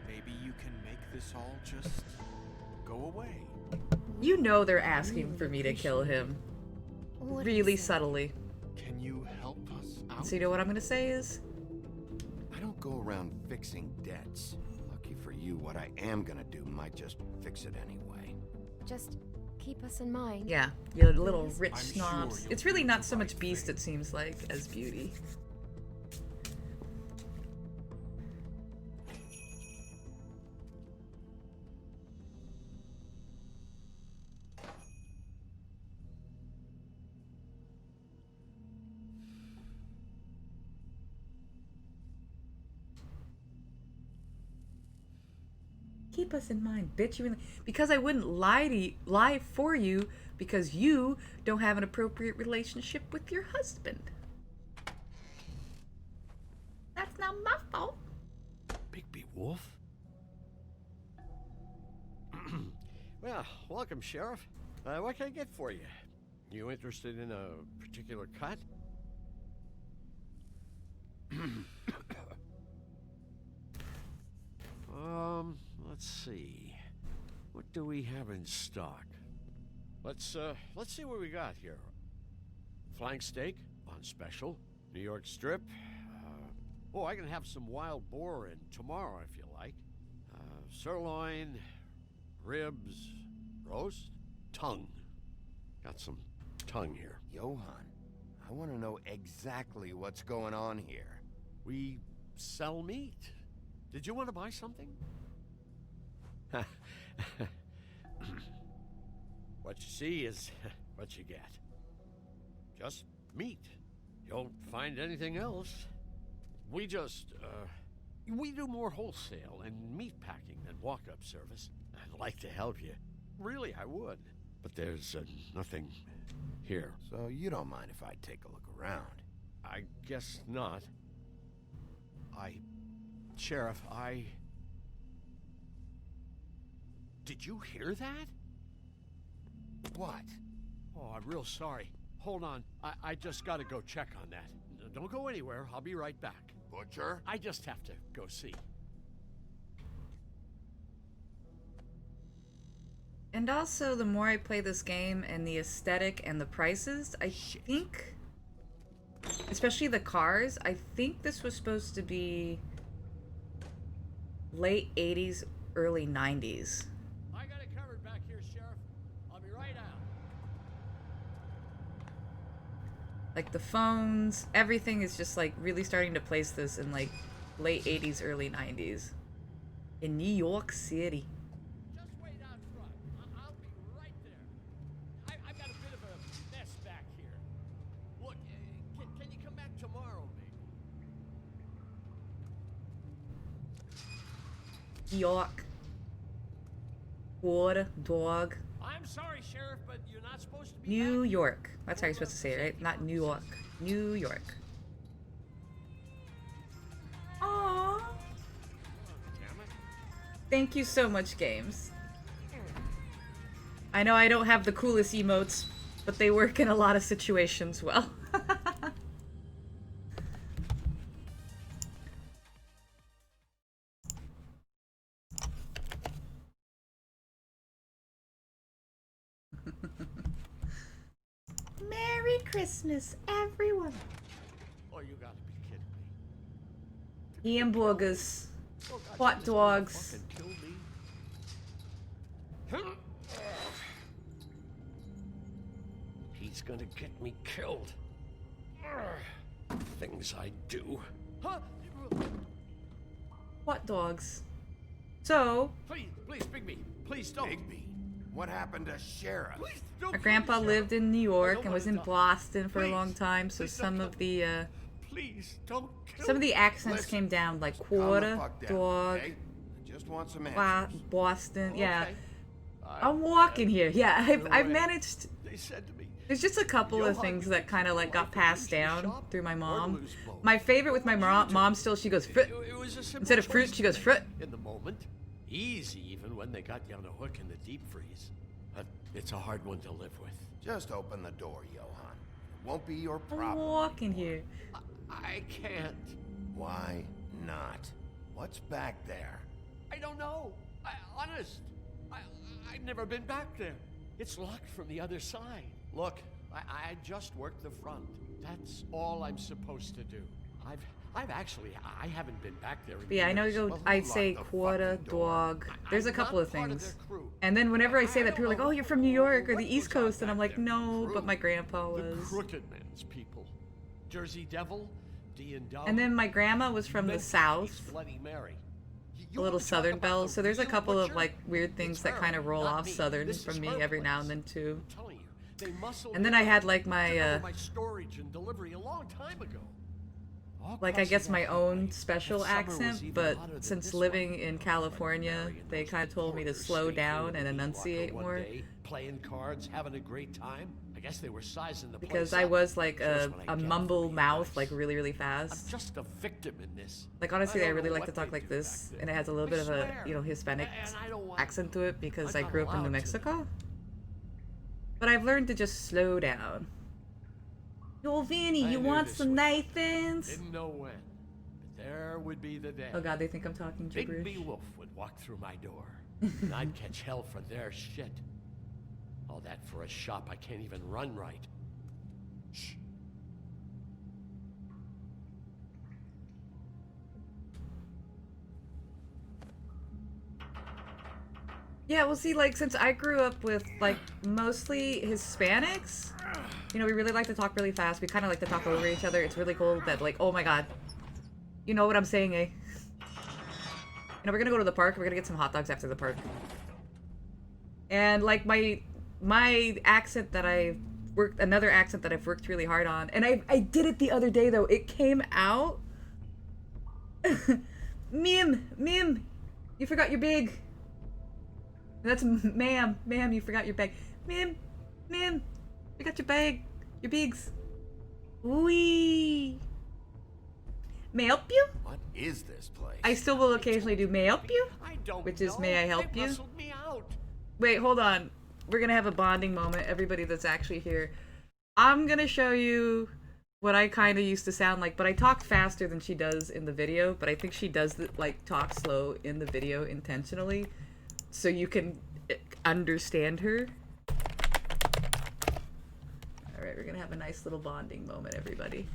S9: maybe you can make this all just go away.
S5: You know they're asking for me to kill him.
S21: What do you
S5: Really
S21: say?
S5: subtly.
S9: Can you help us out?
S5: So you know what I'm gonna say is?
S12: I don't go around fixing debts. Lucky for you, what I am gonna do might just fix it anyway.
S21: Just keep us in mind.
S5: Yeah, you little rich
S9: I'm
S5: snobs.
S9: sure
S5: It's
S9: you'll
S5: really
S9: do
S5: not
S9: the
S5: so much
S9: right
S5: Beast,
S9: thing.
S5: it seems like, as Beauty. Keep us in mind, bitch. Because I wouldn't lie for you because you don't have an appropriate relationship with your husband. That's not my fault.
S1: Bigby Wolf? Well, welcome, Sheriff. What can I get for you? You interested in a particular cut? Let's see. What do we have in stock? Let's see what we got here. Flank steak on special. New York strip. Oh, I can have some wild boar in tomorrow if you like. Sirloin, ribs, roast, tongue. Got some tongue here.
S12: Johan, I want to know exactly what's going on here.
S1: We sell meat. Did you want to buy something? What you see is what you get. Just meat. You don't find anything else. We just, we do more wholesale and meat packing than walk-up service. I'd like to help you. Really, I would. But there's nothing here.
S12: So you don't mind if I take a look around?
S1: I guess not. Sheriff, Did you hear that?
S12: What?
S1: Oh, I'm real sorry. Hold on. I just gotta go check on that. Don't go anywhere. I'll be right back.
S10: Butcher?
S1: I just have to go see.
S5: And also, the more I play this game and the aesthetic and the prices, I think, especially the cars, I think this was supposed to be late 80s, early 90s.
S1: I got it covered back here, Sheriff. I'll be right out.
S5: Like the phones, everything is just like really starting to place this in like late 80s, early 90s. In New York City.
S1: Just wait out front. I'll be right there. I've got a bit of a mess back here. Look, can you come back tomorrow, maybe?
S5: New York. Water, dog.
S1: I'm sorry, Sheriff, but you're not supposed to be
S5: New York. That's how you're supposed to say it, right? Not New York. New York. Aww. Thank you so much, games. I know I don't have the coolest emotes, but they work in a lot of situations well. Merry Christmas, everyone.
S1: Oh, you gotta be kidding me.
S5: Hamburgers,
S1: Oh, God,
S5: hot
S1: this
S5: dogs.
S1: fucking kill me. He's gonna get me killed. Things I do. Huh?
S5: What dogs? So,
S1: Please, Bigby, please don't.
S12: Bigby? What happened to Sheriff?
S1: Please don't.
S5: my grandpa lived in New York and was in Boston for a long time, so some of the
S1: Please don't kill
S5: some of the
S1: me.
S5: accents came down, like
S12: Calm the
S5: quarter,
S12: fuck down,
S5: dog,
S12: okay? I just want some answers.
S5: Boston. Yeah,
S1: Okay.
S5: I'm walking here. Yeah, I've
S1: way.
S5: managed.
S1: They said to me,
S5: There's just a couple of things that kind of like got passed down through my mom. My favorite with my mom still, she goes fruit.
S1: it was a simple
S5: Instead of fruit,
S1: choice
S5: she goes
S1: to
S5: fruit.
S1: make in the moment. Easy even when they got you on a hook in the deep freeze. But it's a hard one to live with.
S12: Just open the door, Johan. It won't be your
S5: I'm
S12: problem.
S5: walking here.
S1: I can't.
S12: Why not? What's back there?
S1: I don't know. Honest. I've never been back there. It's locked from the other side. Look, I just worked the front. That's all I'm supposed to do. I haven't been back there in
S5: But yeah, I know
S1: years.
S5: you go, I'd say quarter, dog. There's a couple of things. And then whenever I say that, people are like, oh, you're from New York or the East Coast. And I'm like, no, but my grandpa
S1: The
S5: was.
S1: Crooked Man's people. Jersey Devil, D&W.
S5: And then my grandma was from the
S1: Memphis,
S5: South.
S1: Bloody Mary.
S5: A little Southern belle. So there's a couple of like weird things that kind of roll off Southern from me every now and then too. And then I had like my
S1: my storage and delivery a long time ago.
S5: like I guess my own special accent, but since living in California, they kind of told me to slow down and enunciate more.
S1: Playing cards, having a great time. I guess they were sizing the
S5: Because
S1: place
S5: I
S1: up.
S5: was like
S1: Here's
S5: a
S1: what I get
S5: mumble
S1: for
S5: mouth,
S1: guys.
S5: like really, really
S1: I'm
S5: fast.
S1: just a victim in this.
S5: Like honestly, I
S1: don't
S5: really
S1: know
S5: like to
S1: what
S5: talk
S1: they
S5: like
S1: do
S5: this,
S1: back
S5: and it
S1: there.
S5: has a little
S1: I
S5: bit of a,
S1: swear.
S5: you know, Hispanic
S1: And I don't want
S5: accent to it because
S1: I'm
S5: I
S1: not
S5: grew up in New
S1: allowed to.
S5: Mexico. But I've learned to just slow down. Yo, Vinny,
S1: I
S5: you
S1: knew
S5: want
S1: this
S5: some
S1: would happen.
S5: Nathans?
S1: Didn't know when, but there would be the day.
S5: Oh god, they think I'm talking gibberish.
S1: Big B Wolf would walk through my door, and I'd catch hell for their shit. All that for a shop I can't even run right. Shh.
S5: Yeah, well, see, like, since I grew up with, like, mostly Hispanics, you know, we really like to talk really fast. We kind of like to talk over each other. It's really cool that, like, oh my god. You know what I'm saying, eh? You know, we're gonna go to the park. We're gonna get some hot dogs after the park. And, like, my accent that another accent that I've worked really hard on, and I did it the other day, though. It came out. Mim, you forgot your bag. That's ma'am, you forgot your bag. Ma'am, you got your bag, your bigs. Wee. May I help you?
S12: What is this place?
S5: I still will occasionally do may I help you?
S1: I don't
S5: Which is
S1: know.
S5: may I help
S1: They
S5: you?
S1: muscled me out.
S5: Wait, hold on. We're gonna have a bonding moment, everybody that's actually here. I'm gonna show you what I kind of used to sound like, but I talk faster than she does in the video, but I think she does like talk slow in the video intentionally, so you can understand her. Alright, we're gonna have a nice little bonding moment, everybody.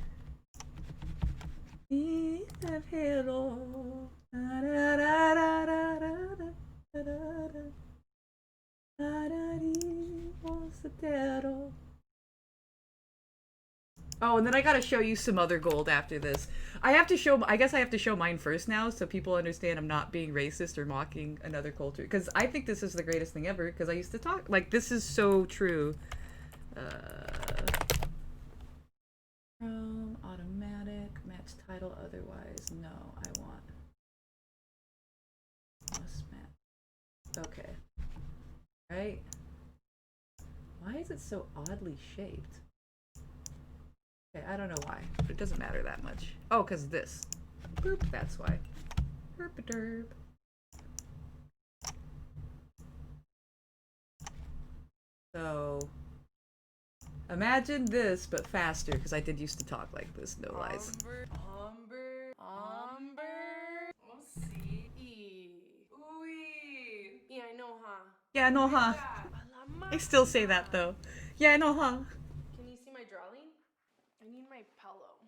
S5: Oh, and then I gotta show you some other gold after this. I guess I have to show mine first now so people understand I'm not being racist or mocking another culture. Because I think this is the greatest thing ever because I used to talk, like, this is so true. Automatic, match title, otherwise, no, I want. Must match. Okay. Right? Why is it so oddly shaped? Okay, I don't know why, but it doesn't matter that much. Oh, because this. Boop, that's why. Herp-a-derp. So, imagine this, but faster, because I did used to talk like this, no lies. Yeah, no, huh? I still say that, though. Yeah, no, huh?
S17: Can you see my drawing? I need my pillow.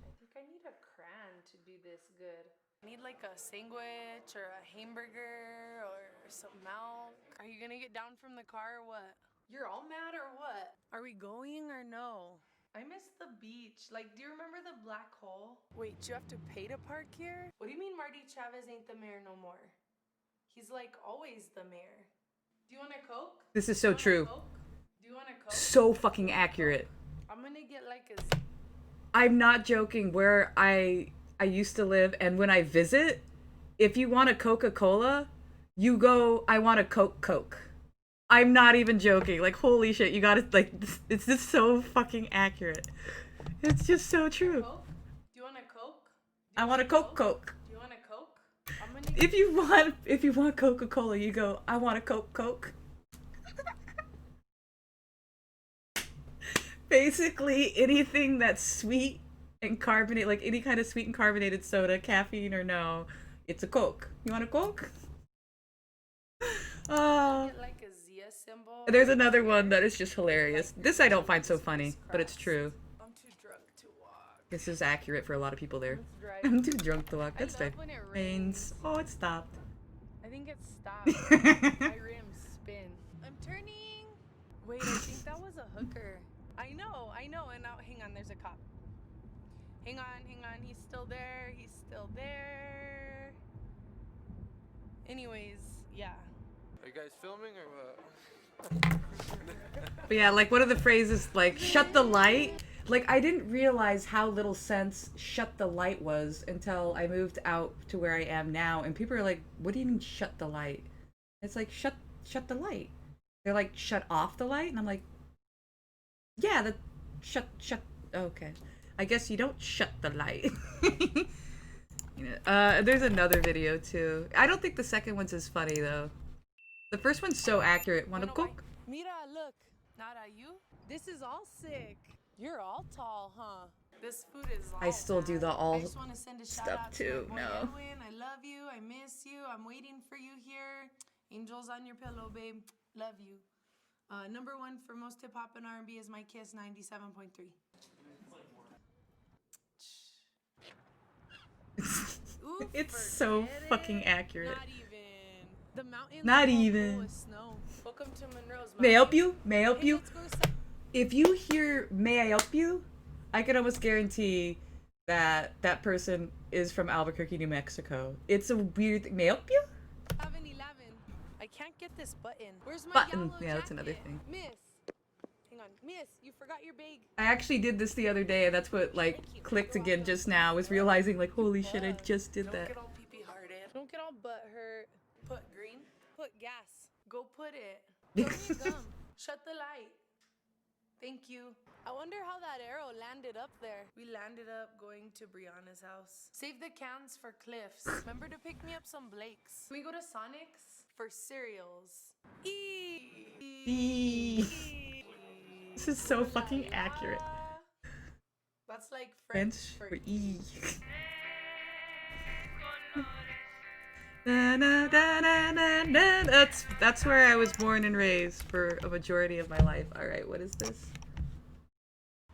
S17: I think I need a crayon to do this good. I need like a sandwich or a hamburger or some milk. Are you gonna get down from the car or what? You're all mad or what? Are we going or no? I miss the beach. Like, do you remember the black hole? Wait, you have to pay to park here? What do you mean Marty Chavez ain't the mayor no more? He's like always the mayor. Do you want a Coke?
S5: This is so true.
S17: Do you want a Coke?
S5: So fucking accurate.
S17: I'm gonna get like a...
S5: I'm not joking. Where I used to live, and when I visit, if you want a Coca-Cola, you go, I want a Coke. I'm not even joking. Like, holy shit, you gotta, like, it's just so fucking accurate. It's just so true.
S17: Coke? Do you want a Coke?
S5: I want a Coke.
S17: Do you want a Coke? I'm gonna
S5: If you want Coca-Cola, you go, I want a Coke. Basically, anything that's sweet and carbonated, like any kind of sweet and carbonated soda, caffeine or no, it's a Coke. You want a Coke?
S17: get like a Zia symbol.
S5: There's another one that is just hilarious. This I don't find so funny, but it's true.
S17: I'm too drunk to walk.
S5: This is accurate for a lot of people there. I'm too drunk to walk. That's fine. Rains. Oh, it stopped.
S17: I think it stopped. My rims spin. I'm turning. Wait, I think that was a hooker. I know. And now, hang on, there's a cop. Hang on. He's still there. Anyways, yeah.
S14: Are you guys filming or what?
S5: But yeah, like one of the phrases, like, shut the light. Like, I didn't realize how little sense shut the light was until I moved out to where I am now. And people are like, what do you mean shut the light? It's like, shut the light. They're like, shut off the light? And I'm like, yeah, shut, okay. I guess you don't shut the light. There's another video too. I don't think the second one's as funny though. The first one's so accurate. Want a Coke?
S17: Mira, look. Nada, you? This is all sick. You're all tall, huh? This food is all
S5: I still do the all
S17: I just want to send a shout
S5: stuff
S17: out
S5: too.
S17: to my boy
S5: No.
S17: Edwin. I love you. I miss you. I'm waiting for you here. Angels on your pillow, babe. Love you. Number one for most hip hop and R&B is My Kiss 97.3.
S5: It's so fucking accurate.
S17: Not even. The mountains
S5: Not
S17: are all
S5: even.
S17: full with snow. Welcome to Monroe's.
S5: May I help you?
S17: Hey,
S5: If you hear "May I help you," I can almost guarantee that that person is from Albuquerque, New Mexico. It's a weird thing. May I help you?
S17: 11. I can't get this button. Where's my
S5: Button.
S17: yellow
S5: Yeah, that's another
S17: jacket?
S5: thing.
S17: Miss. Hang on. Miss, you forgot your bag.
S5: I actually did this the other day, and that's what like clicked again just now. Was realizing like, holy shit, I just did that.
S17: Don't get all pee-pee-hearted. Don't get all butthurt. Put green. Put gas. Go put it. Throw me a gum. Shut the light. Thank you. I wonder how that arrow landed up there. We landed up going to Brianna's house. Save the cans for Cliff's. Remember to pick me up some Blake's. Can we go to Sonic's for cereals?
S5: This is so fucking accurate.
S17: That's like
S5: French
S17: French
S5: for E. Na, na, na, na, na, na. That's where I was born and raised for a majority of my life. All right, what is this?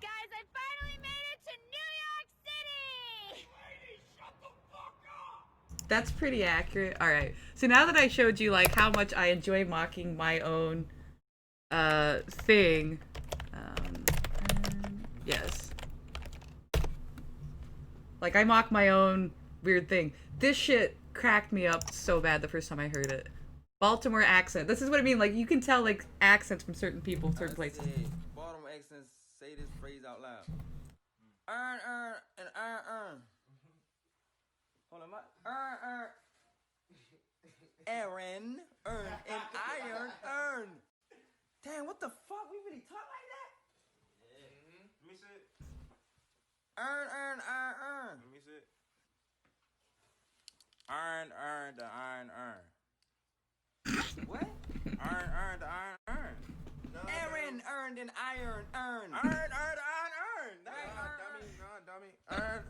S20: Guys, I finally made it to New York City!
S8: Lady, shut the fuck up!
S5: That's pretty accurate. All right. So now that I showed you like how much I enjoy mocking my own thing, yes. Like I mock my own weird thing. This shit cracked me up so bad the first time I heard it. Baltimore accent. This is what I mean. Like you can tell like accents from certain people, certain places.
S22: Baltimore accents. Say this phrase out loud. Earn, and earn. Hold on, earn. Aaron, earn, and iron, earn. Damn, what the fuck? We really talk like that?
S14: Yeah. Let me see it.
S22: Earn.
S14: Let me see it. Earn, the iron, earn.
S22: What?
S14: Earn, the iron, earn.
S22: No, Aaron, earned, and iron, earn.
S14: Earn, the iron, earn. Dummy. Earn,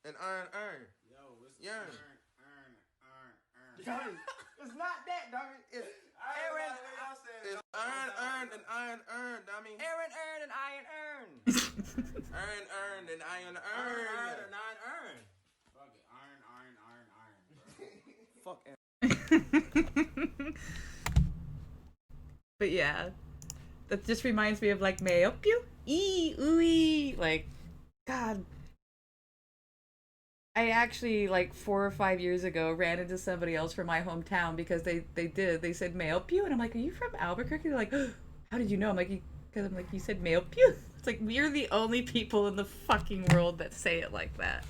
S14: and earn.
S22: Yo, what's
S14: earn?
S22: Dummy, it's not that, dummy. It's Aaron.
S14: It's earn, and iron, dummy.
S22: Aaron, earned, and iron, earn.
S14: Earn, and iron, earn.
S22: Earn, and iron, earn. Fuck it, iron,
S5: But yeah, That just reminds me of like may help you? Ooey. Like, God. I actually, like 4 or 5 years ago, ran into somebody else from my hometown because they said may help you? And I'm like, are you from Albuquerque? They're like, how did you know? I'm like, because I'm like, you said may help you? It's like, we're the only people in the fucking world that say it like that.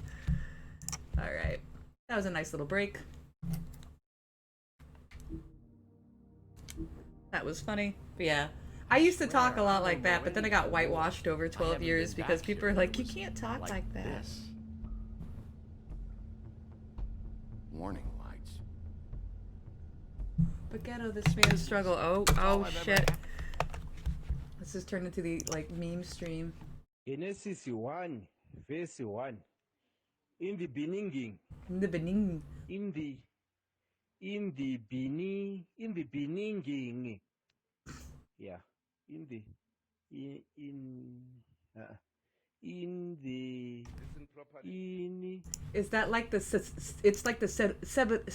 S5: Alright. That was a nice little break. That was funny. But yeah. I used to talk a lot like that, but then I got whitewashed over 12 years because people are like, you can't talk like that.
S12: Warning lights.
S5: But ghetto, this man's struggle. Oh shit. This has turned into the, like, meme stream.
S3: Genesis 1, verse 1. In the beginning.
S5: In the beginning.
S3: In the beginning. Yeah. In the
S5: Is that like the it's like the subscribed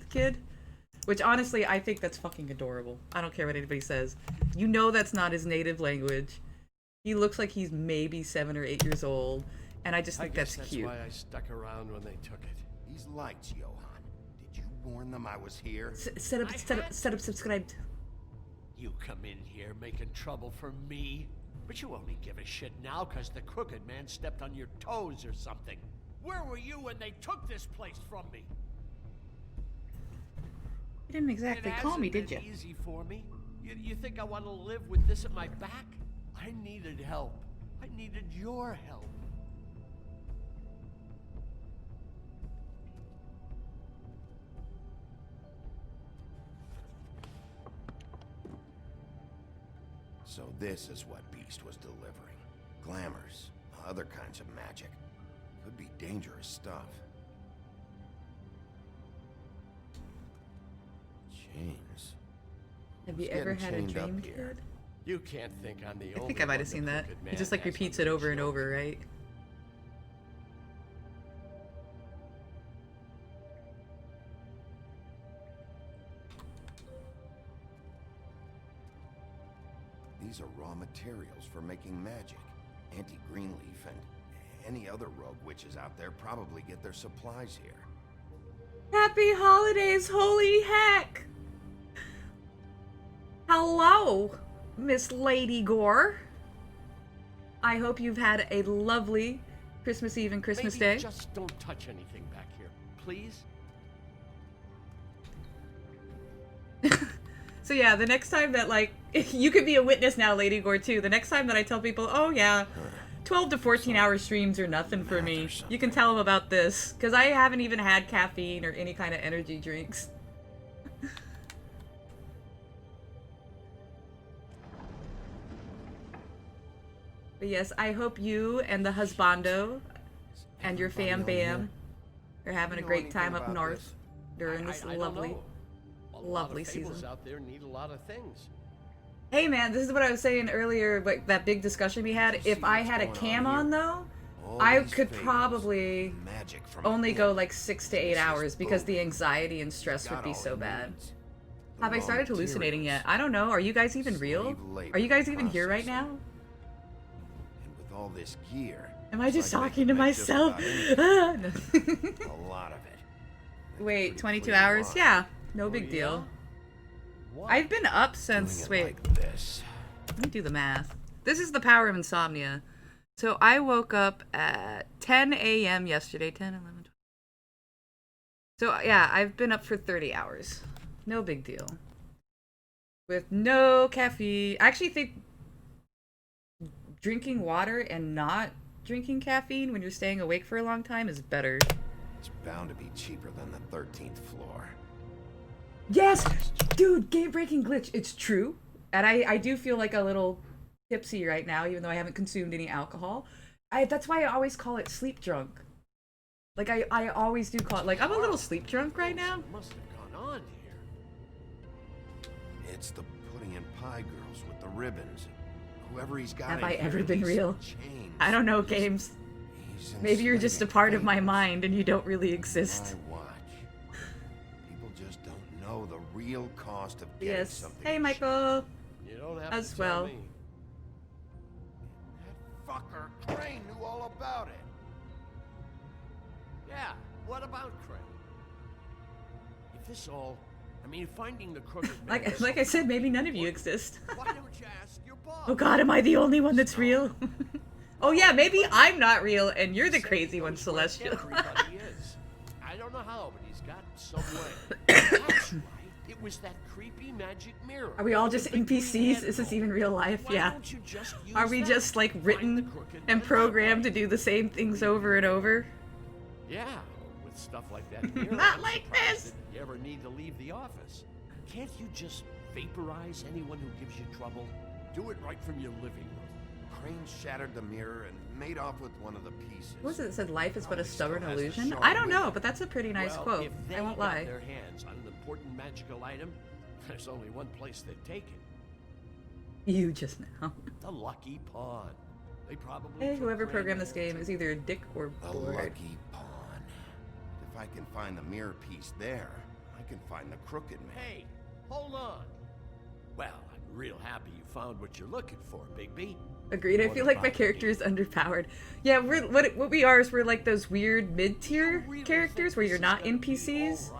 S5: kid? Which honestly, I think that's fucking adorable. I don't care what anybody says. You know that's not his native language. He looks like he's maybe 7 or 8 years old, and I just think that's cute.
S1: That's why I stuck around when they took it.
S12: These lights, Johann. Did you warn them I was here?
S5: Set up subscribed.
S1: You come in here making trouble for me, but you only give a shit now because the crooked man stepped on your toes or something. Where were you when they took this place from me?
S5: You didn't exactly call me, did you?
S1: It hasn't been easy for me. You think I want to live with this at my back? I needed help. I needed your help.
S12: So this is what Beast was delivering. Glamours, other kinds of magic. Could be dangerous stuff. Chains.
S5: Have you ever had a dream, kid?
S1: You can't think I'm the only
S5: I think I might have seen that. He just like repeats it over and over, right?
S12: These are raw materials for making magic. Auntie Greenleaf and any other rogue witches out there probably get their supplies here.
S5: Happy holidays, holy heck! Hello, Miss Lady Gore. I hope you've had a lovely Christmas Eve and Christmas Day.
S1: Just don't touch anything back here, please.
S5: So yeah, the next time that, like, you could be a witness now, Lady Gore, too. The next time that I tell people, oh yeah, 12 to 14 hour streams are nothing for me, you can tell them about this, because I haven't even had caffeine or any kind of energy drinks. But yes, I hope you and the husbando and your fam bam are having a great time up north during this lovely season.
S1: Out there need a lot of things.
S5: Hey man, this is what I was saying earlier, but that big discussion we had. If I had a cam on though, I could probably only go like 6 to 8 hours because the anxiety and stress would be so bad. Have I started hallucinating yet? I don't know. Are you guys even real? Are you guys even here right now?
S12: And with all this gear,
S5: am I just talking to myself?
S12: A lot of it.
S5: Wait, 22 hours? Yeah, no big deal. I've been up since, wait, let me do the math. This is the power of insomnia. So I woke up at 10 a.m. yesterday, 10, 11, 12. So yeah, I've been up for 30 hours. No big deal. With no caffeine. I actually think drinking water and not drinking caffeine when you're staying awake for a long time is better.
S12: It's bound to be cheaper than the 13th floor.
S5: Yes! Dude, game-breaking glitch. It's true. And I do feel like a little tipsy right now, even though I haven't consumed any alcohol. That's why I always call it sleep drunk. Like, I always do call it, like, I'm a little sleep drunk right now.
S1: What must have gone on here?
S12: It's the putting in pie girls with the ribbons. Whoever he's got.
S5: Have I ever been real? I don't know, games. Maybe you're just a part of my mind and you don't really exist.
S12: People just don't know the real real cost of getting
S5: Yes.
S12: something.
S5: Hey, Michael.
S1: You don't have
S5: As
S1: to tell
S5: well.
S1: me.
S12: That fucker Crane knew all about it.
S1: Yeah, what about Crane? If this all... I mean, finding the crooked man...
S5: Like I said, maybe none of you exist.
S1: Why don't you ask your boss?
S5: Oh God, am I the only one that's real? Oh yeah, maybe I'm not real and you're the crazy one, Celestial.
S1: Everybody is. I don't know how, but he's got some way. That's right. It was that creepy magic mirror.
S5: Are we all just NPCs? Is this even real life? Yeah. Are we just like written and programmed to do the same things over and over?
S1: Yeah, with stuff like that mirror.
S5: Not like this!
S1: You ever need to leave the office? Can't you just vaporize anyone who gives you trouble? Do it right from your living room.
S12: Crane shattered the mirror and made off with one of the pieces.
S5: What was it that said life is but a stubborn
S12: has the
S5: illusion?
S12: shard
S5: I don't
S12: with
S5: know,
S12: it.
S5: but that's a pretty nice
S1: Well,
S5: quote.
S1: if they
S5: I won't
S1: got
S5: lie.
S1: their hands on an important magical item, there's only one place they'd take it.
S5: You just now.
S1: The Lucky Pawn. They probably
S5: Hey,
S1: took
S5: whoever
S1: Crane
S5: programmed this
S1: there,
S5: game
S1: too.
S5: is either a dick or
S12: The
S5: bored.
S12: Lucky Pawn. If I can find the mirror piece there, I can find the crooked man.
S1: Hey, hold on. Well, I'm real happy you found what you're looking for, Bigby.
S5: Agreed. I
S1: What
S5: feel like my
S1: about
S5: character is underpowered. Yeah, what we are is we're like those weird mid-tier characters where you're not NPCs,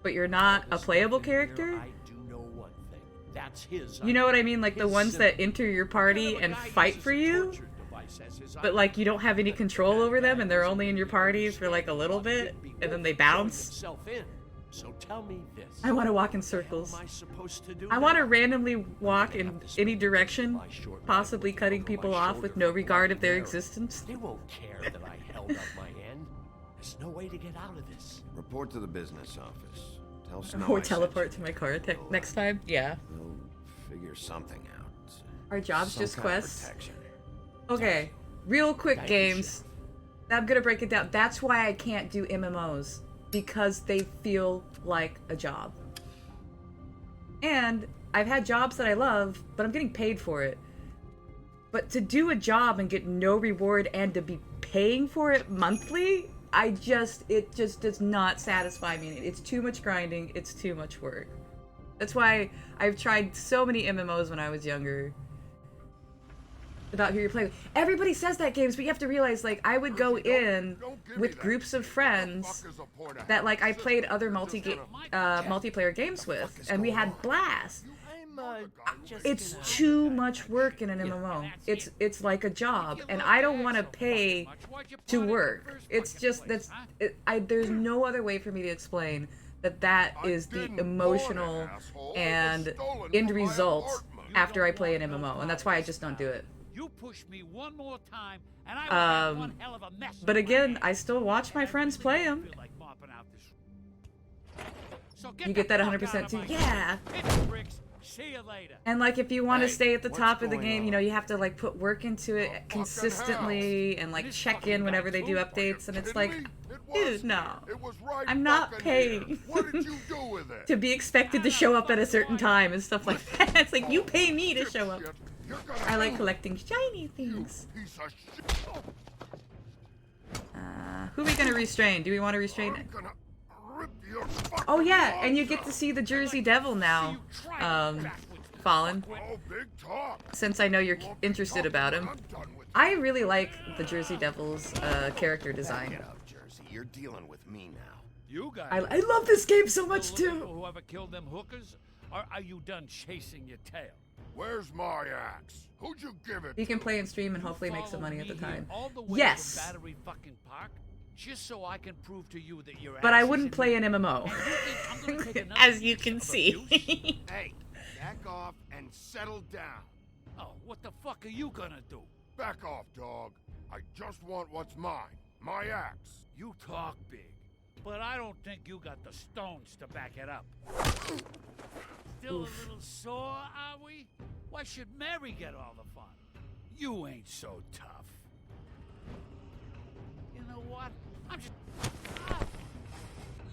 S5: but you're not a playable character.
S1: I do know one thing. That's his.
S5: You know what I mean? Like the
S1: His
S5: ones that
S1: symbol.
S5: enter your party
S1: What kind
S5: and
S1: of a guy
S5: fight
S1: uses
S5: for
S1: a
S5: you,
S1: torture device as his
S5: but
S1: item?
S5: like you don't have any control over them and they're only in your parties for like a little bit and then they bounce.
S1: Himself in. So tell me this.
S5: I want to walk in
S1: What
S5: circles.
S1: am I supposed to do
S5: I
S1: now?
S5: want to randomly walk in any direction, possibly cutting people off with no regard of their existence.
S1: They won't care that I held up my hand. There's no way to get out of this.
S12: Report to the business office. Tell Snow
S5: Or
S12: I sent
S5: teleport to my car next time. Yeah.
S12: you. We'll figure something out.
S5: Our jobs
S12: Some
S5: just
S12: kind of
S5: quests.
S12: protection.
S5: Okay, real quick
S1: Thank you,
S5: games. I'm gonna break it down. That's why I can't do MMOs. Because they feel like a job. And I've had jobs that I love, but I'm getting paid for it. But to do a job and get no reward and to be paying for it monthly, it just does not satisfy me. It's too much grinding, it's too much work. That's why I've tried so many MMOs when I was younger. About who you're playing with. Everybody says that games, but you have to realize, like, I would go in with groups of friends that, like, I played other multiplayer games with, and we had blast. It's too much work in an MMO. It's like a job, and I don't want to pay to work. It's just there's no other way for me to explain that is the emotional and end result after I play an MMO, and that's why I just don't do it.
S15: You push me one more time, and I will have one hell of a mess.
S5: But again, I still watch my friends play them.
S15: So
S5: You get that 100% too. Yeah.
S15: See you later.
S5: And like if you want to stay at the top of the game, you know, you have to like put work into it consistently and like check in whenever they do updates, and it's like, dude, no. I'm not paying to be expected to show up at a certain time and stuff like that. It's like, you pay me to show up. I like collecting shiny things. Who are we gonna restrain? Do we want to restrain it? Oh yeah, and you get to see the Jersey Devil now, Fallen. Since I know you're interested about him. I really like the Jersey Devil's character design.
S12: You're dealing with me now.
S15: You guys.
S5: I love this game so much
S15: Still looking
S5: too.
S15: for whoever killed them hookers, or are you done chasing your tail?
S10: Where's my axe? Who'd you give it?
S5: You can play and stream and hopefully make some money at the time.
S15: All the way
S5: Yes,
S15: from Battery fucking Park, just so I can prove to you that you're.
S5: but I wouldn't play an MMO, as you can see.
S10: Hey, back off and settle down.
S15: Oh, what the fuck are you gonna do?
S10: Back off, dog. I just want what's mine. My axe.
S15: You talk big, but I don't think you got the stones to back it up. Still a little sore, are we? Why should Mary get all the fun? You ain't so tough. You know what? I'm just...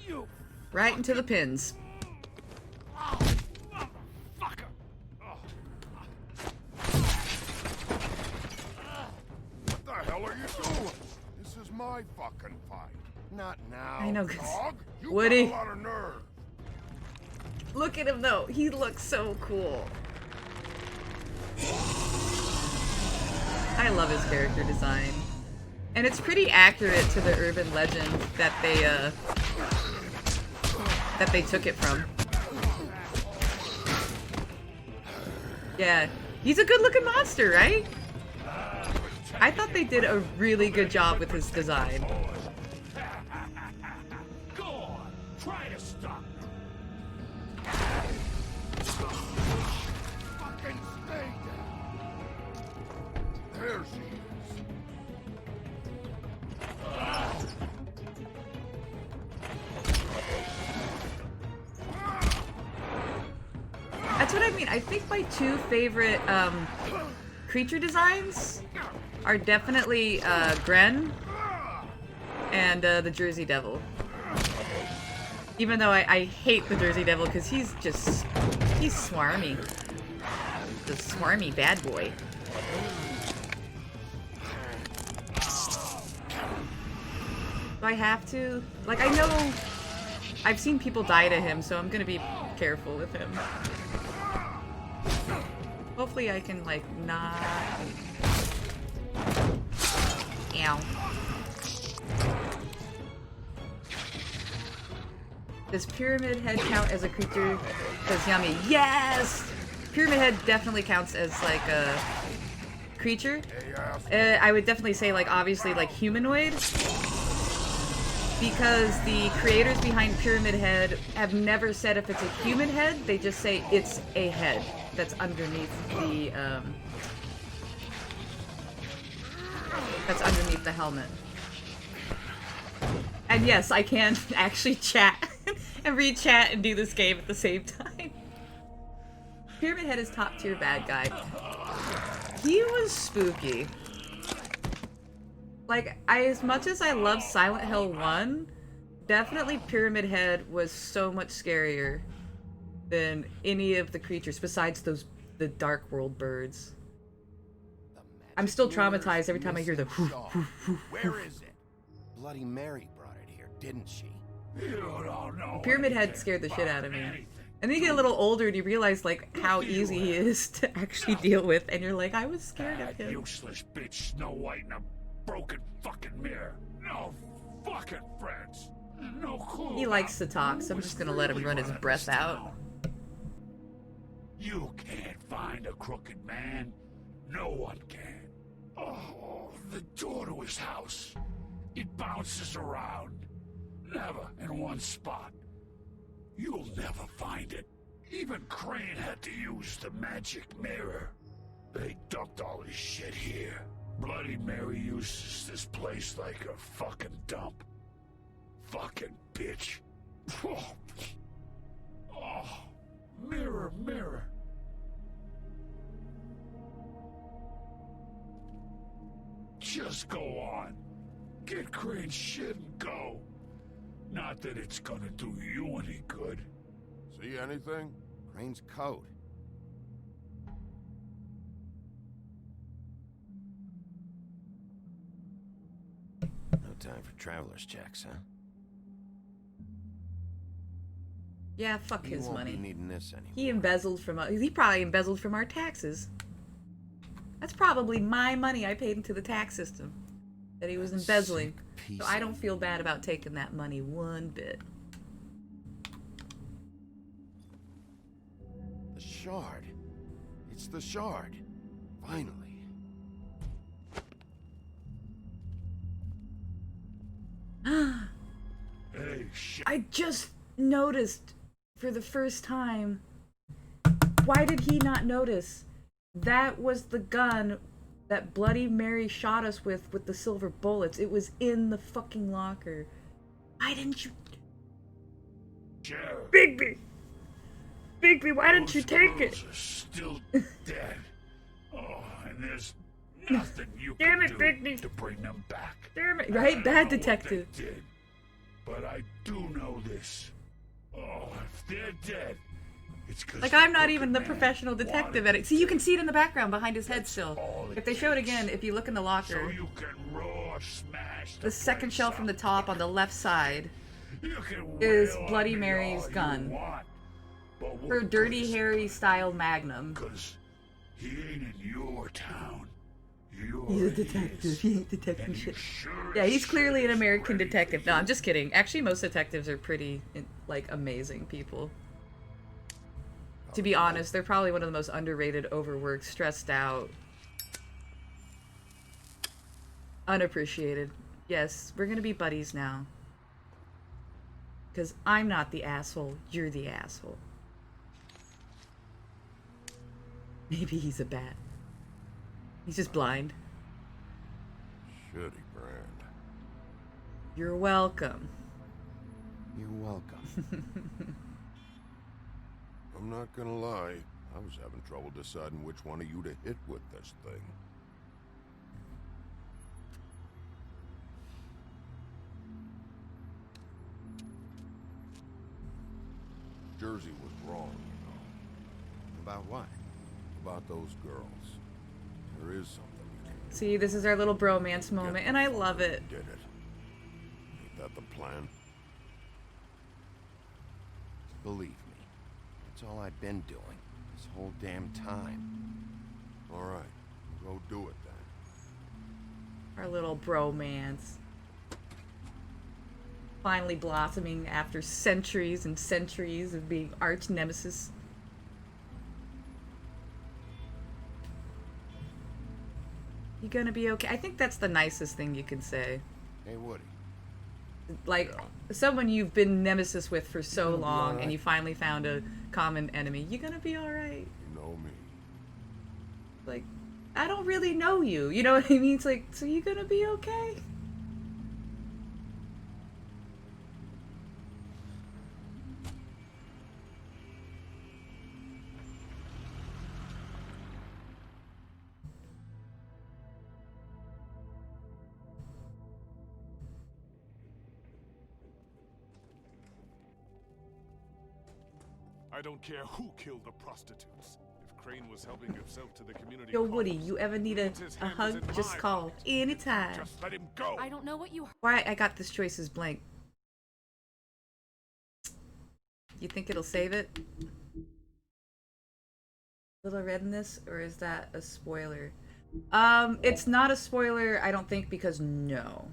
S15: You...
S5: Right into the pins.
S15: Oh, motherfucker!
S10: What the hell are you doing? This is my fucking fight. Not now.
S5: I know,
S10: dog. You
S5: Woody.
S10: got a lot of nerve.
S5: Look at him though. He looks so cool. I love his character design. And it's pretty accurate to the urban legend that they took it from. Yeah, he's a good-looking monster, right? I thought they did a really good job with his design.
S15: Go on, try to stop me.
S10: Fucking stay down. There she is.
S5: That's what I mean. I think my two favorite creature designs are definitely Gren and the Jersey Devil. Even though I hate the Jersey Devil because he's swarmy. The swarmy bad boy. Do I have to? Like, I know I've seen people die to him, so I'm gonna be careful with him. Hopefully I can, like, not... Ow. Does Pyramid Head count as a creature? Says Yummy. Yes! Pyramid Head definitely counts as, like, a creature. I would definitely say, like, obviously, like, humanoid. Because the creators behind Pyramid Head have never said if it's a human head, they just say it's a head that's underneath the, helmet. And yes, I can actually chat and read chat and do this game at the same time. Pyramid Head is top tier bad guy. He was spooky. Like, as much as I love Silent Hill 1, definitely Pyramid Head was so much scarier than any of the creatures besides the Dark World birds. I'm still traumatized every time I hear the
S12: Where is it? Bloody Mary brought it here, didn't she?
S15: You don't know.
S5: Pyramid Head scared the shit out of me. And then you get a little older and you realize, like, how easy he is to actually deal with, and you're like, I was scared of him.
S15: Useless bitch Snow White in a broken fucking mirror. No fucking friends. No clue.
S5: He likes to talk, so I'm just gonna let him run his breath out.
S15: You can't find a crooked man. No one can. Oh, the door to his house. It bounces around. Never in one spot. You'll never find it. Even Crane had to use the magic mirror. They dumped all his shit here. Bloody Mary uses this place like a fucking dump. Fucking bitch. Oh, mirror, mirror. Just go on. Get Crane's shit and go. Not that it's gonna do you any good.
S10: See anything?
S12: Crane's coat. No time for traveler's checks, huh?
S5: Yeah, fuck his
S12: won't
S5: money.
S12: Be needing this anymore.
S5: He embezzled from us. He probably embezzled from our taxes. That's probably my money I paid into the tax system that he was embezzling. So I don't feel bad about taking that money one bit.
S12: The shard. It's the shard. Finally.
S15: Hey, shit.
S5: I just noticed for the first time. Why did he not notice? That was the gun that Bloody Mary shot us with the silver bullets. It was in the fucking locker. Why didn't you...
S15: Sheriff.
S5: Bigby! Bigby, why didn't you take it?
S15: Are still dead. Oh, and there's nothing you
S5: Damn
S15: can
S5: it,
S15: do
S5: Bigby.
S15: to bring them back.
S5: Damn it,
S15: I
S5: right?
S15: don't
S5: Bad
S15: know what
S5: detective.
S15: they did, but I do know this. Oh, if they're dead, it's 'cause
S5: Like, I'm not
S15: the
S5: even the
S15: man
S5: professional detective at it. See, you can see it in the background behind his head still. If they show it again, if you look in the
S15: So
S5: locker,
S15: you can roar, smash
S5: the second
S15: place
S5: shelf from the top on the left side
S15: You can
S5: is
S15: wail
S5: Bloody
S15: on me
S5: Mary's
S15: all you
S5: gun.
S15: want,
S5: Her Dirty Harry style Magnum.
S8: Because he ain't in your town.
S5: He's a detective. He ain't detective shit. Yeah, he's clearly an American detective. No, I'm just kidding. Actually, most detectives are pretty, like, amazing people. To be honest, they're probably one of the most underrated, overworked, stressed out, unappreciated. Yes, we're gonna be buddies now. Because I'm not the asshole, you're the asshole. Maybe he's a bat. He's just blind.
S10: Shitty brand.
S5: You're welcome.
S12: You're welcome.
S10: I'm not gonna lie, I was having trouble deciding which one of you to hit with this thing. Jersey was wrong, you know.
S12: About what?
S10: About those girls. There is something we can do.
S5: See, this is our little bromance moment, and I love it.
S10: Did it. Ain't that the plan?
S12: Believe me, that's all I've been doing this whole damn time.
S10: All right, go do it then.
S5: Our little bromance. Finally blossoming after centuries and centuries of being arch nemesis. You gonna be okay? I think that's the nicest thing you can say.
S10: Hey, Woody.
S5: Like, someone you've been nemesis with for so long, and you finally found a common enemy. You gonna be alright?
S10: You know me.
S5: Like, I don't really know you. You know what I mean? It's like, so you gonna be okay?
S8: I don't care who killed the prostitutes. If Crane was helping himself to the community.
S5: Yo, Woody, you ever need a hug? Just call anytime.
S8: Just let him go.
S16: I don't know what you.
S5: Why I got this choice is blank. You think it'll save it? Little red in this, or is that a spoiler? It's not a spoiler, I don't think, because no.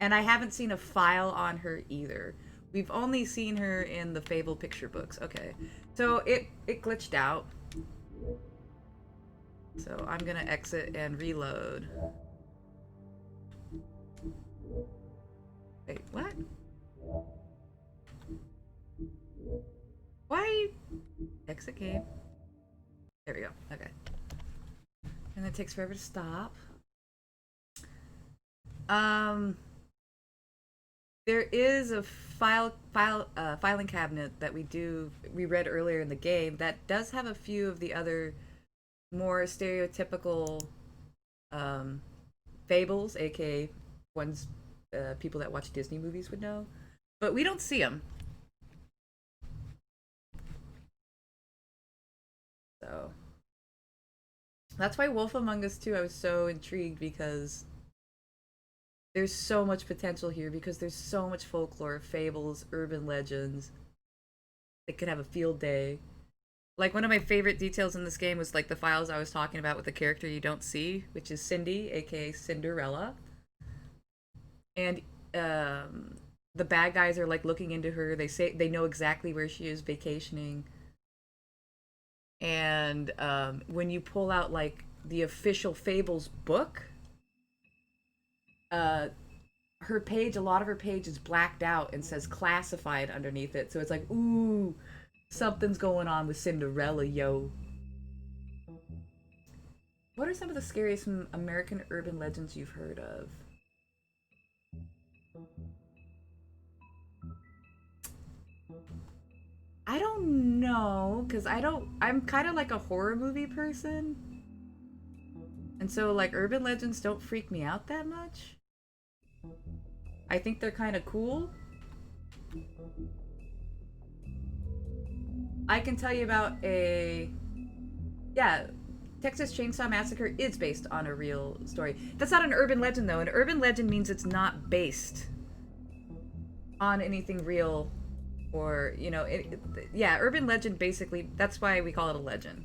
S5: And I haven't seen a file on her either. We've only seen her in the Fable picture books. Okay, so it glitched out. So I'm gonna exit and reload. Wait, what? Why are you... Exit game. There we go. Okay. And it takes forever to stop. There is a filing cabinet that we read earlier in the game that does have a few of the other more stereotypical fables, aka ones people that watch Disney movies would know, but we don't see them. So that's why Wolf Among Us 2, I was so intrigued, because there's so much potential here, because there's so much folklore, fables, urban legends. It could have a field day. Like, one of my favorite details in this game was, like, the files I was talking about with the character you don't see, which is Cindy, aka Cinderella. And the bad guys are, like, looking into her. They say they know exactly where she is vacationing. And when you pull out, like, the official Fables book, her page, a lot of her page is blacked out and says classified underneath it. So it's like, ooh, something's going on with Cinderella, yo. What are some of the scariest American urban legends you've heard of? I don't know, because I'm kind of like a horror movie person. And so, like, urban legends don't freak me out that much. I think they're kind of cool. I can tell you about Texas Chainsaw Massacre is based on a real story. That's not an urban legend, though. An urban legend means it's not based on anything real Or, you know, yeah, urban legend, basically, that's why we call it a legend.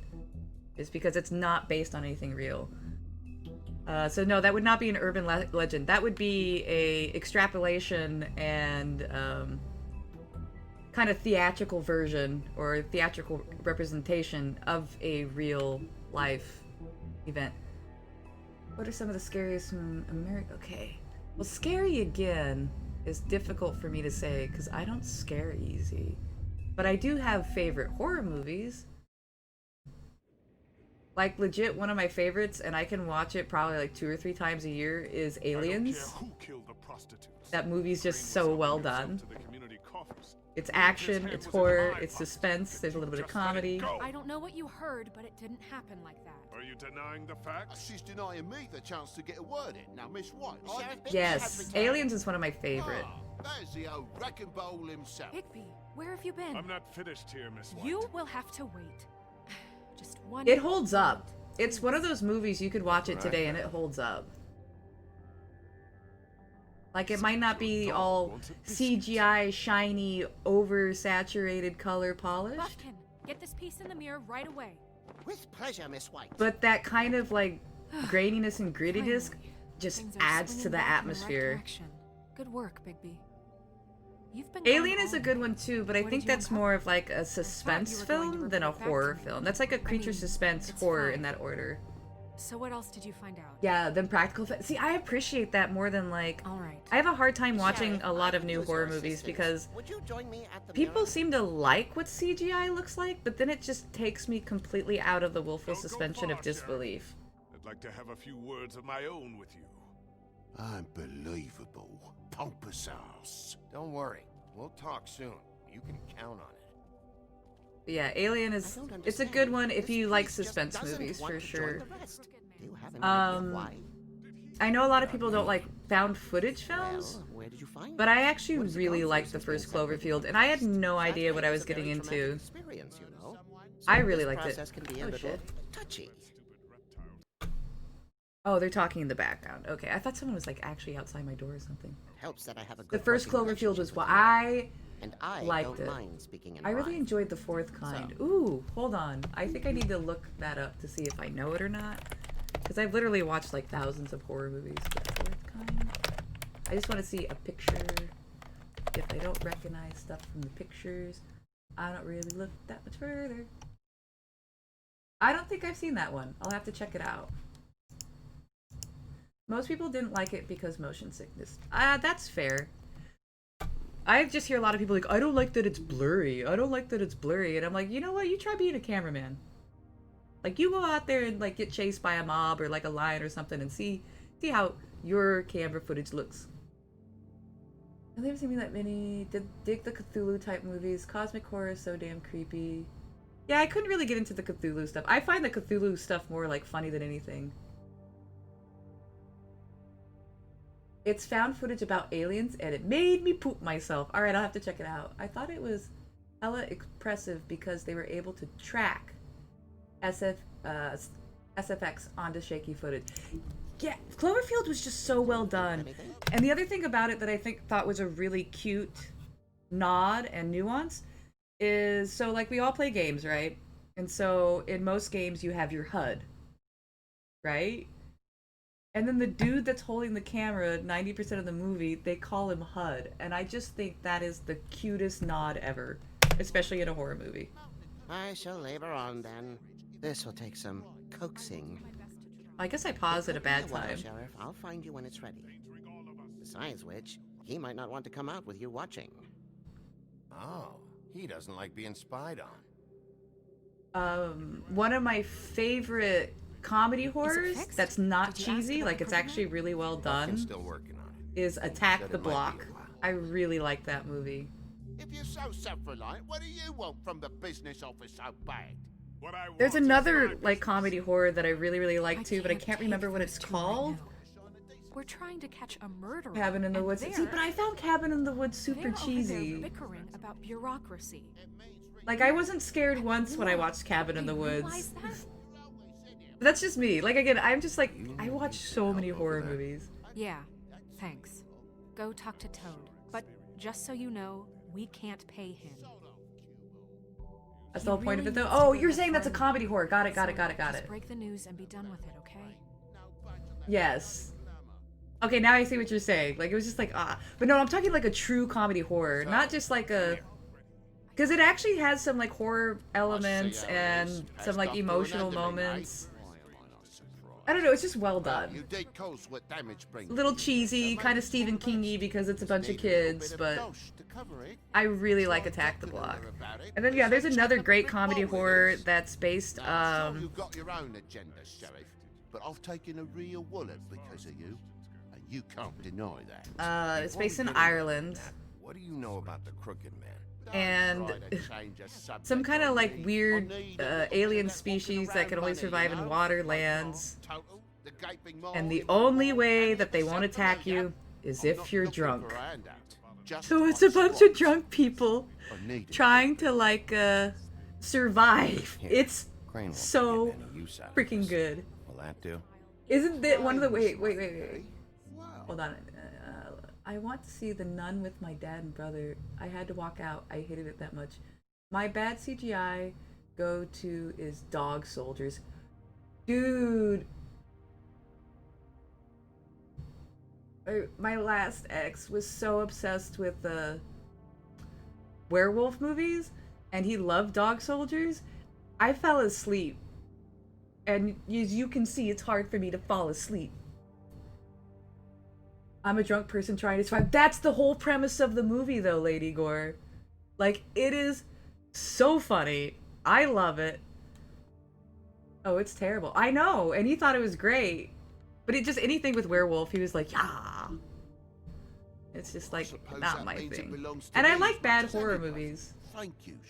S5: Is because it's not based on anything real. So no, that would not be an urban legend. That would be a extrapolation and kind of theatrical version or theatrical representation of a real life event. What are some of the scariest from America? Okay. Well, scary again is difficult for me to say because I don't scare easy. But I do have favorite horror movies. Like, legit, one of my favorites, and I can watch it probably like 2 or 3 times a year, is Aliens. That movie's just so well done. It's action, it's horror, it's suspense, there's a little bit of comedy.
S16: I don't know what you heard, but it didn't happen like that.
S8: Are you denying the facts?
S4: She's denying me the chance to get a word in. Now, Miss White,
S5: Yes, Aliens is one of my favorite.
S4: There's the old wrecking bowl himself.
S16: Bigby, where have you been?
S8: I'm not finished here, Miss White.
S16: You will have to wait. Just one.
S5: It holds up. It's one of those movies you could watch it today and it holds up. Like, it might not be all CGI, shiny, oversaturated color polished.
S16: Buffkin, get this piece in the mirror right away.
S4: With pleasure, Miss White.
S5: But that kind of, like, graininess and grittiness just
S16: Things are
S5: adds to
S16: swinging
S5: the
S16: back in the right
S5: atmosphere.
S16: direction. Good work, Bigby. You've been
S5: Alien
S16: gone
S5: is a
S16: all
S5: good
S16: night.
S5: one too, but I
S16: What
S5: think
S16: did you
S5: that's
S16: uncover?
S5: more of like a suspense
S16: were going to
S5: film than a
S16: report back to
S5: horror
S16: me.
S5: film. That's like a creature suspense
S16: it's
S5: horror
S16: fine.
S5: in that order.
S16: So what else did you find out?
S5: Yeah, then practical effects. See, I appreciate that more than like.
S16: All right.
S5: I have a hard time watching
S4: Sheriff,
S5: a lot
S4: I
S5: of
S4: could
S5: new
S4: use
S5: horror
S4: your
S5: movies
S4: assistance.
S5: because
S4: Would you join me at the
S5: people
S4: mirror?
S5: seem to like what CGI looks like, but then it just takes me completely out of the willful suspension of disbelief.
S8: I'd like to have a few words of my own with you.
S4: Unbelievable. Pompous ass.
S12: Don't worry. We'll talk soon. You can count on it.
S5: But yeah, Alien is. It's a good one if you like suspense movies for sure.
S4: You have any idea why?
S5: I know a lot of people don't like found footage films,
S4: Well, where did you find
S5: but
S4: it?
S5: I actually
S4: What has it
S5: really
S4: gone
S5: liked
S4: through
S5: the
S4: since
S5: first
S4: being separated
S5: Cloverfield,
S4: from
S5: and I had
S4: you?
S5: no
S4: That
S5: idea what I
S4: is
S5: was
S4: a very
S5: getting
S4: traumatic
S5: into.
S4: experience, you know.
S5: I
S4: So
S5: really
S4: this
S5: liked it.
S4: process can be a
S5: Oh,
S4: little
S5: shit.
S4: touchy.
S5: Oh, they're talking in the background. Okay, I thought someone was like actually outside my door or something.
S4: Helps that I have a
S5: The
S4: good
S5: first
S4: working
S5: Cloverfield was
S4: relationship
S5: what
S4: with you.
S5: I
S4: And I
S5: liked
S4: don't
S5: it.
S4: mind speaking in
S5: I really
S4: rhyme.
S5: enjoyed the fourth kind. Ooh, hold on. I think I need to look that up to see if I know it or not. Because I've literally watched like thousands of horror movies. The fourth kind. I just want to see a picture. If I don't recognize stuff from the pictures, I don't really look that much further. I don't think I've seen that one. I'll have to check it out. Most people didn't like it because motion sickness. That's fair. I just hear a lot of people like, I don't like that it's blurry. I don't like that it's blurry. And I'm like, you know what? You try being a cameraman. Like, you go out there and like get chased by a mob or like a lion or something and see how your camera footage looks. I haven't seen me that many. Dig the Cthulhu type movies. Cosmic horror is so damn creepy. Yeah, I couldn't really get into the Cthulhu stuff. I find the Cthulhu stuff more like funny than anything. It's found footage about aliens and it made me poop myself. Alright, I'll have to check it out. I thought it was hella impressive because they were able to track SFX onto shaky footage. Yeah, Cloverfield was just so well done. And the other thing about it that I thought was a really cute nod and nuance is, so like we all play games, right? And so in most games you have your HUD, right? And then the dude that's holding the camera 90% of the movie, they call him HUD. And I just think that is the cutest nod ever, especially in a horror movie.
S4: I shall labor on then. This will take some coaxing.
S5: I guess I paused at a bad
S4: Well,
S5: time.
S4: Sheriff, I'll find you when it's ready. Besides which, he might not want to come out with you watching.
S12: Oh, he doesn't like being spied on.
S5: One of my favorite comedy horrors that's not cheesy, like it's actually really well done,
S12: Still working on it.
S5: is Attack
S12: Said
S5: the
S12: it might be
S5: Block.
S12: a while.
S5: I really like that movie.
S4: If you're so self-reliant, what do you want from the business office so bad?
S5: There's another like comedy horror that I really like too, but I can't remember what it's called.
S16: We're trying to catch a murderer.
S5: Cabin in the
S16: and
S5: Woods. See,
S16: they're-
S5: but I found Cabin in the Woods super
S16: they're over there
S5: cheesy.
S16: bickering about bureaucracy.
S5: Like, I wasn't scared once when I watched Cabin in the
S16: Realize
S5: Woods.
S16: that?
S5: But that's just me. Like, again, I'm just like, I watch so many horror movies.
S16: Yeah, thanks. Go talk to Toad. But just so you know,
S19: We can't pay him.
S5: That's the whole point of it, though. Oh, you're saying that's a comedy horror. Got it.
S19: Just break the news and be done with it, okay?
S5: Yes. Okay, now I see what you're saying. Like, it was just like, But no, I'm talking like a true comedy horror. Not just like a... Because it actually has some like horror elements and some like emotional moments. I don't know, it's just well done. A little cheesy, kind of Stephen King-y because it's a bunch of kids, but I really like Attack the Block. And then yeah, there's another great comedy horror that's based
S7: You've got your own agenda, Sheriff, but I've taken a real wallet because of you, and you can't deny that.
S5: It's based in Ireland.
S12: What do you know about the Crooked Man?
S5: And some kind of like weird alien species that can only survive in water lands. And the only way that they won't attack you is if you're drunk. So it's a bunch of drunk people trying to like survive. It's so freaking good.
S12: Will that do?
S5: Isn't that one of the wait. Hold on. I want to see The Nun with my dad and brother. I had to walk out. I hated it that much. My bad CGI go-to is Dog Soldiers. Dude. My last ex was so obsessed with the werewolf movies, and he loved Dog Soldiers. I fell asleep. And as you can see, it's hard for me to fall asleep. I'm a drunk person trying to survive. That's the whole premise of the movie, though, Lady Gore. Like, it is so funny. I love it. Oh, it's terrible. I know, and he thought it was great. But it just, anything with werewolf, he was like, yeah. It's just, like, not my thing. And I like bad horror movies.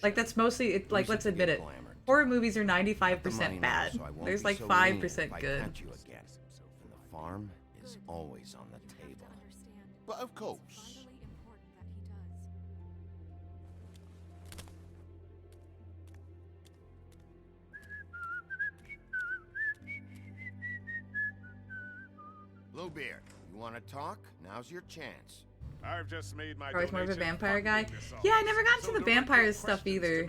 S5: Like, that's mostly, like, let's admit it. Horror movies are 95% bad. There's, like, 5% good.
S12: And the farm is always on the table.
S7: But of course.
S12: Bluebeard, you want to talk? Now's your chance.
S8: I've just made my
S5: Or he's more of a vampire guy. Yeah, I never got into the vampire stuff either.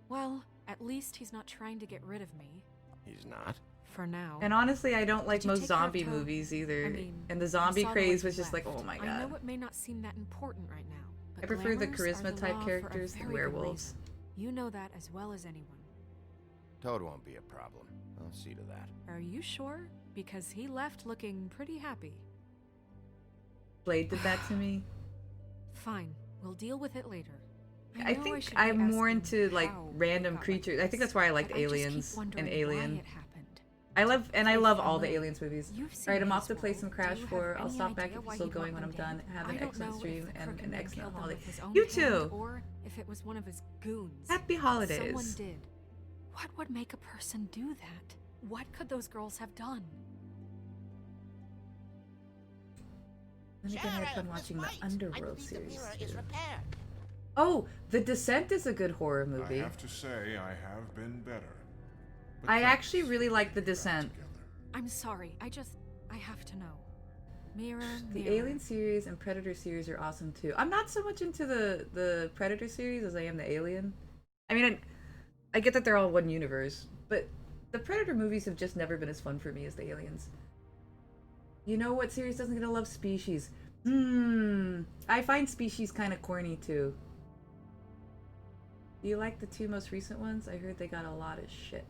S19: Well, at least he's not trying to get rid of me.
S12: He's not?
S19: For now.
S5: And honestly, I don't like
S19: Did you
S5: most
S19: take care of
S5: zombie
S19: Toad?
S5: movies either.
S19: I mean,
S5: and the
S19: I
S5: zombie
S19: saw the
S5: craze
S19: way
S5: was
S19: you
S5: just like,
S19: left.
S5: oh my
S19: I
S5: god.
S19: know it may not seem that important right now, but
S5: I prefer the
S19: glamours are
S5: charisma type
S19: law for a
S5: characters than
S19: very good
S5: werewolves.
S19: reason. You know that as well as anyone.
S12: Toad won't be a problem. I'll see to that.
S19: Are you sure? Because he left looking pretty happy.
S5: Blade did that to me.
S19: Fine, we'll deal with it later.
S5: I
S19: know
S5: think
S19: should be
S5: I'm more
S19: asking
S5: into like
S19: how
S5: random
S19: it got
S5: creatures.
S19: like
S5: I think that's why I liked
S19: but I just keep
S5: Aliens
S19: wondering
S5: and
S19: why
S5: Alien.
S19: it happened.
S5: I love all the
S19: Faith,
S5: Aliens movies.
S19: you've seen
S5: Alright, I'm
S19: his
S5: off to play
S19: world.
S5: some
S19: Do
S5: Crash
S19: you have
S5: 4. I'll
S19: any
S5: stop back
S19: idea
S5: if
S19: why
S5: it's still
S19: he
S5: going when I'm
S19: brought them
S5: done.
S19: in?
S5: Have
S19: I
S5: an
S19: don't
S5: excellent
S19: know
S5: stream
S19: if the
S5: and
S19: crooked
S5: an
S19: man
S5: excellent
S19: killed them
S5: holiday.
S19: with his own
S5: You
S19: hand,
S5: too!
S19: Or if it was one of his goons.
S5: Happy holidays.
S19: Someone did. What would make a person do that? What could those girls have done?
S5: Then again, I had fun watching the Underworld series. Too. Oh, The Descent is a good horror movie.
S8: I have to say, I have been better.
S5: I actually really like The Descent.
S19: I'm sorry. I have to know. Mirror,
S5: The
S19: mirror.
S5: Alien series and Predator series are awesome too. I'm not so much into the Predator series as I am the Alien. I mean, I get that they're all one universe, but the Predator movies have just never been as fun for me as the Aliens. You know what series doesn't get a love? Species. I find Species kind of corny too. Do you like the two most recent ones? I heard they got a lot of shit.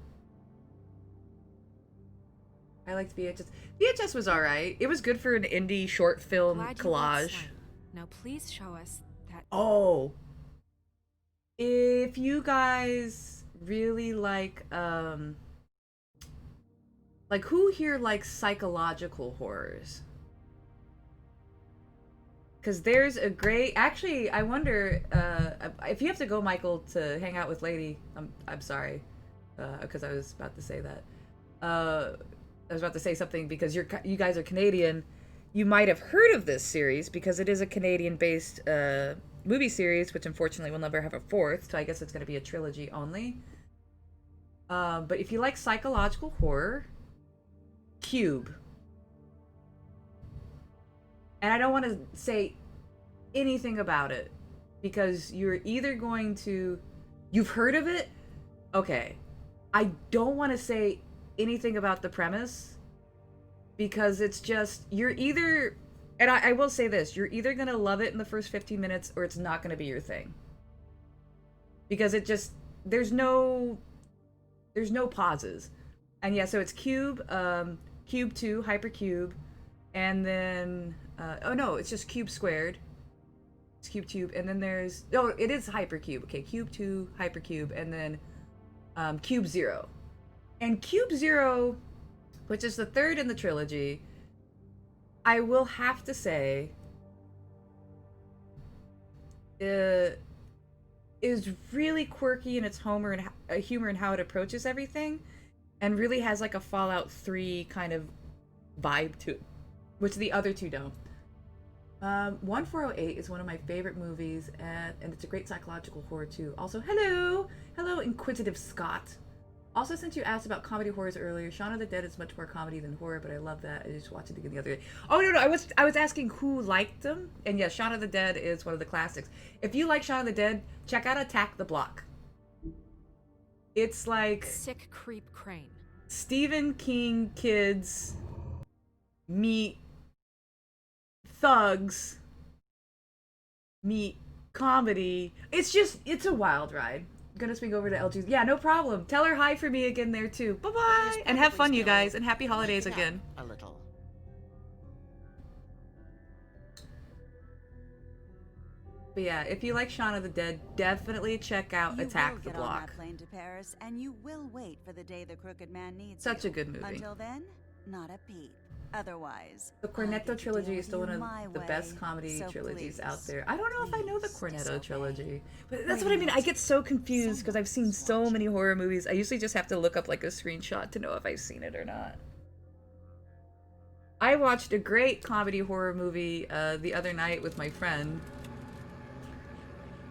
S5: I liked VHS. VHS was alright. It was good for an indie short film
S19: Glad you
S5: collage.
S19: liked Slime. Now please show us that.
S5: Oh. If you guys really like who here likes psychological horrors? Because there's a great, actually, I wonder if you have to go, Michael, to hang out with Lady. I'm sorry, because I was about to say that. I was about to say something because you guys are Canadian. You might have heard of this series because it is a Canadian-based movie series, which unfortunately will never have a fourth. So I guess it's going to be a trilogy only. But if you like psychological horror, Cube. And I don't want to say anything about it because you're either going to, you've heard of it? Okay. I don't want to say anything about the premise because it's just, you're either, and I will say this, you're either going to love it in the first 15 minutes or it's not going to be your thing. Because it just, there's no pauses. And yeah, so it's Cube, Cube 2, Hypercube, and then, oh no, it's just Cube Squared. It's Cube Tube, and then there's, oh, it is Hypercube. Okay, Cube 2, Hypercube, and then Cube 0. And Cube 0, which is the third in the trilogy, I will have to say, is really quirky in its humor and how it approaches everything, and really has like a Fallout 3 kind of vibe to it, which the other two don't. 1408 is one of my favorite movies, and it's a great psychological horror too. Also, hello, Inquisitive Scott. Also, since you asked about comedy horrors earlier, Shaun of the Dead is much more comedy than horror, but I love that. I just watched it again the other day. Oh no, I was asking who liked them, and yes, Shaun of the Dead is one of the classics. If you like Shaun of the Dead, check out Attack the Block. It's like
S19: Sick Creep Crane.
S5: Stephen King kids meet thugs meet comedy. It's a wild ride. I'm gonna swing over to LG's. Yeah, no problem. Tell her hi for me again there too. Bye bye, and have fun, you guys, and happy holidays again.
S4: A little.
S5: But yeah, if you like Shaun of the Dead, definitely check out Attack the
S11: You will get on
S5: Block.
S11: that plane to Paris, and you will wait for the day the Crooked Man needs
S5: Such
S11: you.
S5: a good movie.
S11: Until then, not a peep. Otherwise,
S5: The Cornetto trilogy is still one of the best comedy trilogies out there. I don't know if I know the Cornetto trilogy, but that's what I mean. I get so confused because I've seen so many horror movies. I usually just have to look up like a screenshot to know if I've seen it or not. I watched a great comedy horror movie the other night with my friend.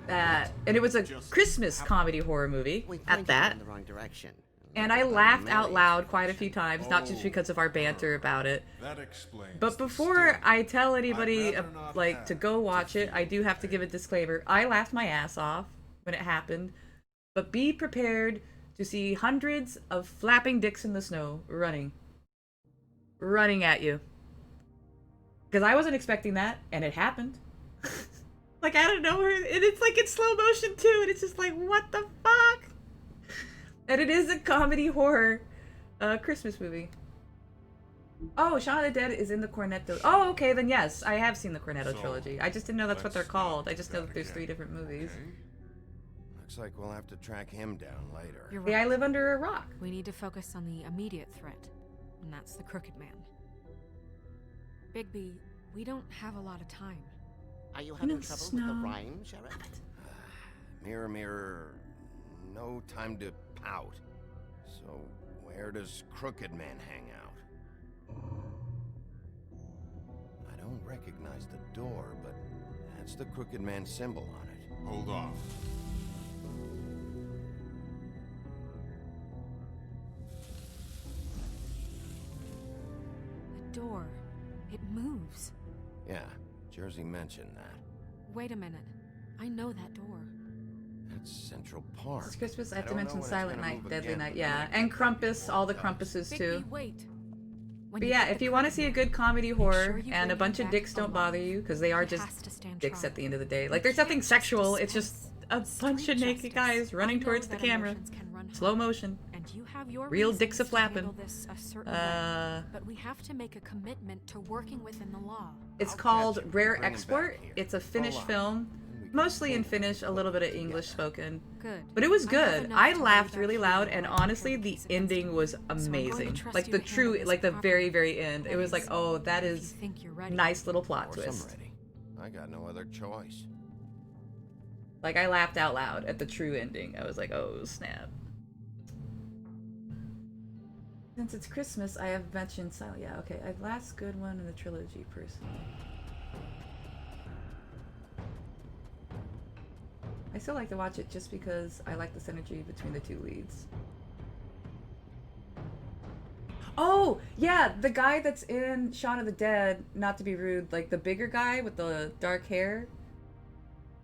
S5: And it was a Christmas comedy horror movie at that.
S4: In the wrong direction.
S5: And I laughed out loud quite a few times, not just because of our banter about it.
S8: That explains.
S5: But before I tell anybody like to go watch it, I do have to give a disclaimer. I laughed my ass off when it happened, but be prepared to see hundreds of flapping dicks in the snow running at you. Because I wasn't expecting that, and it happened. Like out of nowhere, and it's like in slow motion too, and it's just like, what the fuck? And it is a comedy horror Christmas movie. Oh, Shaun of the Dead is in the Cornetto. Oh, okay, then yes, I have seen the Cornetto trilogy. I just didn't know that's what they're called. I just know that there's 3 different movies.
S12: Looks like we'll have to track him down later.
S19: You're
S5: Yeah,
S19: right.
S5: I live under a rock.
S19: We need to focus on the immediate threat, and that's the Crooked Man. Bigby, we don't have a lot of time.
S4: Are you having trouble with the rhyme, Sheriff?
S12: Mirror, mirror, no time to pout. So, where does Crooked Man hang out? I don't recognize the door, but that's the Crooked Man symbol on it.
S8: Hold off.
S19: The door. It moves.
S12: Yeah, Jersey mentioned that.
S19: Wait a minute. I know that door.
S12: That's Central Park.
S5: It's Christmas, I have to
S12: don't know
S5: mention
S12: when it's
S5: Silent
S12: gonna
S5: Night,
S12: move
S5: Deadly
S12: again,
S5: Night,
S12: but
S5: yeah.
S12: when it
S5: And Krampus, all the Krampuses too.
S19: Bigby, wait. When
S5: But
S19: you
S5: yeah,
S19: get
S5: if
S19: the
S5: you want to
S19: Crooked
S5: see a
S19: Man,
S5: good comedy horror
S19: sure you
S5: and a
S19: bring
S5: bunch
S19: him
S5: of
S19: back
S5: dicks don't
S19: alive.
S5: bother you, because they are
S19: He
S5: just
S19: has to stand
S5: dicks
S19: trial.
S5: at the end of the day. Like, there's nothing sexual, it's just a bunch of naked guys running towards the camera. Slow motion.
S19: And you have your
S5: Real
S19: reasons
S5: dicks a
S19: to handle
S5: flapping.
S19: this a certain way, but we have to make a commitment to working within the law.
S5: It's called Rare Export. It's a Finnish film. Mostly in Finnish, a little bit of English spoken.
S19: Good.
S5: But it was
S19: I have
S5: good.
S19: enough
S5: I
S19: to
S5: laughed
S19: worry
S5: really
S19: about
S5: loud,
S19: here
S5: and
S19: while I
S5: honestly, the ending was amazing.
S19: trust
S5: Like
S19: you
S5: the
S19: to handle
S5: true,
S19: this
S5: like the very,
S19: properly.
S5: very end. It was like, oh, that is
S19: think you're ready.
S5: nice little plot
S12: Of course I'm
S5: twist.
S12: ready. I got no other choice.
S5: Like, I laughed out loud at the true ending. I was like, oh, snap. Since it's Christmas, I have mentioned Silent. Yeah, okay. Last good one in the trilogy, personally. I still like to watch it just because I like the synergy between the two leads. Oh, Yeah, the guy that's in Shaun of the Dead, not to be rude, like the bigger guy with the dark hair,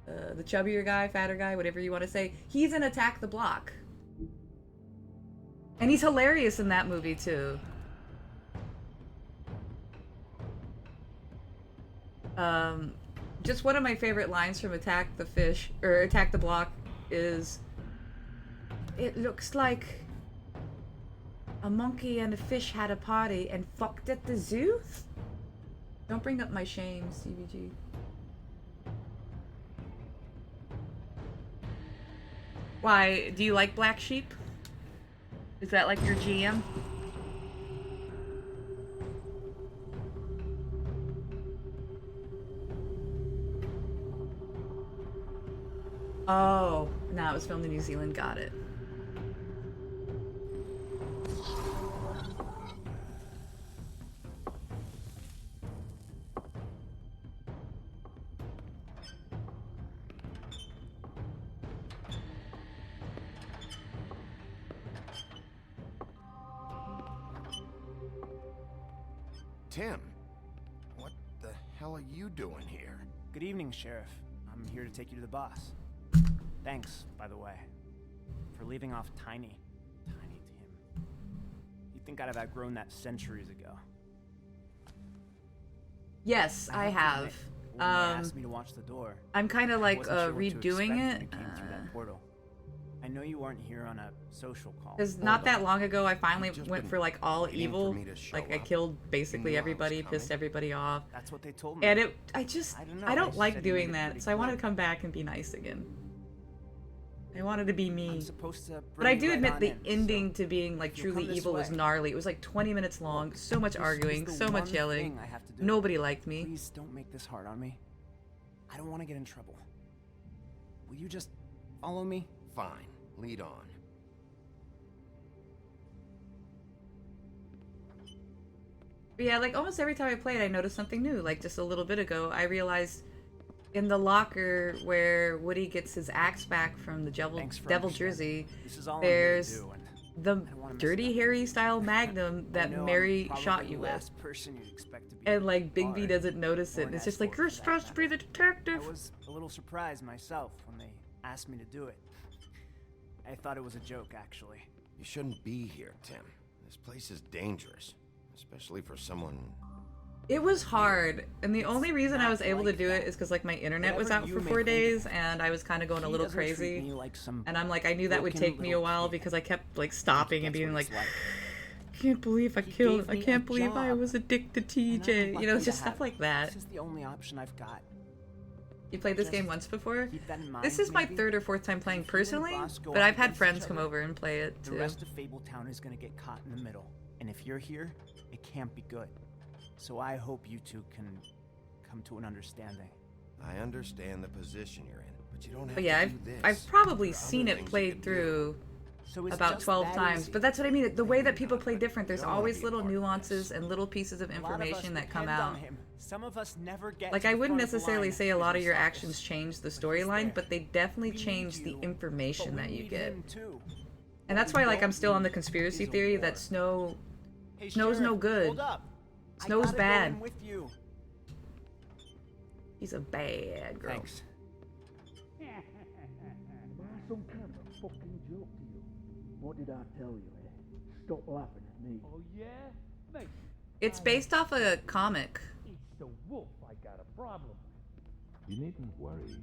S5: the chubbier guy, fatter guy, whatever you want to say, he's in Attack the Block. And he's hilarious in that movie too. Just one of my favorite lines from Attack the Block is, "It looks like a monkey and a fish had a party and fucked at the zoo." Don't bring up my shame, CVG. Why, do you like Black Sheep? Is that like your GM? Oh, no, it was filmed in New Zealand. Got it.
S12: Tim, what the hell are you doing here?
S2: Good evening, Sheriff. I'm here to take you to the boss. Thanks, by the way, for leaving off Tiny. Tiny Tim. You'd think I'd have outgrown that centuries ago.
S5: Yes, I have.
S2: When they asked me to watch the door,
S5: I'm kind of like
S2: I wasn't sure what to
S5: redoing
S2: expect
S5: it.
S2: when came through that portal. I know you aren't here on a social call.
S5: Because not that long ago, I finally
S2: You've just
S5: went
S2: been
S5: for like all
S2: waiting for
S5: evil.
S2: me to show
S5: Like I
S2: up.
S5: killed basically
S2: You knew I was
S5: everybody,
S2: coming.
S5: pissed everybody off.
S2: That's what they told me.
S5: And I
S2: know,
S5: don't
S2: they
S5: like
S2: said you
S5: doing
S2: made it
S5: that,
S2: pretty
S5: so I wanted
S2: clear.
S5: to come back and be nice again. I wanted to be me.
S2: I'm supposed to
S5: But I
S2: bring
S5: do
S2: you right
S5: admit
S2: on
S5: the
S2: in,
S5: ending to being like
S2: you'll
S5: truly
S2: come this
S5: evil was
S2: way.
S5: gnarly. It was like 20 minutes long, so much
S2: This is
S5: arguing,
S2: the
S5: so much
S2: one
S5: yelling.
S2: thing I have to do.
S5: Nobody liked me.
S2: Please don't make this hard on me. I don't want to get in trouble. Will you just follow me?
S12: Fine, lead on.
S5: But yeah, like almost every time I played, I noticed something new. Like just a little bit ago, I realized in the locker where Woody gets his axe back from the Devil
S2: understanding.
S5: Jersey,
S2: This is all I'm here to
S5: there's
S2: do, and
S5: the
S2: wanna mess
S5: Dirty Harry style Magnum
S2: I
S5: that
S2: know I'm
S5: Mary
S2: probably
S5: shot
S2: the
S5: you with.
S2: last person you'd expect to be
S5: And like Big
S2: barred,
S5: B doesn't notice it.
S2: or
S5: And
S2: an
S5: it's just like,
S2: escort
S5: you're
S2: for that
S5: supposed to be the detective.
S2: I was a little surprised myself when they asked me to do it. I thought it was a joke, actually.
S12: You shouldn't be here, Tim. This place is dangerous, especially for someone.
S5: It was hard, and the only reason I was able to do it is because like my internet was out
S2: Whatever
S5: for
S2: you
S5: 4
S2: may think
S5: days, and I was kind of going a
S2: He
S5: little
S2: doesn't treat
S5: crazy.
S2: me like some
S5: And I'm like, I knew that would
S2: broken
S5: take me a
S2: little
S5: while
S2: kid.
S5: because I kept like stopping and
S2: That's
S5: being
S2: what
S5: like,
S2: it's like.
S5: I can't believe I killed. I
S2: me a
S5: can't believe I
S2: job.
S5: was addicted to
S2: And I'm
S5: TJ. You know,
S2: lucky to
S5: just
S2: have
S5: stuff
S2: it.
S5: like that.
S2: This is the only option I've got.
S5: You played this
S2: Just
S5: game once before?
S2: keep that in mind,
S5: This is my
S2: maybe?
S5: 3rd or 4th time playing
S2: If you and
S5: personally,
S2: Boss go
S5: but
S2: up
S5: I've had
S2: against
S5: friends
S2: each
S5: come
S2: other,
S5: over and play it
S2: The
S5: too.
S2: rest of Fabletown is gonna get caught in the middle, and if you're here, it can't be good. So I hope you two can come to an understanding.
S12: I understand the position you're in, but you don't have
S5: But yeah,
S12: to do this.
S5: I've probably
S12: There are
S5: seen
S12: other
S5: it
S12: things you
S5: played
S12: can
S5: through
S2: So it's
S5: about
S2: just
S5: 12
S2: that
S5: times.
S2: easy.
S5: But that's what I mean. The way that people play different, there's
S12: don't wanna
S5: always
S12: be a
S5: little
S12: part of
S5: nuances and little pieces of
S2: A lot of us
S5: information that come
S2: depend on
S5: out.
S2: him. Some of us never get
S5: Like
S2: to
S5: I
S2: the
S5: wouldn't
S2: front of the
S5: necessarily
S2: line
S5: say a lot of
S2: because
S5: your
S2: he's
S5: actions change the storyline, but they definitely change the information that you get. And that's why like I'm still on the conspiracy theory that Snow's no
S2: Sheriff,
S5: good.
S2: Hold up. I
S5: Snow's
S2: gotta go
S5: bad.
S2: in with you.
S5: He's a bad girl.
S2: Thanks.
S13: Some kind of a fucking joke to you. What did I tell you, eh? Stop laughing at me. Oh, yeah? Mate,
S5: It's based off a comic.
S13: it's the wolf I got a problem.
S23: You needn't worry.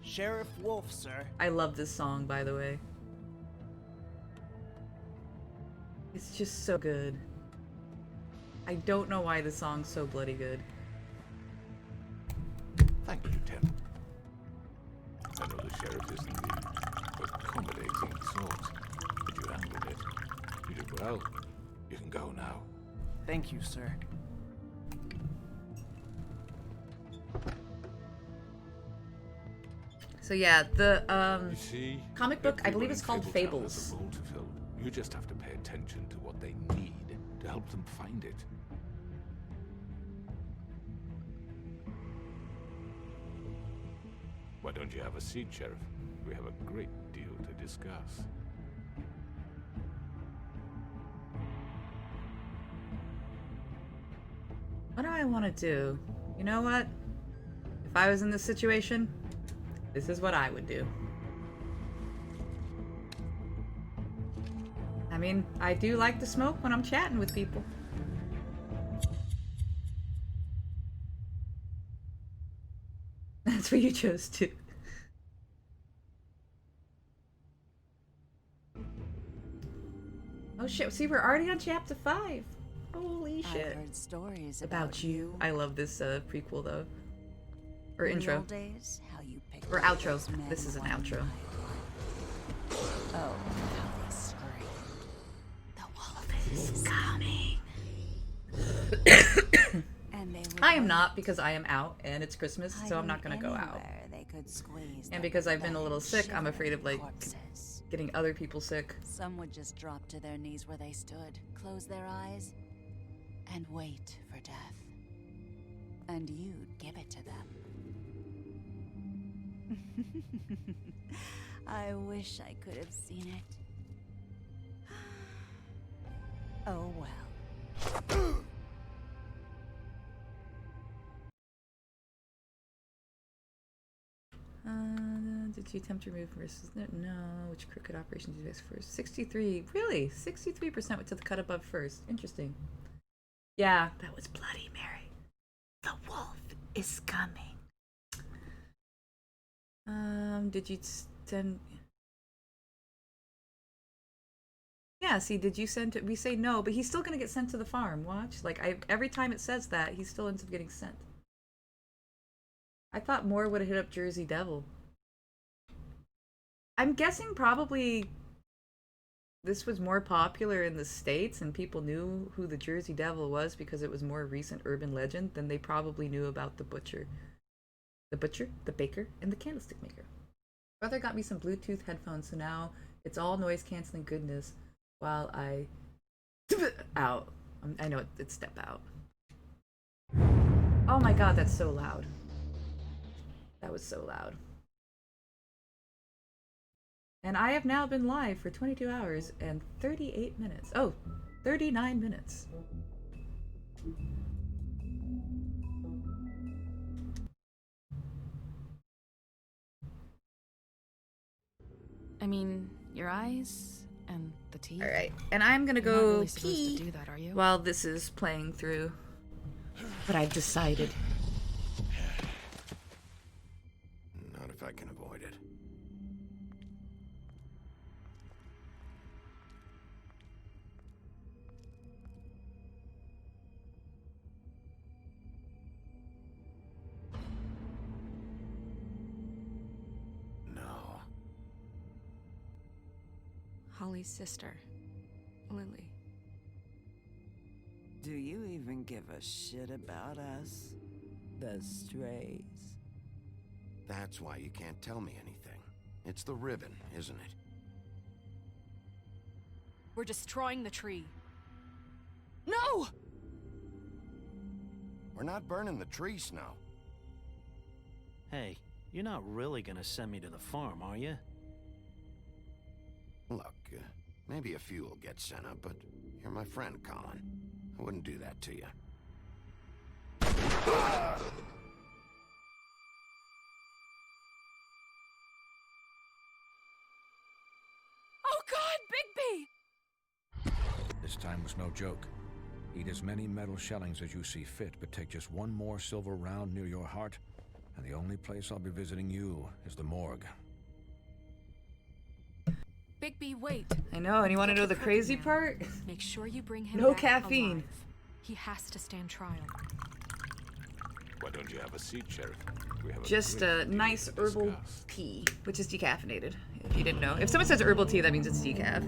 S2: Sheriff Wolf, sir.
S5: I love this song, by the way. It's just so good. I don't know why the song's so bloody good.
S23: Thank you, Tim. I know the sheriff isn't the accommodating sort, but you handled it. You did well. You can go now.
S2: Thank you, sir.
S5: So yeah, the
S23: You see,
S5: comic book, I believe
S23: everyone
S5: it's
S23: in
S5: called
S23: Fabletown
S5: Fables.
S23: has a role to fill. You just have to pay attention to what they need to help them find it. Why don't you have a seat, Sheriff? We have a great deal to discuss.
S5: What do I want to do? You know what? If I was in this situation, this is what I would do. I mean, I do like to smoke when I'm chatting with people. That's what you chose to. Oh shit, see, we're already on chapter 5. Holy shit.
S11: I've heard stories
S5: About you. I love this prequel though. Or
S11: In the
S5: intro.
S11: old days, how you picked
S5: Or
S11: up
S5: outro.
S11: those men
S5: This is an
S11: one
S5: outro.
S11: by one. Oh, how they screamed. The wolf is coming. And they would
S5: I am
S11: wait
S5: not, because I am out and it's Christmas, so I'm not gonna go out.
S11: anywhere they could squeeze
S5: And
S11: their
S5: because I've been a little sick, I'm
S11: shivering
S5: afraid of like
S11: corpses.
S5: getting other people sick.
S11: Some would just drop to their knees where they stood, close their eyes, and wait for death. And you'd give it to them. I wish I could have seen it. Oh well.
S5: Did you attempt to remove versus no? Which crooked operation did you base first? 63. Really? 63% went to the cut above first. Interesting. Yeah, that was Bloody Mary. The wolf is coming. Did you send? Yeah, see, did you send it? We say no, but he's still gonna get sent to the farm. Watch. Like, every time it says that, he still ends up getting sent. I thought more would have hit up Jersey Devil. I'm guessing probably this was more popular in the States and people knew who the Jersey Devil was because it was more recent urban legend than they probably knew about the butcher. The butcher, the baker, and the candlestick maker. Brother got me some Bluetooth headphones, so now it's all noise canceling goodness while I out. I know it's step out. Oh my god, that's so loud. That was so loud. And I have now been live for 22 hours and 38 minutes. Oh, 39 minutes.
S6: I mean, your eyes and the teeth.
S5: All right, and I'm gonna
S6: You're not
S5: go
S6: really supposed
S5: pee
S6: to do that, are you?
S5: while this is playing through. But I've decided.
S12: Not if I can avoid it. No.
S19: Holly's sister, Lily.
S18: Do you even give a shit about us? The strays.
S12: That's why you can't tell me anything. It's the ribbon, isn't it?
S16: We're destroying the tree.
S6: No!
S12: We're not burning the tree, Snow.
S21: Hey, you're not really gonna send me to the farm, are you?
S12: Look, maybe a few will get sent up, but you're my friend, Colin. I wouldn't do that to you.
S16: Oh God, Bigby!
S23: This time was no joke. Eat as many metal shellings as you see fit, but take just one more silver round near your heart, and the only place I'll be visiting you is the morgue.
S16: Bigby, wait.
S5: I know, and you want to know the crazy part?
S16: Make sure you bring him
S5: No
S16: back
S5: caffeine.
S16: alive. He has to stand trial.
S23: Why don't you have a seat, Sheriff? We have
S5: Just
S23: great
S5: a
S23: deal
S5: nice
S23: to
S5: herbal
S23: discuss.
S5: tea, which is decaffeinated, if you didn't know. If someone says herbal tea, that means it's decaf.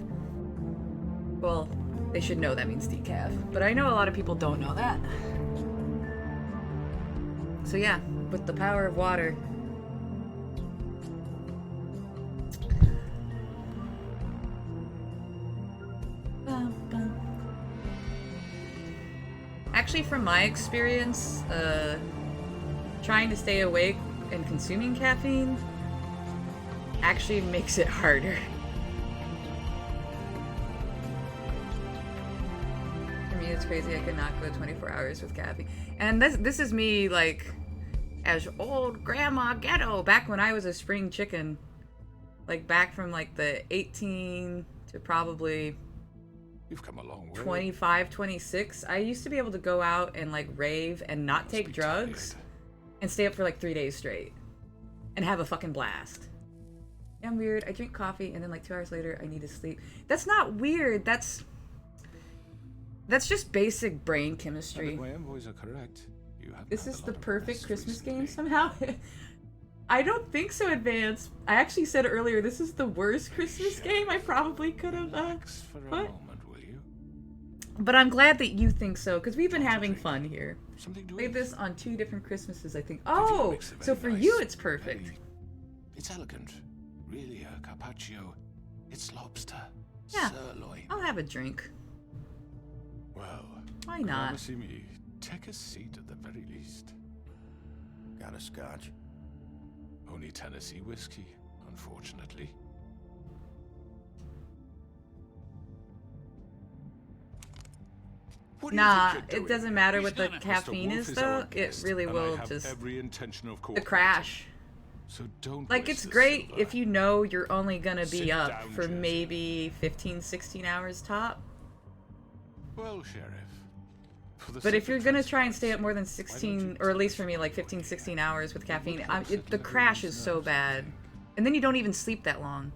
S5: Well, they should know that means decaf, but I know a lot of people don't know that. So yeah, with the power of water. Actually, from my experience, trying to stay awake and consuming caffeine actually makes it harder. Give me, it's crazy. I could not go 24 hours with caffeine. And this is me, like, as old grandma ghetto, back when I was a spring chicken. Like, back from, like, the 18 to probably...
S23: You've come a long way.
S5: 25, 26. I used to be able to go out and, like, rave and not take drugs and stay up for, like, 3 days straight. And have a fucking blast. Yeah, I'm weird. I drink coffee and then, like, 2 hours later, I need to sleep. That's not weird. That's just basic brain chemistry.
S23: And if my envoys are correct, you have
S5: This is the perfect Christmas game somehow. I don't think so, Advance. I actually said earlier this is the worst Christmas game I probably could have put. But I'm glad that you think so, because we've been having fun here. Played this on 2 different Christmases, I think. Oh, so for you it's perfect.
S23: It's elegant. Really, a carpaccio. It's lobster.
S5: Yeah,
S23: Sirloin.
S5: I'll have a drink.
S23: Well,
S5: why not?
S23: See me. Take a seat at the very least.
S12: Got a scotch?
S23: Only Tennessee whiskey, unfortunately.
S5: Nah, it doesn't matter what the caffeine is though. It really will just the crash.
S23: So don't
S5: like it's great if you know you're only gonna be up for maybe 15-16 hours top.
S23: Well, Sheriff.
S5: But if you're gonna try and stay up more than 16, or at least for me, like 15-16 hours with caffeine, the crash is so bad, and then you don't even sleep that long.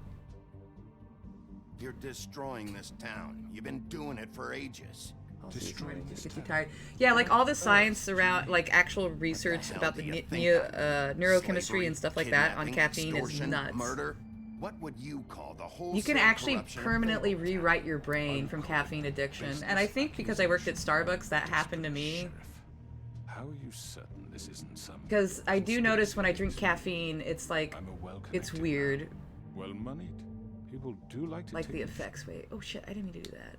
S12: You're destroying this town. You've been doing it for ages.
S5: Tired. Yeah, like all the science around, like actual research about the neurochemistry and stuff like that on caffeine is nuts.
S12: Murder? What would you call the whole?
S5: You can actually permanently rewrite your brain from caffeine addiction, and I think because I worked at Starbucks, that happened to me.
S23: How are you certain this isn't some?
S5: Because I do notice when I drink caffeine, it's like it's weird.
S23: Well-moneyed. People do like to
S5: like the effects. Wait. Oh shit! I didn't mean to do that.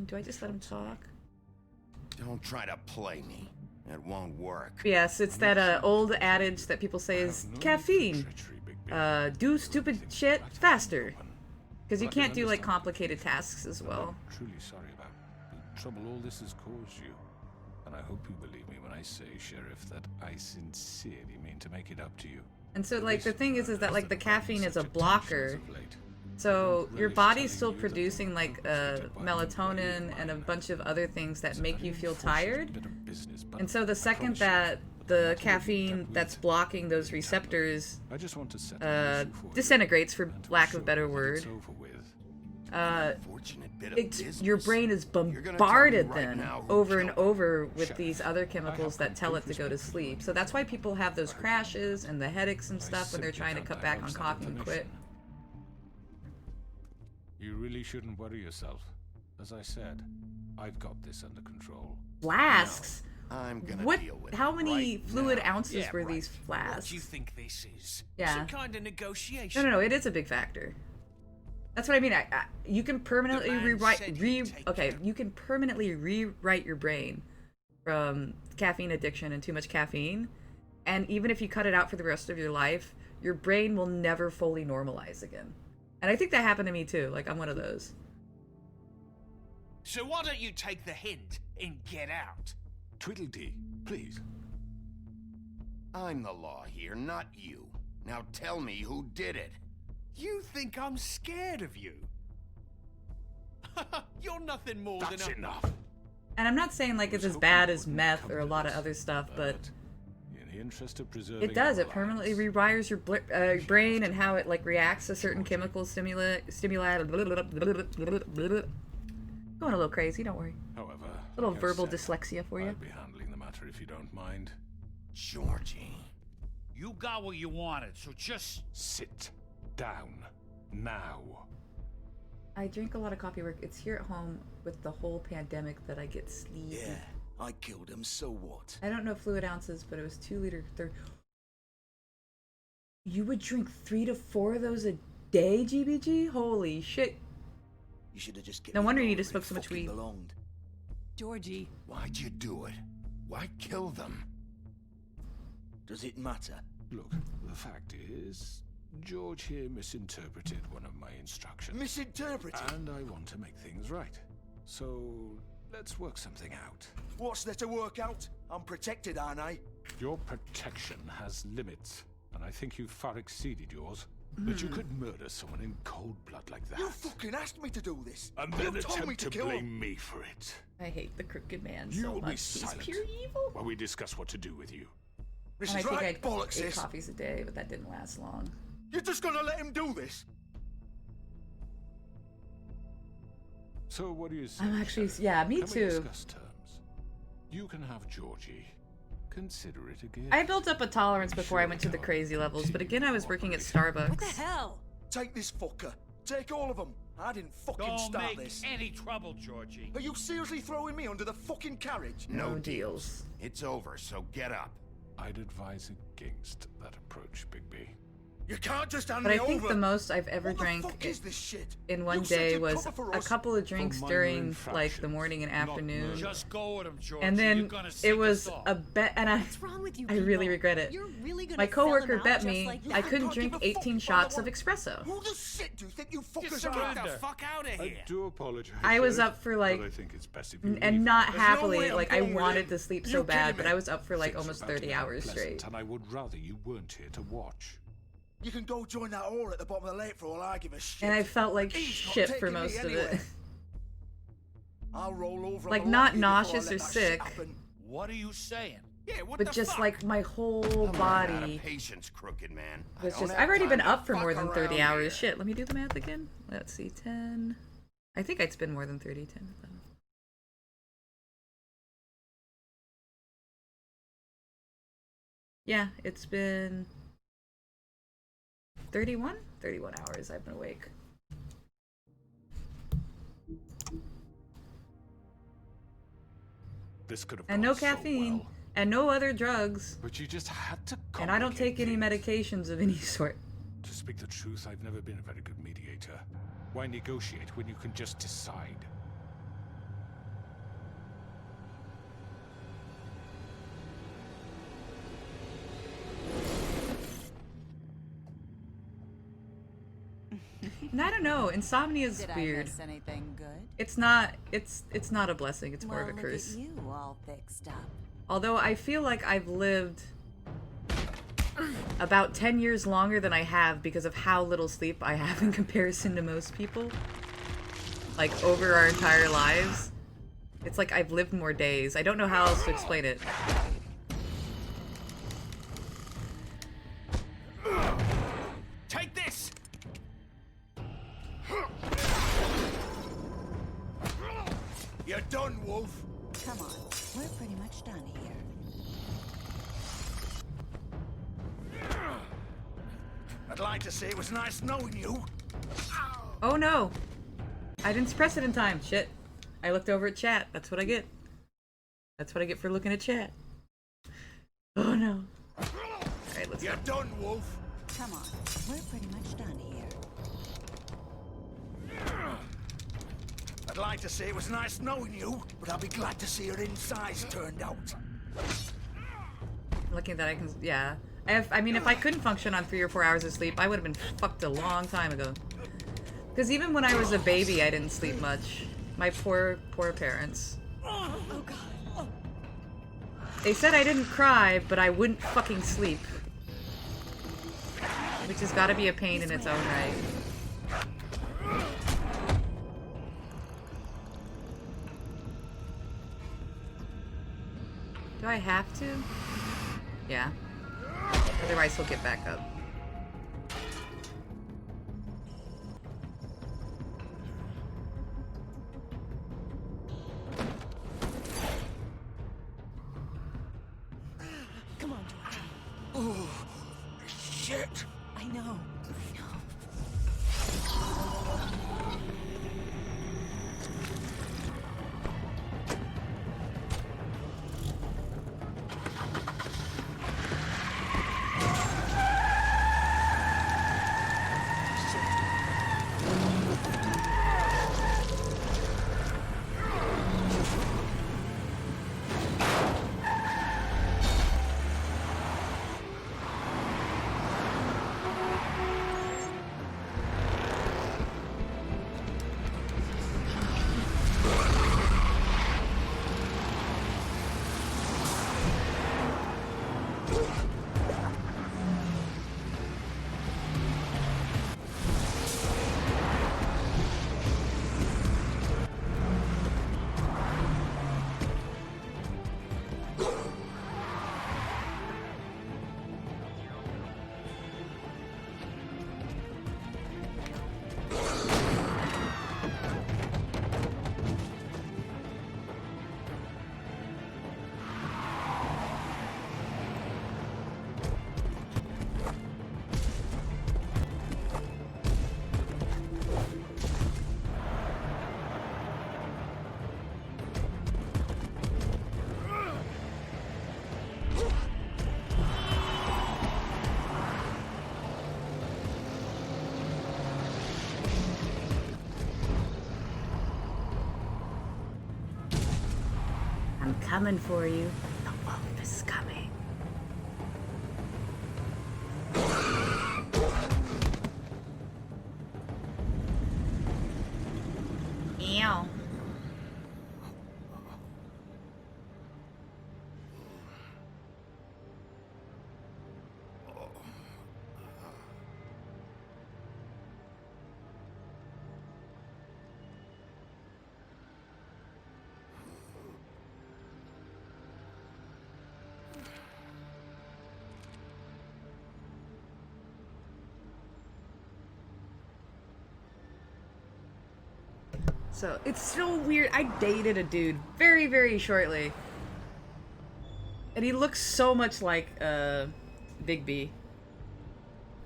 S5: Do I just let him talk?
S12: Don't try to play me. It won't work.
S5: Yes, it's that old adage that people say is caffeine. Do stupid shit faster. Because you can't do like complicated tasks as well.
S23: I'm truly sorry about the trouble all this has caused you. And I hope you believe me when I say, Sheriff, that I sincerely mean to make it up to you.
S5: And so like the thing is that like the caffeine is a blocker. So your body's still producing like melatonin and a bunch of other things that make you feel tired. And so the second that the caffeine that's blocking those receptors disintegrates, for lack of a better word, your brain is bombarded then over and over with these other chemicals that tell it to go to sleep. So that's why people have those crashes and the headaches and stuff when they're trying to cut back on coffee and quit.
S23: You really shouldn't worry yourself. As I said, I've got this under control.
S5: Flasks?
S12: No, I'm gonna deal with
S5: how many fluid
S12: now.
S5: ounces were these flasks?
S15: What do you think this is?
S5: Yeah.
S15: Some kind of negotiation?
S5: No, it is a big factor. That's what I mean. You can permanently you can permanently rewrite your brain from caffeine addiction and too much caffeine. And even if you cut it out for the rest of your life, your brain will never fully normalize again. And I think that happened to me too. Like, I'm one of those.
S15: So why don't you take the hint and get out?
S23: Tweedledee, please.
S12: I'm the law here, not you. Now tell me who did it.
S15: You think I'm scared of you? You're nothing more than
S23: That's enough.
S5: And I'm not saying like it's as bad as meth or a lot of other stuff, but
S23: in the interest of preserving
S5: it does. It permanently rewires your brain and how it like reacts to certain chemical stimuli. Going a little crazy. Don't worry.
S23: However,
S5: a little verbal dyslexia for you.
S23: I'll be handling the matter if you don't mind.
S12: Georgie.
S15: You got what you wanted, so just
S23: sit down now.
S5: I drink a lot of coffee work. It's here at home with the whole pandemic that I get sleepy.
S15: Yeah, I killed him, so what?
S5: I don't know fluid ounces, but it was 2 liter. You would drink 3 to 4 of those a day, GBG? Holy shit.
S15: You should have just
S5: no wonder you need to smoke so much weed.
S15: Belonged.
S11: Georgie.
S12: Why'd you do it? Why kill them?
S15: Does it matter?
S23: Look, the fact is, George here misinterpreted one of my instructions.
S15: Misinterpreted?
S23: And I want to make things right. So, let's work something out.
S9: What's there to work out? I'm protected, aren't I?
S23: Your protection has limits, and I think you've far exceeded yours. But you could murder someone in cold blood like that.
S9: You fucking asked me to do this.
S23: And
S9: you
S23: then
S9: told me
S23: attempt
S9: to
S23: to
S9: kill
S23: blame
S9: him.
S23: me for it.
S5: I hate the Crooked Man
S23: You
S5: so
S23: will
S5: much.
S23: be
S5: He's
S23: silent
S5: pure evil.
S23: while we discuss what to do with you.
S9: This
S5: And I
S9: is
S5: think
S9: right,
S5: I
S9: bollocks,
S5: ate
S9: this.
S5: coffees a day, but that didn't last long.
S9: You're just gonna let him do this?
S23: So what do you say?
S5: I'm actually,
S23: Sheriff?
S5: yeah, me
S23: Can we
S5: too.
S23: discuss terms? You can have Georgie. Consider it again.
S5: I built up a tolerance before I went to the crazy levels, but again, I was working at Starbucks.
S9: What the hell? Take this fucker. Take all of them. I didn't fucking
S15: Don't
S9: start
S15: make
S9: this.
S15: any trouble, Georgie.
S9: Are you seriously throwing me under the fucking carriage?
S5: No deals.
S12: It's over, so get up.
S23: I'd advise against that approach, Bigby.
S9: You can't just hand
S5: But I
S9: me
S5: think
S9: over.
S5: the most I've ever
S9: What the
S5: drank
S9: fuck is this shit?
S5: in one
S9: You said
S5: day
S9: you'd
S5: was
S9: cover for
S5: a
S9: us.
S5: couple of drinks
S23: minor
S5: during like the morning and afternoon.
S15: Just go with him, Georgie.
S5: And
S15: You're
S5: then
S15: gonna
S5: it
S15: sink
S5: was
S15: us all.
S5: a bet, and I really regret it.
S11: really gonna
S5: My
S11: sell him
S5: coworker
S11: out
S5: bet
S11: just
S5: me
S11: like
S5: I
S11: that?
S5: couldn't
S9: Can't give
S5: drink
S9: a fuck
S5: 18
S9: about
S5: shots
S9: the
S5: of espresso.
S9: Who the shit do you think you fuckers
S15: Just
S9: are?
S15: surrender.
S23: Get
S15: the fuck out of
S23: I
S15: here.
S23: do apologize.
S5: I was
S23: Sheriff,
S5: up for like,
S23: but I think it's best if you
S5: and
S23: leave.
S5: not
S9: There's no
S5: happily,
S9: way I'm
S5: like I
S9: going with
S5: wanted
S9: him.
S5: to sleep
S9: You
S5: so bad,
S9: kidding
S5: but
S9: me?
S5: I was up for like
S23: Things
S5: almost
S23: are about to
S5: 30
S23: get
S5: hours
S23: unpleasant,
S5: straight.
S23: And I would rather you weren't here to watch.
S9: You can go join that whore at the bottom of the lake for all I give a shit.
S5: And I felt like
S9: He's not
S5: shit for
S9: taking me
S5: most of
S9: anywhere.
S5: it.
S9: I'll roll over
S5: Like
S9: on the
S5: not
S9: lot of you before I
S5: nauseous
S9: let
S5: or
S9: that shit
S5: sick,
S9: happen.
S15: What are you saying?
S9: Yeah, what
S5: but
S9: the
S5: just
S9: fuck?
S5: like my whole
S12: I'm running out of
S5: body
S12: patience, crooked man. I
S5: was
S12: don't
S5: just.
S12: have
S5: I've already
S12: time
S5: been
S12: to
S5: up for more
S12: fuck
S5: than 30
S12: around
S5: hours.
S12: here.
S5: Shit, let me do the math again. Let's see, 10. I think it's been more than 30. 10. 11. Yeah, it's been 31 hours I've been awake.
S23: This could have
S5: And
S23: gone
S5: no
S23: so
S5: caffeine,
S23: well,
S5: and no other drugs,
S23: but you just had to
S5: and I don't take any
S23: complicate
S5: medications of any sort.
S23: things. To speak the truth, I've never been a very good mediator. Why negotiate when you can just decide?
S5: And I don't know, insomnia is
S11: Did I
S5: weird.
S11: miss anything good?
S5: It's not a blessing, it's more
S11: well,
S5: of a
S11: look
S5: curse.
S11: at you all fixed up.
S5: Although I feel like I've lived about 10 years longer than I have because of how little sleep I have in comparison to most people. Like over our entire lives. It's like I've lived more days. I don't know how else to explain it.
S15: Take this.
S9: You're done, Wolf.
S11: Come on, we're pretty much done here.
S9: I'd like to say it was nice knowing you.
S5: Oh no! I didn't suppress it in time. Shit. I looked over at chat. That's what I get. That's what I get for looking at chat. Oh no. Alright, let's go.
S9: You're done, Wolf.
S11: Come on, we're pretty much done here.
S9: I'd like to say it was nice knowing you, but I'll be glad to see your insides turned out.
S5: Lucky that I can, yeah. I mean, if I couldn't function on 3 or 4 hours of sleep, I would have been fucked a long time ago. Because even when I was a baby, I didn't sleep much. My poor parents.
S11: Oh god. Oh.
S5: They said I didn't cry, but I wouldn't fucking sleep. Which has got to be a pain in its own right. Do I have to? Yeah. Otherwise he'll get back up.
S11: Come on, Georgie.
S9: Oh, shit.
S11: I know.
S5: coming for you. The wolf is coming. Ew. So, it's so weird. I dated a dude very, very shortly. And he looks so much like, Big B.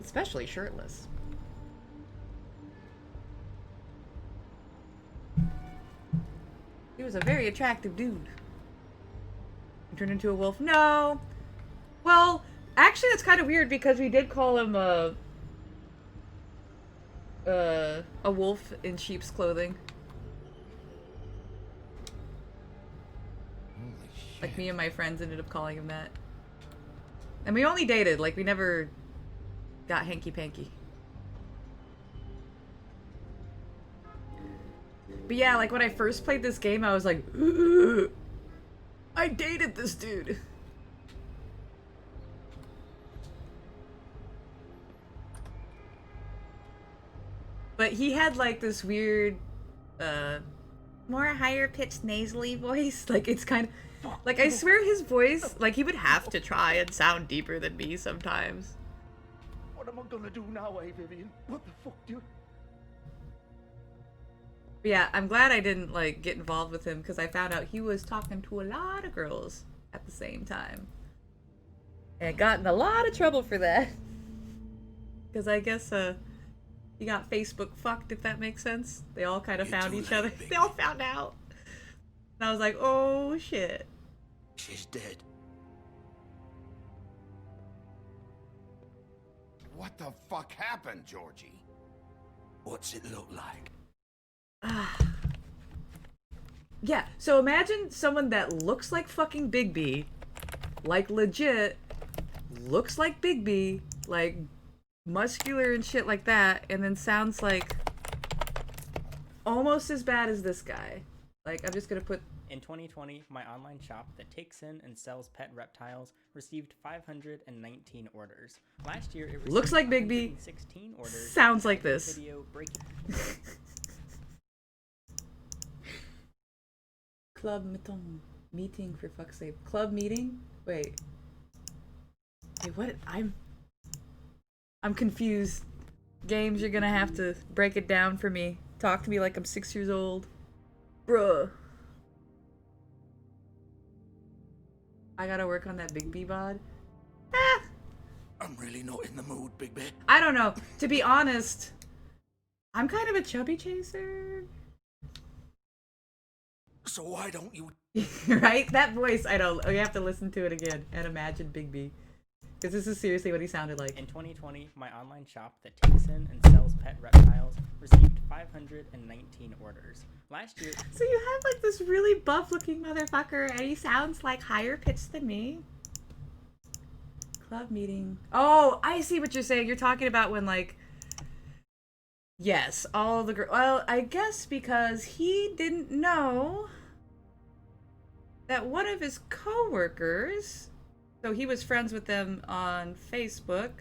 S5: Especially shirtless. He was a very attractive dude. He turned into a wolf? No! Well, actually that's kind of weird because we did call him, a wolf in sheep's clothing. Like, me and my friends ended up calling him that. And we only dated, like, we never got hanky-panky. But yeah, like, when I first played this game, I was like, ugh, I dated this dude. But he had, like, this weird, more higher-pitched nasally voice. Like, it's kind of... Like, I swear his voice, like, he would have to try and sound deeper than me sometimes.
S9: What am I gonna do now, Vivian? What the fuck, dude?
S5: But yeah, I'm glad I didn't, like, get involved with him, because I found out he was talking to a lot of girls at the same time. And got in a lot of trouble for that. Because I guess, he got Facebook fucked, if that makes sense. They all kind of found each other. They all found out. And I was like, oh, shit.
S9: She's dead.
S7: What the fuck happened, Georgie?
S9: What's it look like?
S5: Yeah, so imagine someone that looks like fucking Big B, like legit, looks like Big B, like muscular and shit like that, and then sounds like almost as bad as this guy. Like, I'm just gonna put...
S2: In 2020, my online shop that takes in and sells pet reptiles received 519 orders. Last year, it received
S5: looks like Big B,
S2: 116 orders.
S5: sounds like this.
S2: Video breaking...
S5: Club meeting, for fuck's sake. Club meeting? Wait. Wait, what? I'm confused. Games, you're gonna have to break it down for me. Talk to me like I'm 6 years old. Bruh. I gotta work on that Big B bod. Ah!
S9: I'm really not in the mood, Big B.
S5: I don't know. To be honest, I'm kind of a chubby chaser.
S9: So why don't you...
S5: Right? That voice, I don't... You have to listen to it again and imagine Big B. Because this is seriously what he sounded like.
S2: In 2020, my online shop that takes in and sells pet reptiles received 519 orders. Last year...
S5: So you have like this really buff-looking motherfucker and he sounds like higher pitched than me? Club meeting. Oh, I see what you're saying. You're talking about when like... Yes, all the girls... Well, I guess because he didn't know that one of his co-workers... So he was friends with them on Facebook,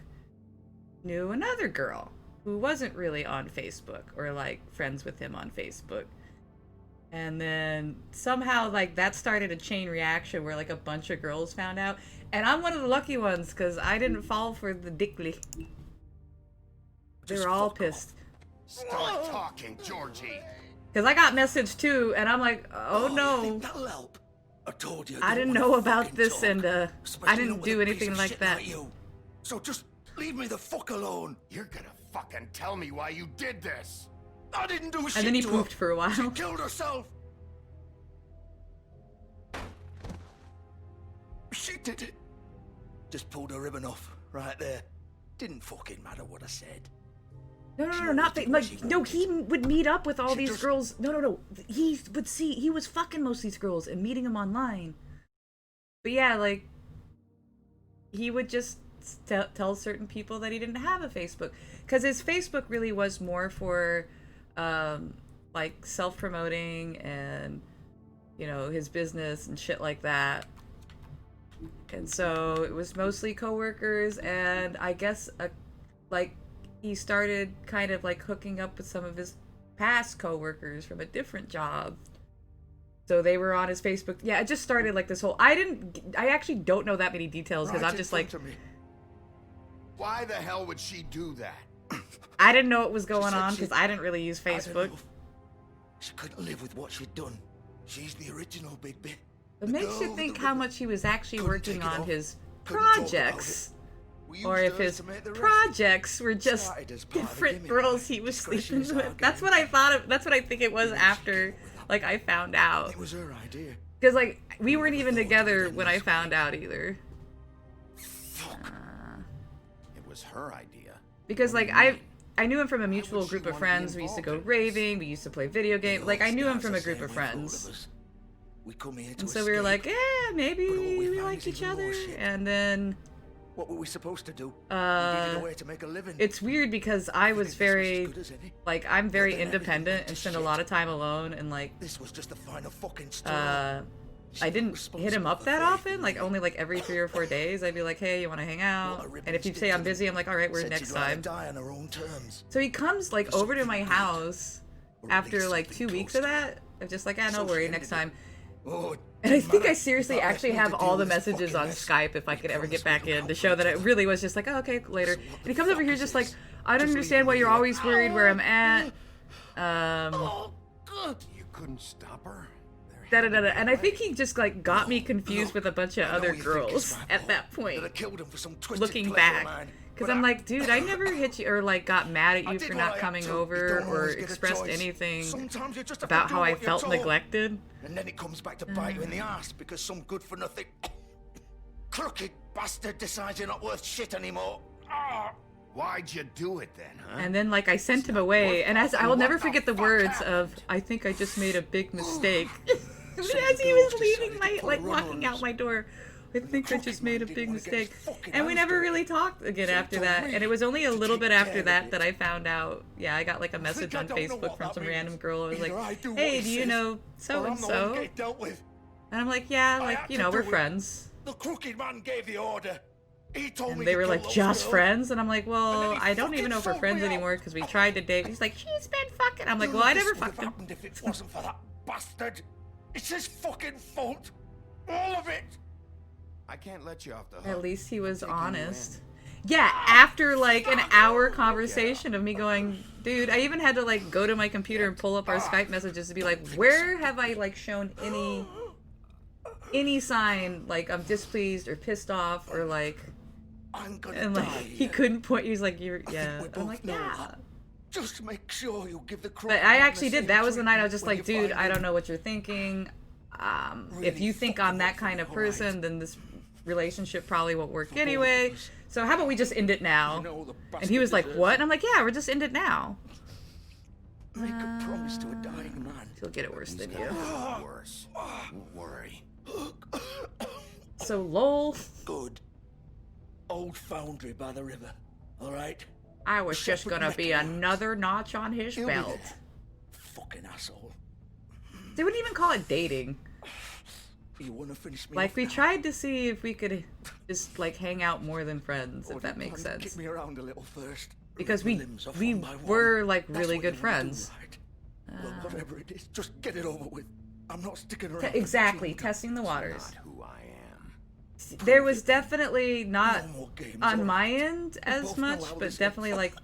S5: knew another girl who wasn't really on Facebook or like friends with him on Facebook. And then somehow like that started a chain reaction where like a bunch of girls found out. And I'm one of the lucky ones because I didn't fall for the dickly. They were all pissed.
S7: Start talking, Georgie.
S5: Because I got messaged too and I'm like, oh no.
S9: That'll help. I told you.
S5: I didn't know about this and I didn't do anything like that.
S9: So just leave me the fuck alone.
S7: You're gonna fucking tell me why you did this.
S9: I didn't do shit.
S5: And then he
S9: to
S5: poofed
S9: her.
S5: for a while.
S9: She killed herself. She did it. Just pulled her ribbon off right there. Didn't fucking matter what I said.
S5: No, not like no. He would meet up with all these girls. No. He would see. He was fucking most of these girls and meeting them online. But yeah, like, he would just tell certain people that he didn't have a Facebook. Because his Facebook really was more for, like, self-promoting and, you know, his business and shit like that. And so it was mostly coworkers, and I guess, like, he started kind of, like, hooking up with some of his past coworkers from a different job. So they were on his Facebook. Yeah, it just started like this whole... I actually don't know that many details because I'm just like...
S7: Why the hell would she do that?
S5: I didn't know what was going on because I didn't really use Facebook.
S9: She couldn't live with what she'd done. She's the original Bigby.
S5: It makes you think how much he was actually working on his projects. Or if his projects were just different girls he was sleeping with. That's what I thought of. That's what I think it was after, like, I found out.
S9: It was her idea.
S5: Because, like, we weren't even together when I found out either.
S12: It was her idea.
S5: Because, like, I knew him from a mutual group of friends. We used to go raving. We used to play video games. Like, I knew him from a group of friends. And so we were like, yeah, maybe we liked each other. And then...
S9: What were we supposed to do? We needed a way to make a living.
S5: It's weird because I was very, like, I'm very independent and spend a lot of time alone, and, like,
S9: this was just the final fucking story.
S5: I didn't hit him up that often, like, only, like, every 3 or 4 days. I'd be like, hey, you want to hang out? And if he'd say I'm busy, I'm like, all right, we're next time. So he comes, like, over to my house after, like, 2 weeks of that. I'm just like, no worry, next time. And I think I seriously actually have all the messages on Skype if I could ever get back in to show that it really was just like, oh, okay, later. And he comes over here just like, I don't understand why you're always worried where I'm at.
S12: You couldn't stop her?
S5: And I think he just, like, got me confused with a bunch of other girls at that point, looking back. Because I'm like, dude, I never hit you or, like, got mad at you for not coming over or expressed anything about how I felt neglected.
S9: And then it comes back to bite you in the ass because some good-for-nothing crooked bastard decides you're not worth shit anymore.
S7: Why'd you do it then, huh?
S5: And then, like, I sent him away, and I will never forget the words of, I think I just made a big mistake. As he was leaving walking out my door, I think I just made a big mistake. And we never really talked again after that. And it was only a little bit after that that I found out. Yeah, I got, like, a message on Facebook from some random girl. I was like, hey, do you know so-and-so? And I'm like, yeah, like, you know, we're friends.
S9: The crooked man gave the order. He told me
S5: and they were like, just
S9: girl.
S5: friends? And I'm like, well, I don't even know if we're friends anymore because we tried to date. He's like, she's been fucking. I'm like, well, I never fucked him.
S9: If it wasn't for that bastard. It's his fucking fault. All of it.
S12: I can't let you off the hook.
S5: At least he was honest. Yeah, after like an hour conversation of me going, dude, I even had to like go to my computer and pull up our Skype messages to be like, where have I like shown any sign like I'm displeased or pissed off or like, and like he couldn't point. He was like, yeah. I'm like, yeah.
S9: Just make sure you give the
S5: But I actually did. That was the night I was just like, dude, I don't know what you're thinking. If you think I'm that kind of person, then this relationship probably won't work anyway. So how about we just end it now? And he was like, what? And I'm like, yeah, we're just end it now.
S9: Make a promise to a dying man.
S5: He'll get it worse than you.
S12: Worse. Don't worry.
S5: So lol.
S9: Good. Old foundry by the river. All right.
S5: I was just gonna be another notch on his belt.
S9: Fucking asshole.
S5: They wouldn't even call it dating.
S9: You wanna finish me
S5: like
S9: off
S5: we
S9: now?
S5: tried to see if we could just like hang out more than friends, if that makes sense.
S9: Kick me around a little first.
S5: Because we were like really good friends.
S9: Well, whatever it is, just get it over with. I'm not sticking around.
S5: Exactly, testing the waters.
S12: Not who I am.
S5: There was definitely not on my end as much, but definitely like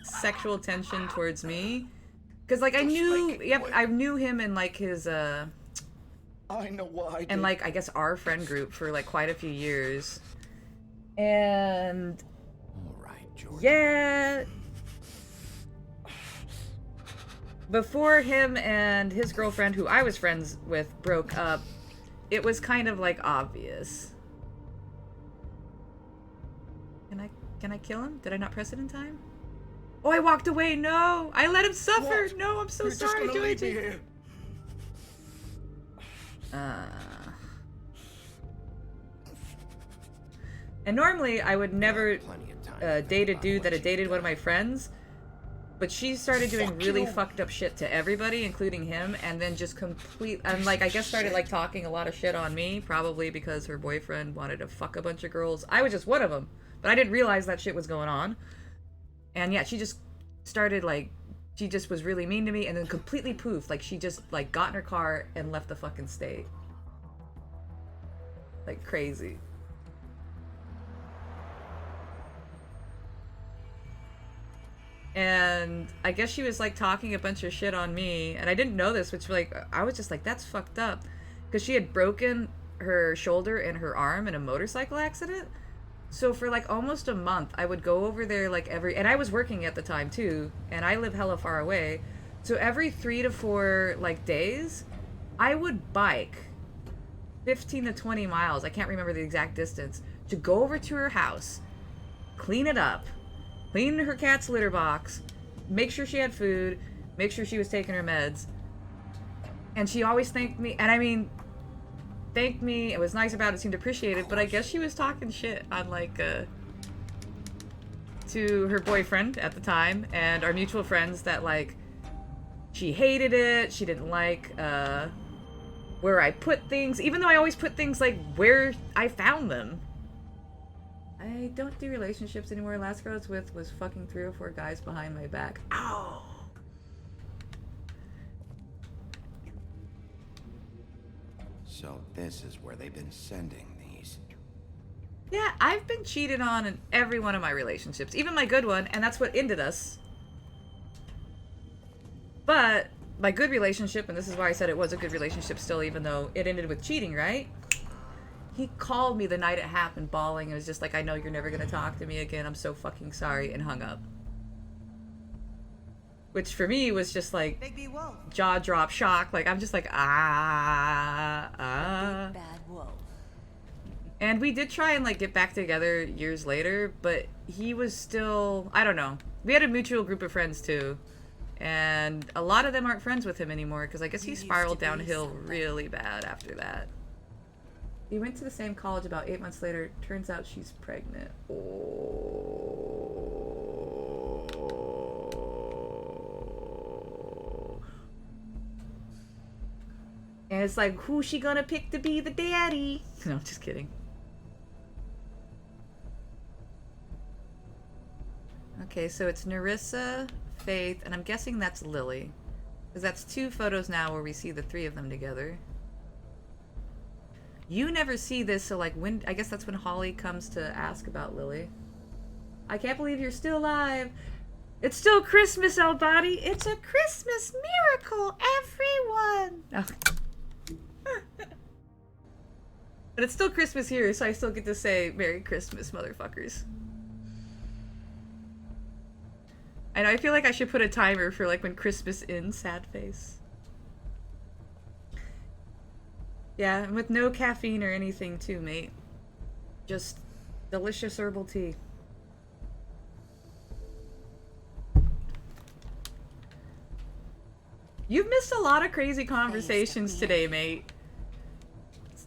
S5: sexual tension towards me. Because like I knew him in like his
S9: I know what I did.
S5: and like I guess our friend group for like quite a few years. And
S12: all right, Jordan.
S5: Yeah. Before him and his girlfriend, who I was friends with, broke up, it was kind of like obvious. Can I kill him? Did I not press it in time? Oh, I walked away. No, I let him suffer.
S9: What?
S5: No, I'm so
S9: You're
S5: sorry,
S9: just gonna leave me
S5: Georgie.
S9: here.
S5: And normally I would never date a dude that had dated one of my friends, but she started doing really fucked up shit to everybody, including him, and then just and like, I guess started like talking a lot of shit on me, probably because her boyfriend wanted to fuck a bunch of girls. I was just one of them, but I didn't realize that shit was going on. And yeah, she just started like, she just was really mean to me, and then completely poofed. Like, she just like got in her car and left the fucking state. Like crazy. And I guess she was like talking a bunch of shit on me, and I didn't know this, which like, I was just like, that's fucked up, because she had broken her shoulder and her arm in a motorcycle accident. So for like almost a month, I would go over there like and I was working at the time too, and I live hella far away. So every 3 to 4 like days, I would bike 15 to 20 miles, I can't remember the exact distance, to go over to her house, clean it up, clean her cat's litter box, make sure she had food, make sure she was taking her meds. And she always thanked me, and I mean, thanked me, it was nice about it, seemed appreciated, but I guess she was talking shit on like, to her boyfriend at the time, and our mutual friends, that like, she hated it, she didn't like, where I put things, even though I always put things like where I found them. I don't do relationships anymore. Last girl I was with was fucking 3 or 4 guys behind my back. Ow!
S12: So this is where they've been sending these.
S5: Yeah, I've been cheated on in every one of my relationships, even my good one, and that's what ended us. But my good relationship, and this is why I said it was a good relationship still, even though it ended with cheating, right? He called me the night it happened, bawling, and was just like, I know you're never gonna talk to me again, I'm so fucking sorry, and hung up. Which for me was just like, jaw drop shock, like I'm just like, ah.
S11: Big bad wolf.
S5: And we did try and like get back together years later, but he was still, I don't know. We had a mutual group of friends too, and a lot of them aren't friends with him anymore, because I guess he spiraled downhill really bad after that. We went to the same college about 8 months later. Turns out she's pregnant. Oh. And it's like, who's she gonna pick to be the daddy? No, just kidding. Okay, so it's Nerissa, Faith, and I'm guessing that's Lily. Because that's 2 photos now where we see the 3 of them together. You never see this, so like when, I guess that's when Holly comes to ask about Lily. I can't believe you're still alive. It's still Christmas, Elbody. It's a Christmas miracle, everyone. Oh. But it's still Christmas here, so I still get to say Merry Christmas, motherfuckers. I know, I feel like I should put a timer for like when Christmas ends, sad face. Yeah, and with no caffeine or anything too, mate. Just delicious herbal tea. You've missed a lot of crazy conversations today, mate.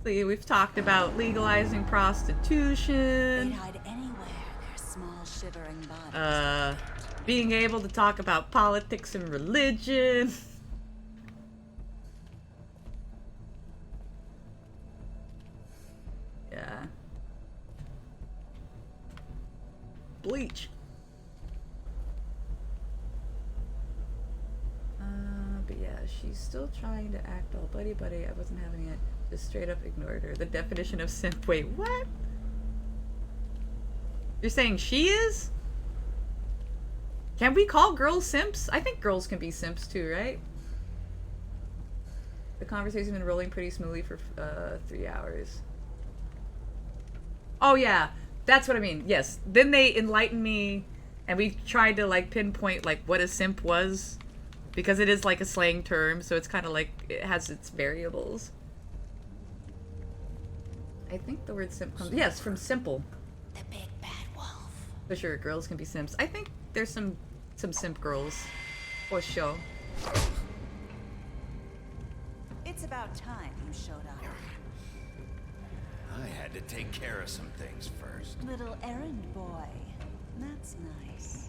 S5: See, we've talked about legalizing prostitution.
S11: They'd hide anywhere, their small shivering bodies.
S5: Being able to talk about politics and religion. Yeah. Bleach. But yeah, she's still trying to act all buddy. I wasn't having it. Just straight up ignored her. The definition of simp. Wait, what? You're saying she is? Can we call girls simps? I think girls can be simps too, right? The conversation's been rolling pretty smoothly for 3 hours. Oh yeah, that's what I mean. Yes. Then they enlightened me, and we tried to like pinpoint like what a simp was, because it is like a slang term, so it's kind of like it has its variables. I think the word simp comes, yes, from simple.
S11: The big bad wolf.
S5: For sure, girls can be simps. I think there's some simp girls, for sure.
S11: It's about time you showed up.
S12: I had to take care of some things first.
S11: Little errand boy. That's nice.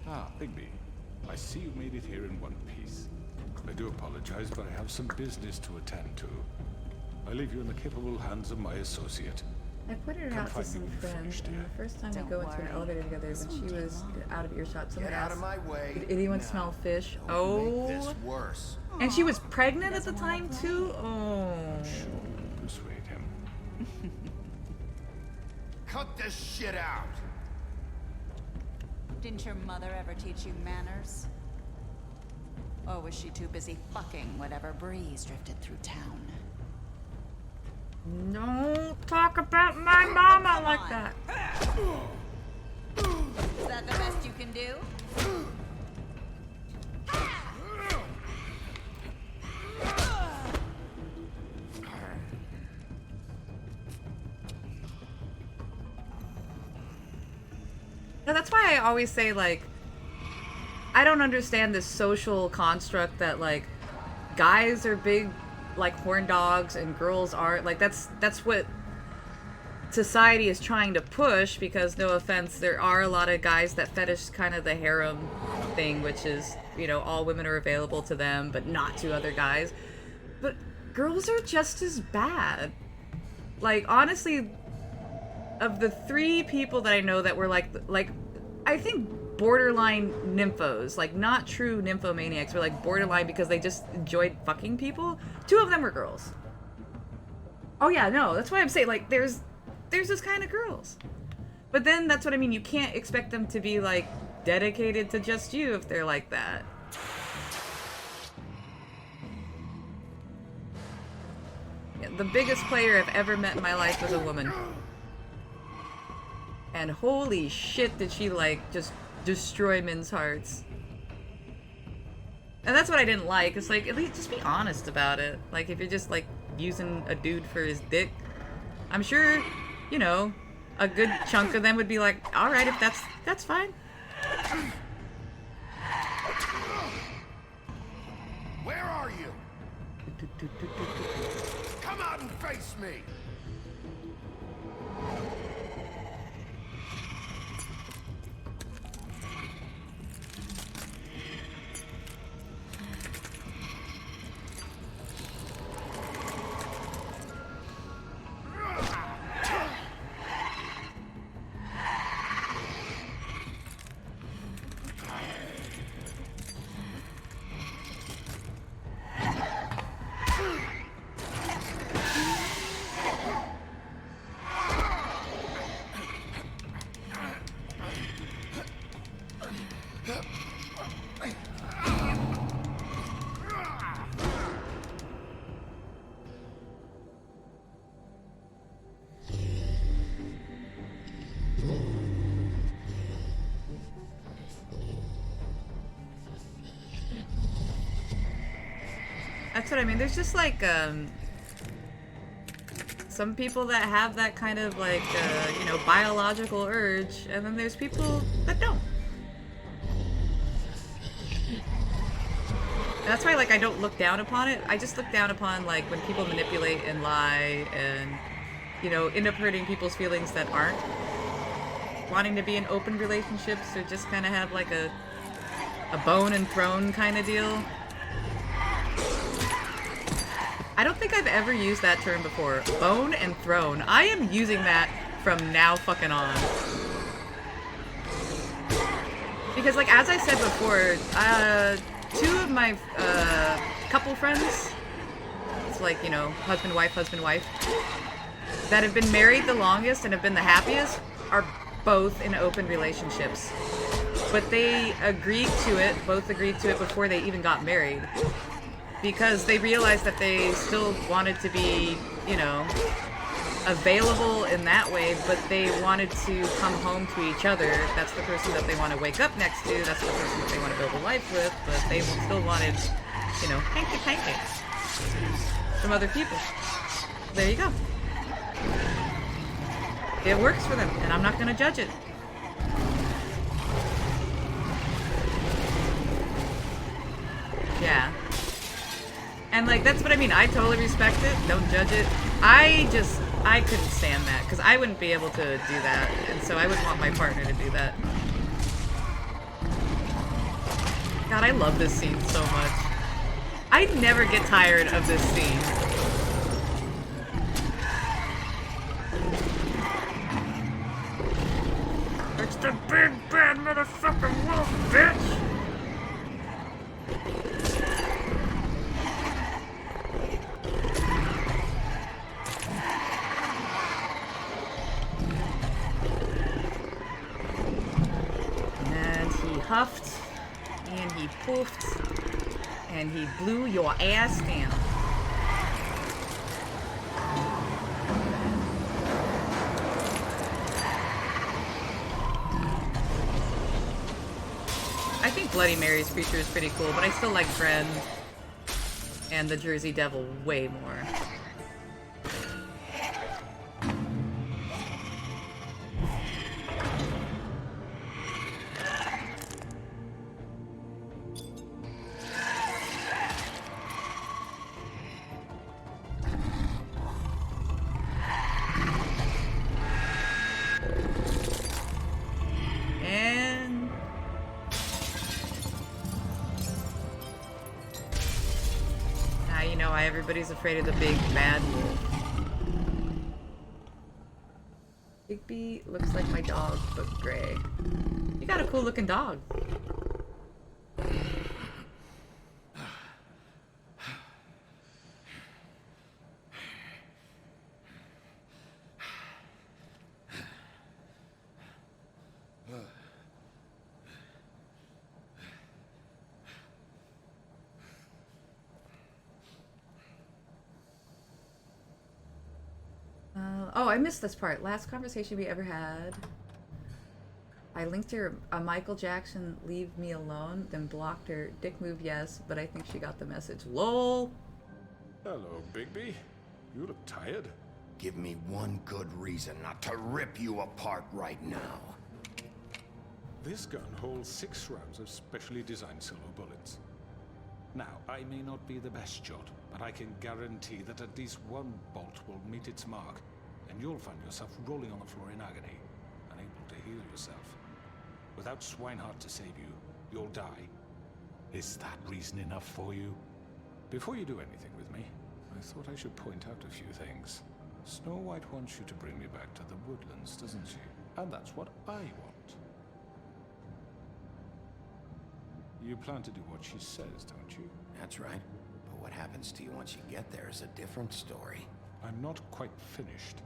S23: Ah, Bigby. I see you made it here in one piece. I do apologize, but I have some business to attend to. I leave you in the capable hands of my associate.
S5: I pointed her
S23: Come
S5: out to
S23: find
S5: some
S23: me when you
S5: friends,
S23: finish,
S5: and
S23: dear.
S5: the first time we
S11: Don't
S5: go into an
S11: worry.
S5: elevator together, when she was out of earshot, someone
S12: Get out
S5: asked,
S12: of my way.
S5: "Did anyone
S12: now.
S5: smell fish?"
S12: Don't
S5: Oh,
S12: make this worse.
S5: and she was pregnant at the time too. Oh,
S23: Persuade him.
S12: Cut this shit out.
S11: Didn't your mother ever teach you manners? Or was she too busy fucking whatever breeze drifted through town?
S5: don't talk about my mama like that.
S11: Is that the best you can do?
S5: No, that's why I always say, like, I don't understand this social construct that, like, guys are big, like, horn dogs and girls aren't. Like, that's what society is trying to push, because, no offense, there are a lot of guys that fetish kind of the harem thing, which is, you know, all women are available to them, but not to other guys. But girls are just as bad. Like, honestly, of the 3 people that I know that were like I think borderline nymphos, like not true nymphomaniacs, were like borderline because they just enjoyed fucking people. 2 of them were girls. Oh yeah, no, that's why I'm saying, like, there's this kind of girls. But then that's what I mean, you can't expect them to be like dedicated to just you if they're like that. Yeah, the biggest player I've ever met in my life was a woman. And holy shit did she, like, just destroy men's hearts. And that's what I didn't like. It's like, at least just be honest about it. Like, if you're just, like, using a dude for his dick, I'm sure, you know, a good chunk of them would be like, alright, if that's fine.
S10: Where are you? Come out and face me!
S5: That's what I mean. There's just like some people that have that kind of like you know, biological urge, and then there's people that don't. And that's why, like, I don't look down upon it. I just look down upon, like, when people manipulate and lie and, you know, end up hurting people's feelings that aren't wanting to be in open relationships, or just kind of have like a bone and throne kind of deal. I don't think I've ever used that term before. Bone and throne. I am using that from now fucking on. Because, like, as I said before, 2 of my couple friends, it's like, you know, husband, wife, that have been married the longest and have been the happiest, are both in open relationships. But they both agreed to it before they even got married. Because they realized that they still wanted to be, you know, available in that way, but they wanted to come home to each other. That's the person that they want to wake up next to, that's the person that they want to build a life with, but they still wanted, you know, hanky-panky from other people. There you go. It works for them, and I'm not going to judge it. Yeah. And like, that's what I mean. I totally respect it. Don't judge it. I couldn't stand that because I wouldn't be able to do that. And so I would want my partner to do that. God, I love this scene so much. I never get tired of this scene. It's the big bad motherfucking wolf, bitch! And he huffed, and he poofed, and he blew your ass down. I think Bloody Mary's creature is pretty cool, but I still like Fred and the Jersey Devil way more. And now you know why everybody's afraid of the big bad wolf. Bigby looks like my dog, but gray. You got a cool looking dog. Oh, I missed this part. Last conversation we ever had. I linked her a Michael Jackson "Leave Me Alone," then blocked her. Dick move, yes, but I think she got the message. LOL.
S23: Hello, Bigby. You look tired.
S12: Give me one good reason not to rip you apart right now.
S23: This gun holds 6 rounds of specially designed silver bullets. Now, I may not be the best shot, but I can guarantee that at least one bolt will meet its mark, and you'll find yourself rolling on the floor in agony, unable to heal yourself. Without Swinehart to save you, you'll die. Is that reason enough for you? Before you do anything with me, I thought I should point out a few things. Snow White wants you to bring me back to the woodlands, doesn't she? And that's what I want. You plan to do what she says, don't you?
S12: That's right. But what happens to you once you get there is a different story.
S23: I'm not quite finished.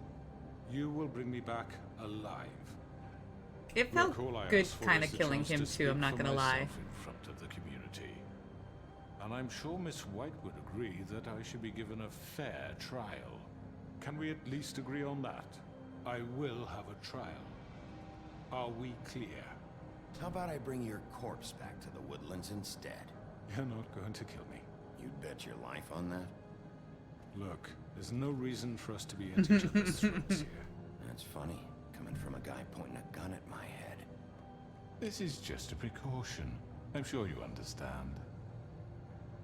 S23: You will bring me back alive.
S5: It felt good kind of killing him too, I'm not gonna lie.
S23: In front of the community. And I'm sure Miss White would agree that I should be given a fair trial. Can we at least agree on that? I will have a trial. Are we clear?
S12: How about I bring your corpse back to the woodlands instead?
S23: You're not going to kill me.
S12: You'd bet your life on that?
S23: Look, there's no reason for us to be at each other's throats here.
S12: That's funny, coming from a guy pointing a gun at my head.
S23: This is just a precaution. I'm sure you understand.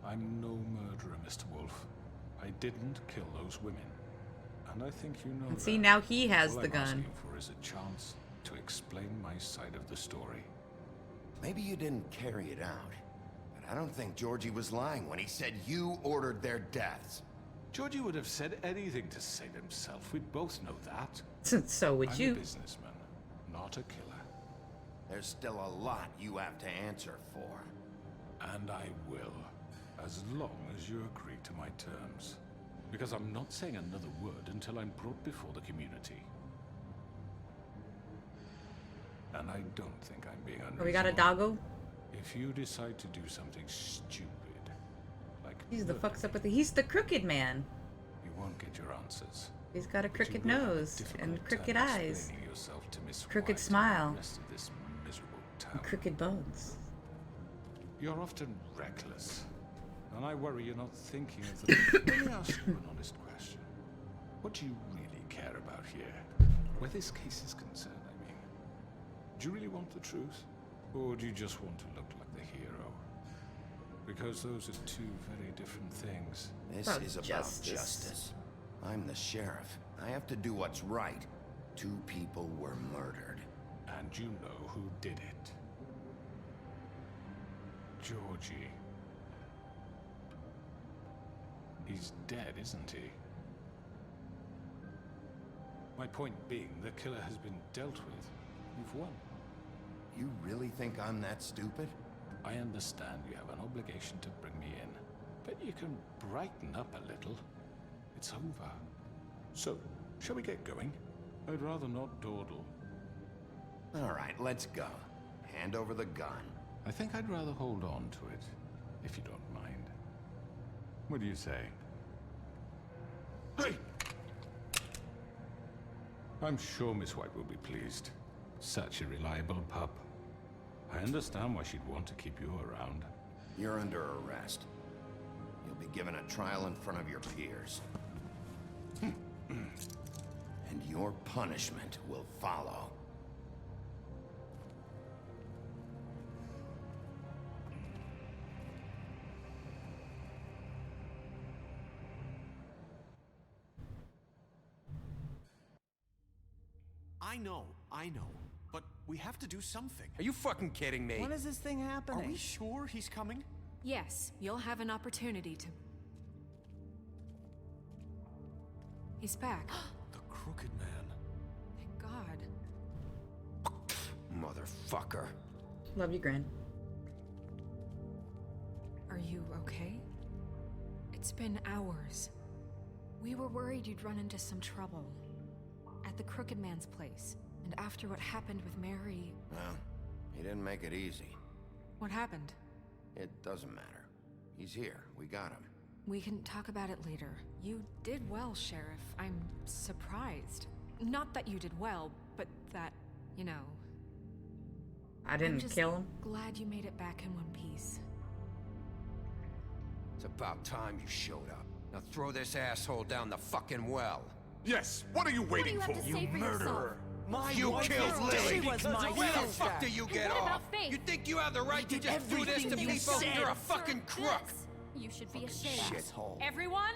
S23: I'm no murderer, Mr. Wolf. I didn't kill those women. And I think you know
S5: And
S23: that.
S5: see, now he has
S23: All
S5: the
S23: I'm
S5: gun.
S23: asking for is a chance to explain my side of the story.
S12: Maybe you didn't carry it out, but I don't think Georgie was lying when he said you ordered their deaths.
S23: Georgie would have said anything to save himself. We both know that.
S5: So would
S23: I'm
S5: you.
S23: a businessman, not a killer.
S12: There's still a lot you have to answer for.
S23: And I will, as long as you agree to my terms. Because I'm not saying another word until I'm brought before the community. And I don't think I'm being unreasonable.
S5: Oh, we got a doggo?
S23: If you decide to do something stupid, like
S5: He's the fucks up with the. He's the crooked man.
S23: you won't get your answers.
S5: He's got a
S23: But you
S5: crooked
S23: will have a
S5: nose
S23: difficult
S5: and
S23: time
S5: crooked eyes,
S23: explaining yourself to Miss
S5: crooked
S23: White
S5: smile,
S23: and the rest of this miserable town.
S5: and crooked bones.
S23: You're often reckless, and I worry you're not thinking of the. Let me ask you an honest question. What do you really care about here? Where this case is concerned, I mean. Do you really want the truth? Or do you just want to look like the hero? Because those are two very different things.
S12: This is about justice. I'm the sheriff. I have to do what's right. 2 people were murdered.
S23: And you know who did it. Georgie. He's dead, isn't he? My point being, the killer has been dealt with. You've won.
S12: You really think I'm that stupid?
S23: I understand you have an obligation to bring me in, but you can brighten up a little. It's over. So, shall we get going? I'd rather not dawdle.
S12: All right, let's go. Hand over the gun.
S23: I think I'd rather hold on to it, if you don't mind. What do you say? Hey! I'm sure Miss White will be pleased. Such a reliable pup. I understand why she'd want to keep you around.
S12: You're under arrest. You'll be given a trial in front of your peers. And your punishment will follow.
S14: I know. But we have to do something. Are you fucking kidding me?
S18: When is this thing happening?
S14: Are we sure he's coming?
S19: Yes, you'll have an opportunity to... He's back.
S14: The Crooked Man.
S19: Thank God.
S14: Motherfucker.
S5: Love you, Gran.
S19: Are you okay? It's been hours. We were worried you'd run into some trouble. At the Crooked Man's place. And after what happened with Mary...
S12: Well, he didn't make it easy.
S19: What happened?
S12: It doesn't matter. He's here. We got him.
S19: We can talk about it later. You did well, Sheriff. I'm surprised. Not that you did well, but that, you know...
S5: I didn't kill him?
S19: Glad you made it back in one piece.
S14: It's about time you showed up. Now throw this asshole down the fucking well.
S10: Yes, what are you waiting for?
S14: You murderer!
S10: You killed Lily!
S14: Where the fuck do you get off? You think you have the right to just do this to people? You're a fucking crook!
S16: You should be ashamed.
S14: Shithole.
S19: Everyone,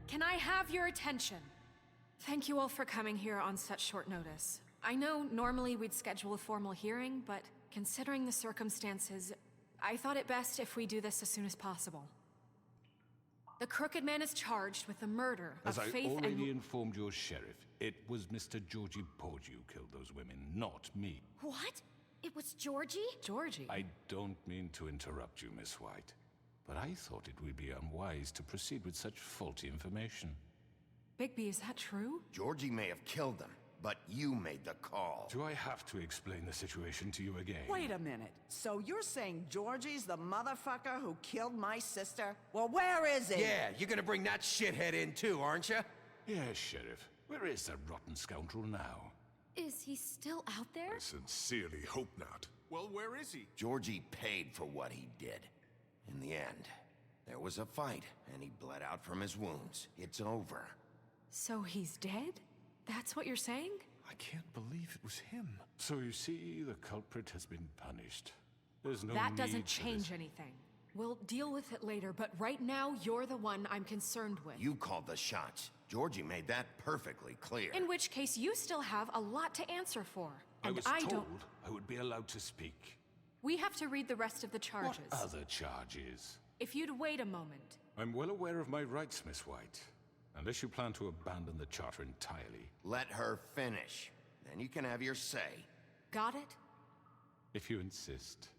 S19: can I have your attention? Thank you all for coming here on such short notice. I know normally we'd schedule a formal hearing, but considering the circumstances, I thought it best if we do this as soon as possible. The Crooked Man is charged with the murder of
S23: As I
S19: Faith and...
S23: already informed your sheriff, it was Mr. Georgie Porge who killed those women, not me.
S16: What? It was Georgie?
S19: Georgie?
S23: I don't mean to interrupt you, Miss White, but I thought it would be unwise to proceed with such faulty information.
S19: Bigby, is that true?
S12: Georgie may have killed them, but you made the call.
S23: Do I have to explain the situation to you again?
S18: Wait a minute. So you're saying Georgie's the motherfucker who killed my sister? Well, where is he?
S14: Yeah, you're gonna bring that shithead in too, aren't you?
S23: Yes, Sheriff. Where is that rotten scoundrel now?
S16: Is he still out there?
S10: I sincerely hope not. Well, where is he?
S12: Georgie paid for what he did. In the end, there was a fight, and he bled out from his wounds. It's over.
S19: So he's dead? That's what you're saying?
S23: I can't believe it was him. So you see, the culprit has been punished. There's no
S19: That
S23: need
S19: doesn't
S23: for
S19: change
S23: this.
S19: anything. We'll deal with it later, but right now, you're the one I'm concerned with.
S12: You called the shots. Georgie made that perfectly clear.
S19: In which case, you still have a lot to answer for.
S23: I
S19: And
S23: was
S19: I
S23: told
S19: don't...
S23: I would be allowed to speak.
S19: We have to read the rest of the charges.
S23: What other charges?
S19: If you'd wait a moment.
S23: I'm well aware of my rights, Miss White. Unless you plan to abandon the charter entirely.
S12: Let her finish. Then you can have your say.
S19: Got it?
S23: If you insist.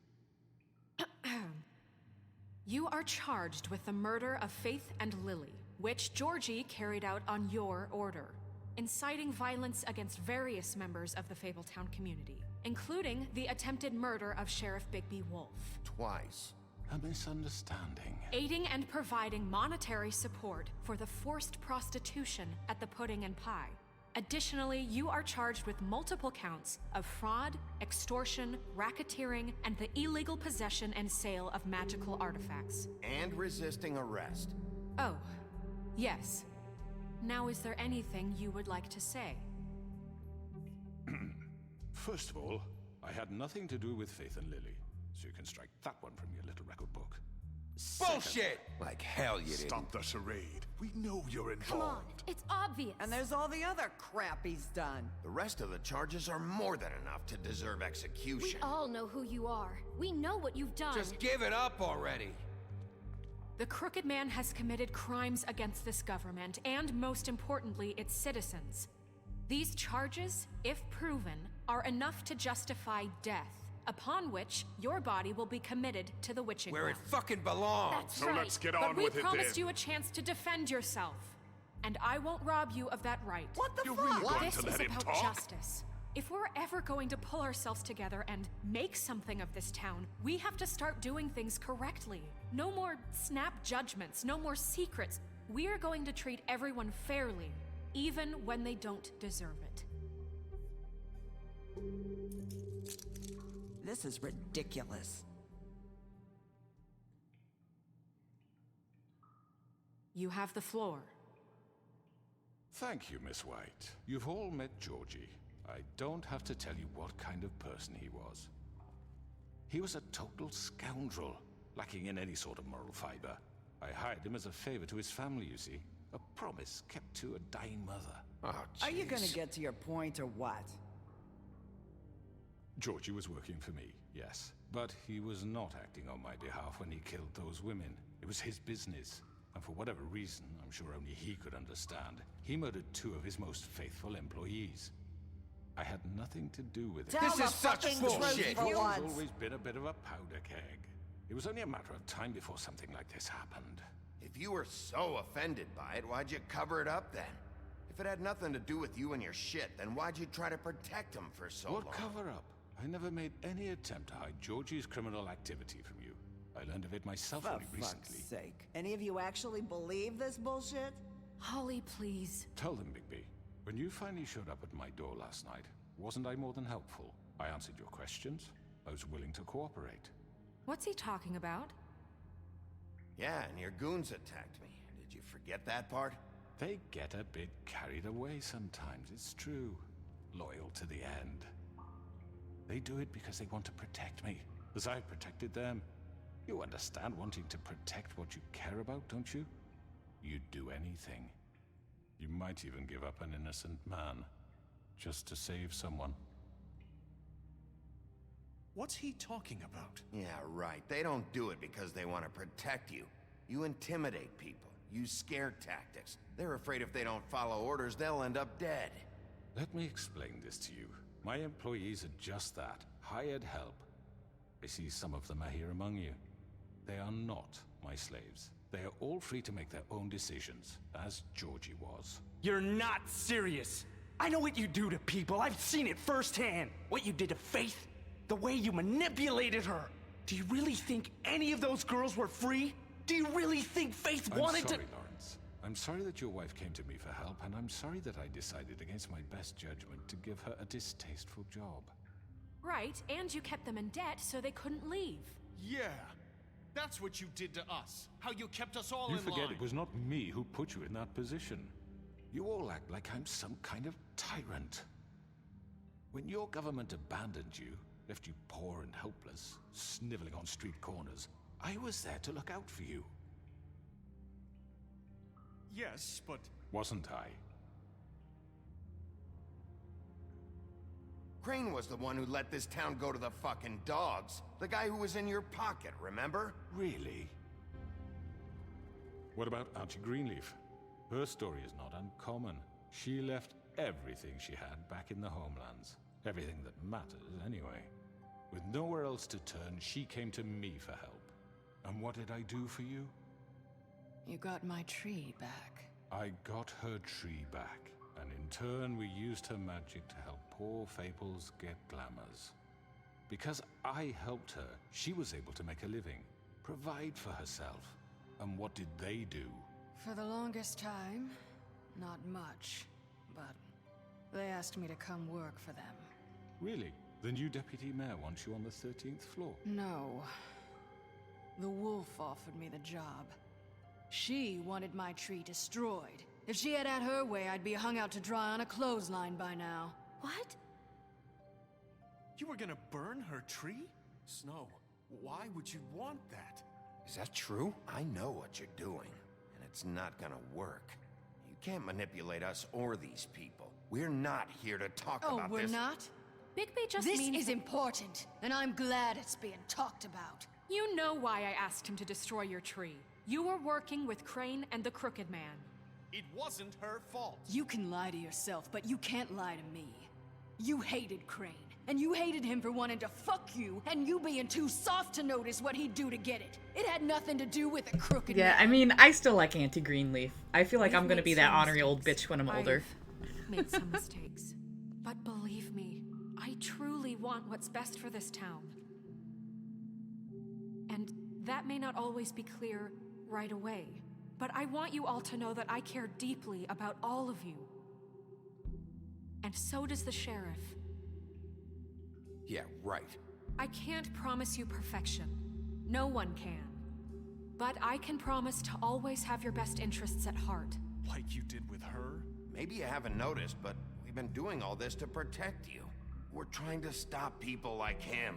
S19: You are charged with the murder of Faith and Lily, which Georgie carried out on your order, inciting violence against various members of the Fabletown community, including the attempted murder of Sheriff Bigby Wolf.
S12: Twice.
S23: A misunderstanding.
S19: Aiding and providing monetary support for the forced prostitution at the Pudding and Pie. Additionally, you are charged with multiple counts of fraud, extortion, racketeering, and the illegal possession and sale of magical artifacts.
S12: And resisting arrest.
S19: Oh, yes. Now, is there anything you would like to say?
S23: First of all, I had nothing to do with Faith and Lily, so you can strike that one from your little record book.
S14: Bullshit! Like hell you didn't.
S8: Stop the charade. We know you're involved.
S16: Come on, it's obvious.
S18: And there's all the other crap he's done.
S12: The rest of the charges are more than enough to deserve
S16: We
S12: execution.
S16: all know who you are. We know what you've done.
S14: Just give it up already.
S16: The Crooked Man has committed crimes against this government, and most importantly, its citizens. These charges, if proven, are enough to justify death, upon which your body will be committed to the witching
S14: Where it
S16: well.
S14: fucking belongs.
S16: That's
S8: So
S16: right.
S8: let's get
S16: but
S8: on
S16: we
S8: with it
S16: promised
S8: then.
S16: you a chance to defend yourself, and I won't rob you of that right.
S18: What the
S8: You're
S18: fuck?
S8: really going
S16: This
S8: to
S16: is
S8: let him
S16: about
S8: talk?
S16: justice. If we're ever going to pull ourselves together and make something of this town, we have to start doing things correctly. No more snap judgments, no more secrets. We are going to treat everyone fairly, even when they don't deserve it.
S18: This is ridiculous.
S16: You have the floor.
S23: Thank you, Miss White. You've all met Georgie. I don't have to tell you what kind of person he was. He was a total scoundrel, lacking in any sort of moral fiber. I hired him as a favor to his family, you see. A promise kept to a dying mother.
S12: Oh,
S18: Are you gonna
S12: jeez.
S18: get to your point or what?
S23: Georgie was working for me, yes. But he was not acting on my behalf when he killed those women. It was his business. And for whatever reason, I'm sure only he could understand, he murdered 2 of his most faithful employees. I had nothing to do with it.
S18: Tell the fucking truth for
S23: Georgie's
S18: once.
S23: always been a bit of a powder keg. It was only a matter of time before something like this happened.
S12: If you were so offended by it, why'd you cover it up then? If it had nothing to do with you and your shit, then why'd you try to protect him for so long?
S23: What cover-up? I never made any attempt to hide Georgie's criminal activity from you. I learned of it myself
S18: For
S23: only
S18: fuck's
S23: recently.
S18: sake. Any of you actually believe this bullshit?
S16: Holly, please.
S23: Tell them, Bigby. When you finally showed up at my door last night, wasn't I more than helpful? I answered your questions. I was willing to cooperate.
S16: What's he talking about?
S12: Yeah, and your goons attacked me. Did you forget that part?
S23: They get a bit carried away sometimes, it's true. Loyal to the end. They do it because they want to protect me, as I've protected them. You understand wanting to protect what you care about, don't you? You'd do anything. You might even give up an innocent man, just to save someone.
S17: What's he talking about?
S12: Yeah, right. They don't do it because they want to protect you. You intimidate people, use scare tactics. They're afraid if they don't follow orders, they'll end up dead.
S23: Let me explain this to you. My employees are just that, hired help. I see some of them are here among you. They are not my slaves. They are all free to make their own decisions, as Georgie was.
S2: You're not serious. I know what you do to people. I've seen it firsthand. What you did to Faith. The way you manipulated her. Do you really think any of those girls were free? Do you really think Faith wanted
S23: I'm sorry, Lawrence. I'm sorry that your wife came to me for help, and I'm sorry that I decided against my best judgment to give her a distasteful job.
S16: Right, and you kept them in debt so they couldn't leave.
S17: Yeah. That's what you did to us. How you kept us all
S23: You
S17: in
S23: forget
S17: line.
S23: it was not me who put you in that position. You all act like I'm some kind of tyrant. When your government abandoned you, left you poor and helpless, sniveling on street corners, I was there to look out for you.
S17: Yes, but...
S23: Wasn't I?
S12: Crane was the one who let this town go to the fucking dogs. The guy who was in your pocket, remember?
S23: Really? What about Auntie Greenleaf? Her story is not uncommon. She left everything she had back in the homelands. Everything that matters, anyway. With nowhere else to turn, she came to me for help. And what did I do for you?
S6: You got my tree back.
S23: I got her tree back, and in turn we used her magic to help poor Fables get glamours. Because I helped her, she was able to make a living, provide for herself. And what did they do?
S6: For the longest time, not much. But they asked me to come work for them.
S23: Really? The new deputy mayor wants you on the 13th floor?
S6: No. The wolf offered me the job. She wanted my tree destroyed. If she had her way, I'd be hung out to dry on a clothesline by now.
S16: What?
S17: You were gonna burn her tree? Snow, why would you want that?
S12: Is that true? I know what you're doing, and it's not gonna work. You can't manipulate us or these people. We're not here to talk about
S6: Oh, we're
S12: this.
S6: not?
S19: Bigby just
S6: This
S19: means
S6: is important, and I'm glad it's being talked about.
S19: You know why I asked him to destroy your tree. You were working with Crane and the Crooked Man.
S17: It wasn't her fault.
S6: You can lie to yourself, but you can't lie to me. You hated Crane, and you hated him for wanting to fuck you, and you being too soft to notice what he'd do to get it. It had nothing to do with a crooked
S5: Yeah,
S6: man.
S5: I mean, I still like Auntie Greenleaf. I feel like
S19: We've
S5: I'm gonna
S19: made
S5: be that
S19: some
S5: ornery old bitch when I'm older.
S19: I've made some mistakes. But believe me, I truly want what's best for this town. And that may not always be clear right away, but I want you all to know that I care deeply about all of you. And so does the sheriff.
S12: Yeah, right.
S19: I can't promise you perfection. No one can. But I can promise to always have your best interests at heart.
S17: Like you did with her?
S12: Maybe you haven't noticed, but we've been doing all this to protect you. We're trying to stop people like him.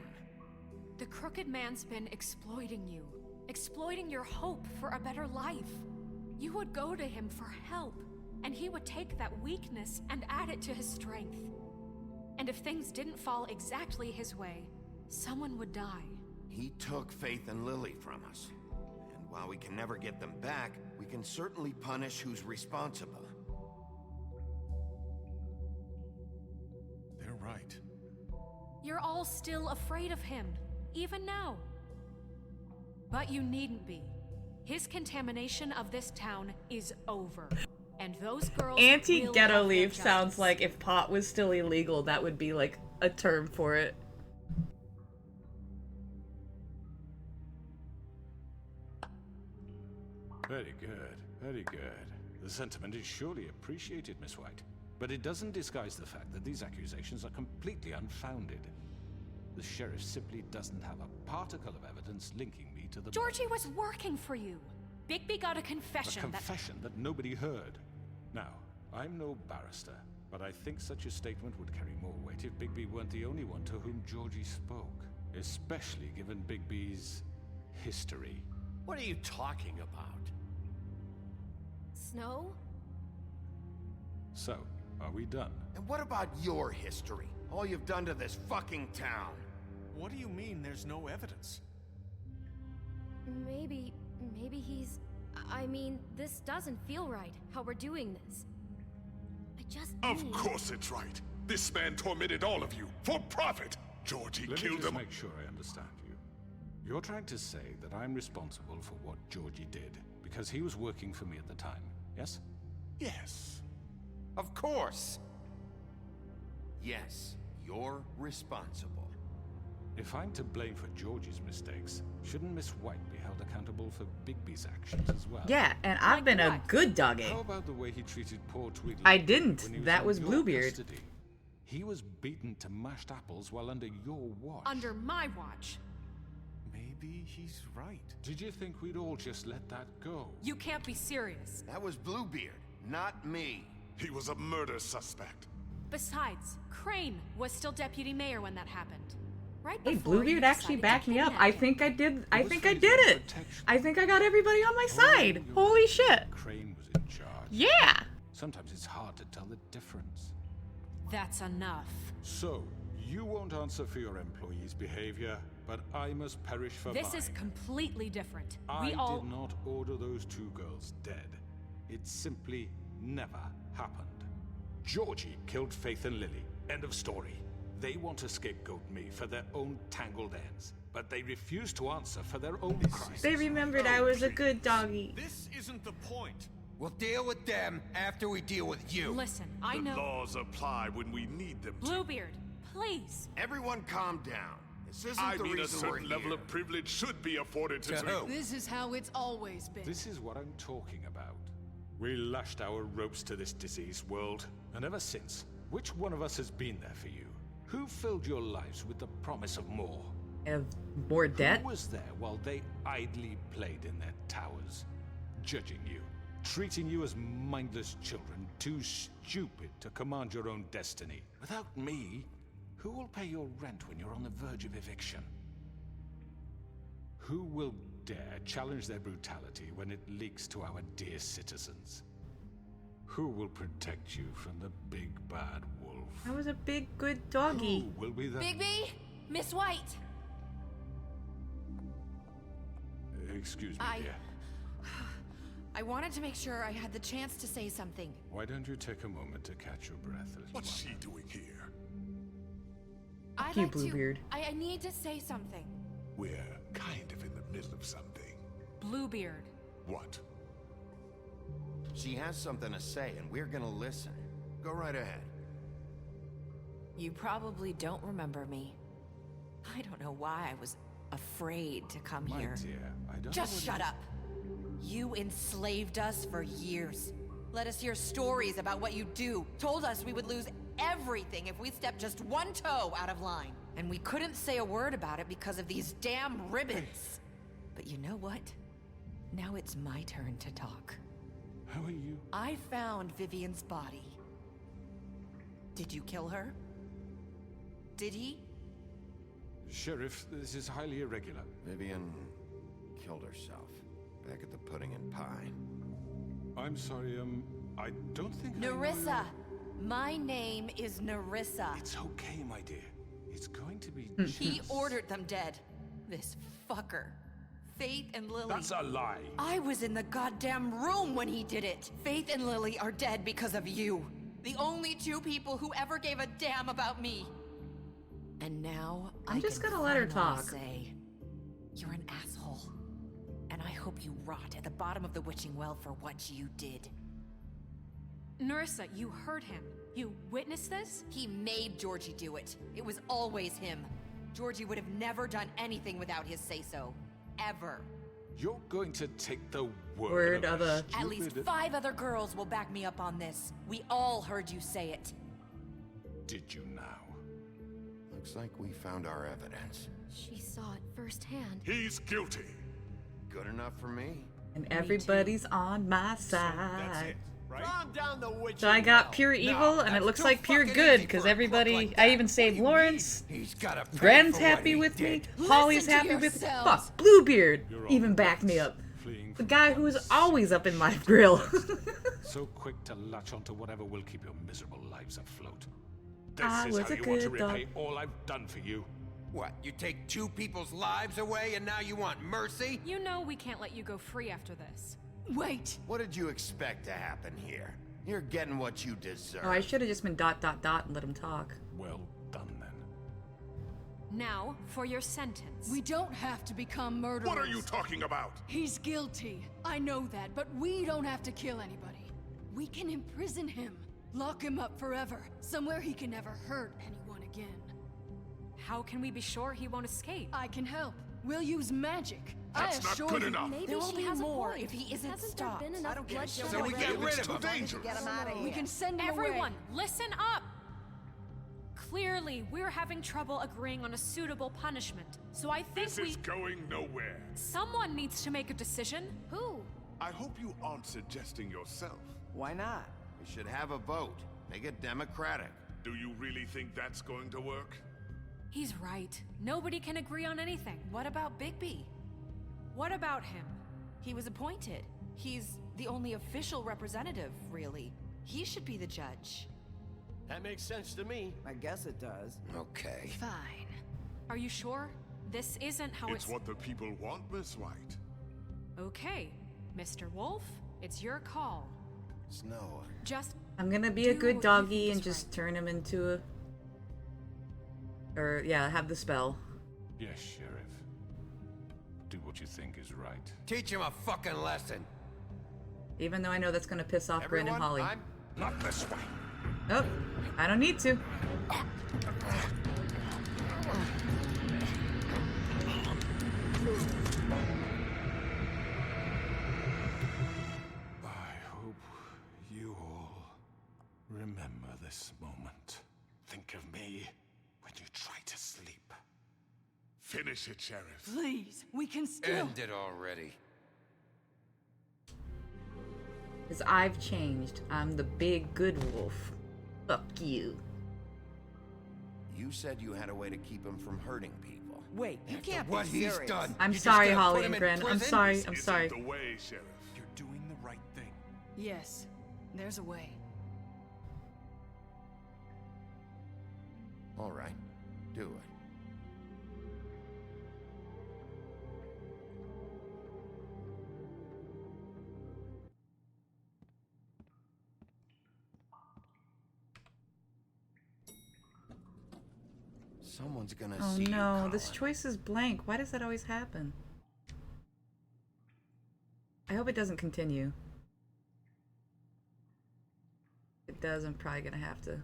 S19: The Crooked Man's been exploiting you. Exploiting your hope for a better life. You would go to him for help, and he would take that weakness and add it to his strength. And if things didn't fall exactly his way, someone would die.
S12: He took Faith and Lily from us. And while we can never get them back, we can certainly punish who's responsible.
S17: They're right.
S19: You're all still afraid of him, even now. But you needn't be. His contamination of this town is over. And those girls
S5: Auntie
S19: will
S5: Ghetto
S19: have their
S5: Leaf sounds
S19: justice.
S5: like if pot was still illegal, that would be like a term for it.
S23: Very good, very good. The sentiment is surely appreciated, Miss White. But it doesn't disguise the fact that these accusations are completely unfounded. The sheriff simply doesn't have a particle of evidence linking me to the...
S19: Georgie was working for you. Bigby got a confession
S23: A confession that nobody heard. Now, I'm no barrister, but I think such a statement would carry more weight if Bigby weren't the only one to whom Georgie spoke. Especially given Bigby's history.
S1: What are you talking about?
S16: Snow?
S23: So, are we done?
S12: And what about your history? All you've done to this fucking town?
S17: What do you mean there's no evidence?
S16: Maybe he's... I mean, this doesn't feel right, how we're doing this. I just
S8: Of
S16: need...
S8: course it's right. This man tormented all of you for profit. Georgie
S23: Let me
S8: killed
S23: just
S8: him.
S23: make sure I understand you. You're trying to say that I'm responsible for what Georgie did because he was working for me at the time, yes?
S8: Yes.
S12: Of course. Yes, you're responsible.
S23: If I'm to blame for Georgie's mistakes, shouldn't Miss White be held accountable for Bigby's actions as well?
S5: Yeah, and I've been a good doggy.
S23: How about the way he treated poor Twiggly?
S5: I didn't.
S23: when he
S5: That
S23: in
S5: was
S23: your
S5: Bluebeard.
S23: custody? He was beaten to mashed apples while under your watch.
S19: Under my watch.
S17: Maybe he's right.
S23: Did you think we'd all just let that go?
S19: You can't be serious.
S12: That was Bluebeard, not me.
S8: He was a murder suspect.
S19: Besides, Crane was still deputy mayor when that happened. Right
S5: Hey,
S19: before you
S5: Bluebeard actually
S19: decided to
S5: backed me up.
S19: kidnap
S5: I
S19: him.
S5: think I did. I
S23: It was
S5: think
S23: for
S5: I
S23: his
S5: did
S23: own
S5: it.
S23: protection.
S5: I think I got everybody on my side.
S23: you're
S5: Holy
S23: right.
S5: shit.
S23: Crane was in charge.
S5: Yeah.
S23: Sometimes it's hard to tell the difference.
S19: That's enough.
S23: So, you won't answer for your employees' behavior, but I must perish for
S19: This
S23: mine.
S19: is completely different.
S23: I
S19: We all...
S23: did not order those two girls dead. It simply never happened. Georgie killed Faith and Lily. End of story. They want to scapegoat me for their own tangled ends, but they refuse to answer for their own crimes.
S5: They remembered I was a good doggy.
S17: This isn't the point.
S14: We'll deal with them after we deal with you.
S19: Listen, I know...
S8: The laws apply when we need them to.
S19: Bluebeard, please.
S12: Everyone calm down. This isn't
S8: I
S12: the
S8: mean, a
S12: reason we're
S8: certain level
S12: here.
S8: of privilege should be afforded to
S14: who?
S6: This is how it's always been.
S23: This is what I'm talking about. We lashed our ropes to this diseased world, and ever since, which one of us has been there for you? Who filled your lives with the promise of more?
S5: Of more debt?
S23: Who was there while they idly played in their towers, judging you, treating you as mindless children, too stupid to command your own destiny? Without me, who will pay your rent when you're on the verge of eviction? Who will dare challenge their brutality when it leaks to our dear citizens? Who will protect you from the big bad wolf?
S5: I was a big good doggy.
S23: Who will be the...
S6: Bigby! Miss White!
S23: Excuse me, dear.
S3: I wanted to make sure I had the chance to say something.
S23: Why don't you take a moment to catch your breath, little
S10: What's
S23: one?
S10: she doing here?
S3: I'd
S5: You,
S3: like to.
S5: Bluebeard.
S3: I need to say something.
S10: We're kind of in the middle of something.
S19: Bluebeard.
S10: What?
S12: She has something to say, and we're gonna listen. Go right ahead.
S3: You probably don't remember me. I don't know why I was afraid to come
S23: My
S3: here.
S23: dear, I don't
S3: Just
S23: know what
S3: shut up. You enslaved us for years. Let us hear stories about what you do. Told us we would lose everything if we stepped just one toe out of line. And we couldn't say a word about it because of these damn ribbons. But you know what? Now it's my turn to talk.
S23: How are you?
S3: I found Vivian's body. Did you kill her? Did he?
S23: Sheriff, this is highly irregular.
S12: Vivian killed herself back at the Pudding and Pie.
S23: I'm sorry, I don't think
S3: Nerissa! My name is Nerissa.
S23: It's okay, my dear. It's going to be
S3: He ordered them dead. This fucker. Faith and Lily.
S23: That's a lie.
S3: I was in the goddamn room when he did it. Faith and Lily are dead because of you. The only two people who ever gave a damn about me. And now
S5: I'm just gonna let her talk.
S3: Say, you're an asshole. And I hope you rot at the bottom of the witching well for what you did.
S19: Nerissa, you heard him. You witnessed this?
S3: He made Georgie do it. It was always him. Georgie would have never done anything without his say-so. Ever.
S23: You're going to take the
S5: Word of a
S3: At least 5 other girls will back me up on this. We all heard you say it.
S23: Did you now?
S12: Looks like we found our evidence.
S16: She saw it firsthand.
S10: He's guilty.
S12: Good enough for me.
S5: And everybody's on my
S1: That's
S5: side.
S1: it, right? Calm down the witch.
S5: So I got pure evil, and it looks like pure good, because everybody... I even saved Lawrence. Gren's happy with me. Holly's happy with me. Fuck, Bluebeard even backed me up. The guy who is always up in my grill.
S23: So quick to latch onto whatever will keep your miserable lives afloat.
S5: I
S23: This is
S5: was
S23: how
S5: a
S23: you want to
S5: good dog.
S23: repay all I've done for you.
S14: What, you take 2 people's lives away and now you want mercy?
S19: You know we can't let you go free after this.
S6: Wait!
S12: What did you expect to happen here? You're getting what you deserve.
S5: Oh, I should have just been ... and let him talk.
S23: Well done, then.
S19: Now, for your sentence.
S6: We don't have to become murderers.
S10: What are you talking about?
S6: He's guilty. I know that, but we don't have to kill anybody. We can imprison him. Lock him up forever. Somewhere he can never hurt anyone again.
S19: How can we be sure he won't escape?
S6: I can help. We'll use magic.
S10: That's
S6: I
S10: not
S6: assure
S10: good
S6: you.
S10: enough.
S16: Maybe
S3: There will
S16: she
S3: be
S16: has
S3: more
S16: a point.
S3: if he isn't
S16: Hasn't
S3: stopped.
S16: there been enough
S3: I don't get
S16: bloodshed
S14: So we get
S16: already?
S14: rid of him.
S10: Too dangerous.
S18: Get him out of here.
S6: We can send him
S19: Everyone,
S6: away.
S19: listen up! Clearly, we're having trouble agreeing on a suitable punishment. So I think
S10: This is going nowhere.
S19: someone needs to make a decision. Who?
S10: I hope you aren't suggesting yourself.
S18: Why not?
S12: We should have a vote. Make it democratic.
S10: Do you really think that's going to work?
S19: He's right. Nobody can agree on anything.
S3: What about Bigby?
S19: What about him?
S3: He was appointed. He's the only official representative, really. He should be the judge.
S1: That makes sense to me.
S18: I guess it does.
S12: Okay.
S19: Fine. Are you sure? This isn't how
S10: It's what the people want, Miss White.
S19: Okay, Mr. Wolf, it's your call.
S12: Snow.
S19: Just
S5: I'm gonna be a
S19: do
S5: good
S19: what you
S5: doggy
S19: think
S5: and
S19: is
S5: just turn him into a... Or, yeah, have the spell.
S23: Yes, Sheriff. Do what you think is right.
S14: Teach him a fucking lesson.
S5: Even though I know that's gonna piss off Gren and Holly.
S14: I'm
S10: not this way.
S5: Oh, I don't need to.
S23: I hope you all remember this moment. Think of me when you try to sleep.
S10: Finish it, Sheriff.
S6: Please, we can still.
S14: End it already.
S5: Because I've changed. I'm the big good wolf. Fuck you.
S12: You said you had a way to keep him from hurting people.
S18: Wait, you can't
S9: what
S18: be
S9: he's
S18: serious.
S9: done.
S5: I'm
S9: You just
S5: sorry,
S9: gonna
S5: Holly
S9: put him
S5: and
S9: in
S5: Gren. I'm
S9: prison?
S5: sorry.
S9: This
S5: I'm
S9: isn't
S5: sorry.
S9: the way, Sheriff.
S17: You're doing the right thing.
S6: Yes, there's a way.
S12: All right, do it. Someone's gonna
S5: Oh
S12: see you,
S5: no, this
S12: Colin.
S5: choice is blank. Why does that always happen? I hope it doesn't continue. If it does, I'm probably gonna have to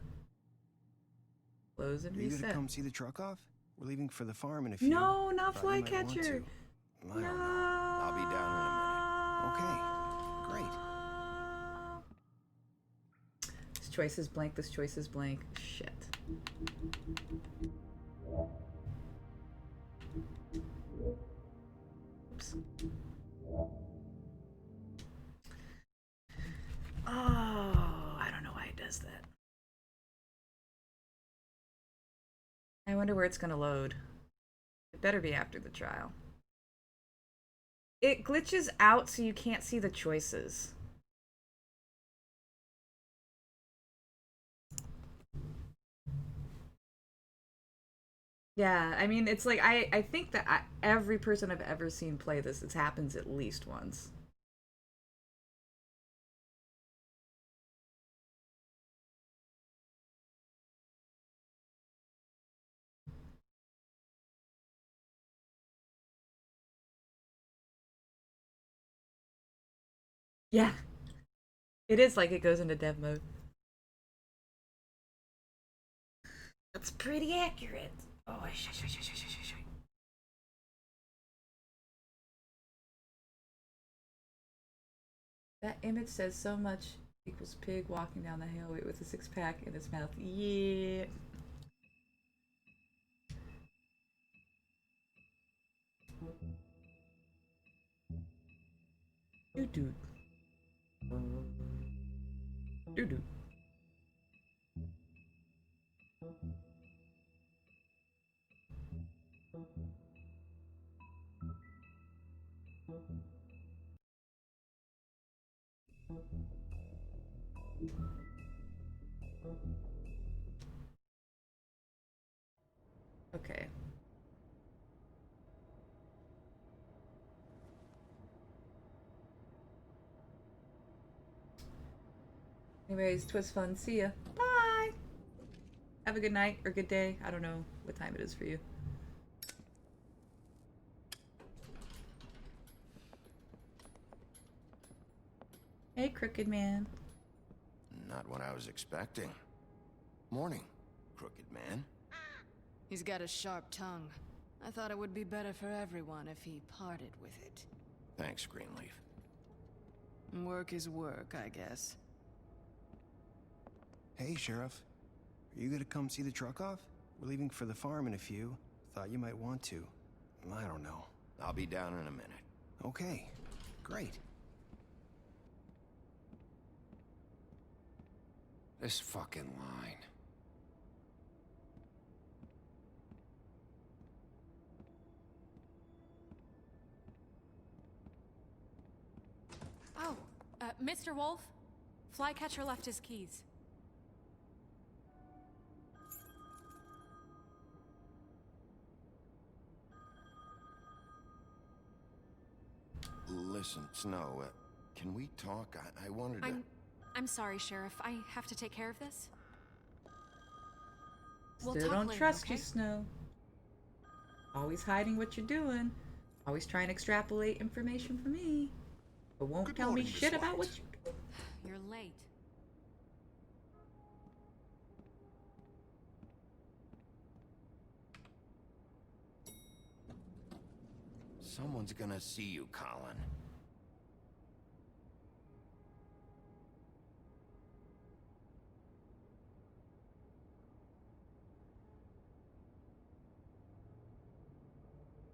S5: close and
S4: Are you
S5: reset.
S4: gonna come see the truck off? We're leaving for the farm in a few.
S5: No, not
S4: Thought you might want
S5: Flycatcher.
S4: to. I don't know.
S12: I'll be down in a minute.
S4: Okay, great.
S5: This choice is blank. This choice is blank. Shit. Oops. Oh, I don't know why it does that. I wonder where it's gonna load. It better be after the trial. It glitches out so you can't see the choices. Yeah, I mean, it's like, I think that every person I've ever seen play this, it happens at least once. Yeah. It is like it goes into dev mode. That's pretty accurate. Oh, shush. That image says so much. Equals pig walking down the hallway with a six-pack in his mouth. Yeah. Doo-doo. Doo-doo. Okay. Anyways, 'twas fun. See ya. Bye! Have a good night or good day. I don't know what time it is for you. Hey, Crooked Man.
S12: Not what I was expecting. Morning, Crooked Man.
S6: He's got a sharp tongue. I thought it would be better for everyone if he parted with it.
S12: Thanks, Greenleaf.
S6: Work is work, I guess.
S4: Hey, Sheriff. Are you gonna come see the truck off? We're leaving for the farm in a few. Thought you might want to. I don't know.
S12: I'll be down in a minute.
S4: Okay, great.
S12: This fucking line.
S19: Oh, Mr. Wolf? Flycatcher left his keys.
S12: Listen, Snow, can we talk? I wanted to...
S19: I'm sorry, Sheriff. I have to take care of this. We'll
S5: Still
S19: talk
S5: don't
S19: later,
S5: trust
S19: okay?
S5: you, Snow. Always hiding what you're doing. Always trying to extrapolate information from me. But won't tell me shit about what you do.
S19: You're late.
S12: Someone's gonna see you, Colin.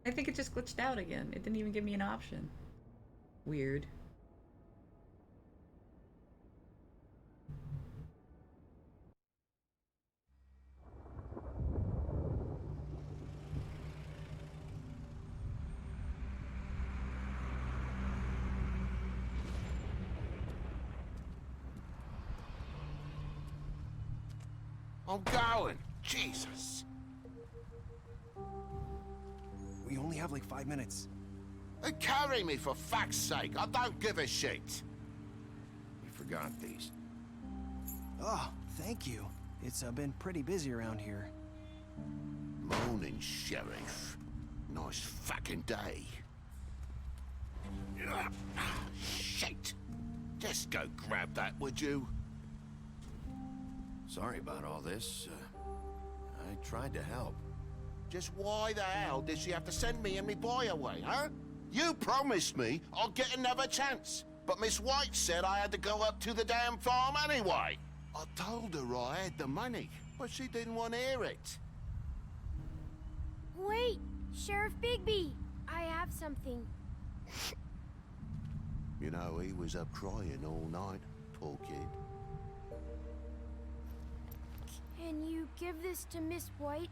S5: I think it just glitched out again. It didn't even give me an option. Weird.
S7: I'm going. Jesus.
S4: We only have like 5 minutes.
S7: Carry me, for fuck's sake. I don't give a shit.
S12: We forgot these.
S4: Oh, thank you. It's been pretty busy around here.
S7: Morning, Sheriff. Nice fucking day. Shit. Just go grab that, would you?
S12: Sorry about all this. I tried to help.
S7: Just why the hell did she have to send me and me boy away, huh? You promised me I'd get another chance, but Miss White said I had to go up to the damn farm anyway. I told her I had the money, but she didn't want to hear it.
S13: Wait, Sheriff Bigby, I have something.
S7: You know, he was up crying all night, poor kid.
S13: Can you give this to Miss White,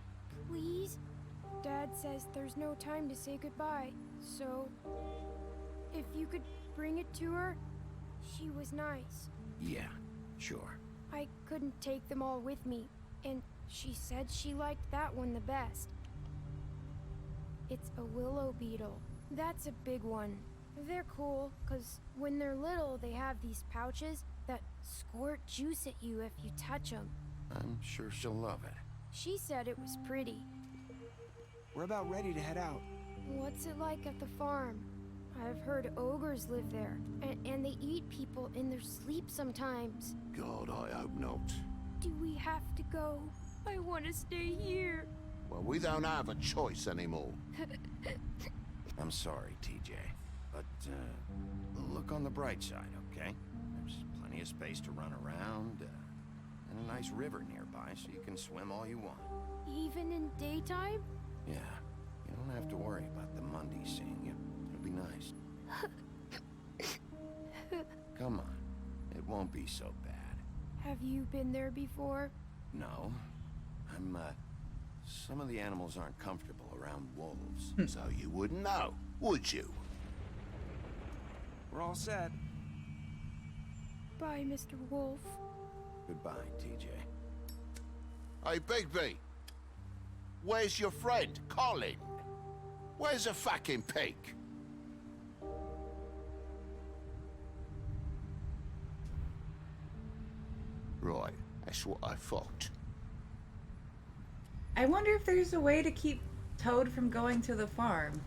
S13: please? Dad says there's no time to say goodbye, so if you could bring it to her, she was nice.
S12: Yeah, sure.
S13: I couldn't take them all with me, and she said she liked that one the best. It's a willow beetle. That's a big one. They're cool, 'cause when they're little, they have these pouches that squirt juice at you if you touch them.
S12: I'm sure she'll love it.
S13: She said it was pretty.
S4: We're about ready to head out.
S13: What's it like at the farm? I've heard ogres live there, and they eat people in their sleep sometimes.
S7: God, I hope not.
S13: Do we have to go? I want to stay here.
S7: Well, we don't have a choice anymore.
S12: I'm sorry, TJ. But, look on the bright side, okay? There's plenty of space to run around, and a nice river nearby, so you can swim all you want.
S13: Even in daytime?
S12: Yeah, you don't have to worry about the Mundies seeing you. It'll be nice. Come on, it won't be so bad.
S13: Have you been there before?
S12: No, some of the animals aren't comfortable around wolves.
S7: So you wouldn't know, would you?
S4: We're all set.
S13: Bye, Mr. Wolf.
S12: Goodbye, TJ.
S7: Hey, Bigby. Where's your friend, Colin? Where's the fucking pig? Right, that's what I thought.
S5: I wonder if there's a way to keep Toad from going to the farm.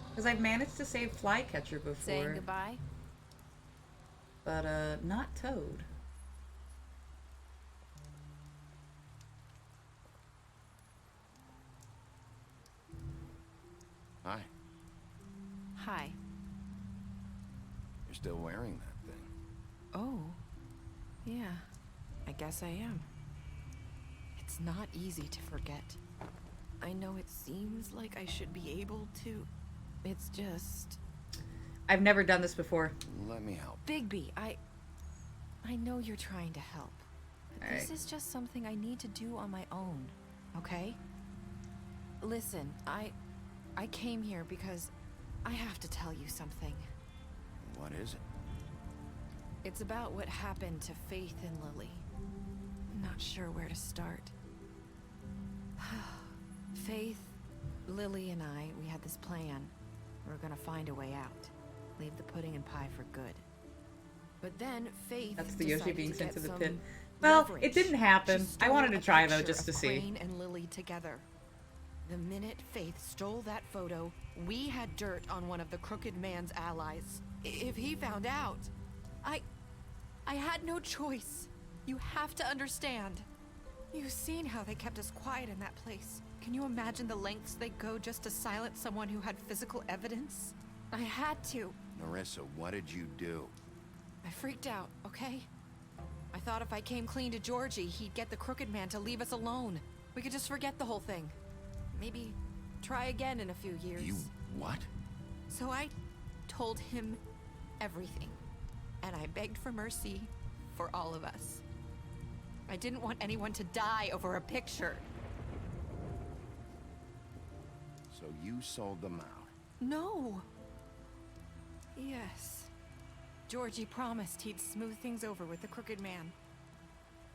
S5: Because I've managed to save Flycatcher before.
S3: Saying goodbye?
S5: But, not Toad.
S12: Hi.
S3: Hi.
S12: You're still wearing that thing.
S3: Oh. Yeah. I guess I am. It's not easy to forget. I know it seems like I should be able to. It's just...
S5: I've never done this before.
S12: Let me help.
S3: Bigby, I know you're trying to help. This is just something I need to do on my own, okay? Listen, I came here because I have to tell you something.
S12: What is it?
S3: It's about what happened to Faith and Lily. I'm not sure where to start. Faith, Lily, and we had this plan. We were gonna find a way out. Leave the pudding and pie for good. But then Faith
S5: That's the Yoshi
S3: decided
S5: being
S3: to
S5: sent
S3: get
S5: to the
S3: some
S5: pit. Well,
S3: leverage.
S5: it didn't happen.
S3: She
S5: I wanted to
S3: stole
S5: try
S3: a
S5: though,
S3: picture
S5: just to
S3: of
S5: see.
S3: Crane and Lily together. The minute Faith stole that photo, we had dirt on one of the Crooked Man's allies. If he found out, I had no choice. You have to understand. You've seen how they kept us quiet in that place. Can you imagine the lengths they go just to silence someone who had physical evidence? I had to.
S12: Narissa, what did you do?
S3: I freaked out, okay? I thought if I came clean to Georgie, he'd get the Crooked Man to leave us alone. We could just forget the whole thing. Maybe try again in a few years.
S12: You what?
S3: So I told him everything. And I begged for mercy for all of us. I didn't want anyone to die over a picture.
S12: So you sold them out?
S3: No. Yes. Georgie promised he'd smooth things over with the Crooked Man.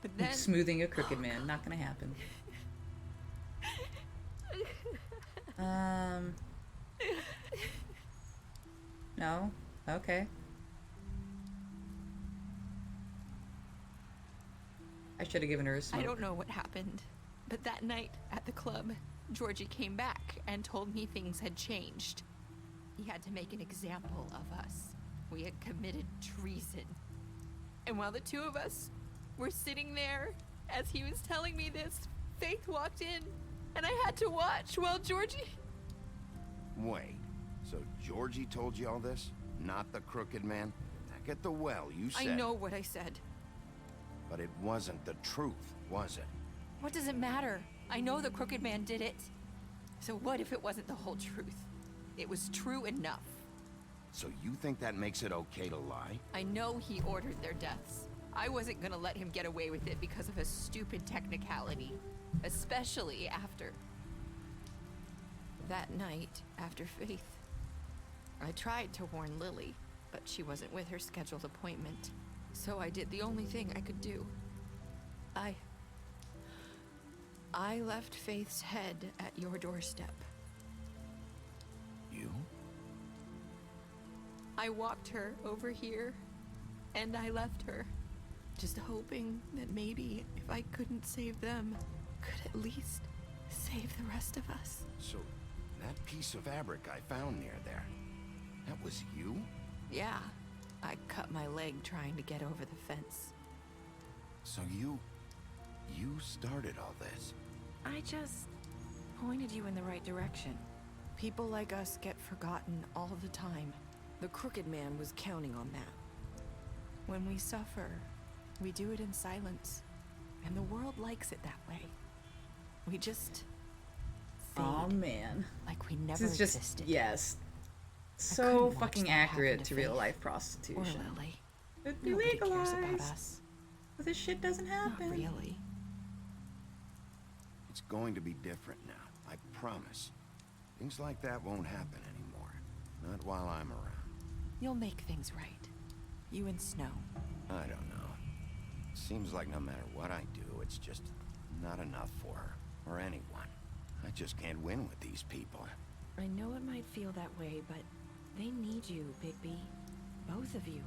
S3: But then...
S5: Smoothing a crooked man. Not gonna happen. No? Okay. I should have given her a smoke.
S3: I don't know what happened, but that night at the club, Georgie came back and told me things had changed. He had to make an example of us. We had committed treason. And while the two of us were sitting there, as he was telling me this, Faith walked in, and I had to watch while Georgie...
S12: Wait, so Georgie told you all this? Not the crooked man? Back at the well, you said...
S3: I know what I said.
S12: But it wasn't the truth, was it?
S3: What does it matter? I know the crooked man did it. So what if it wasn't the whole truth? It was true enough.
S12: So you think that makes it okay to lie?
S3: I know he ordered their deaths. I wasn't gonna let him get away with it because of a stupid technicality. Especially after... that night, after Faith. I tried to warn Lily, but she wasn't with her scheduled appointment. So I did the only thing I could do. I left Faith's head at your doorstep.
S12: You?
S3: I walked her over here, and I left her. Just hoping that maybe if I couldn't save them, could at least save the rest of us.
S12: So, that piece of fabric I found near there, that was you?
S3: Yeah. I cut my leg trying to get over the fence.
S12: So you started all this?
S3: I just pointed you in the right direction. People like us get forgotten all the time. The crooked man was counting on that. When we suffer, we do it in silence. And the world likes it that way. We just fade.
S5: Oh man.
S3: Like we never
S5: this is just,
S3: existed.
S5: Yes. So fucking accurate to real life prostitution.
S3: Or Lily.
S5: It'd be
S3: Nobody
S5: legalized.
S3: cares about us.
S5: But this shit doesn't happen.
S3: Not really.
S12: It's going to be different now, I promise. Things like that won't happen anymore. Not while I'm around.
S3: You'll make things right. You and Snow.
S12: I don't know. Seems like no matter what I do, it's just not enough for her, or anyone. I just can't win with these people.
S3: I know it might feel that way, but they need you, Bigby. Both of you.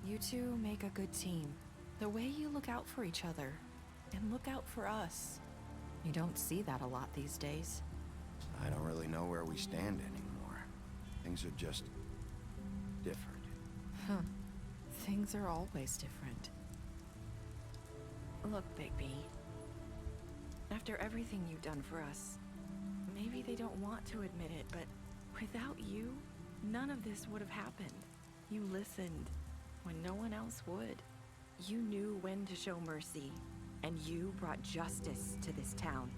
S3: You two make a good team. The way you look out for each other, and look out for us. You don't see that a lot these days.
S12: I don't really know where we stand anymore. Things are just... different.
S3: Huh. Things are always different. Look, Bigby. After everything you've done for us, maybe they don't want to admit it, but without you, none of this would have happened. You listened when no one else would. You knew when to show mercy, and you brought justice to this town.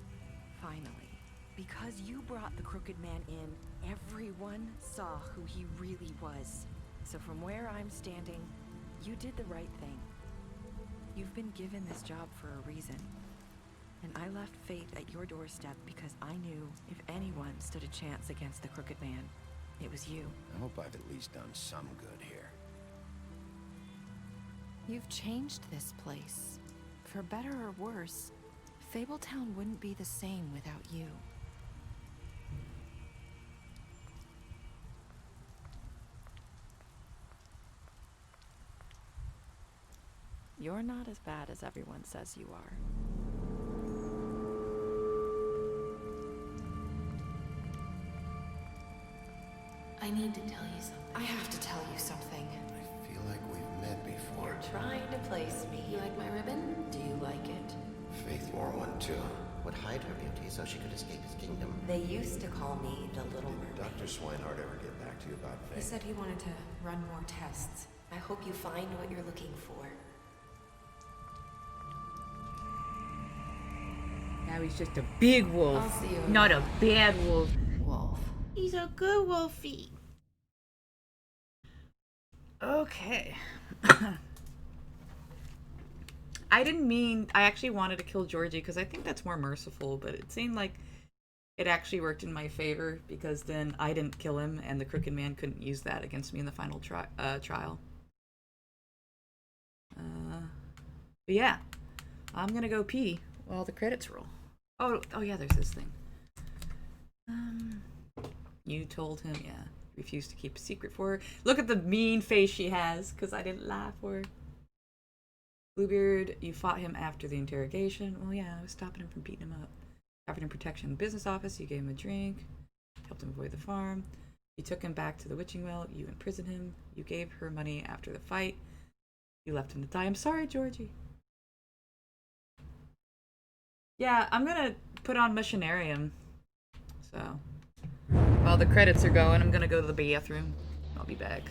S3: Finally. Because you brought the crooked man in, everyone saw who he really was. So from where I'm standing, you did the right thing. You've been given this job for a reason. And I left Faith at your doorstep because I knew if anyone stood a chance against the crooked man, it was you.
S12: I hope I've at least done some good here.
S3: You've changed this place. For better or worse, Fabletown wouldn't be the same without you. You're not as bad as everyone says you are.
S20: I need to tell you something.
S3: I have to tell you something.
S12: I feel like we've met before.
S20: You're trying to place me. You like my ribbon? Do you like it?
S12: Faith wore one too.
S21: Would hide her beauty so she could escape his kingdom.
S20: They used to call me the Little Mermaid.
S12: Dr. Swinehart ever get back to you about
S20: He
S12: Faith?
S20: said he wanted to run more tests. I hope you find what you're looking for.
S5: Now he's just a big wolf,
S20: I'll see you
S5: not a bad wolf.
S20: Wolf.
S5: He's a good wolfie. Okay. I actually wanted to kill Georgie because I think that's more merciful, but it seemed like it actually worked in my favor because then I didn't kill him and the crooked man couldn't use that against me in the final trial. But yeah, I'm gonna go pee while the credits roll. Oh yeah, there's this thing. You told him, yeah. Refused to keep a secret for her. Look at the mean face she has, because I didn't lie for her. Bluebeard, you fought him after the interrogation. Well, yeah, I was stopping him from beating him up. Offered him protection in the business office. You gave him a drink. Helped him avoid the farm. You took him back to the witching well. You imprisoned him. You gave her money after the fight. You left him to die. I'm sorry, Georgie. Yeah, I'm gonna put on Missionarium. So, while the credits are going, I'm gonna go to the bathroom. I'll be back.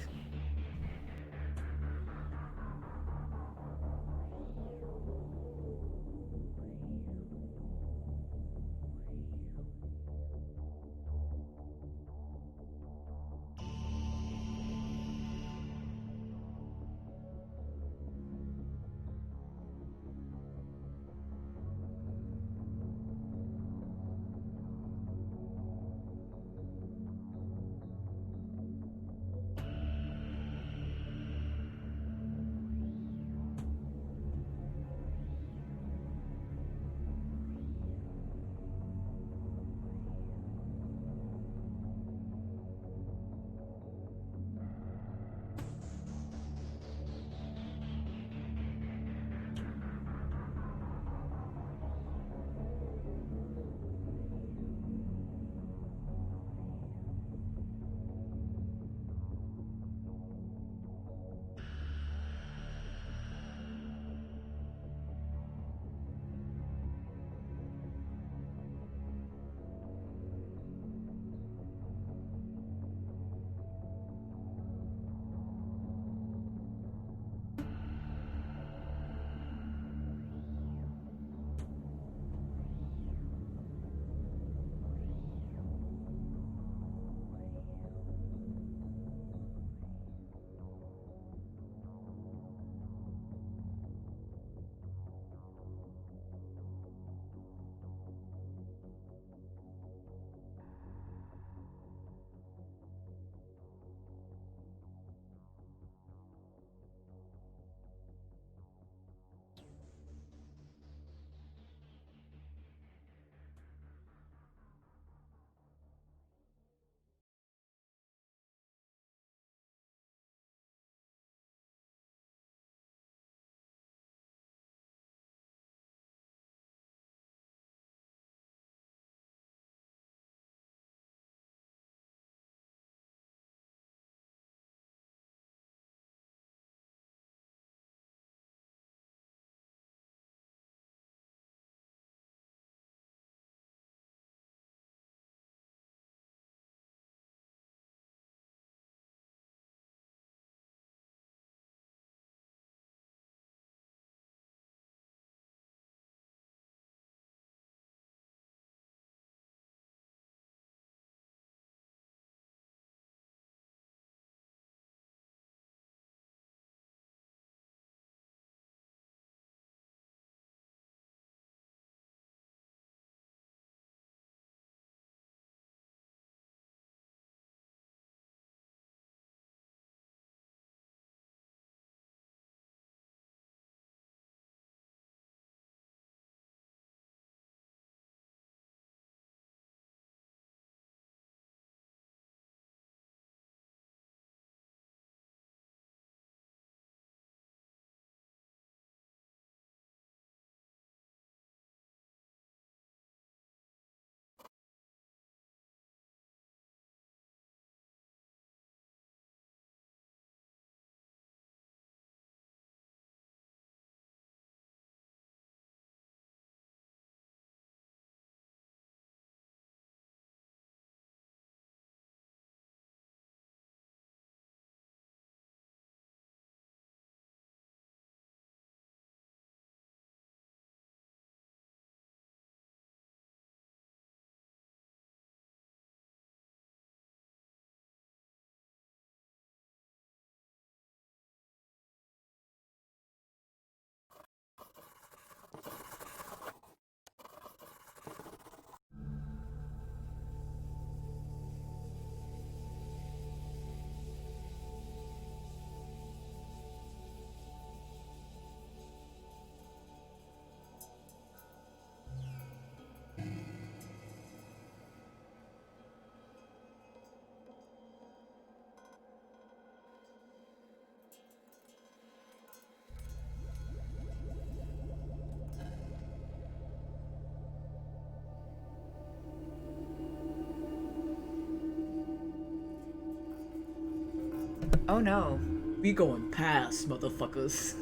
S5: Oh no. We going past, motherfuckers.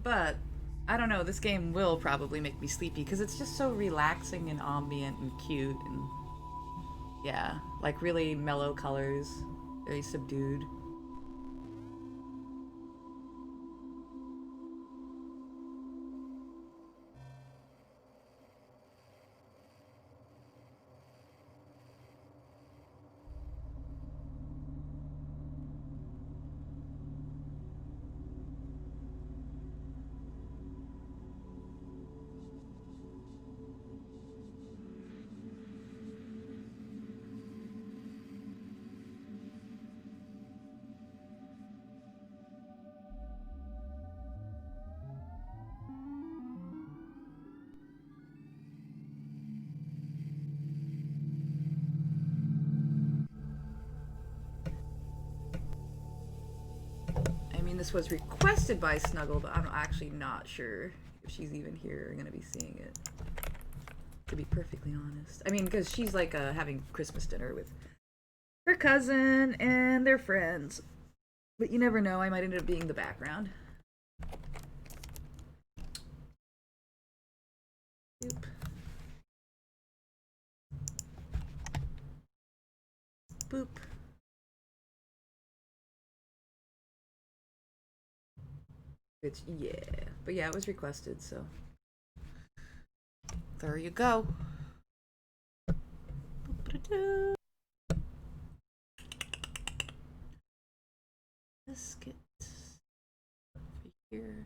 S5: But I don't know, this game will probably make me sleepy because it's just so relaxing and ambient and cute and yeah, like really mellow colors, very subdued. I mean, this was requested by Snuggle, but I'm actually not sure if she's even here or gonna be seeing it. To be perfectly honest. I mean, because she's like having Christmas dinner with her cousin and their friends. But you never know, I might end up being the background. Boop. Boop. Which, yeah. But yeah, it was requested, so. There you go. Let's get over here.